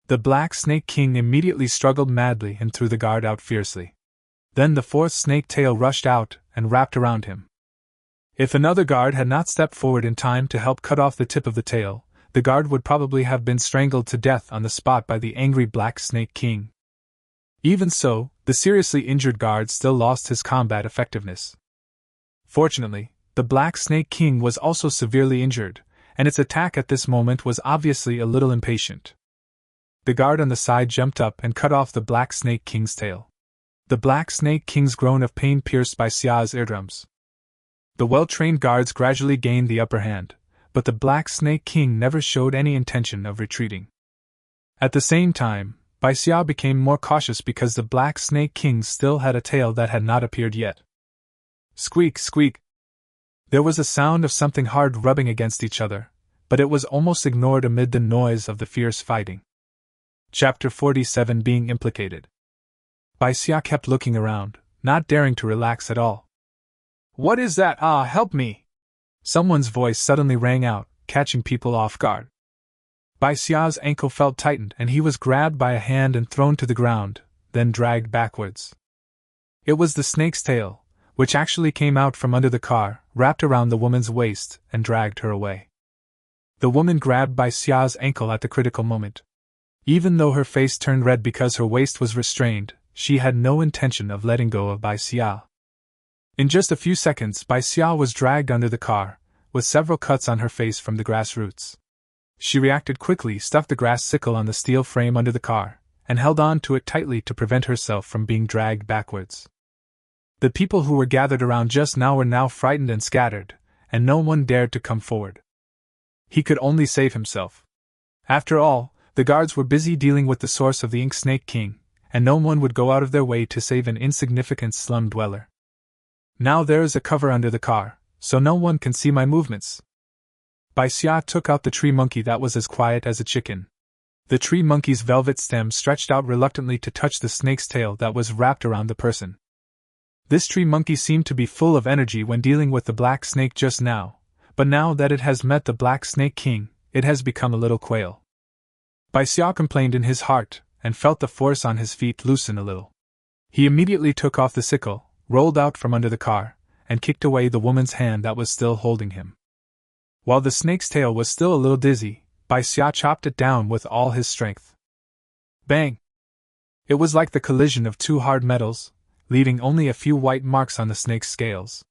[SPEAKER 1] The Black Snake King immediately struggled madly and threw the guard out fiercely. Then the 4th snake tail rushed out and wrapped around him. If another guard had not stepped forward in time to help cut off the tip of the tail, the guard would probably have been strangled to death on the spot by the angry Black Snake King. Even so, the seriously injured guard still lost his combat effectiveness. Fortunately, the Black Snake King was also severely injured, and its attack at this moment was obviously a little impatient. The guard on the side jumped up and cut off the Black Snake King's tail. The Black Snake King's groan of pain pierced Bai Xia's eardrums. The well-trained guards gradually gained the upper hand, but the Black Snake King never showed any intention of retreating. At the same time, Bai Xia became more cautious because the Black Snake King still had a tail that had not appeared yet. Squeak, squeak. There was a sound of something hard rubbing against each other, but it was almost ignored amid the noise of the fierce fighting. Chapter 47 Being Implicated. Bai Xia kept looking around, not daring to relax at all. What is that? Help me! Someone's voice suddenly rang out, catching people off guard. Bai Xia's ankle felt tightened and he was grabbed by a hand and thrown to the ground, then dragged backwards. It was the snake's tail, which actually came out from under the car, wrapped around the woman's waist, and dragged her away. The woman grabbed Bai Xia's ankle at the critical moment. Even though her face turned red because her waist was restrained, she had no intention of letting go of Bai Xia. In just a few seconds, Bai Xia was dragged under the car, with several cuts on her face from the grass roots. She reacted quickly, stuffed the grass sickle on the steel frame under the car, and held on to it tightly to prevent herself from being dragged backwards. The people who were gathered around just now were now frightened and scattered, and no one dared to come forward. He could only save himself. After all, the guards were busy dealing with the source of the Ink Snake King, and no one would go out of their way to save an insignificant slum dweller. Now there is a cover under the car, so no one can see my movements. Bai Xia took out the tree monkey that was as quiet as a chicken. The tree monkey's velvet stem stretched out reluctantly to touch the snake's tail that was wrapped around the person. This tree monkey seemed to be full of energy when dealing with the black snake just now, but now that it has met the Black Snake King, it has become a little quail. Bai Xia complained in his heart, and felt the force on his feet loosen a little. He immediately took off the sickle, rolled out from under the car, and kicked away the woman's hand that was still holding him. While the snake's tail was still a little dizzy, Bai Xia chopped it down with all his strength. Bang! It was like the collision of two hard metals, leaving only a few white marks on the snake's scales.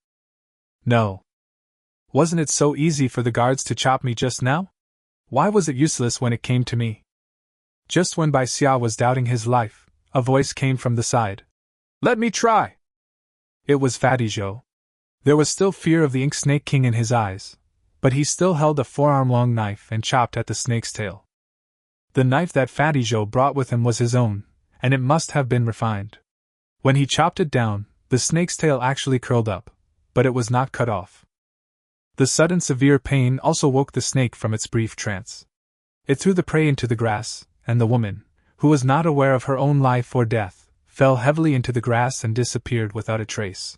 [SPEAKER 1] No. Wasn't it so easy for the guards to chop me just now? Why was it useless when it came to me? Just when Bai Xia was doubting his life, a voice came from the side. Let me try! It was Fatty Zhou. There was still fear of the Ink Snake King in his eyes, but he still held a forearm-long knife and chopped at the snake's tail. The knife that Fatty Zhou brought with him was his own, and it must have been refined. When he chopped it down, the snake's tail actually curled up, but it was not cut off. The sudden severe pain also woke the snake from its brief trance. It threw the prey into the grass, and the woman, who was not aware of her own life or death, fell heavily into the grass and disappeared without a trace.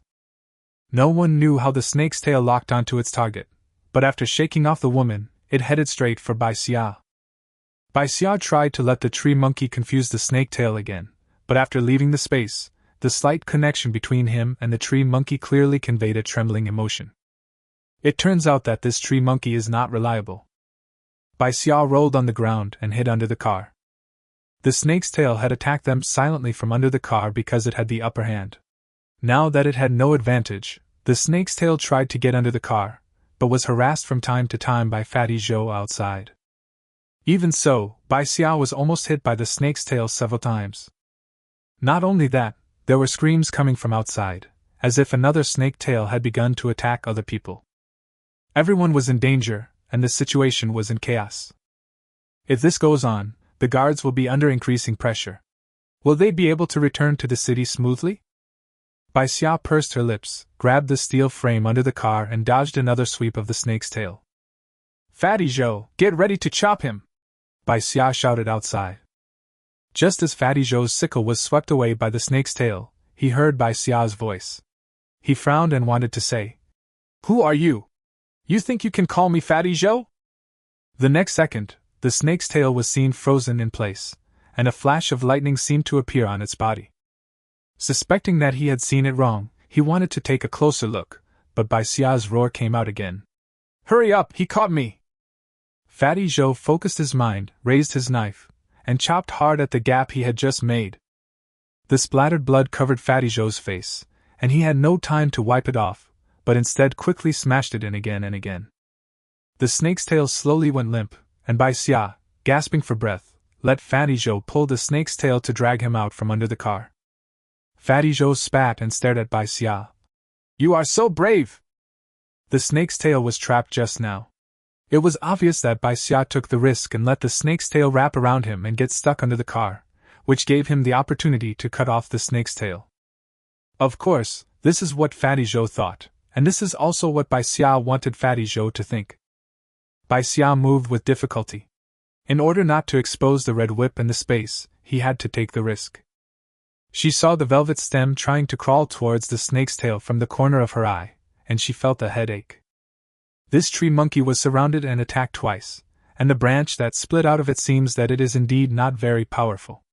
[SPEAKER 1] No one knew how the snake's tail locked onto its target, but after shaking off the woman, it headed straight for Bai Xia. Bai Xia tried to let the tree monkey confuse the snake tail again, but after leaving the space, the slight connection between him and the tree monkey clearly conveyed a trembling emotion. It turns out that this tree monkey is not reliable. Bai Xia rolled on the ground and hid under the car. The snake's tail had attacked them silently from under the car because it had the upper hand. Now that it had no advantage, the snake's tail tried to get under the car, but was harassed from time to time by Fatty Zhou outside. Even so, Bai Xia was almost hit by the snake's tail several times. Not only that, there were screams coming from outside, as if another snake tail had begun to attack other people. Everyone was in danger, and the situation was in chaos. If this goes on, the guards will be under increasing pressure. Will they be able to return to the city smoothly? Bai Xia pursed her lips, grabbed the steel frame under the car and dodged another sweep of the snake's tail. Fatty Zhou, get ready to chop him! Bai Xia shouted outside. Just as Fatty Zhou's sickle was swept away by the snake's tail, he heard Bai Xia's voice. He frowned and wanted to say, Who are you? You think you can call me Fatty Zhou? The next second, the snake's tail was seen frozen in place, and a flash of lightning seemed to appear on its body. Suspecting that he had seen it wrong, he wanted to take a closer look, but Bai Xia's roar came out again. Hurry up, he caught me! Fatty Zhou focused his mind, raised his knife, and chopped hard at the gap he had just made. The splattered blood covered Fatty Zhou's face, and he had no time to wipe it off, but instead quickly smashed it in again and again. The snake's tail slowly went limp, and Bai Xia, gasping for breath, let Fatty Zhou pull the snake's tail to drag him out from under the car. Fatty Zhou spat and stared at Bai Xia. You are so brave! The snake's tail was trapped just now. It was obvious that Bai Xia took the risk and let the snake's tail wrap around him and get stuck under the car, which gave him the opportunity to cut off the snake's tail. Of course, this is what Fatty Zhou thought, and this is also what Bai Xia wanted Fatty Zhou to think. Bai Xia moved with difficulty. In order not to expose the red whip and the space, he had to take the risk. She saw the velvet stem trying to crawl towards the snake's tail from the corner of her eye, and she felt a headache. This tree monkey was surrounded and attacked twice, and the branch that split out of it seems that it is indeed not very powerful.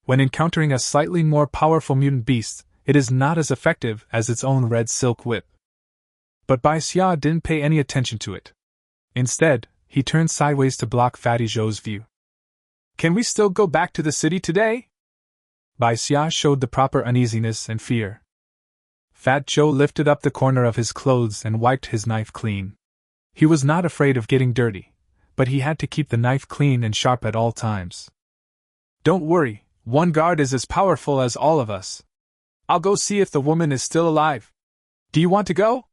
[SPEAKER 1] When encountering a slightly more powerful mutant beast, it is not as effective as its own red silk whip. But Bai Xia didn't pay any attention to it. Instead, he turned sideways to block Fatty Zhou's view. Can we still go back to the city today? Bai Xia showed the proper uneasiness and fear. Fat Joe lifted up the corner of his clothes and wiped his knife clean. He was not afraid of getting dirty, but he had to keep the knife clean and sharp at all times. Don't worry, one guard is as powerful as all of us. I'll go see if the woman is still alive. Do you want to go?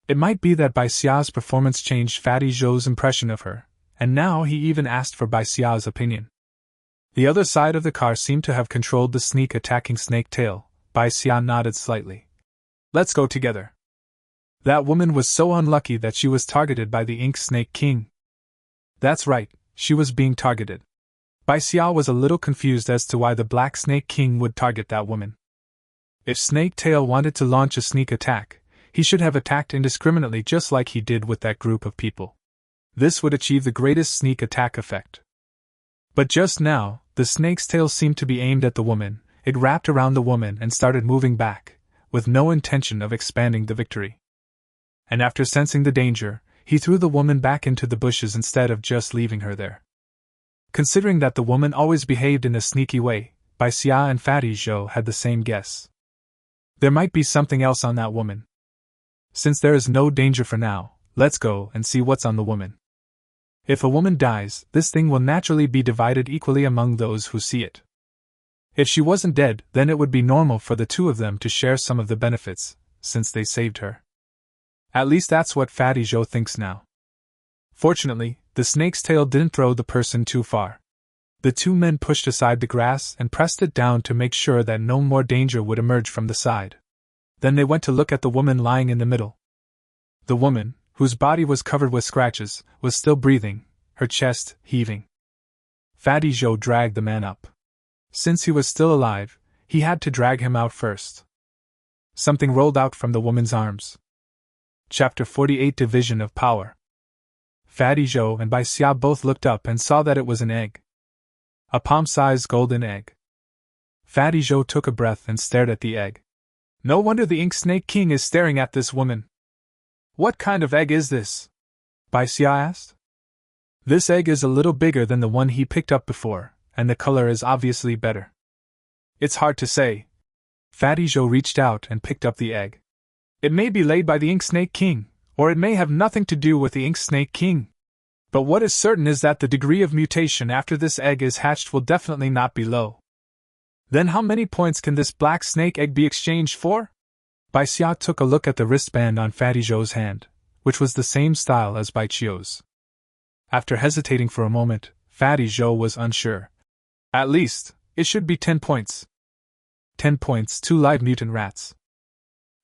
[SPEAKER 1] It might be that Bai Xia's performance changed Fatty Zhou's impression of her, and now he even asked for Bai Xia's opinion. The other side of the car seemed to have controlled the sneak attacking Snake Tail. Bai Xia nodded slightly. Let's go together. That woman was so unlucky that she was targeted by the Ink Snake King. That's right, she was being targeted. Bai Xia was a little confused as to why the Black Snake King would target that woman. If Snake Tail wanted to launch a sneak attack, he should have attacked indiscriminately just like he did with that group of people. This would achieve the greatest sneak attack effect. But just now, the snake's tail seemed to be aimed at the woman. It wrapped around the woman and started moving back, with no intention of expanding the victory. And after sensing the danger, he threw the woman back into the bushes instead of just leaving her there. Considering that the woman always behaved in a sneaky way, Bai Xia and Fatty Zhou had the same guess. There might be something else on that woman. Since there is no danger for now, let's go and see what's on the woman. If a woman dies, this thing will naturally be divided equally among those who see it. If she wasn't dead, then it would be normal for the two of them to share some of the benefits, since they saved her. At least that's what Fatty Zhou thinks now. Fortunately, the snake's tail didn't throw the person too far. The two men pushed aside the grass and pressed it down to make sure that no more danger would emerge from the side. Then they went to look at the woman lying in the middle. The woman, whose body was covered with scratches, was still breathing, her chest heaving. Fatty Zhou dragged the man up. Since he was still alive, he had to drag him out first. Something rolled out from the woman's arms. Chapter 48 Division of Power. Fatty Zhou and Bai Xia both looked up and saw that it was an egg. A palm-sized golden egg. Fatty Zhou took a breath and stared at the egg. No wonder the Ink Snake King is staring at this woman. What kind of egg is this? Bai Xia asked. This egg is a little bigger than the one he picked up before, and the color is obviously better. It's hard to say. Fatty Zhou reached out and picked up the egg. It may be laid by the Ink Snake King, or it may have nothing to do with the Ink Snake King. But what is certain is that the degree of mutation after this egg is hatched will definitely not be low. Then how many points can this black snake egg be exchanged for? Bai Xia took a look at the wristband on Fatty Zhou's hand, which was the same style as Bai Qiu's. After hesitating for a moment, Fatty Zhou was unsure. At least, it should be 10 points. 10 points, 2 live mutant rats.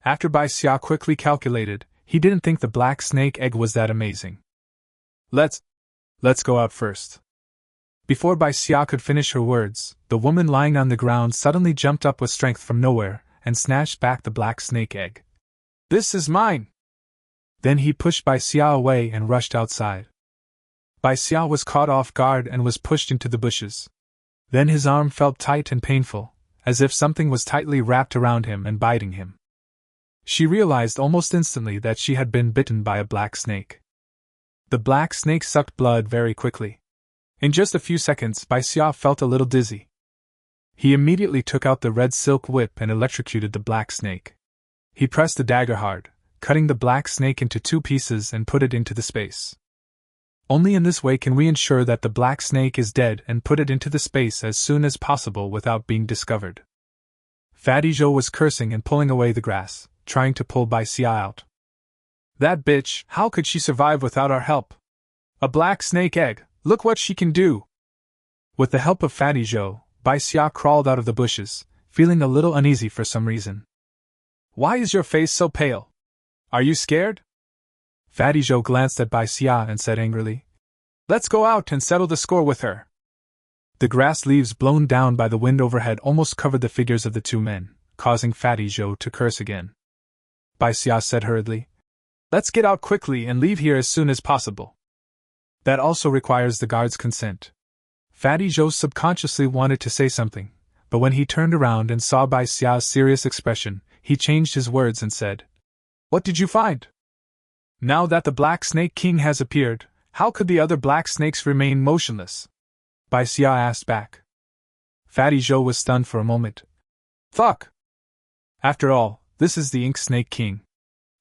[SPEAKER 1] After Bai Xia quickly calculated, he didn't think the black snake egg was that amazing. Let's go out first. Before Bai Xia could finish her words, the woman lying on the ground suddenly jumped up with strength from nowhere and snatched back the black snake egg. This is mine! Then he pushed Bai Xia away and rushed outside. Bai Xia was caught off guard and was pushed into the bushes. Then his arm felt tight and painful, as if something was tightly wrapped around him and biting him. She realized almost instantly that she had been bitten by a black snake. The black snake sucked blood very quickly. In just a few seconds, Bai Xia felt a little dizzy. He immediately took out the red silk whip and electrocuted the black snake. He pressed the dagger hard, cutting the black snake into 2 pieces and put it into the space. Only in this way can we ensure that the black snake is dead and put it into the space as soon as possible without being discovered. Fatty Zhou was cursing and pulling away the grass, trying to pull Bai Xia out. That bitch, how could she survive without our help? A black snake egg, look what she can do! With the help of Fatty Zhou, Bai Xia crawled out of the bushes, feeling a little uneasy for some reason. Why is your face so pale? Are you scared? Fatty Zhou glanced at Bai Xia and said angrily, Let's go out and settle the score with her. The grass leaves blown down by the wind overhead almost covered the figures of the 2 men, causing Fatty Zhou to curse again. Bai Xia said hurriedly, Let's get out quickly and leave here as soon as possible. That also requires the guard's consent. Fatty Zhou subconsciously wanted to say something, but when he turned around and saw Bai Xia's serious expression, he changed his words and said, "What did you find? Now that the Black Snake King has appeared, how could the other black snakes remain motionless?" Bai Xia asked back. Fatty Zhou was stunned for a moment. Fuck! After all, this is the Ink Snake King.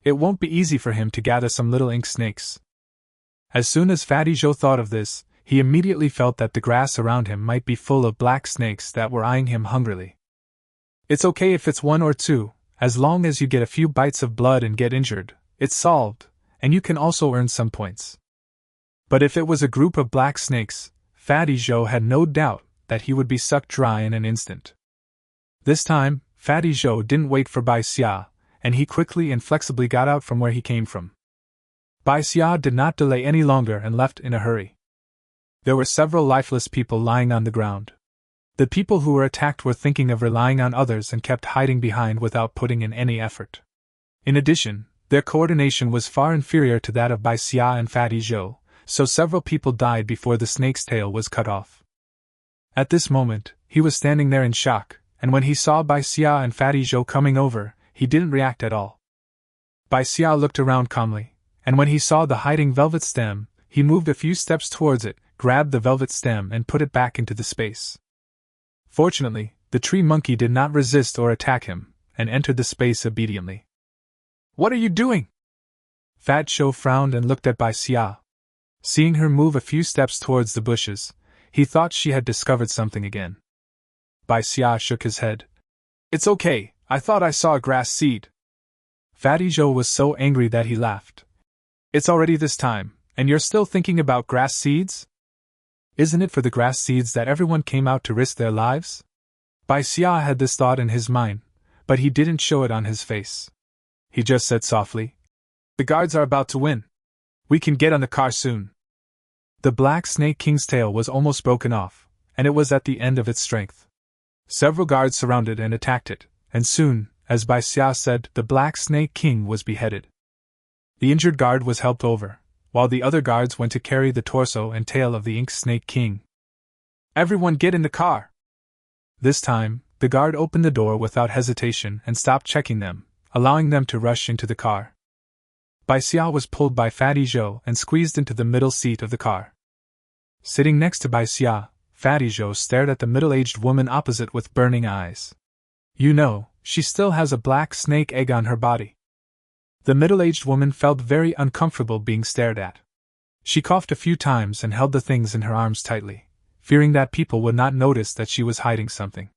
[SPEAKER 1] It won't be easy for him to gather some little ink snakes. As soon as Fatty Zhou thought of this, he immediately felt that the grass around him might be full of black snakes that were eyeing him hungrily. It's okay if it's one or two, as long as you get a few bites of blood and get injured, it's solved, and you can also earn some points. But if it was a group of black snakes, Fatty Zhou had no doubt that he would be sucked dry in an instant. This time, Fatty Zhou didn't wait for Bai Xia, and he quickly and flexibly got out from where he came from. Bai Xia did not delay any longer and left in a hurry. There were several lifeless people lying on the ground. The people who were attacked were thinking of relying on others and kept hiding behind without putting in any effort. In addition, their coordination was far inferior to that of Bai Xia and Fatty Zhou, so several people died before the snake's tail was cut off. At this moment, he was standing there in shock, and when he saw Bai Xia and Fatty Zhou coming over, he didn't react at all. Bai Xia looked around calmly, and when he saw the hiding velvet stem, he moved a few steps towards it, grabbed the velvet stem and put it back into the space. Fortunately, the tree monkey did not resist or attack him, and entered the space obediently. "What are you doing?" Fat Zhou frowned and looked at Bai Xia. Seeing her move a few steps towards the bushes, he thought she had discovered something again. Bai Xia shook his head. "It's okay, I thought I saw a grass seed." Fatty Zhou was so angry that he laughed. "It's already this time, and you're still thinking about grass seeds? Isn't it for the grass seeds that everyone came out to risk their lives?" Bai Xia had this thought in his mind, but he didn't show it on his face. He just said softly, "The guards are about to win. We can get on the car soon." The Black Snake King's tail was almost broken off, and it was at the end of its strength. Several guards surrounded and attacked it, and soon, as Bai Xia said, the Black Snake King was beheaded. The injured guard was helped over, while the other guards went to carry the torso and tail of the Ink Snake King. "Everyone get in the car!" This time, the guard opened the door without hesitation and stopped checking them, allowing them to rush into the car. Bai Xia was pulled by Fatty Zhou and squeezed into the middle seat of the car. Sitting next to Bai Xia, Fatty Zhou stared at the middle-aged woman opposite with burning eyes. "You know, she still has a black snake egg on her body." The middle-aged woman felt very uncomfortable being stared at. She coughed a few times and held the things in her arms tightly, fearing that people would not notice that she was hiding something.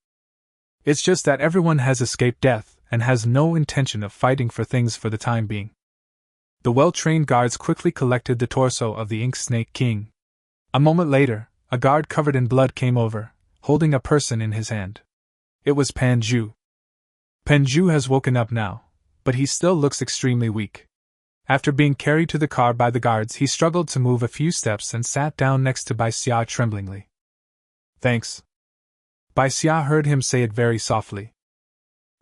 [SPEAKER 1] "It's just that everyone has escaped death and has no intention of fighting for things for the time being." The well-trained guards quickly collected the torso of the Ink Snake King. A moment later, a guard covered in blood came over, holding a person in his hand. It was Pan Zhu. Pan Zhu has woken up now, but he still looks extremely weak. After being carried to the car by the guards, he struggled to move a few steps and sat down next to Bai Xia tremblingly. "Thanks." Bai Xia heard him say it very softly.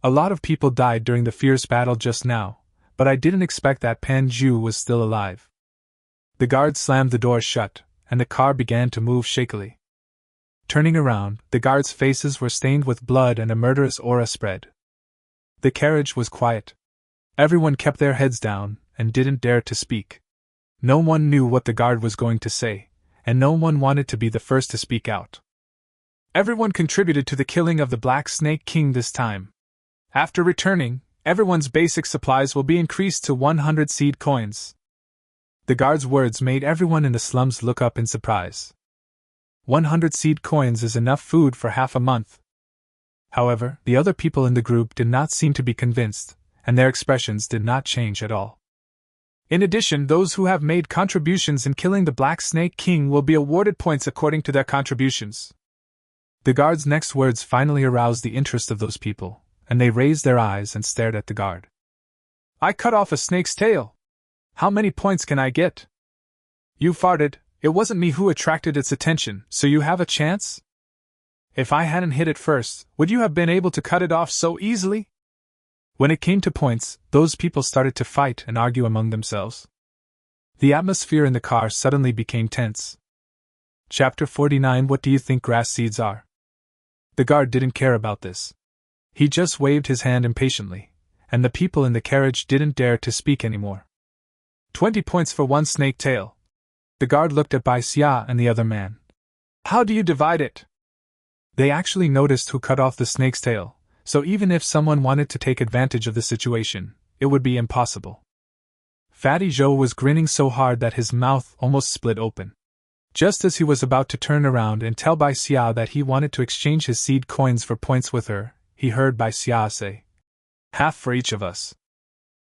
[SPEAKER 1] "A lot of people died during the fierce battle just now, but I didn't expect that Pan Zhu was still alive." The guards slammed the door shut, and the car began to move shakily. Turning around, the guards' faces were stained with blood and a murderous aura spread. The carriage was quiet. Everyone kept their heads down and didn't dare to speak. No one knew what the guard was going to say, and no one wanted to be the first to speak out. "Everyone contributed to the killing of the Black Snake King this time. After returning, everyone's basic supplies will be increased to 100 seed coins." The guard's words made everyone in the slums look up in surprise. 100 seed coins is enough food for half a month. However, the other people in the group did not seem to be convinced, and their expressions did not change at all. "In addition, those who have made contributions in killing the Black Snake King will be awarded points according to their contributions." The guard's next words finally aroused the interest of those people, and they raised their eyes and stared at the guard. "I cut off a snake's tail. How many points can I get?" "You farted. It wasn't me who attracted its attention, so you have a chance?" "If I hadn't hit it first, would you have been able to cut it off so easily?" When it came to points, those people started to fight and argue among themselves. The atmosphere in the car suddenly became tense. Chapter 49. What do you think grass seeds are? The guard didn't care about this. He just waved his hand impatiently, and the people in the carriage didn't dare to speak anymore. 20 points for one snake tail. The guard looked at Bai Xia and the other man. How do you divide it? They actually noticed who cut off the snake's tail, so even if someone wanted to take advantage of the situation, it would be impossible. Fatty Joe was grinning so hard that his mouth almost split open. Just as he was about to turn around and tell Bai Xia that he wanted to exchange his seed coins for points with her, he heard Bai Xia say, "Half for each of us."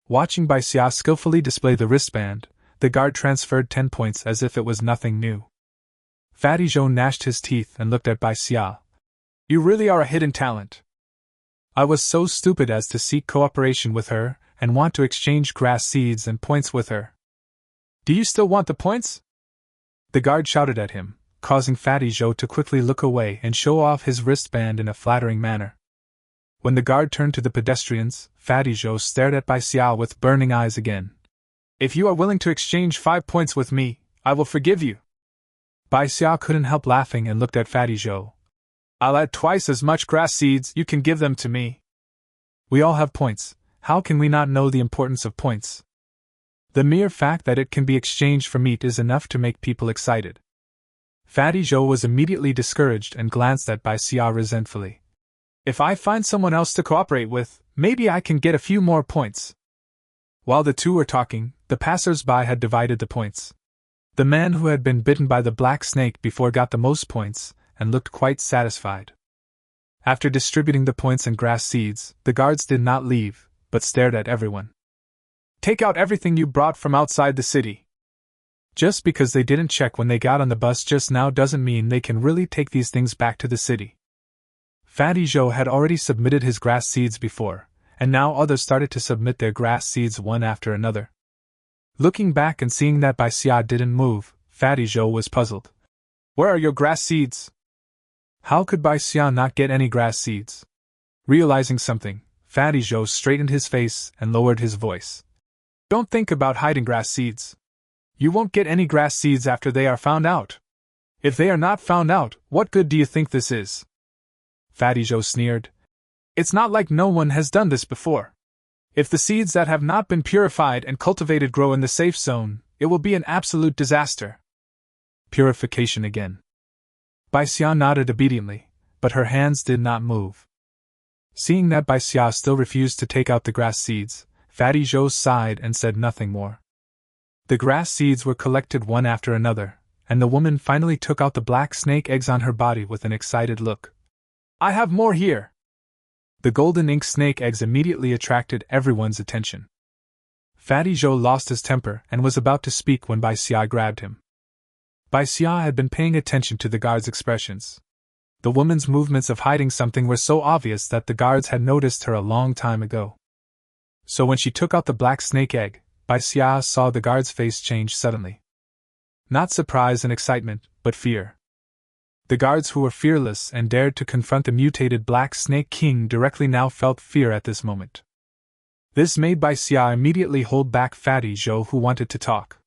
[SPEAKER 1] Watching Bai Xia skillfully display the wristband, the guard transferred 10 points as if it was nothing new. Fatty Joe gnashed his teeth and looked at Bai Xia. "You really are a hidden talent. I was so stupid as to seek cooperation with her and want to exchange grass seeds and points with her. Do you still want the points?" The guard shouted at him, causing Fatty Joe to quickly look away and show off his wristband in a flattering manner. When the guard turned to the pedestrians, Fatty Joe stared at Bai Xia with burning eyes again. "If you are willing to exchange 5 points with me, I will forgive you." Bai Xia couldn't help laughing and looked at Fatty Joe. "I'll add twice as much grass seeds, you can give them to me." "We all have points, how can we not know the importance of points? The mere fact that it can be exchanged for meat is enough to make people excited." Fatty Joe was immediately discouraged and glanced at Bai Xia resentfully. "If I find someone else to cooperate with, maybe I can get a few more points." While the two were talking, the passers-by had divided the points. The man who had been bitten by the black snake before got the most points, and looked quite satisfied. After distributing the points and grass seeds, the guards did not leave, but stared at everyone. "Take out everything you brought from outside the city." Just because they didn't check when they got on the bus just now doesn't mean they can really take these things back to the city. Fatty Joe had already submitted his grass seeds before, and now others started to submit their grass seeds one after another. Looking back and seeing that Bai Xia didn't move, Fatty Joe was puzzled. "Where are your grass seeds?" How could Bai Xia not get any grass seeds? Realizing something, Fatty Joe straightened his face and lowered his voice. "Don't think about hiding grass seeds. You won't get any grass seeds after they are found out. If they are not found out, what good do you think this is?" Fatty Joe sneered. "It's not like no one has done this before. If the seeds that have not been purified and cultivated grow in the safe zone, it will be an absolute disaster." Purification again. Bai Xia nodded obediently, but her hands did not move. Seeing that Bai Xia still refused to take out the grass seeds, Fatty Joe sighed and said nothing more. The grass seeds were collected one after another, and the woman finally took out the black snake eggs on her body with an excited look. "I have more here!" The golden ink snake eggs immediately attracted everyone's attention. Fatty Joe lost his temper and was about to speak when Bai Xia grabbed him. Bai Xia had been paying attention to the guards' expressions. The woman's movements of hiding something were so obvious that the guards had noticed her a long time ago. So when she took out the black snake egg, Bai Xia saw the guard's face change suddenly. Not surprise and excitement, but fear. The guards who were fearless and dared to confront the mutated Black Snake King directly now felt fear at this moment. This made Bai Xia immediately hold back Fatty Joe, who wanted to talk.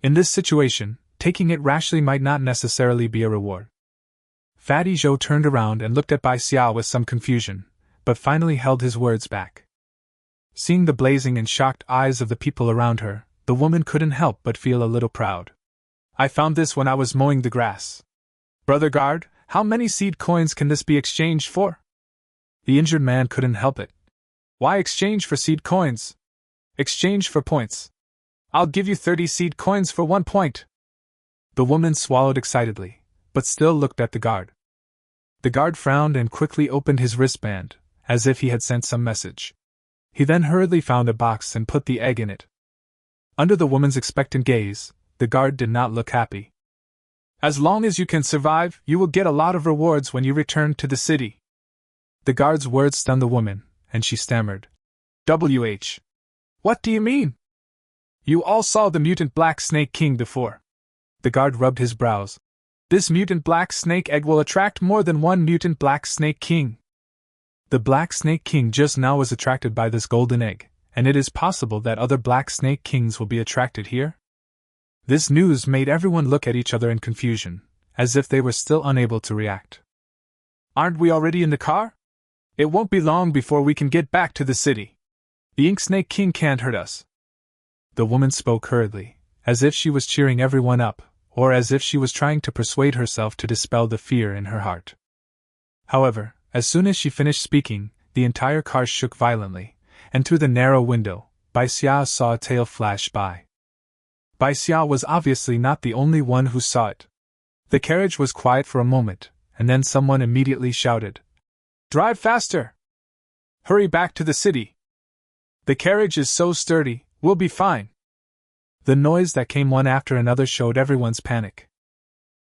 [SPEAKER 1] In this situation, taking it rashly might not necessarily be a reward. Fatty Joe turned around and looked at Bai Xia with some confusion, but finally held his words back. Seeing the blazing and shocked eyes of the people around her, the woman couldn't help but feel a little proud. "I found this when I was mowing the grass. Brother guard, how many seed coins can this be exchanged for?" The injured man couldn't help it. "Why exchange for seed coins? Exchange for points. I'll give you 30 seed coins for 1 point." The woman swallowed excitedly, but still looked at the guard. The guard frowned and quickly opened his wristband, as if he had sent some message. He then hurriedly found a box and put the egg in it. Under the woman's expectant gaze, the guard did not look happy. "As long as you can survive, you will get a lot of rewards when you return to the city." The guard's words stunned the woman, and she stammered. "WH. What do you mean? You all saw the mutant Black Snake King before." The guard rubbed his brows. "This mutant Black Snake egg will attract more than one mutant Black Snake King. The Black Snake King just now was attracted by this golden egg, and it is possible that other Black Snake Kings will be attracted here." This news made everyone look at each other in confusion, as if they were still unable to react. Aren't we already in the car? It won't be long before we can get back to the city. The Ink Snake King can't hurt us. The woman spoke hurriedly, as if she was cheering everyone up, or as if she was trying to persuade herself to dispel the fear in her heart. However, as soon as she finished speaking, the entire car shook violently, and through the narrow window, Bai Xia saw a tail flash by. Bai Xia was obviously not the only one who saw it. The carriage was quiet for a moment, and then someone immediately shouted, "Drive faster! Hurry back to the city! The carriage is so sturdy, we'll be fine." The noise that came one after another showed everyone's panic.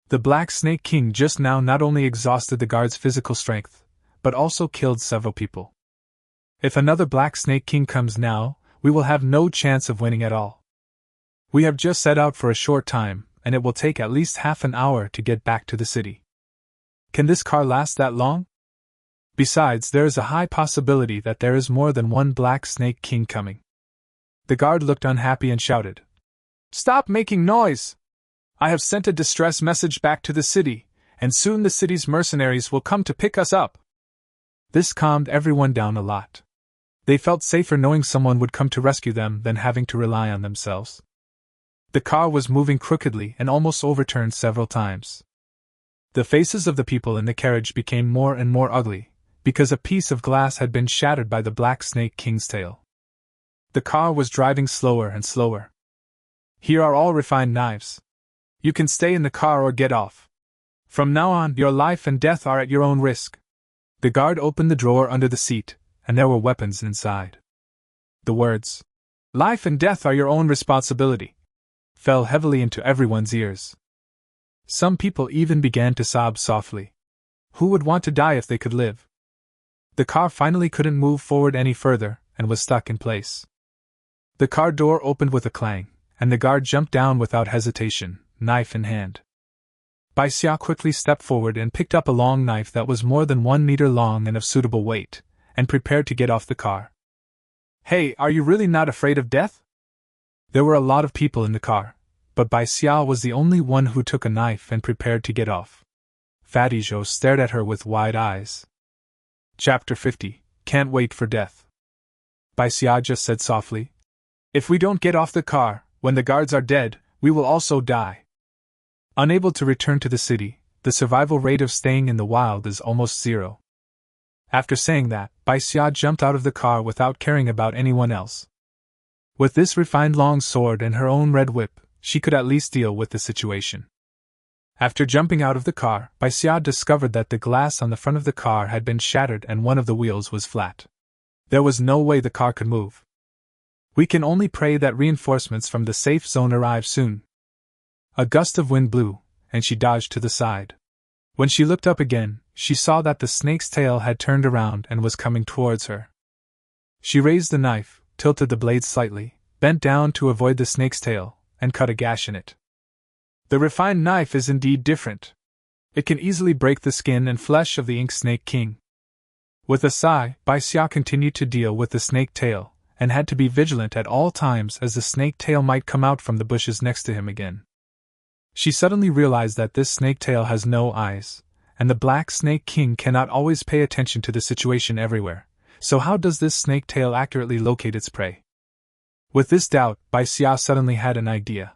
[SPEAKER 1] The Black Snake King just now not only exhausted the guard's physical strength, but also killed several people. If another Black Snake King comes now, we will have no chance of winning at all. We have just set out for a short time, and it will take at least half an hour to get back to the city. Can this car last that long? Besides, there is a high possibility that there is more than one Black Snake King coming. The guard looked unhappy and shouted, "Stop making noise! I have sent a distress message back to the city, and soon the city's mercenaries will come to pick us up." This calmed everyone down a lot. They felt safer knowing someone would come to rescue them than having to rely on themselves. The car was moving crookedly and almost overturned several times. The faces of the people in the carriage became more and more ugly, because a piece of glass had been shattered by the Black Snake King's tail. The car was driving slower and slower. "Here are all refined knives. You can stay in the car or get off. From now on, your life and death are at your own risk." The guard opened the drawer under the seat, and there were weapons inside. The words, "Life and death are your own responsibility," fell heavily into everyone's ears. Some people even began to sob softly. Who would want to die if they could live? The car finally couldn't move forward any further, and was stuck in place. The car door opened with a clang, and the guard jumped down without hesitation, knife in hand. Bai Xia quickly stepped forward and picked up a long knife that was more than 1 meter long and of suitable weight, and prepared to get off the car. "Hey, are you really not afraid of death?" There were a lot of people in the car, but Bai Xia was the only one who took a knife and prepared to get off. Fatty Joe stared at her with wide eyes. Chapter 50. Can't wait for death. Bai Xia just said softly, "If we don't get off the car, when the guards are dead, we will also die." Unable to return to the city, the survival rate of staying in the wild is almost zero. After saying that, Bai Xia jumped out of the car without caring about anyone else. With this refined long sword and her own red whip, she could at least deal with the situation. After jumping out of the car, Bai Xia discovered that the glass on the front of the car had been shattered and one of the wheels was flat. There was no way the car could move. "We can only pray that reinforcements from the safe zone arrive soon." A gust of wind blew, and she dodged to the side. When she looked up again, she saw that the snake's tail had turned around and was coming towards her. She raised the knife, tilted the blade slightly, bent down to avoid the snake's tail, and cut a gash in it. The refined knife is indeed different. It can easily break the skin and flesh of the Ink Snake King. With a sigh, Bai Xia continued to deal with the snake tail, and had to be vigilant at all times as the snake tail might come out from the bushes next to him again. She suddenly realized that this snake tail has no eyes, and the Black Snake King cannot always pay attention to the situation everywhere, so how does this snake tail accurately locate its prey? With this doubt, Bai Xia suddenly had an idea.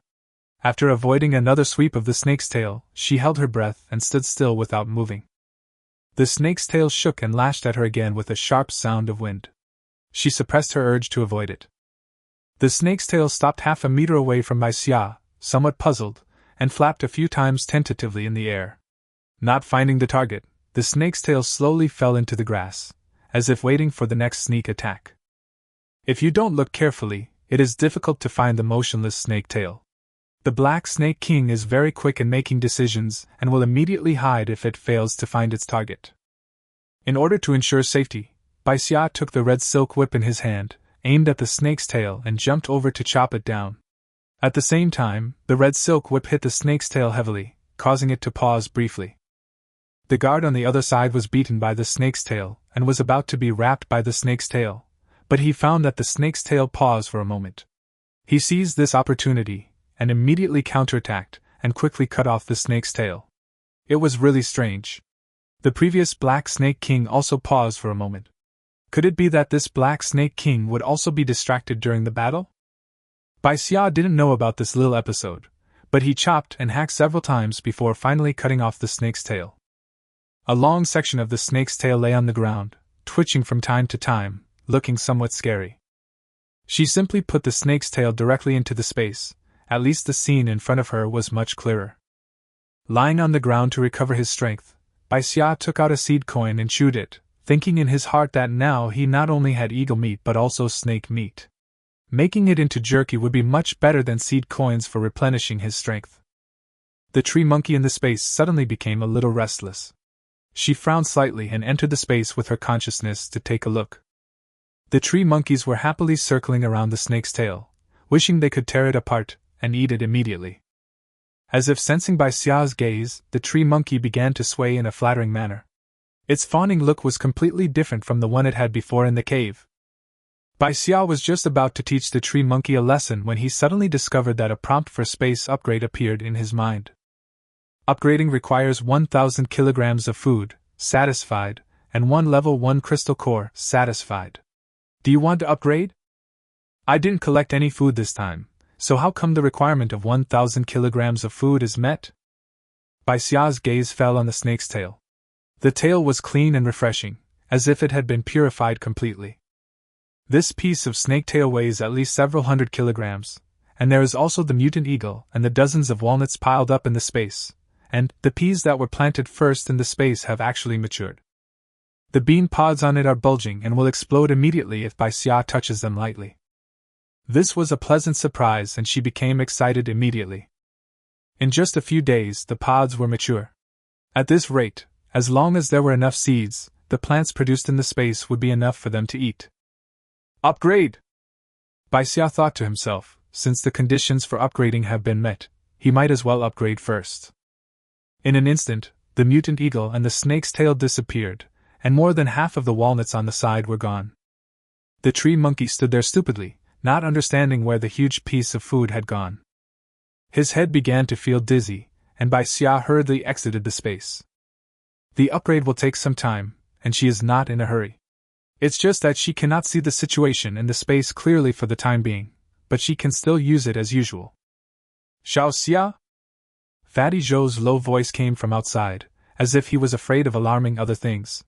[SPEAKER 1] After avoiding another sweep of the snake's tail, she held her breath and stood still without moving. The snake's tail shook and lashed at her again with a sharp sound of wind. She suppressed her urge to avoid it. The snake's tail stopped half a meter away from Bai Xia, somewhat puzzled, and flapped a few times tentatively in the air. Not finding the target, the snake's tail slowly fell into the grass, as if waiting for the next sneak attack. If you don't look carefully, it is difficult to find the motionless snake tail. The Black Snake King is very quick in making decisions and will immediately hide if it fails to find its target. In order to ensure safety, Bai Xia took the red silk whip in his hand, aimed at the snake's tail and jumped over to chop it down. At the same time, the red silk whip hit the snake's tail heavily, causing it to pause briefly. The guard on the other side was beaten by the snake's tail and was about to be wrapped by the snake's tail, but he found that the snake's tail paused for a moment. He seized this opportunity and immediately counterattacked and quickly cut off the snake's tail. It was really strange. The previous Black Snake King also paused for a moment. Could it be that this Black Snake King would also be distracted during the battle? Bai Xia didn't know about this little episode, but he chopped and hacked several times before finally cutting off the snake's tail. A long section of the snake's tail lay on the ground, twitching from time to time, looking somewhat scary. She simply put the snake's tail directly into the space. At least the scene in front of her was much clearer. Lying on the ground to recover his strength, Bai Xia took out a seed coin and chewed it, thinking in his heart that now he not only had eagle meat but also snake meat. Making it into jerky would be much better than seed coins for replenishing his strength. The tree monkey in the space suddenly became a little restless. She frowned slightly and entered the space with her consciousness to take a look. The tree monkeys were happily circling around the snake's tail, wishing they could tear it apart and eat it immediately. As if sensing Bai Xia's gaze, the tree monkey began to sway in a flattering manner. Its fawning look was completely different from the one it had before in the cave. Bai Xia was just about to teach the tree monkey a lesson when he suddenly discovered that a prompt for space upgrade appeared in his mind. Upgrading requires 1,000 kilograms of food, satisfied, and 1 level 1 crystal core, satisfied. Do you want to upgrade? I didn't collect any food this time, so how come the requirement of 1,000 kilograms of food is met? Bai Xia's gaze fell on the snake's tail. The tail was clean and refreshing, as if it had been purified completely. This piece of snake tail weighs at least several hundred kilograms, and there is also the mutant eagle and the dozens of walnuts piled up in the space, and the peas that were planted first in the space have actually matured. The bean pods on it are bulging and will explode immediately if Bai Xia touches them lightly. This was a pleasant surprise and she became excited immediately. In just a few days the pods were mature. At this rate, as long as there were enough seeds, the plants produced in the space would be enough for them to eat. Upgrade! Bai Xia thought to himself, since the conditions for upgrading have been met, he might as well upgrade first. In an instant, the mutant eagle and the snake's tail disappeared, and more than half of the walnuts on the side were gone. The tree monkey stood there stupidly, not understanding where the huge piece of food had gone. His head began to feel dizzy, and Bai Xia hurriedly exited the space. The upgrade will take some time, and she is not in a hurry. It's just that she cannot see the situation in the space clearly for the time being, but she can still use it as usual. Xiao Xia? Fatty Zhou's low voice came from outside, as if he was afraid of alarming other things.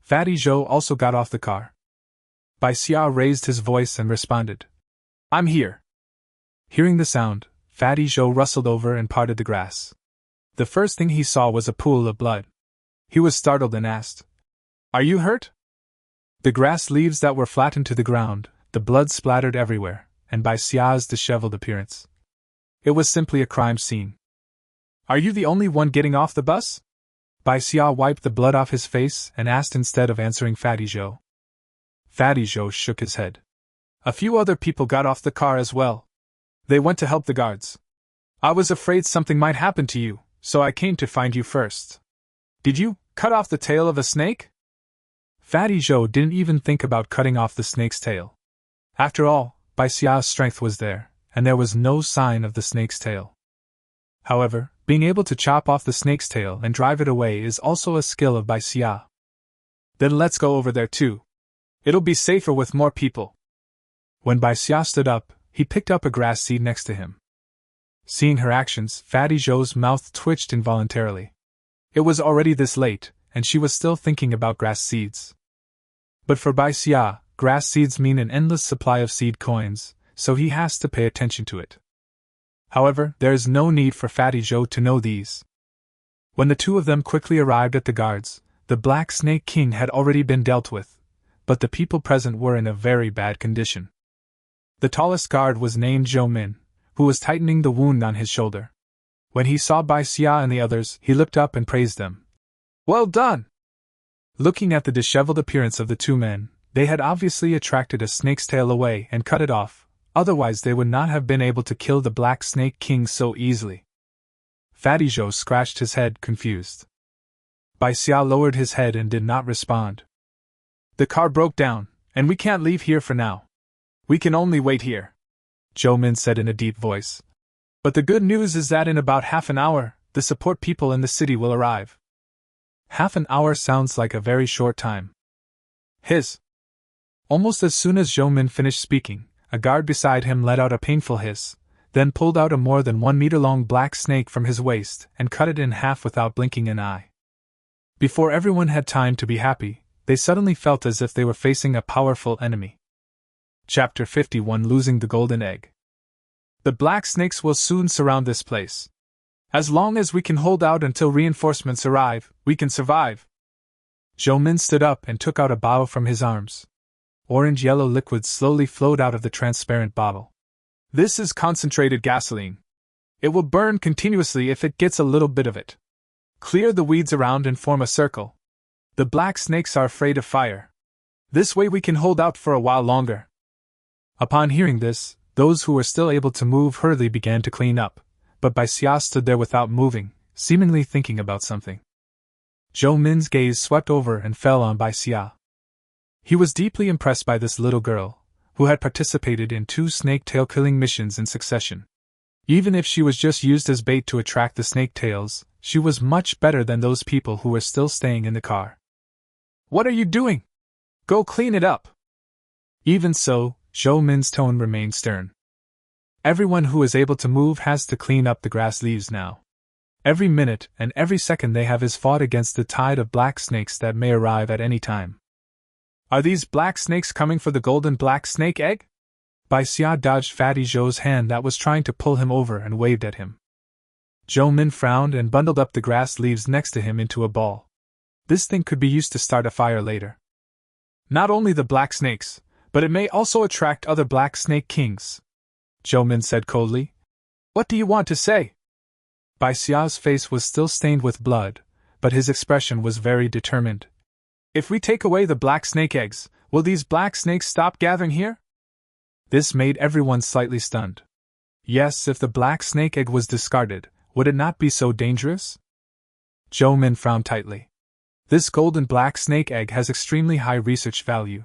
[SPEAKER 1] Fatty Zhou also got off the car. Bai Xia raised his voice and responded. I'm here. Hearing the sound, Fatty Zhou rustled over and parted the grass. The first thing he saw was a pool of blood. He was startled and asked, Are you hurt? The grass leaves that were flattened to the ground, the blood splattered everywhere, and Bai Xia's disheveled appearance. It was simply a crime scene. Are you the only one getting off the bus? Bai Xia wiped the blood off his face and asked instead of answering Fatty Zhou. Fatty Zhou shook his head. A few other people got off the car as well. They went to help the guards. I was afraid something might happen to you, so I came to find you first. Did you cut off the tail of a snake? Fatty Zhou didn't even think about cutting off the snake's tail. After all, Bai Xia's strength was there, and there was no sign of the snake's tail. However, being able to chop off the snake's tail and drive it away is also a skill of Bai Xia. Then let's go over there too. It'll be safer with more people. When Bai Xia stood up, he picked up a grass seed next to him. Seeing her actions, Fatty Zhou's mouth twitched involuntarily. It was already this late, and she was still thinking about grass seeds. But for Bai Xia, grass seeds mean an endless supply of seed coins, so he has to pay attention to it. However, there is no need for Fatty Zhou to know these. When the two of them quickly arrived at the guards, the Black Snake King had already been dealt with, but the people present were in a very bad condition. The tallest guard was named Zhou Min, who was tightening the wound on his shoulder. When he saw Bai Xia and the others, he looked up and praised them. Well done! Looking at the disheveled appearance of the two men, they had obviously attracted a snake's tail away and cut it off, otherwise they would not have been able to kill the Black Snake King so easily. Fatty Zhou scratched his head, confused. Bai Xia lowered his head and did not respond. The car broke down, and we can't leave here for now. We can only wait here, Zhou Min said in a deep voice. But the good news is that in about half an hour, the support people in the city will arrive. Half an hour sounds like a very short time. Hiss. Almost as soon as Zhou Min finished speaking, a guard beside him let out a painful hiss, then pulled out a more than 1 meter long black snake from his waist and cut it in half without blinking an eye. Before everyone had time to be happy, they suddenly felt as if they were facing a powerful enemy. Chapter 51: Losing the Golden Egg. The black snakes will soon surround this place. As long as we can hold out until reinforcements arrive, we can survive. Zhou Min stood up and took out a bottle from his arms. Orange-yellow liquid slowly flowed out of the transparent bottle. This is concentrated gasoline. It will burn continuously if it gets a little bit of it. Clear the weeds around and form a circle. The black snakes are afraid of fire. This way we can hold out for a while longer. Upon hearing this, those who were still able to move hurriedly began to clean up, but Bai Xia stood there without moving, seemingly thinking about something. Zhou Min's gaze swept over and fell on Bai Xia. He was deeply impressed by this little girl, who had participated in 2 snake-tail killing missions in succession. Even if she was just used as bait to attract the snake-tails, she was much better than those people who were still staying in the car. "What are you doing? Go clean it up!" Even so, Zhou Min's tone remained stern. Everyone who is able to move has to clean up the grass leaves now. Every minute and every second they have is fought against the tide of black snakes that may arrive at any time. "Are these black snakes coming for the golden black snake egg?" Bai Xia dodged Fatty Zhou's hand that was trying to pull him over and waved at him. Zhou Min frowned and bundled up the grass leaves next to him into a ball. This thing could be used to start a fire later. "Not only the black snakes, but it may also attract other black snake kings," Zhou Min said coldly. "What do you want to say?" Bai Xia's face was still stained with blood, but his expression was very determined. "If we take away the black snake eggs, will these black snakes stop gathering here?" This made everyone slightly stunned. Yes, if the black snake egg was discarded, would it not be so dangerous? Zhou Min frowned tightly. This golden black snake egg has extremely high research value.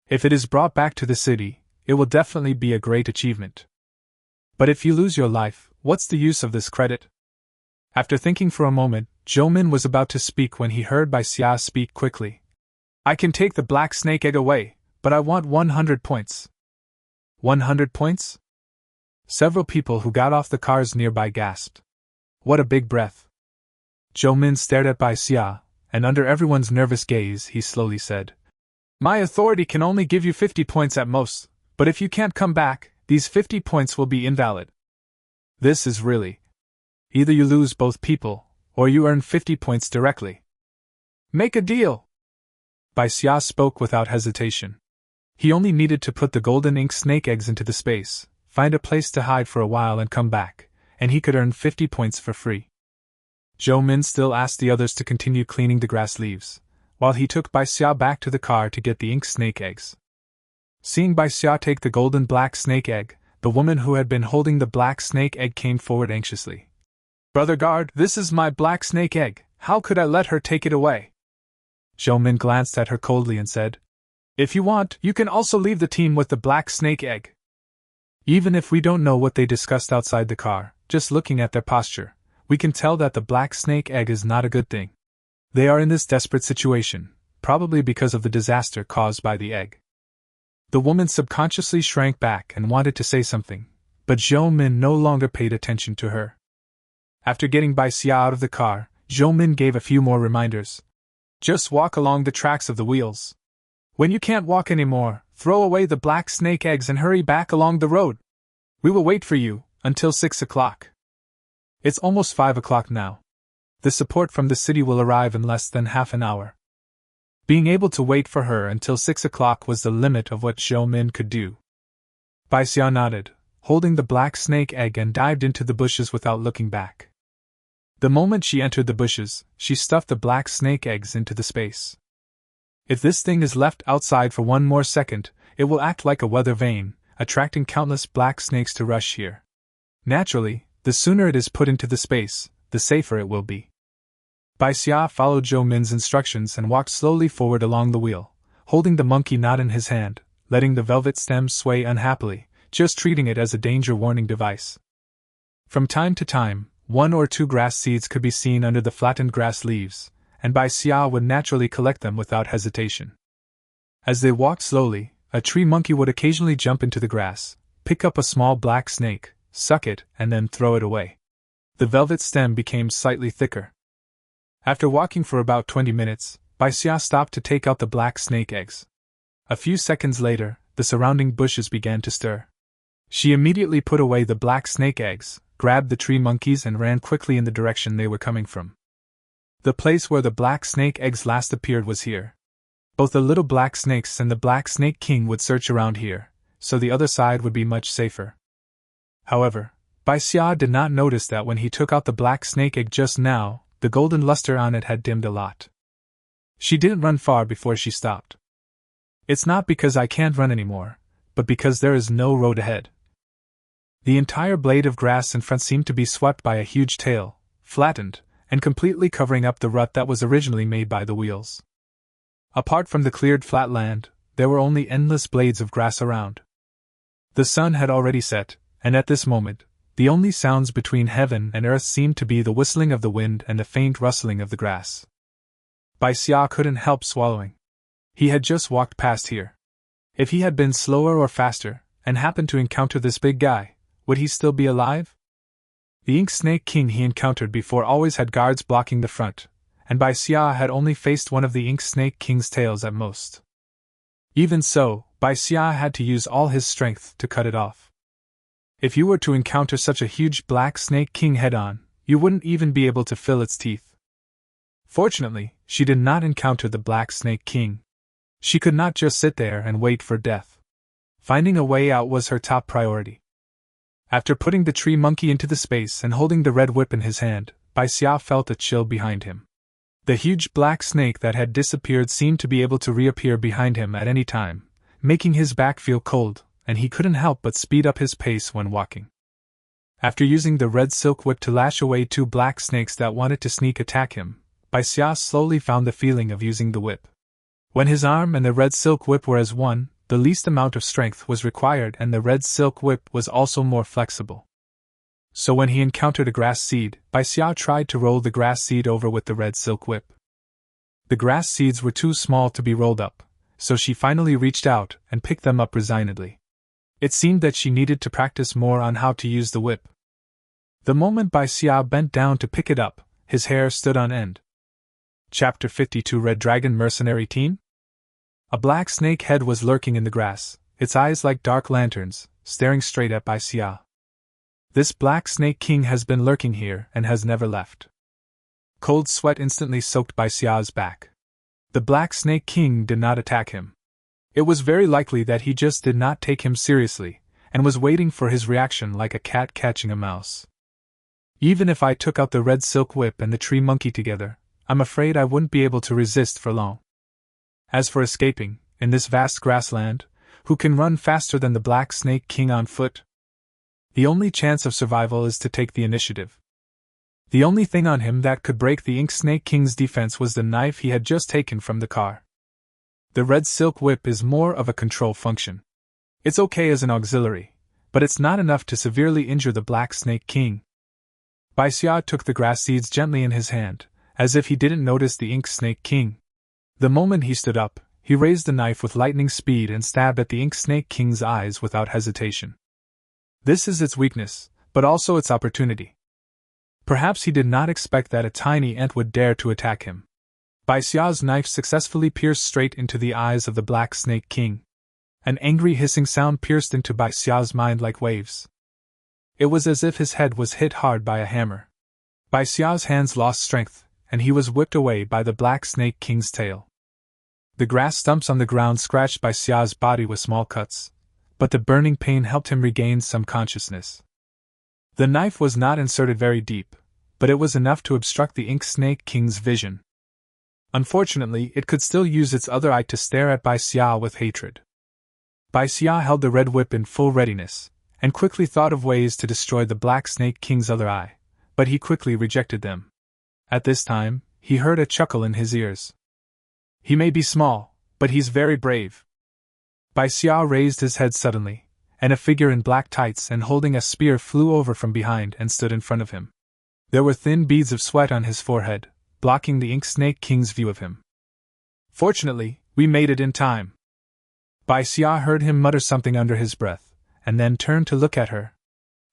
[SPEAKER 1] If it is brought back to the city, it will definitely be a great achievement. But if you lose your life, what's the use of this credit? After thinking for a moment, Zhou Min was about to speak when he heard Bai Xia speak quickly. "I can take the black snake egg away, but I want 100 points. 100 points? Several people who got off the cars nearby gasped. What a big breath. Zhou Min stared at Bai Xia, and under everyone's nervous gaze he slowly said, "My authority can only give you 50 points at most, but if you can't come back, these 50 points will be invalid. This is really... Either you lose both people, or you earn 50 points directly. Make a deal." Bai Xia spoke without hesitation. He only needed to put the golden ink snake eggs into the space, find a place to hide for a while and come back, and he could earn 50 points for free. Zhou Min still asked the others to continue cleaning the grass leaves, while he took Bai Xia back to the car to get the ink snake eggs. Seeing Bai Xia take the golden black snake egg, the woman who had been holding the black snake egg came forward anxiously. "Brother guard, this is my black snake egg, how could I let her take it away?" Zhou Min glanced at her coldly and said, "If you want, you can also leave the team with the black snake egg." Even if we don't know what they discussed outside the car, just looking at their posture, we can tell that the black snake egg is not a good thing. They are in this desperate situation, probably because of the disaster caused by the egg. The woman subconsciously shrank back and wanted to say something, but Zhou Min no longer paid attention to her. After getting Bai Xia out of the car, Zhou Min gave a few more reminders. Just walk along the tracks of the wheels. When you can't walk anymore, throw away the black snake eggs and hurry back along the road. We will wait for you until 6 o'clock. It's almost 5 o'clock now. The support from the city will arrive in less than half an hour. Being able to wait for her until 6 o'clock was the limit of what Zhou Min could do. Bai Xia nodded, holding the black snake egg, and dived into the bushes without looking back. The moment she entered the bushes, she stuffed the black snake eggs into the space. If this thing is left outside for one more second, it will act like a weather vane, attracting countless black snakes to rush here. Naturally, the sooner it is put into the space, the safer it will be. Bai Xia followed Zhou Min's instructions and walked slowly forward along the wheel, holding the monkey knot in his hand, letting the velvet stem sway unhappily, just treating it as a danger warning device. From time to time, 1 or 2 grass seeds could be seen under the flattened grass leaves, and Bai Xia would naturally collect them without hesitation. As they walked slowly, a tree monkey would occasionally jump into the grass, pick up a small black snake, suck it, and then throw it away. The velvet stem became slightly thicker. After walking for about 20 minutes, Bai Xia stopped to take out the black snake eggs. A few seconds later, the surrounding bushes began to stir. She immediately put away the black snake eggs, grabbed the tree monkeys, and ran quickly in the direction they were coming from. The place where the black snake eggs last appeared was here. Both the little black snakes and the black snake king would search around here, so the other side would be much safer. However, Bai Xia did not notice that when he took out the black snake egg just now, the golden luster on it had dimmed a lot. She didn't run far before she stopped. It's not because I can't run anymore, but because there is no road ahead. The entire blade of grass in front seemed to be swept by a huge tail, flattened, and completely covering up the rut that was originally made by the wheels. Apart from the cleared flat land, there were only endless blades of grass around. The sun had already set, and at this moment, the only sounds between heaven and earth seemed to be the whistling of the wind and the faint rustling of the grass. Bai Xia couldn't help swallowing. He had just walked past here. If he had been slower or faster, and happened to encounter this big guy, would he still be alive? The Ink Snake King he encountered before always had guards blocking the front, and Bai Xia had only faced one of the Ink Snake King's tails at most. Even so, Bai Xia had to use all his strength to cut it off. If you were to encounter such a huge black snake king head-on, you wouldn't even be able to feel its teeth. Fortunately, she did not encounter the black snake king. She could not just sit there and wait for death. Finding a way out was her top priority. After putting the tree monkey into the space and holding the red whip in his hand, Bai Xia felt a chill behind him. The huge black snake that had disappeared seemed to be able to reappear behind him at any time, making his back feel cold, and he couldn't help but speed up his pace when walking. After using the red silk whip to lash away two black snakes that wanted to sneak attack him, Bai Xia slowly found the feeling of using the whip. When his arm and the red silk whip were as one, the least amount of strength was required, and the red silk whip was also more flexible. So when he encountered a grass seed, Bai Xia tried to roll the grass seed over with the red silk whip. The grass seeds were too small to be rolled up, so she finally reached out and picked them up resignedly. It seemed that she needed to practice more on how to use the whip. The moment Bai Xia bent down to pick it up, his hair stood on end. Chapter 52 Red Dragon Mercenary Teen? A black snake head was lurking in the grass, its eyes like dark lanterns, staring straight at Bai Xia. This black snake king has been lurking here and has never left. Cold sweat instantly soaked Bai Xia's back. The black snake king did not attack him. It was very likely that he just did not take him seriously, and was waiting for his reaction like a cat catching a mouse. Even if I took out the red silk whip and the tree monkey together, I'm afraid I wouldn't be able to resist for long. As for escaping, in this vast grassland, who can run faster than the black snake king on foot? The only chance of survival is to take the initiative. The only thing on him that could break the Ink Snake King's defense was the knife he had just taken from the car. The red silk whip is more of a control function. It's okay as an auxiliary, but it's not enough to severely injure the Black Snake King. Bai Xia took the grass seeds gently in his hand, as if he didn't notice the Ink Snake King. The moment he stood up, he raised the knife with lightning speed and stabbed at the Ink Snake King's eyes without hesitation. This is its weakness, but also its opportunity. Perhaps he did not expect that a tiny ant would dare to attack him. Bai Xia's knife successfully pierced straight into the eyes of the Black Snake King. An angry hissing sound pierced into Bai Xia's mind like waves. It was as if his head was hit hard by a hammer. Bai Xia's hands lost strength, and he was whipped away by the Black Snake King's tail. The grass stumps on the ground scratched Bai Xia's body with small cuts, but the burning pain helped him regain some consciousness. The knife was not inserted very deep, but it was enough to obstruct the Ink Snake King's vision. Unfortunately, it could still use its other eye to stare at Bai Xia with hatred. Bai Xia held the red whip in full readiness, and quickly thought of ways to destroy the Black Snake King's other eye, but he quickly rejected them. At this time, he heard a chuckle in his ears. He may be small, but he's very brave. Bai Xia raised his head suddenly, and a figure in black tights and holding a spear flew over from behind and stood in front of him. There were thin beads of sweat on his forehead, blocking the Ink Snake King's view of him. Fortunately, we made it in time. Bai Xia heard him mutter something under his breath, and then turned to look at her.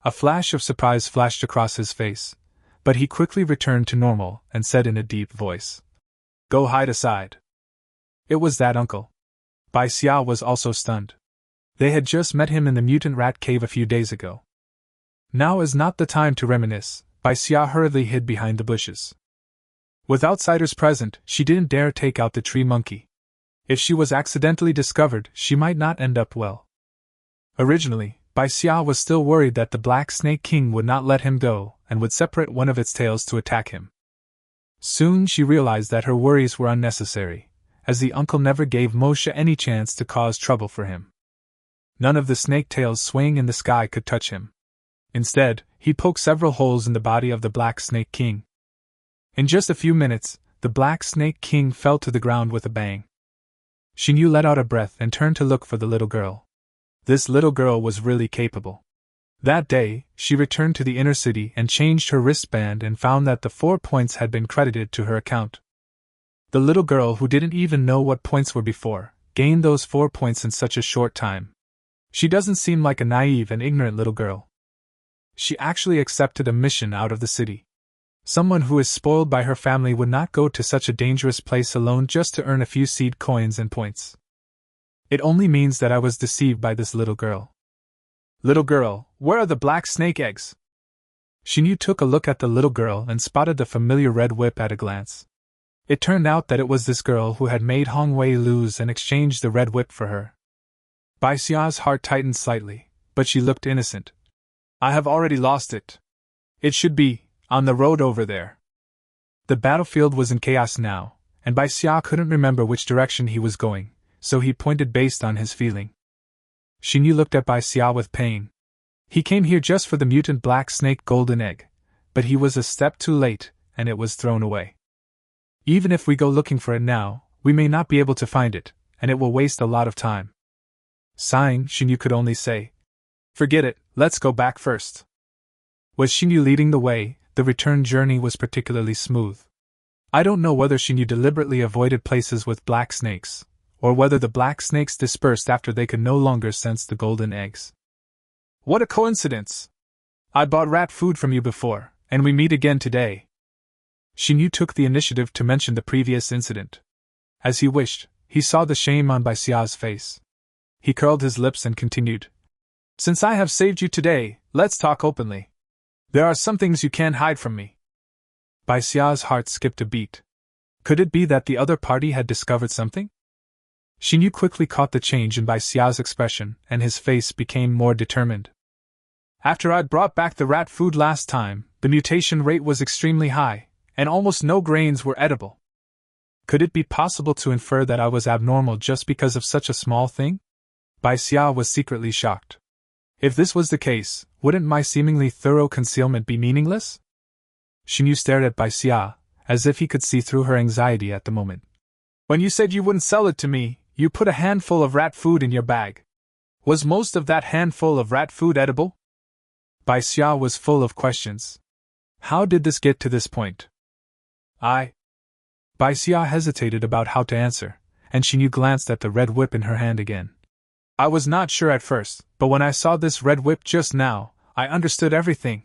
[SPEAKER 1] A flash of surprise flashed across his face, but he quickly returned to normal and said in a deep voice, "Go hide aside." It was that uncle. Bai Xia was also stunned. They had just met him in the mutant rat cave a few days ago. Now is not the time to reminisce. Bai Xia hurriedly hid behind the bushes. With outsiders present, she didn't dare take out the tree monkey. If she was accidentally discovered, she might not end up well. Originally, Bai Xia was still worried that the Black Snake King would not let him go and would separate one of its tails to attack him. Soon she realized that her worries were unnecessary, as the uncle never gave Moshe any chance to cause trouble for him. None of the snake tails swaying in the sky could touch him. Instead, he poked several holes in the body of the Black Snake King. In just a few minutes, the Black Snake King fell to the ground with a bang. Xinyu let out a breath and turned to look for the little girl. This little girl was really capable. That day, she returned to the inner city and changed her wristband and found that the 4 points had been credited to her account. The little girl, who didn't even know what points were before, gained those 4 points in such a short time. She doesn't seem like a naive and ignorant little girl. She actually accepted a mission out of the city. Someone who is spoiled by her family would not go to such a dangerous place alone just to earn a few seed coins and points. It only means that I was deceived by this little girl. Little girl, where are the black snake eggs? Xinyu took a look at the little girl and spotted the familiar red whip at a glance. It turned out that it was this girl who had made Hong Wei lose and exchanged the red whip for her. Bai Xia's heart tightened slightly, but she looked innocent. I have already lost it. It should be on the road over there. The battlefield was in chaos now, and Bai Xia couldn't remember which direction he was going, so he pointed based on his feeling. Xinyu looked at Bai Xia with pain. He came here just for the mutant black snake golden egg, but he was a step too late, and it was thrown away. Even if we go looking for it now, we may not be able to find it, and it will waste a lot of time. Sighing, Xinyu could only say, Forget it, let's go back first. Was Xinyu leading the way, the return journey was particularly smooth. I don't know whether Xinyu deliberately avoided places with black snakes, or whether the black snakes dispersed after they could no longer sense the golden eggs. What a coincidence! I bought rat food from you before, and we meet again today. Xinyu took the initiative to mention the previous incident. As he wished, he saw the shame on Bai Xia's face. He curled his lips and continued. Since I have saved you today, let's talk openly. There are some things you can't hide from me. Bai Xia's heart skipped a beat. Could it be that the other party had discovered something? Xinyu quickly caught the change in Bai Xia's expression, and his face became more determined. After I'd brought back the rat food last time, the mutation rate was extremely high, and almost no grains were edible. Could it be possible to infer that I was abnormal just because of such a small thing? Bai Xia was secretly shocked. If this was the case, wouldn't my seemingly thorough concealment be meaningless? Xinyu stared at Bai Xia, as if he could see through her anxiety at the moment. When you said you wouldn't sell it to me, you put a handful of rat food in your bag. Was most of that handful of rat food edible? Bai Xia was full of questions. How did this get to this point? Bai Xia hesitated about how to answer, and Xinyu glanced at the red whip in her hand again. I was not sure at first, but when I saw this red whip just now, I understood everything.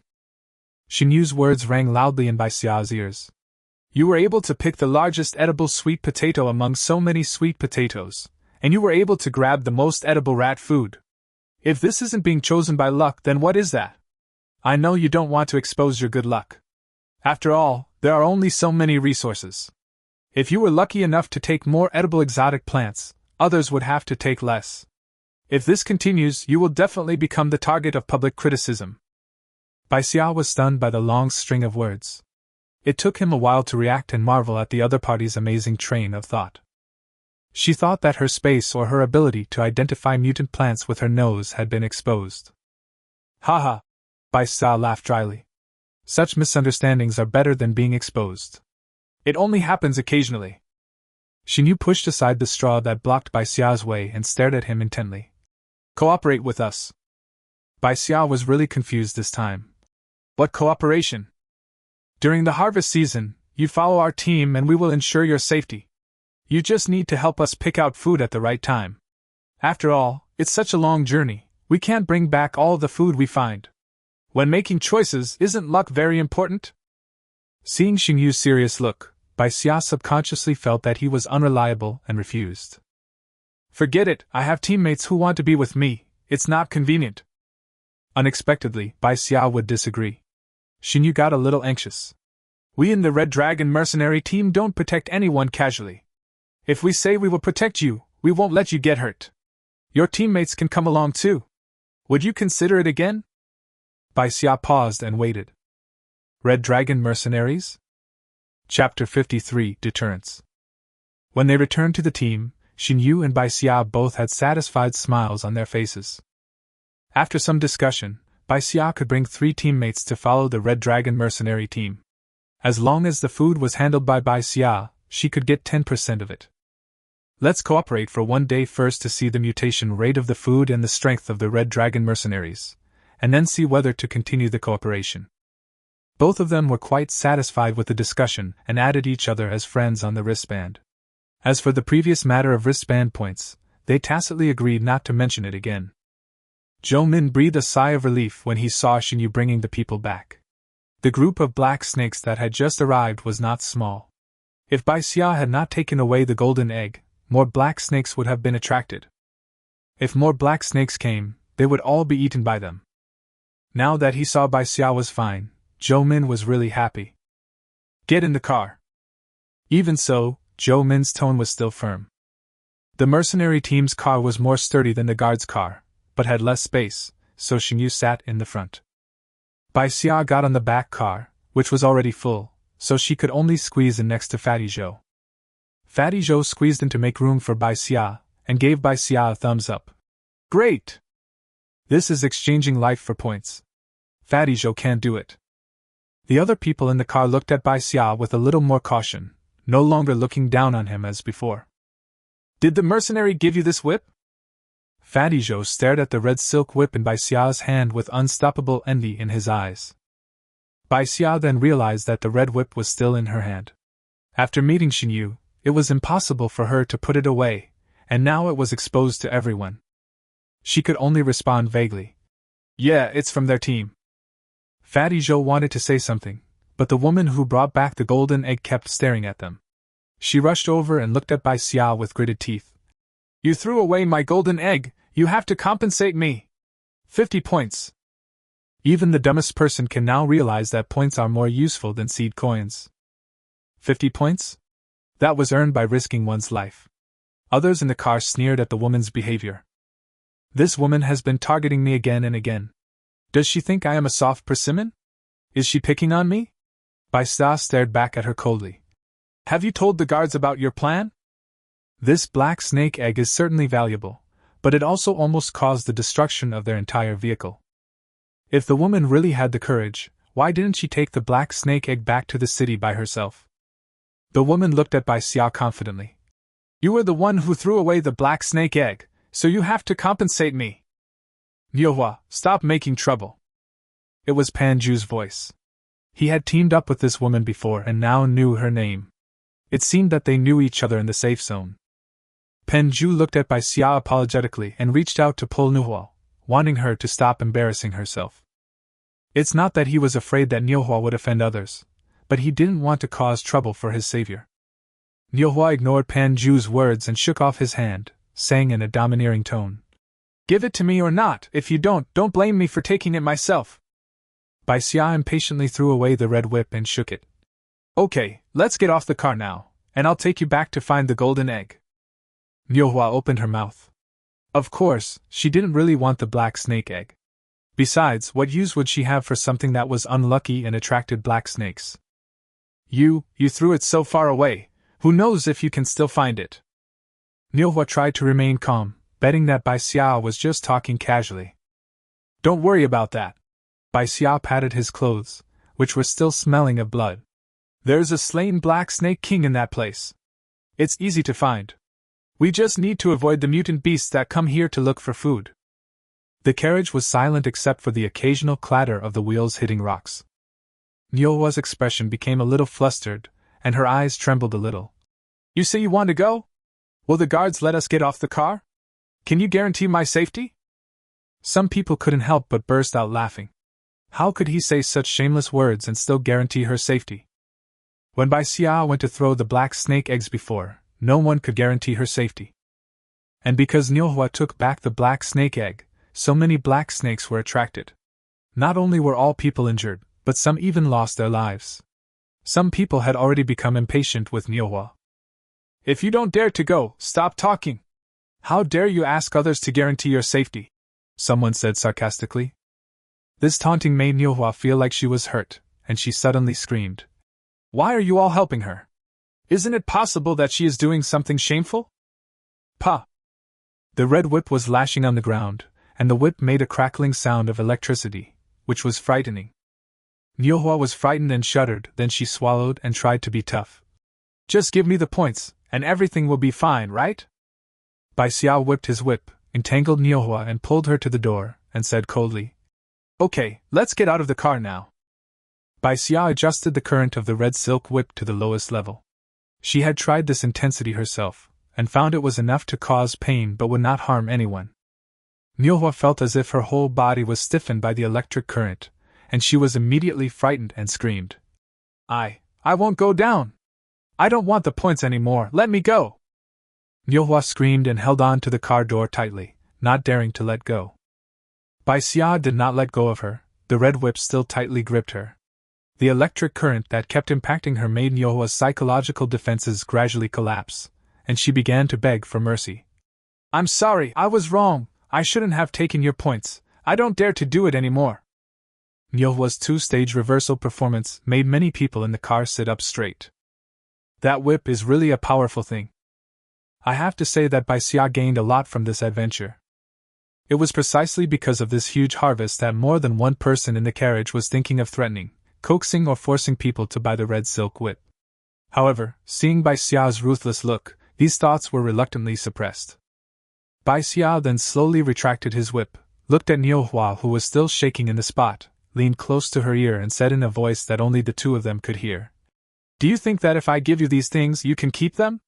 [SPEAKER 1] Xinyu's words rang loudly in Bai Xia's ears. You were able to pick the largest edible sweet potato among so many sweet potatoes, and you were able to grab the most edible rat food. If this isn't being chosen by luck, then what is that? I know you don't want to expose your good luck. After all, there are only so many resources. If you were lucky enough to take more edible exotic plants, others would have to take less. If this continues, you will definitely become the target of public criticism. Bai Xia was stunned by the long string of words. It took him a while to react and marvel at the other party's amazing train of thought. She thought that her space or her ability to identify mutant plants with her nose had been exposed. Haha! Bai Xia laughed dryly. Such misunderstandings are better than being exposed. It only happens occasionally. Xinyu pushed aside the straw that blocked Bai Xia's way and stared at him intently. Cooperate with us. Bai Xia was really confused this time. What cooperation? During the harvest season, You follow our team and we will ensure your safety. You just need to help us pick out food at the right time. After all, it's such a long journey, we can't bring back all the food we find. When making choices, isn't luck very important? Seeing Xingyu's serious look, Bai Xia subconsciously felt that he was unreliable and refused. Forget it, I have teammates who want to be with me, it's not convenient. Unexpectedly, Bai Xia would disagree. Xingyu got a little anxious. We in the Red Dragon mercenary team don't protect anyone casually. If we say we will protect you, we won't let you get hurt. Your teammates can come along too. Would you consider it again? Bai Xia paused and waited. Red Dragon mercenaries? Chapter 53 Deterrence. When they returned to the team, Xingyu and Bai Xia both had satisfied smiles on their faces. After some discussion, Bai Xia could bring 3 teammates to follow the Red Dragon mercenary team. As long as the food was handled by Bai Xia, she could get 10% of it. Let's cooperate for one day first to see the mutation rate of the food and the strength of the Red Dragon mercenaries, and then see whether to continue the cooperation. Both of them were quite satisfied with the discussion and added each other as friends on the wristband. As for the previous matter of wristband points, they tacitly agreed not to mention it again. Zhou Min breathed a sigh of relief when he saw Xingyu bringing the people back. The group of black snakes that had just arrived was not small. If Bai Xia had not taken away the golden egg, more black snakes would have been attracted. If more black snakes came, they would all be eaten by them. Now that he saw Bai Xia was fine, Zhou Min was really happy. Get in the car. Even so, Zhou Min's tone was still firm. The mercenary team's car was more sturdy than the guard's car, but had less space, so Xingyu sat in the front. Bai Xia got on the back car, which was already full, so she could only squeeze in next to Fatty Zhou. Fatty Zhou squeezed in to make room for Bai Xia, and gave Bai Xia a thumbs up. Great! This is exchanging life for points. Fatty Zhou can't do it. The other people in the car looked at Bai Xia with a little more caution, no longer looking down on him as before. Did the mercenary give you this whip? Fatty Zhou stared at the red silk whip in Bai Xia's hand with unstoppable envy in his eyes. Bai Xia then realized that the red whip was still in her hand. After meeting Xingyu, it was impossible for her to put it away, and now it was exposed to everyone. She could only respond vaguely. Yeah, it's from their team. Fatty Zhou wanted to say something, but the woman who brought back the golden egg kept staring at them. She rushed over and looked at Bai Xia with gritted teeth. You threw away my golden egg, you have to compensate me. 50 points. Even the dumbest person can now realize that points are more useful than seed coins. 50 points? That was earned by risking one's life. Others in the car sneered at the woman's behavior. This woman has been targeting me again and again. Does she think I am a soft persimmon? Is she picking on me? Bai Xia stared back at her coldly. Have you told the guards about your plan? This black snake egg is certainly valuable, but it also almost caused the destruction of their entire vehicle. If the woman really had the courage, why didn't she take the black snake egg back to the city by herself? The woman looked at Bai Xia confidently. You were the one who threw away the black snake egg, so you have to compensate me. Niuhua, stop making trouble. It was Pan Ju's voice. He had teamed up with this woman before and now knew her name. It seemed that they knew each other in the safe zone. Pan Ju looked at Bai Xia apologetically and reached out to pull Niuhua, wanting her to stop embarrassing herself. It's not that he was afraid that Niuhua would offend others, but he didn't want to cause trouble for his savior. Niuhua ignored Pan Ju's words and shook off his hand, saying in a domineering tone, Give it to me or not, if you don't blame me for taking it myself. Bai Xia impatiently threw away the red whip and shook it. Okay, let's get off the car now, and I'll take you back to find the golden egg. Niuhua opened her mouth. Of course, she didn't really want the black snake egg. Besides, what use would she have for something that was unlucky and attracted black snakes? You threw it so far away, who knows if you can still find it? Niuhua tried to remain calm, betting that Bai Xia was just talking casually. Don't worry about that. Bai Xia patted his clothes, which were still smelling of blood. There's a slain black snake king in that place. It's easy to find. We just need to avoid the mutant beasts that come here to look for food. The carriage was silent except for the occasional clatter of the wheels hitting rocks. Niuhua's expression became a little flustered, and her eyes trembled a little. You say you want to go? Will the guards let us get off the car? Can you guarantee my safety? Some people couldn't help but burst out laughing. How could he say such shameless words and still guarantee her safety? When Bai Xia went to throw the black snake eggs before, no one could guarantee her safety. And because Niuhua took back the black snake egg, so many black snakes were attracted. Not only were all people injured, but some even lost their lives. Some people had already become impatient with Niuhua. If you don't dare to go, stop talking. How dare you ask others to guarantee your safety? Someone said sarcastically. This taunting made Niuhua feel like she was hurt, and she suddenly screamed. Why are you all helping her? Isn't it possible that she is doing something shameful? Pa! The red whip was lashing on the ground, and the whip made a crackling sound of electricity, which was frightening. Niuhua was frightened and shuddered, then she swallowed and tried to be tough. Just give me the points, and everything will be fine, right? Bai Xia whipped his whip, entangled Niuhua and pulled her to the door, and said coldly, Okay, let's get out of the car now. Bai Xia adjusted the current of the red silk whip to the lowest level. She had tried this intensity herself, and found it was enough to cause pain but would not harm anyone. Niuhua felt as if her whole body was stiffened by the electric current, and she was immediately frightened and screamed. I won't go down! I don't want the points anymore, let me go! Niuhua screamed and held on to the car door tightly, not daring to let go. Bai Xia did not let go of her, the red whip still tightly gripped her. The electric current that kept impacting her made Niuhua's psychological defenses gradually collapse, and she began to beg for mercy. I'm sorry, I was wrong, I shouldn't have taken your points, I don't dare to do it anymore. Niuhua's two-stage reversal performance made many people in the car sit up straight. That whip is really a powerful thing. I have to say that Bai Xia gained a lot from this adventure. It was precisely because of this huge harvest that more than one person in the carriage was thinking of threatening, coaxing or forcing people to buy the red silk whip. However, seeing Bai Xia's ruthless look, these thoughts were reluctantly suppressed. Bai Xia then slowly retracted his whip, looked at Niuhua who was still shaking in the spot, leaned close to her ear and said in a voice that only the two of them could hear. Do you think that if I give you these things you can keep them?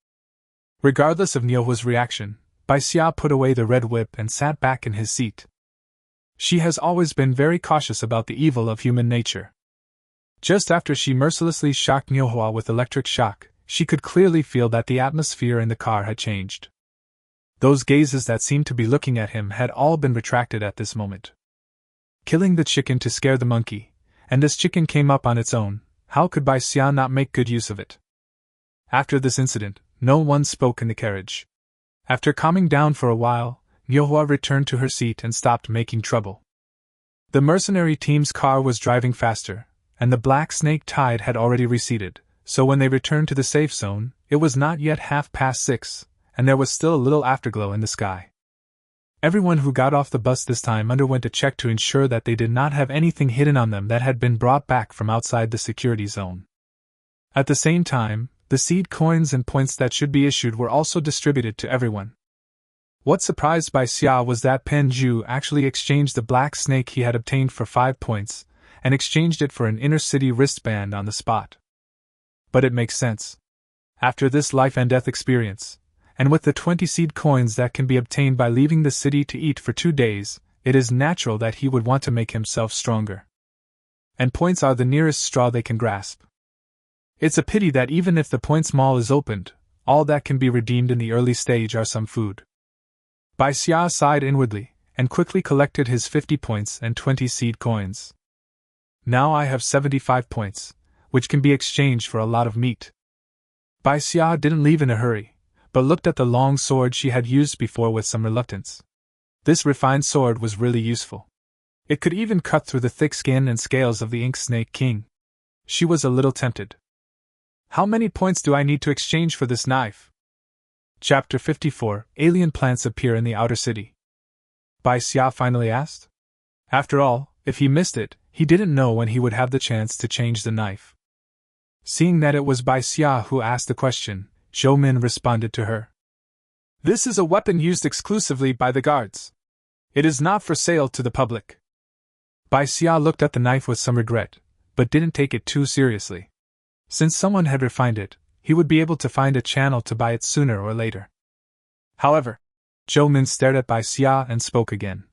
[SPEAKER 1] Regardless of Niuhua's reaction, Bai Xia put away the red whip and sat back in his seat. She has always been very cautious about the evil of human nature. Just after she mercilessly shocked Niuhua with electric shock, she could clearly feel that the atmosphere in the car had changed. Those gazes that seemed to be looking at him had all been retracted at this moment. Killing the chicken to scare the monkey, and this chicken came up on its own, how could Bai Xia not make good use of it? After this incident, no one spoke in the carriage. After calming down for a while, Niuhua returned to her seat and stopped making trouble. The mercenary team's car was driving faster, and the black snake tide had already receded, so when they returned to the safe zone, it was not yet 6:30, and there was still a little afterglow in the sky. Everyone who got off the bus this time underwent a check to ensure that they did not have anything hidden on them that had been brought back from outside the security zone. At the same time, the seed coins and points that should be issued were also distributed to everyone. What surprised Bai Xia was that Pen Zhu actually exchanged the black snake he had obtained for 5 points, and exchanged it for an inner-city wristband on the spot. But it makes sense. After this life-and-death experience, and with the 20 seed coins that can be obtained by leaving the city to eat for 2 days, it is natural that he would want to make himself stronger. And points are the nearest straw they can grasp. It's a pity that even if the points mall is opened, all that can be redeemed in the early stage are some food. Bai Xia sighed inwardly, and quickly collected his 50 points and 20 seed coins. Now I have 75 points, which can be exchanged for a lot of meat. Bai Xia didn't leave in a hurry, but looked at the long sword she had used before with some reluctance. This refined sword was really useful. It could even cut through the thick skin and scales of the Ink Snake King. She was a little tempted. How many points do I need to exchange for this knife? Chapter 54 Alien Plants Appear in the Outer City. Bai Xia finally asked. After all, if he missed it, he didn't know when he would have the chance to change the knife. Seeing that it was Bai Xia who asked the question, Zhou Min responded to her. This is a weapon used exclusively by the guards. It is not for sale to the public. Bai Xia looked at the knife with some regret, but didn't take it too seriously. Since someone had refined it, he would be able to find a channel to buy it sooner or later. However, Zhou Min stared at Bai Xia and spoke again.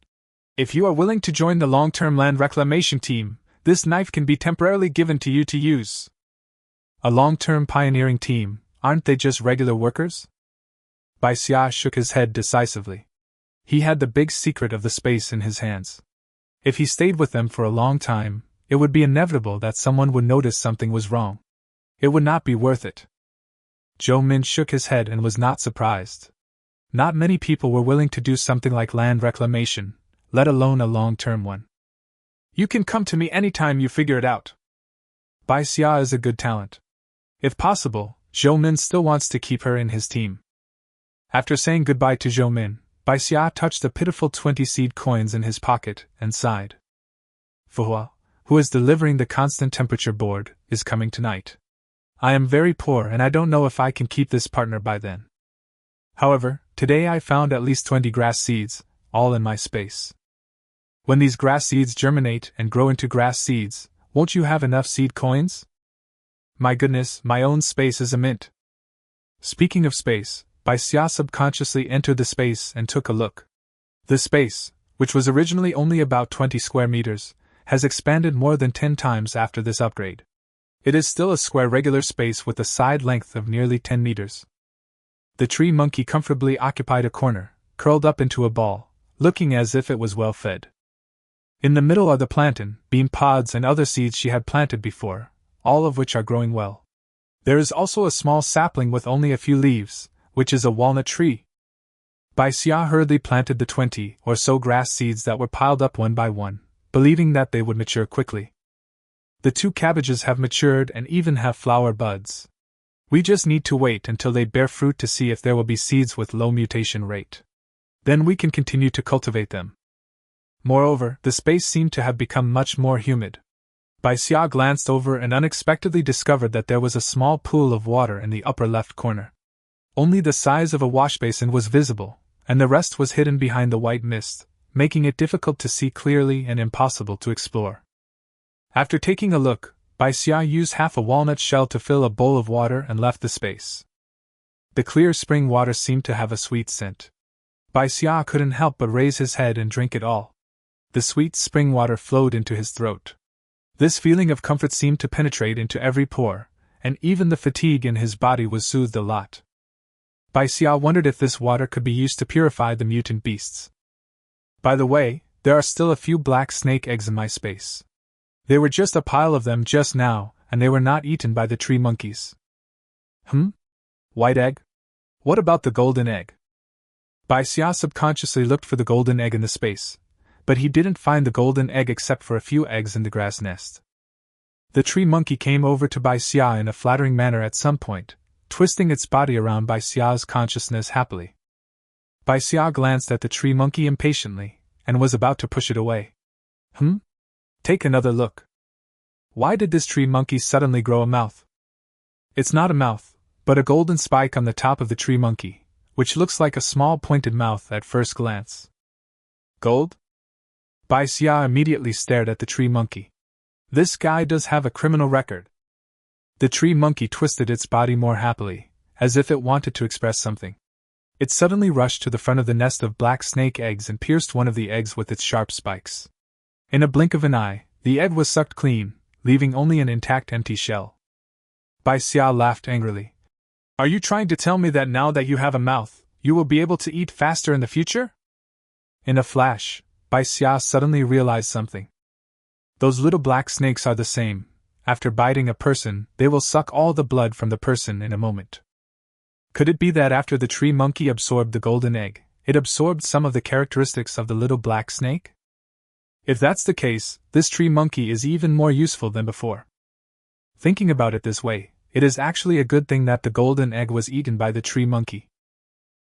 [SPEAKER 1] If you are willing to join the long-term land reclamation team, this knife can be temporarily given to you to use. A long-term pioneering team, aren't they just regular workers? Bai Xia shook his head decisively. He had the big secret of the space in his hands. If he stayed with them for a long time, it would be inevitable that someone would notice something was wrong. It would not be worth it. Zhou Min shook his head and was not surprised. Not many people were willing to do something like land reclamation, let alone a long-term one. You can come to me anytime you figure it out. Bai Xia is a good talent. If possible, Zhou Min still wants to keep her in his team. After saying goodbye to Zhou Min, Bai Xia touched the pitiful 20 seed coins in his pocket and sighed. Fuhua, who is delivering the constant temperature board, is coming tonight. I am very poor and I don't know if I can keep this partner by then. However, today I found at least 20 grass seeds, all in my space. When these grass seeds germinate and grow into grass seeds, won't you have enough seed coins? My goodness, my own space is a mint. Speaking of space, Bai Xia subconsciously entered the space and took a look. The space, which was originally only about 20 square meters, has expanded more than 10 times after this upgrade. It is still a square regular space with a side length of nearly 10 meters. The tree monkey comfortably occupied a corner, curled up into a ball, looking as if it was well fed. In the middle are the plantain, bean pods and other seeds she had planted before, all of which are growing well. There is also a small sapling with only a few leaves, which is a walnut tree. Bai Xia hurriedly planted the 20 or so grass seeds that were piled up one by one, believing that they would mature quickly. The 2 cabbages have matured and even have flower buds. We just need to wait until they bear fruit to see if there will be seeds with low mutation rate. Then we can continue to cultivate them. Moreover, the space seemed to have become much more humid. Bai Xia glanced over and unexpectedly discovered that there was a small pool of water in the upper left corner. Only the size of a washbasin was visible, and the rest was hidden behind the white mist, making it difficult to see clearly and impossible to explore. After taking a look, Bai Xia used half a walnut shell to fill a bowl of water and left the space. The clear spring water seemed to have a sweet scent. Bai Xia couldn't help but raise his head and drink it all. The sweet spring water flowed into his throat. This feeling of comfort seemed to penetrate into every pore, and even the fatigue in his body was soothed a lot. Bai Xia wondered if this water could be used to purify the mutant beasts. By the way, there are still a few black snake eggs in my space. There were just a pile of them just now, and they were not eaten by the tree monkeys. White egg? What about the golden egg? Bai Xia subconsciously looked for the golden egg in the space, but he didn't find the golden egg except for a few eggs in the grass nest. The tree monkey came over to Bai Xia in a flattering manner at some point, twisting its body around Bai Xia's consciousness happily. Bai Xia glanced at the tree monkey impatiently, and was about to push it away. Take another look. Why did this tree monkey suddenly grow a mouth? It's not a mouth, but a golden spike on the top of the tree monkey, which looks like a small pointed mouth at first glance. Gold? Bai Xia immediately stared at the tree monkey. This guy does have a criminal record. The tree monkey twisted its body more happily, as if it wanted to express something. It suddenly rushed to the front of the nest of black snake eggs and pierced one of the eggs with its sharp spikes. In a blink of an eye, the egg was sucked clean, leaving only an intact empty shell. Bai Xia laughed angrily. Are you trying to tell me that now that you have a mouth, you will be able to eat faster in the future? In a flash, Bai Xia suddenly realized something. Those little black snakes are the same. After biting a person, they will suck all the blood from the person in a moment. Could it be that after the tree monkey absorbed the golden egg, it absorbed some of the characteristics of the little black snake? If that's the case, this tree monkey is even more useful than before. Thinking about it this way, it is actually a good thing that the golden egg was eaten by the tree monkey.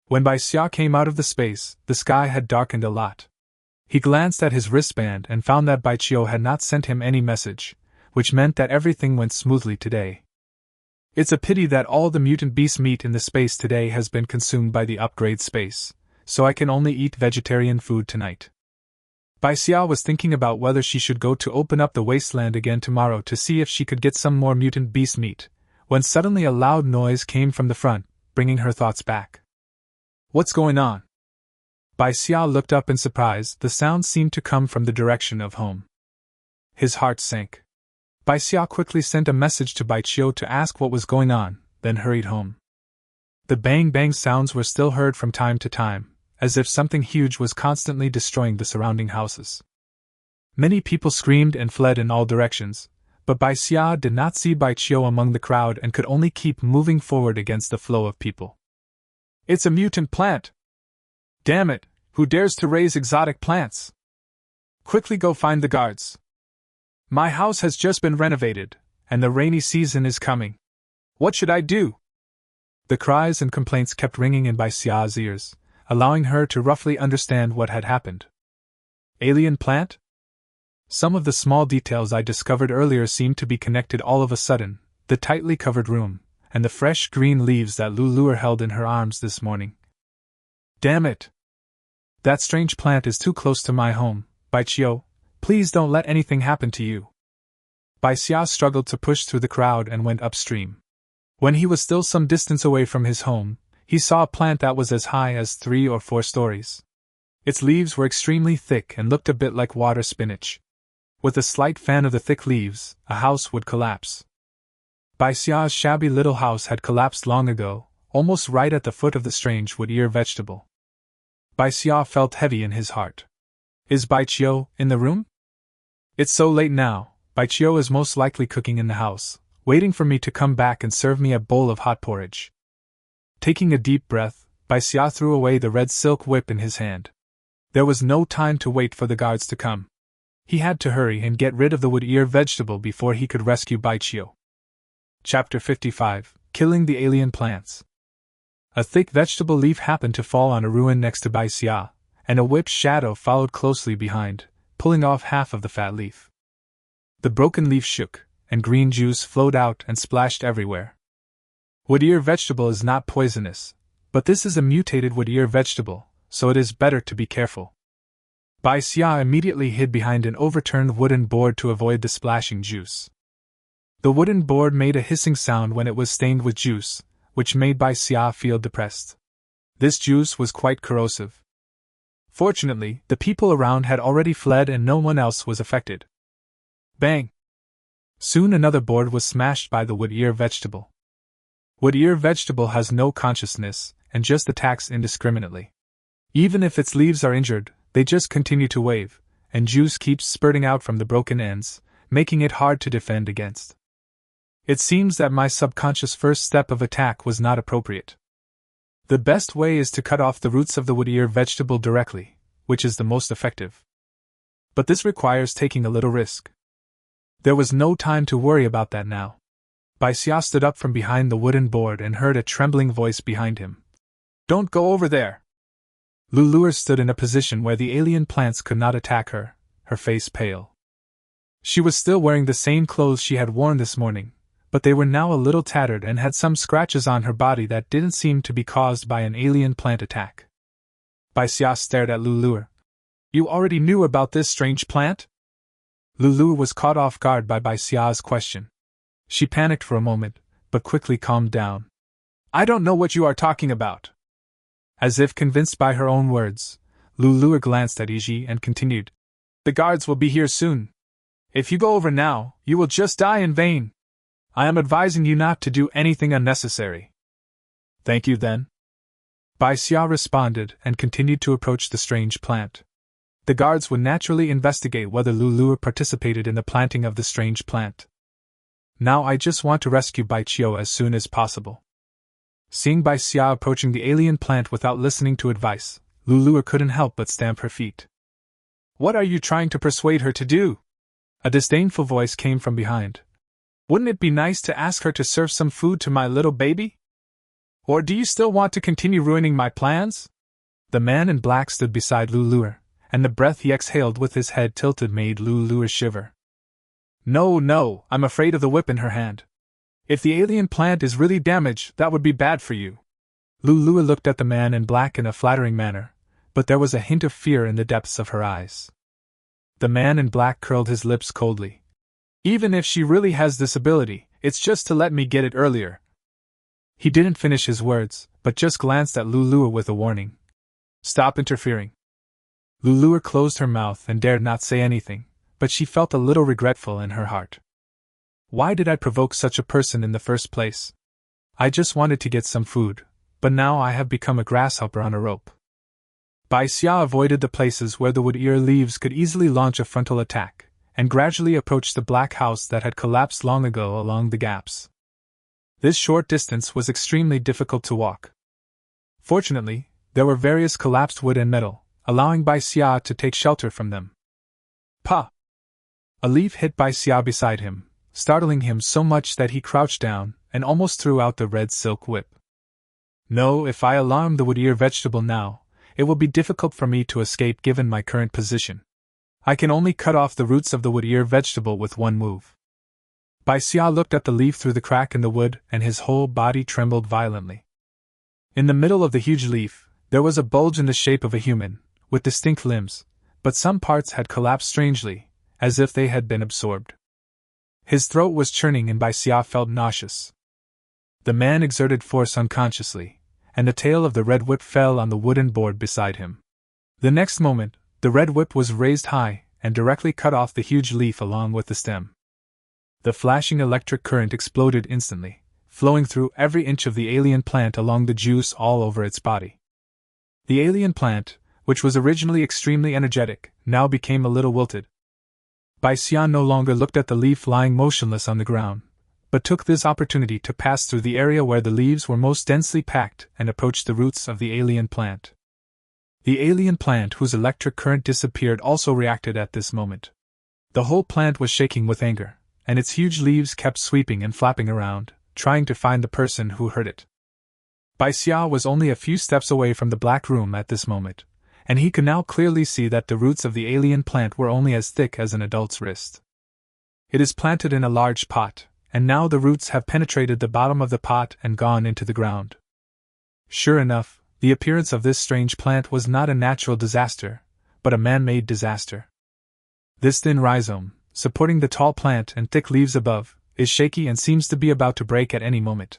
[SPEAKER 1] When Bai Xia came out of the space, the sky had darkened a lot. He glanced at his wristband and found that Bai Xia had not sent him any message, which meant that everything went smoothly today. It's a pity that all the mutant beast meat in the space today has been consumed by the upgrade space, so I can only eat vegetarian food tonight. Bai Xia was thinking about whether she should go to open up the Wasteland again tomorrow to see if she could get some more mutant beast meat, when suddenly a loud noise came from the front, bringing her thoughts back. What's going on? Bai Xia looked up in surprise. The sound seemed to come from the direction of home. His heart sank. Bai Xia quickly sent a message to Bai Xia to ask what was going on, then hurried home. The bang-bang sounds were still heard from time to time, as if something huge was constantly destroying the surrounding houses. Many people screamed and fled in all directions, but Bai Xia did not see Bai Xia among the crowd and could only keep moving forward against the flow of people. It's a mutant plant! Damn it, who dares to raise exotic plants? Quickly go find the guards. My house has just been renovated, and the rainy season is coming. What should I do? The cries and complaints kept ringing in Bai Xia's ears, allowing her to roughly understand what had happened. Alien plant? Some of the small details I discovered earlier seemed to be connected all of a sudden, the tightly covered room, and the fresh green leaves that Lulu held in her arms this morning. Damn it! That strange plant is too close to my home, Bai Xia. Please don't let anything happen to you. Bai Xia struggled to push through the crowd and went upstream. When he was still some distance away from his home, he saw a plant that was as high as 3 or 4 stories. Its leaves were extremely thick and looked a bit like water spinach. With a slight fan of the thick leaves, a house would collapse. Bai Xia's shabby little house had collapsed long ago, almost right at the foot of the strange wood-ear vegetable. Bai Xia felt heavy in his heart. Is Bai Xia in the room? It's so late now. Bai Xia is most likely cooking in the house, waiting for me to come back and serve me a bowl of hot porridge. Taking a deep breath, Bai Xia threw away the red silk whip in his hand. There was no time to wait for the guards to come. He had to hurry and get rid of the wood-ear vegetable before he could rescue Bai Xia. Chapter 55: Killing the Alien Plants. A thick vegetable leaf happened to fall on a ruin next to Bai Xia, and a whipped shadow followed closely behind, pulling off half of the fat leaf. The broken leaf shook, and green juice flowed out and splashed everywhere. Wood-ear vegetable is not poisonous, but this is a mutated wood-ear vegetable, so it is better to be careful. Bai Xia immediately hid behind an overturned wooden board to avoid the splashing juice. The wooden board made a hissing sound when it was stained with juice, which made Bai Xia feel depressed. This juice was quite corrosive. Fortunately, the people around had already fled and no one else was affected. Bang! Soon another board was smashed by the wood-ear vegetable. Wood-ear vegetable has no consciousness and just attacks indiscriminately. Even if its leaves are injured, they just continue to wave, and juice keeps spurting out from the broken ends, making it hard to defend against. It seems that my subconscious first step of attack was not appropriate. The best way is to cut off the roots of the wood-ear vegetable directly, which is the most effective. But this requires taking a little risk. There was no time to worry about that now. Bai Xia stood up from behind the wooden board and heard a trembling voice behind him. Don't go over there! Lulu stood in a position where the alien plants could not attack her, her face pale. She was still wearing the same clothes she had worn this morning, but they were now a little tattered and had some scratches on her body that didn't seem to be caused by an alien plant attack. Bai Xia stared at Lulu. You already knew about this strange plant? Lulu was caught off guard by Bai Xia's question. She panicked for a moment, but quickly calmed down. I don't know what you are talking about. As if convinced by her own words, Lulu glanced at Iji and continued. The guards will be here soon. If you go over now, you will just die in vain. I am advising you not to do anything unnecessary. Thank you then. Bai Xia responded and continued to approach the strange plant. The guards would naturally investigate whether Lulu participated in the planting of the strange plant. Now I just want to rescue Bai Xia as soon as possible. Seeing Bai Xia approaching the alien plant without listening to advice, Lulu couldn't help but stamp her feet. What are you trying to persuade her to do? A disdainful voice came from behind. Wouldn't it be nice to ask her to serve some food to my little baby? Or do you still want to continue ruining my plans? The man in black stood beside Lulu, and the breath he exhaled with his head tilted made Lulu shiver. No, I'm afraid of the whip in her hand. If the alien plant is really damaged, that would be bad for you. Lulu looked at the man in black in a flattering manner, but there was a hint of fear in the depths of her eyes. The man in black curled his lips coldly. Even if she really has this ability, It's just to let me get it earlier. He didn't finish his words, but just glanced at Lulu with a warning. Stop interfering. Lulu closed her mouth and dared not say anything, but she felt a little regretful in her heart. Why did I provoke such a person in the first place? I just wanted to get some food, but now I have become a grasshopper on a rope. Bai Xia avoided the places where the wood ear leaves could easily launch a frontal attack, and gradually approached the black house that had collapsed long ago along the gaps. This short distance was extremely difficult to walk. Fortunately, there were various collapsed wood and metal, allowing Bai Xia to take shelter from them. Pa! A leaf hit Bai Xia beside him, startling him so much that he crouched down and almost threw out the red silk whip. No, if I alarm the wood ear vegetable now, it will be difficult for me to escape given my current position. I can only cut off the roots of the wood ear vegetable with one move. Bai Xia looked at the leaf through the crack in the wood and his whole body trembled violently. In the middle of the huge leaf, there was a bulge in the shape of a human, with distinct limbs, but some parts had collapsed strangely, as if they had been absorbed. His throat was churning and Bai Xia felt nauseous. The man exerted force unconsciously, and the tail of the red whip fell on the wooden board beside him. The next moment, the red whip was raised high and directly cut off the huge leaf along with the stem. The flashing electric current exploded instantly, flowing through every inch of the alien plant along the juice all over its body. The alien plant, which was originally extremely energetic, now became a little wilted. Bai Xia no longer looked at the leaf lying motionless on the ground, but took this opportunity to pass through the area where the leaves were most densely packed and approached the roots of the alien plant. The alien plant, whose electric current disappeared, also reacted at this moment. The whole plant was shaking with anger, and its huge leaves kept sweeping and flapping around, trying to find the person who hurt it. Bai Xia was only a few steps away from the black room at this moment, and he could now clearly see that the roots of the alien plant were only as thick as an adult's wrist. It is planted in a large pot, and now the roots have penetrated the bottom of the pot and gone into the ground. Sure enough, the appearance of this strange plant was not a natural disaster, but a man-made disaster. This thin rhizome, supporting the tall plant and thick leaves above, is shaky and seems to be about to break at any moment.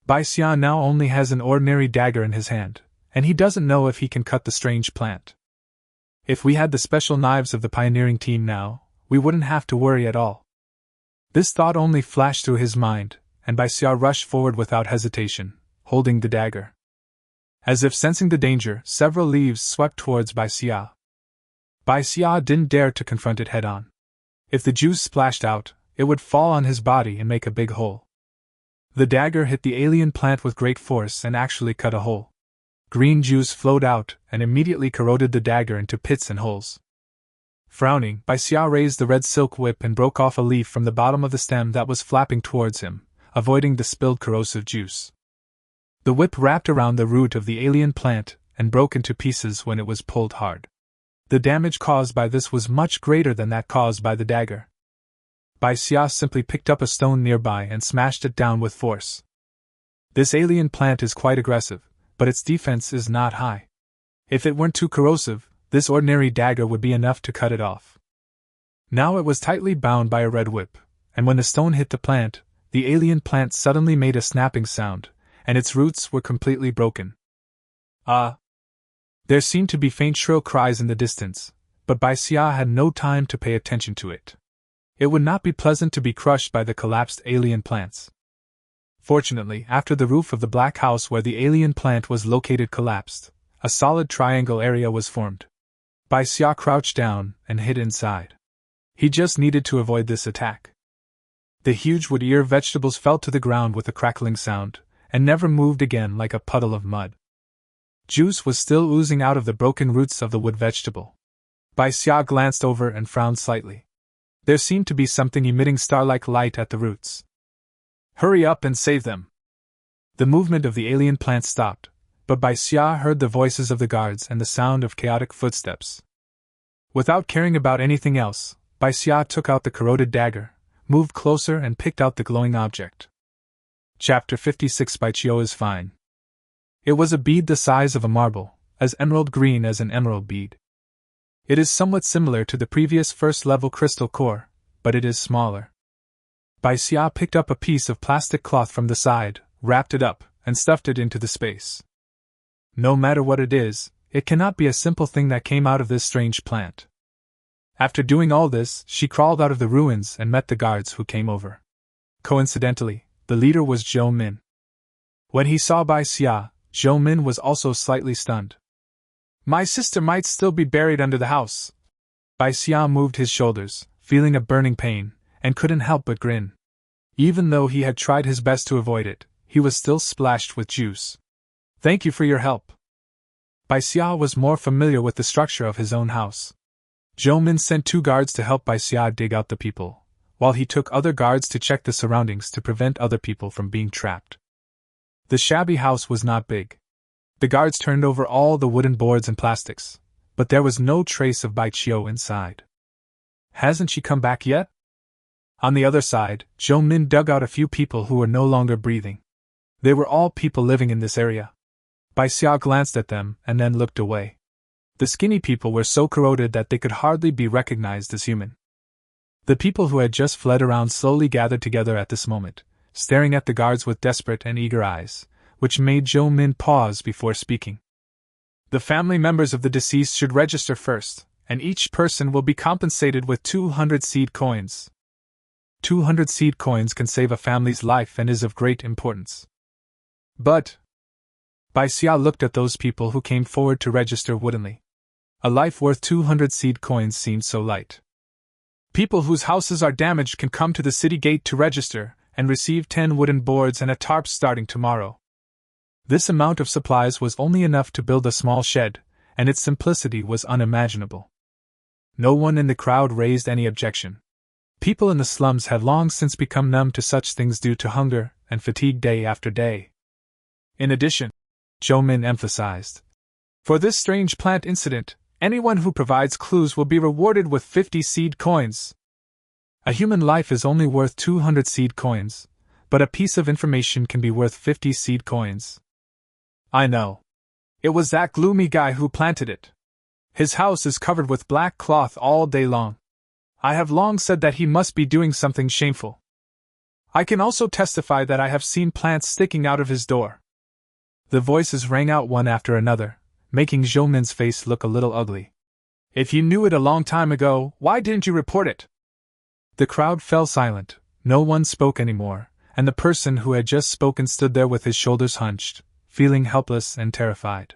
[SPEAKER 1] Bai Xia now only has an ordinary dagger in his hand, and he doesn't know if he can cut the strange plant. If we had the special knives of the pioneering team now, we wouldn't have to worry at all. This thought only flashed through his mind, and Bai Xia rushed forward without hesitation, holding the dagger. As if sensing the danger, several leaves swept towards Bai Xia. Bai Xia didn't dare to confront it head-on. If the juice splashed out, it would fall on his body and make a big hole. The dagger hit the alien plant with great force and actually cut a hole. Green juice flowed out and immediately corroded the dagger into pits and holes. Frowning, Bai Xia raised the red silk whip and broke off a leaf from the bottom of the stem that was flapping towards him, avoiding the spilled corrosive juice. The whip wrapped around the root of the alien plant and broke into pieces when it was pulled hard. The damage caused by this was much greater than that caused by the dagger. Bai Xia simply picked up a stone nearby and smashed it down with force. This alien plant is quite aggressive, but its defense is not high. If it weren't too corrosive, this ordinary dagger would be enough to cut it off. Now it was tightly bound by a red whip, and when the stone hit the plant, the alien plant suddenly made a snapping sound, and its roots were completely broken. Ah! There seemed to be faint shrill cries in the distance, but Bai Xia had no time to pay attention to it. It would not be pleasant to be crushed by the collapsed alien plants. Fortunately, after the roof of the black house where the alien plant was located collapsed, a solid triangle area was formed. Bai Xia crouched down and hid inside. He just needed to avoid this attack. The huge wood ear vegetables fell to the ground with a crackling sound, and never moved again like a puddle of mud. Juice was still oozing out of the broken roots of the wood vegetable. Bai Xia glanced over and frowned slightly. There seemed to be something emitting star-like light at the roots. Hurry up and save them! The movement of the alien plant stopped, but Bai Xia heard the voices of the guards and the sound of chaotic footsteps. Without caring about anything else, Bai Xia took out the corroded dagger, moved closer and picked out the glowing object. Chapter 56 Bai Xia is fine. It was a bead the size of a marble, as emerald green as an emerald bead. It is somewhat similar to the previous first-level crystal core, but it is smaller. Bai Xia picked up a piece of plastic cloth from the side, wrapped it up, and stuffed it into the space. No matter what it is, it cannot be a simple thing that came out of this strange plant. After doing all this, she crawled out of the ruins and met the guards who came over. Coincidentally, the leader was Zhou Min. When he saw Bai Xia, Zhou Min was also slightly stunned. My sister might still be buried under the house. Bai Xia moved his shoulders, feeling a burning pain, and couldn't help but grin. Even though he had tried his best to avoid it, he was still splashed with juice. Thank you for your help. Bai Xia was more familiar with the structure of his own house. Zhou Min sent 2 guards to help Bai Xia dig out the people, while he took other guards to check the surroundings to prevent other people from being trapped. The shabby house was not big. The guards turned over all the wooden boards and plastics, but there was no trace of Bai Xia inside. Hasn't she come back yet? On the other side, Zhou Min dug out a few people who were no longer breathing. They were all people living in this area. Bai Xia glanced at them and then looked away. The skinny people were so corroded that they could hardly be recognized as human. The people who had just fled around slowly gathered together at this moment, staring at the guards with desperate and eager eyes, which made Zhou Min pause before speaking. The family members of the deceased should register first, and each person will be compensated with 200 seed coins. 200 seed coins can save a family's life and is of great importance. But Bai Xia looked at those people who came forward to register woodenly. A life worth 200 seed coins seemed so light. People whose houses are damaged can come to the city gate to register and receive 10 wooden boards and a tarp starting tomorrow. This amount of supplies was only enough to build a small shed, and its simplicity was unimaginable. No one in the crowd raised any objection. People in the slums had long since become numb to such things due to hunger and fatigue day after day. In addition, Zhou Min emphasized, for this strange plant incident, anyone who provides clues will be rewarded with 50 seed coins. A human life is only worth 200 seed coins, but a piece of information can be worth 50 seed coins. I know. It was that gloomy guy who planted it. His house is covered with black cloth all day long. I have long said that he must be doing something shameful. I can also testify that I have seen plants sticking out of his door. The voices rang out one after another, making Zhou Min's face look a little ugly. If you knew it a long time ago, why didn't you report it? The crowd fell silent, no one spoke anymore, and the person who had just spoken stood there with his shoulders hunched, feeling helpless and terrified.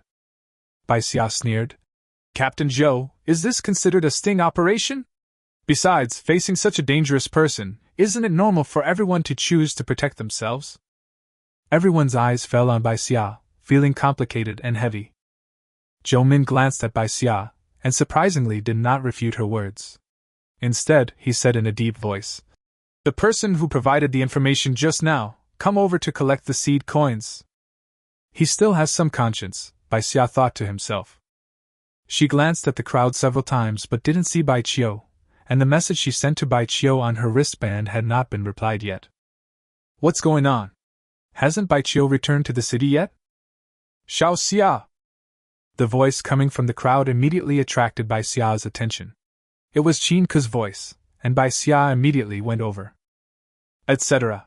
[SPEAKER 1] Bai Xia sneered. Captain Zhou, is this considered a sting operation? Besides, facing such a dangerous person, isn't it normal for everyone to choose to protect themselves? Everyone's eyes fell on Bai Xia, feeling complicated and heavy. Zhou Min glanced at Bai Xia, and surprisingly did not refute her words. Instead, he said in a deep voice, the person who provided the information just now, come over to collect the seed coins. He still has some conscience, Bai Xia thought to himself. She glanced at the crowd several times but didn't see Bai Xia, and the message she sent to Bai Xia on her wristband had not been replied yet. What's going on? Hasn't Bai Xia returned to the city yet? Xiao Xia! The voice coming from the crowd immediately attracted Bai Xia's attention. It was Qin Ke's voice, and Bai Xia immediately went over. Etc.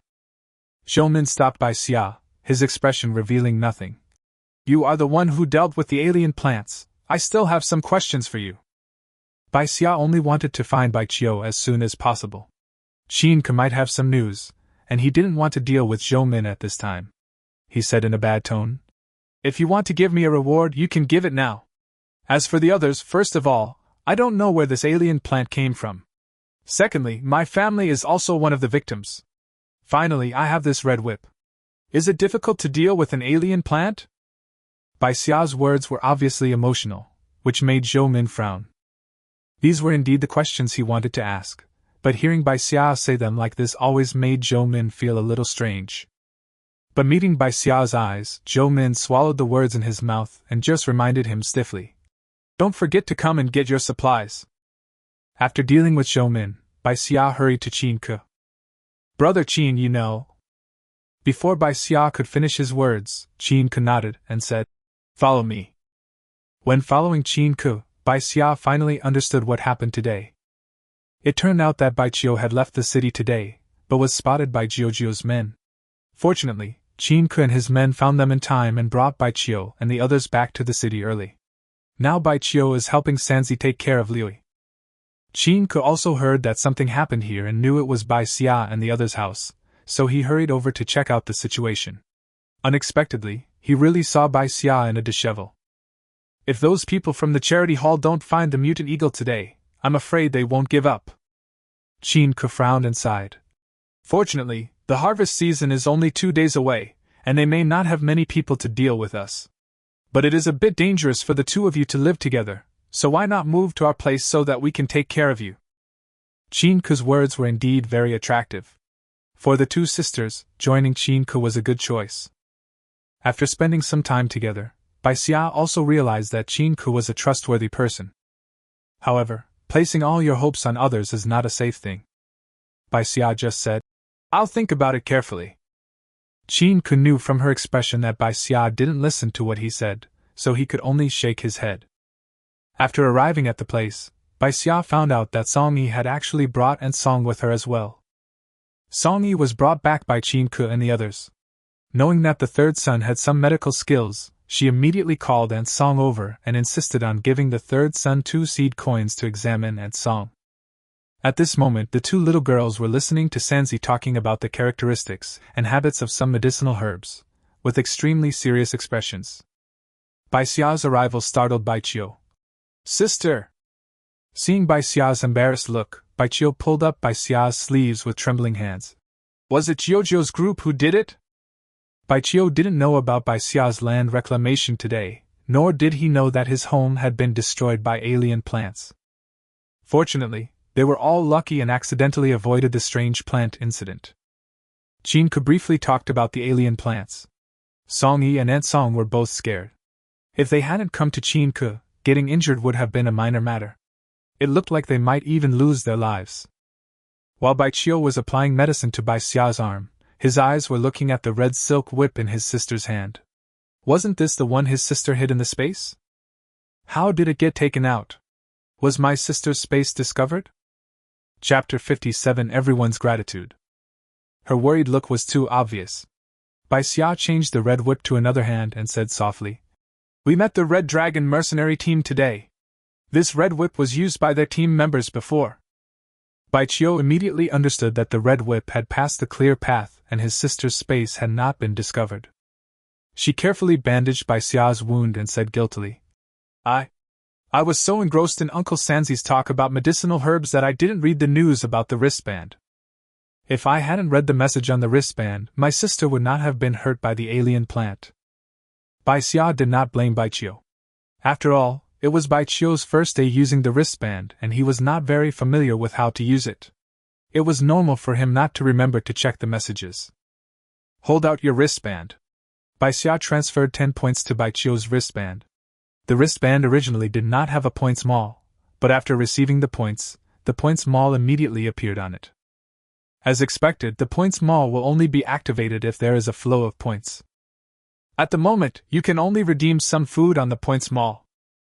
[SPEAKER 1] Zhou Min stopped Bai Xia, his expression revealing nothing. You are the one who dealt with the alien plants. I still have some questions for you. Bai Xia only wanted to find Bai Xia as soon as possible. Qin Ke might have some news, and he didn't want to deal with Zhou Min at this time. He said in a bad tone. If you want to give me a reward, you can give it now. As for the others, first of all, I don't know where this alien plant came from. Secondly, my family is also one of the victims. Finally, I have this red whip. Is it difficult to deal with an alien plant? Bai Xia's words were obviously emotional, which made Zhou Min frown. These were indeed the questions he wanted to ask, but hearing Bai Xia say them like this always made Zhou Min feel a little strange. But meeting Bai Xia's eyes, Zhou Min swallowed the words in his mouth and just reminded him stiffly. Don't forget to come and get your supplies. After dealing with Zhou Min, Bai Xia hurried to Qin Ke. Brother Qin, you know. Before Bai Xia could finish his words, Qin Ke nodded and said, Follow me. When following Qin Ke, Bai Xia finally understood what happened today. It turned out that Bai Xia had left the city today, but was spotted by Jiojio's men. Fortunately, Qin Ke and his men found them in time and brought Bai Xia and the others back to the city early. Now Bai Xia is helping Sanzi take care of Liu. Qin Ke also heard that something happened here and knew it was Bai Xia and the others' house, so he hurried over to check out the situation. Unexpectedly, he really saw Bai Xia in a dishevel. If those people from the charity hall don't find the mutant eagle today, I'm afraid they won't give up. Qin Ke frowned and sighed. Fortunately, the harvest season is only 2 days away, and they may not have many people to deal with us. But it is a bit dangerous for the two of you to live together, so why not move to our place so that we can take care of you? Qin Ke's words were indeed very attractive. For the two sisters, joining Qin Ke was a good choice. After spending some time together, Bai Xia also realized that Qin Ke was a trustworthy person. However, placing all your hopes on others is not a safe thing. Bai Xia just said, "I'll think about it carefully." Qin Ke knew from her expression that Bai Xia didn't listen to what he said, so he could only shake his head. After arriving at the place, Bai Xia found out that Song Yi had actually brought An Song with her as well. Song Yi was brought back by Qin Ke and the others. Knowing that the third son had some medical skills, she immediately called An Song over and insisted on giving the third son 2 seed coins to examine An Song. At this moment, the 2 little girls were listening to Sanzi talking about the characteristics and habits of some medicinal herbs, with extremely serious expressions. Bai Xia's arrival startled Bai Xia. "Sister!" Seeing Bai Xia's embarrassed look, Bai Xia pulled up Bai Xia's sleeves with trembling hands. "Was it Jiojio's group who did it?" Bai Xia didn't know about Bai Xia's land reclamation today, nor did he know that his home had been destroyed by alien plants. Fortunately, they were all lucky and accidentally avoided the strange plant incident. Qin Ke briefly talked about the alien plants. Song Yi and An Song were both scared. If they hadn't come to Qin Ke, getting injured would have been a minor matter. It looked like they might even lose their lives. While Bai Xia was applying medicine to Bai Xia's arm, his eyes were looking at the red silk whip in his sister's hand. Wasn't this the one his sister hid in the space? How did it get taken out? Was my sister's space discovered? Chapter 57 Everyone's Gratitude. Her worried look was too obvious. Bai Xia changed the red whip to another hand and said softly, "We met the Red Dragon mercenary team today. This red whip was used by their team members before." Bai Xia immediately understood that the red whip had passed the clear path and his sister's space had not been discovered. She carefully bandaged Bai Xia's wound and said guiltily, I was so engrossed in Uncle Sanzi's talk about medicinal herbs that I didn't read the news about the wristband. If I hadn't read the message on the wristband, my sister would not have been hurt by the alien plant." Bai Xia did not blame Bai Xia. After all, it was Bai Xia's first day using the wristband and he was not very familiar with how to use it. It was normal for him not to remember to check the messages. "Hold out your wristband." Bai Xia transferred 10 points to Bai Xia's wristband. The wristband originally did not have a points mall, but after receiving the points mall immediately appeared on it. As expected, the points mall will only be activated if there is a flow of points. At the moment, you can only redeem some food on the points mall.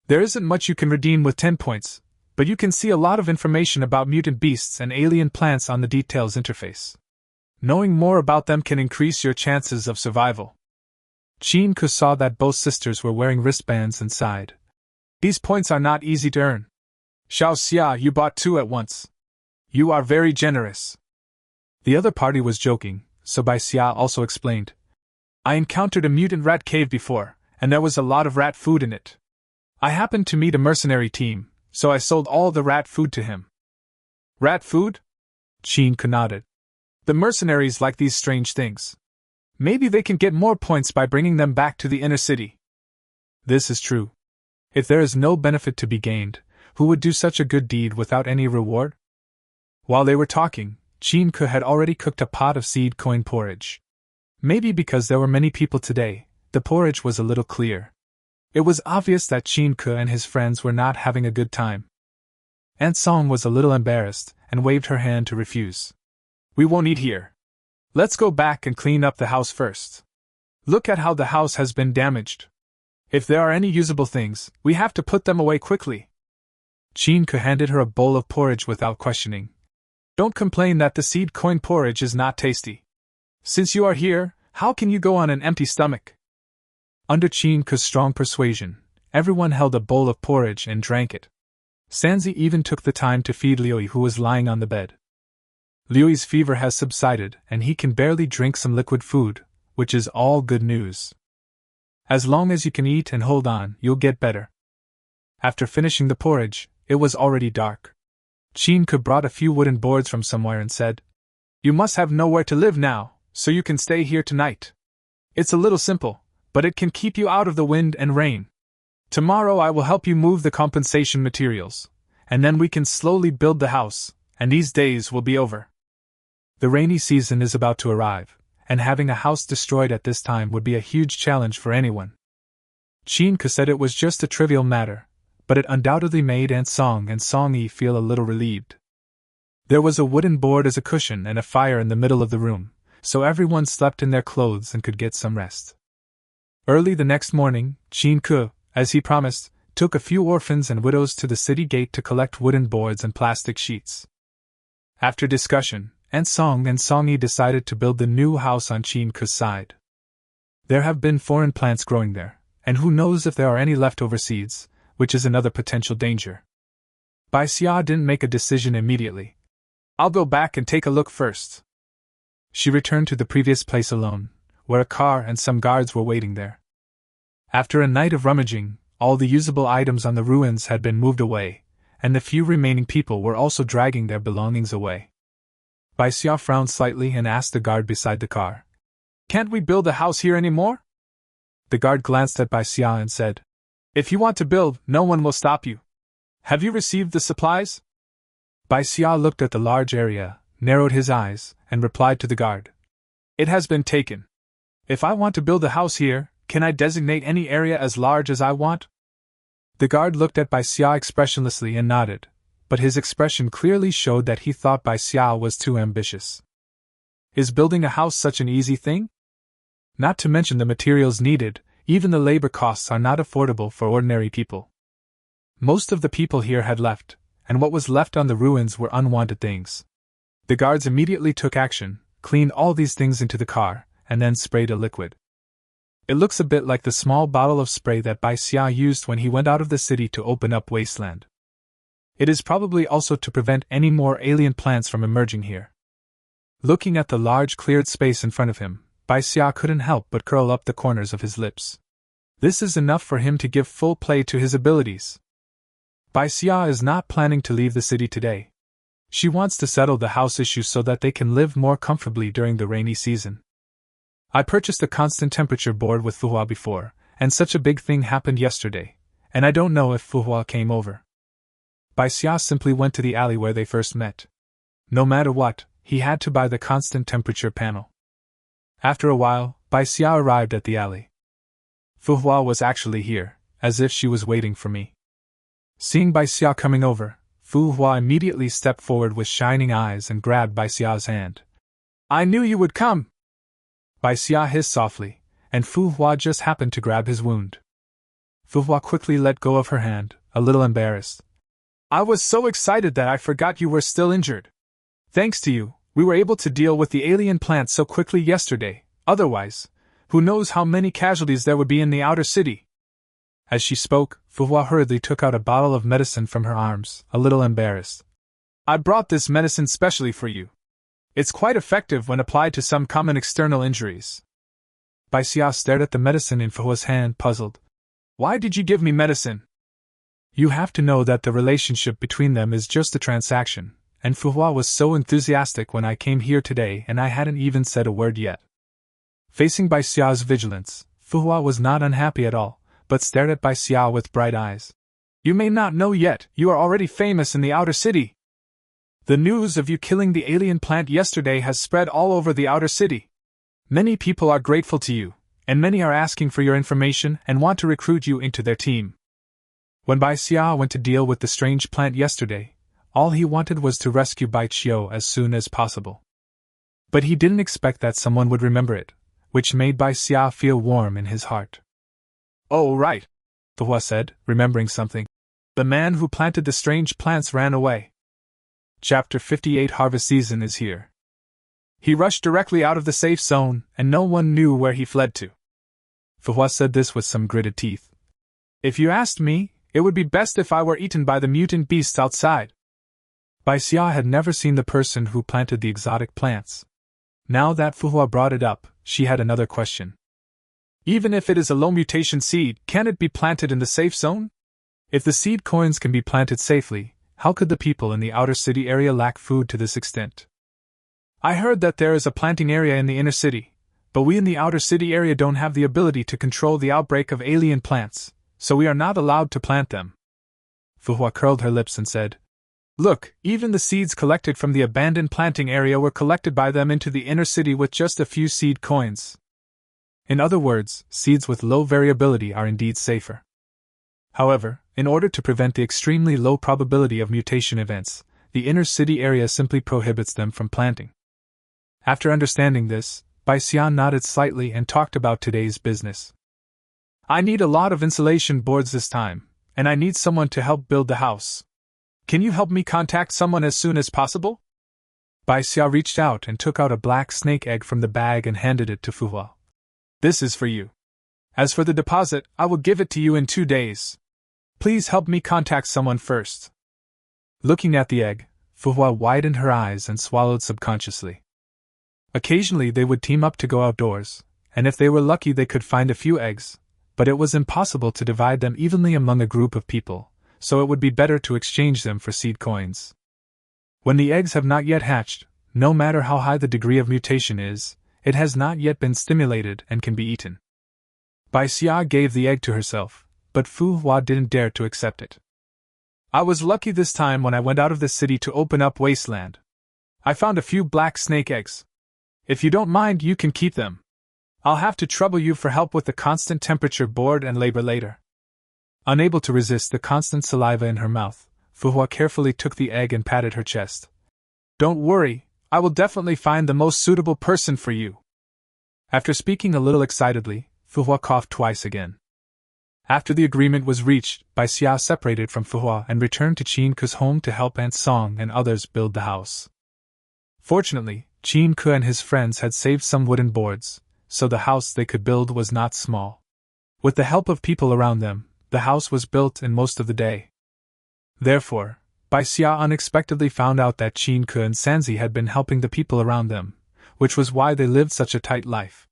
[SPEAKER 1] There isn't much you can redeem with 10 points, but you can see a lot of information about mutant beasts and alien plants on the details interface. Knowing more about them can increase your chances of survival. Qin Ke saw that both sisters were wearing wristbands and sighed. "These points are not easy to earn. Xiao Xia, you bought 2 at once. You are very generous." The other party was joking, so Bai Xia also explained. "I encountered a mutant rat cave before, and there was a lot of rat food in it. I happened to meet a mercenary team, so I sold all the rat food to him." "Rat food?" Qin Ke nodded. "The mercenaries like these strange things. Maybe they can get more points by bringing them back to the inner city." This is true. If there is no benefit to be gained, who would do such a good deed without any reward? While they were talking, Qin Ke had already cooked a pot of seed coin porridge. Maybe because there were many people today, the porridge was a little clear. It was obvious that Qin Ke and his friends were not having a good time. An Song was a little embarrassed and waved her hand to refuse. "We won't eat here. Let's go back and clean up the house first. Look at how the house has been damaged. If there are any usable things, we have to put them away quickly." Qin Ke handed her a bowl of porridge without questioning. Don't complain that the seed coin porridge is not tasty. Since you are here, how can you go on an empty stomach? Under Chin Ku's strong persuasion, everyone held a bowl of porridge and drank it. Sanzi even took the time to feed Liuyi, who was lying on the bed. Liuyi's fever has subsided and he can barely drink some liquid food, which is all good news. As long as you can eat and hold on, you'll get better. After finishing the porridge, it was already dark. Chin Ku brought a few wooden boards from somewhere and said, "You must have nowhere to live now, so you can stay here tonight. It's a little simple, but it can keep you out of the wind and rain. Tomorrow I will help you move the compensation materials, and then we can slowly build the house, and these days will be over." The rainy season is about to arrive, and having a house destroyed at this time would be a huge challenge for anyone. Chin Ku said it was just a trivial matter, but it undoubtedly made Aunt Song and Song Yi feel a little relieved. There was a wooden board as a cushion and a fire in the middle of the room, so everyone slept in their clothes and could get some rest. Early the next morning, Chin Ku, as he promised, took a few orphans and widows to the city gate to collect wooden boards and plastic sheets. After discussion, Aunt Song and Song Yi decided to build the new house on Chin Ku's side. There have been foreign plants growing there, and who knows if there are any leftover seeds, which is another potential danger. Bai Xia didn't make a decision immediately. "I'll go back and take a look first." She returned to the previous place alone, where a car and some guards were waiting there. After a night of rummaging, all the usable items on the ruins had been moved away, and the few remaining people were also dragging their belongings away. Bai Xia frowned slightly and asked the guard beside the car, "Can't we build a house here anymore?" The guard glanced at Bai Xia and said, "If you want to build, no one will stop you. Have you received the supplies?" Bai Xia looked at the large area, narrowed his eyes, and replied to the guard, "It has been taken. If I want to build a house here, can I designate any area as large as I want?" The guard looked at Bai Xia expressionlessly and nodded, but his expression clearly showed that he thought Bai Xia was too ambitious. Is building a house such an easy thing? Not to mention the materials needed, even the labor costs are not affordable for ordinary people. Most of the people here had left, and what was left on the ruins were unwanted things. The guards immediately took action, cleaned all these things into the car, and then sprayed a liquid. It looks a bit like the small bottle of spray that Bai Xia used when he went out of the city to open up Wasteland. It is probably also to prevent any more alien plants from emerging here. Looking at the large cleared space in front of him, Bai Xia couldn't help but curl up the corners of his lips. This is enough for him to give full play to his abilities. Bai Xia is not planning to leave the city today. She wants to settle the house issue so that they can live more comfortably during the rainy season. I purchased a constant temperature board with Fuhua before, and such a big thing happened yesterday, and I don't know if Fuhua came over. Bai Xia simply went to the alley where they first met. No matter what, he had to buy the constant temperature panel. After a while, Bai Xia arrived at the alley. Fuhua was actually here, as if she was waiting for me. Seeing Bai Xia coming over, Fuhua immediately stepped forward with shining eyes and grabbed Bai Xia's hand. "I knew you would come!" Bai Xia hissed softly, and Fuhua just happened to grab his wound. Fuhua quickly let go of her hand, a little embarrassed. "I was so excited that I forgot you were still injured. Thanks to you, we were able to deal with the alien plant so quickly yesterday, otherwise, who knows how many casualties there would be in the outer city." As she spoke, Fuhua hurriedly took out a bottle of medicine from her arms, a little embarrassed. "I brought this medicine specially for you. It's quite effective when applied to some common external injuries." Bai Xia stared at the medicine in Fuhua's hand, puzzled. "Why did you give me medicine?" You have to know that the relationship between them is just a transaction, and Fuhua was so enthusiastic when I came here today and I hadn't even said a word yet. Facing Bai Xia's vigilance, Fuhua was not unhappy at all, but stared at Bai Xia with bright eyes. "You may not know yet, you are already famous in the outer city. The news of you killing the alien plant yesterday has spread all over the outer city. Many people are grateful to you, and many are asking for your information and want to recruit you into their team." When Bai Xia went to deal with the strange plant yesterday, all he wanted was to rescue Bai Xia as soon as possible. But he didn't expect that someone would remember it, which made Bai Xia feel warm in his heart. "Oh, right," Fuhua said, remembering something. "The man who planted the strange plants ran away." Chapter 58 Harvest Season is here. He rushed directly out of the safe zone, and no one knew where he fled to. Fuhua said this with some gritted teeth. If you asked me, it would be best if I were eaten by the mutant beasts outside. Bai Xia had never seen the person who planted the exotic plants. Now that Fuhua brought it up, she had another question. Even if it is a low mutation seed, can it be planted in the safe zone? If the seed coins can be planted safely, how could the people in the outer city area lack food to this extent? I heard that there is a planting area in the inner city, but we in the outer city area don't have the ability to control the outbreak of alien plants, so we are not allowed to plant them. Fuhua curled her lips and said, Look, even the seeds collected from the abandoned planting area were collected by them into the inner city with just a few seed coins. In other words, seeds with low variability are indeed safer. However, in order to prevent the extremely low probability of mutation events, the inner city area simply prohibits them from planting. After understanding this, Bai Xia nodded slightly and talked about today's business. I need a lot of insulation boards this time, and I need someone to help build the house. Can you help me contact someone as soon as possible? Bai Xia reached out and took out a black snake egg from the bag and handed it to Fuhua. This is for you. As for the deposit, I will give it to you in 2 days. Please help me contact someone first. Looking at the egg, Fuhua widened her eyes and swallowed subconsciously. Occasionally they would team up to go outdoors, and if they were lucky they could find a few eggs, but it was impossible to divide them evenly among a group of people, so it would be better to exchange them for seed coins. When the eggs have not yet hatched, no matter how high the degree of mutation is, it has not yet been stimulated and can be eaten. Bai Xia gave the egg to herself, but Fuhua didn't dare to accept it. I was lucky this time when I went out of the city to open up Wasteland. I found a few black snake eggs. If you don't mind, you can keep them. I'll have to trouble you for help with the constant temperature board and labor later. Unable to resist the constant saliva in her mouth, Fuhua carefully took the egg and patted her chest. Don't worry, I will definitely find the most suitable person for you. After speaking a little excitedly, Fuhua coughed twice again. After the agreement was reached, Bai Xia separated from Fuhua and returned to Qinke's home to help Aunt Song and others build the house. Fortunately, Qinke and his friends had saved some wooden boards, so the house they could build was not small. With the help of people around them, the house was built in most of the day. Therefore, Bai Xia unexpectedly found out that Qinke and Sanzi had been helping the people around them, which was why they lived such a tight life.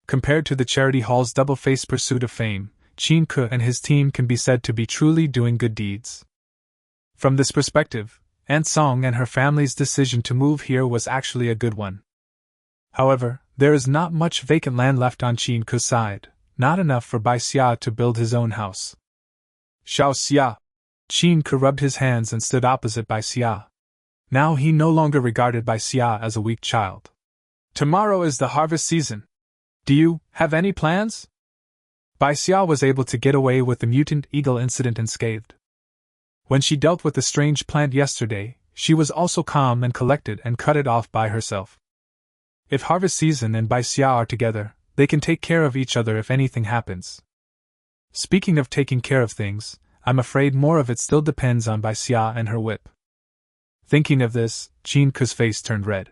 [SPEAKER 1] Compared to the charity hall's double-faced pursuit of fame, Qinke and his team can be said to be truly doing good deeds. From this perspective, Aunt Song and her family's decision to move here was actually a good one. However, there is not much vacant land left on Qinke's side, not enough for Bai Xia to build his own house. Xiao Xia! Qinke rubbed his hands and stood opposite Bai Xia. Now he no longer regarded Bai Xia as a weak child. Tomorrow is the harvest season. Do you have any plans? Bai Xia was able to get away with the mutant eagle incident unscathed. When she dealt with the strange plant yesterday, she was also calm and collected and cut it off by herself. If harvest season and Bai Xia are together, they can take care of each other if anything happens. Speaking of taking care of things, I'm afraid more of it still depends on Bai Xia and her whip. Thinking of this, Qinke's face turned red.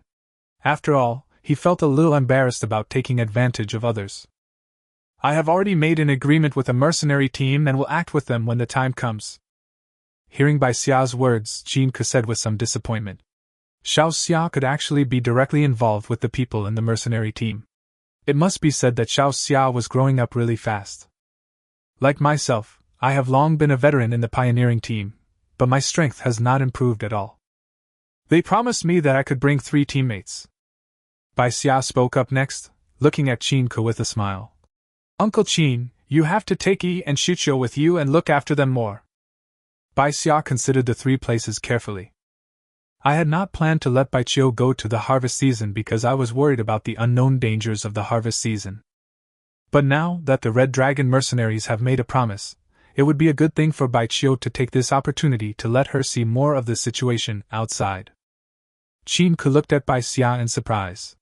[SPEAKER 1] After all, he felt a little embarrassed about taking advantage of others. I have already made an agreement with a mercenary team and will act with them when the time comes. Hearing Bai Xia's words, Qinke said with some disappointment. Xiao Xia could actually be directly involved with the people in the mercenary team. It must be said that Xiao Xia was growing up really fast. Like myself, I have long been a veteran in the pioneering team, but my strength has not improved at all. They promised me that I could bring 3 teammates. Bai Xia spoke up next, looking at Qinke with a smile. Uncle Qin, you have to take Yi and Shuqiu with you and look after them more. Bai Xia considered the 3 places carefully. I had not planned to let Bai Qiu go to the harvest season because I was worried about the unknown dangers of the harvest season. But now that the Red Dragon mercenaries have made a promise, it would be a good thing for Bai Qiu to take this opportunity to let her see more of the situation outside. Qinke looked at Bai Xia in surprise.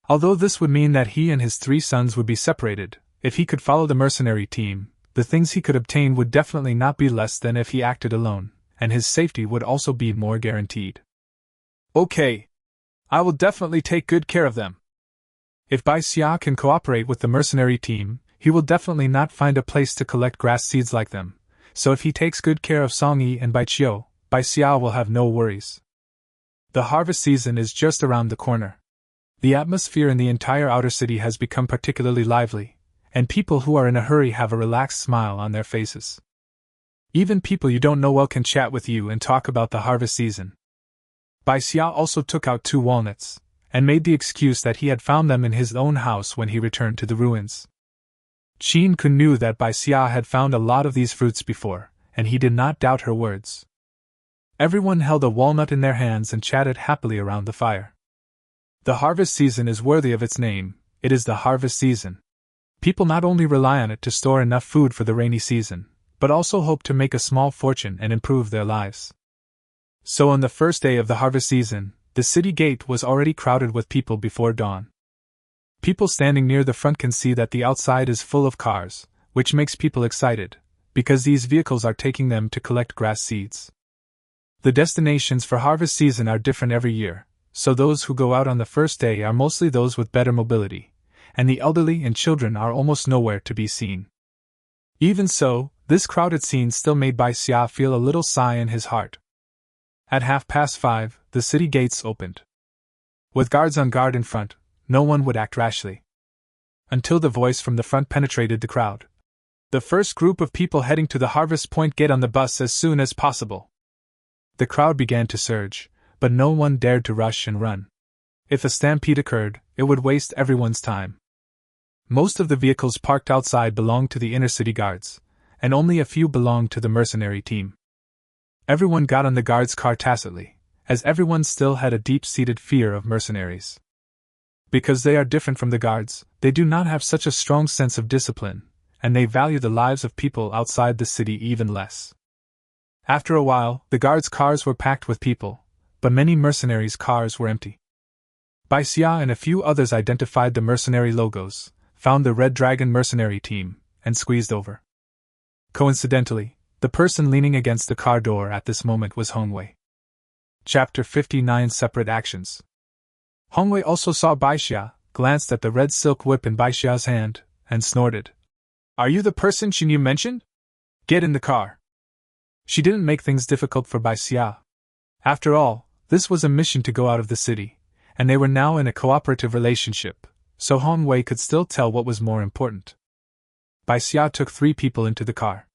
[SPEAKER 1] Although this would mean that he and his 3 sons would be separated, if he could follow the mercenary team, the things he could obtain would definitely not be less than if he acted alone, and his safety would also be more guaranteed. Okay. I will definitely take good care of them. If Bai Xia can cooperate with the mercenary team, he will definitely not find a place to collect grass seeds like them, so if he takes good care of Songyi and Bai Xia will have no worries. The harvest season is just around the corner. The atmosphere in the entire outer city has become particularly lively, and people who are in a hurry have a relaxed smile on their faces. Even people you don't know well can chat with you and talk about the harvest season. Bai Xia also took out 2 walnuts, and made the excuse that he had found them in his own house when he returned to the ruins. Qin Kun knew that Bai Xia had found a lot of these fruits before, and he did not doubt her words. Everyone held a walnut in their hands and chatted happily around the fire. The harvest season is worthy of its name. It is the harvest season. People not only rely on it to store enough food for the rainy season, but also hope to make a small fortune and improve their lives. So on the first day of the harvest season, the city gate was already crowded with people before dawn. People standing near the front can see that the outside is full of cars, which makes people excited, because these vehicles are taking them to collect grass seeds. The destinations for harvest season are different every year, so those who go out on the first day are mostly those with better mobility, and the elderly and children are almost nowhere to be seen. Even so, this crowded scene still made Bai Xia feel a little sigh in his heart. At 5:30, the city gates opened. With guards on guard in front, no one would act rashly. Until the voice from the front penetrated the crowd. The first group of people heading to the harvest point get on the bus as soon as possible. The crowd began to surge, but no one dared to rush and run. If a stampede occurred, it would waste everyone's time. Most of the vehicles parked outside belonged to the inner city guards, and only a few belonged to the mercenary team. Everyone got on the guard's car tacitly, as everyone still had a deep-seated fear of mercenaries. Because they are different from the guards, they do not have such a strong sense of discipline, and they value the lives of people outside the city even less. After a while, the guards' cars were packed with people, but many mercenaries' cars were empty. Bai Xia and a few others identified the mercenary logos, found the Red Dragon mercenary team, and squeezed over. Coincidentally, the person leaning against the car door at this moment was Hongwei. Chapter 59 Separate Actions. Hongwei also saw Bai Xia, glanced at the red silk whip in Bai Xia's hand, and snorted. "Are you the person you mentioned? Get in the car." She didn't make things difficult for Bai Xia. After all, this was a mission to go out of the city, and they were now in a cooperative relationship, so Hongwei could still tell what was more important. Bai Xia took 3 people into the car.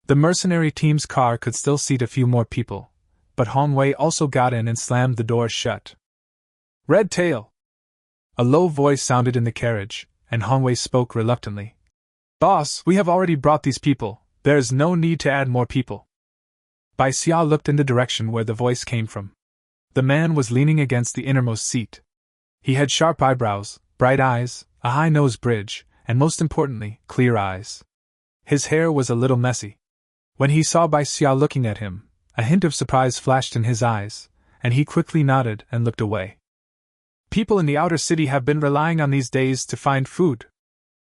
[SPEAKER 1] The mercenary team's car could still seat a few more people, but Hongwei also got in and slammed the door shut. "Red Tail!" A low voice sounded in the carriage, and Hongwei spoke reluctantly. "Boss, we have already brought these people, there is no need to add more people." Bai Xia looked in the direction where the voice came from. The man was leaning against the innermost seat. He had sharp eyebrows, bright eyes, a high nose bridge, and most importantly, clear eyes. His hair was a little messy. When he saw Bai Xia looking at him, a hint of surprise flashed in his eyes, and he quickly nodded and looked away. "People in the outer city have been relying on these days to find food.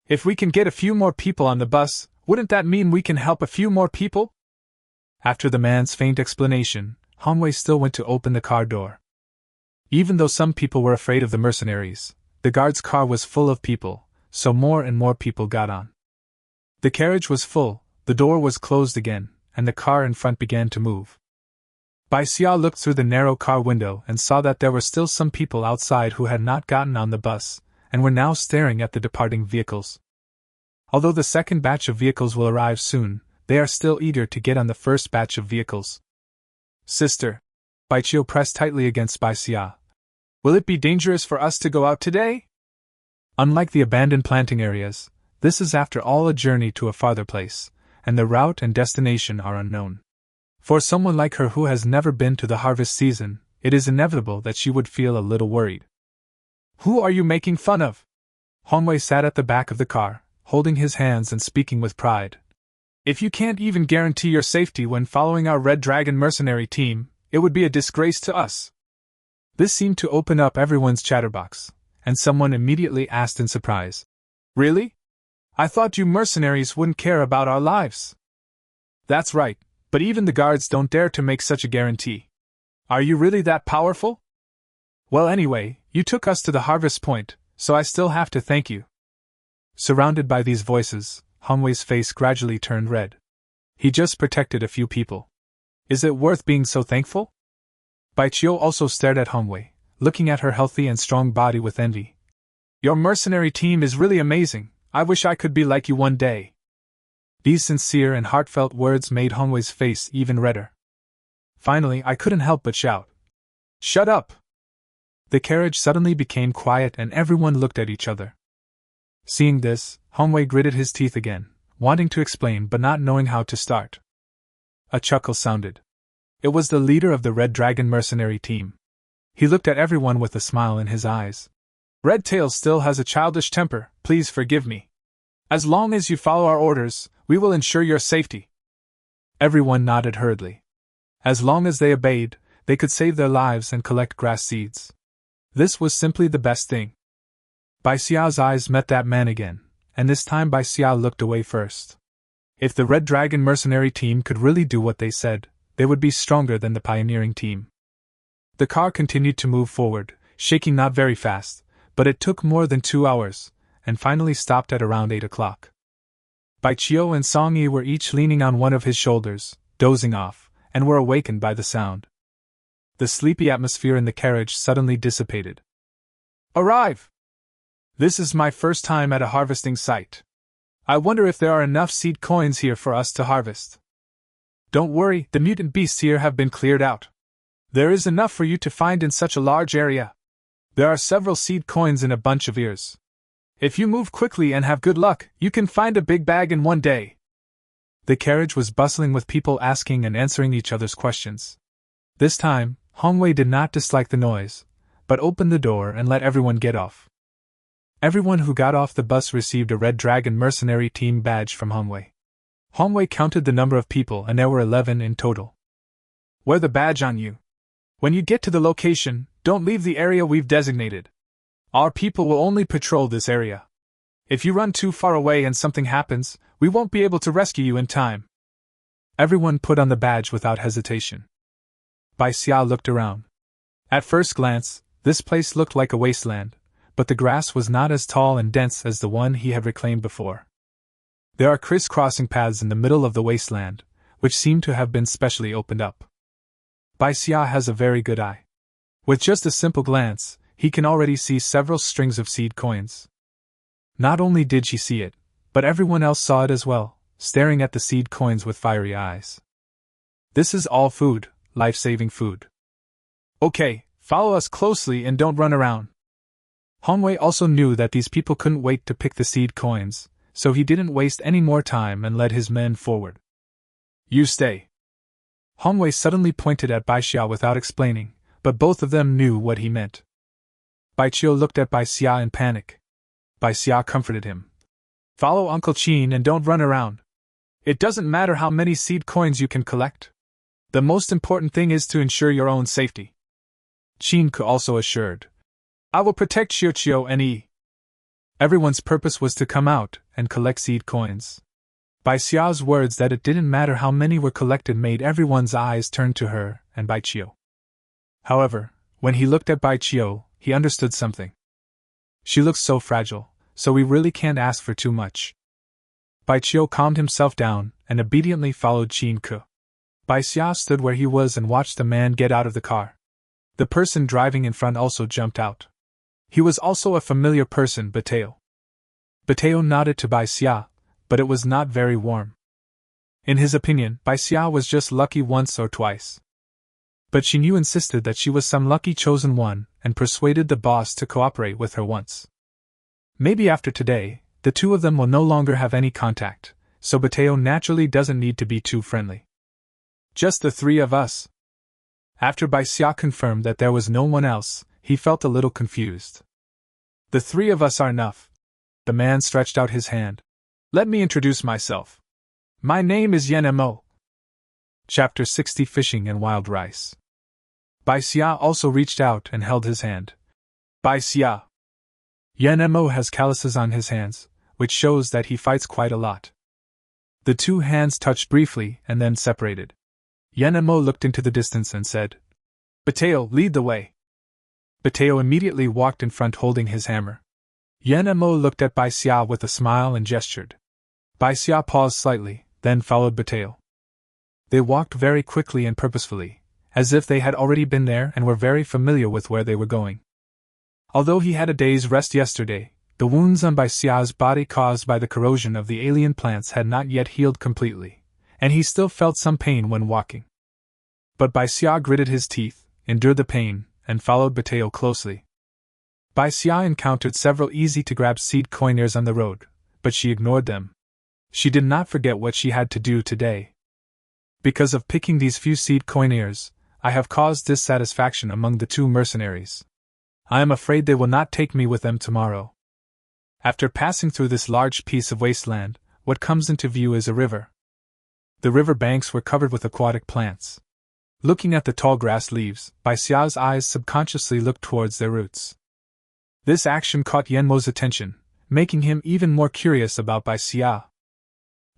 [SPEAKER 1] If we can get a few more people on the bus, wouldn't that mean we can help a few more people?" After the man's faint explanation, Hongwei still went to open the car door. Even though some people were afraid of the mercenaries, the guard's car was full of people, so more and more people got on. The carriage was full, the door was closed again, and the car in front began to move. Bai Xia looked through the narrow car window and saw that there were still some people outside who had not gotten on the bus, and were now staring at the departing vehicles. Although the second batch of vehicles will arrive soon, they are still eager to get on the first batch of vehicles. "Sister," Bai Xia pressed tightly against Bai Xia, "will it be dangerous for us to go out today?" Unlike the abandoned planting areas, this is after all a journey to a farther place, and the route and destination are unknown. For someone like her who has never been to the harvest season, it is inevitable that she would feel a little worried. "Who are you making fun of?" Hongwei sat at the back of the car, holding his hands and speaking with pride. "If you can't even guarantee your safety when following our Red Dragon mercenary team, it would be a disgrace to us." This seemed to open up everyone's chatterbox, and someone immediately asked in surprise, "Really? I thought you mercenaries wouldn't care about our lives." "That's right, but even the guards don't dare to make such a guarantee. Are you really that powerful?" Well, anyway, you took us to the harvest point, so I still have to thank you. Surrounded by these voices, Hongwei's face gradually turned red. He just protected a few people. Is it worth being so thankful? Bai Xia also stared at Hongwei, looking at her healthy and strong body with envy. Your mercenary team is really amazing. I wish I could be like you one day. These sincere and heartfelt words made Hongwei's face even redder. Finally, I couldn't help but shout. Shut up! The carriage suddenly became quiet and everyone looked at each other. Seeing this, Hongwei gritted his teeth again, wanting to explain but not knowing how to start. A chuckle sounded. It was the leader of the Red Dragon mercenary team. He looked at everyone with a smile in his eyes. Red Tail still has a childish temper, please forgive me. As long as you follow our orders, we will ensure your safety. Everyone nodded hurriedly. As long as they obeyed, they could save their lives and collect grass seeds. This was simply the best thing. Bai Xia's eyes met that man again, and this time Bai Xia looked away first. If the Red Dragon mercenary team could really do what they said, they would be stronger than the pioneering team. The car continued to move forward, shaking not very fast, but it took more than 2 hours, and finally stopped at around 8 o'clock. Bai Xia and Song Yi were each leaning on one of his shoulders, dozing off, and were awakened by the sound. The sleepy atmosphere in the carriage suddenly dissipated. Arrive! This is my first time at a harvesting site. I wonder if there are enough seed coins here for us to harvest. Don't worry, the mutant beasts here have been cleared out. There is enough for you to find in such a large area. There are several seed coins in a bunch of ears. If you move quickly and have good luck, you can find a big bag in one day. The carriage was bustling with people asking and answering each other's questions. This time, Hongwei did not dislike the noise, but opened the door and let everyone get off. Everyone who got off the bus received a Red Dragon mercenary team badge from Hongwei. Hongwei counted the number of people and there were 11 in total. Wear the badge on you. When you get to the location, don't leave the area we've designated. Our people will only patrol this area. If you run too far away and something happens, we won't be able to rescue you in time. Everyone put on the badge without hesitation. Bai Xia looked around. At first glance, this place looked like a wasteland, but the grass was not as tall and dense as the one he had reclaimed before. There are crisscrossing paths in the middle of the wasteland, which seem to have been specially opened up. Bai Xia has a very good eye. With just a simple glance, he can already see several strings of seed coins. Not only did she see it, but everyone else saw it as well, staring at the seed coins with fiery eyes. This is all food, life-saving food. Okay, follow us closely and don't run around. Hongwei also knew that these people couldn't wait to pick the seed coins, so he didn't waste any more time and led his men forward. You stay. Hongwei suddenly pointed at Bai Xia without explaining, but both of them knew what he meant. Bai Xia looked at Bai Xia in panic. Bai Xia comforted him. Follow Uncle Qin and don't run around. It doesn't matter how many seed coins you can collect. The most important thing is to ensure your own safety. Qin also assured. I will protect Xiuqiu and Yi. Everyone's purpose was to come out and collect seed coins. Bai Xia's words that it didn't matter how many were collected made everyone's eyes turn to her and Bai Xia. However, when he looked at Bai Xia, he understood something. She looks so fragile, so we really can't ask for too much. Bai Xia calmed himself down and obediently followed Qin Ke. Bai Xia stood where he was and watched the man get out of the car. The person driving in front also jumped out. He was also a familiar person, Bateo. Bateo nodded to Bai Xia, but it was not very warm. In his opinion, Bai Xia was just lucky once or twice. But Xinyu insisted that she was some lucky chosen one and persuaded the boss to cooperate with her once. Maybe after today, the two of them will no longer have any contact, so Bateo naturally doesn't need to be too friendly. Just the three of us. After Bai Xia confirmed that there was no one else, he felt a little confused. The three of us are enough. The man stretched out his hand. Let me introduce myself. My name is Yen Mo. Chapter 60 Fishing and Wild Rice. Bai Xia also reached out and held his hand. Bai Xia. Yen Mo has calluses on his hands, which shows that he fights quite a lot. The two hands touched briefly and then separated. Yen Mo looked into the distance and said, Bateo, lead the way. Bateo immediately walked in front holding his hammer. Yan Mo looked at Bai Xia with a smile and gestured. Bai Xia paused slightly, then followed Bateo. They walked very quickly and purposefully, as if they had already been there and were very familiar with where they were going. Although he had a day's rest yesterday, the wounds on Bai Xia's body caused by the corrosion of the alien plants had not yet healed completely, and he still felt some pain when walking. But Bai Xia gritted his teeth, endured the pain, and followed Bateo closely. Bai Xia encountered several easy-to-grab seed coin ears on the road, but she ignored them. She did not forget what she had to do today. Because of picking these few seed coin ears, I have caused dissatisfaction among the 2 mercenaries. I am afraid they will not take me with them tomorrow. After passing through this large piece of wasteland, what comes into view is a river. The river banks were covered with aquatic plants. Looking at the tall grass leaves, Bai Xia's eyes subconsciously looked towards their roots. This action caught Yenmo's attention, making him even more curious about Bai Xia.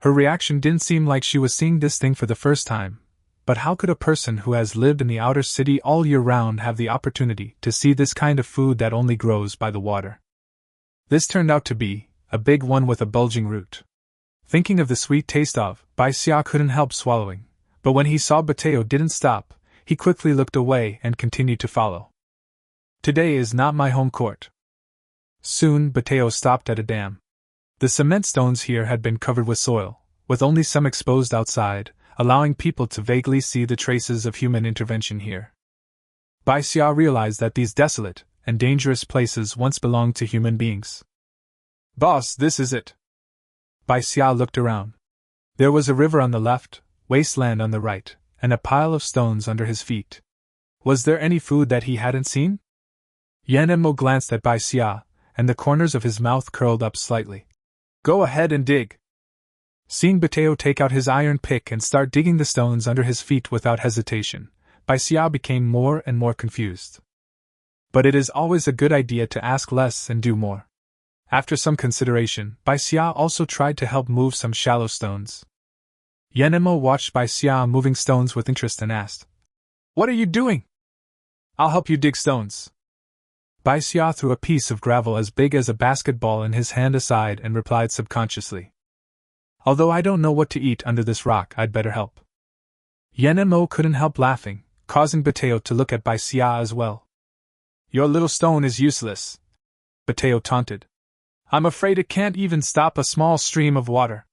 [SPEAKER 1] Her reaction didn't seem like she was seeing this thing for the first time, but how could a person who has lived in the outer city all year round have the opportunity to see this kind of food that only grows by the water? This turned out to be a big one with a bulging root. Thinking of the sweet taste of, Bai Xia couldn't help swallowing, but when he saw Bateo didn't stop, he quickly looked away and continued to follow. Today is not my home court. Soon Bateo stopped at a dam. The cement stones here had been covered with soil, with only some exposed outside, allowing people to vaguely see the traces of human intervention here. Bai Xia realized that these desolate and dangerous places once belonged to human beings. Boss, this is it. Bai Xia looked around. There was a river on the left, wasteland on the right, and a pile of stones under his feet. Was there any food that he hadn't seen? Yan Mo glanced at Bai Xia, and the corners of his mouth curled up slightly. Go ahead and dig. Seeing Bateo take out his iron pick and start digging the stones under his feet without hesitation, Bai Xia became more and more confused. But it is always a good idea to ask less and do more. After some consideration, Bai Xia also tried to help move some shallow stones. Yan Mo watched Bai Xia moving stones with interest and asked, "What are you doing?" "I'll help you dig stones." Bai Xia threw a piece of gravel as big as a basketball in his hand aside and replied subconsciously, "Although I don't know what to eat under this rock, I'd better help." Yan Mo couldn't help laughing, causing Bateo to look at Bai Xia as well. "Your little stone is useless," Bateo taunted. "I'm afraid it can't even stop a small stream of water."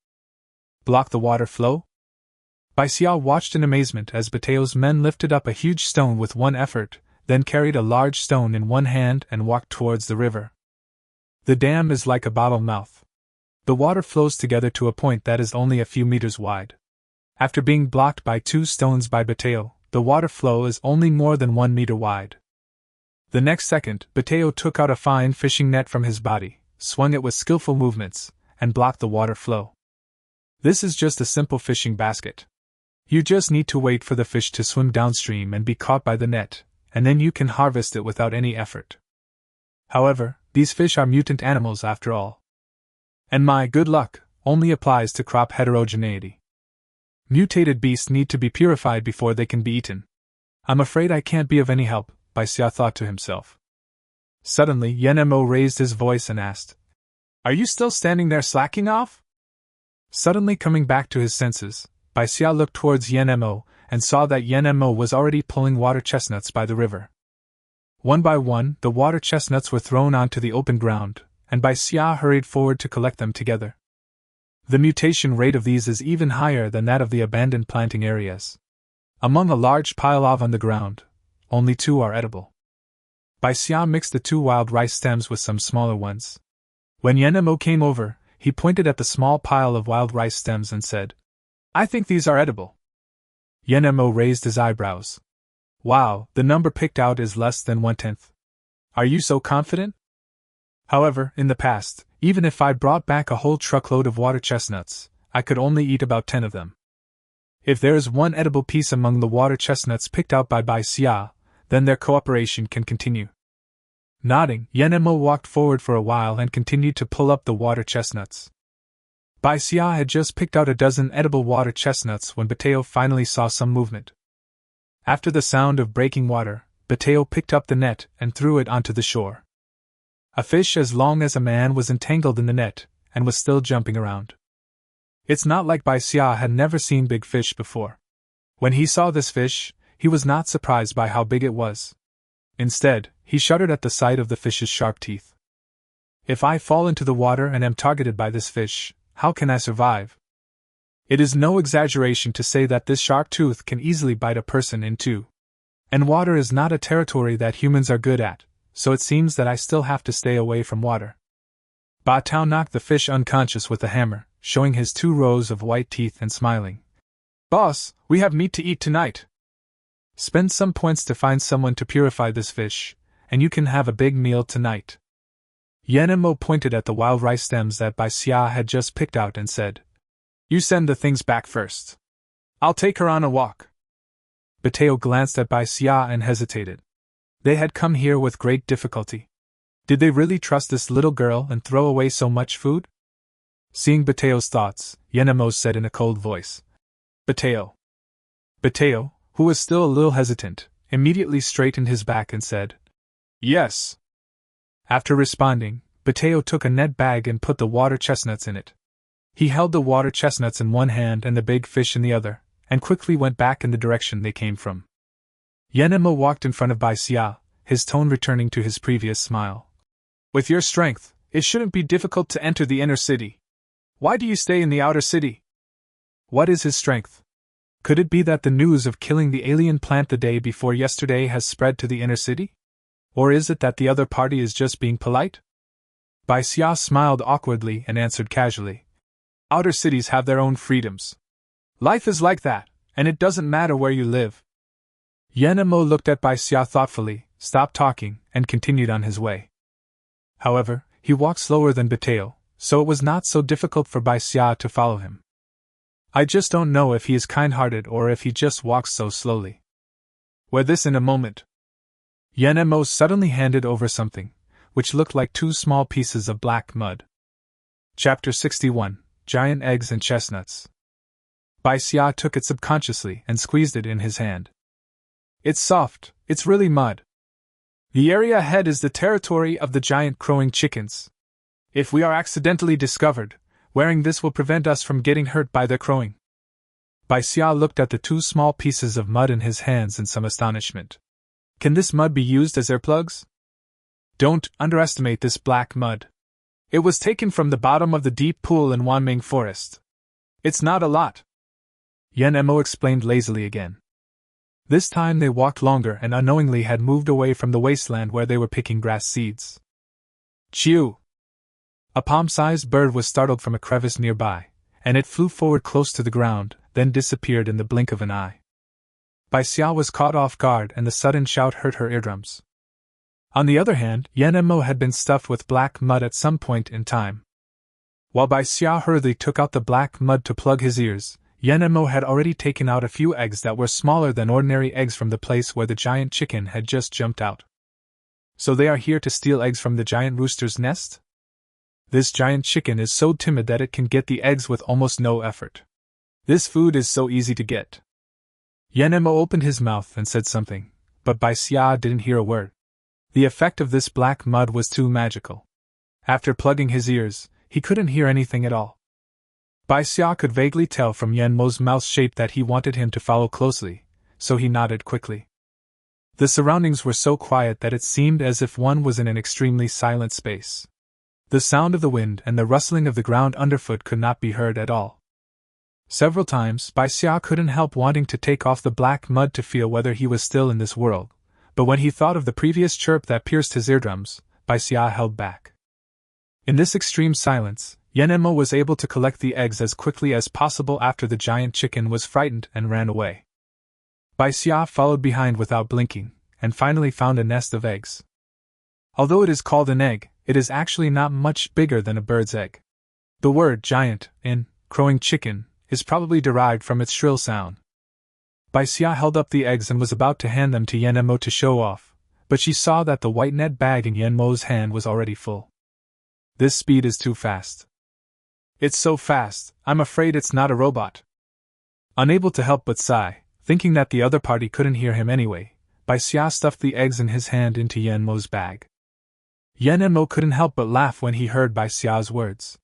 [SPEAKER 1] "Block the water flow?" Bai Xia watched in amazement as Bateo's men lifted up a huge stone with one effort, then carried a large stone in one hand and walked towards the river. The dam is like a bottle mouth. The water flows together to a point that is only a few meters wide. After being blocked by 2 stones by Bateo, the water flow is only more than 1 meter wide. The next second, Bateo took out a fine fishing net from his body, swung it with skillful movements, and blocked the water flow. This is just a simple fishing basket. You just need to wait for the fish to swim downstream and be caught by the net, and then you can harvest it without any effort. However, these fish are mutant animals after all. And my good luck only applies to crop heterogeneity. Mutated beasts need to be purified before they can be eaten. I'm afraid I can't be of any help, Bai Xia thought to himself. Suddenly, Yan Mo raised his voice and asked, "Are you still standing there slacking off?" Suddenly coming back to his senses, Bai Xia looked towards Yan Mo and saw that Yan Mo was already pulling water chestnuts by the river. One by one, the water chestnuts were thrown onto the open ground, and Bai Xia hurried forward to collect them together. The mutation rate of these is even higher than that of the abandoned planting areas. Among a large pile on the ground, only 2 are edible. Bai Xia mixed the 2 wild rice stems with some smaller ones. When Yan Mo came over, he pointed at the small pile of wild rice stems and said, "I think these are edible." Yan Mo raised his eyebrows. "Wow, the number picked out is less than 1/10. Are you so confident?" However, in the past, even if I brought back a whole truckload of water chestnuts, I could only eat about 10 of them. If there is one edible piece among the water chestnuts picked out by Bai Xia, then their cooperation can continue. Nodding, Yan Mo walked forward for a while and continued to pull up the water chestnuts. Bai Xia had just picked out a dozen edible water chestnuts when Bateo finally saw some movement. After the sound of breaking water, Bateo picked up the net and threw it onto the shore. A fish as long as a man was entangled in the net, and was still jumping around. It's not like Bai Xia had never seen big fish before. When he saw this fish, he was not surprised by how big it was. Instead, he shuddered at the sight of the fish's sharp teeth. If I fall into the water and am targeted by this fish, how can I survive? It is no exaggeration to say that this sharp tooth can easily bite a person in two. And water is not a territory that humans are good at, so it seems that I still have to stay away from water. Ba Tao knocked the fish unconscious with a hammer, showing his 2 rows of white teeth and smiling. Boss, we have meat to eat tonight. Spend some points to find someone to purify this fish, and you can have a big meal tonight. Yenemo pointed at the wild rice stems that Bai Xia had just picked out and said, You send the things back first. I'll take her on a walk. Bateo glanced at Bai Xia and hesitated. They had come here with great difficulty. Did they really trust this little girl and throw away so much food? Seeing Bateo's thoughts, Yenemo said in a cold voice, Bateo. Bateo, who was still a little hesitant, immediately straightened his back and said, Yes. After responding, Bateo took a net bag and put the water chestnuts in it. He held the water chestnuts in one hand and the big fish in the other, and quickly went back in the direction they came from. Yenemo walked in front of Bai Xia, his tone returning to his previous smile. With your strength, it shouldn't be difficult to enter the inner city. Why do you stay in the outer city? What is his strength? Could it be that the news of killing the alien plant the day before yesterday has spread to the inner city? Or is it that the other party is just being polite? Bai Xia smiled awkwardly and answered casually. Outer cities have their own freedoms. Life is like that, and it doesn't matter where you live. Yenemo looked at Bai Xia thoughtfully, stopped talking, and continued on his way. However, he walked slower than Bateo, so it was not so difficult for Bai Xia to follow him. I just don't know if he is kind-hearted or if he just walks so slowly. Wear this in a moment. Yenemo suddenly handed over something, which looked like 2 small pieces of black mud. Chapter 61, Giant Eggs and Chestnuts. Bai Xia took it subconsciously and squeezed it in his hand. It's soft, it's really mud. The area ahead is the territory of the giant crowing chickens. If we are accidentally discovered, wearing this will prevent us from getting hurt by their crowing. Bai Xia looked at the 2 small pieces of mud in his hands in some astonishment. Can this mud be used as earplugs? Don't underestimate this black mud. It was taken from the bottom of the deep pool in Wanming Forest. It's not a lot. Yenemo explained lazily again. This time they walked longer and unknowingly had moved away from the wasteland where they were picking grass seeds. Chew! A palm-sized bird was startled from a crevice nearby, and it flew forward close to the ground, then disappeared in the blink of an eye. Bai Xia was caught off guard and the sudden shout hurt her eardrums. On the other hand, Yenemo had been stuffed with black mud at some point in time. While Bai Xia hurriedly took out the black mud to plug his ears, Yenemo had already taken out a few eggs that were smaller than ordinary eggs from the place where the giant chicken had just jumped out. So they are here to steal eggs from the giant rooster's nest? This giant chicken is so timid that it can get the eggs with almost no effort. This food is so easy to get. Yenemo opened his mouth and said something, but Bai Xia didn't hear a word. The effect of this black mud was too magical. After plugging his ears, he couldn't hear anything at all. Bai Xia could vaguely tell from Yenmo's mouth shape that he wanted him to follow closely, so he nodded quickly. The surroundings were so quiet that it seemed as if one was in an extremely silent space. The sound of the wind and the rustling of the ground underfoot could not be heard at all. Several times, Bai Xia couldn't help wanting to take off the black mud to feel whether he was still in this world, but when he thought of the previous chirp that pierced his eardrums, Bai Xia held back. In this extreme silence, Yenemo was able to collect the eggs as quickly as possible after the giant chicken was frightened and ran away. Bai Xia followed behind without blinking, and finally found a nest of eggs. Although it is called an egg, it is actually not much bigger than a bird's egg. The word giant, in crowing chicken, is probably derived from its shrill sound. Bai Xia held up the eggs and was about to hand them to Yenemo to show off, but she saw that the white net bag in Yenmo's hand was already full. This speed is too fast. It's so fast, I'm afraid it's not a robot. Unable to help but sigh, thinking that the other party couldn't hear him anyway, Bai Xia stuffed the eggs in his hand into Yan Mo's bag. Yan Mo couldn't help but laugh when he heard Bai Xia's words.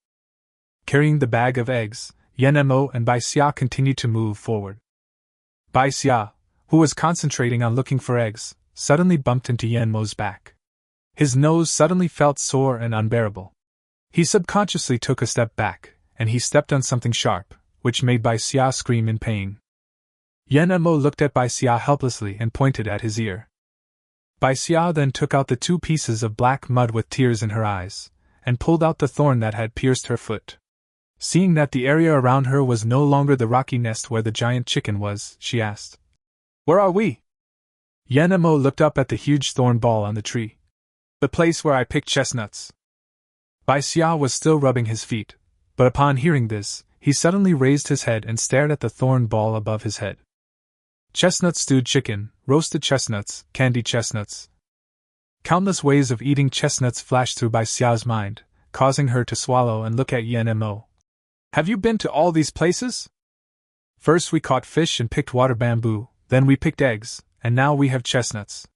[SPEAKER 1] Carrying the bag of eggs, Yan Mo and Bai Xia continued to move forward. Bai Xia, who was concentrating on looking for eggs, suddenly bumped into Yan Mo's back. His nose suddenly felt sore and unbearable. He subconsciously took a step back, and he stepped on something sharp, which made Bai Xia scream in pain. Yan Mo looked at Bai Xia helplessly and pointed at his ear. Bai Xia then took out the 2 pieces of black mud with tears in her eyes, and pulled out the thorn that had pierced her foot. Seeing that the area around her was no longer the rocky nest where the giant chicken was, she asked, "Where are we?" Yan Mo looked up at the huge thorn ball on the tree. "The place where I picked chestnuts." Bai Xia was still rubbing his feet, but upon hearing this, he suddenly raised his head and stared at the thorn ball above his head. Chestnut stewed chicken, roasted chestnuts, candied chestnuts. Countless ways of eating chestnuts flashed through Bai Xia's mind, causing her to swallow and look at Yan Mo. "Have you been to all these places? First we caught fish and picked water bamboo, then we picked eggs, and now we have chestnuts.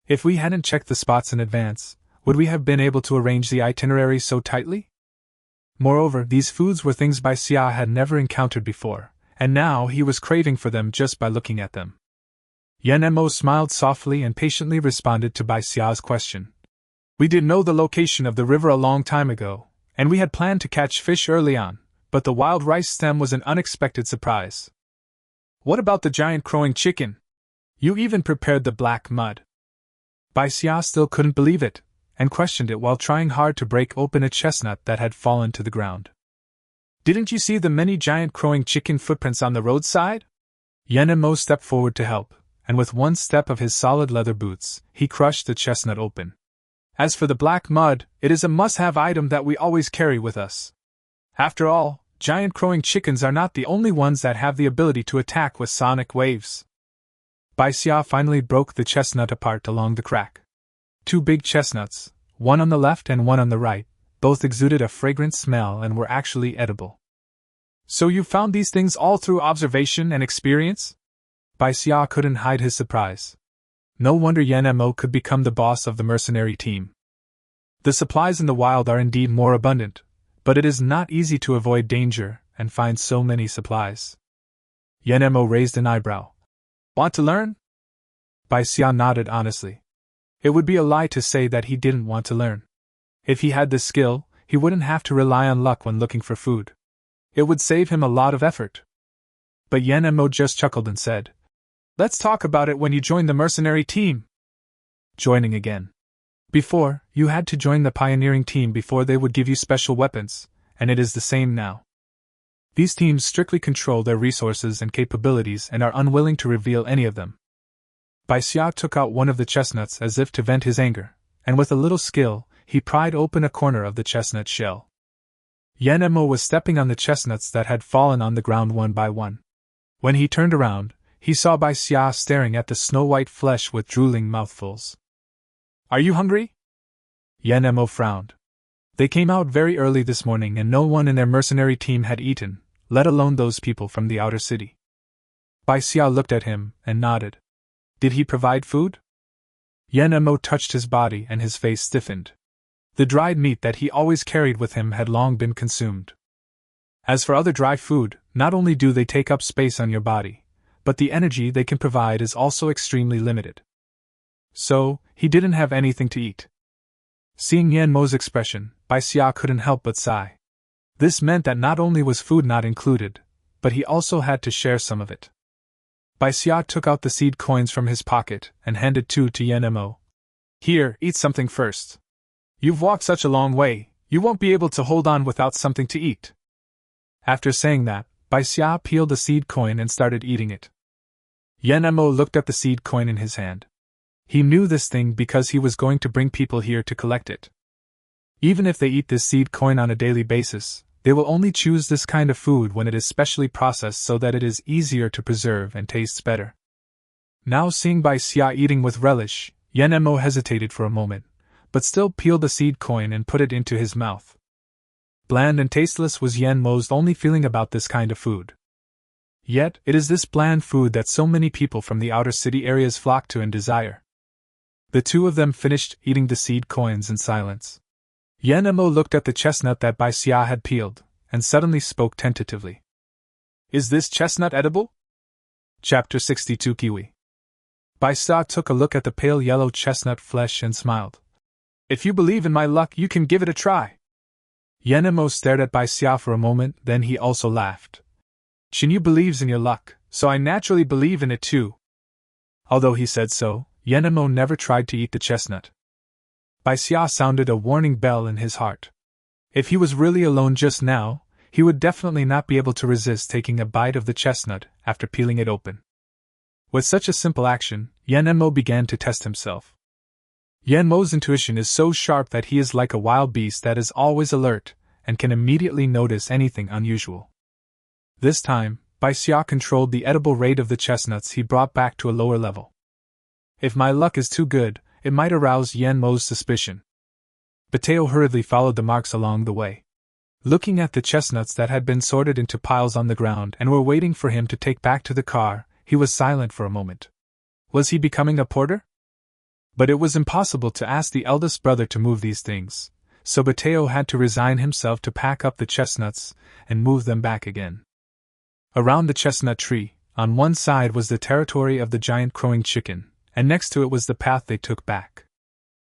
[SPEAKER 1] If we hadn't checked the spots in advance, would we have been able to arrange the itinerary so tightly?" Moreover, these foods were things Bai Xia had never encountered before, and now he was craving for them just by looking at them. Yan Mo smiled softly and patiently responded to Bai Xia's question. "We did know the location of the river a long time ago, and we had planned to catch fish early on, but the wild rice stem was an unexpected surprise." "What about the giant crowing chicken? You even prepared the black mud." Bai Xia still couldn't believe it, and questioned it while trying hard to break open a chestnut that had fallen to the ground. "Didn't you see the many giant crowing chicken footprints on the roadside?" Yan Mo stepped forward to help, and with one step of his solid leather boots, he crushed the chestnut open. "As for the black mud, it is a must-have item that we always carry with us. After all, giant crowing chickens are not the only ones that have the ability to attack with sonic waves." Bai Xia finally broke the chestnut apart along the crack. 2 big chestnuts, one on the left and one on the right, both exuded a fragrant smell and were actually edible. "So you found these things all through observation and experience?" Bai Xia couldn't hide his surprise. No wonder Yan Mo could become the boss of the mercenary team. The supplies in the wild are indeed more abundant, but it is not easy to avoid danger and find so many supplies. Yan Mo raised an eyebrow. "Want to learn?" Bai Xia nodded honestly. It would be a lie to say that he didn't want to learn. If he had the skill, he wouldn't have to rely on luck when looking for food. It would save him a lot of effort. But Yan Mo just chuckled and said, "Let's talk about it when you join the mercenary team." Joining again. Before, you had to join the pioneering team before they would give you special weapons, and it is the same now. These teams strictly control their resources and capabilities and are unwilling to reveal any of them. Bai Xia took out one of the chestnuts as if to vent his anger, and with a little skill, he pried open a corner of the chestnut shell. Yan Mo was stepping on the chestnuts that had fallen on the ground one by one. When he turned around, he saw Bai Xia staring at the snow-white flesh with drooling mouthfuls. "Are you hungry?" Yan Mo frowned. They came out very early this morning and no one in their mercenary team had eaten, let alone those people from the outer city. Bai Xia looked at him and nodded. Did he provide food? Yan Mo touched his body and his face stiffened. The dried meat that he always carried with him had long been consumed. As for other dry food, not only do they take up space on your body, but the energy they can provide is also extremely limited. So, he didn't have anything to eat. Seeing Yan Mo's expression, Bai Xia couldn't help but sigh. This meant that not only was food not included, but he also had to share some of it. Bai Xia took out the seed coins from his pocket and handed 2 to Yan Mo. Here, eat something first. You've walked such a long way, you won't be able to hold on without something to eat. After saying that, Bai Xia peeled a seed coin and started eating it. Yan Mo looked at the seed coin in his hand. He knew this thing because he was going to bring people here to collect it. Even if they eat this seed coin on a daily basis, they will only choose this kind of food when it is specially processed so that it is easier to preserve and tastes better. Now seeing Bai Xia eating with relish, Yan Mo hesitated for a moment, but still peeled the seed coin and put it into his mouth. Bland and tasteless was Yan Mo's only feeling about this kind of food. Yet, it is this bland food that so many people from the outer city areas flock to and desire. The two of them finished eating the seed coins in silence. Yenemo looked at the chestnut that Bai Xia had peeled, and suddenly spoke tentatively. Is this chestnut edible? Chapter 62 Kiwi. Bai Xia took a look at the pale yellow chestnut flesh and smiled. If you believe in my luck, you can give it a try. Yenemo stared at Bai Xia for a moment, then he also laughed. Xinyu believes in your luck, so I naturally believe in it too. Although he said so, Yenemo never tried to eat the chestnut. Bai Xia sounded a warning bell in his heart. If he was really alone just now, he would definitely not be able to resist taking a bite of the chestnut after peeling it open. With such a simple action, Yenemo began to test himself. Yenmo's intuition is so sharp that he is like a wild beast that is always alert and can immediately notice anything unusual. This time, Bai Xia controlled the edible rate of the chestnuts he brought back to a lower level. If my luck is too good, it might arouse Yenmo's suspicion. Bateo hurriedly followed the marks along the way. Looking at the chestnuts that had been sorted into piles on the ground and were waiting for him to take back to the car, he was silent for a moment. Was he becoming a porter? But it was impossible to ask the eldest brother to move these things, so Bateo had to resign himself to pack up the chestnuts and move them back again. Around the chestnut tree, on one side was the territory of the giant crowing chicken, and next to it was the path they took back.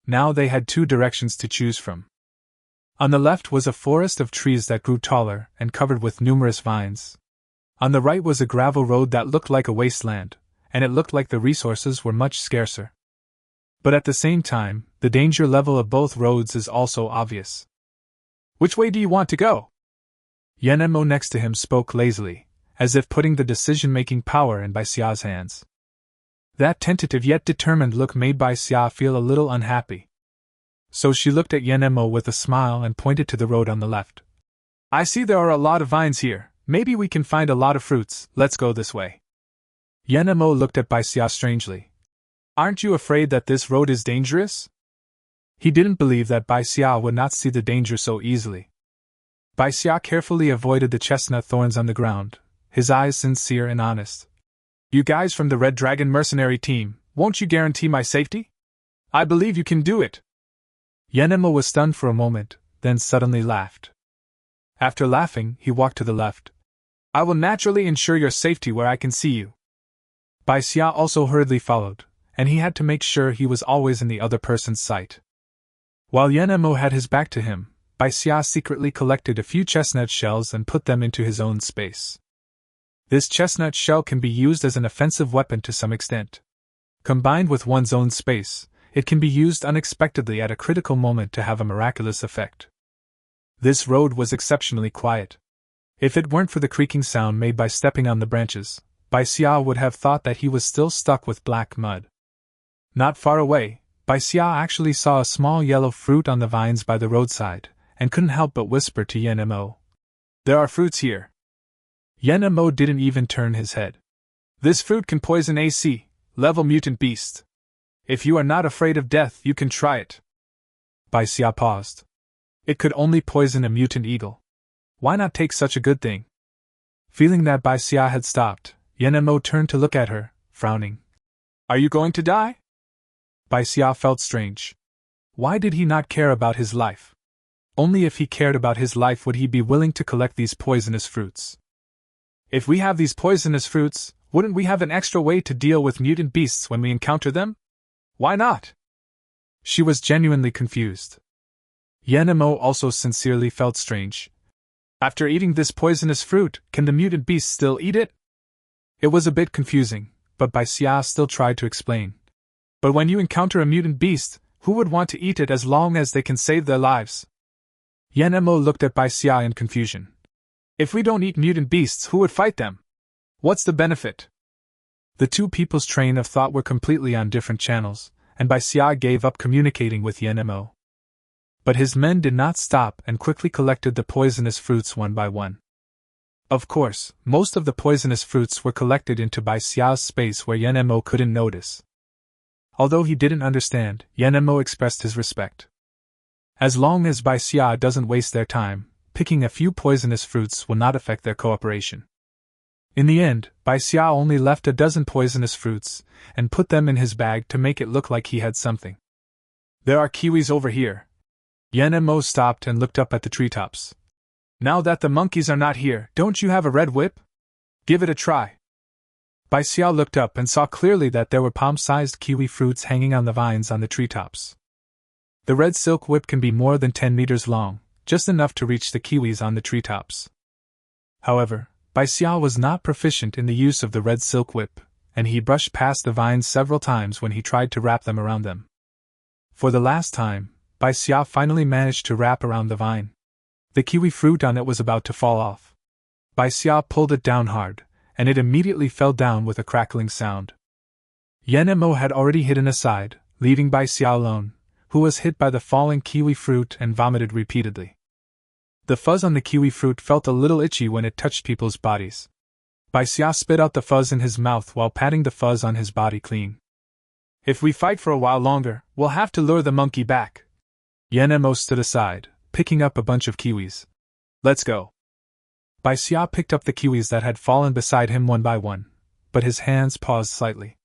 [SPEAKER 1] Now they had two directions to choose from. On the left was a forest of trees that grew taller and covered with numerous vines. On the right was a gravel road that looked like a wasteland, and it looked like the resources were much scarcer. But at the same time, the danger level of both roads is also obvious. Which way do you want to go? Yenemo next to him spoke lazily, as if putting the decision-making power in Bai Xia's hands. That tentative yet determined look made Bai Xia feel a little unhappy. So she looked at Yenemo with a smile and pointed to the road on the left. I see there are a lot of vines here, maybe we can find a lot of fruits, let's go this way. Yenemo looked at Bai Xia strangely. Aren't you afraid that this road is dangerous? He didn't believe that Bai Xia would not see the danger so easily. Bai Xia carefully avoided the chestnut thorns on the ground, his eyes sincere and honest. You guys from the Red Dragon mercenary team, won't you guarantee my safety? I believe you can do it. Yenemo was stunned for a moment, then suddenly laughed. After laughing, he walked to the left. I will naturally ensure your safety where I can see you. Bai Xia also hurriedly followed, and he had to make sure he was always in the other person's sight. While Yenemo had his back to him, Bai Xia secretly collected a few chestnut shells and put them into his own space. This chestnut shell can be used as an offensive weapon to some extent. Combined with one's own space, it can be used unexpectedly at a critical moment to have a miraculous effect. This road was exceptionally quiet. If it weren't for the creaking sound made by stepping on the branches, Bai Xia would have thought that he was still stuck with black mud. Not far away, Bai Xia actually saw a small yellow fruit on the vines by the roadside, and couldn't help but whisper to Yenemo. There are fruits here. Yenemo didn't even turn his head. This fruit can poison AC, level mutant beasts. If you are not afraid of death, you can try it. Bai Xia paused. It could only poison a mutant eagle. Why not take such a good thing? Feeling that Bai Xia had stopped, Yenemo turned to look at her, frowning. Are you going to die? Bai Xia felt strange. Why did he not care about his life? Only if he cared about his life would he be willing to collect these poisonous fruits. If we have these poisonous fruits, wouldn't we have an extra way to deal with mutant beasts when we encounter them? Why not? She was genuinely confused. Yenemo also sincerely felt strange. After eating this poisonous fruit, can the mutant beast still eat it? It was a bit confusing, but Bai Xia still tried to explain. But when you encounter a mutant beast, who would want to eat it as long as they can save their lives? Yenemo looked at Bai Xia in confusion. If we don't eat mutant beasts, who would fight them? What's the benefit? The two people's train of thought were completely on different channels, and Bai Xia gave up communicating with Yenemo. But his men did not stop and quickly collected the poisonous fruits one by one. Of course, most of the poisonous fruits were collected into Bai Xia's space where Yenemo couldn't notice. Although he didn't understand, Yenemo expressed his respect. As long as Bai Xia doesn't waste their time, picking a few poisonous fruits will not affect their cooperation. In the end, Bai Xia only left a dozen poisonous fruits and put them in his bag to make it look like he had something. There are kiwis over here. Mo stopped and looked up at the treetops. Now that the monkeys are not here, don't you have a red whip? Give it a try. Bai Xia looked up and saw clearly that there were palm-sized kiwi fruits hanging on the vines on the treetops. The red silk whip can be more than 10 meters long, just enough to reach the kiwis on the treetops. However, Bai Xia was not proficient in the use of the red silk whip, and he brushed past the vines several times when he tried to wrap them around them. For the last time, Bai Xia finally managed to wrap around the vine. The kiwi fruit on it was about to fall off. Bai Xia pulled it down hard, and it immediately fell down with a crackling sound. Mo had already hidden aside, leaving Bai Xia alone, who was hit by the falling kiwi fruit and vomited repeatedly. The fuzz on the kiwi fruit felt a little itchy when it touched people's bodies. Bai Xia spit out the fuzz in his mouth while patting the fuzz on his body clean. If we fight for a while longer, we'll have to lure the monkey back. Mo stood aside, picking up a bunch of kiwis. Let's go. Bai Xia picked up the kiwis that had fallen beside him one by one, but his hands paused slightly.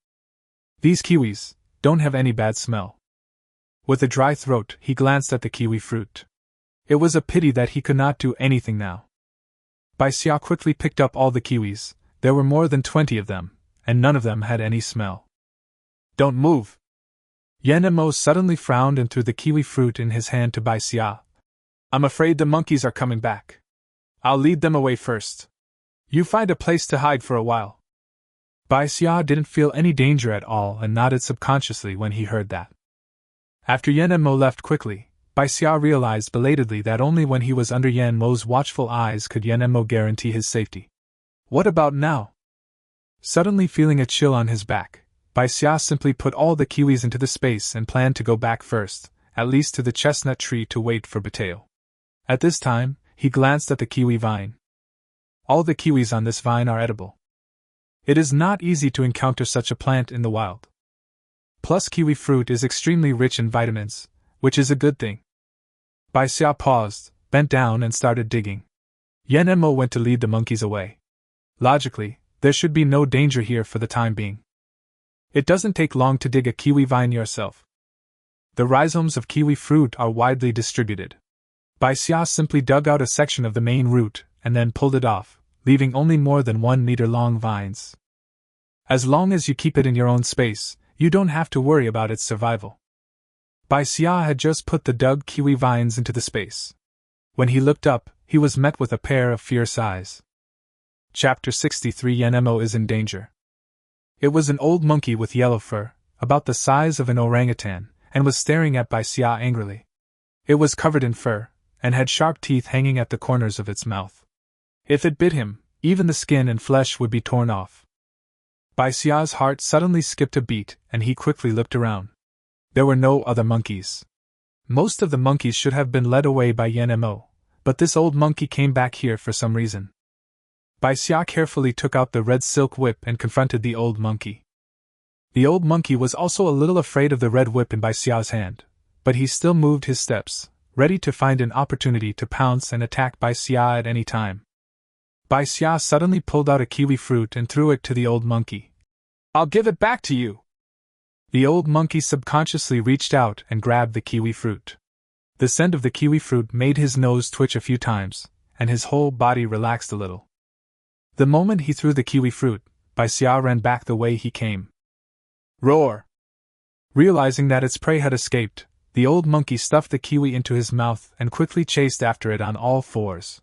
[SPEAKER 1] These kiwis don't have any bad smell. With a dry throat, he glanced at the kiwi fruit. It was a pity that he could not do anything now. Bai Xia quickly picked up all the kiwis. There were more than 20 of them, and none of them had any smell. Don't move! Mo suddenly frowned and threw the kiwi fruit in his hand to Bai Xia. I'm afraid the monkeys are coming back. I'll lead them away first. You find a place to hide for a while. Bai Xia didn't feel any danger at all and nodded subconsciously when he heard that. After Mo left quickly, Bai Xia realized belatedly that only when he was under Mo's watchful eyes could Mo guarantee his safety. What about now? Suddenly feeling a chill on his back, Bai Xia simply put all the kiwis into the space and planned to go back first, at least to the chestnut tree to wait for Bateo. At this time, he glanced at the kiwi vine. All the kiwis on this vine are edible. It is not easy to encounter such a plant in the wild. Plus, kiwi fruit is extremely rich in vitamins, which is a good thing. Bai Xia paused, bent down and started digging. Mo went to lead the monkeys away. Logically, there should be no danger here for the time being. It doesn't take long to dig a kiwi vine yourself. The rhizomes of kiwi fruit are widely distributed. Bai Xia simply dug out a section of the main root and then pulled it off, leaving only more than 1 meter long vines. As long as you keep it in your own space, you don't have to worry about its survival. Bai Xia had just put the dug kiwi vines into the space. When he looked up, he was met with a pair of fierce eyes. Chapter 63 Mo is in danger. It was an old monkey with yellow fur, about the size of an orangutan, and was staring at Bai Xia angrily. It was covered in fur, and had sharp teeth hanging at the corners of its mouth. If it bit him, even the skin and flesh would be torn off. Bai Xia's heart suddenly skipped a beat, and he quickly looked around. There were no other monkeys. Most of the monkeys should have been led away by Mo, but this old monkey came back here for some reason. Bai Xia carefully took out the red silk whip and confronted the old monkey. The old monkey was also a little afraid of the red whip in Bai Xia's hand, but he still moved his steps, ready to find an opportunity to pounce and attack Bai Xia at any time. Bai Xia suddenly pulled out a kiwi fruit and threw it to the old monkey. I'll give it back to you! The old monkey subconsciously reached out and grabbed the kiwi fruit. The scent of the kiwi fruit made his nose twitch a few times, and his whole body relaxed a little. The moment he threw the kiwi fruit, Bai Xia ran back the way he came. Roar! Realizing that its prey had escaped, the old monkey stuffed the kiwi into his mouth and quickly chased after it on all fours.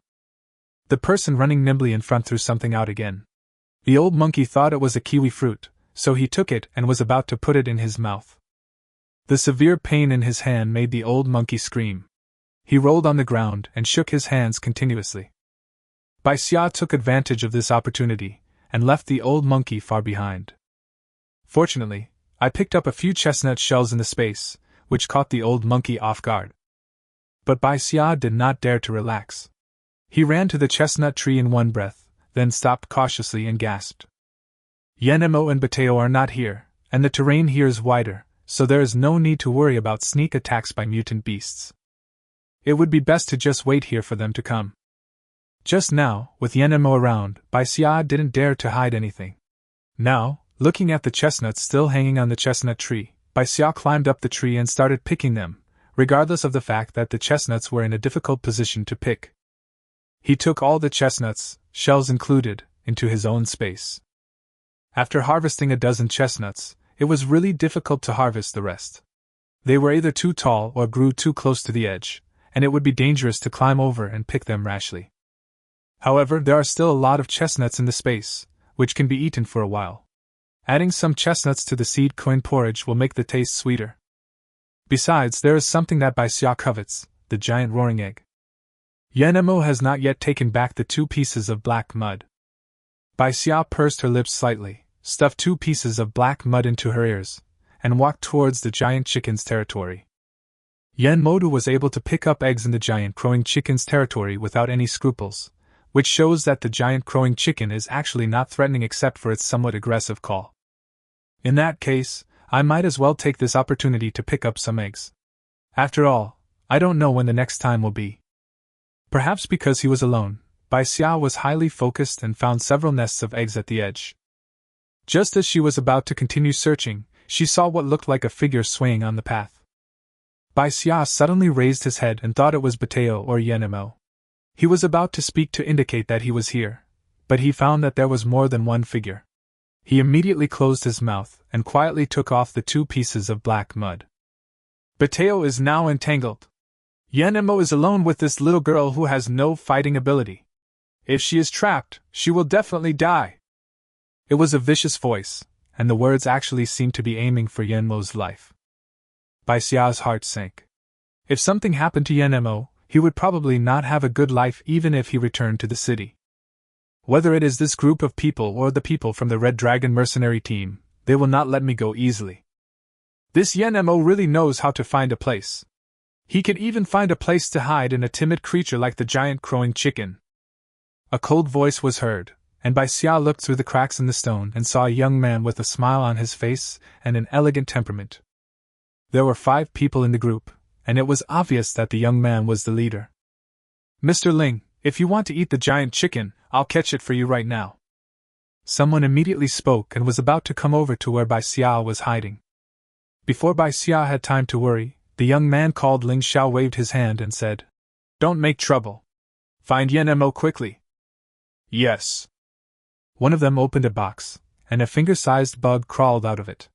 [SPEAKER 1] The person running nimbly in front threw something out again. The old monkey thought it was a kiwi fruit, so he took it and was about to put it in his mouth. The severe pain in his hand made the old monkey scream. He rolled on the ground and shook his hands continuously. Bai Xia took advantage of this opportunity and left the old monkey far behind. Fortunately, I picked up a few chestnut shells in the space, which caught the old monkey off guard. But Bai Xia did not dare to relax. He ran to the chestnut tree in one breath, then stopped cautiously and gasped. Mo and Bateo are not here, and the terrain here is wider, so there is no need to worry about sneak attacks by mutant beasts. It would be best to just wait here for them to come. Just now, with Yenemo around, Bai Xia didn't dare to hide anything. Now, looking at the chestnuts still hanging on the chestnut tree, Bai Xia climbed up the tree and started picking them, regardless of the fact that the chestnuts were in a difficult position to pick. He took all the chestnuts, shells included, into his own space. After harvesting a dozen chestnuts, it was really difficult to harvest the rest. They were either too tall or grew too close to the edge, and it would be dangerous to climb over and pick them rashly. However, there are still a lot of chestnuts in the space, which can be eaten for a while. Adding some chestnuts to the seed coin porridge will make the taste sweeter. Besides, there is something that Bai Xia covets, the giant roaring egg. Yenemo has not yet taken back the 2 pieces of black mud. Bai Xia pursed her lips slightly, stuffed 2 pieces of black mud into her ears, and walked towards the giant chicken's territory. Yenmodu was able to pick up eggs in the giant crowing chicken's territory without any scruples, which shows that the giant crowing chicken is actually not threatening except for its somewhat aggressive call. In that case, I might as well take this opportunity to pick up some eggs. After all, I don't know when the next time will be. Perhaps because he was alone, Bai Xia was highly focused and found several nests of eggs at the edge. Just as she was about to continue searching, she saw what looked like a figure swaying on the path. Bai Xia suddenly raised his head and thought it was Bateo or Yenemo. He was about to speak to indicate that he was here, but he found that there was more than one figure. He immediately closed his mouth and quietly took off the 2 pieces of black mud. Bateo is now entangled. Yenemo is alone with this little girl who has no fighting ability. If she is trapped, she will definitely die. It was a vicious voice, and the words actually seemed to be aiming for Yenemo's life. Bai Xia's heart sank. If something happened to Yenemo, he would probably not have a good life even if he returned to the city. Whether it is this group of people or the people from the Red Dragon mercenary team, they will not let me go easily. This Yenemo really knows how to find a place. He could even find a place to hide in a timid creature like the giant crowing chicken. A cold voice was heard, and Bai Xia looked through the cracks in the stone and saw a young man with a smile on his face and an elegant temperament. There were 5 people in the group, and it was obvious that the young man was the leader. Mr. Ling, if you want to eat the giant chicken, I'll catch it for you right now. Someone immediately spoke and was about to come over to where Bai Xia was hiding. Before Bai Xia had time to worry, the young man called Ling Xiao waved his hand and said, "Don't make trouble. Find Yenemo quickly." "Yes." One of them opened a box, and a finger-sized bug crawled out of it.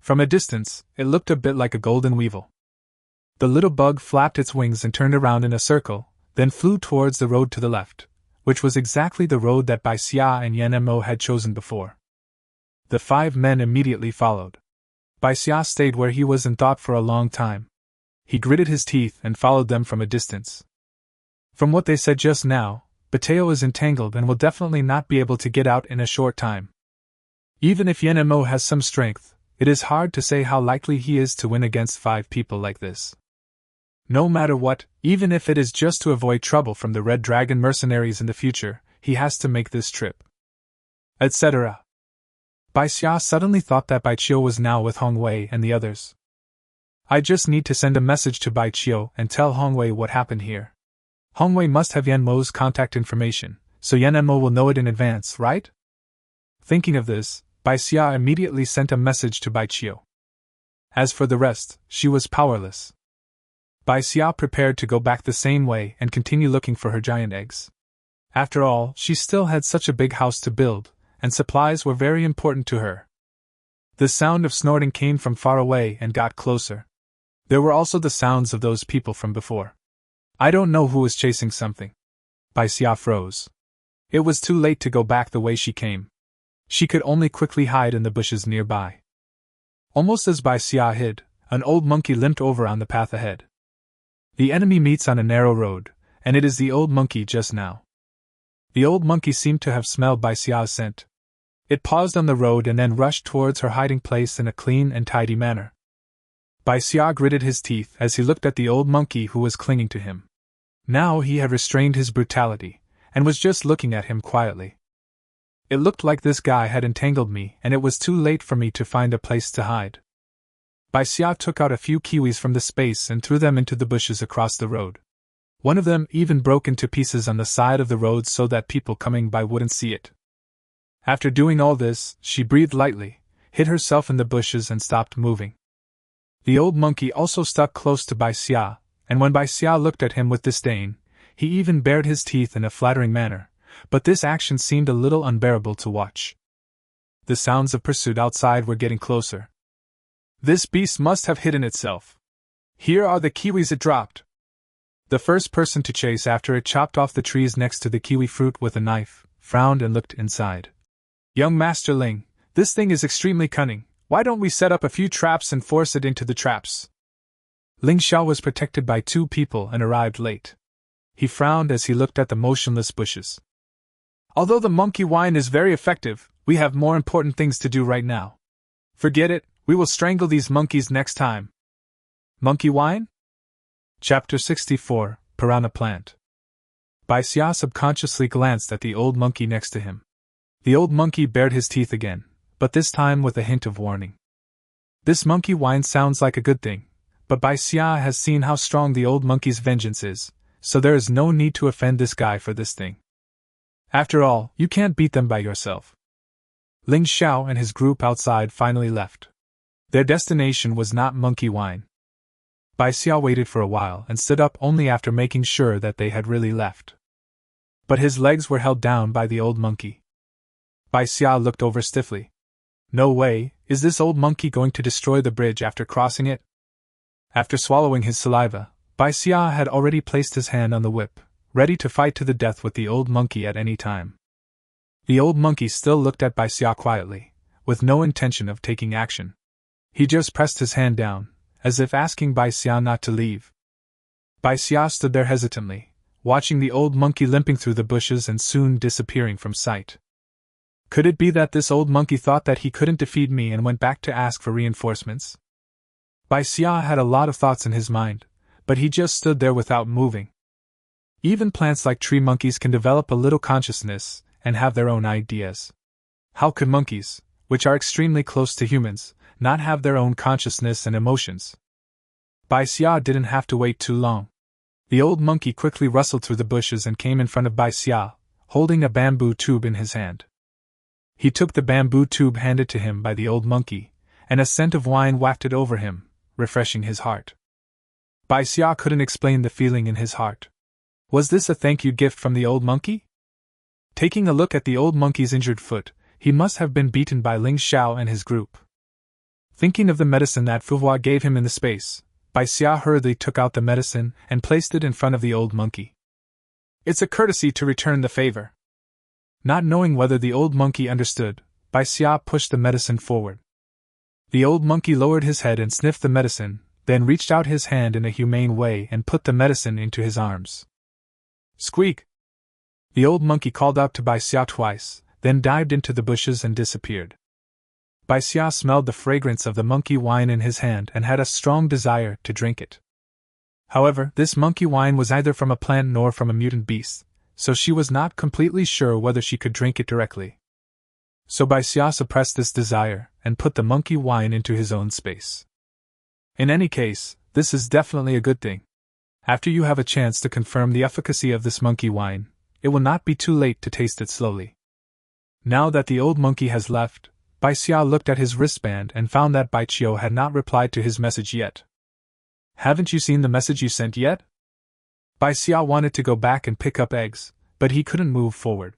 [SPEAKER 1] From a distance, it looked a bit like a golden weevil. The little bug flapped its wings and turned around in a circle, then flew towards the road to the left, which was exactly the road that Bai Xia and Yenemo had chosen before. The 5 men immediately followed. Bai Xia stayed where he was and thought for a long time. He gritted his teeth and followed them from a distance. From what they said just now, Bateo is entangled and will definitely not be able to get out in a short time. Even if Yenemo has some strength, it is hard to say how likely he is to win against 5 people like this. No matter what, even if it is just to avoid trouble from the Red Dragon mercenaries in the future, he has to make this trip. Etc. Bai Xia suddenly thought that Bai Chio was now with Hong Wei and the others. I just need to send a message to Bai Chio and tell Hong Wei what happened here. Hong Wei must have Yenmo's contact information, so Yenmo will know it in advance, right? Thinking of this, Bai Xia immediately sent a message to Bai Chio. As for the rest, she was powerless. Bai Xia prepared to go back the same way and continue looking for her giant eggs. After all, she still had such a big house to build, and supplies were very important to her. The sound of snorting came from far away and got closer. There were also the sounds of those people from before. I don't know who was chasing something. Bai Xia froze. It was too late to go back the way she came. She could only quickly hide in the bushes nearby. Almost as Bai Xia hid, an old monkey limped over on the path ahead. The enemy meets on a narrow road, and it is the old monkey just now. The old monkey seemed to have smelled Bai Xia's scent. It paused on the road and then rushed towards her hiding place in a clean and tidy manner. Bai Xia gritted his teeth as he looked at the old monkey who was clinging to him. Now he had restrained his brutality, and was just looking at him quietly. It looked like this guy had entangled me and it was too late for me to find a place to hide. Bai Xia took out a few kiwis from the space and threw them into the bushes across the road. One of them even broke into pieces on the side of the road so that people coming by wouldn't see it. After doing all this, she breathed lightly, hid herself in the bushes and stopped moving. The old monkey also stuck close to Bai Xia, and when Bai Xia looked at him with disdain, he even bared his teeth in a flattering manner, but this action seemed a little unbearable to watch. The sounds of pursuit outside were getting closer. This beast must have hidden itself. Here are the kiwis it dropped. The first person to chase after it chopped off the trees next to the kiwi fruit with a knife, frowned and looked inside. Young Master Ling, this thing is extremely cunning. Why don't we set up a few traps and force it into the traps? Ling Xiao was protected by 2 people and arrived late. He frowned as he looked at the motionless bushes. Although the monkey wine is very effective, we have more important things to do right now. Forget it, we will strangle these monkeys next time. Monkey wine? Chapter 64, Piranha Plant. Bai Xia subconsciously glanced at the old monkey next to him. The old monkey bared his teeth again, but this time with a hint of warning. This monkey wine sounds like a good thing, but Bai Xia has seen how strong the old monkey's vengeance is, so there is no need to offend this guy for this thing. After all, you can't beat them by yourself. Ling Xiao and his group outside finally left. Their destination was not monkey wine. Bai Xia waited for a while and stood up only after making sure that they had really left. But his legs were held down by the old monkey. Bai Xia looked over stiffly. No way, is this old monkey going to destroy the bridge after crossing it? After swallowing his saliva, Bai Xia had already placed his hand on the whip, ready to fight to the death with the old monkey at any time. The old monkey still looked at Bai Xia quietly, with no intention of taking action. He just pressed his hand down, as if asking Bai Xia not to leave. Bai Xia stood there hesitantly, watching the old monkey limping through the bushes and soon disappearing from sight. Could it be that this old monkey thought that he couldn't defeat me and went back to ask for reinforcements? Bai Xia had a lot of thoughts in his mind, but he just stood there without moving. Even plants like tree monkeys can develop a little consciousness and have their own ideas. How could monkeys, which are extremely close to humans, not have their own consciousness and emotions? Bai Xia didn't have to wait too long. The old monkey quickly rustled through the bushes and came in front of Bai Xia, holding a bamboo tube in his hand. He took the bamboo tube handed to him by the old monkey, and a scent of wine wafted over him, refreshing his heart. Bai Xia couldn't explain the feeling in his heart. Was this a thank you gift from the old monkey? Taking a look at the old monkey's injured foot, he must have been beaten by Ling Xiao and his group. Thinking of the medicine that Fuhua gave him in the space, Bai Xia hurriedly took out the medicine and placed it in front of the old monkey. It's a courtesy to return the favor. Not knowing whether the old monkey understood, Bai Xia pushed the medicine forward. The old monkey lowered his head and sniffed the medicine, then reached out his hand in a humane way and put the medicine into his arms. Squeak! The old monkey called out to Bai Xia twice, then dived into the bushes and disappeared. Bai Xia smelled the fragrance of the monkey wine in his hand and had a strong desire to drink it. However, this monkey wine was neither from a plant nor from a mutant beast, so she was not completely sure whether she could drink it directly. So Bai Xia suppressed this desire and put the monkey wine into his own space. In any case, this is definitely a good thing. After you have a chance to confirm the efficacy of this monkey wine, it will not be too late to taste it slowly. Now that the old monkey has left, Bai Xia looked at his wristband and found that Bai Chio had not replied to his message yet. Haven't you seen the message you sent yet? Bai Xia wanted to go back and pick up eggs, but he couldn't move forward.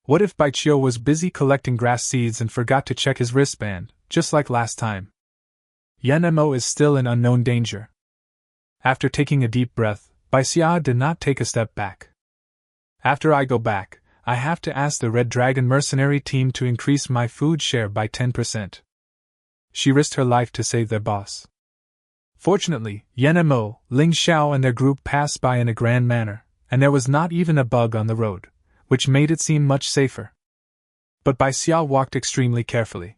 [SPEAKER 1] What if Bai Chio was busy collecting grass seeds and forgot to check his wristband, just like last time? Yan Mo is still in unknown danger. After taking a deep breath, Bai Xia did not take a step back. After I go back, I have to ask the Red Dragon mercenary team to increase my food share by 10%. She risked her life to save their boss. Fortunately, Yan Mo, Ling Xiao and their group passed by in a grand manner, and there was not even a bug on the road, which made it seem much safer. But Bai Xia walked extremely carefully.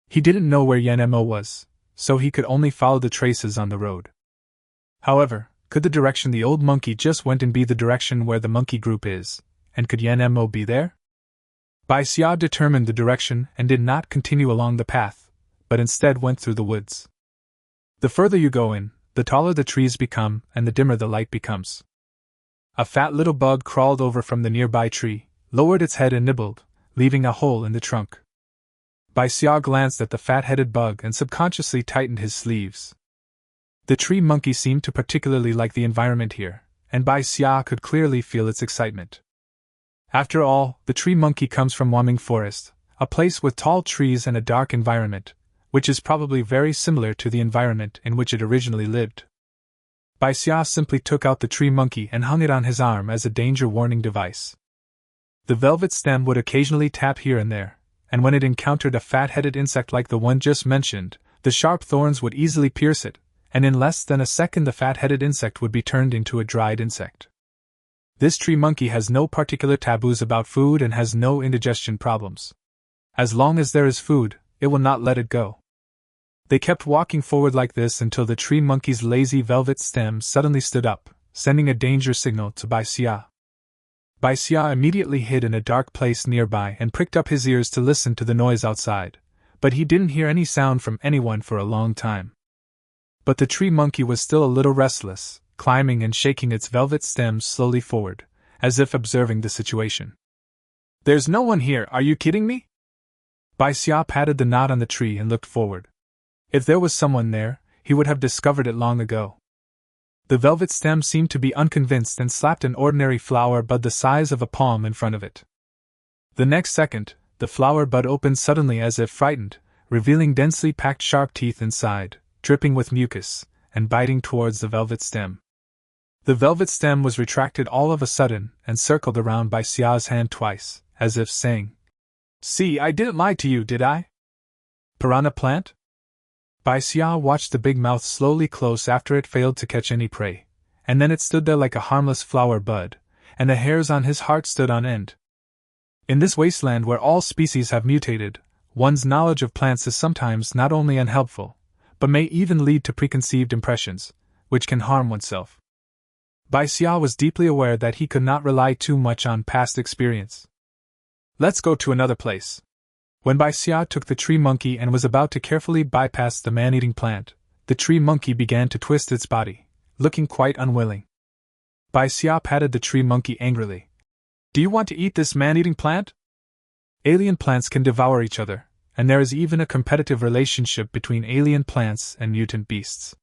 [SPEAKER 1] He didn't know where Yan Mo was, so he could only follow the traces on the road. However, could the direction the old monkey just went in be the direction where the monkey group is, and could Yan Mo be there? Bai Xia determined the direction and did not continue along the path, but instead went through the woods. The further you go in, the taller the trees become and the dimmer the light becomes. A fat little bug crawled over from the nearby tree, lowered its head and nibbled, leaving a hole in the trunk. Bai Xia glanced at the fat-headed bug and subconsciously tightened his sleeves. The tree monkey seemed to particularly like the environment here, and Bai Xia could clearly feel its excitement. After all, the tree monkey comes from Waming Forest, a place with tall trees and a dark environment, which is probably very similar to the environment in which it originally lived. Bai Xia simply took out the tree monkey and hung it on his arm as a danger warning device. The velvet stem would occasionally tap here and there, and when it encountered a fat-headed insect like the one just mentioned, the sharp thorns would easily pierce it, and in less than a second the fat-headed insect would be turned into a dried insect. This tree monkey has no particular taboos about food and has no indigestion problems. As long as there is food, it will not let it go. They kept walking forward like this until the tree monkey's lazy velvet stem suddenly stood up, sending a danger signal to Bai Xia. Bai Xia immediately hid in a dark place nearby and pricked up his ears to listen to the noise outside, but he didn't hear any sound from anyone for a long time. But the tree monkey was still a little restless, climbing and shaking its velvet stems slowly forward, as if observing the situation. "There's no one here, are you kidding me?" Bai Xia patted the knot on the tree and looked forward. If there was someone there, he would have discovered it long ago. The velvet stem seemed to be unconvinced and slapped an ordinary flower bud the size of a palm in front of it. The next second, the flower bud opened suddenly as if frightened, revealing densely packed sharp teeth inside, dripping with mucus, and biting towards the velvet stem. The velvet stem was retracted all of a sudden and circled around Bai Xia's hand twice, as if saying, "See, I didn't lie to you, did I? Piranha plant?" Bai Xia watched the big mouth slowly close after it failed to catch any prey, and then it stood there like a harmless flower bud, and the hairs on his heart stood on end. In this wasteland where all species have mutated, one's knowledge of plants is sometimes not only unhelpful, but may even lead to preconceived impressions, which can harm oneself. Bai Xia was deeply aware that he could not rely too much on past experience. "Let's go to another place." When Bai Xia took the tree monkey and was about to carefully bypass the man-eating plant, the tree monkey began to twist its body, looking quite unwilling. Bai Xia patted the tree monkey angrily. "Do you want to eat this man-eating plant? Alien plants can devour each other, and there is even a competitive relationship between alien plants and mutant beasts.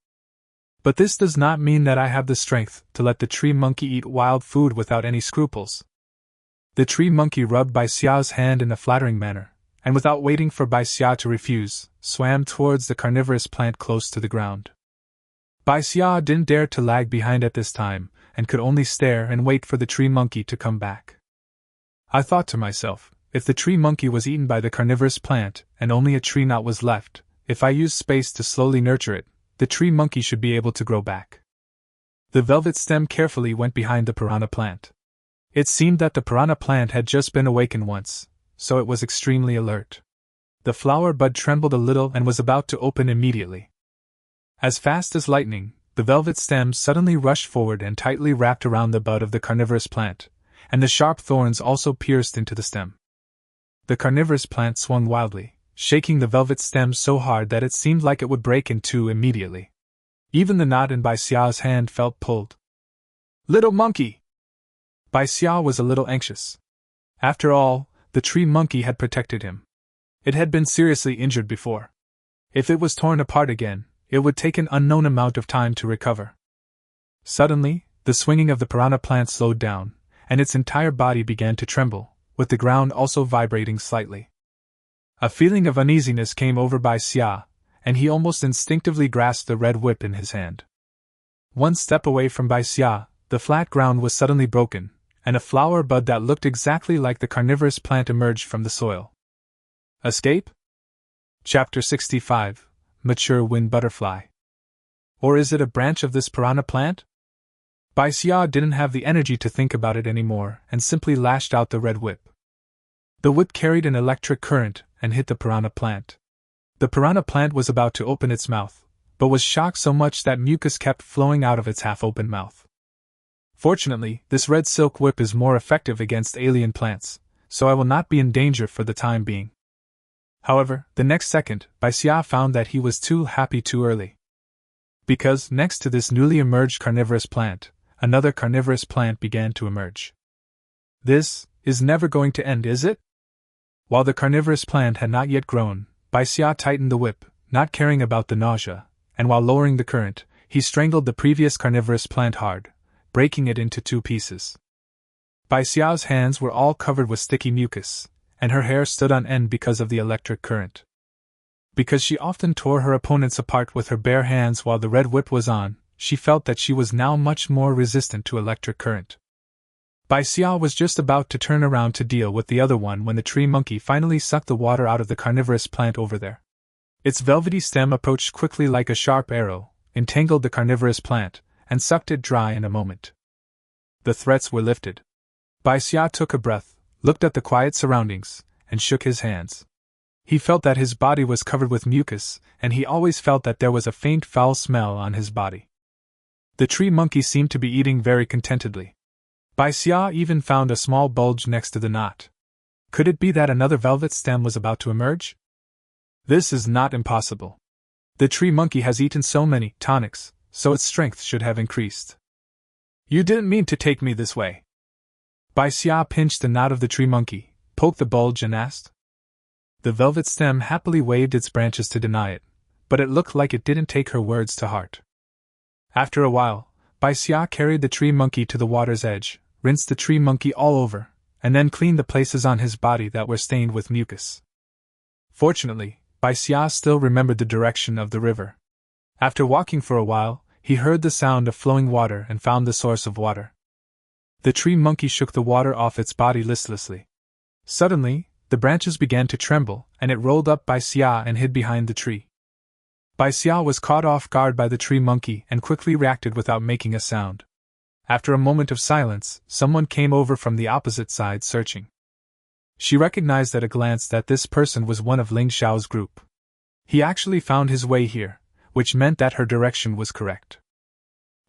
[SPEAKER 1] But this does not mean that I have the strength to let the tree monkey eat wild food without any scruples." The tree monkey rubbed Bai Xia's hand in a flattering manner, and without waiting for Bai Xia to refuse, swam towards the carnivorous plant close to the ground. Bai Xia didn't dare to lag behind at this time, and could only stare and wait for the tree monkey to come back. I thought to myself, if the tree monkey was eaten by the carnivorous plant, and only a tree knot was left, if I used space to slowly nurture it, the tree monkey should be able to grow back. The velvet stem carefully went behind the piranha plant. It seemed that the piranha plant had just been awakened once, so it was extremely alert. The flower bud trembled a little and was about to open immediately. As fast as lightning, the velvet stem suddenly rushed forward and tightly wrapped around the bud of the carnivorous plant, and the sharp thorns also pierced into the stem. The carnivorous plant swung wildly, shaking the velvet stem so hard that it seemed like it would break in two immediately. Even the knot in Bai Xia's hand felt pulled. "Little monkey!" Bai Xia was a little anxious. After all, the tree monkey had protected him. It had been seriously injured before. If it was torn apart again, it would take an unknown amount of time to recover. Suddenly, the swinging of the piranha plant slowed down, and its entire body began to tremble, with the ground also vibrating slightly. A feeling of uneasiness came over Bai Xia, and he almost instinctively grasped the red whip in his hand. One step away from Bai Xia, the flat ground was suddenly broken, and a flower bud that looked exactly like the carnivorous plant emerged from the soil. Escape? Chapter 65, Mature Wind Butterfly. Or is it a branch of this piranha plant? Bai Xia didn't have the energy to think about it anymore and simply lashed out the red whip. The whip carried an electric current and hit the piranha plant. The piranha plant was about to open its mouth, but was shocked so much that mucus kept flowing out of its half-open mouth. Fortunately, this red silk whip is more effective against alien plants, so I will not be in danger for the time being. However, the next second, Bai Xia found that he was too happy too early. Because, next to this newly emerged carnivorous plant, another carnivorous plant began to emerge. This is never going to end, is it? While the carnivorous plant had not yet grown, Bai Xia tightened the whip, not caring about the nausea, and while lowering the current, he strangled the previous carnivorous plant hard, breaking it into 2 pieces. Bai Xia's hands were all covered with sticky mucus, and her hair stood on end because of the electric current. Because she often tore her opponents apart with her bare hands while the red whip was on, she felt that she was now much more resistant to electric current. Bai Xia was just about to turn around to deal with the other one when the tree monkey finally sucked the water out of the carnivorous plant over there. Its velvety stem approached quickly like a sharp arrow, entangled the carnivorous plant, and sucked it dry in a moment. The threats were lifted. Bai Xia took a breath, looked at the quiet surroundings, and shook his hands. He felt that his body was covered with mucus, and he always felt that there was a faint foul smell on his body. The tree monkey seemed to be eating very contentedly. Bai Xia even found a small bulge next to the knot. Could it be that another velvet stem was about to emerge? This is not impossible. The tree monkey has eaten so many tonics, so its strength should have increased. You didn't mean to take me this way. Bai Xia pinched the knot of the tree monkey, poked the bulge and asked. The velvet stem happily waved its branches to deny it, but it looked like it didn't take her words to heart. After a while, Bai Xia carried the tree monkey to the water's edge, rinsed the tree monkey all over, and then cleaned the places on his body that were stained with mucus. Fortunately, Bai Xia still remembered the direction of the river. After walking for a while, he heard the sound of flowing water and found the source of water. The tree monkey shook the water off its body listlessly. Suddenly, the branches began to tremble, and it rolled up Bai Xia and hid behind the tree. Bai Xia was caught off guard by the tree monkey and quickly reacted without making a sound. After a moment of silence, someone came over from the opposite side searching. She recognized at a glance that this person was one of Ling Xiao's group. He actually found his way here, which meant that her direction was correct.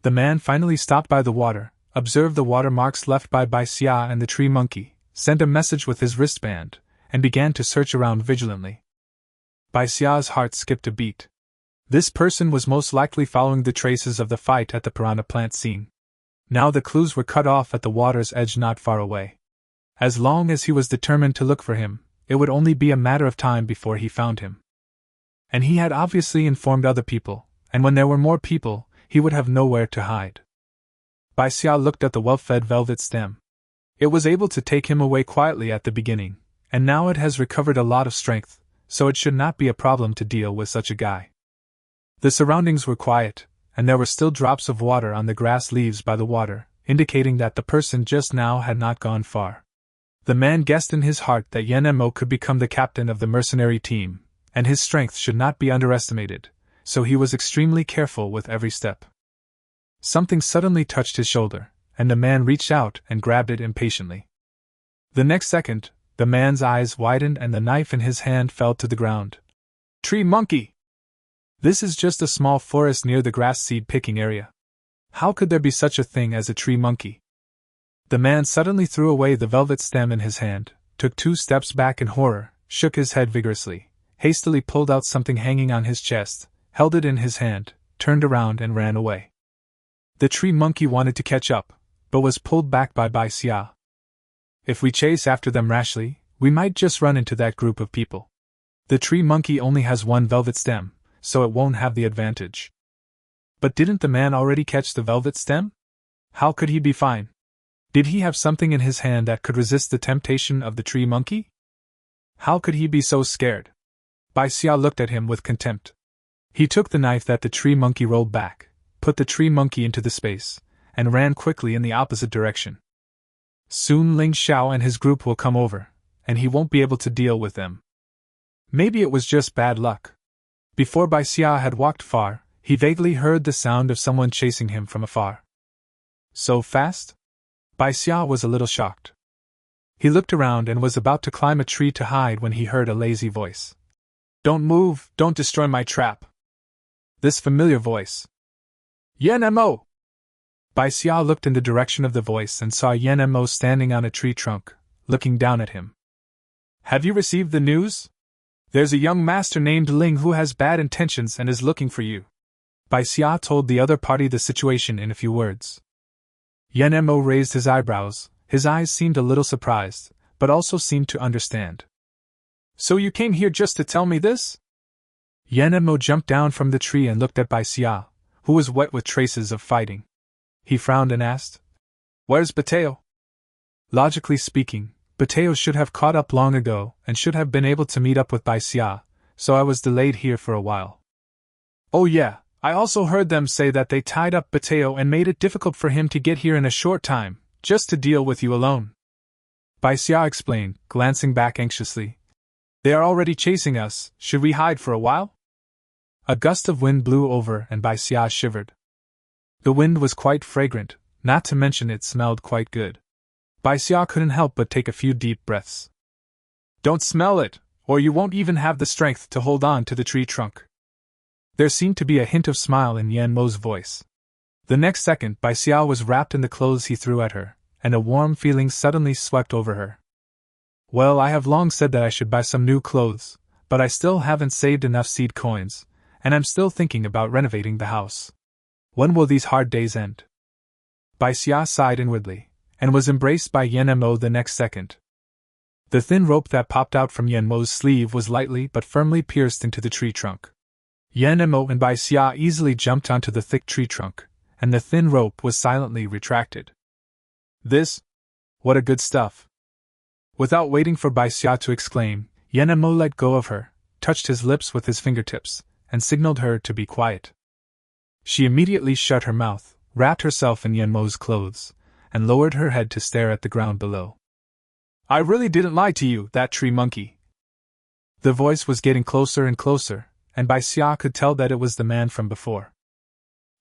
[SPEAKER 1] The man finally stopped by the water, observed the water marks left by Bai Xia and the tree monkey, sent a message with his wristband, and began to search around vigilantly. Bai Xia's heart skipped a beat. This person was most likely following the traces of the fight at the piranha plant scene. Now the clues were cut off at the water's edge not far away. As long as he was determined to look for him, it would only be a matter of time before he found him. And he had obviously informed other people, and when there were more people, he would have nowhere to hide. Bai Xia looked at the well-fed velvet stem. It was able to take him away quietly at the beginning, and now it has recovered a lot of strength, so it should not be a problem to deal with such a guy. The surroundings were quiet, and there were still drops of water on the grass leaves by the water, indicating that the person just now had not gone far. The man guessed in his heart that Yan Mo could become the captain of the mercenary team, and his strength should not be underestimated, so he was extremely careful with every step. Something suddenly touched his shoulder, and the man reached out and grabbed it impatiently. The next second, the man's eyes widened and the knife in his hand fell to the ground. Tree monkey! This is just a small forest near the grass seed picking area. How could there be such a thing as a tree monkey? The man suddenly threw away the velvet stem in his hand, took 2 steps back in horror, shook his head vigorously, hastily pulled out something hanging on his chest, held it in his hand, turned around and ran away. The tree monkey wanted to catch up, but was pulled back by Bai Xia. If we chase after them rashly, we might just run into that group of people. The tree monkey only has 1 velvet stem, so it won't have the advantage. But didn't the man already catch the velvet stem? How could he be fine? Did he have something in his hand that could resist the temptation of the tree monkey? How could he be so scared? Bai Xia looked at him with contempt. He took the knife that the tree monkey rolled back, put the tree monkey into the space, and ran quickly in the opposite direction. Soon Ling Xiao and his group will come over, and he won't be able to deal with them. Maybe it was just bad luck. Before Bai Xia had walked far, he vaguely heard the sound of someone chasing him from afar. So fast? Bai Xia was a little shocked. He looked around and was about to climb a tree to hide when he heard a lazy voice. Don't move, don't destroy my trap. This familiar voice. Yan Mo! Bai Xia looked in the direction of the voice and saw Yan Mo standing on a tree trunk, looking down at him. Have you received the news? There's a young master named Ling who has bad intentions and is looking for you. Bai Xia told the other party the situation in a few words. Yan Mo raised his eyebrows. His eyes seemed a little surprised, but also seemed to understand. So you came here just to tell me this? Yan Mo jumped down from the tree and looked at Bai Xia, who was wet with traces of fighting. He frowned and asked, "Where's Bateo?" Logically speaking, Bateo should have caught up long ago and should have been able to meet up with Bai Xia, so I was delayed here for a while. Oh yeah, I also heard them say that they tied up Bateo and made it difficult for him to get here in a short time, just to deal with you alone. Bai Xia explained, glancing back anxiously. They are already chasing us, should we hide for a while? A gust of wind blew over and Bai Xia shivered. The wind was quite fragrant, not to mention it smelled quite good. Bai Xia couldn't help but take a few deep breaths. Don't smell it, or you won't even have the strength to hold on to the tree trunk. There seemed to be a hint of smile in Yan Mo's voice. The next second, Bai Xia was wrapped in the clothes he threw at her, and a warm feeling suddenly swept over her. Well, I have long said that I should buy some new clothes, but I still haven't saved enough seed coins, and I'm still thinking about renovating the house. When will these hard days end? Bai Xia sighed inwardly, and was embraced by Yan Mo the next second. The thin rope that popped out from Yan Mo's sleeve was lightly but firmly pierced into the tree trunk. Yan Mo and Bai Xia easily jumped onto the thick tree trunk, and the thin rope was silently retracted. This? What a good stuff! Without waiting for Bai Xia to exclaim, Yan Mo let go of her, touched his lips with his fingertips, and signaled her to be quiet. She immediately shut her mouth, wrapped herself in Yan Mo's clothes, and lowered her head to stare at the ground below. I really didn't lie to you, that tree monkey. The voice was getting closer and closer, and Bai Xia could tell that it was the man from before.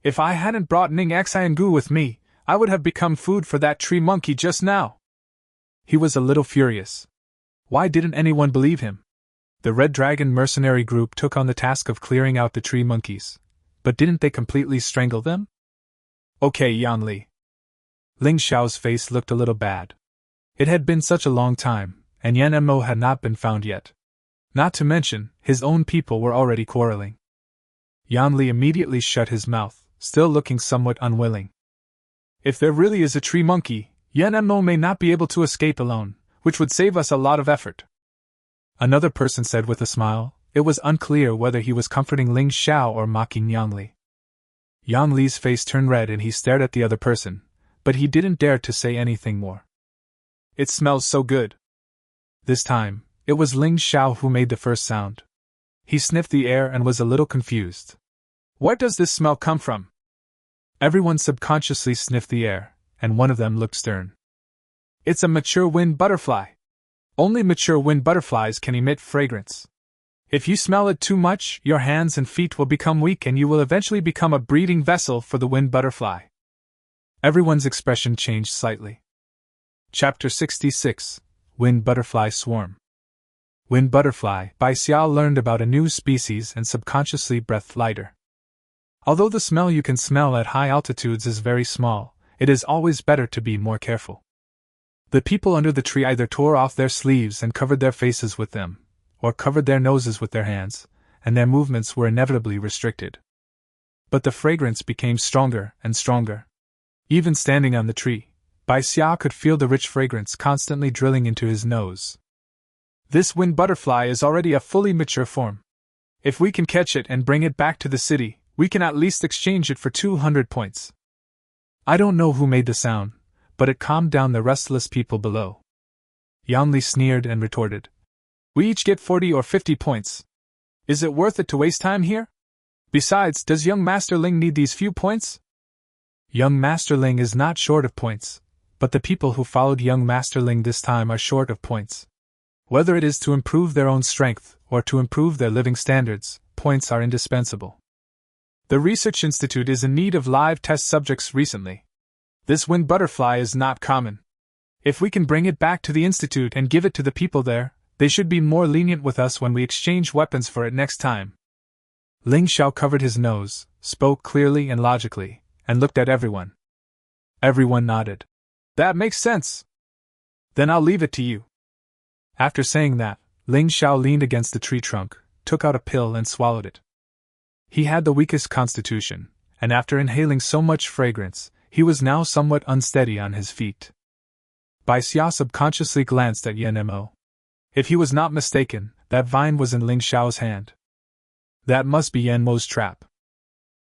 [SPEAKER 1] If I hadn't brought Ning Xiangu with me, I would have become food for that tree monkey just now. He was a little furious. Why didn't anyone believe him? The Red Dragon mercenary group took on the task of clearing out the tree monkeys, but didn't they completely strangle them? Okay, Yan Li. Ling Xiao's face looked a little bad. It had been such a long time, and Yan Mo had not been found yet. Not to mention, his own people were already quarreling. Yan Li immediately shut his mouth, still looking somewhat unwilling. If there really is a tree monkey, Yan Mo may not be able to escape alone, which would save us a lot of effort. Another person said with a smile. It was unclear whether he was comforting Ling Xiao or mocking Yan Li. Yan Li's face turned red and he stared at the other person, but he didn't dare to say anything more. It smells so good. This time, it was Ling Xiao who made the first sound. He sniffed the air and was a little confused. Where does this smell come from? Everyone subconsciously sniffed the air, and one of them looked stern. It's a mature wind butterfly. Only mature wind butterflies can emit fragrance. If you smell it too much, your hands and feet will become weak and you will eventually become a breeding vessel for the wind butterfly. Everyone's expression changed slightly. Chapter 66, Wind Butterfly Swarm. Wind butterfly, Bai Xia learned about a new species and subconsciously breathed lighter. Although the smell you can smell at high altitudes is very small, it is always better to be more careful. The people under the tree either tore off their sleeves and covered their faces with them, or covered their noses with their hands, and their movements were inevitably restricted. But the fragrance became stronger and stronger. Even standing on the tree, Bai Xia could feel the rich fragrance constantly drilling into his nose. This wind butterfly is already a fully mature form. If we can catch it and bring it back to the city, we can at least exchange it for 200 points. I don't know who made the sound, but it calmed down the restless people below. Yan Li sneered and retorted. We each get 40 or 50 points. Is it worth it to waste time here? Besides, does young Master Ling need these few points? Young Master Ling is not short of points, but the people who followed young Master Ling this time are short of points. Whether it is to improve their own strength or to improve their living standards, points are indispensable. The Research Institute is in need of live test subjects recently. This wind butterfly is not common. If we can bring it back to the Institute and give it to the people there, they should be more lenient with us when we exchange weapons for it next time. Ling Xiao covered his nose, spoke clearly and logically, and looked at everyone. Everyone nodded. That makes sense. Then I'll leave it to you. After saying that, Ling Xiao leaned against the tree trunk, took out a pill and swallowed it. He had the weakest constitution, and after inhaling so much fragrance, He was now somewhat unsteady on his feet. Bai Xia subconsciously glanced at Yan-mo. If he was not mistaken, that vine was in Ling Xiao's hand. That must be Yan-mo's trap.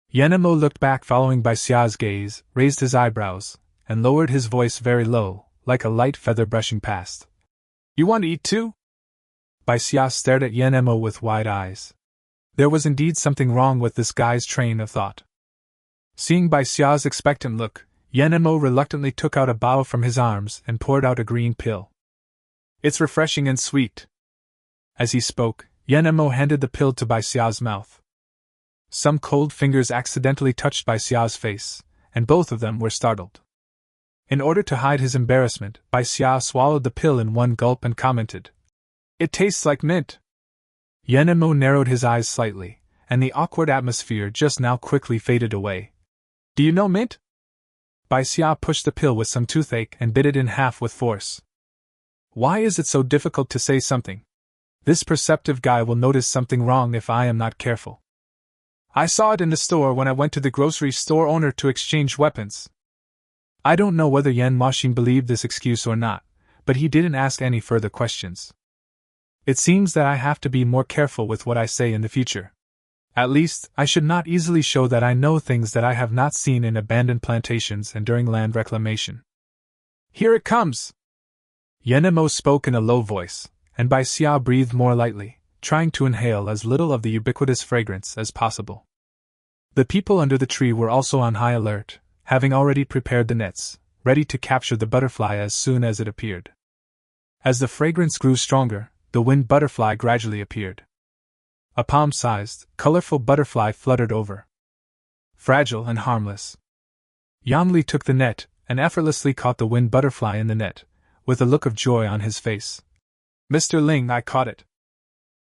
[SPEAKER 1] Yan-mo looked back following Bai Xia's gaze, raised his eyebrows, and lowered his voice very low, like a light feather brushing past. You want to eat too? Bai Xia stared at Yan-mo with wide eyes. There was indeed something wrong with this guy's train of thought. Seeing Bai Xia's expectant look, Yan-mo reluctantly took out a bottle from his arms and poured out a green pill. It's refreshing and sweet. As he spoke, Yan-mo handed the pill to Bai Xia's mouth. Some cold fingers accidentally touched Bai Xia's face, and both of them were startled. In order to hide his embarrassment, Bai Xia swallowed the pill in one gulp and commented, "It tastes like mint." Yan-mo narrowed his eyes slightly, and the awkward atmosphere just now quickly faded away. Do you know mint? Bai Xia pushed the pill with some toothache and bit it in half with force. Why is it so difficult to say something? This perceptive guy will notice something wrong if I am not careful. I saw it in the store when I went to the grocery store owner to exchange weapons. I don't know whether Yan Machine believed this excuse or not, but he didn't ask any further questions. It seems that I have to be more careful with what I say in the future. At least, I should not easily show that I know things that I have not seen in abandoned plantations and during land reclamation. Here it comes! Yan-mo spoke in a low voice, and Bai Xia breathed more lightly, trying to inhale as little of the ubiquitous fragrance as possible. The people under the tree were also on high alert, having already prepared the nets, ready to capture the butterfly as soon as it appeared. As the fragrance grew stronger, the winged butterfly gradually appeared. A palm-sized, colorful butterfly fluttered over. Fragile and harmless. Yang Li took the net and effortlessly caught the winged butterfly in the net, with a look of joy on his face. Mr. Ling, I caught it.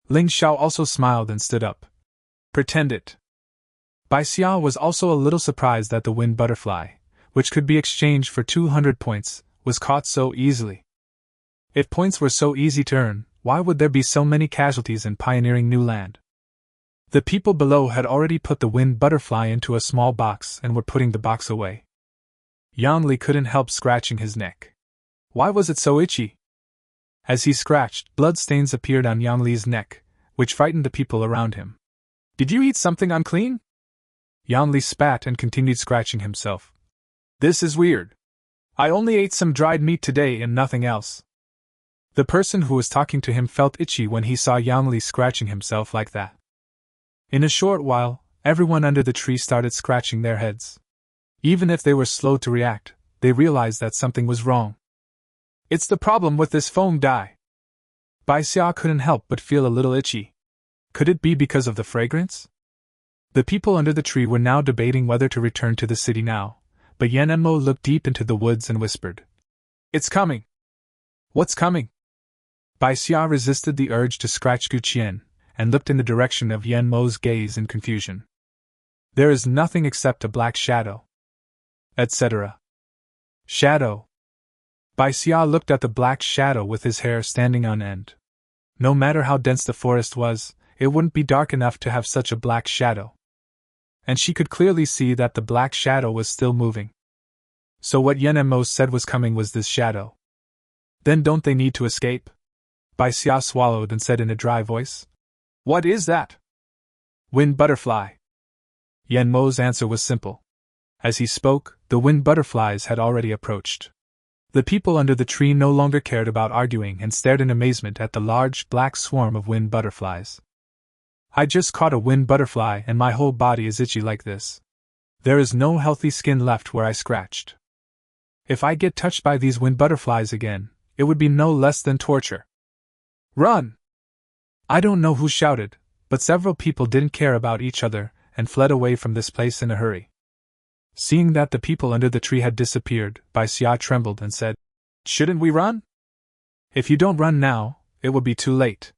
[SPEAKER 1] Ling Xiao also smiled and stood up. Pretend it. Bai Xia was also a little surprised that the winged butterfly, which could be exchanged for 200 points, was caught so easily. If points were so easy to earn, why would there be so many casualties in pioneering new land? The people below had already put the winged butterfly into a small box and were putting the box away. Yang Li couldn't help scratching his neck. Why was it so itchy? As he scratched, blood stains appeared on Yang Li's neck, which frightened the people around him. Did you eat something unclean? Yang Li spat and continued scratching himself. This is weird. I only ate some dried meat today and nothing else. The person who was talking to him felt itchy when he saw Yang Li scratching himself like that. In a short while, everyone under the tree started scratching their heads. Even if they were slow to react, they realized that something was wrong. It's the problem with this foam dye. Bai Xia couldn't help but feel a little itchy. Could it be because of the fragrance? The people under the tree were now debating whether to return to the city now, but Yan-mo looked deep into the woods and whispered, It's coming! What's coming? Bai Xia resisted the urge to scratch Gu Qian, and looked in the direction of Yan-mo's gaze in confusion. There is nothing except a black shadow. Etc. Shadow. Bai Xia looked at the black shadow with his hair standing on end. No matter how dense the forest was, it wouldn't be dark enough to have such a black shadow. And she could clearly see that the black shadow was still moving. So what Yan-mo said was coming was this shadow. Then don't they need to escape? Bai Xia swallowed and said in a dry voice. What is that? Wind butterfly. Yan-mo's answer was simple. As he spoke, the wind butterflies had already approached. The people under the tree no longer cared about arguing and stared in amazement at the large black swarm of wind butterflies. I just caught a wind butterfly and my whole body is itchy like this. There is no healthy skin left where I scratched. If I get touched by these wind butterflies again, it would be no less than torture. Run! I don't know who shouted, but several people didn't care about each other and fled away from this place in a hurry. Seeing that the people under the tree had disappeared, Bai Xia trembled and said, Shouldn't we run? If you don't run now, it will be too late.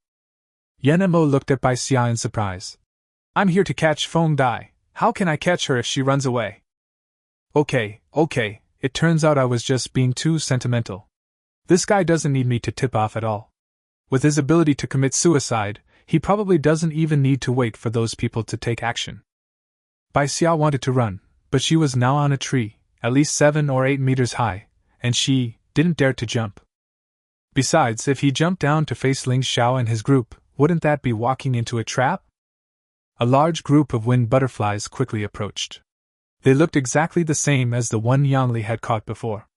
[SPEAKER 1] Yan-mo looked at Bai Xia in surprise. I'm here to catch Feng Dai. How can I catch her if she runs away? Okay, it turns out I was just being too sentimental. This guy doesn't need me to tip off at all. With his ability to commit suicide, he probably doesn't even need to wait for those people to take action. Bai Xia wanted to run, but she was now on a tree, at least 7 or 8 meters high, and she didn't dare to jump. Besides, if he jumped down to face Ling Xiao and his group, wouldn't that be walking into a trap? A large group of wind butterflies quickly approached. They looked exactly the same as the one Yang Li had caught before.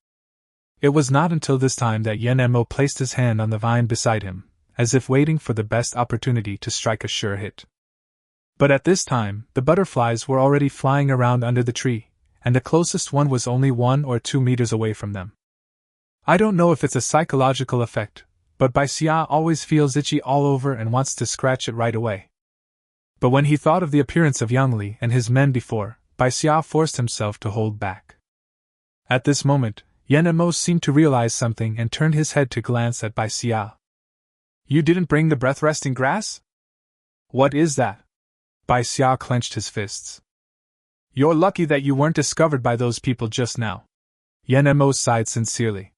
[SPEAKER 1] It was not until this time that Yan Mo placed his hand on the vine beside him, as if waiting for the best opportunity to strike a sure hit. But at this time, the butterflies were already flying around under the tree, and the closest one was only 1 or 2 meters away from them. I don't know if it's a psychological effect, but Bai Xia always feels itchy all over and wants to scratch it right away. But when he thought of the appearance of Yang Li and his men before, Bai Xia forced himself to hold back. At this moment, Yan Mo seemed to realize something and turned his head to glance at Bai Xia. You didn't bring the breath-resting grass? What is that? Bai Xia clenched his fists. You're lucky that you weren't discovered by those people just now. Yan Mo sighed sincerely.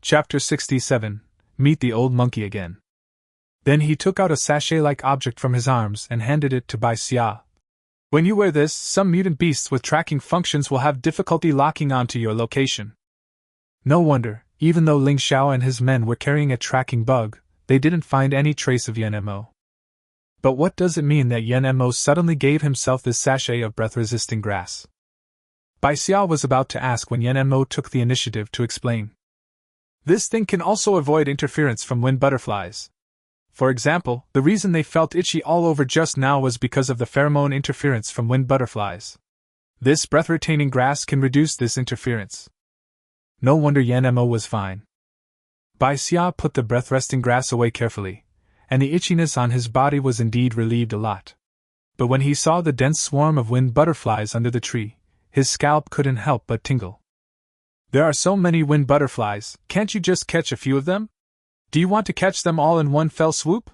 [SPEAKER 1] Chapter 67. Meet the old monkey again. Then he took out a sachet-like object from his arms and handed it to Bai Xia. When you wear this, some mutant beasts with tracking functions will have difficulty locking onto your location. No wonder, even though Ling Xiao and his men were carrying a tracking bug, they didn't find any trace of Yan Mo. But what does it mean that Yan Mo suddenly gave himself this sachet of breath-resisting grass? Bai Xia was about to ask when Yan Mo took the initiative to explain. This thing can also avoid interference from wind butterflies. For example, the reason they felt itchy all over just now was because of the pheromone interference from wind butterflies. This breath-retaining grass can reduce this interference. No wonder Yan Mo was fine. Bai Xia put the breath-resting grass away carefully, and the itchiness on his body was indeed relieved a lot. But when he saw the dense swarm of wind butterflies under the tree, his scalp couldn't help but tingle. There are so many wind butterflies, can't you just catch a few of them? Do you want to catch them all in one fell swoop?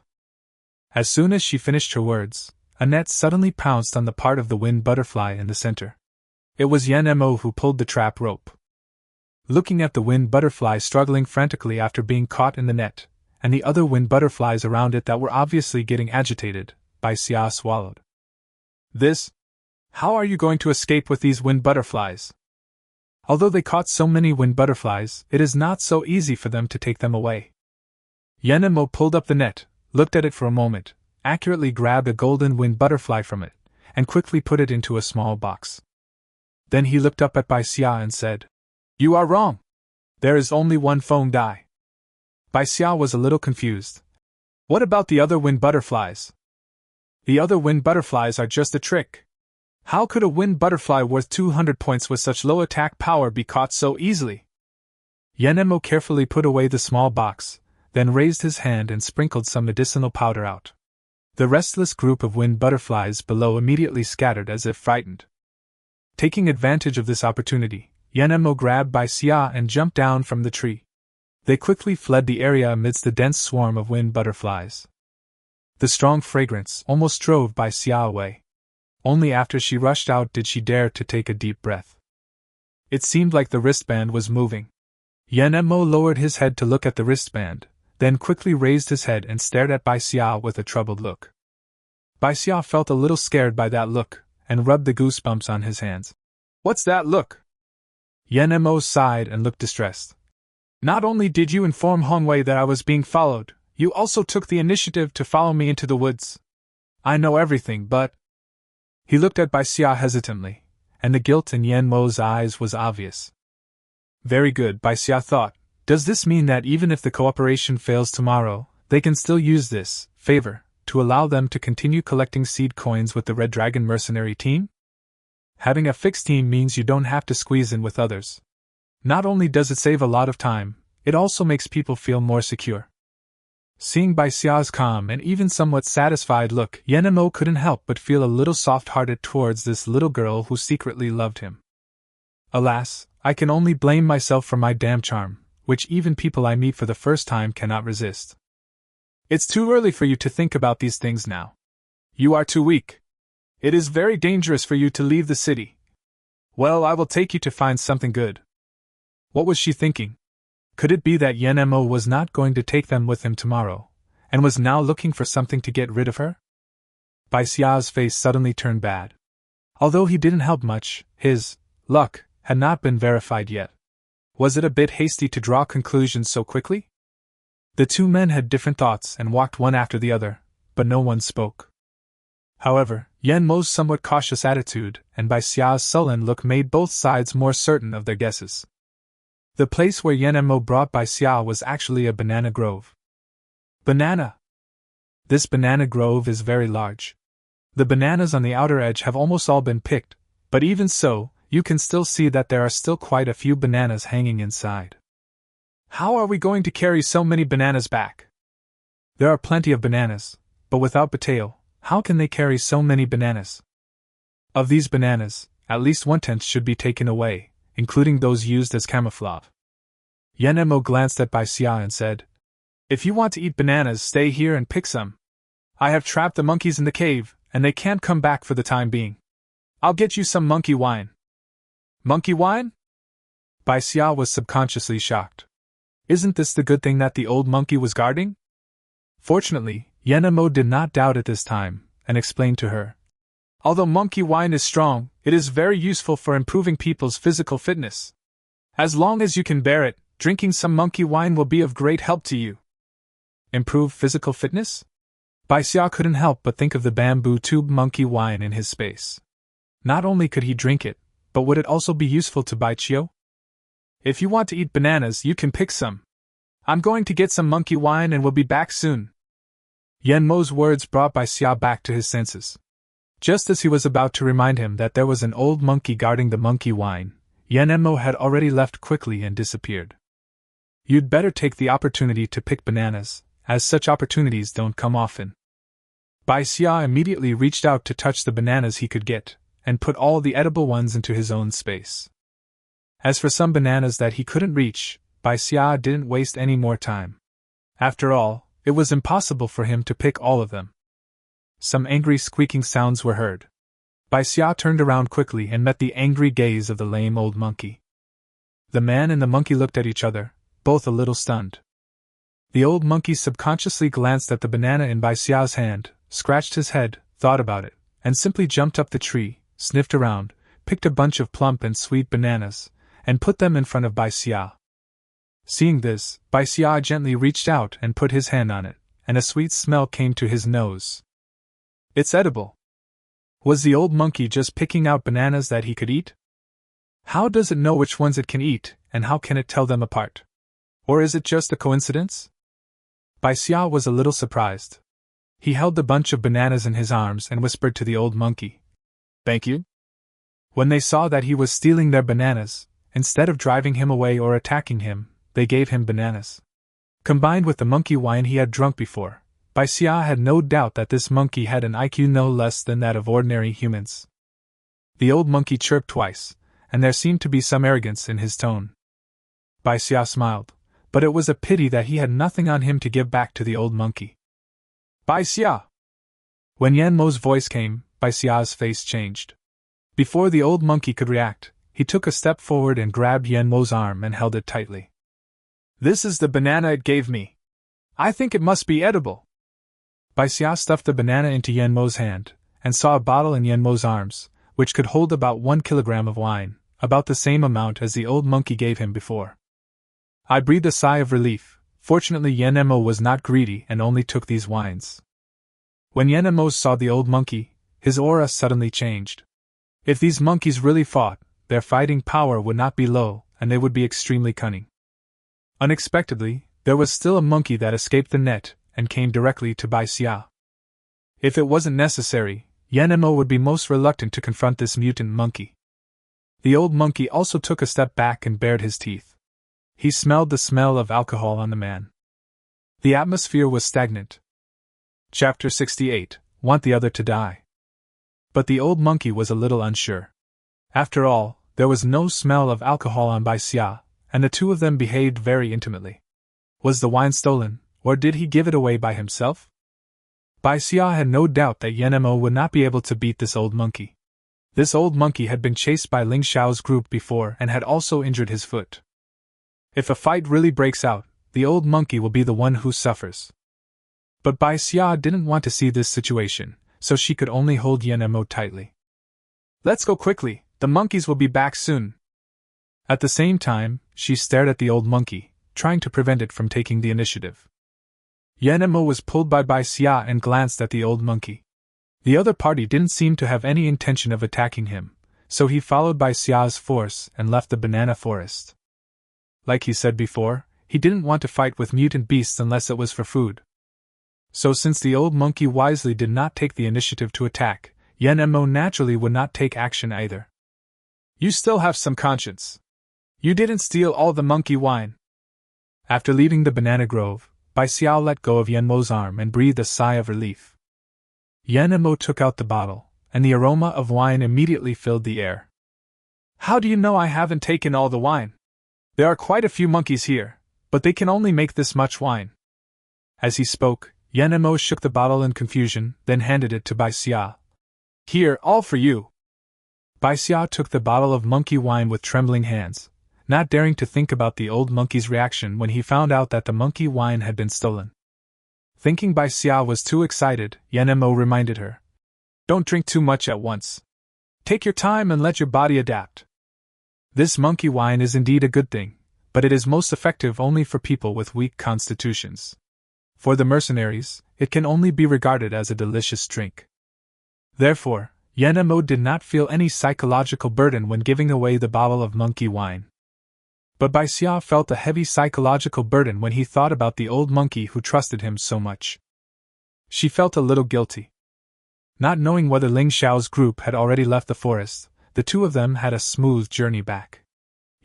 [SPEAKER 1] As soon as she finished her words, a net suddenly pounced on the part of the wind butterfly in the center. It was Yan Mo who pulled the trap rope. Looking at the wind butterfly struggling frantically after being caught in the net, and the other wind butterflies around it that were obviously getting agitated, Bai Xia swallowed. This? How are you going to escape with these wind butterflies? Although they caught so many wind butterflies, it is not so easy for them to take them away. Yan Mo pulled up the net, looked at it for a moment, accurately grabbed a golden wind butterfly from it, and quickly put it into a small box. Then he looked up at Bai Xia and said, You are wrong. There is only one Feng Dai. Bai Xia was a little confused. What about the other wind butterflies? The other wind butterflies are just a trick. How could a wind butterfly worth 200 points with such low attack power be caught so easily? Yan Mo carefully put away the small box, then raised his hand and sprinkled some medicinal powder out. The restless group of wind butterflies below immediately scattered as if frightened. Taking advantage of this opportunity, Yan Mo grabbed Bai Xia and jumped down from the tree. They quickly fled the area amidst the dense swarm of wind butterflies. The strong fragrance almost drove Bai Xia away. Only after she rushed out did she dare to take a deep breath. It seemed like the wristband was moving. Yan Mo lowered his head to look at the wristband, then quickly raised his head and stared at Bai Xia with a troubled look. Bai Xia felt a little scared by that look, and rubbed the goosebumps on his hands. What's that look? Yan Mo sighed and looked distressed. Not only did you inform Hongwei that I was being followed, you also took the initiative to follow me into the woods. I know everything, but... He looked at Bai Xia hesitantly, and the guilt in Yan Mo's eyes was obvious. Very good, Bai Xia thought. Does this mean that even if the cooperation fails tomorrow, they can still use this favor to allow them to continue collecting seed coins with the Red Dragon mercenary team? Having a fixed team means you don't have to squeeze in with others. Not only does it save a lot of time, it also makes people feel more secure. Seeing Bai Xia's calm and even somewhat satisfied look, Yan Mo couldn't help but feel a little soft-hearted towards this little girl who secretly loved him. Alas, I can only blame myself for my damn charm, which even people I meet for the first time cannot resist. It's too early for you to think about these things now. You are too weak. It is very dangerous for you to leave the city. Well, I will take you to find something good. What was she thinking? Could it be that Yan Mo was not going to take them with him tomorrow, and was now looking for something to get rid of her? Bai Xia's face suddenly turned bad. Although he didn't help much, his luck had not been verified yet. Was it a bit hasty to draw conclusions so quickly? The two men had different thoughts and walked one after the other, but no one spoke. However, Yen Mo's somewhat cautious attitude and Bai Xia's sullen look made both sides more certain of their guesses. The place where Yen Mo brought Bai Xia was actually a banana grove. Banana! This banana grove is very large. The bananas on the outer edge have almost all been picked, but even so, you can still see that there are still quite a few bananas hanging inside. How are we going to carry so many bananas back? There are plenty of bananas, but without potato, how can they carry so many bananas? Of these bananas, at least 1/10 should be taken away, including those used as camouflage. Yen Mo glanced at Bai Xia and said, "If you want to eat bananas, stay here and pick some. I have trapped the monkeys in the cave, and they can't come back for the time being. I'll get you some monkey wine." Monkey wine? Bai Xia was subconsciously shocked. Isn't this the good thing that the old monkey was guarding? Fortunately, Yen Mo did not doubt it this time, and explained to her. Although monkey wine is strong, it is very useful for improving people's physical fitness. As long as you can bear it, drinking some monkey wine will be of great help to you. Improve physical fitness? Bai Xia couldn't help but think of the bamboo tube monkey wine in his space. Not only could he drink it, but would it also be useful to Bai Xia? If you want to eat bananas, you can pick some. I'm going to get some monkey wine and will be back soon. Yen Mo's words brought Bai Xia back to his senses. Just as he was about to remind him that there was an old monkey guarding the monkey wine, Yen Mo had already left quickly and disappeared. You'd better take the opportunity to pick bananas, as such opportunities don't come often. Bai Xia immediately reached out to touch the bananas he could get, and put all the edible ones into his own space. As for some bananas that he couldn't reach, Bai Xia didn't waste any more time. After all, it was impossible for him to pick all of them. Some angry squeaking sounds were heard. Bai Xia turned around quickly and met the angry gaze of the lame old monkey. The man and the monkey looked at each other, both a little stunned. The old monkey subconsciously glanced at the banana in Bai Xia's hand, scratched his head, thought about it, and simply jumped up the tree, sniffed around, picked a bunch of plump and sweet bananas, and put them in front of Bai Xia. Seeing this, Bai Xia gently reached out and put his hand on it, and a sweet smell came to his nose. It's edible. Was the old monkey just picking out bananas that he could eat? How does it know which ones it can eat, and how can it tell them apart? Or is it just a coincidence? Bai Xia was a little surprised. He held the bunch of bananas in his arms and whispered to the old monkey, "Thank you." When they saw that he was stealing their bananas, instead of driving him away or attacking him, they gave him bananas. Combined with the monkey wine he had drunk before, Bai Xia had no doubt that this monkey had an IQ no less than that of ordinary humans. The old monkey chirped twice, and there seemed to be some arrogance in his tone. Bai Xia smiled, but it was a pity that he had nothing on him to give back to the old monkey. Bai Xia! When Yen Mo's voice came, Bai Xia's face changed. Before the old monkey could react, he took a step forward and grabbed Yen Mo's arm and held it tightly. This is the banana it gave me. I think it must be edible. Bai Xia stuffed the banana into Yen Mo's hand, and saw a bottle in Yen Mo's arms, which could hold about 1 kilogram of wine, about the same amount as the old monkey gave him before. I breathed a sigh of relief. Fortunately Yen Mo was not greedy and only took these wines. When Yen Mo saw the old monkey, his aura suddenly changed. If these monkeys really fought, their fighting power would not be low, and they would be extremely cunning. Unexpectedly, there was still a monkey that escaped the net, and came directly to Bai Xia. If it wasn't necessary, Yen Mo would be most reluctant to confront this mutant monkey. The old monkey also took a step back and bared his teeth. He smelled the smell of alcohol on the man. The atmosphere was stagnant. Chapter 68, Want the Other to Die. But the old monkey was a little unsure. After all, there was no smell of alcohol on Bai Xia, and the two of them behaved very intimately. Was the wine stolen, or did he give it away by himself? Bai Xia had no doubt that Yen Mo would not be able to beat this old monkey. This old monkey had been chased by Ling Xiao's group before and had also injured his foot. If a fight really breaks out, the old monkey will be the one who suffers. But Bai Xia didn't want to see this situation, so she could only hold Yen Mo tightly. Let's go quickly, the monkeys will be back soon. At the same time, she stared at the old monkey, trying to prevent it from taking the initiative. Yanemo was pulled by Bai Xia and glanced at the old monkey. The other party didn't seem to have any intention of attacking him, so he followed Bai Xia's force and left the banana forest. Like he said before, he didn't want to fight with mutant beasts unless it was for food. So since the old monkey wisely did not take the initiative to attack, Yanemo naturally would not take action either. You still have some conscience. You didn't steal all the monkey wine. After leaving the banana grove, Bai Xia let go of Yanmo's arm and breathed a sigh of relief. Yanemo took out the bottle, and the aroma of wine immediately filled the air. How do you know I haven't taken all the wine? There are quite a few monkeys here, but they can only make this much wine. As he spoke, Yanemo shook the bottle in confusion, then handed it to Bai Xia. Here, all for you. Bai Xia took the bottle of monkey wine with trembling hands, not daring to think about the old monkey's reaction when he found out that the monkey wine had been stolen. Thinking Bai Xia was too excited, Yanemo reminded her. Don't drink too much at once. Take your time and let your body adapt. This monkey wine is indeed a good thing, but it is most effective only for people with weak constitutions. For the mercenaries, it can only be regarded as a delicious drink. Therefore, Yanemo did not feel any psychological burden when giving away the bottle of monkey wine. But Bai Xia felt a heavy psychological burden when he thought about the old monkey who trusted him so much. She felt a little guilty. Not knowing whether Ling Xiao's group had already left the forest, the two of them had a smooth journey back.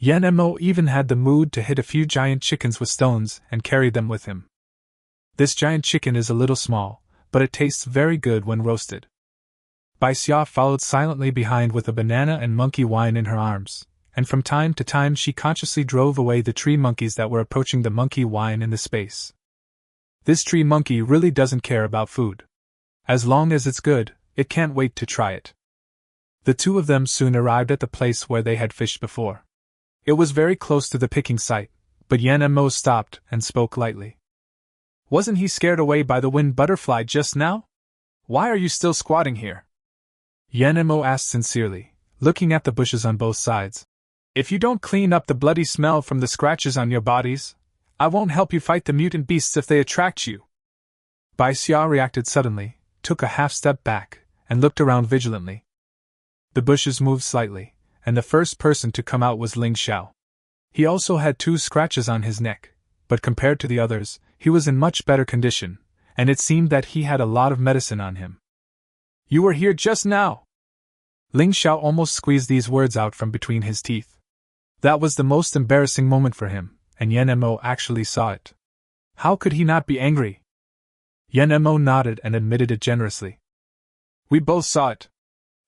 [SPEAKER 1] Yanemo even had the mood to hit a few giant chickens with stones and carry them with him. This giant chicken is a little small, but it tastes very good when roasted. Bai Xia followed silently behind with a banana and monkey wine in her arms, and from time to time she consciously drove away the tree monkeys that were approaching the monkey wine in the space. This tree monkey really doesn't care about food. As long as it's good, it can't wait to try it. The two of them soon arrived at the place where they had fished before. It was very close to the picking site, but Yanemo stopped and spoke lightly. Wasn't he scared away by the wind butterfly just now? Why are you still squatting here? Yanemo asked sincerely, looking at the bushes on both sides. If you don't clean up the bloody smell from the scratches on your bodies, I won't help you fight the mutant beasts if they attract you. Bai Xia reacted suddenly, took a half-step back, and looked around vigilantly. The bushes moved slightly, and the first person to come out was Ling Xiao. He also had 2 scratches on his neck, but compared to the others, he was in much better condition, and it seemed that he had a lot of medicine on him. You were here just now! Ling Xiao almost squeezed these words out from between his teeth. That was the most embarrassing moment for him, and Yanemo actually saw it. How could he not be angry? Yanemo nodded and admitted it generously. We both saw it.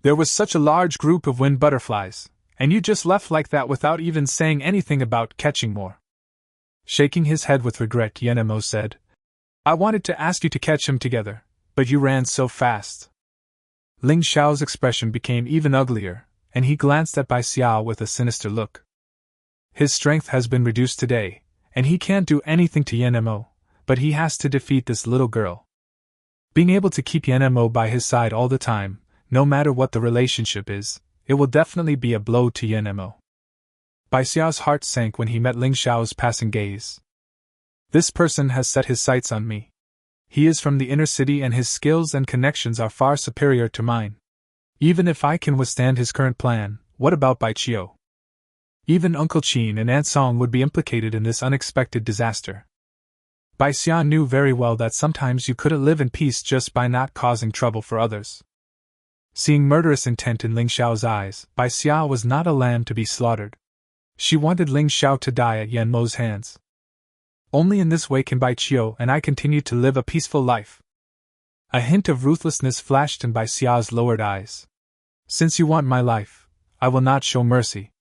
[SPEAKER 1] There was such a large group of wind butterflies, and you just left like that without even saying anything about catching more. Shaking his head with regret, Yanemo said, I wanted to ask you to catch him together, but you ran so fast. Ling Xiao's expression became even uglier, and he glanced at Bai Xia with a sinister look. His strength has been reduced today, and he can't do anything to Yanemo, but he has to defeat this little girl. Being able to keep Yanemo by his side all the time, no matter what the relationship is, it will definitely be a blow to Yanemo. Bai Xia's heart sank when he met Ling Xiao's passing gaze. This person has set his sights on me. He is from the inner city and his skills and connections are far superior to mine. Even if I can withstand his current plan, what about Bai Xia? Even Uncle Qin and Aunt Song would be implicated in this unexpected disaster. Bai Xia knew very well that sometimes you couldn't live in peace just by not causing trouble for others. Seeing murderous intent in Ling Xiao's eyes, Bai Xia was not a lamb to be slaughtered. She wanted Ling Xiao to die at Yanmo's hands. Only in this way can Bai Xia and I continue to live a peaceful life. A hint of ruthlessness flashed in Bai Xia's lowered eyes. Since you want my life, I will not show mercy.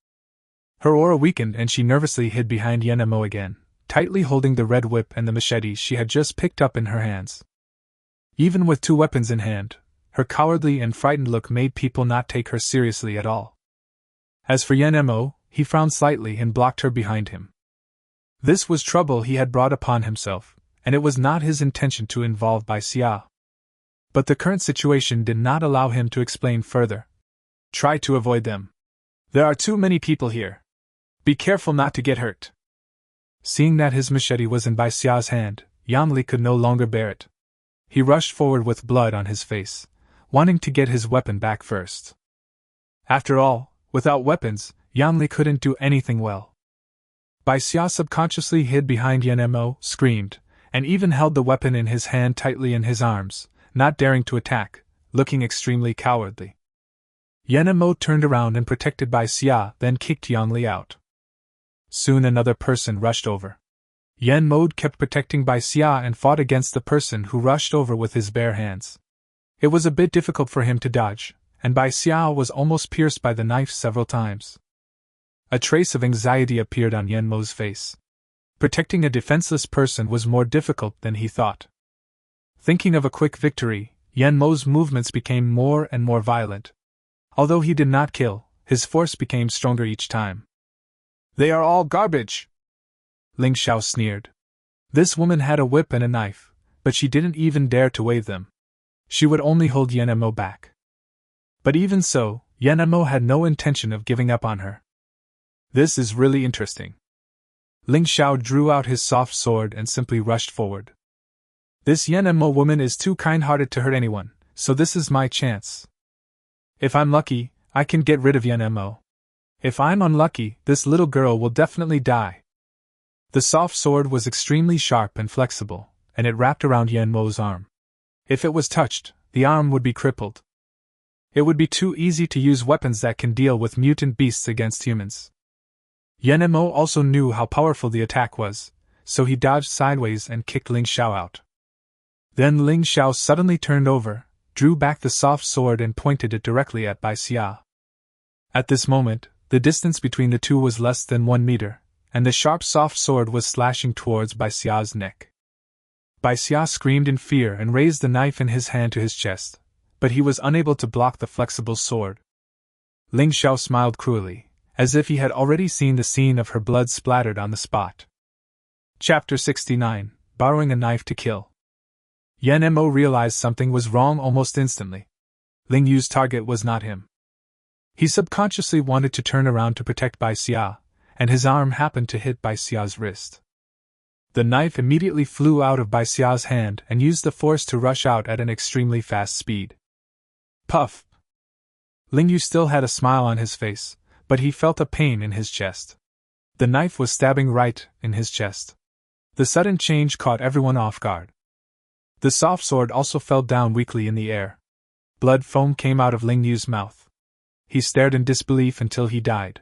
[SPEAKER 1] Her aura weakened and she nervously hid behind Yanemo again, tightly holding the red whip and the machete she had just picked up in her hands. Even with 2 weapons in hand, her cowardly and frightened look made people not take her seriously at all. As for Yanemo, he frowned slightly and blocked her behind him. This was trouble he had brought upon himself, and it was not his intention to involve Bai Xia. But the current situation did not allow him to explain further. Try to avoid them. There are too many people here. Be careful not to get hurt. Seeing that his machete was in Bai Xia's hand, Yang Li could no longer bear it. He rushed forward with blood on his face, wanting to get his weapon back first. After all, without weapons, Yang Li couldn't do anything well. Bai Xia subconsciously hid behind Yan Mo, screamed, and even held the weapon in his hand tightly in his arms, not daring to attack, looking extremely cowardly. Yan Mo turned around and protected Bai Xia, then kicked Yang Li out. Soon another person rushed over. Yan Mo kept protecting Bai Xia and fought against the person who rushed over with his bare hands. It was a bit difficult for him to dodge, and Bai Xia was almost pierced by the knife several times. A trace of anxiety appeared on Yan Mo's face. Protecting a defenseless person was more difficult than he thought. Thinking of a quick victory, Yan Mo's movements became more and more violent. Although he did not kill, his force became stronger each time. They are all garbage! Ling Xiao sneered. This woman had a whip and a knife, but she didn't even dare to wave them. She would only hold Yan Mo back. But even so, Yan Mo had no intention of giving up on her. This is really interesting. Ling Xiao drew out his soft sword and simply rushed forward. This Yan Mo woman is too kind-hearted to hurt anyone, so this is my chance. If I'm lucky, I can get rid of Yan Mo. If I'm unlucky, this little girl will definitely die. The soft sword was extremely sharp and flexible, and it wrapped around Yan Mo's arm. If it was touched, the arm would be crippled. It would be too easy to use weapons that can deal with mutant beasts against humans. Yan Mo also knew how powerful the attack was, so he dodged sideways and kicked Ling Xiao out. Then Ling Xiao suddenly turned over, drew back the soft sword and pointed it directly at Bai Xia. At this moment, the distance between the two was less than 1 meter, and the sharp soft sword was slashing towards Bai Xia's neck. Bai Xia screamed in fear and raised the knife in his hand to his chest, but he was unable to block the flexible sword. Ling Xiao smiled cruelly, as if he had already seen the scene of her blood splattered on the spot. Chapter 69, Borrowing a Knife to Kill. Yan Mo realized something was wrong almost instantly. Ling Yu's target was not him. He subconsciously wanted to turn around to protect Bai Xia, and his arm happened to hit Bai Xia's wrist. The knife immediately flew out of Bai Xia's hand and used the force to rush out at an extremely fast speed. Puff! Ling Yu still had a smile on his face, but he felt a pain in his chest. The knife was stabbing right in his chest. The sudden change caught everyone off guard. The soft sword also fell down weakly in the air. Blood foam came out of Ling Yu's mouth. He stared in disbelief until he died.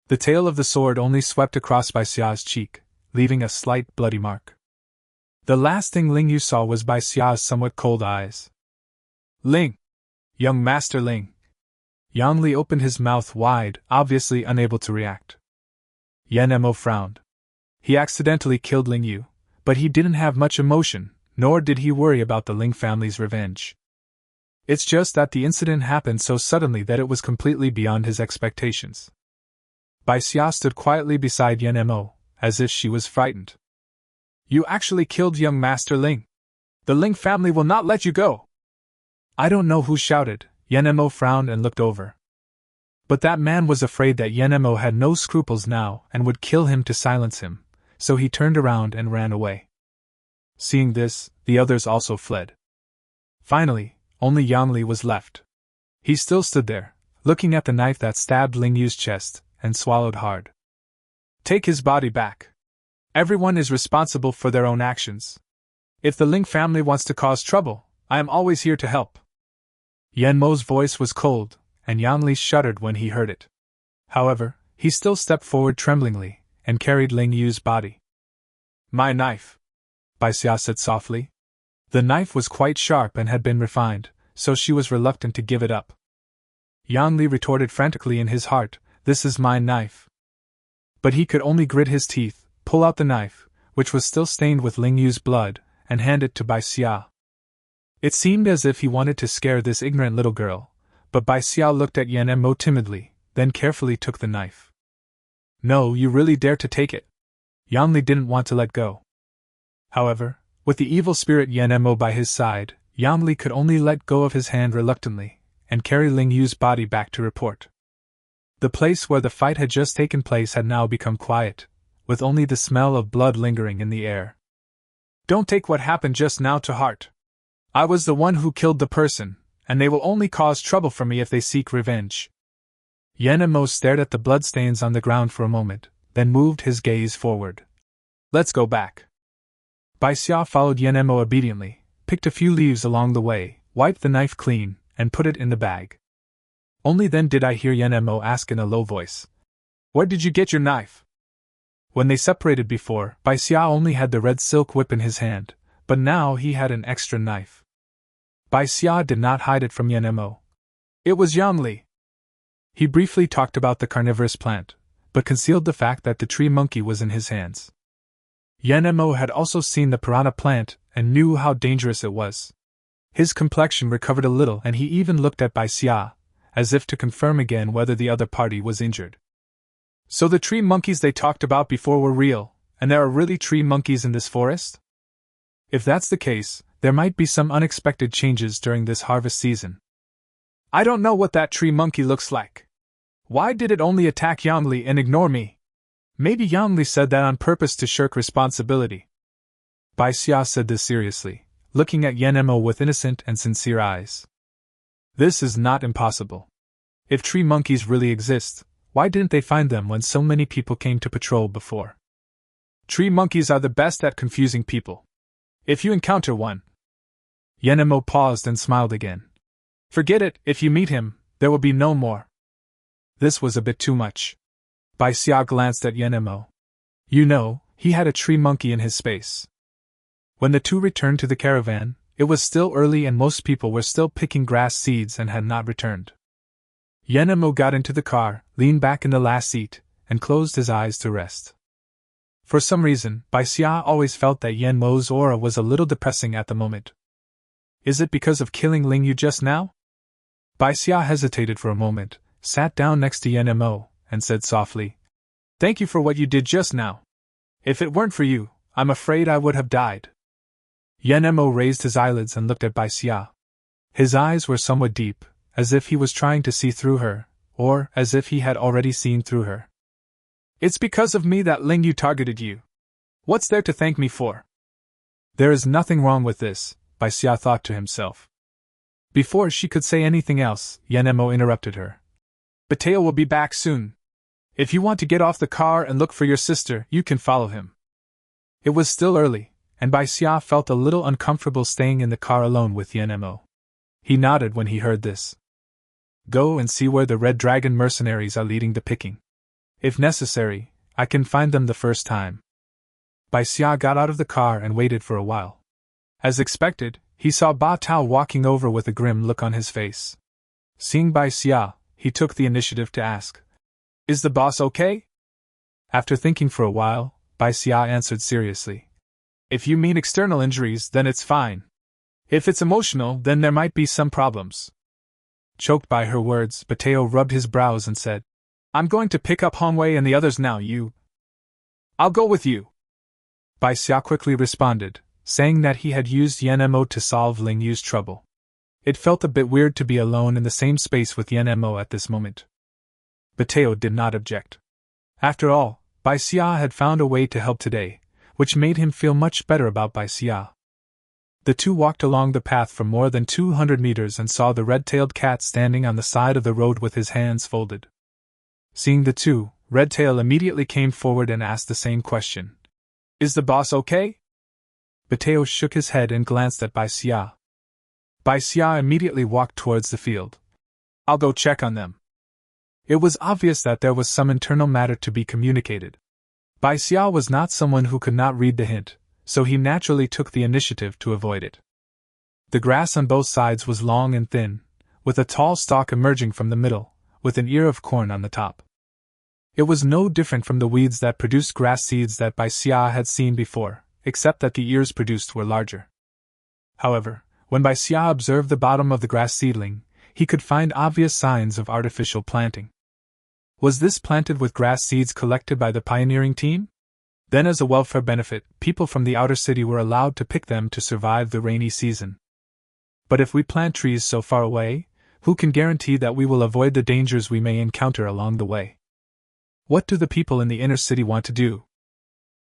[SPEAKER 1] The tail of the sword only swept across Bai Xia's cheek, leaving a slight bloody mark. The last thing Ling Yu saw was Bai Xia's somewhat cold eyes. Ling! Young Master Ling! Yang Li opened his mouth wide, obviously unable to react. Yan Mo frowned. He accidentally killed Ling Yu, but he didn't have much emotion, nor did he worry about the Ling family's revenge. It's just that the incident happened so suddenly that it was completely beyond his expectations. Bai Xia stood quietly beside Yan Mo, as if she was frightened. You actually killed young Master Ling. The Ling family will not let you go. I don't know who shouted. Yan Mo frowned and looked over. But that man was afraid that Yan Mo had no scruples now and would kill him to silence him, so he turned around and ran away. Seeing this, the others also fled. Finally, only Yang Li was left. He still stood there, looking at the knife that stabbed Ling Yu's chest, and swallowed hard. Take his body back. Everyone is responsible for their own actions. If the Ling family wants to cause trouble, I am always here to help. Yan Mo's voice was cold, and Yang Li shuddered when he heard it. However, he still stepped forward tremblingly, and carried Ling Yu's body. My knife, Bai Xia said softly. The knife was quite sharp and had been refined, so she was reluctant to give it up. Yang Li retorted frantically in his heart, This is my knife. But he could only grit his teeth, pull out the knife, which was still stained with Ling Yu's blood, and hand it to Bai Xia. It seemed as if he wanted to scare this ignorant little girl, but Bai Xia looked at Yan Mo timidly, then carefully took the knife. No, you really dare to take it. Yang Li didn't want to let go. However, with the evil spirit Yan Mo by his side, Yang Li could only let go of his hand reluctantly, and carry Ling Yu's body back to report. The place where the fight had just taken place had now become quiet, with only the smell of blood lingering in the air. Don't take what happened just now to heart. I was the one who killed the person, and they will only cause trouble for me if they seek revenge. Yenemo stared at the bloodstains on the ground for a moment, then moved his gaze forward. Let's go back. Bai Xia followed Yenemo obediently, picked a few leaves along the way, wiped the knife clean, and put it in the bag. Only then did I hear Yenemo ask in a low voice, "Where did you get your knife?" When they separated before, Bai Xia only had the red silk whip in his hand, but now he had an extra knife. Bai Xia did not hide it from Yenemo. It was Yangli. He briefly talked about the carnivorous plant, but concealed the fact that the tree monkey was in his hands. Yenemo had also seen the piranha plant and knew how dangerous it was. His complexion recovered a little and he even looked at Bai Xia, as if to confirm again whether the other party was injured. So the tree monkeys they talked about before were real, and there are really tree monkeys in this forest? If that's the case, there might be some unexpected changes during this harvest season. I don't know what that tree monkey looks like. Why did it only attack Yangli and ignore me? Maybe Yangli said that on purpose to shirk responsibility. Bai Xia said this seriously, looking at Yenemo with innocent and sincere eyes. This is not impossible. If tree monkeys really exist, why didn't they find them when so many people came to patrol before? Tree monkeys are the best at confusing people. If you encounter one... Yenemo paused and smiled again. Forget it, if you meet him, there will be no more. This was a bit too much. Bai Xia glanced at Yenemo. You know, he had a tree monkey in his space. When the two returned to the caravan, it was still early and most people were still picking grass seeds and had not returned. Yenemo got into the car, leaned back in the last seat, and closed his eyes to rest. For some reason, Bai Xia always felt that Yenemo's aura was a little depressing at the moment. Is it because of killing Ling Yu just now? Bai Xia hesitated for a moment, sat down next to Yenemo, and said softly, Thank you for what you did just now. If it weren't for you, I'm afraid I would have died. Yenemo raised his eyelids and looked at Bai Xia. His eyes were somewhat deep, as if he was trying to see through her, or as if he had already seen through her. It's because of me that Ling Yu targeted you. What's there to thank me for? There is nothing wrong with this, Bai Xia thought to himself. Before she could say anything else, Yenemo interrupted her. Bateo will be back soon. If you want to get off the car and look for your sister, you can follow him. It was still early, and Bai Xia felt a little uncomfortable staying in the car alone with Yenemo. He nodded when he heard this. Go and see where the Red Dragon mercenaries are leading the picking. If necessary, I can find them the first time. Bai Xia got out of the car and waited for a while. As expected, he saw Ba Tao walking over with a grim look on his face. Seeing Bai Xia, he took the initiative to ask, Is the boss okay? After thinking for a while, Bai Xia answered seriously. If you mean external injuries, then it's fine. If it's emotional, then there might be some problems. Choked by her words, Bateo rubbed his brows and said, I'm going to pick up Hongwei and the others now, I'll go with you. Bai Xia quickly responded, saying that he had used Yenemo to solve Ling Yu's trouble. It felt a bit weird to be alone in the same space with Yenemo at this moment. Bateo did not object. After all, Bai Xia had found a way to help today, which made him feel much better about Bai Xia. The two walked along the path for more than 200 meters and saw the red-tailed cat standing on the side of the road with his hands folded. Seeing the two, Redtail immediately came forward and asked the same question. Is the boss okay? Bateo shook his head and glanced at Bai Xia. Bai Xia immediately walked towards the field. I'll go check on them. It was obvious that there was some internal matter to be communicated. Bai Xia was not someone who could not read the hint, so he naturally took the initiative to avoid it. The grass on both sides was long and thin, with a tall stalk emerging from the middle, with an ear of corn on the top. It was no different from the weeds that produced grass seeds that Bai Xia had seen before, except that the ears produced were larger. However, when Bai Xia observed the bottom of the grass seedling, he could find obvious signs of artificial planting. Was this planted with grass seeds collected by the pioneering team? Then as a welfare benefit, people from the outer city were allowed to pick them to survive the rainy season. But if we plant trees so far away, Who can guarantee that we will avoid the dangers we may encounter along the way? What do the people in the inner city want to do?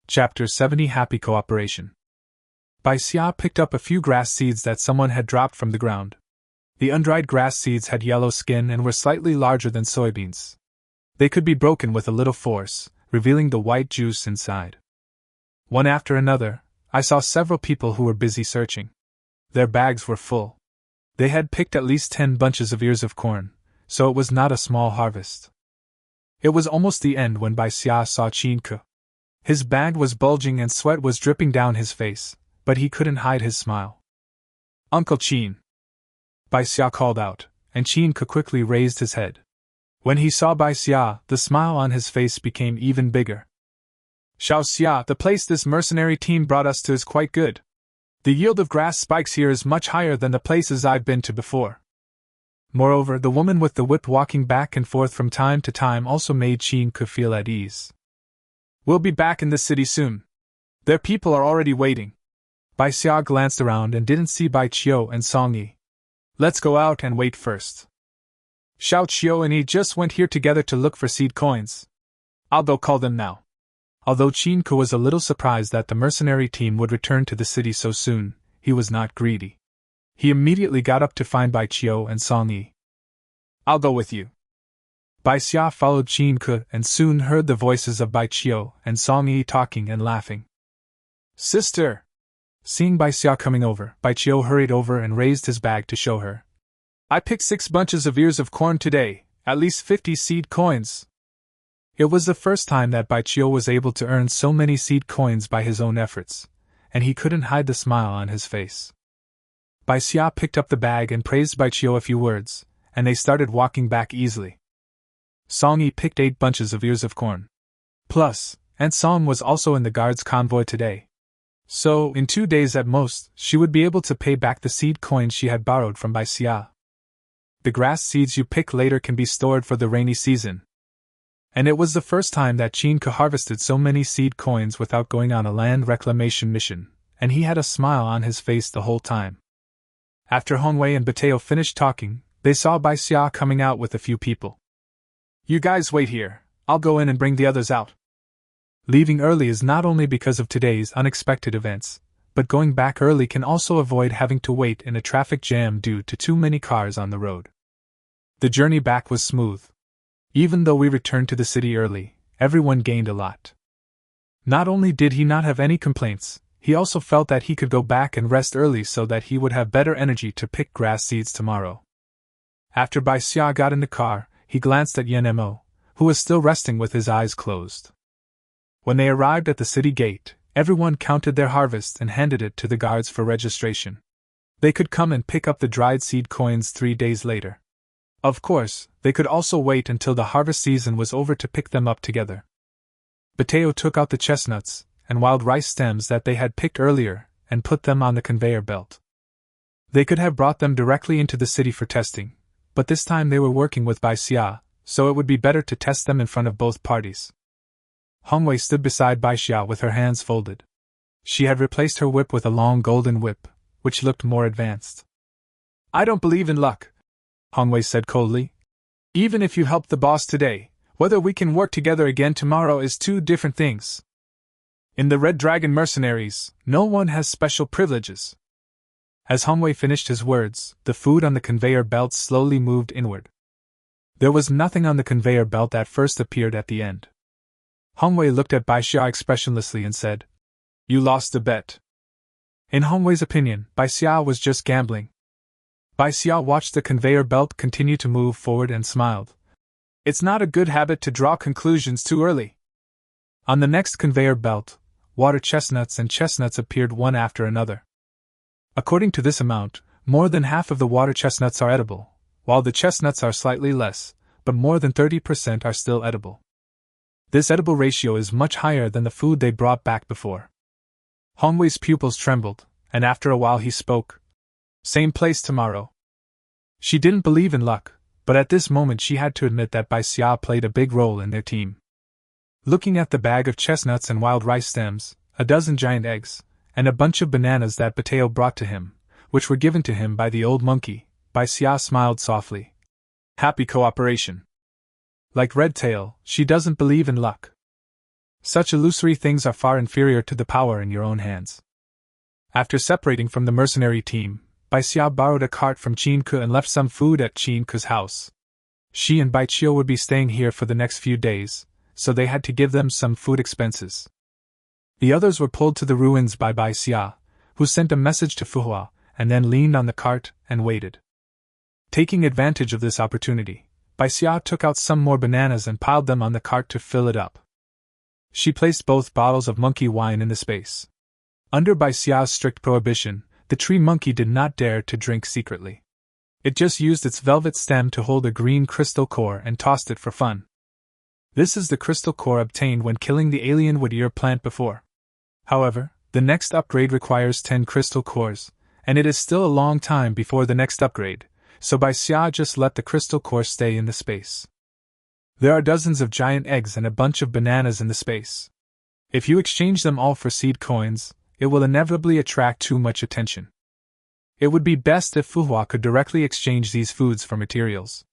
[SPEAKER 1] Chapter 70 Happy Cooperation. Bai Xia picked up a few grass seeds that someone had dropped from the ground. The undried grass seeds had yellow skin and were slightly larger than soybeans. They could be broken with a little force, revealing the white juice inside. One after another, I saw several people who were busy searching. Their bags were full. They had picked at least 10 bunches of ears of corn, so it was not a small harvest. It was almost the end when Bai Xia saw Qin. His bag was bulging and sweat was dripping down his face, but he couldn't hide his smile. "Uncle Qin!" Bai Xia called out, and Qin quickly raised his head. When he saw Bai Xia, the smile on his face became even bigger. "Xiao Xia, the place this mercenary team brought us to is quite good. The yield of grass spikes here is much higher than the places I've been to before." Moreover, the woman with the whip walking back and forth from time to time also made Qin feel at ease. "We'll be back in the city soon. Their people are already waiting." Bai Xia glanced around and didn't see Bai Qiu and Song Yi. "Let's go out and wait first. Xiao Qiu and Yi just went here together to look for seed coins. I'll go call them now." Although Qin was a little surprised that the mercenary team would return to the city so soon, he was not greedy. He immediately got up to find Bai Qiu and Song Yi. "I'll go with you." Bai Xia followed Qin and soon heard the voices of Bai Qiu and Song Yi talking and laughing. "Sister!" Seeing Bai Xia coming over, Bai Qiu hurried over and raised his bag to show her. "I picked 6 bunches of ears of corn today, at least 50 seed coins." It was the first time that Bai Qiu was able to earn so many seed coins by his own efforts, and he couldn't hide the smile on his face. Bai Xia picked up the bag and praised Bai Qiu a few words, and they started walking back easily. Song Yi picked 8 bunches of ears of corn. Plus, Aunt Song was also in the guards' convoy today. So, in 2 days at most, she would be able to pay back the seed coins she had borrowed from Bai Xia. The grass seeds you pick later can be stored for the rainy season. And it was the first time that Qin harvested so many seed coins without going on a land reclamation mission, and he had a smile on his face the whole time. After Hongwei and Bateo finished talking, they saw Bai Xia coming out with a few people. "You guys wait here, I'll go in and bring the others out." Leaving early is not only because of today's unexpected events, but going back early can also avoid having to wait in a traffic jam due to too many cars on the road. The journey back was smooth. Even though we returned to the city early, everyone gained a lot. Not only did he not have any complaints, he also felt that he could go back and rest early so that he would have better energy to pick grass seeds tomorrow. After Bai Xia got in the car, he glanced at Yan Mo, who was still resting with his eyes closed. When they arrived at the city gate, everyone counted their harvest and handed it to the guards for registration. They could come and pick up the dried seed coins 3 days later. Of course, they could also wait until the harvest season was over to pick them up together. Bateo took out the chestnuts and wild rice stems that they had picked earlier and put them on the conveyor belt. They could have brought them directly into the city for testing, but this time they were working with Bai Xia, so it would be better to test them in front of both parties. Hongwei stood beside Bai Xia with her hands folded. She had replaced her whip with a long golden whip, which looked more advanced. "I don't believe in luck," Hongwei said coldly. "Even if you help the boss today, whether we can work together again tomorrow is 2 different things. In the Red Dragon mercenaries, no one has special privileges." As Hongwei finished his words, the food on the conveyor belt slowly moved inward. There was nothing on the conveyor belt that first appeared at the end. Hongwei looked at Bai Xia expressionlessly and said, "You lost a bet." In Hongwei's opinion, Bai Xia was just gambling. Bai Xia watched the conveyor belt continue to move forward and smiled. "It's not a good habit to draw conclusions too early." On the next conveyor belt, water chestnuts and chestnuts appeared one after another. According to this amount, more than half of the water chestnuts are edible, while the chestnuts are slightly less, but more than 30% are still edible. This edible ratio is much higher than the food they brought back before. Hongwei's pupils trembled, and after a while he spoke. "Same place tomorrow." She didn't believe in luck, but at this moment she had to admit that Bai Xia played a big role in their team. Looking at the bag of chestnuts and wild rice stems, a dozen giant eggs, and a bunch of bananas that Bateo brought to him, which were given to him by the old monkey, Bai Xia smiled softly. Happy cooperation. Like Redtail, she doesn't believe in luck. Such illusory things are far inferior to the power in your own hands. After separating from the mercenary team, Bai Xia borrowed a cart from Qin Ke and left some food at Qin Ke's house. She and Bai Xia would be staying here for the next few days, so they had to give them some food expenses. The others were pulled to the ruins by Bai Xia, who sent a message to Fu Hua, and then leaned on the cart and waited. Taking advantage of this opportunity, Bai Xia took out some more bananas and piled them on the cart to fill it up. She placed both bottles of monkey wine in the space. Under Bai Xia's strict prohibition, the tree monkey did not dare to drink secretly. It just used its velvet stem to hold a green crystal core and tossed it for fun. This is the crystal core obtained when killing the alien wood ear plant before. However, the next upgrade requires 10 crystal cores, and it is still a long time before the next upgrade, so Bai Xia just let the crystal core stay in the space. There are dozens of giant eggs and a bunch of bananas in the space. If you exchange them all for seed coins, it will inevitably attract too much attention. It would be best if Fu Hua could directly exchange these foods for materials.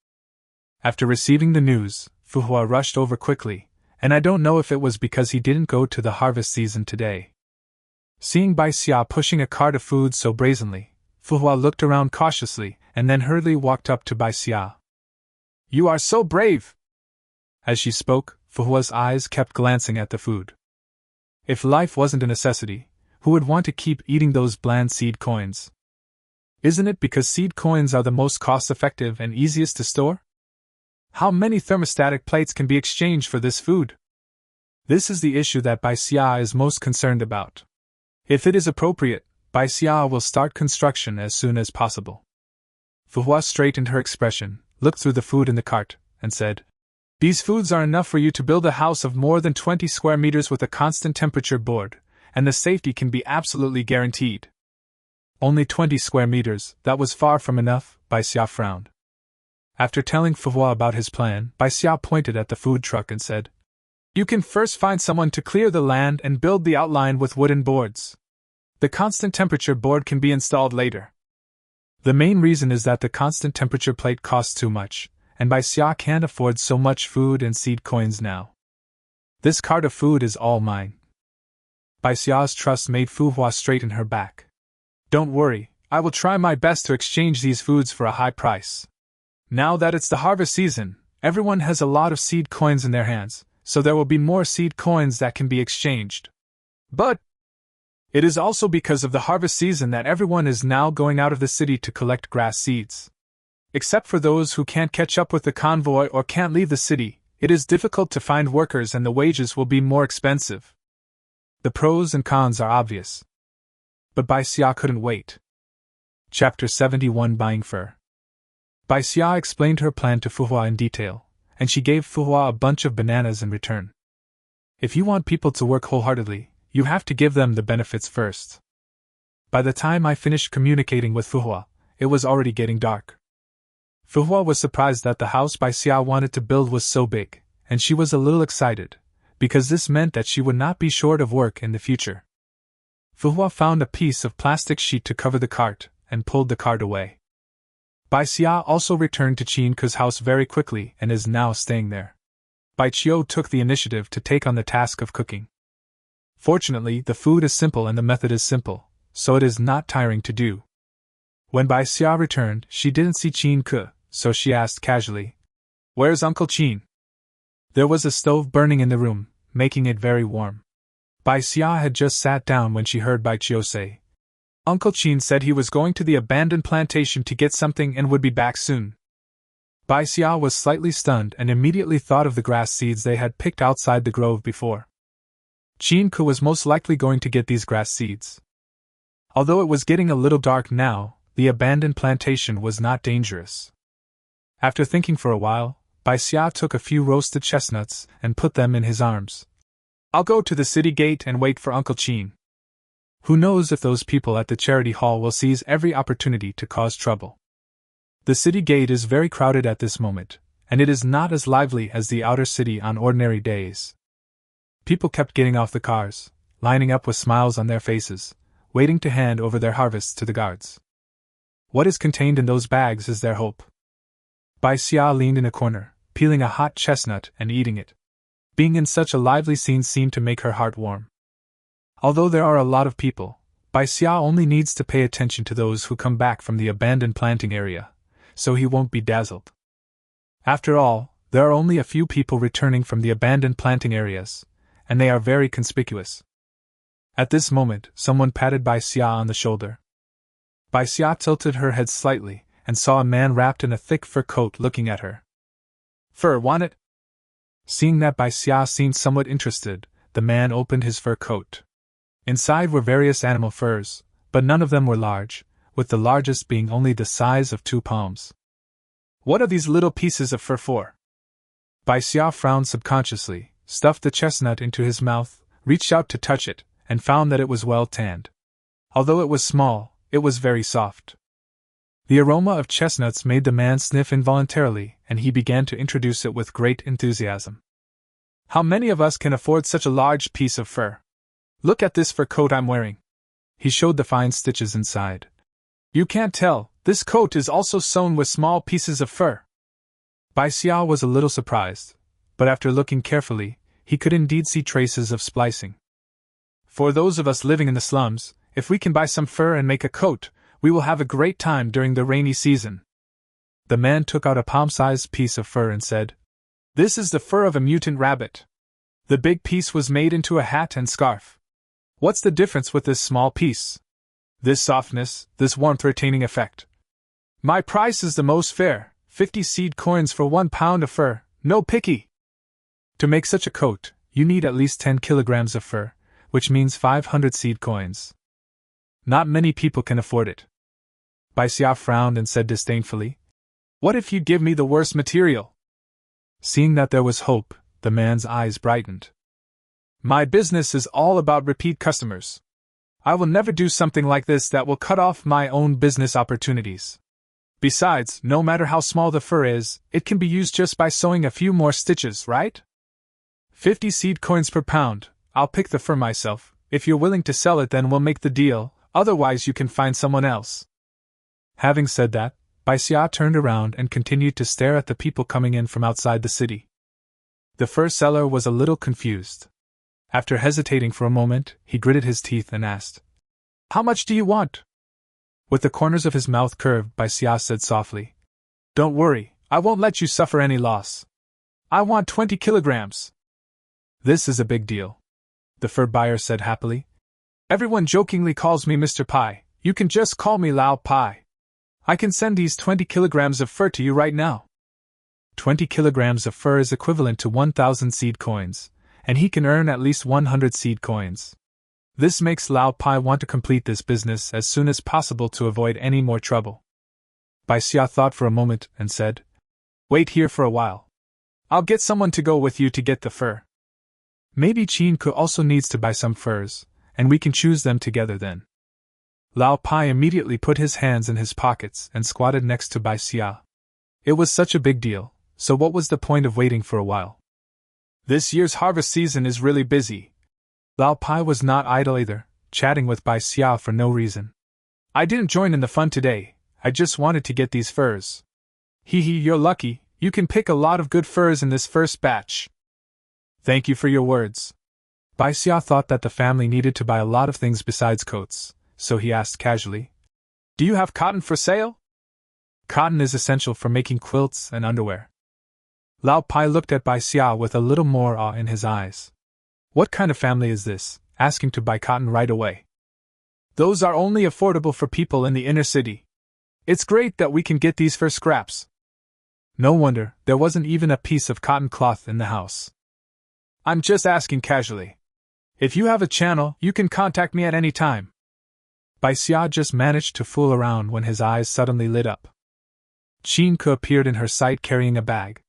[SPEAKER 1] After receiving the news, Fu Hua rushed over quickly, and I don't know if it was because he didn't go to the harvest season today. Seeing Bai Xia pushing a cart of food so brazenly, Fu Hua looked around cautiously and then hurriedly walked up to Bai Xia. "You are so brave!" As she spoke, Fu Hua's eyes kept glancing at the food. If life wasn't a necessity, who would want to keep eating those bland seed coins? Isn't it because seed coins are the most cost-effective and easiest to store? How many thermostatic plates can be exchanged for this food? This is the issue that Bai Xia is most concerned about. If it is appropriate, Bai Xia will start construction as soon as possible. Fu Hua straightened her expression, looked through the food in the cart, and said, "These foods are enough for you to build a house of more than 20 square meters with a constant temperature board, and the safety can be absolutely guaranteed." Only 20 square meters, that was far from enough, Bai Xia frowned. After telling Fu Hua about his plan, Bai Xia pointed at the food truck and said, "You can first find someone to clear the land and build the outline with wooden boards. The constant temperature board can be installed later." The main reason is that the constant temperature plate costs too much, and Bai Xia can't afford so much food and seed coins now. "This cart of food is all mine." Bai Xia's trust made Fu Hua straighten her back. "Don't worry, I will try my best to exchange these foods for a high price. Now that it's the harvest season, everyone has a lot of seed coins in their hands, so there will be more seed coins that can be exchanged. But it is also because of the harvest season that everyone is now going out of the city to collect grass seeds. Except for those who can't catch up with the convoy or can't leave the city, it is difficult to find workers and the wages will be more expensive. The pros and cons are obvious." But Bai Xia couldn't wait. Chapter 71 Buying Fur. Bai Xia explained her plan to Fu Hua in detail, and she gave Fu Hua a bunch of bananas in return. If you want people to work wholeheartedly, you have to give them the benefits first. By the time I finished communicating with Fu Hua, it was already getting dark. Fu Hua was surprised that the house Bai Xia wanted to build was so big, and she was a little excited, because this meant that she would not be short of work in the future. Fu Hua found a piece of plastic sheet to cover the cart, and pulled the cart away. Bai Xia also returned to Qin Ke's house very quickly and is now staying there. Bai Xia took the initiative to take on the task of cooking. Fortunately, the food is simple and the method is simple, so it is not tiring to do. When Bai Xia returned, she didn't see Qin Ke, so she asked casually, "Where's Uncle Qin?" There was a stove burning in the room, making it very warm. Bai Xia had just sat down when she heard Bai Xia say, "Uncle Qin said he was going to the abandoned plantation to get something and would be back soon." Bai Xia was slightly stunned and immediately thought of the grass seeds they had picked outside the grove before. Qin Ke was most likely going to get these grass seeds. Although it was getting a little dark now, the abandoned plantation was not dangerous. After thinking for a while, Bai Xia took a few roasted chestnuts and put them in his arms. "I'll go to the city gate and wait for Uncle Qin. Who knows if those people at the charity hall will seize every opportunity to cause trouble." The city gate is very crowded at this moment, and it is not as lively as the outer city on ordinary days. People kept getting off the cars, lining up with smiles on their faces, waiting to hand over their harvests to the guards. What is contained in those bags is their hope. Bai Xia leaned in a corner, peeling a hot chestnut and eating it. Being in such a lively scene seemed to make her heart warm. Although there are a lot of people, Bai Xia only needs to pay attention to those who come back from the abandoned planting area, so he won't be dazzled. After all, there are only a few people returning from the abandoned planting areas, and they are very conspicuous. At this moment, someone patted Bai Xia on the shoulder. Bai Xia tilted her head slightly, and saw a man wrapped in a thick fur coat looking at her. Fur, walnut? Seeing that Bai Xia seemed somewhat interested, the man opened his fur coat. Inside were various animal furs, but none of them were large, with the largest being only the size of 2 palms. What are these little pieces of fur for? Bai Xia frowned subconsciously, stuffed the chestnut into his mouth, reached out to touch it, and found that it was well tanned. Although it was small, it was very soft. The aroma of chestnuts made the man sniff involuntarily, and he began to introduce it with great enthusiasm. How many of us can afford such a large piece of fur? Look at this fur coat I'm wearing. He showed the fine stitches inside. You can't tell, this coat is also sewn with small pieces of fur. Bai Xia was a little surprised, but after looking carefully, he could indeed see traces of splicing. For those of us living in the slums, if we can buy some fur and make a coat, we will have a great time during the rainy season. The man took out a palm-sized piece of fur and said, This is the fur of a mutant rabbit. The big piece was made into a hat and scarf. What's the difference with this small piece? This softness, this warmth-retaining effect. My price is the most fair, 50 seed coins for 1 pound of fur, no picky. To make such a coat, you need at least 10 kilograms of fur, which means 500 seed coins. Not many people can afford it. Bai Xia frowned and said disdainfully, What if you give me the worst material? Seeing that there was hope, the man's eyes brightened. My business is all about repeat customers. I will never do something like this that will cut off my own business opportunities. Besides, no matter how small the fur is, it can be used just by sewing a few more stitches, right? 50 seed coins per pound, I'll pick the fur myself. If you're willing to sell it, then we'll make the deal, otherwise you can find someone else. Having said that, Bai Xia turned around and continued to stare at the people coming in from outside the city. The fur seller was a little confused. After hesitating for a moment, he gritted his teeth and asked, How much do you want? With the corners of his mouth curved, Bai Xia said softly, Don't worry, I won't let you suffer any loss. I want 20 kilograms. This is a big deal, the fur buyer said happily. Everyone jokingly calls me Mr. Pai, you can just call me Lao Pai. I can send these 20 kilograms of fur to you right now. 20 kilograms of fur is equivalent to 1,000 seed coins, and he can earn at least 100 seed coins. This makes Lao Pai want to complete this business as soon as possible to avoid any more trouble. Bai Xia thought for a moment and said, Wait here for a while. I'll get someone to go with you to get the fur. Maybe Qin Ke also needs to buy some furs, and we can choose them together then. Lao Pai immediately put his hands in his pockets and squatted next to Bai Xia. It was such a big deal, so what was the point of waiting for a while? This year's harvest season is really busy. Lao Pai was not idle either, chatting with Bai Xia for no reason. I didn't join in the fun today, I just wanted to get these furs. Hee hee, you're lucky, you can pick a lot of good furs in this first batch. Thank you for your words. Bai Xia thought that the family needed to buy a lot of things besides coats, so he asked casually, Do you have cotton for sale? Cotton is essential for making quilts and underwear. Lao Pai looked at Bai Xia with a little more awe in his eyes. What kind of family is this, asking to buy cotton right away? Those are only affordable for people in the inner city. It's great that we can get these for scraps. No wonder, there wasn't even a piece of cotton cloth in the house. I'm just asking casually. If you have a channel, you can contact me at any time. Bai Xia just managed to fool around when his eyes suddenly lit up. Qin Ke appeared in her sight carrying a bag.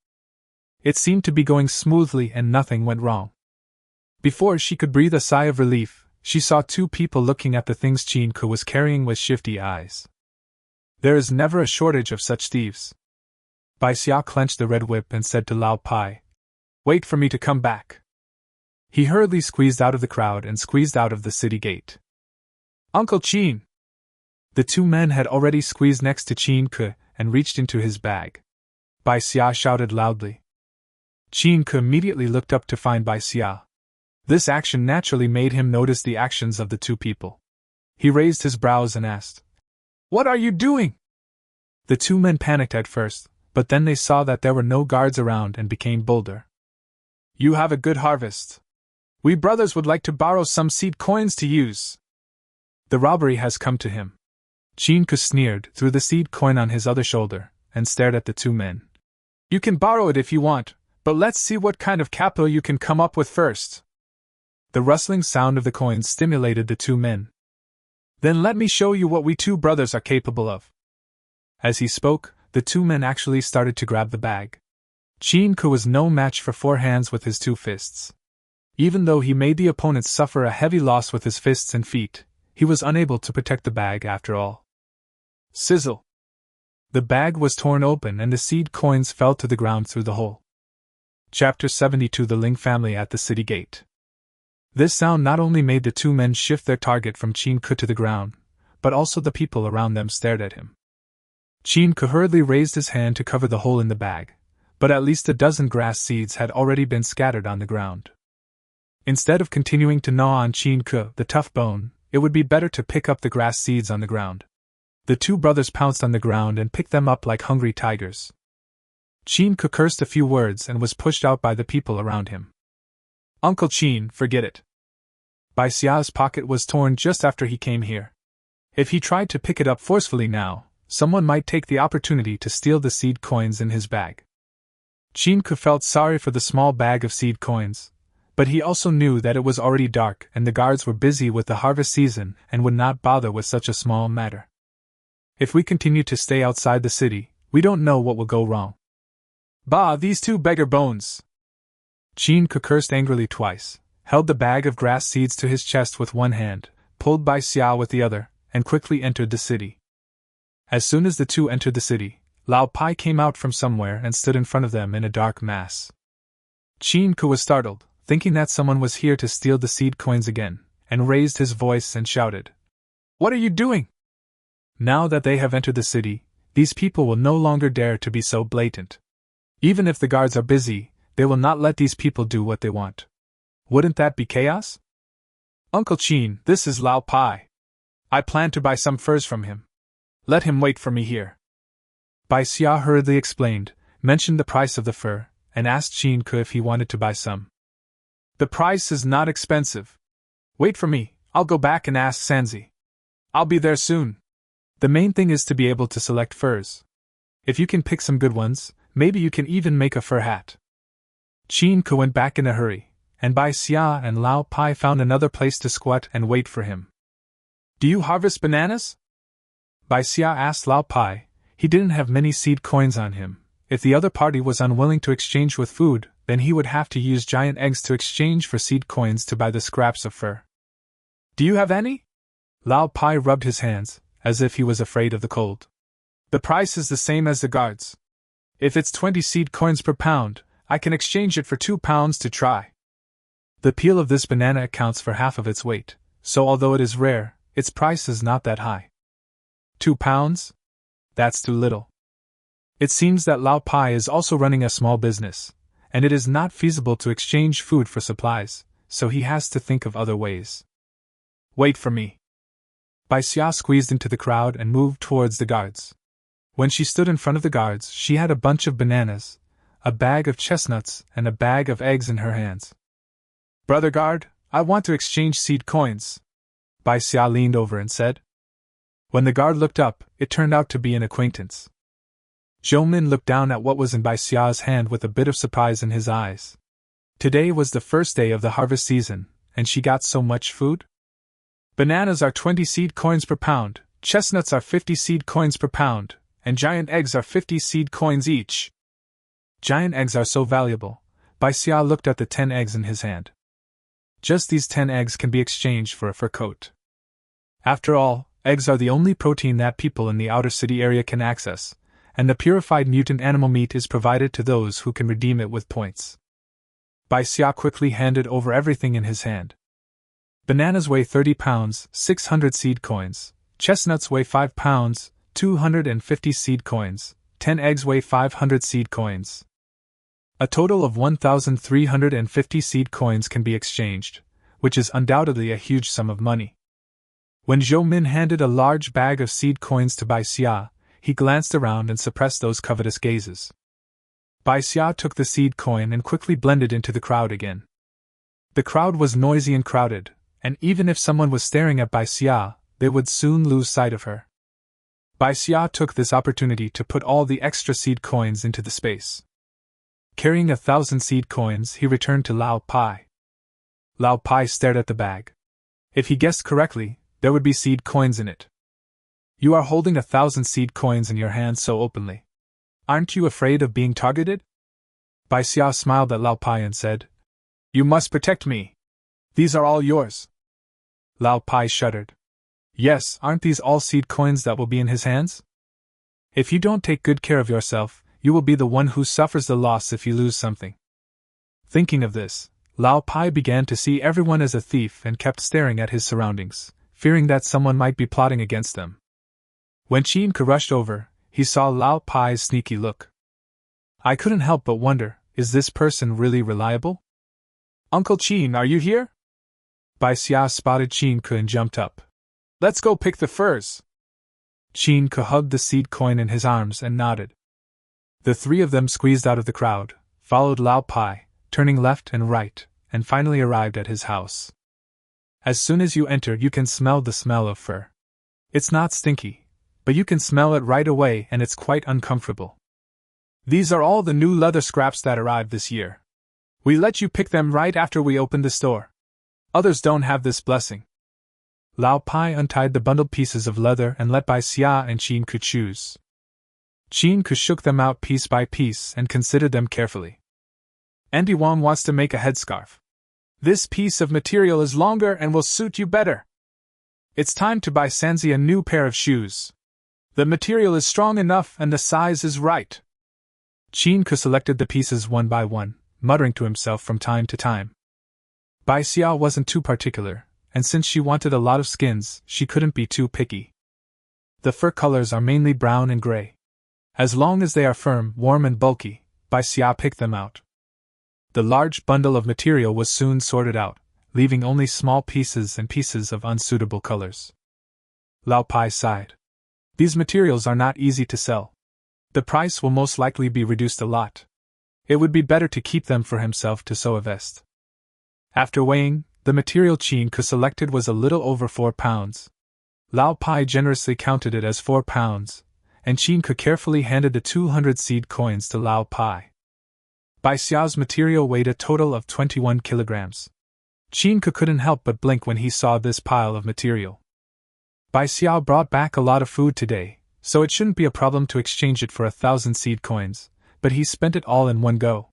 [SPEAKER 1] It seemed to be going smoothly and nothing went wrong. Before she could breathe a sigh of relief, she saw 2 people looking at the things Qin Ke was carrying with shifty eyes. There is never a shortage of such thieves. Bai Xia clenched the red whip and said to Lao Pai, Wait for me to come back. He hurriedly squeezed out of the crowd and squeezed out of the city gate. Uncle Qin! The two men had already squeezed next to Qin Ke and reached into his bag. Bai Xia shouted loudly. Qin Ke immediately looked up to find Bai Xia. This action naturally made him notice the actions of the two people. He raised his brows and asked, "What are you doing?" The two men panicked at first, but then they saw that there were no guards around and became bolder. "You have a good harvest. We brothers would like to borrow some seed coins to use." The robbery has come to him. Qin Ke sneered, threw the seed coin on his other shoulder, and stared at the two men. "You can borrow it if you want, but let's see what kind of capital you can come up with first." The rustling sound of the coins stimulated the two men. "Then let me show you what we two brothers are capable of." As he spoke, the two men actually started to grab the bag. Qin Ke was no match for four hands with his two fists. Even though he made the opponents suffer a heavy loss with his fists and feet, he was unable to protect the bag after all. Sizzle! The bag was torn open and the seed coins fell to the ground through the hole. Chapter 72: The Ling Family at the City Gate. This sound not only made the two men shift their target from Qin Ke to the ground, but also the people around them stared at him. Qin Ke hurriedly raised his hand to cover the hole in the bag, but at least a dozen grass seeds had already been scattered on the ground. Instead of continuing to gnaw on Qin Ke, the tough bone, it would be better to pick up the grass seeds on the ground. The two brothers pounced on the ground and picked them up like hungry tigers. Qin Ke cursed a few words and was pushed out by the people around him. "Uncle Qin, forget it. Bai Xia's pocket was torn just after he came here. If he tried to pick it up forcefully now, someone might take the opportunity to steal the seed coins in his bag." Qin Ke felt sorry for the small bag of seed coins, but he also knew that it was already dark and the guards were busy with the harvest season and would not bother with such a small matter. "If we continue to stay outside the city, we don't know what will go wrong." "Bah, these two beggar bones!" Qin Ke cursed angrily twice, held the bag of grass seeds to his chest with one hand, pulled Bai Xia with the other, and quickly entered the city. As soon as the two entered the city, Lao Pai came out from somewhere and stood in front of them in a dark mass. Qin Ke was startled, thinking that someone was here to steal the seed coins again, and raised his voice and shouted, "What are you doing?" Now that they have entered the city, these people will no longer dare to be so blatant. Even if the guards are busy, they will not let these people do what they want. Wouldn't that be chaos? "Uncle Qin, this is Lao Pai. I plan to buy some furs from him. Let him wait for me here." Bai Xia hurriedly explained, mentioned the price of the fur, and asked Qin Ke if he wanted to buy some. "The price is not expensive. Wait for me, I'll go back and ask Sanzi. I'll be there soon. The main thing is to be able to select furs. If you can pick some good ones, maybe you can even make a fur hat." Qin Ke went back in a hurry, and Bai Xia and Lao Pai found another place to squat and wait for him. "Do you harvest bananas?" Bai Xia asked Lao Pai. He didn't have many seed coins on him. If the other party was unwilling to exchange with food, then he would have to use giant eggs to exchange for seed coins to buy the scraps of fur. "Do you have any?" Lao Pai rubbed his hands, as if he was afraid of the cold. "The price is the same as the guards. If it's 20 seed coins per pound, I can exchange it for 2 pounds to try." The peel of this banana accounts for half of its weight, so although it is rare, its price is not that high. 2 pounds? That's too little. It seems that Lao Pai is also running a small business, and it is not feasible to exchange food for supplies, so he has to think of other ways. "Wait for me." Bai Xia squeezed into the crowd and moved towards the guards. When she stood in front of the guards, she had a bunch of bananas, a bag of chestnuts, and a bag of eggs in her hands. "Brother guard, I want to exchange seed coins," Bai Xia leaned over and said. When the guard looked up, it turned out to be an acquaintance. Zhou Min looked down at what was in Bai Xia's hand with a bit of surprise in his eyes. Today was the first day of the harvest season, and she got so much food? "Bananas are 20 seed coins per pound, chestnuts are 50 seed coins per pound, and giant eggs are 50 seed coins each." Giant eggs are so valuable. Bai Xia looked at the 10 eggs in his hand. Just these 10 eggs can be exchanged for a fur coat. After all, eggs are the only protein that people in the outer city area can access, and the purified mutant animal meat is provided to those who can redeem it with points. Bai Xia quickly handed over everything in his hand. Bananas weigh 30 pounds, 600 seed coins, Chestnuts weigh 5 pounds, 250 seed coins. 10 eggs weigh 500 seed coins. A total of 1,350 seed coins can be exchanged, which is undoubtedly a huge sum of money. When Zhou Min handed a large bag of seed coins to Bai Xia, he glanced around and suppressed those covetous gazes. Bai Xia took the seed coin and quickly blended into the crowd again. The crowd was noisy and crowded, and even if someone was staring at Bai Xia, they would soon lose sight of her. Bai Xia took this opportunity to put all the extra seed coins into the space. Carrying 1,000 seed coins, he returned to Lao Pai. Lao Pai stared at the bag. If he guessed correctly, there would be seed coins in it. You are holding 1,000 seed coins in your hands so openly. Aren't you afraid of being targeted? Bai Xia smiled at Lao Pai and said, You must protect me. These are all yours. Lao Pai shuddered. Yes, aren't these all seed coins that will be in his hands? If you don't take good care of yourself, you will be the one who suffers the loss if you lose something. Thinking of this, Lao Pai began to see everyone as a thief and kept staring at his surroundings, fearing that someone might be plotting against them. When Qin Ke rushed over, he saw Lao Pai's sneaky look. I couldn't help but wonder, is this person really reliable? Uncle Qin, are you here? Bai Xia spotted Qin Ke and jumped up. Let's go pick the furs. Qin Ke hugged the seed coin in his arms and nodded. The three of them squeezed out of the crowd, followed Lao Pai, turning left and right, and finally arrived at his house. As soon as you enter, you can smell the smell of fur. It's not stinky, but you can smell it right away and it's quite uncomfortable. These are all the new leather scraps that arrived this year. We let you pick them right after we opened the store. Others don't have this blessing. Lao Pai untied the bundled pieces of leather and let Bai Xia and Qin Ke choose. Qin Ke shook them out piece by piece and considered them carefully. Andy Wang wants to make a headscarf. This piece of material is longer and will suit you better. It's time to buy Sanzi a new pair of shoes. The material is strong enough and the size is right. Qin Ke selected the pieces one by one, muttering to himself from time to time. Bai Xia wasn't too particular, and since she wanted a lot of skins, she couldn't be too picky. The fur colors are mainly brown and gray. As long as they are firm, warm and bulky, Bai Xia picked them out. The large bundle of material was soon sorted out, leaving only small pieces and pieces of unsuitable colors. Lao Pai sighed. These materials are not easy to sell. The price will most likely be reduced a lot. It would be better to keep them for himself to sew a vest. After weighing, the material Qin Ke selected was a little over 4 pounds. Lao Pai generously counted it as 4 pounds, and Qin Ke carefully handed the 200 seed coins to Lao Pai. Bai Xia's material weighed a total of 21 kilograms. Qin Ke couldn't help but blink when he saw this pile of material. Bai Xia brought back a lot of food today, so it shouldn't be a problem to exchange it for 1,000 seed coins, but he spent it all in one go.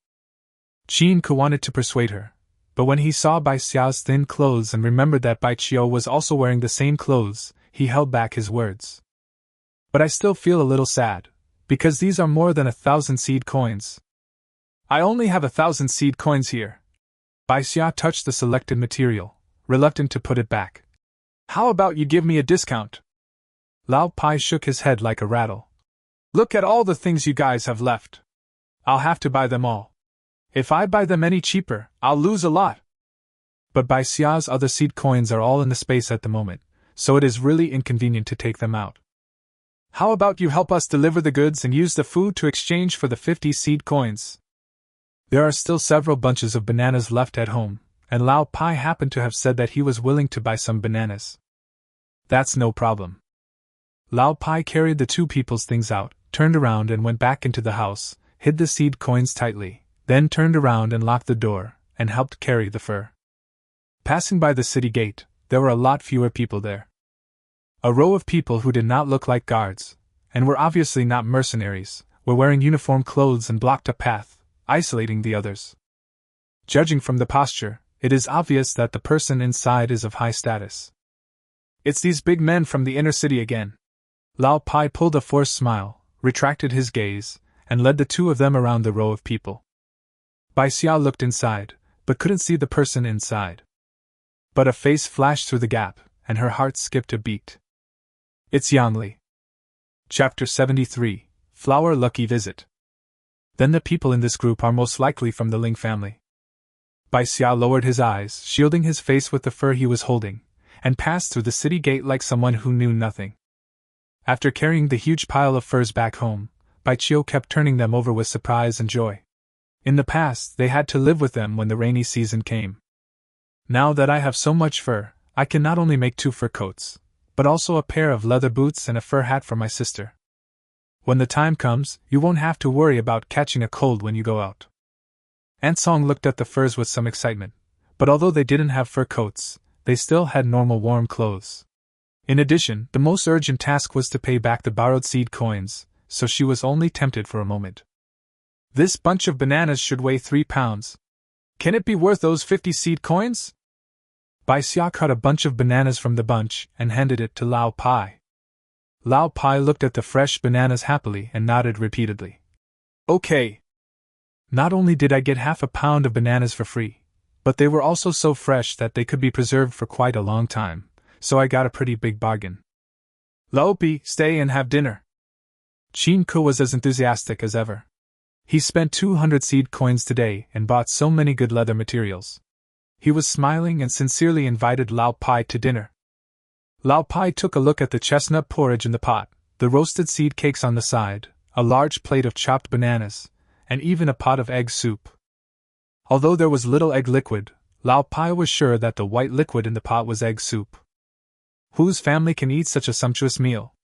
[SPEAKER 1] Qin Ke wanted to persuade her, but when he saw Bai Xia's thin clothes and remembered that Bai Xia was also wearing the same clothes, he held back his words. But I still feel a little sad, because these are more than 1,000 seed coins. I only have 1,000 seed coins here. Bai Xia touched the selected material, reluctant to put it back. How about you give me a discount? Lao Pai shook his head like a rattle. Look at all the things you guys have left. I'll have to buy them all. If I buy them any cheaper, I'll lose a lot. But Bai Xia's other seed coins are all in the space at the moment, so it is really inconvenient to take them out. How about you help us deliver the goods and use the food to exchange for the 50 seed coins? There are still several bunches of bananas left at home, and Lao Pai happened to have said that he was willing to buy some bananas. That's no problem. Lao Pai carried the two people's things out, turned around and went back into the house, hid the seed coins tightly, then turned around and locked the door, and helped carry the fur. Passing by the city gate, there were a lot fewer people there. A row of people who did not look like guards, and were obviously not mercenaries, were wearing uniform clothes and blocked a path, isolating the others. Judging from the posture, it is obvious that the person inside is of high status. It's these big men from the inner city again. Lao Pai pulled a forced smile, retracted his gaze, and led the two of them around the row of people. Bai Xia looked inside, but couldn't see the person inside. But a face flashed through the gap, and her heart skipped a beat. It's Yangli. Chapter 73, Flower Lucky Visit. Then the people in this group are most likely from the Ling family. Bai Xia lowered his eyes, shielding his face with the fur he was holding, and passed through the city gate like someone who knew nothing. After carrying the huge pile of furs back home, Bai Xia kept turning them over with surprise and joy. In the past, they had to live with them when the rainy season came. Now that I have so much fur, I can not only make 2 fur coats, but also a pair of leather boots and a fur hat for my sister. When the time comes, you won't have to worry about catching a cold when you go out. Aunt Song looked at the furs with some excitement, but although they didn't have fur coats, they still had normal warm clothes. In addition, the most urgent task was to pay back the borrowed seed coins, so she was only tempted for a moment. This bunch of bananas should weigh 3 pounds. Can it be worth those 50 seed coins? Bai Xia cut a bunch of bananas from the bunch and handed it to Lao Pai. Lao Pai looked at the fresh bananas happily and nodded repeatedly. Okay. Not only did I get half a pound of bananas for free, but they were also so fresh that they could be preserved for quite a long time, so I got a pretty big bargain. Lao Pi, stay and have dinner. Chin Ko was as enthusiastic as ever. He spent 200 seed coins today and bought so many good leather materials. He was smiling and sincerely invited Lao Pai to dinner. Lao Pai took a look at the chestnut porridge in the pot, the roasted seed cakes on the side, a large plate of chopped bananas, and even a pot of egg soup. Although there was little egg liquid, Lao Pai was sure that the white liquid in the pot was egg soup. Whose family can eat such a sumptuous meal?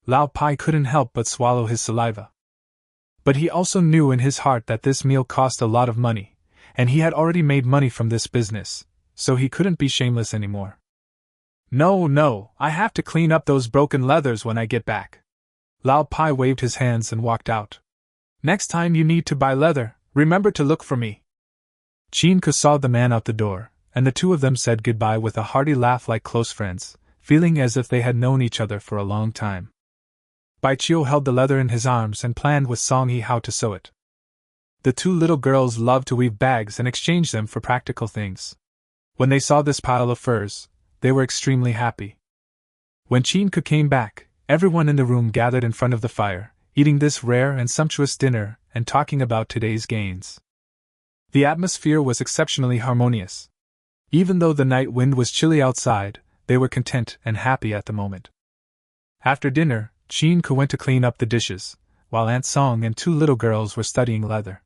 [SPEAKER 1] Lao Pai couldn't help but swallow his saliva. But he also knew in his heart that this meal cost a lot of money, and he had already made money from this business, so he couldn't be shameless anymore. No, I have to clean up those broken leathers when I get back. Lao Pai waved his hands and walked out. Next time you need to buy leather, remember to look for me. Chin Ko saw the man out the door, and the two of them said goodbye with a hearty laugh like close friends, feeling as if they had known each other for a long time. Bai Xia held the leather in his arms and planned with Song He how to sew it. The 2 little girls loved to weave bags and exchange them for practical things. When they saw this pile of furs, they were extremely happy. When Chin Ko came back, everyone in the room gathered in front of the fire, eating this rare and sumptuous dinner and talking about today's gains. The atmosphere was exceptionally harmonious. Even though the night wind was chilly outside, they were content and happy at the moment. After dinner, Chin Ko went to clean up the dishes, while Aunt Song and 2 little girls were studying leather.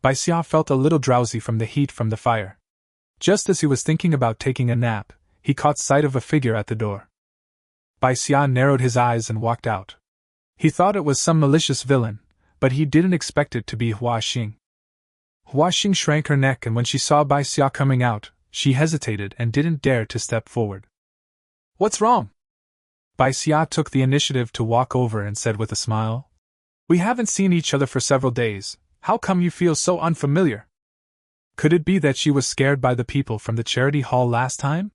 [SPEAKER 1] Bai Xia felt a little drowsy from the heat from the fire. Just as he was thinking about taking a nap, he caught sight of a figure at the door. Bai Xia narrowed his eyes and walked out. He thought it was some malicious villain, but he didn't expect it to be Hua Xing. Hua Xing shrank her neck, and when she saw Bai Xia coming out, she hesitated and didn't dare to step forward. What's wrong? Bai Xia took the initiative to walk over and said with a smile, We haven't seen each other for several days, how come you feel so unfamiliar? Could it be that she was scared by the people from the charity hall last time?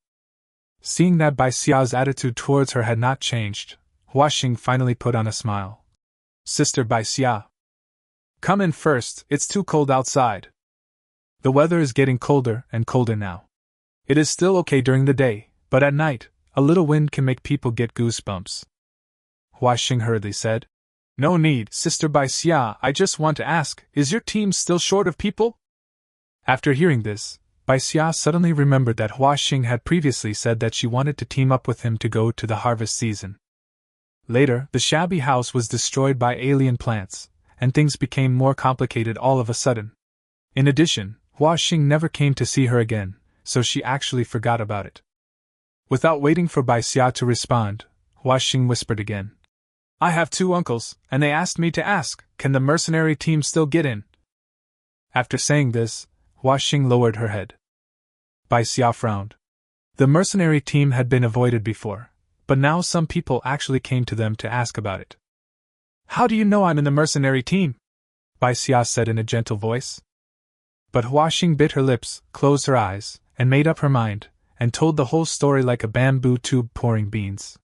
[SPEAKER 1] Seeing that Bai Xia's attitude towards her had not changed, Hua Xing finally put on a smile. Sister Bai Xia. Come in first, it's too cold outside. The weather is getting colder and colder now. It is still okay during the day, but at night, a little wind can make people get goosebumps. Hua Xing hurriedly said. No need, Sister Bai Xia, I just want to ask, is your team still short of people? After hearing this, Bai Xia suddenly remembered that Hua Xing had previously said that she wanted to team up with him to go to the harvest season. Later, the shabby house was destroyed by alien plants, and things became more complicated all of a sudden. In addition, Hua Xing never came to see her again, so she actually forgot about it. Without waiting for Bai Xia to respond, Hua Xing whispered again. I have 2 uncles, and they asked me to ask, can the mercenary team still get in? After saying this, Hua Xing lowered her head. Bai Xia frowned. The mercenary team had been avoided before, but now some people actually came to them to ask about it. How do you know I'm in the mercenary team? Bai Xia said in a gentle voice. But Hua Xing bit her lips, closed her eyes, and made up her mind, and told the whole story like a bamboo tube pouring beans.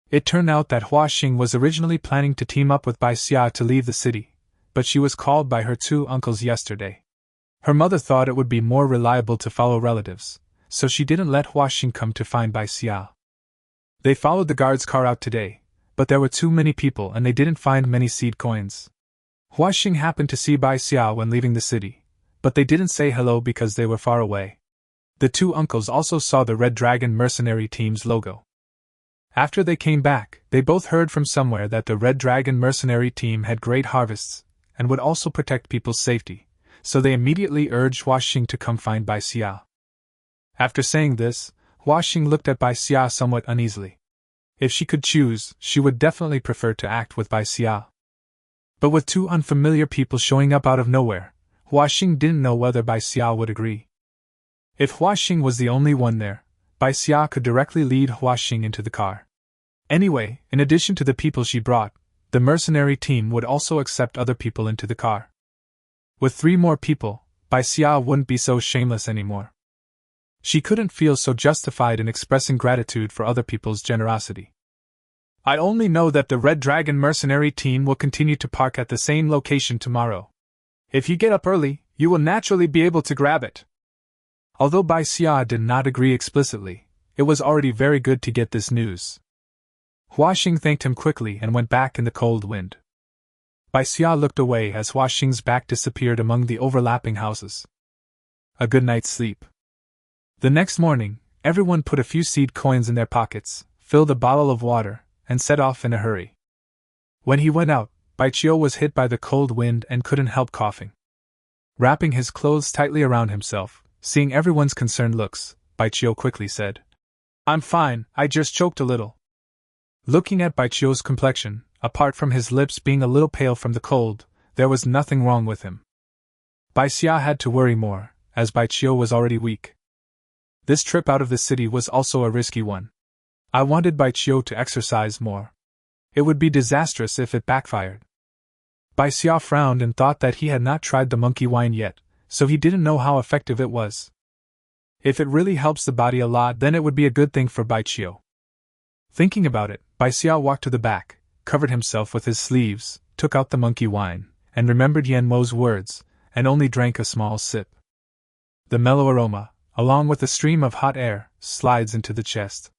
[SPEAKER 1] It turned out that Hua Xing was originally planning to team up with Bai Xia to leave the city, but she was called by her 2 uncles yesterday. Her mother thought it would be more reliable to follow relatives, so she didn't let Hua Xing come to find Bai Xia. They followed the guard's car out today, but there were too many people and they didn't find many seed coins. Huaxing happened to see Bai Xia when leaving the city, but they didn't say hello because they were far away. The two uncles also saw the Red Dragon mercenary team's logo. After they came back, they both heard from somewhere that the Red Dragon mercenary team had great harvests and would also protect people's safety, so they immediately urged Huaxing to come find Bai Xia. After saying this, Huaxing looked at Bai Xia somewhat uneasily. If she could choose, she would definitely prefer to act with Bai Xia. But with two unfamiliar people showing up out of nowhere, Huaxing didn't know whether Bai Xia would agree. If Huaxing was the only one there, Bai Xia could directly lead Huaxing into the car. Anyway, in addition to the people she brought, the mercenary team would also accept other people into the car. With 3 more people, Bai Xia wouldn't be so shameless anymore. She couldn't feel so justified in expressing gratitude for other people's generosity. I only know that the Red Dragon mercenary team will continue to park at the same location tomorrow. If you get up early, you will naturally be able to grab it. Although Bai Xia did not agree explicitly, it was already very good to get this news. Huaxing thanked him quickly and went back in the cold wind. Bai Xia looked away as Huaxing's back disappeared among the overlapping houses. A good night's sleep. The next morning, everyone put a few seed coins in their pockets, filled a bottle of water, and set off in a hurry. When he went out, Bai Xia was hit by the cold wind and couldn't help coughing. Wrapping his clothes tightly around himself, seeing everyone's concerned looks, Bai Xia quickly said, "I'm fine, I just choked a little." Looking at Bai Xia's complexion, apart from his lips being a little pale from the cold, there was nothing wrong with him. Bai Xia had to worry more, as Bai Xia was already weak. This trip out of the city was also a risky one. I wanted Bai Xia to exercise more. It would be disastrous if it backfired. Bai Xia frowned and thought that he had not tried the monkey wine yet, so he didn't know how effective it was. If it really helps the body a lot, then it would be a good thing for Bai Xia. Thinking about it, Bai Xia walked to the back, covered himself with his sleeves, took out the monkey wine, and remembered Yan Mo's words, and only drank a small sip. The mellow aroma, along with a stream of hot air, slides into the chest.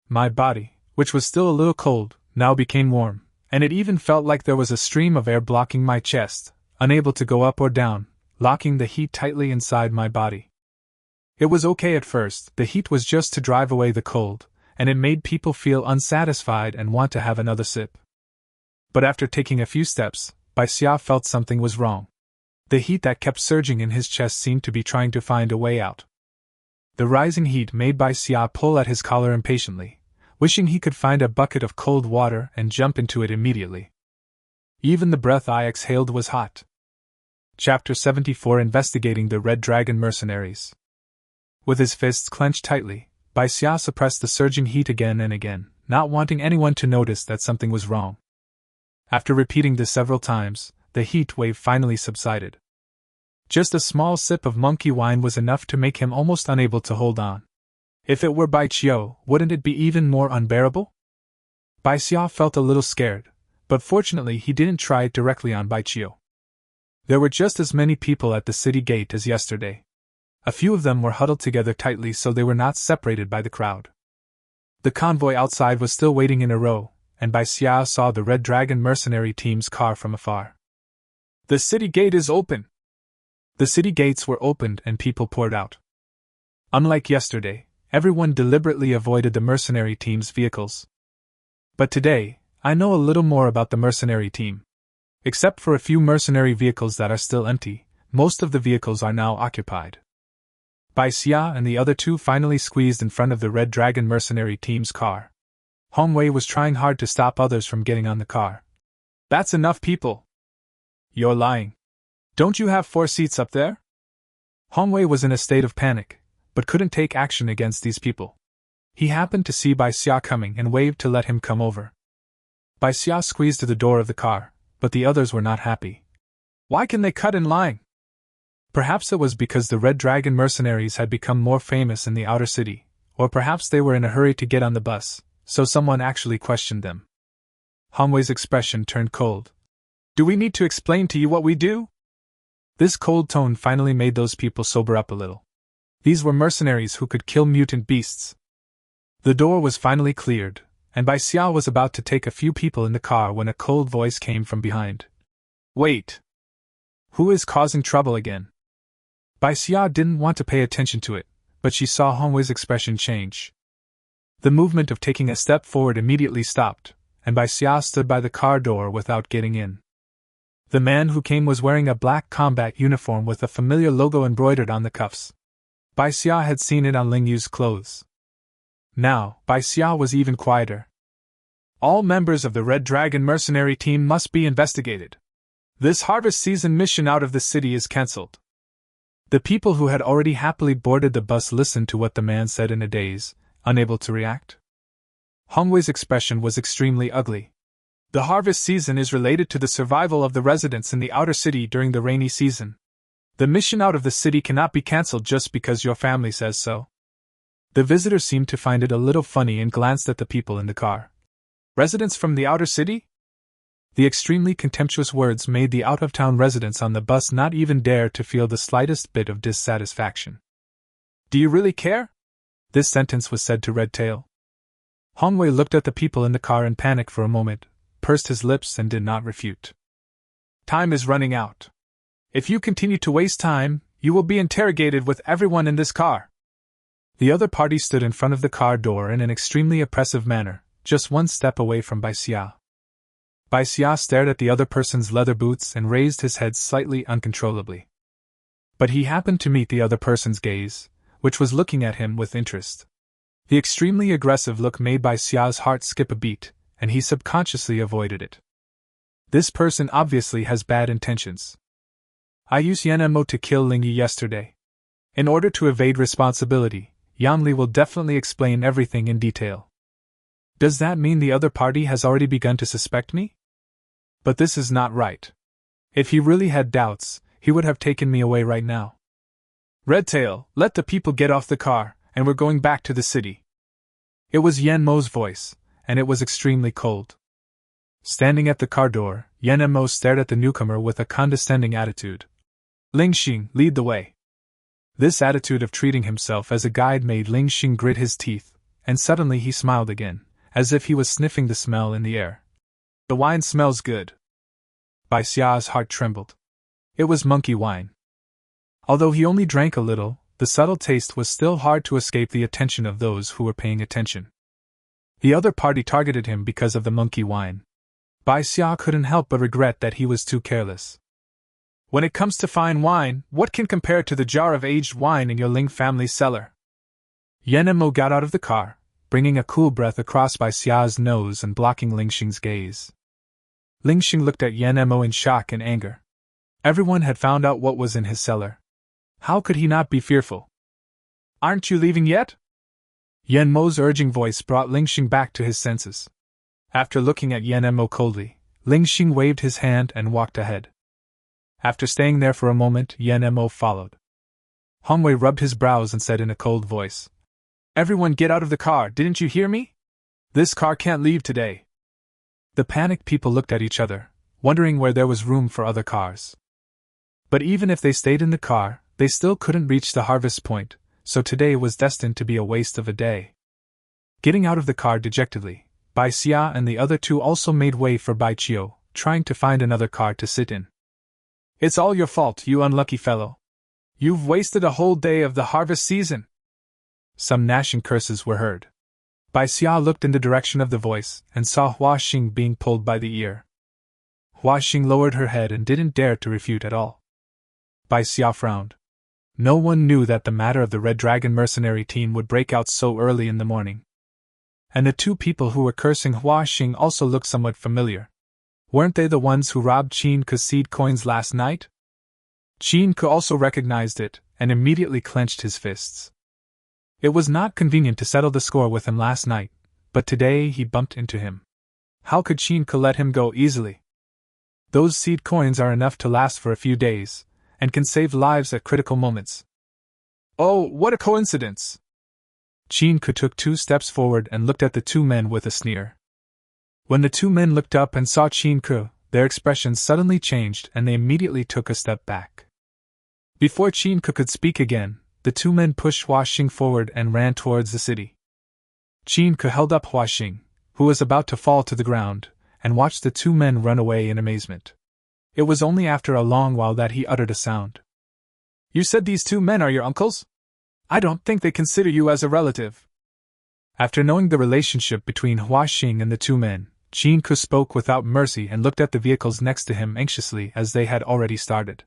[SPEAKER 1] My body, which was still a little cold, now became warm, and it even felt like there was a stream of air blocking my chest, unable to go up or down, locking the heat tightly inside my body. It was okay at first, the heat was just to drive away the cold, and it made people feel unsatisfied and want to have another sip. But after taking a few steps, Bai Xia felt something was wrong. The heat that kept surging in his chest seemed to be trying to find a way out. The rising heat made Bai Xia pull at his collar impatiently, wishing he could find a bucket of cold water and jump into it immediately. Even the breath I exhaled was hot. Chapter 74 Investigating the Red Dragon Mercenaries. With his fists clenched tightly, Bai Xia suppressed the surging heat again and again, not wanting anyone to notice that something was wrong. After repeating this several times, the heat wave finally subsided. Just a small sip of monkey wine was enough to make him almost unable to hold on. If it were Bai Xia, wouldn't it be even more unbearable? Bai Xia felt a little scared, but fortunately he didn't try it directly on Bai Xia. There were just as many people at the city gate as yesterday. A few of them were huddled together tightly so they were not separated by the crowd. The convoy outside was still waiting in a row, and Bai Xia saw the Red Dragon mercenary team's car from afar. The city gate is open! The city gates were opened and people poured out. Unlike yesterday, everyone deliberately avoided the mercenary team's vehicles. But today, I know a little more about the mercenary team. Except for a few mercenary vehicles that are still empty, most of the vehicles are now occupied. Bai Xia and the other two finally squeezed in front of the Red Dragon mercenary team's car. Hongwei was trying hard to stop others from getting on the car. That's enough people! You're lying. Don't you have 4 seats up there? Hongwei was in a state of panic, but couldn't take action against these people. He happened to see Bai Xia coming and waved to let him come over. Bai Xia squeezed to the door of the car, but the others were not happy. Why can they cut in line? Perhaps it was because the Red Dragon mercenaries had become more famous in the outer city, or perhaps they were in a hurry to get on the bus, so someone actually questioned them. Hongwei's expression turned cold. Do we need to explain to you what we do? This cold tone finally made those people sober up a little. These were mercenaries who could kill mutant beasts. The door was finally cleared, and Bai Xia was about to take a few people in the car when a cold voice came from behind. Wait! Who is causing trouble again? Bai Xia didn't want to pay attention to it, but she saw Hongwei's expression change. The movement of taking a step forward immediately stopped, and Bai Xia stood by the car door without getting in. The man who came was wearing a black combat uniform with a familiar logo embroidered on the cuffs. Bai Xia had seen it on Ling Yu's clothes. Now, Bai Xia was even quieter. All members of the Red Dragon mercenary team must be investigated. This harvest season mission out of the city is cancelled. The people who had already happily boarded the bus listened to what the man said in a daze, unable to react. Hongwei's expression was extremely ugly. The harvest season is related to the survival of the residents in the outer city during the rainy season. The mission out of the city cannot be cancelled just because your family says so. The visitor seemed to find it a little funny and glanced at the people in the car. Residents from the outer city? The extremely contemptuous words made the out-of-town residents on the bus not even dare to feel the slightest bit of dissatisfaction. Do you really care? This sentence was said to Red Tail. Hongwei looked at the people in the car in panic for a moment, pursed his lips and did not refute. Time is running out. If you continue to waste time, you will be interrogated with everyone in this car. The other party stood in front of the car door in an extremely oppressive manner, just one step away from Bai Xia. Bai Xia stared at the other person's leather boots and raised his head slightly uncontrollably. But he happened to meet the other person's gaze, which was looking at him with interest. The extremely aggressive look made Bai Xia's heart skip a beat, and he subconsciously avoided it. This person obviously has bad intentions. I used Yanmo to kill Ling Yi yesterday. In order to evade responsibility, Yang Li will definitely explain everything in detail. Does that mean the other party has already begun to suspect me? But this is not right. If he really had doubts, he would have taken me away right now. Redtail, let the people get off the car, and we're going back to the city. It was Yan Mo's voice, and it was extremely cold. Standing at the car door, Yan Mo stared at the newcomer with a condescending attitude. Ling Xing, lead the way. This attitude of treating himself as a guide made Ling Xing grit his teeth, and suddenly he smiled again, as if he was sniffing the smell in the air. The wine smells good. Bai Xia's heart trembled. It was monkey wine. Although he only drank a little, the subtle taste was still hard to escape the attention of those who were paying attention. The other party targeted him because of the monkey wine. Bai Xia couldn't help but regret that he was too careless. When it comes to fine wine, what can compare to the jar of aged wine in your Ling family cellar? Yan Mo got out of the car, bringing a cool breath across Bai Xia's nose and blocking Ling Xing's gaze. Ling Xing looked at Yan Mo in shock and anger. Everyone had found out what was in his cellar. How could he not be fearful? Aren't you leaving yet? Yan Mo's urging voice brought Ling Xing back to his senses. After looking at Yan Mo coldly, Ling Xing waved his hand and walked ahead. After staying there for a moment, Yan Mo followed. Hongwei rubbed his brows and said in a cold voice, Everyone get out of the car, didn't you hear me? This car can't leave today. The panicked people looked at each other, wondering where there was room for other cars. But even if they stayed in the car, they still couldn't reach the harvest point, so today was destined to be a waste of a day. Getting out of the car dejectedly, Bai Xia and the other two also made way for Bai Chio, trying to find another car to sit in. It's all your fault, you unlucky fellow. You've wasted a whole day of the harvest season. Some gnashing curses were heard. Bai Xia looked in the direction of the voice and saw Hua Xing being pulled by the ear. Hua Xing lowered her head and didn't dare to refute at all. Bai Xia frowned. No one knew that the matter of the Red Dragon mercenary team would break out so early in the morning. And the two people who were cursing Hua Xing also looked somewhat familiar. Weren't they the ones who robbed Qin Ke's seed coins last night? Qin Ke also recognized it, and immediately clenched his fists. It was not convenient to settle the score with him last night, but today he bumped into him. How could Qin Ke let him go easily? Those seed coins are enough to last for a few days, and can save lives at critical moments. Oh, what a coincidence! Qin Ke took 2 steps forward and looked at the two men with a sneer. When the two men looked up and saw Qin Ke, their expressions suddenly changed and they immediately took a step back. Before Qin Ke could speak again, the two men pushed Hua Xing forward and ran towards the city. Qin held up Huaxing, who was about to fall to the ground, and watched the two men run away in amazement. It was only after a long while that he uttered a sound. You said these two men are your uncles? I don't think they consider you as a relative. After knowing the relationship between Huaxing and the two men, Qin spoke without mercy and looked at the vehicles next to him anxiously as they had already started.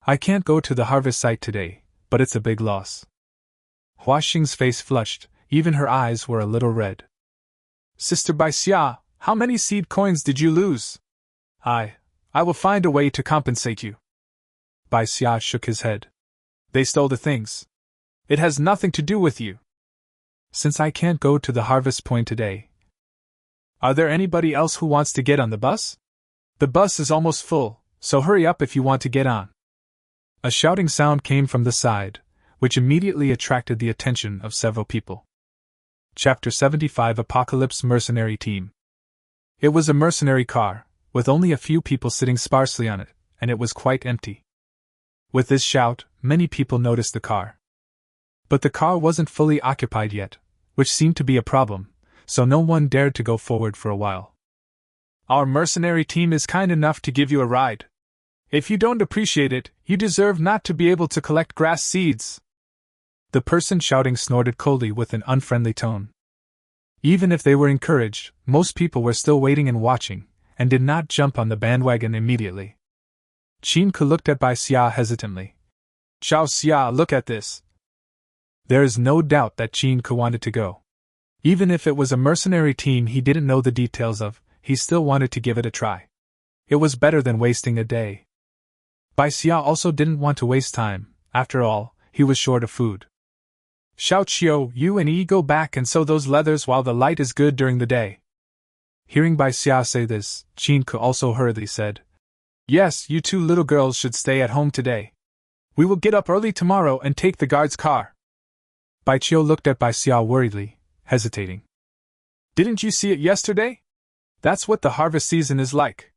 [SPEAKER 1] I can't go to the harvest site today, but it's a big loss. Huaxing's face flushed, even her eyes were a little red. Sister Bai Xia, how many seed coins did you lose? I will find a way to compensate you. Bai Xia shook his head. They stole the things. It has nothing to do with you. Since I can't go to the harvest point today, are there anybody else who wants to get on the bus? The bus is almost full, so hurry up if you want to get on. A shouting sound came from the side, which immediately attracted the attention of several people. Chapter 75 Apocalypse Mercenary Team. It was a mercenary car, with only a few people sitting sparsely on it, and it was quite empty. With this shout, many people noticed the car. But the car wasn't fully occupied yet, which seemed to be a problem, so no one dared to go forward for a while. Our mercenary team is kind enough to give you a ride. If you don't appreciate it, you deserve not to be able to collect grass seeds. The person shouting snorted coldly with an unfriendly tone. Even if they were encouraged, most people were still waiting and watching, and did not jump on the bandwagon immediately. Qin looked at Bai Xia hesitantly. Xiao Xia, look at this. There is no doubt that Qin wanted to go. Even if it was a mercenary team he didn't know the details of, he still wanted to give it a try. It was better than wasting a day. Bai Xia also didn't want to waste time, after all, he was short of food. Xiao Qiu, you and Yi go back and sow those leathers while the light is good during the day. Hearing Bai Xia say this, Qin also hurriedly said, Yes, you two little girls should stay at home today. We will get up early tomorrow and take the guard's car. Bai Xia looked at Bai Xia worriedly, hesitating. Didn't you see it yesterday? That's what the harvest season is like.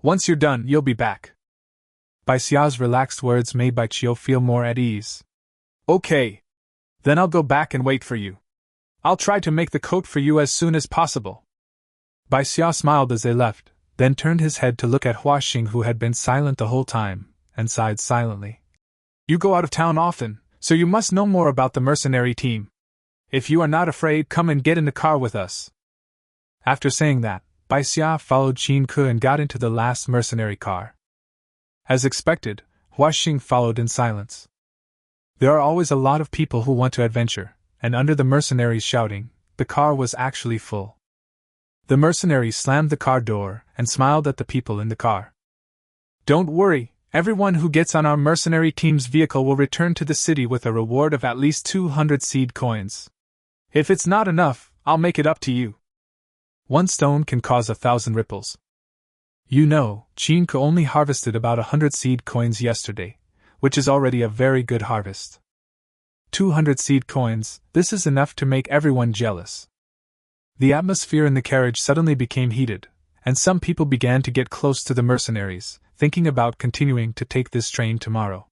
[SPEAKER 1] Once you're done, you'll be back. Bai Xia's relaxed words made Bai Xia feel more at ease. Okay. Then I'll go back and wait for you. I'll try to make the coat for you as soon as possible. Bai Xia smiled as they left, then turned his head to look at Huaxing, who had been silent the whole time, and sighed silently. You go out of town often, so you must know more about the mercenary team. If you are not afraid, come and get in the car with us. After saying that, Bai Xia followed Qin and got into the last mercenary car. As expected, Huaxing followed in silence. There are always a lot of people who want to adventure, and under the mercenaries' shouting, the car was actually full. The mercenary slammed the car door and smiled at the people in the car. Don't worry, everyone who gets on our mercenary team's vehicle will return to the city with a reward of at least 200 seed coins. If it's not enough, I'll make it up to you. One stone can cause 1,000 ripples. You know, Qin only harvested about 100 seed coins yesterday, which is already a very good harvest. 200 seed coins, this is enough to make everyone jealous. The atmosphere in the carriage suddenly became heated, and some people began to get close to the mercenaries, thinking about continuing to take this train tomorrow.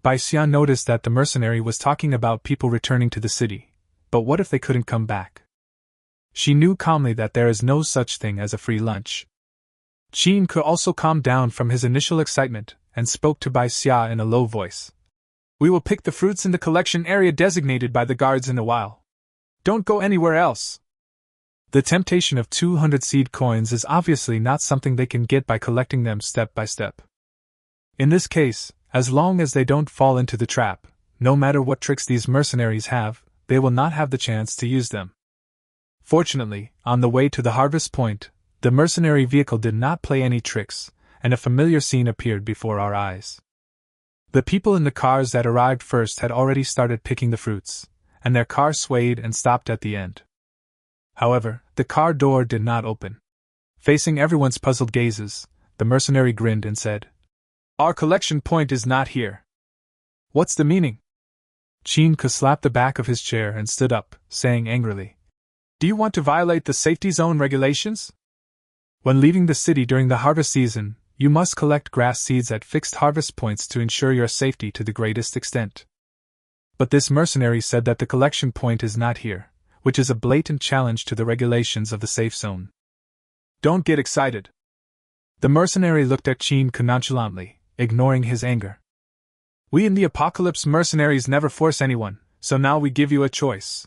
[SPEAKER 1] Bai Xia noticed that the mercenary was talking about people returning to the city, but what if they couldn't come back? She knew calmly that there is no such thing as a free lunch. Qin also calmed down from his initial excitement, and spoke to Bai Xia in a low voice. We will pick the fruits in the collection area designated by the guards in a while. Don't go anywhere else. The temptation of 200 seed coins is obviously not something they can get by collecting them step by step. In this case, as long as they don't fall into the trap, no matter what tricks these mercenaries have, they will not have the chance to use them. Fortunately, on the way to the harvest point, the mercenary vehicle did not play any tricks, and a familiar scene appeared before our eyes. The people in the cars that arrived first had already started picking the fruits, and their car swayed and stopped at the end. However, the car door did not open. Facing everyone's puzzled gazes, the mercenary grinned and said, Our collection point is not here. What's the meaning? Qin slapped the back of his chair and stood up, saying angrily, Do you want to violate the safety zone regulations? When leaving the city during the harvest season, you must collect grass seeds at fixed harvest points to ensure your safety to the greatest extent. But this mercenary said that the collection point is not here, which is a blatant challenge to the regulations of the safe zone. Don't get excited. The mercenary looked at Qin nonchalantly, ignoring his anger. We in the Apocalypse mercenaries never force anyone, so now we give you a choice.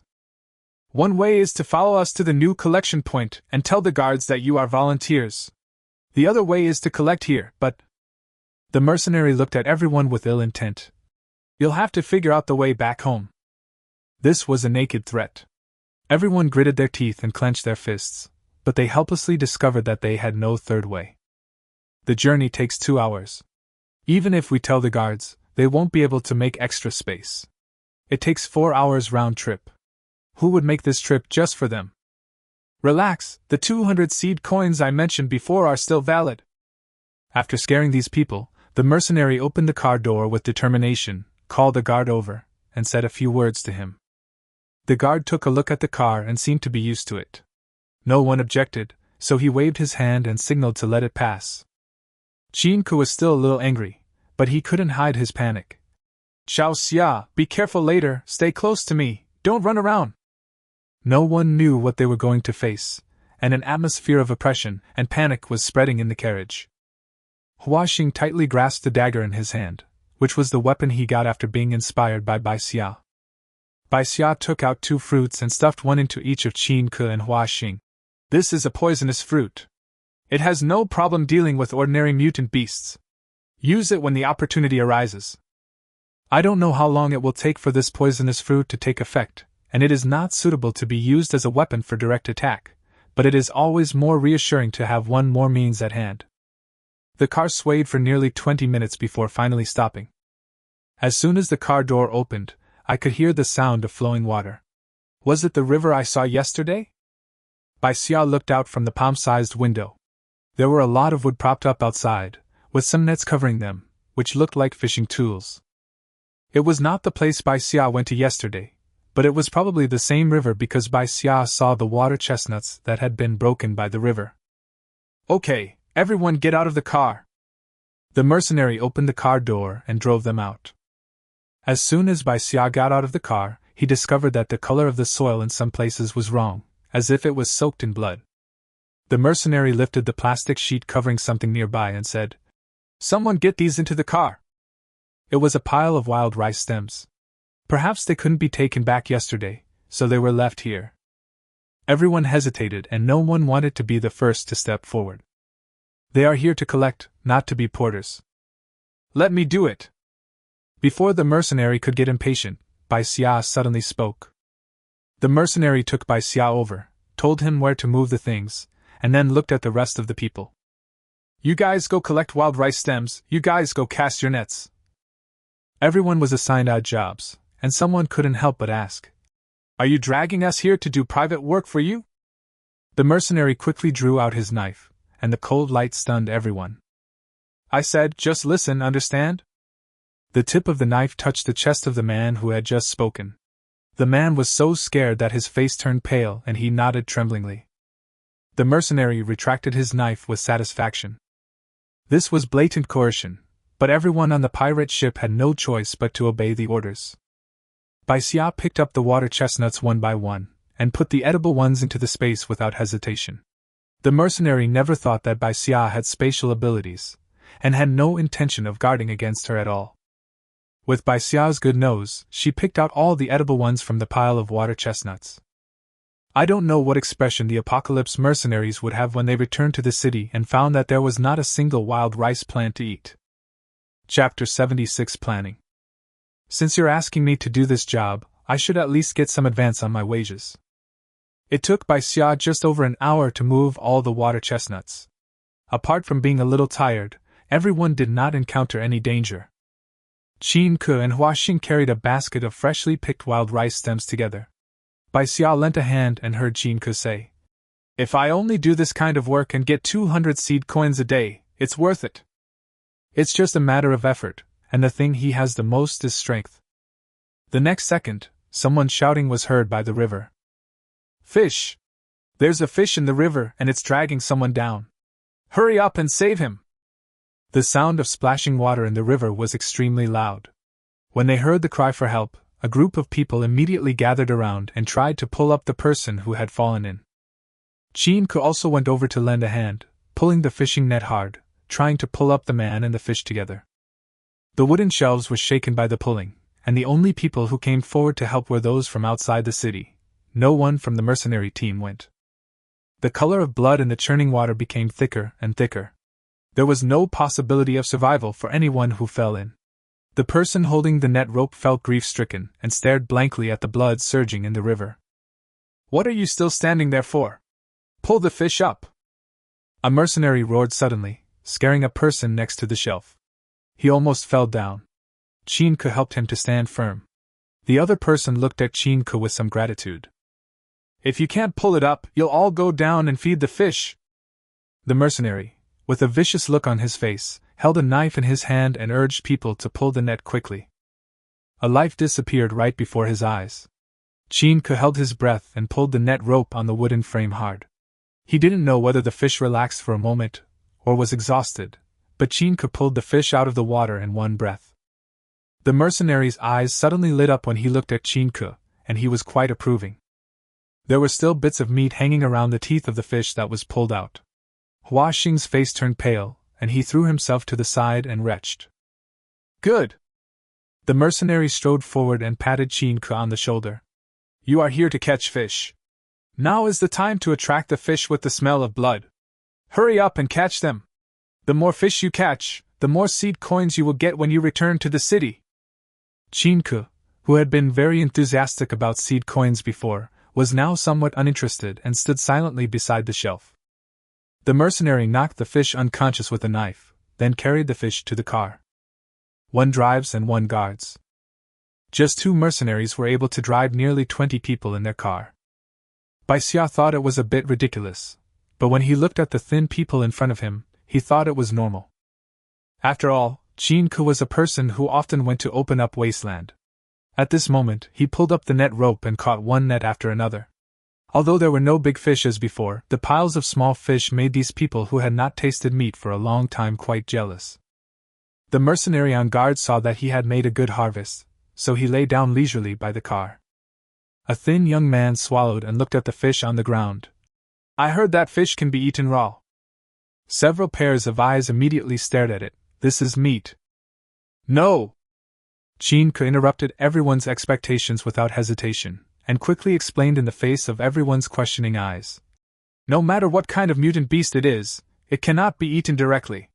[SPEAKER 1] One way is to follow us to the new collection point and tell the guards that you are volunteers. The other way is to collect here, but... The mercenary looked at everyone with ill intent. You'll have to figure out the way back home. This was a naked threat. Everyone gritted their teeth and clenched their fists, but they helplessly discovered that they had no third way. The journey takes 2 hours. Even if we tell the guards, they won't be able to make extra space. It takes 4 hours round trip. Who would make this trip just for them? Relax, the 200 seed coins I mentioned before are still valid. After scaring these people, the mercenary opened the car door with determination, called the guard over, and said a few words to him. The guard took a look at the car and seemed to be used to it. No one objected, so he waved his hand and signaled to let it pass. Qin was still a little angry, but he couldn't hide his panic. Bai Xia, be careful later, stay close to me, don't run around. No one knew what they were going to face, and an atmosphere of oppression and panic was spreading in the carriage. Huaxing tightly grasped the dagger in his hand, which was the weapon he got after being inspired by Bai Xia. Bai Xia took out 2 fruits and stuffed one into each of Qin and Huaxing. This is a poisonous fruit. It has no problem dealing with ordinary mutant beasts. Use it when the opportunity arises. I don't know how long it will take for this poisonous fruit to take effect, and it is not suitable to be used as a weapon for direct attack, but it is always more reassuring to have one more means at hand. The car swayed for nearly 20 minutes before finally stopping. As soon as the car door opened, I could hear the sound of flowing water. Was it the river I saw yesterday? Bai Xia looked out from the palm-sized window. There were a lot of wood propped up outside, with some nets covering them, which looked like fishing tools. It was not the place Bai Xia went to yesterday, but it was probably the same river because Bai Xia saw the water chestnuts that had been broken by the river. Okay, everyone get out of the car. The mercenary opened the car door and drove them out. As soon as Bai Xia got out of the car, he discovered that the color of the soil in some places was wrong, as if it was soaked in blood. The mercenary lifted the plastic sheet covering something nearby and said, "Someone get these into the car." It was a pile of wild rice stems. Perhaps they couldn't be taken back yesterday, so they were left here. Everyone hesitated and no one wanted to be the first to step forward. They are here to collect, not to be porters. Let me do it. Before the mercenary could get impatient, Bai Xia suddenly spoke. The mercenary took Bai Xia over, told him where to move the things, and then looked at the rest of the people. You guys go collect wild rice stems, you guys go cast your nets. Everyone was assigned odd jobs, and someone couldn't help but ask, "Are you dragging us here to do private work for you?" The mercenary quickly drew out his knife, and the cold light stunned everyone. I said, "Just listen, understand?" The tip of the knife touched the chest of the man who had just spoken. The man was so scared that his face turned pale and he nodded tremblingly. The mercenary retracted his knife with satisfaction. This was blatant coercion, but everyone on the pirate ship had no choice but to obey the orders. Bai Xia picked up the water chestnuts one by one, and put the edible ones into the space without hesitation. The mercenary never thought that Bai Xia had spatial abilities, and had no intention of guarding against her at all. With Bai Xia's good nose, she picked out all the edible ones from the pile of water chestnuts. I don't know what expression the Apocalypse mercenaries would have when they returned to the city and found that there was not a single wild rice plant to eat. Chapter 76 Planning. Since you're asking me to do this job, I should at least get some advance on my wages. It took Bai Xia just over an hour to move all the water chestnuts. Apart from being a little tired, everyone did not encounter any danger. Qin and Huaxing carried a basket of freshly picked wild rice stems together. Bai Xia lent a hand and heard Qin say, "If I only do this kind of work and get 200 seed coins a day, it's worth it. It's just a matter of effort, and the thing he has the most is strength." The next second, someone shouting was heard by the river. "Fish! There's a fish in the river and it's dragging someone down. Hurry up and save him!" The sound of splashing water in the river was extremely loud. When they heard the cry for help, a group of people immediately gathered around and tried to pull up the person who had fallen in. Chin-ku also went over to lend a hand, pulling the fishing net hard, trying to pull up the man and the fish together. The wooden shelves were shaken by the pulling, and the only people who came forward to help were those from outside the city. No one from the mercenary team went. The color of blood in the churning water became thicker and thicker. There was no possibility of survival for anyone who fell in. The person holding the net rope felt grief-stricken and stared blankly at the blood surging in the river. "What are you still standing there for? Pull the fish up!" A mercenary roared suddenly, scaring a person next to the shelf. He almost fell down. Chin-ku helped him to stand firm. The other person looked at Chin-ku with some gratitude. "If you can't pull it up, you'll all go down and feed the fish." The mercenary, with a vicious look on his face, held a knife in his hand and urged people to pull the net quickly. A life disappeared right before his eyes. Chin-ku held his breath and pulled the net rope on the wooden frame hard. He didn't know whether the fish relaxed for a moment, or was exhausted, but Chin-ku pulled the fish out of the water in one breath. The mercenary's eyes suddenly lit up when he looked at Chin-ku, and he was quite approving. There were still bits of meat hanging around the teeth of the fish that was pulled out. Hua Xing's face turned pale, and he threw himself to the side and retched. "Good!" The mercenary strode forward and patted Chin-ku on the shoulder. "You are here to catch fish. Now is the time to attract the fish with the smell of blood. Hurry up and catch them. The more fish you catch, the more seed coins you will get when you return to the city." Chin-ku, who had been very enthusiastic about seed coins before, was now somewhat uninterested and stood silently beside the shelf. The mercenary knocked the fish unconscious with a knife, then carried the fish to the car. One drives and one guards. Just 2 mercenaries were able to drive nearly 20 people in their car. Bai Xia thought it was a bit ridiculous, but when he looked at the thin people in front of him, he thought it was normal. After all, Chin-ku was a person who often went to open up Wasteland. At this moment, he pulled up the net rope and caught one net after another. Although there were no big fish as before, the piles of small fish made these people who had not tasted meat for a long time quite jealous. The mercenary on guard saw that he had made a good harvest, so he lay down leisurely by the car. A thin young man swallowed and looked at the fish on the ground. "I heard that fish can be eaten raw." Several pairs of eyes immediately stared at it. "This is meat." "No!" Chin-ku interrupted everyone's expectations without hesitation, and quickly explained in the face of everyone's questioning eyes. "No matter what kind of mutant beast it is, it cannot be eaten directly.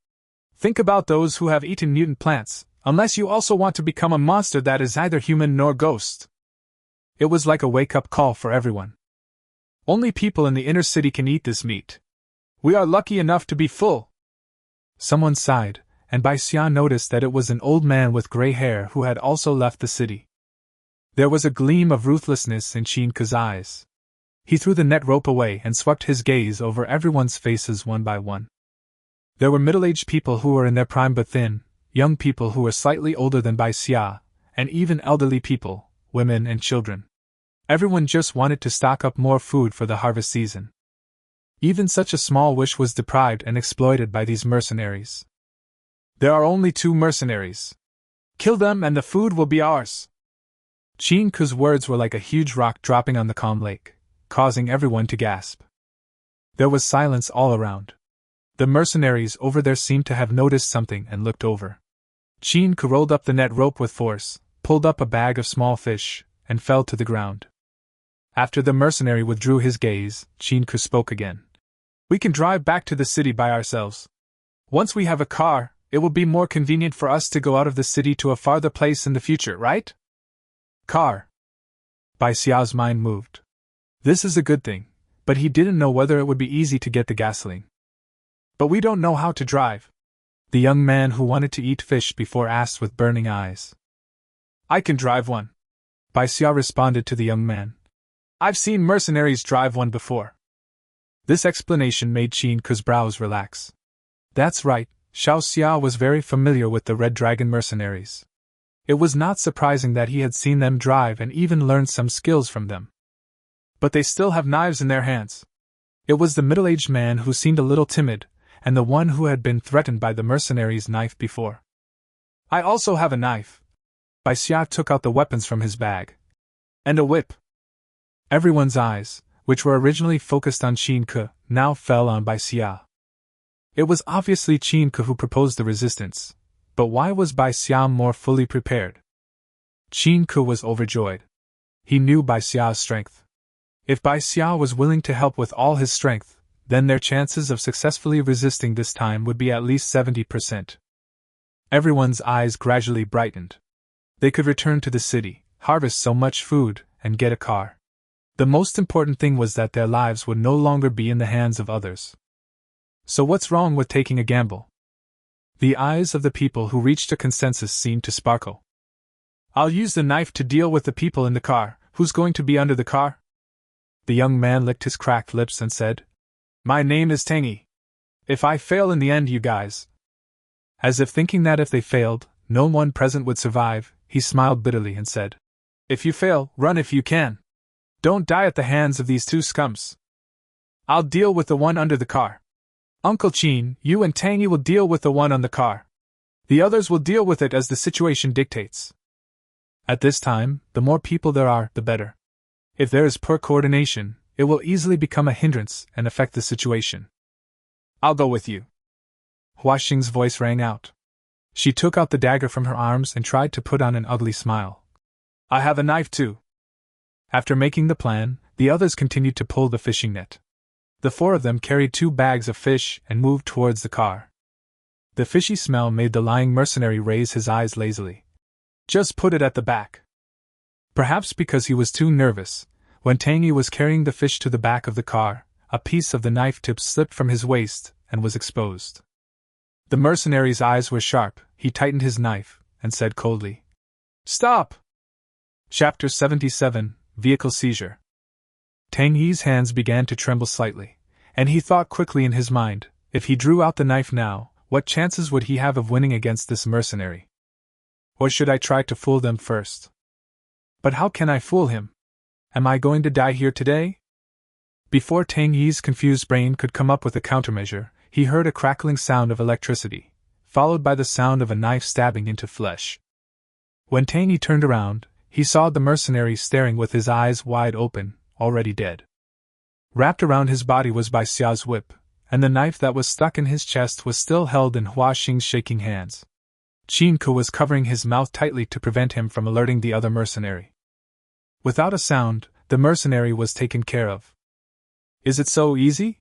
[SPEAKER 1] Think about those who have eaten mutant plants, unless you also want to become a monster that is neither human nor ghost." It was like a wake-up call for everyone. "Only people in the inner city can eat this meat. We are lucky enough to be full." Someone sighed, and Bai Xia noticed that it was an old man with gray hair who had also left the city. There was a gleam of ruthlessness in Chin-ku's eyes. He threw the net rope away and swept his gaze over everyone's faces one by one. There were middle-aged people who were in their prime but thin, young people who were slightly older than Bai Xia, and even elderly people, women and children. Everyone just wanted to stock up more food for the harvest season. Even such a small wish was deprived and exploited by these mercenaries. "There are only 2 mercenaries. Kill them and the food will be ours." Chin-ku's words were like a huge rock dropping on the calm lake, causing everyone to gasp. There was silence all around. The mercenaries over there seemed to have noticed something and looked over. Chin-ku rolled up the net rope with force, pulled up a bag of small fish, and fell to the ground. After the mercenary withdrew his gaze, Chin-ku spoke again. "We can drive back to the city by ourselves. Once we have a car, it will be more convenient for us to go out of the city to a farther place in the future, right?" Car. Bai Xia's mind moved. This is a good thing, but he didn't know whether it would be easy to get the gasoline. "But we don't know how to drive," the young man who wanted to eat fish before asked with burning eyes. "I can drive one," Bai Xia responded to the young man. "I've seen mercenaries drive one before." This explanation made Chin-ku's brows relax. That's right, Xiao Xia was very familiar with the Red Dragon mercenaries. It was not surprising that he had seen them drive and even learned some skills from them. But they still have knives in their hands. It was the middle-aged man who seemed a little timid, and the one who had been threatened by the mercenaries' knife before. "I also have a knife," Bai Xia took out the weapons from his bag. And a whip. Everyone's eyes, which were originally focused on Qin Ke, now fell on Bai Xia. It was obviously Qin Ke who proposed the resistance, but why was Bai Xia more fully prepared? Qin Ke was overjoyed. He knew Bai Xia's strength. If Bai Xia was willing to help with all his strength, then their chances of successfully resisting this time would be at least 70%. Everyone's eyes gradually brightened. They could return to the city, harvest so much food, and get a car. The most important thing was that their lives would no longer be in the hands of others. So what's wrong with taking a gamble? The eyes of the people who reached a consensus seemed to sparkle. I'll use the knife to deal with the people in the car. Who's going to be under the car? The young man licked his cracked lips and said, My name is Tangy. If I fail in the end, you guys. As if thinking that if they failed, no one present would survive, he smiled bitterly and said, If you fail, run if you can. Don't die at the hands of these two scums. I'll deal with the one under the car. Uncle Qin, you and Tangy will deal with the one on the car. The others will deal with it as the situation dictates. At this time, the more people there are, the better. If there is poor coordination, it will easily become a hindrance and affect the situation. I'll go with you. Hua Xing's voice rang out. She took out the dagger from her arms and tried to put on an ugly smile. I have a knife too. After making the plan, the others continued to pull the fishing net. The four of them carried 2 bags of fish and moved towards the car. The fishy smell made the lying mercenary raise his eyes lazily. Just put it at the back. Perhaps because he was too nervous, when Tangy was carrying the fish to the back of the car, a piece of the knife tip slipped from his waist and was exposed. The mercenary's eyes were sharp. He tightened his knife and said coldly, Stop! Chapter 77, Vehicle Seizure. Tangy's hands began to tremble slightly, and he thought quickly in his mind, if he drew out the knife now, what chances would he have of winning against this mercenary? Or should I try to fool them first? But how can I fool him? Am I going to die here today? Before Tang Yi's confused brain could come up with a countermeasure, he heard a crackling sound of electricity, followed by the sound of a knife stabbing into flesh. When Tang Yi turned around, he saw the mercenary staring with his eyes wide open, already dead. Wrapped around his body was Bai Xia's whip, and the knife that was stuck in his chest was still held in Hua Xing's shaking hands. Qin Ke was covering his mouth tightly to prevent him from alerting the other mercenary. Without a sound, the mercenary was taken care of. Is it so easy?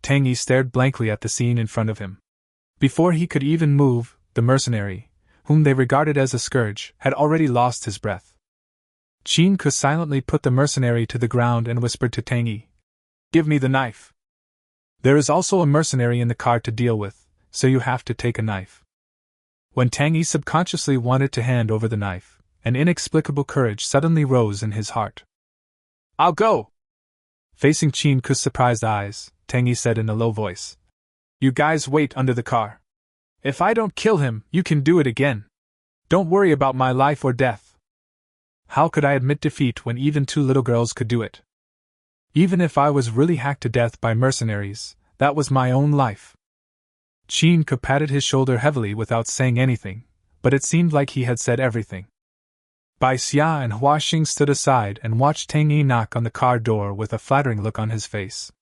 [SPEAKER 1] Tang Yi stared blankly at the scene in front of him. Before he could even move, the mercenary, whom they regarded as a scourge, had already lost his breath. Qin Ke silently put the mercenary to the ground and whispered to Tang Yi, Give me the knife. There is also a mercenary in the car to deal with, so you have to take a knife. When Tang Yi subconsciously wanted to hand over the knife, an inexplicable courage suddenly rose in his heart. I'll go! Facing Qin Ke's surprised eyes, Tang Yi said in a low voice, You guys wait under the car. If I don't kill him, you can do it again. Don't worry about my life or death. How could I admit defeat when even 2 little girls could do it? Even if I was really hacked to death by mercenaries, that was my own life. Qin Ke patted his shoulder heavily without saying anything, but it seemed like he had said everything. Bai Xia and Hua Xing stood aside and watched Tang Yi knock on the car door with a flattering look on his face.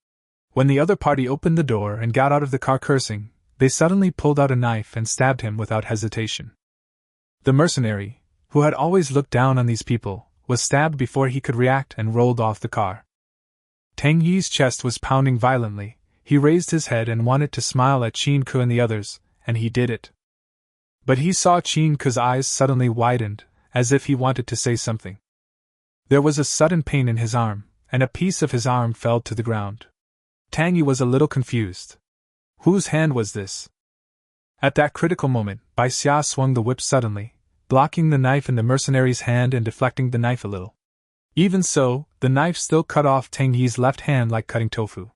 [SPEAKER 1] When the other party opened the door and got out of the car cursing, they suddenly pulled out a knife and stabbed him without hesitation. The mercenary, who had always looked down on these people, was stabbed before he could react and rolled off the car. Tang Yi's chest was pounding violently. He raised his head and wanted to smile at Qin Ke and the others, and he did it. But he saw Qin Ke's eyes suddenly widened, as if he wanted to say something. There was a sudden pain in his arm, and a piece of his arm fell to the ground. Tang Yi was a little confused. Whose hand was this? At that critical moment, Bai Xia swung the whip suddenly, blocking the knife in the mercenary's hand and deflecting the knife a little. Even so, the knife still cut off Tang Yi's left hand like cutting tofu.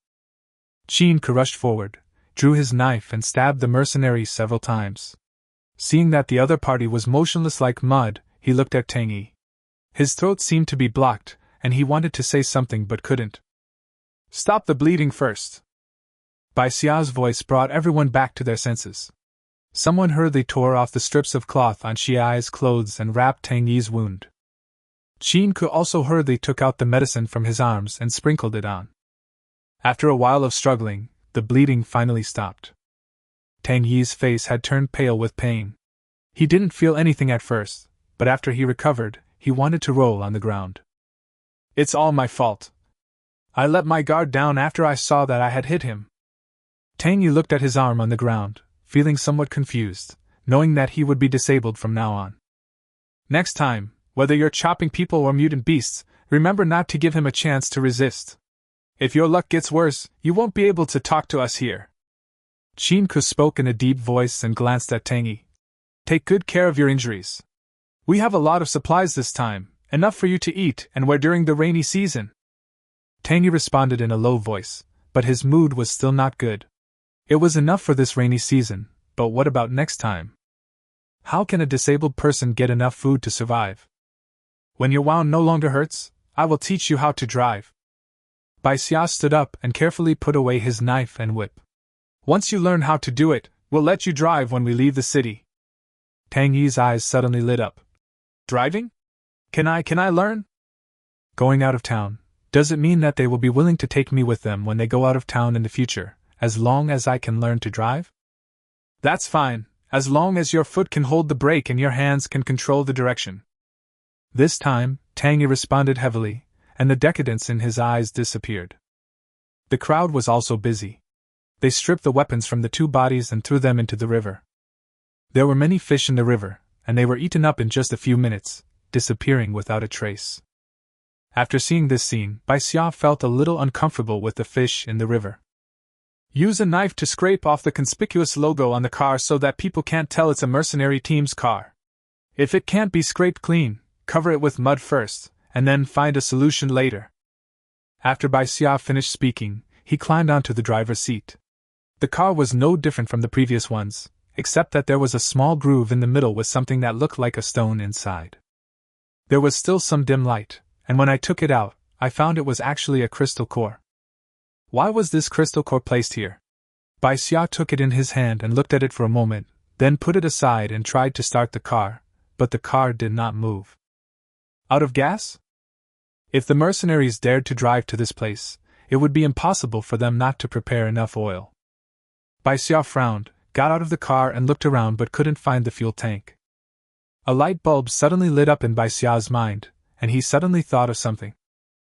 [SPEAKER 1] Qin Ke rushed forward, drew his knife and stabbed the mercenary several times. Seeing that the other party was motionless like mud, he looked at Tang Yi. His throat seemed to be blocked, and he wanted to say something but couldn't. Stop the bleeding first. Bai Xia's voice brought everyone back to their senses. Someone hurriedly tore off the strips of cloth on Xia's clothes and wrapped Tang Yi's wound. Qin Ku also hurriedly took out the medicine from his arms and sprinkled it on. After a while of struggling, the bleeding finally stopped. Tang Yi's face had turned pale with pain. He didn't feel anything at first, but after he recovered, he wanted to roll on the ground. It's all my fault. I let my guard down after I saw that I had hit him. Tang Yi looked at his arm on the ground, feeling somewhat confused, knowing that he would be disabled from now on. Next time, whether you're chopping people or mutant beasts, remember not to give him a chance to resist. If your luck gets worse, you won't be able to talk to us here. Qin Ku spoke in a deep voice and glanced at Tang Yi. Take good care of your injuries. We have a lot of supplies this time, enough for you to eat and wear during the rainy season. Tang Yi responded in a low voice, but his mood was still not good. It was enough for this rainy season, but what about next time? How can a disabled person get enough food to survive? When your wound no longer hurts, I will teach you how to drive. Bai Xia stood up and carefully put away his knife and whip. Once you learn how to do it, we'll let you drive when we leave the city. Tang Yi's eyes suddenly lit up. Driving? Can I learn? Going out of town, does it mean that they will be willing to take me with them when they go out of town in the future, as long as I can learn to drive? That's fine, as long as your foot can hold the brake and your hands can control the direction. This time, Tang Yi responded heavily, and the decadence in his eyes disappeared. The crowd was also busy. They stripped the weapons from the two bodies and threw them into the river. There were many fish in the river, and they were eaten up in just a few minutes, disappearing without a trace. After seeing this scene, Bai Xia felt a little uncomfortable with the fish in the river. Use a knife to scrape off the conspicuous logo on the car so that people can't tell it's a mercenary team's car. If it can't be scraped clean, cover it with mud first, and then find a solution later. After Bai Xia finished speaking, he climbed onto the driver's seat. The car was no different from the previous ones, except that there was a small groove in the middle with something that looked like a stone inside. There was still some dim light, and when I took it out, I found it was actually a crystal core. Why was this crystal core placed here? Bai Xia took it in his hand and looked at it for a moment, then put it aside and tried to start the car, but the car did not move. Out of gas? If the mercenaries dared to drive to this place, it would be impossible for them not to prepare enough oil. Bai Xia frowned, got out of the car and looked around but couldn't find the fuel tank. A light bulb suddenly lit up in Bai Xia's mind, and he suddenly thought of something.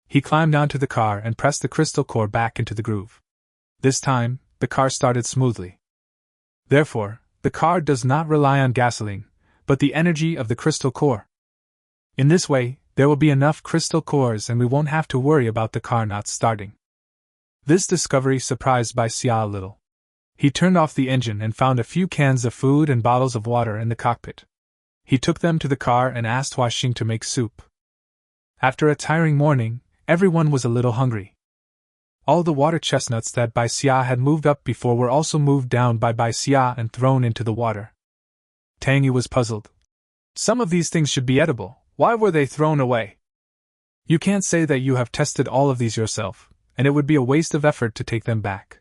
[SPEAKER 1] He climbed onto the car and pressed the crystal core back into the groove. This time, the car started smoothly. Therefore, the car does not rely on gasoline, but the energy of the crystal core. In this way, there will be enough crystal cores and we won't have to worry about the car not starting. This discovery surprised Bai Xia a little. He turned off the engine and found a few cans of food and bottles of water in the cockpit. He took them to the car and asked Huaxing to make soup. After a tiring morning, everyone was a little hungry. All the water chestnuts that Bai Xia had moved up before were also moved down by Bai Xia and thrown into the water. Tang Yi was puzzled. Some of these things should be edible, why were they thrown away? You can't say that you have tested all of these yourself, and it would be a waste of effort to take them back.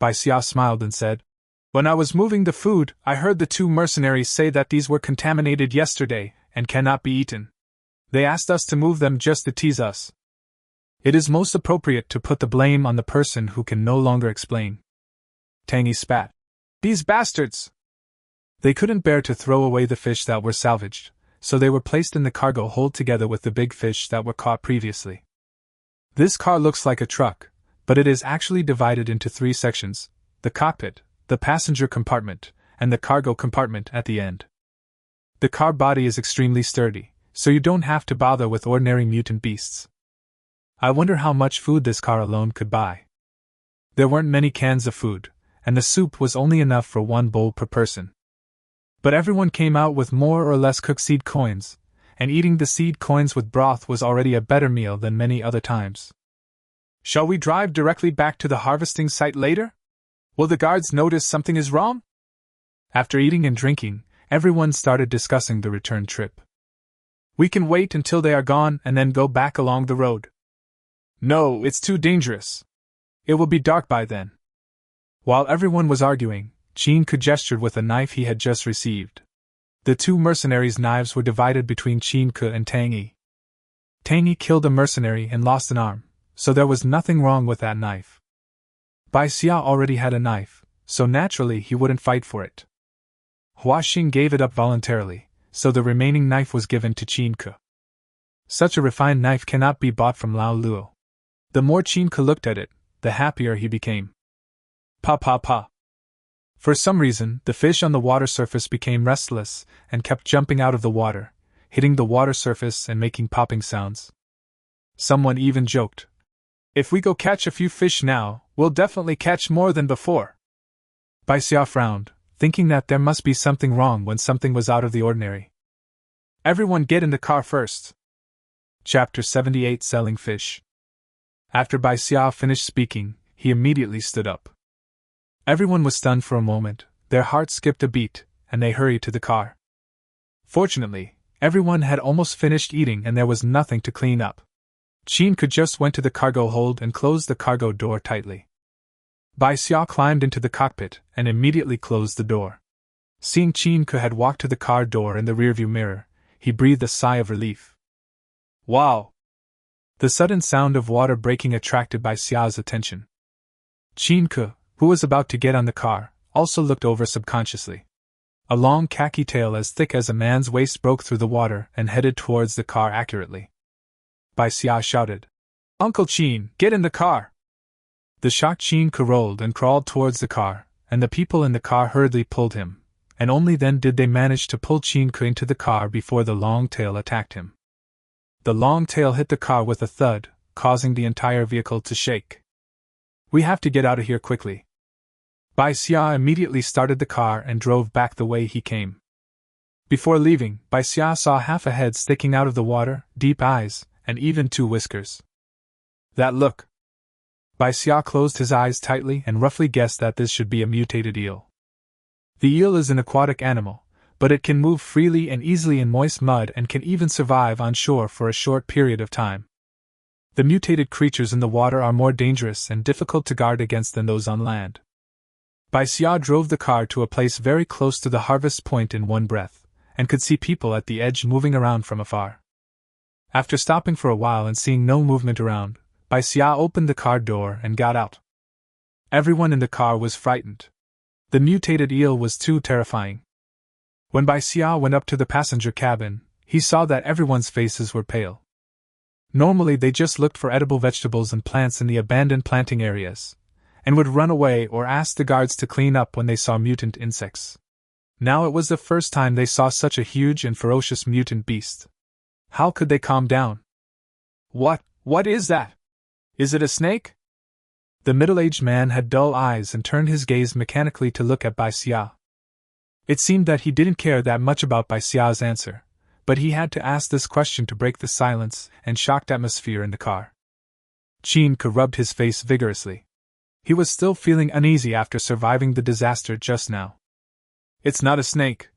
[SPEAKER 1] Bai Xia smiled and said, When I was moving the food, I heard the two mercenaries say that these were contaminated yesterday and cannot be eaten. They asked us to move them just to tease us. It is most appropriate to put the blame on the person who can no longer explain. Tang Yi spat. These bastards! They couldn't bear to throw away the fish that were salvaged, so they were placed in the cargo hold together with the big fish that were caught previously. This car looks like a truck, but it is actually divided into 3 sections: the cockpit, the passenger compartment, and the cargo compartment at the end. The car body is extremely sturdy, so you don't have to bother with ordinary mutant beasts. I wonder how much food this car alone could buy. There weren't many cans of food, and the soup was only enough for 1 bowl per person. But everyone came out with more or less cooked seed coins, and eating the seed coins with broth was already a better meal than many other times. Shall we drive directly back to the harvesting site later? Will the guards notice something is wrong? After eating and drinking, everyone started discussing the return trip. We can wait until they are gone and then go back along the road. No, it's too dangerous. It will be dark by then. While everyone was arguing, Chin-ke gestured with a knife he had just received. The two mercenaries' knives were divided between Chin-ke and Tang-yi. Tang-yi killed a mercenary and lost an arm, so there was nothing wrong with that knife. Bai Xia already had a knife, so naturally he wouldn't fight for it. Huaxing gave it up voluntarily, so the remaining knife was given to Chin-ke. Such a refined knife cannot be bought from Lao Luo. The more Chin-ke looked at it, the happier he became. Pa pa pa. For some reason, the fish on the water surface became restless and kept jumping out of the water, hitting the water surface and making popping sounds. Someone even joked, "If we go catch a few fish now, we'll definitely catch more than before." Bai Xia frowned, thinking that there must be something wrong when something was out of the ordinary. "Everyone get in the car first." Chapter 78 Selling Fish. After Bai Xia finished speaking, he immediately stood up. Everyone was stunned for a moment, their hearts skipped a beat, and they hurried to the car. Fortunately, everyone had almost finished eating and there was nothing to clean up. Chin-ke just went to the cargo hold and closed the cargo door tightly. Bai Xia climbed into the cockpit and immediately closed the door. Seeing Chin-ke had walked to the car door in the rearview mirror, he breathed a sigh of relief. Wow! The sudden sound of water breaking attracted Bai Xia's attention. Chin-ke, who was about to get on the car, also looked over subconsciously. A long khaki tail as thick as a man's waist broke through the water and headed towards the car accurately. Bai Xia shouted, "Uncle Chin, get in the car!" The shocked Chin-ke rolled and crawled towards the car, and the people in the car hurriedly pulled him, and only then did they manage to pull Chin-ke into the car before the long tail attacked him. The long tail hit the car with a thud, causing the entire vehicle to shake. "We have to get out of here quickly." Bai Xia immediately started the car and drove back the way he came. Before leaving, Bai Xia saw half a head sticking out of the water, deep eyes, and even 2 whiskers. That look! Bai Xia closed his eyes tightly and roughly guessed that this should be a mutated eel. The eel is an aquatic animal, but it can move freely and easily in moist mud and can even survive on shore for a short period of time. The mutated creatures in the water are more dangerous and difficult to guard against than those on land. Bai Xia drove the car to a place very close to the harvest point in one breath, and could see people at the edge moving around from afar. After stopping for a while and seeing no movement around, Bai Xia opened the car door and got out. Everyone in the car was frightened. The mutated eel was too terrifying. When Bai Xia went up to the passenger cabin, he saw that everyone's faces were pale. Normally they just looked for edible vegetables and plants in the abandoned planting areas, and would run away or ask the guards to clean up when they saw mutant insects. Now it was the first time they saw such a huge and ferocious mutant beast. How could they calm down? What is that? Is it a snake?" The middle-aged man had dull eyes and turned his gaze mechanically to look at Bai Xia. It seemed that he didn't care that much about Bai Xia's answer, but he had to ask this question to break the silence and shocked atmosphere in the car. Chin-ke rubbed his face vigorously. He was still feeling uneasy after surviving the disaster just now. "It's not a snake."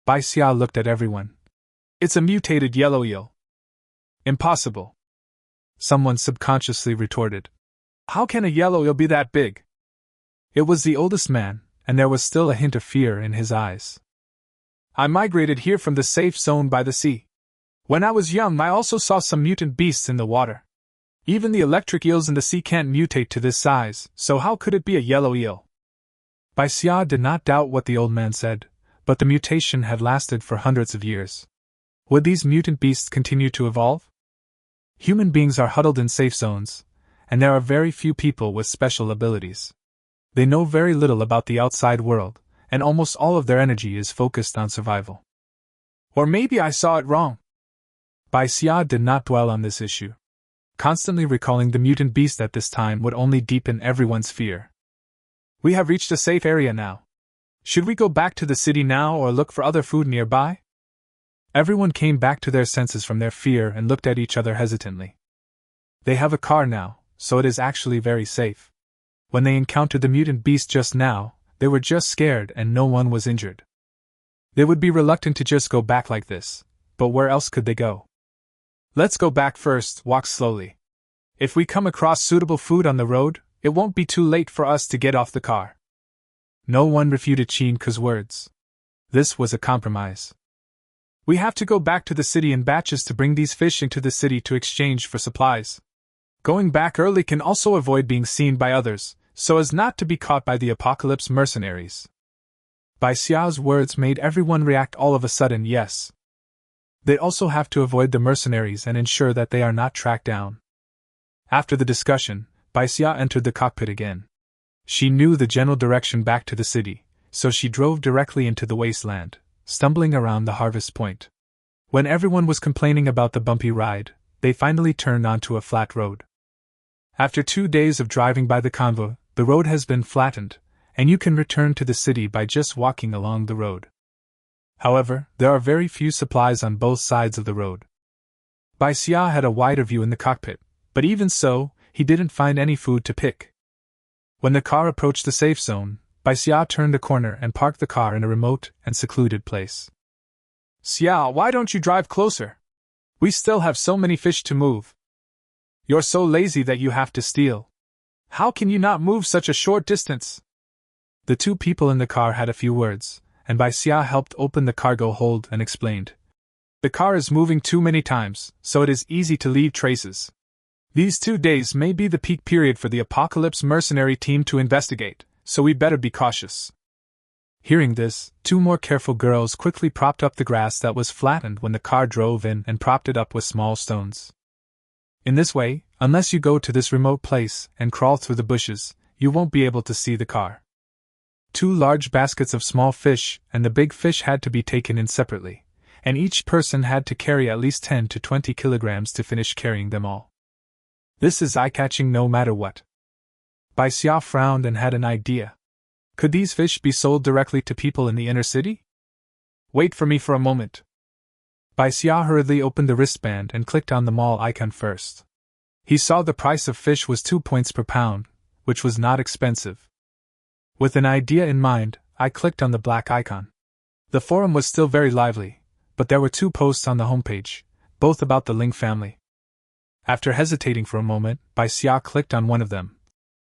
[SPEAKER 1] Bai Xia looked at everyone. "It's a mutated yellow eel." "Impossible," someone subconsciously retorted. "How can a yellow eel be that big?" It was the oldest man, and there was still a hint of fear in his eyes. "I migrated here from the safe zone by the sea. When I was young, I also saw some mutant beasts in the water. Even the electric eels in the sea can't mutate to this size, so how could it be a yellow eel?" Bai Xia did not doubt what the old man said, but the mutation had lasted for hundreds of years. Would these mutant beasts continue to evolve? Human beings are huddled in safe zones, and there are very few people with special abilities. They know very little about the outside world, and almost all of their energy is focused on survival. Or maybe I saw it wrong. Bai Xia did not dwell on this issue. Constantly recalling the mutant beast at this time would only deepen everyone's fear. "We have reached a safe area now. Should we go back to the city now or look for other food nearby?" Everyone came back to their senses from their fear and looked at each other hesitantly. They have a car now, so it is actually very safe. When they encountered the mutant beast just now, they were just scared and no one was injured. They would be reluctant to just go back like this, but where else could they go? "Let's go back first, walk slowly. If we come across suitable food on the road, it won't be too late for us to get off the car." No one refuted Chinka's words. This was a compromise. We have to go back to the city in batches to bring these fish into the city to exchange for supplies. Going back early can also avoid being seen by others, so as not to be caught by the apocalypse mercenaries. Bai Xia's words made everyone react all of a sudden. Yes. They also have to avoid the mercenaries and ensure that they are not tracked down. After the discussion, Bai Xia entered the cockpit again. She knew the general direction back to the city, so she drove directly into the wasteland, stumbling around the harvest point. When everyone was complaining about the bumpy ride, they finally turned onto a flat road. After 2 days of driving by the convoy, the road has been flattened, and you can return to the city by just walking along the road. However, there are very few supplies on both sides of the road. Bai Xia had a wider view in the cockpit, but even so, he didn't find any food to pick. When the car approached the safe zone, Bai Xia turned a corner and parked the car in a remote and secluded place. Xia, why don't you drive closer? We still have so many fish to move. You're so lazy that you have to steal. How can you not move such a short distance? The two people in the car had a few words, and Bai Xia helped open the cargo hold and explained. The car is moving too many times, so it is easy to leave traces. These 2 days may be the peak period for the Apocalypse mercenary team to investigate, so we better be cautious. Hearing this, 2 more careful girls quickly propped up the grass that was flattened when the car drove in and propped it up with small stones. In this way, unless you go to this remote place and crawl through the bushes, you won't be able to see the car. 2 large baskets of small fish and the big fish had to be taken in separately, and each person had to carry at least 10 to 20 kilograms to finish carrying them all. This is eye-catching no matter what. Bai Xia frowned and had an idea. Could these fish be sold directly to people in the inner city? Wait for me for a moment. Bai Xia hurriedly opened the wristband and clicked on the mall icon first. He saw the price of fish was 2 points per pound, which was not expensive. With an idea in mind, I clicked on the black icon. The forum was still very lively, but there were 2 posts on the homepage, both about the Ling family. After hesitating for a moment, Bai Xia clicked on one of them.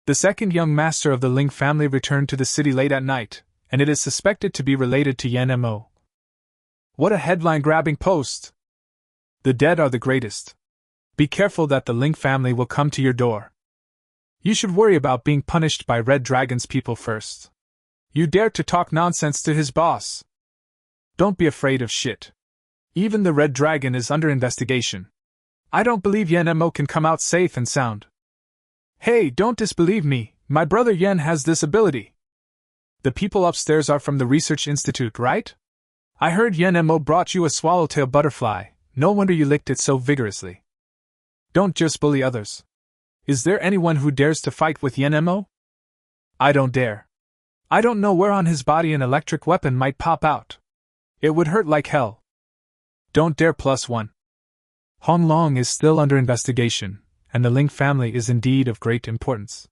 [SPEAKER 1] The second young master of the Ling family returned to the city late at night, and it is suspected to be related to Yan Mo. What a headline-grabbing post! The dead are the greatest. Be careful that the Ling family will come to your door. You should worry about being punished by Red Dragon's people first. You dare to talk nonsense to his boss. Don't be afraid of shit. Even the Red Dragon is under investigation. I don't believe Yan Mo can come out safe and sound. Hey, don't disbelieve me, my brother Yan has this ability. The people upstairs are from the Research Institute, right? I heard Yan Mo brought you a swallowtail butterfly, no wonder you licked it so vigorously. Don't just bully others. Is there anyone who dares to fight with Yan Mo? I don't dare. I don't know where on his body an electric weapon might pop out. It would hurt like hell. Don't dare +1. Hong Long is still under investigation, and the Ling family is indeed of great importance.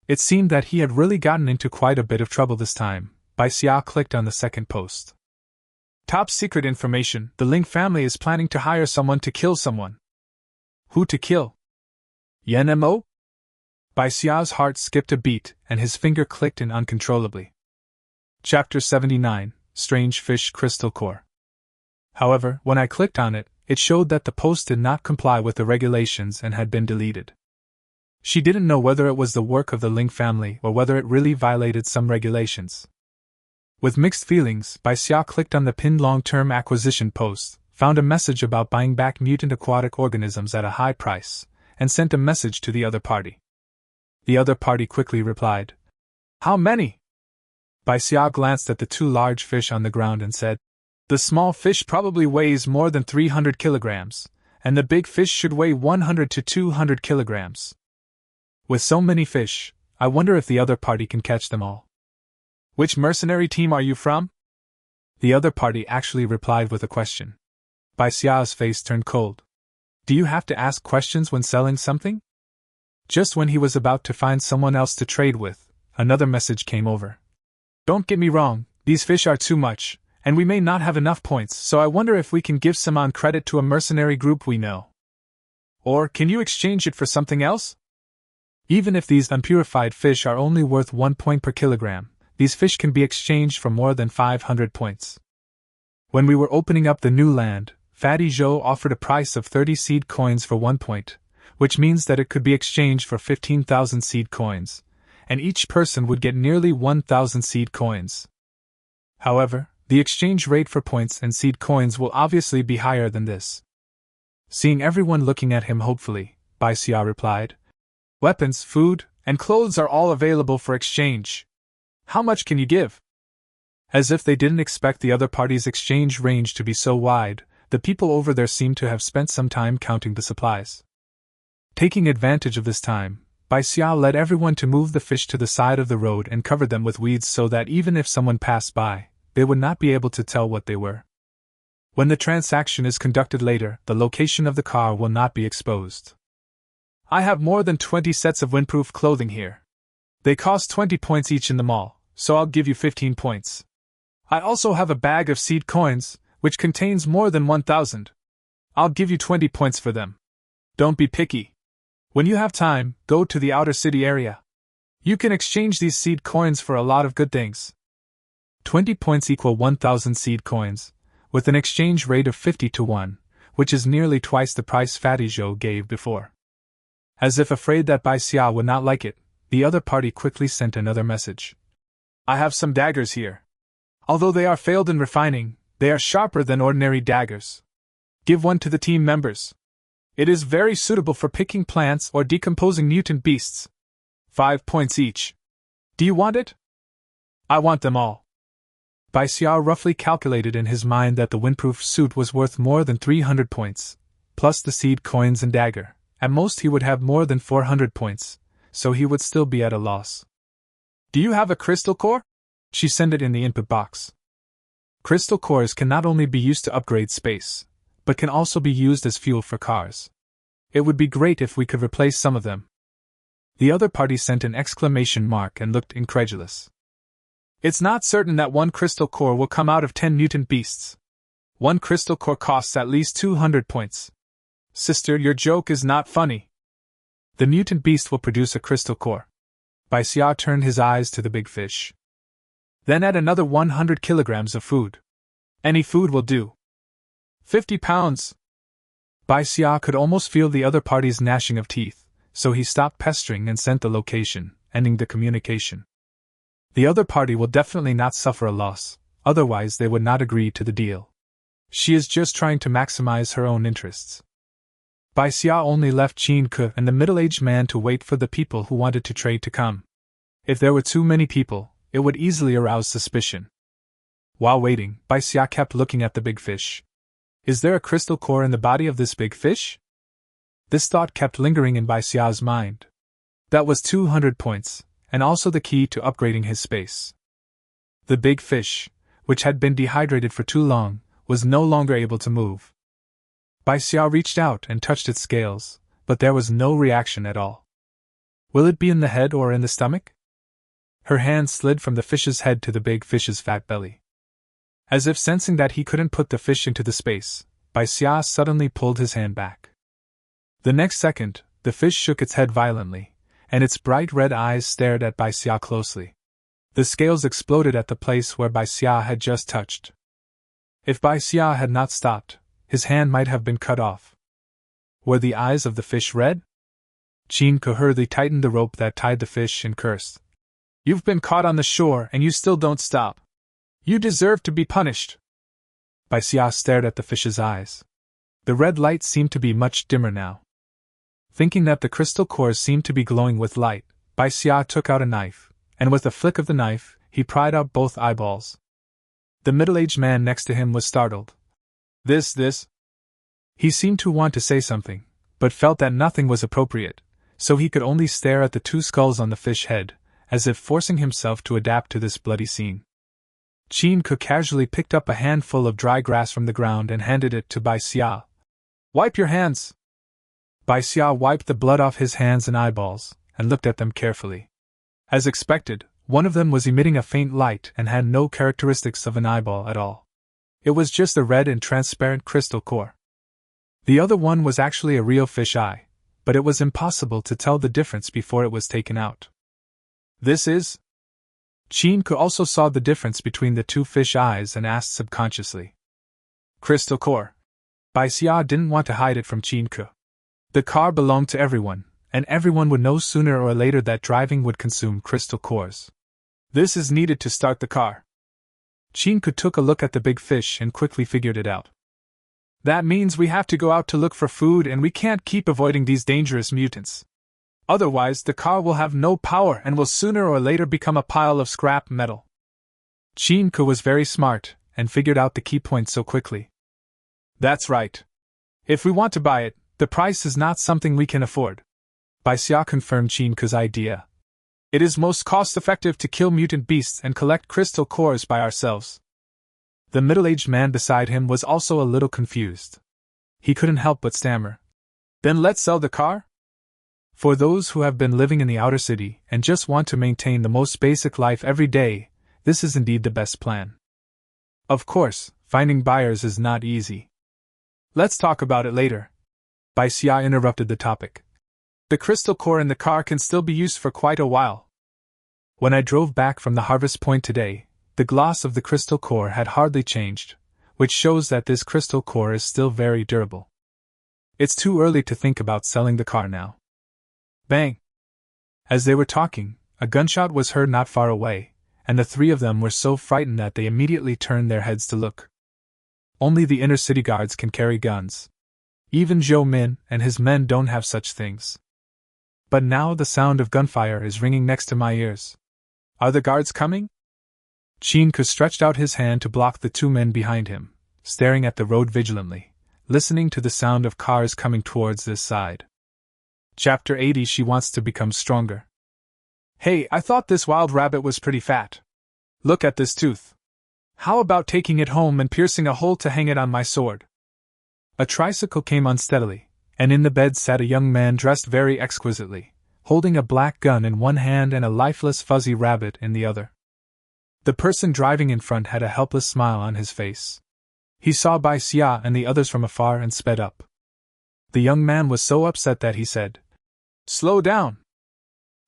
[SPEAKER 1] It seemed that he had really gotten into quite a bit of trouble this time. Bai Xia clicked on the second post. Top secret information, the Ling family is planning to hire someone to kill someone. Who to kill? Yan Mo? Bai Xia's heart skipped a beat, and his finger clicked in uncontrollably. Chapter 79, Strange Fish Crystal Core. However, when I clicked on it, it showed that the post did not comply with the regulations and had been deleted. She didn't know whether it was the work of the Ling family or whether it really violated some regulations. With mixed feelings, Bai Xia clicked on the pinned long-term acquisition post, found a message about buying back mutant aquatic organisms at a high price, and sent a message to the other party. The other party quickly replied. How many? Bai Xia glanced at the 2 large fish on the ground and said, The small fish probably weighs more than 300 kilograms, and the big fish should weigh 100 to 200 kilograms. With so many fish, I wonder if the other party can catch them all. Which mercenary team are you from? The other party actually replied with a question. Bai Xia's face turned cold. Do you have to ask questions when selling something? Just when he was about to find someone else to trade with, another message came over. Don't get me wrong, these fish are too much, and we may not have enough points, so I wonder if we can give some on credit to a mercenary group we know. Or can you exchange it for something else? Even if these unpurified fish are only worth 1 point per kilogram, These fish can be exchanged for more than 500 points. When we were opening up the new land, Fatty Joe offered a price of 30 seed coins for 1 point, which means that it could be exchanged for 15,000 seed coins, and each person would get nearly 1,000 seed coins. However, the exchange rate for points and seed coins will obviously be higher than this. Seeing everyone looking at him hopefully, Bai Xia replied, "Weapons, food, and clothes are all available for exchange. How much can you give?" As if they didn't expect the other party's exchange range to be so wide, the people over there seemed to have spent some time counting the supplies. Taking advantage of this time, Bai Xia led everyone to move the fish to the side of the road and covered them with weeds so that even if someone passed by, they would not be able to tell what they were. When the transaction is conducted later, the location of the car will not be exposed. I have more than 20 sets of windproof clothing here. They cost 20 points each in the mall, so I'll give you 15 points. I also have a bag of seed coins, which contains more than 1,000. I'll give you 20 points for them. Don't be picky. When you have time, go to the outer city area. You can exchange these seed coins for a lot of good things. 20 points equal 1,000 seed coins, with an exchange rate of 50 to 1, which is nearly twice the price Fatty Joe gave before. As if afraid that Bai Xia would not like it, the other party quickly sent another message. I have some daggers here. Although they are failed in refining, they are sharper than ordinary daggers. Give one to the team members. It is very suitable for picking plants or decomposing mutant beasts. 5 points each. Do you want it? I want them all. Bai Xia roughly calculated in his mind that the windproof suit was worth more than 300 points, plus the seed coins and dagger. At most he would have more than 400 points, so he would still be at a loss. Do you have a crystal core? She sent it in the input box. Crystal cores can not only be used to upgrade space, but can also be used as fuel for cars. It would be great if we could replace some of them. The other party sent an exclamation mark and looked incredulous. It's not certain that one crystal core will come out of 10 mutant beasts. One crystal core costs at least 200 points. Sister, your joke is not funny. The mutant beast will produce a crystal core. Bai Xia turned his eyes to the big fish. Then add another 100 kilograms of food. Any food will do. 50 pounds. Bai Xia could almost feel the other party's gnashing of teeth, so he stopped pestering and sent the location, ending the communication. The other party will definitely not suffer a loss, otherwise they would not agree to the deal. She is just trying to maximize her own interests. Bai Xia only left Qin Ke and the middle-aged man to wait for the people who wanted to trade to come. If there were too many people, it would easily arouse suspicion. While waiting, Bai Xia kept looking at the big fish. Is there a crystal core in the body of this big fish? This thought kept lingering in Bai Xia's mind. That was 200 points, and also the key to upgrading his space. The big fish, which had been dehydrated for too long, was no longer able to move. Bai Xia reached out and touched its scales, but there was no reaction at all. Will it be in the head or in the stomach? Her hand slid from the fish's head to the big fish's fat belly. As if sensing that he couldn't put the fish into the space, Bai Xia suddenly pulled his hand back. The next second, the fish shook its head violently, and its bright red eyes stared at Bai Xia closely. The scales exploded at the place where Bai Xia had just touched. If Bai Xia had not stopped, his hand might have been cut off. Were the eyes of the fish red? Qin Ke hurriedly tightened the rope that tied the fish and cursed. You've been caught on the shore and you still don't stop. You deserve to be punished. Bai Xia stared at the fish's eyes. The red light seemed to be much dimmer now. Thinking that the crystal cores seemed to be glowing with light, Bai Xia took out a knife, and with a flick of the knife, he pried out both eyeballs. The middle-aged man next to him was startled. This. He seemed to want to say something, but felt that nothing was appropriate, so he could only stare at the two skulls on the fish head, as if forcing himself to adapt to this bloody scene. Qin Ke casually picked up a handful of dry grass from the ground and handed it to Bai Xia. Wipe your hands. Bai Xia wiped the blood off his hands and eyeballs, and looked at them carefully. As expected, one of them was emitting a faint light and had no characteristics of an eyeball at all. It was just a red and transparent crystal core. The other one was actually a real fish eye, but it was impossible to tell the difference before it was taken out. This is? Chinka also saw the difference between the two fish eyes and asked subconsciously. Crystal core. Bai Xia didn't want to hide it from Chinka. The car belonged to everyone, and everyone would know sooner or later that driving would consume crystal cores. This is needed to start the car. Chinka took a look at the big fish and quickly figured it out. That means we have to go out to look for food and we can't keep avoiding these dangerous mutants. Otherwise, the car will have no power and will sooner or later become a pile of scrap metal. Chinka was very smart and figured out the key point so quickly. That's right. If we want to buy it, the price is not something we can afford. Bai Xia confirmed Chinka's idea. It is most cost-effective to kill mutant beasts and collect crystal cores by ourselves. The middle-aged man beside him was also a little confused. He couldn't help but stammer. Then let's sell the car? For those who have been living in the outer city and just want to maintain the most basic life every day, this is indeed the best plan. Of course, finding buyers is not easy. Let's talk about it later. Bai Xia interrupted the topic. The crystal core in the car can still be used for quite a while. When I drove back from the harvest point today, the gloss of the crystal core had hardly changed, which shows that this crystal core is still very durable. It's too early to think about selling the car now. Bang! As they were talking, a gunshot was heard not far away, and the three of them were so frightened that they immediately turned their heads to look. Only the inner city guards can carry guns. Even Zhou Min and his men don't have such things. But now the sound of gunfire is ringing next to my ears. Are the guards coming? Chinka stretched out his hand to block the two men behind him, staring at the road vigilantly, listening to the sound of cars coming towards this side. Chapter 80. She wants to become stronger. Hey, I thought this wild rabbit was pretty fat. Look at this tooth. How about taking it home and piercing a hole to hang it on my sword? A tricycle came unsteadily, and in the bed sat a young man dressed very exquisitely, holding a black gun in one hand and a lifeless fuzzy rabbit in the other. The person driving in front had a helpless smile on his face. He saw Bai Xia and the others from afar and sped up. The young man was so upset that he said, "Slow down!"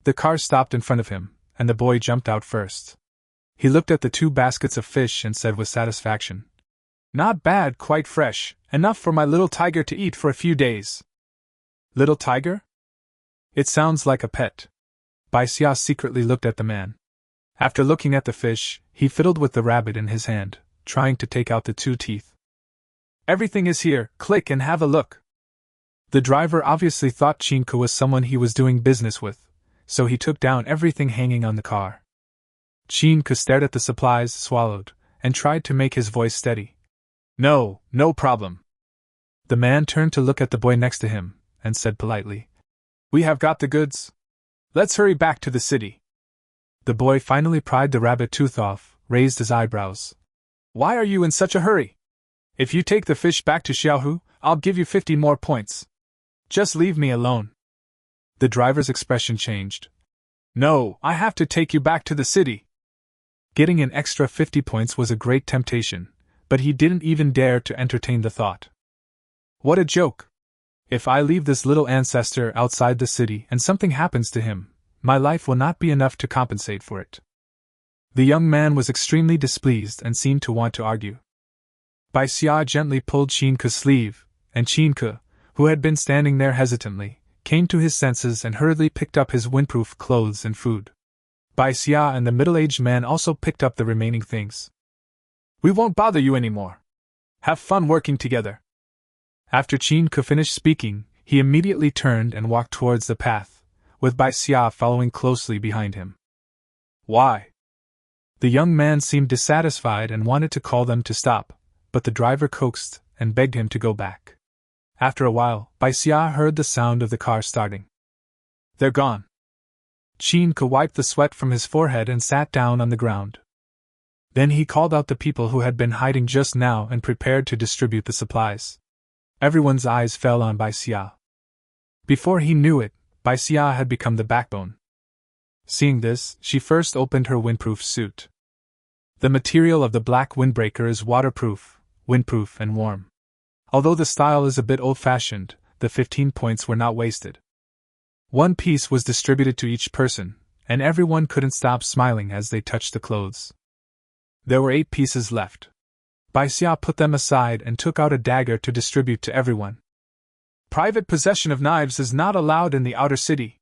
[SPEAKER 1] The car stopped in front of him, and the boy jumped out first. He looked at the two baskets of fish and said with satisfaction, "Not bad, quite fresh, enough for my little tiger to eat for a few days." Little tiger? It sounds like a pet. Bai Xia secretly looked at the man. After looking at the fish, he fiddled with the rabbit in his hand, trying to take out the two teeth. "Everything is here, click and have a look." The driver obviously thought Chinka was someone he was doing business with, so he took down everything hanging on the car. Chinka stared at the supplies, swallowed, and tried to make his voice steady. "No, no problem." The man turned to look at the boy next to him, and said politely, "We have got the goods. Let's hurry back to the city." The boy finally pried the rabbit tooth off, raised his eyebrows. "Why are you in such a hurry? If you take the fish back to Xiaohu, I'll give you 50 more points. Just leave me alone." The driver's expression changed. "No, I have to take you back to the city." Getting an extra 50 points was a great temptation, but he didn't even dare to entertain the thought. What a joke! If I leave this little ancestor outside the city and something happens to him, my life will not be enough to compensate for it. The young man was extremely displeased and seemed to want to argue. Bai Xia gently pulled Chinka's sleeve, and Chinka, who had been standing there hesitantly, came to his senses and hurriedly picked up his windproof clothes and food. Bai Xia and the middle-aged man also picked up the remaining things. "We won't bother you anymore. Have fun working together." After Chinka finished speaking, he immediately turned and walked towards the path, with Bai Xia following closely behind him. "Why?" The young man seemed dissatisfied and wanted to call them to stop, but the driver coaxed and begged him to go back. After a while, Bai Xia heard the sound of the car starting. "They're gone." Chinka wiped the sweat from his forehead and sat down on the ground. Then he called out the people who had been hiding just now and prepared to distribute the supplies. Everyone's eyes fell on Bai Xia. Before he knew it, Bai Xia had become the backbone. Seeing this, she first opened her windproof suit. The material of the black windbreaker is waterproof, windproof, and warm. Although the style is a bit old-fashioned, the 15 points were not wasted. One piece was distributed to each person, and everyone couldn't stop smiling as they touched the clothes. There were 8 pieces left. Bai Xia put them aside and took out a dagger to distribute to everyone. Private possession of knives is not allowed in the outer city.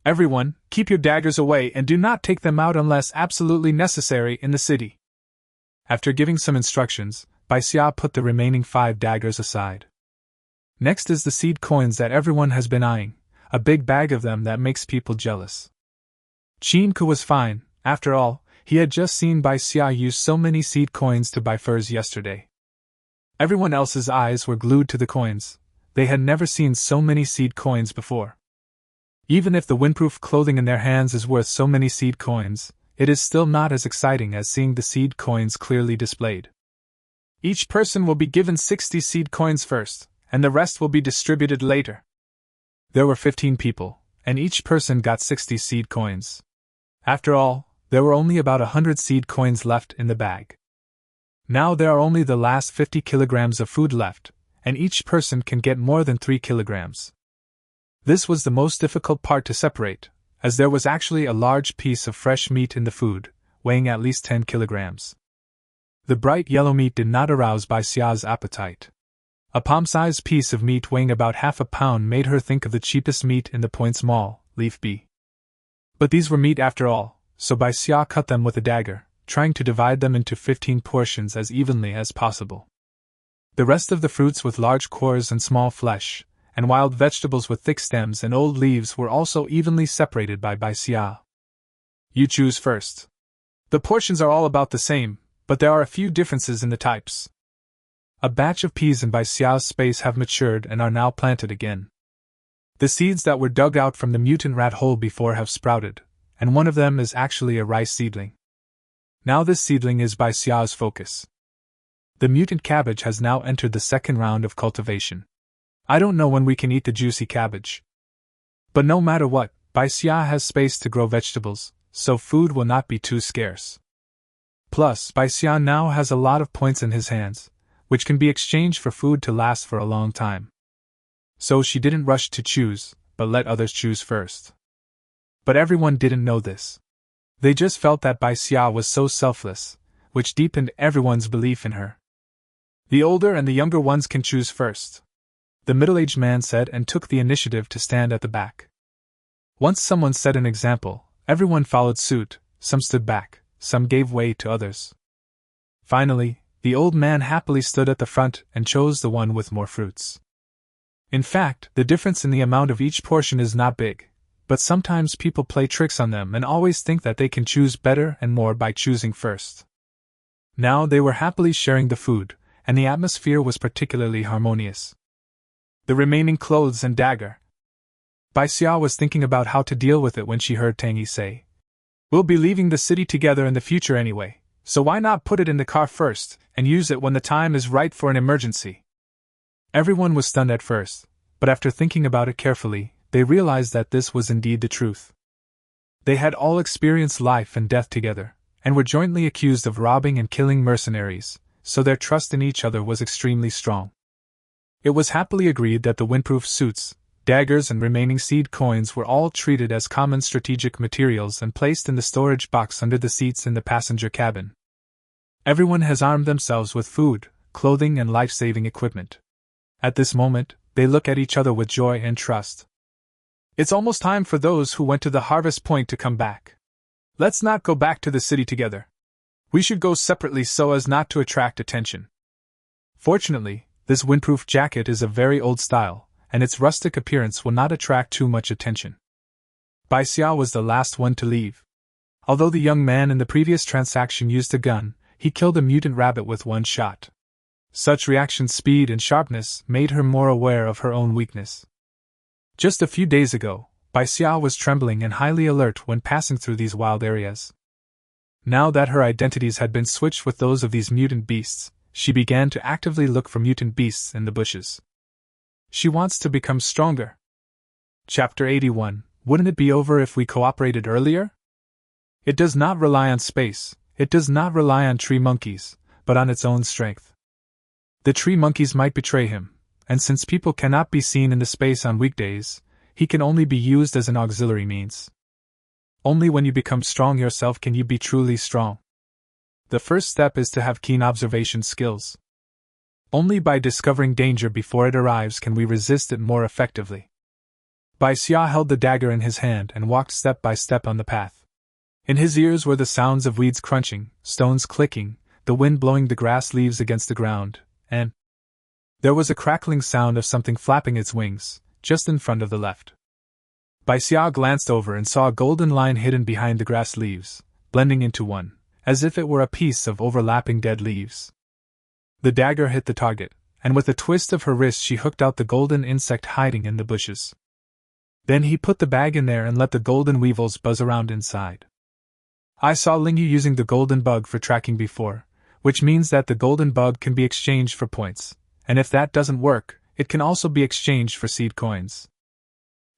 [SPEAKER 1] Everyone, keep your daggers away and do not take them out unless absolutely necessary in the city. After giving some instructions, Bai Xia put the remaining 5 daggers aside. Next is the seed coins that everyone has been eyeing, a big bag of them that makes people jealous. Chinku was fine, after all, he had just seen Bai Xia use so many seed coins to buy furs yesterday. Everyone else's eyes were glued to the coins. They had never seen so many seed coins before. Even if the windproof clothing in their hands is worth so many seed coins, it is still not as exciting as seeing the seed coins clearly displayed. Each person will be given 60 seed coins first, and the rest will be distributed later. There were 15 people, and each person got 60 seed coins. After all, there were only about 100 seed coins left in the bag. Now there are only the last 50 kilograms of food left, and each person can get more than 3 kilograms. This was the most difficult part to separate, as there was actually a large piece of fresh meat in the food, weighing at least 10 kilograms. The bright yellow meat did not arouse Bai Xia's appetite. A palm-sized piece of meat weighing about half a pound made her think of the cheapest meat in the Points Mall, leaf bee. But these were meat after all, so Bai Xia cut them with a dagger, trying to divide them into 15 portions as evenly as possible. The rest of the fruits with large cores and small flesh, and wild vegetables with thick stems and old leaves were also evenly separated by Bai Xia. You choose first. The portions are all about the same, but there are a few differences in the types. A batch of peas in Bai Xia's space have matured and are now planted again. The seeds that were dug out from the mutant rat hole before have sprouted, and one of them is actually a rice seedling. Now this seedling is Bai Xia's focus. The mutant cabbage has now entered the second round of cultivation. I don't know when we can eat the juicy cabbage. But no matter what, Bai Xia has space to grow vegetables, so food will not be too scarce. Plus, Bai Xia now has a lot of points in his hands, which can be exchanged for food to last for a long time. So she didn't rush to choose, but let others choose first. But everyone didn't know this. They just felt that Bai Xia was so selfless, which deepened everyone's belief in her. The older and the younger ones can choose first, the middle-aged man said, and took the initiative to stand at the back. Once someone set an example, everyone followed suit, some stood back, some gave way to others. Finally, the old man happily stood at the front and chose the one with more fruits. In fact, the difference in the amount of each portion is not big, but sometimes people play tricks on them and always think that they can choose better and more by choosing first. Now they were happily sharing the food, and the atmosphere was particularly harmonious. The remaining clothes and dagger. Bai Xia was thinking about how to deal with it when she heard Tang Yi say, "We'll be leaving the city together in the future anyway, so why not put it in the car first, and use it when the time is right for an emergency?" Everyone was stunned at first, but after thinking about it carefully, they realized that this was indeed the truth. They had all experienced life and death together, and were jointly accused of robbing and killing mercenaries, so their trust in each other was extremely strong. It was happily agreed that the windproof suits, daggers and remaining seed coins were all treated as common strategic materials and placed in the storage box under the seats in the passenger cabin. Everyone has armed themselves with food, clothing and life-saving equipment. At this moment, they look at each other with joy and trust. It's almost time for those who went to the harvest point to come back. Let's not go back to the city together. We should go separately so as not to attract attention. Fortunately, this windproof jacket is a very old style, and its rustic appearance will not attract too much attention. Bai Xia was the last one to leave. Although the young man in the previous transaction used a gun, he killed a mutant rabbit with one shot. Such reaction speed and sharpness made her more aware of her own weakness. Just a few days ago, Bai Xia was trembling and highly alert when passing through these wild areas. Now that her identities had been switched with those of these mutant beasts, she began to actively look for mutant beasts in the bushes. She wants to become stronger. Chapter 81. Wouldn't it be over if we cooperated earlier? It does not rely on space, it does not rely on tree monkeys, but on its own strength. The tree monkeys might betray him, and since people cannot be seen in the space on weekdays, he can only be used as an auxiliary means. Only when you become strong yourself can you be truly strong. The first step is to have keen observation skills. Only by discovering danger before it arrives can we resist it more effectively. Bai Xia held the dagger in his hand and walked step by step on the path. In his ears were the sounds of weeds crunching, stones clicking, the wind blowing the grass leaves against the ground, and there was a crackling sound of something flapping its wings, just in front of the left. Bai Xia glanced over and saw a golden line hidden behind the grass leaves, blending into one, as if it were a piece of overlapping dead leaves. The dagger hit the target, and with a twist of her wrist she hooked out the golden insect hiding in the bushes. Then he put the bag in there and let the golden weevils buzz around inside. I saw Lingyu using the golden bug for tracking before, which means that the golden bug can be exchanged for points, and if that doesn't work, it can also be exchanged for seed coins.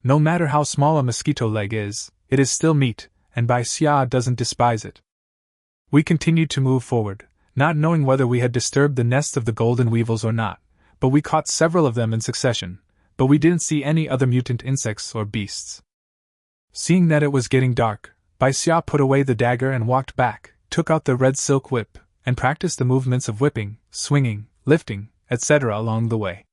[SPEAKER 1] No matter how small a mosquito leg is, it is still meat, and Bai Xia doesn't despise it. We continued to move forward, not knowing whether we had disturbed the nest of the golden weevils or not, but we caught several of them in succession, but we didn't see any other mutant insects or beasts. Seeing that it was getting dark, Bai Xia put away the dagger and walked back, took out the red silk whip, and practiced the movements of whipping, swinging, lifting, etc. along the way.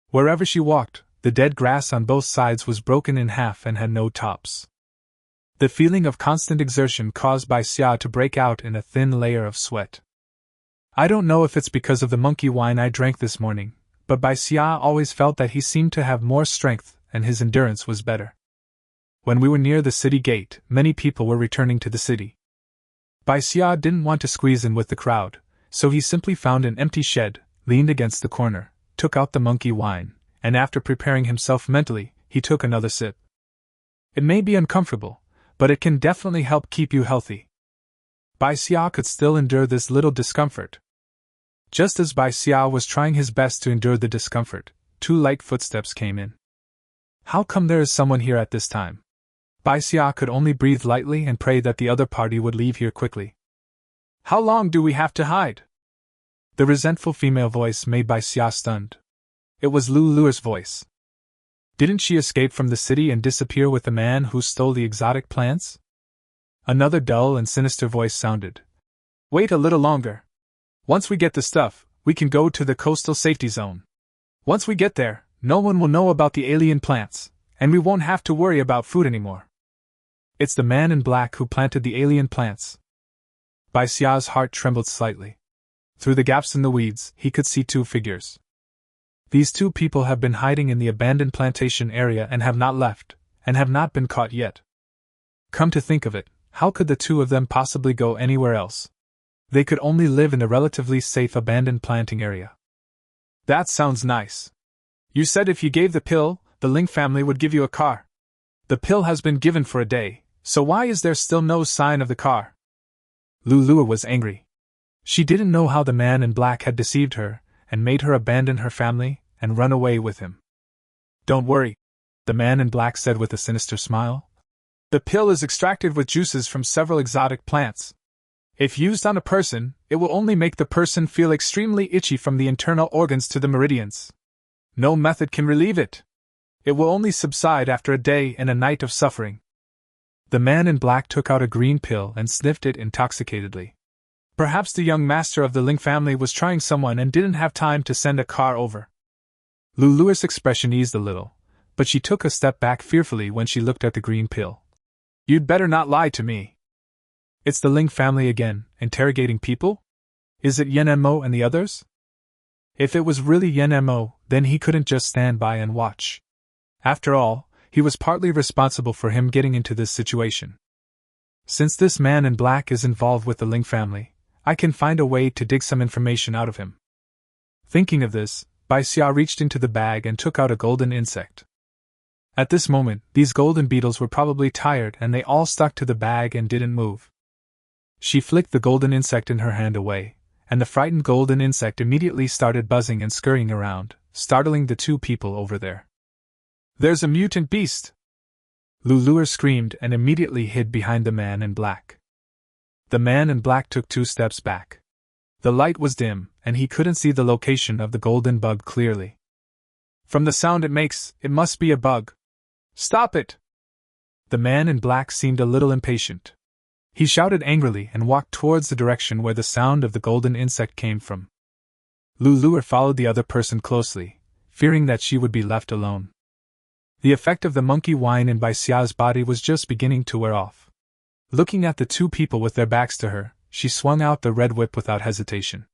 [SPEAKER 1] Wherever she walked, the dead grass on both sides was broken in half and had no tops. The feeling of constant exertion caused Bai Xia to break out in a thin layer of sweat. I don't know if it's because of the monkey wine I drank this morning, but Bai Xia always felt that he seemed to have more strength and his endurance was better. When we were near the city gate, many people were returning to the city. Bai Xia didn't want to squeeze in with the crowd, so he simply found an empty shed, leaned against the corner, took out the monkey wine, and after preparing himself mentally, he took another sip. It may be uncomfortable, but it can definitely help keep you healthy. Bai Xia could still endure this little discomfort. Just as Bai Xia was trying his best to endure the discomfort, 2 light footsteps came in. How come there is someone here at this time? Bai Xia could only breathe lightly and pray that the other party would leave here quickly. How long do we have to hide? The resentful female voice made Bai Xia stunned. It was Lu Luer's voice. Didn't she escape from the city and disappear with the man who stole the exotic plants? Another dull and sinister voice sounded. Wait a little longer. Once we get the stuff, we can go to the coastal safety zone. Once we get there, no one will know about the alien plants, and we won't have to worry about food anymore. It's the man in black who planted the alien plants. Bai Xia's heart trembled slightly. Through the gaps in the weeds, he could see 2 figures. These 2 people have been hiding in the abandoned plantation area and have not left, and have not been caught yet. Come to think of it, how could the 2 of them possibly go anywhere else? They could only live in the relatively safe abandoned planting area. That sounds nice. You said if you gave the pill, the Ling family would give you a car. The pill has been given for a day, so why is there still no sign of the car? Lu Luer was angry. She didn't know how the man in black had deceived her, and made her abandon her family, and run away with him. Don't worry, the man in black said with a sinister smile. The pill is extracted with juices from several exotic plants. If used on a person, it will only make the person feel extremely itchy from the internal organs to the meridians. No method can relieve it. It will only subside after a day and a night of suffering. The man in black took out a green pill and sniffed it intoxicatedly. Perhaps the young master of the Ling family was trying someone and didn't have time to send a car over. Lu Luer's expression eased a little, but she took a step back fearfully when she looked at the green pill. You'd better not lie to me. It's the Ling family again, interrogating people? Is it Yen Mo and the others? If it was really Yen Mo, then he couldn't just stand by and watch. After all, he was partly responsible for him getting into this situation. Since this man in black is involved with the Ling family, I can find a way to dig some information out of him. Thinking of this, Bai Xia reached into the bag and took out a golden insect. At this moment, these golden beetles were probably tired and they all stuck to the bag and didn't move. She flicked the golden insect in her hand away, and the frightened golden insect immediately started buzzing and scurrying around, startling the 2 people over there. There's a mutant beast! Lu Luer screamed and immediately hid behind the man in black. The man in black took 2 steps back. The light was dim, and he couldn't see the location of the golden bug clearly. From the sound it makes, it must be a bug. Stop it! The man in black seemed a little impatient. He shouted angrily and walked towards the direction where the sound of the golden insect came from. Luluer followed the other person closely, fearing that she would be left alone. The effect of the monkey wine in Bai Xia's body was just beginning to wear off. Looking at the two people with their backs to her, she swung out the red whip without hesitation.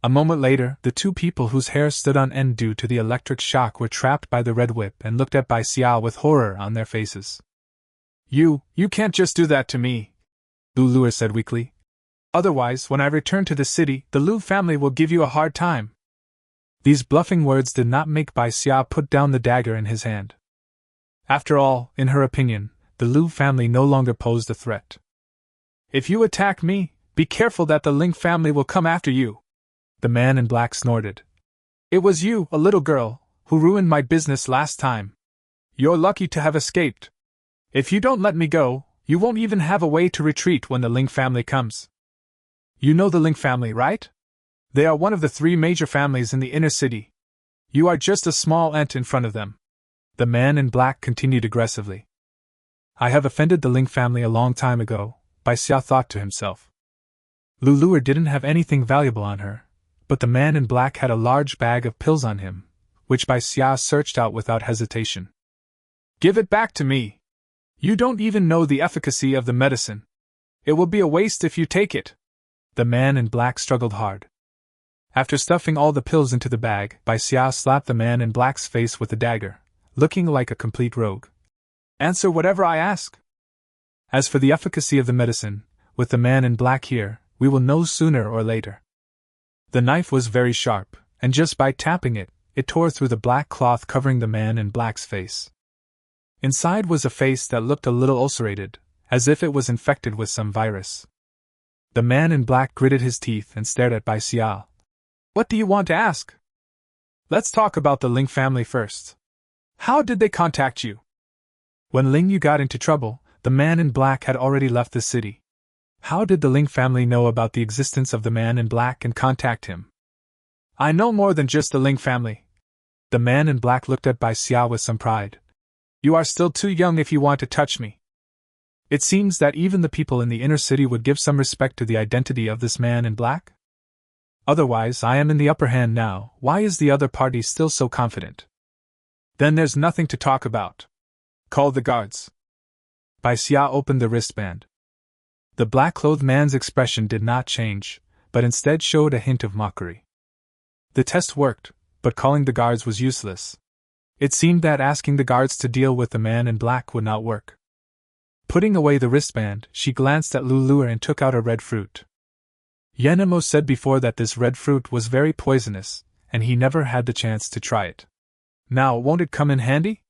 [SPEAKER 1] A moment later, the two people whose hair stood on end due to the electric shock were trapped by the red whip and looked at Bai Xia with horror on their faces. You can't just do that to me," Luluer said weakly. "Otherwise, when I return to the city, the Lu family will give you a hard time." These bluffing words did not make Bai Xia put down the dagger in his hand. After all, in her opinion, the Lu family no longer posed a threat. "If you attack me, be careful that the Ling family will come after you," the man in black snorted. "It was you, a little girl, who ruined my business last time. You're lucky to have escaped. If you don't let me go, you won't even have a way to retreat when the Ling family comes. You know the Ling family, right? They are one of the 3 major families in the inner city. You are just a small ant in front of them." The man in black continued aggressively. "I have offended the Ling family a long time ago," Bai Xia thought to himself. Luluer didn't have anything valuable on her, but the man in black had a large bag of pills on him, which Bai Xia searched out without hesitation. "Give it back to me! You don't even know the efficacy of the medicine. It will be a waste if you take it." The man in black struggled hard. After stuffing all the pills into the bag, Bai Xia slapped the man in black's face with the dagger, looking like a complete rogue. "Answer whatever I ask." "As for the efficacy of the medicine, with the man in black here, we will know sooner or later." The knife was very sharp, and just by tapping it, it tore through the black cloth covering the man in black's face. Inside was a face that looked a little ulcerated, as if it was infected with some virus. The man in black gritted his teeth and stared at Bai Xia. "What do you want to ask?" "Let's talk about the Ling family first. How did they contact you?" "When Ling Yu got into trouble, the man in black had already left the city. How did the Ling family know about the existence of the man in black and contact him?" "I know more than just the Ling family." The man in black looked at Bai Xia with some pride. "You are still too young if you want to touch me. It seems that even the people in the inner city would give some respect to the identity of this man in black? Otherwise, I am in the upper hand now. Why is the other party still so confident?" "Then there's nothing to talk about. Call the guards." Bai Xia opened the wristband. The black-clothed man's expression did not change, but instead showed a hint of mockery. The test worked, but calling the guards was useless. It seemed that asking the guards to deal with the man in black would not work. Putting away the wristband, she glanced at Luluer and took out a red fruit. Yenemo said before that this red fruit was very poisonous, and he never had the chance to try it. Now, won't it come in handy?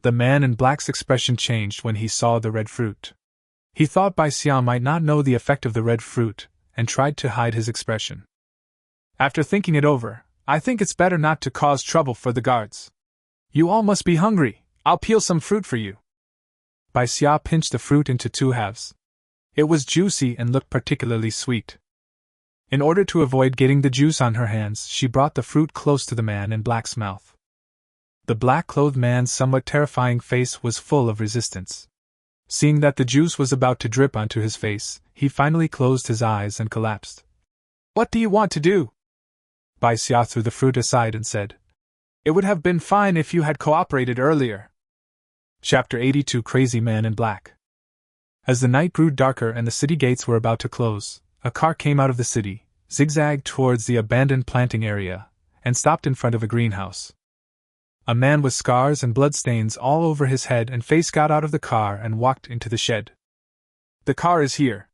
[SPEAKER 1] The man in black's expression changed when he saw the red fruit. He thought Bai Xia might not know the effect of the red fruit, and tried to hide his expression. "After thinking it over, I think it's better not to cause trouble for the guards. You all must be hungry. I'll peel some fruit for you." Bai Xia pinched the fruit into 2 halves. It was juicy and looked particularly sweet. In order to avoid getting the juice on her hands, she brought the fruit close to the man in black's mouth. The black-clothed man's somewhat terrifying face was full of resistance. Seeing that the juice was about to drip onto his face, he finally closed his eyes and collapsed. "What do you want to do?" Bai Xia threw the fruit aside and said, "It would have been fine if you had cooperated earlier." Chapter 82 Crazy Man in Black. As the night grew darker and the city gates were about to close, a car came out of the city, zigzagged towards the abandoned planting area, and stopped in front of a greenhouse. A man with scars and bloodstains all over his head and face got out of the car and walked into the shed. "The car is here."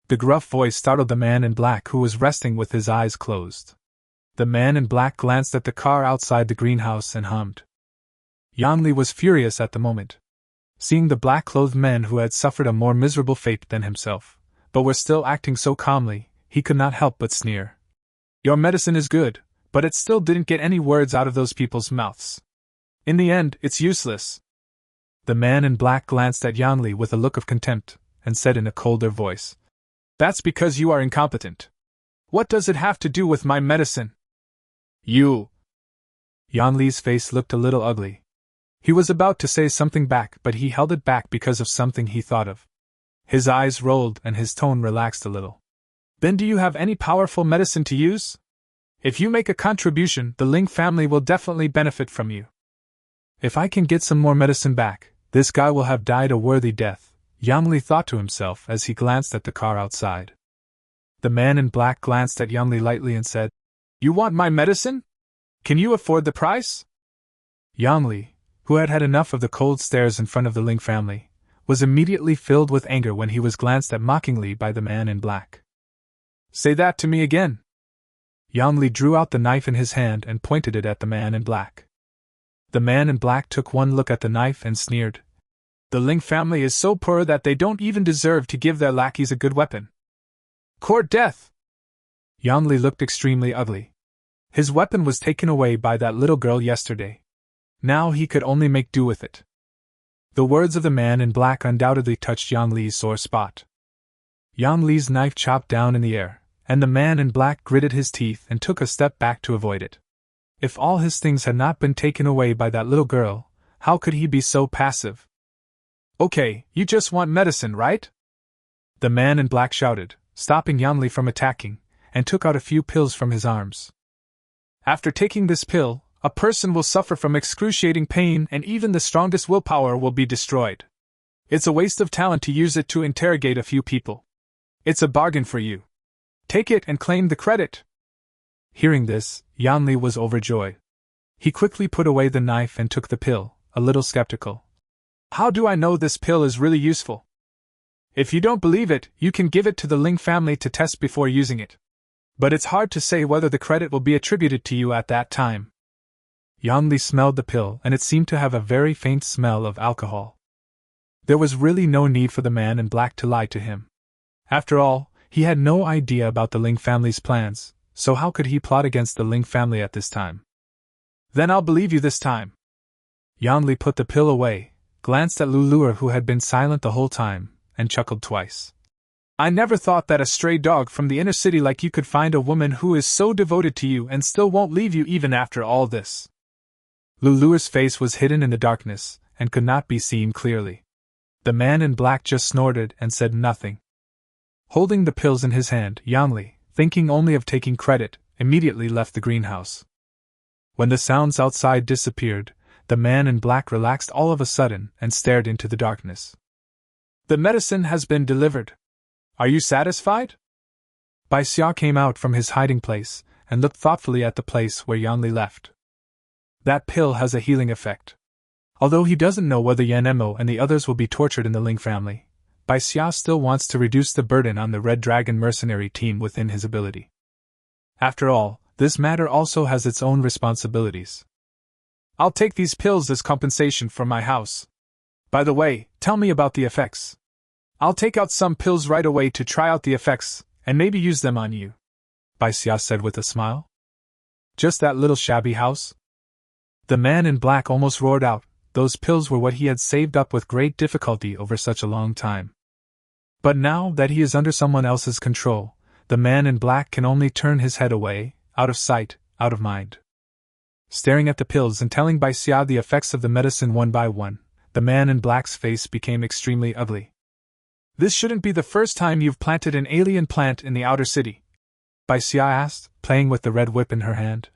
[SPEAKER 1] The gruff voice startled the man in black, who was resting with his eyes closed. The man in black glanced at the car outside the greenhouse and hummed. Yang Li was furious at the moment. Seeing the black-clothed men who had suffered a more miserable fate than himself, but were still acting so calmly, he could not help but sneer. "Your medicine is good, but it still didn't get any words out of those people's mouths. In the end, it's useless." The man in black glanced at Yang Li with a look of contempt, and said in a colder voice, "That's because you are incompetent. What does it have to do with my medicine?" "You..." Yang Li's face looked a little ugly. He was about to say something back, but he held it back because of something he thought of. His eyes rolled and his tone relaxed a little. Then do you have any powerful medicine to use? If you make a contribution, the Ling family will definitely benefit from you. If I can get some more medicine back, this guy will have died a worthy death, Yanli thought to himself as he glanced at the car outside. The man in black glanced at Yanli lightly and said, "You want my medicine? Can you afford the price?" Yanli, who had had enough of the cold stares in front of the Ling family, was immediately filled with anger when he was glanced at mockingly by the man in black. "Say that to me again." Yanli drew out the knife in his hand and pointed it at the man in black. The man in black took one look at the knife and sneered. "The Ling family is so poor that they don't even deserve to give their lackeys a good weapon. Court death!" Yanli looked extremely ugly. His weapon was taken away by that little girl yesterday. Now he could only make do with it. The words of the man in black undoubtedly touched Yanli's sore spot. Yanli's knife chopped down in the air, and the man in black gritted his teeth and took a step back to avoid it. If all his things had not been taken away by that little girl, how could he be so passive? "Okay, you just want medicine, right?" The man in black shouted, stopping Yanli from attacking, and took out a few pills from his arms. "After taking this pill, a person will suffer from excruciating pain and even the strongest willpower will be destroyed. It's a waste of talent to use it to interrogate a few people. It's a bargain for you. Take it and claim the credit." Hearing this, Yanli was overjoyed. He quickly put away the knife and took the pill, a little skeptical. "How do I know this pill is really useful? If you don't believe it, you can give it to the Ling family to test before using it. But it's hard to say whether the credit will be attributed to you at that time." Yanli smelled the pill and it seemed to have a very faint smell of alcohol. There was really no need for the man in black to lie to him. After all, he had no idea about the Ling family's plans, so how could he plot against the Ling family at this time? "Then I'll believe you this time." Yanli put the pill away, glanced at Lulur who had been silent the whole time, and chuckled twice. "I never thought that a stray dog from the inner city like you could find a woman who is so devoted to you and still won't leave you even after all this." Lulur's face was hidden in the darkness, and could not be seen clearly. The man in black just snorted and said nothing. Holding the pills in his hand, Yanli, thinking only of taking credit, immediately left the greenhouse. When the sounds outside disappeared, the man in black relaxed all of a sudden and stared into the darkness. "The medicine has been delivered. Are you satisfied?" Bai Xia came out from his hiding place and looked thoughtfully at the place where Yanli left. "That pill has a healing effect. Although he doesn't know whether Yanemo and the others will be tortured in the Ling family, Bai Xia still wants to reduce the burden on the Red Dragon mercenary team within his ability. After all, this matter also has its own responsibilities. I'll take these pills as compensation for my house. By the way, tell me about the effects. I'll take out some pills right away to try out the effects, and maybe use them on you," Bai Xia said with a smile. "Just that little shabby house?" The man in black almost roared out. Those pills were what he had saved up with great difficulty over such a long time. But now that he is under someone else's control, the man in black can only turn his head away, out of sight, out of mind. Staring at the pills and telling Bai Xia the effects of the medicine one by one, the man in black's face became extremely ugly. "This shouldn't be the first time you've planted an alien plant in the outer city?" Bai Xia asked, playing with the red whip in her hand.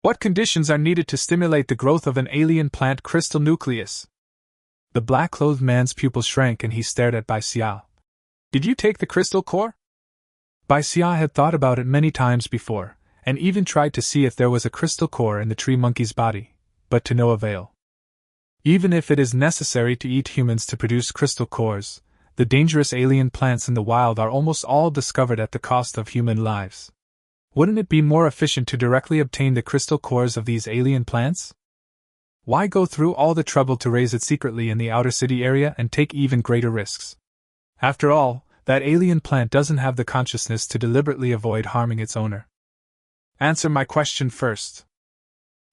[SPEAKER 1] "What conditions are needed to stimulate the growth of an alien plant crystal nucleus?" The black-clothed man's pupils shrank and he stared at Bai Xia. "Did you take the crystal core?" Bai Xia had thought about it many times before, and even tried to see if there was a crystal core in the tree monkey's body, but to no avail. Even if it is necessary to eat humans to produce crystal cores, the dangerous alien plants in the wild are almost all discovered at the cost of human lives. Wouldn't it be more efficient to directly obtain the crystal cores of these alien plants? Why go through all the trouble to raise it secretly in the outer city area and take even greater risks? After all, that alien plant doesn't have the consciousness to deliberately avoid harming its owner. Answer my question first.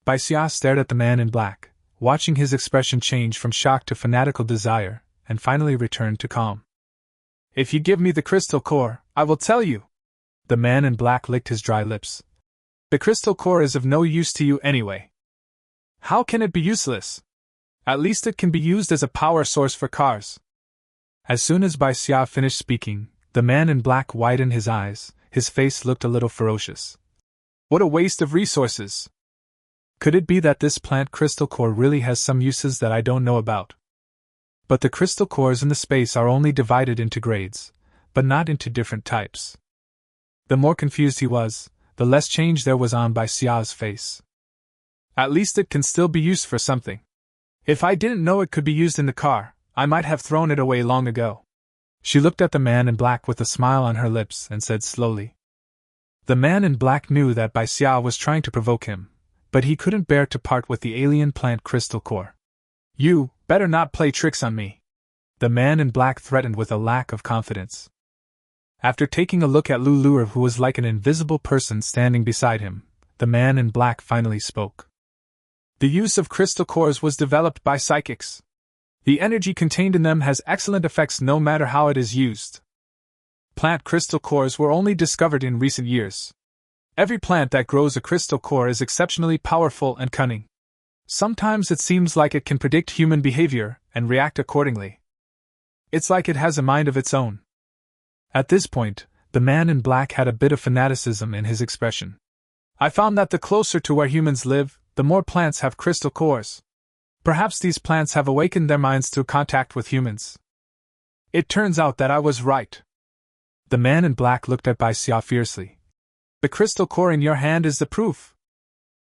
[SPEAKER 1] Bai Xia stared at the man in black, watching his expression change from shock to fanatical desire, and finally returned to calm. "If you give me the crystal core, I will tell you." The man in black licked his dry lips. "The crystal core is of no use to you anyway." "How can it be useless?" At least it can be used as a power source for cars. As soon as Bai Xia finished speaking, the man in black widened his eyes, his face looked a little ferocious. What a waste of resources! Could it be that this plant crystal core really has some uses that I don't know about? But the crystal cores in the space are only divided into grades, but not into different types. The more confused he was, the less change there was on Bai Xia's face. At least it can still be used for something. If I didn't know it could be used in the car, I might have thrown it away long ago. She looked at the man in black with a smile on her lips and said slowly. The man in black knew that Bai Xia was trying to provoke him, but he couldn't bear to part with the alien plant crystal core. You better not play tricks on me, the man in black threatened with a lack of confidence. After taking a look at Lulu, who was like an invisible person standing beside him, the man in black finally spoke. The use of crystal cores was developed by psychics. The energy contained in them has excellent effects no matter how it is used. Plant crystal cores were only discovered in recent years. Every plant that grows a crystal core is exceptionally powerful and cunning. Sometimes it seems like it can predict human behavior and react accordingly. It's like it has a mind of its own. At this point, the man in black had a bit of fanaticism in his expression. I found that the closer to where humans live, the more plants have crystal cores. Perhaps these plants have awakened their minds through contact with humans. It turns out that I was right. The man in black looked at Bai Xia fiercely. The crystal core in your hand is the proof.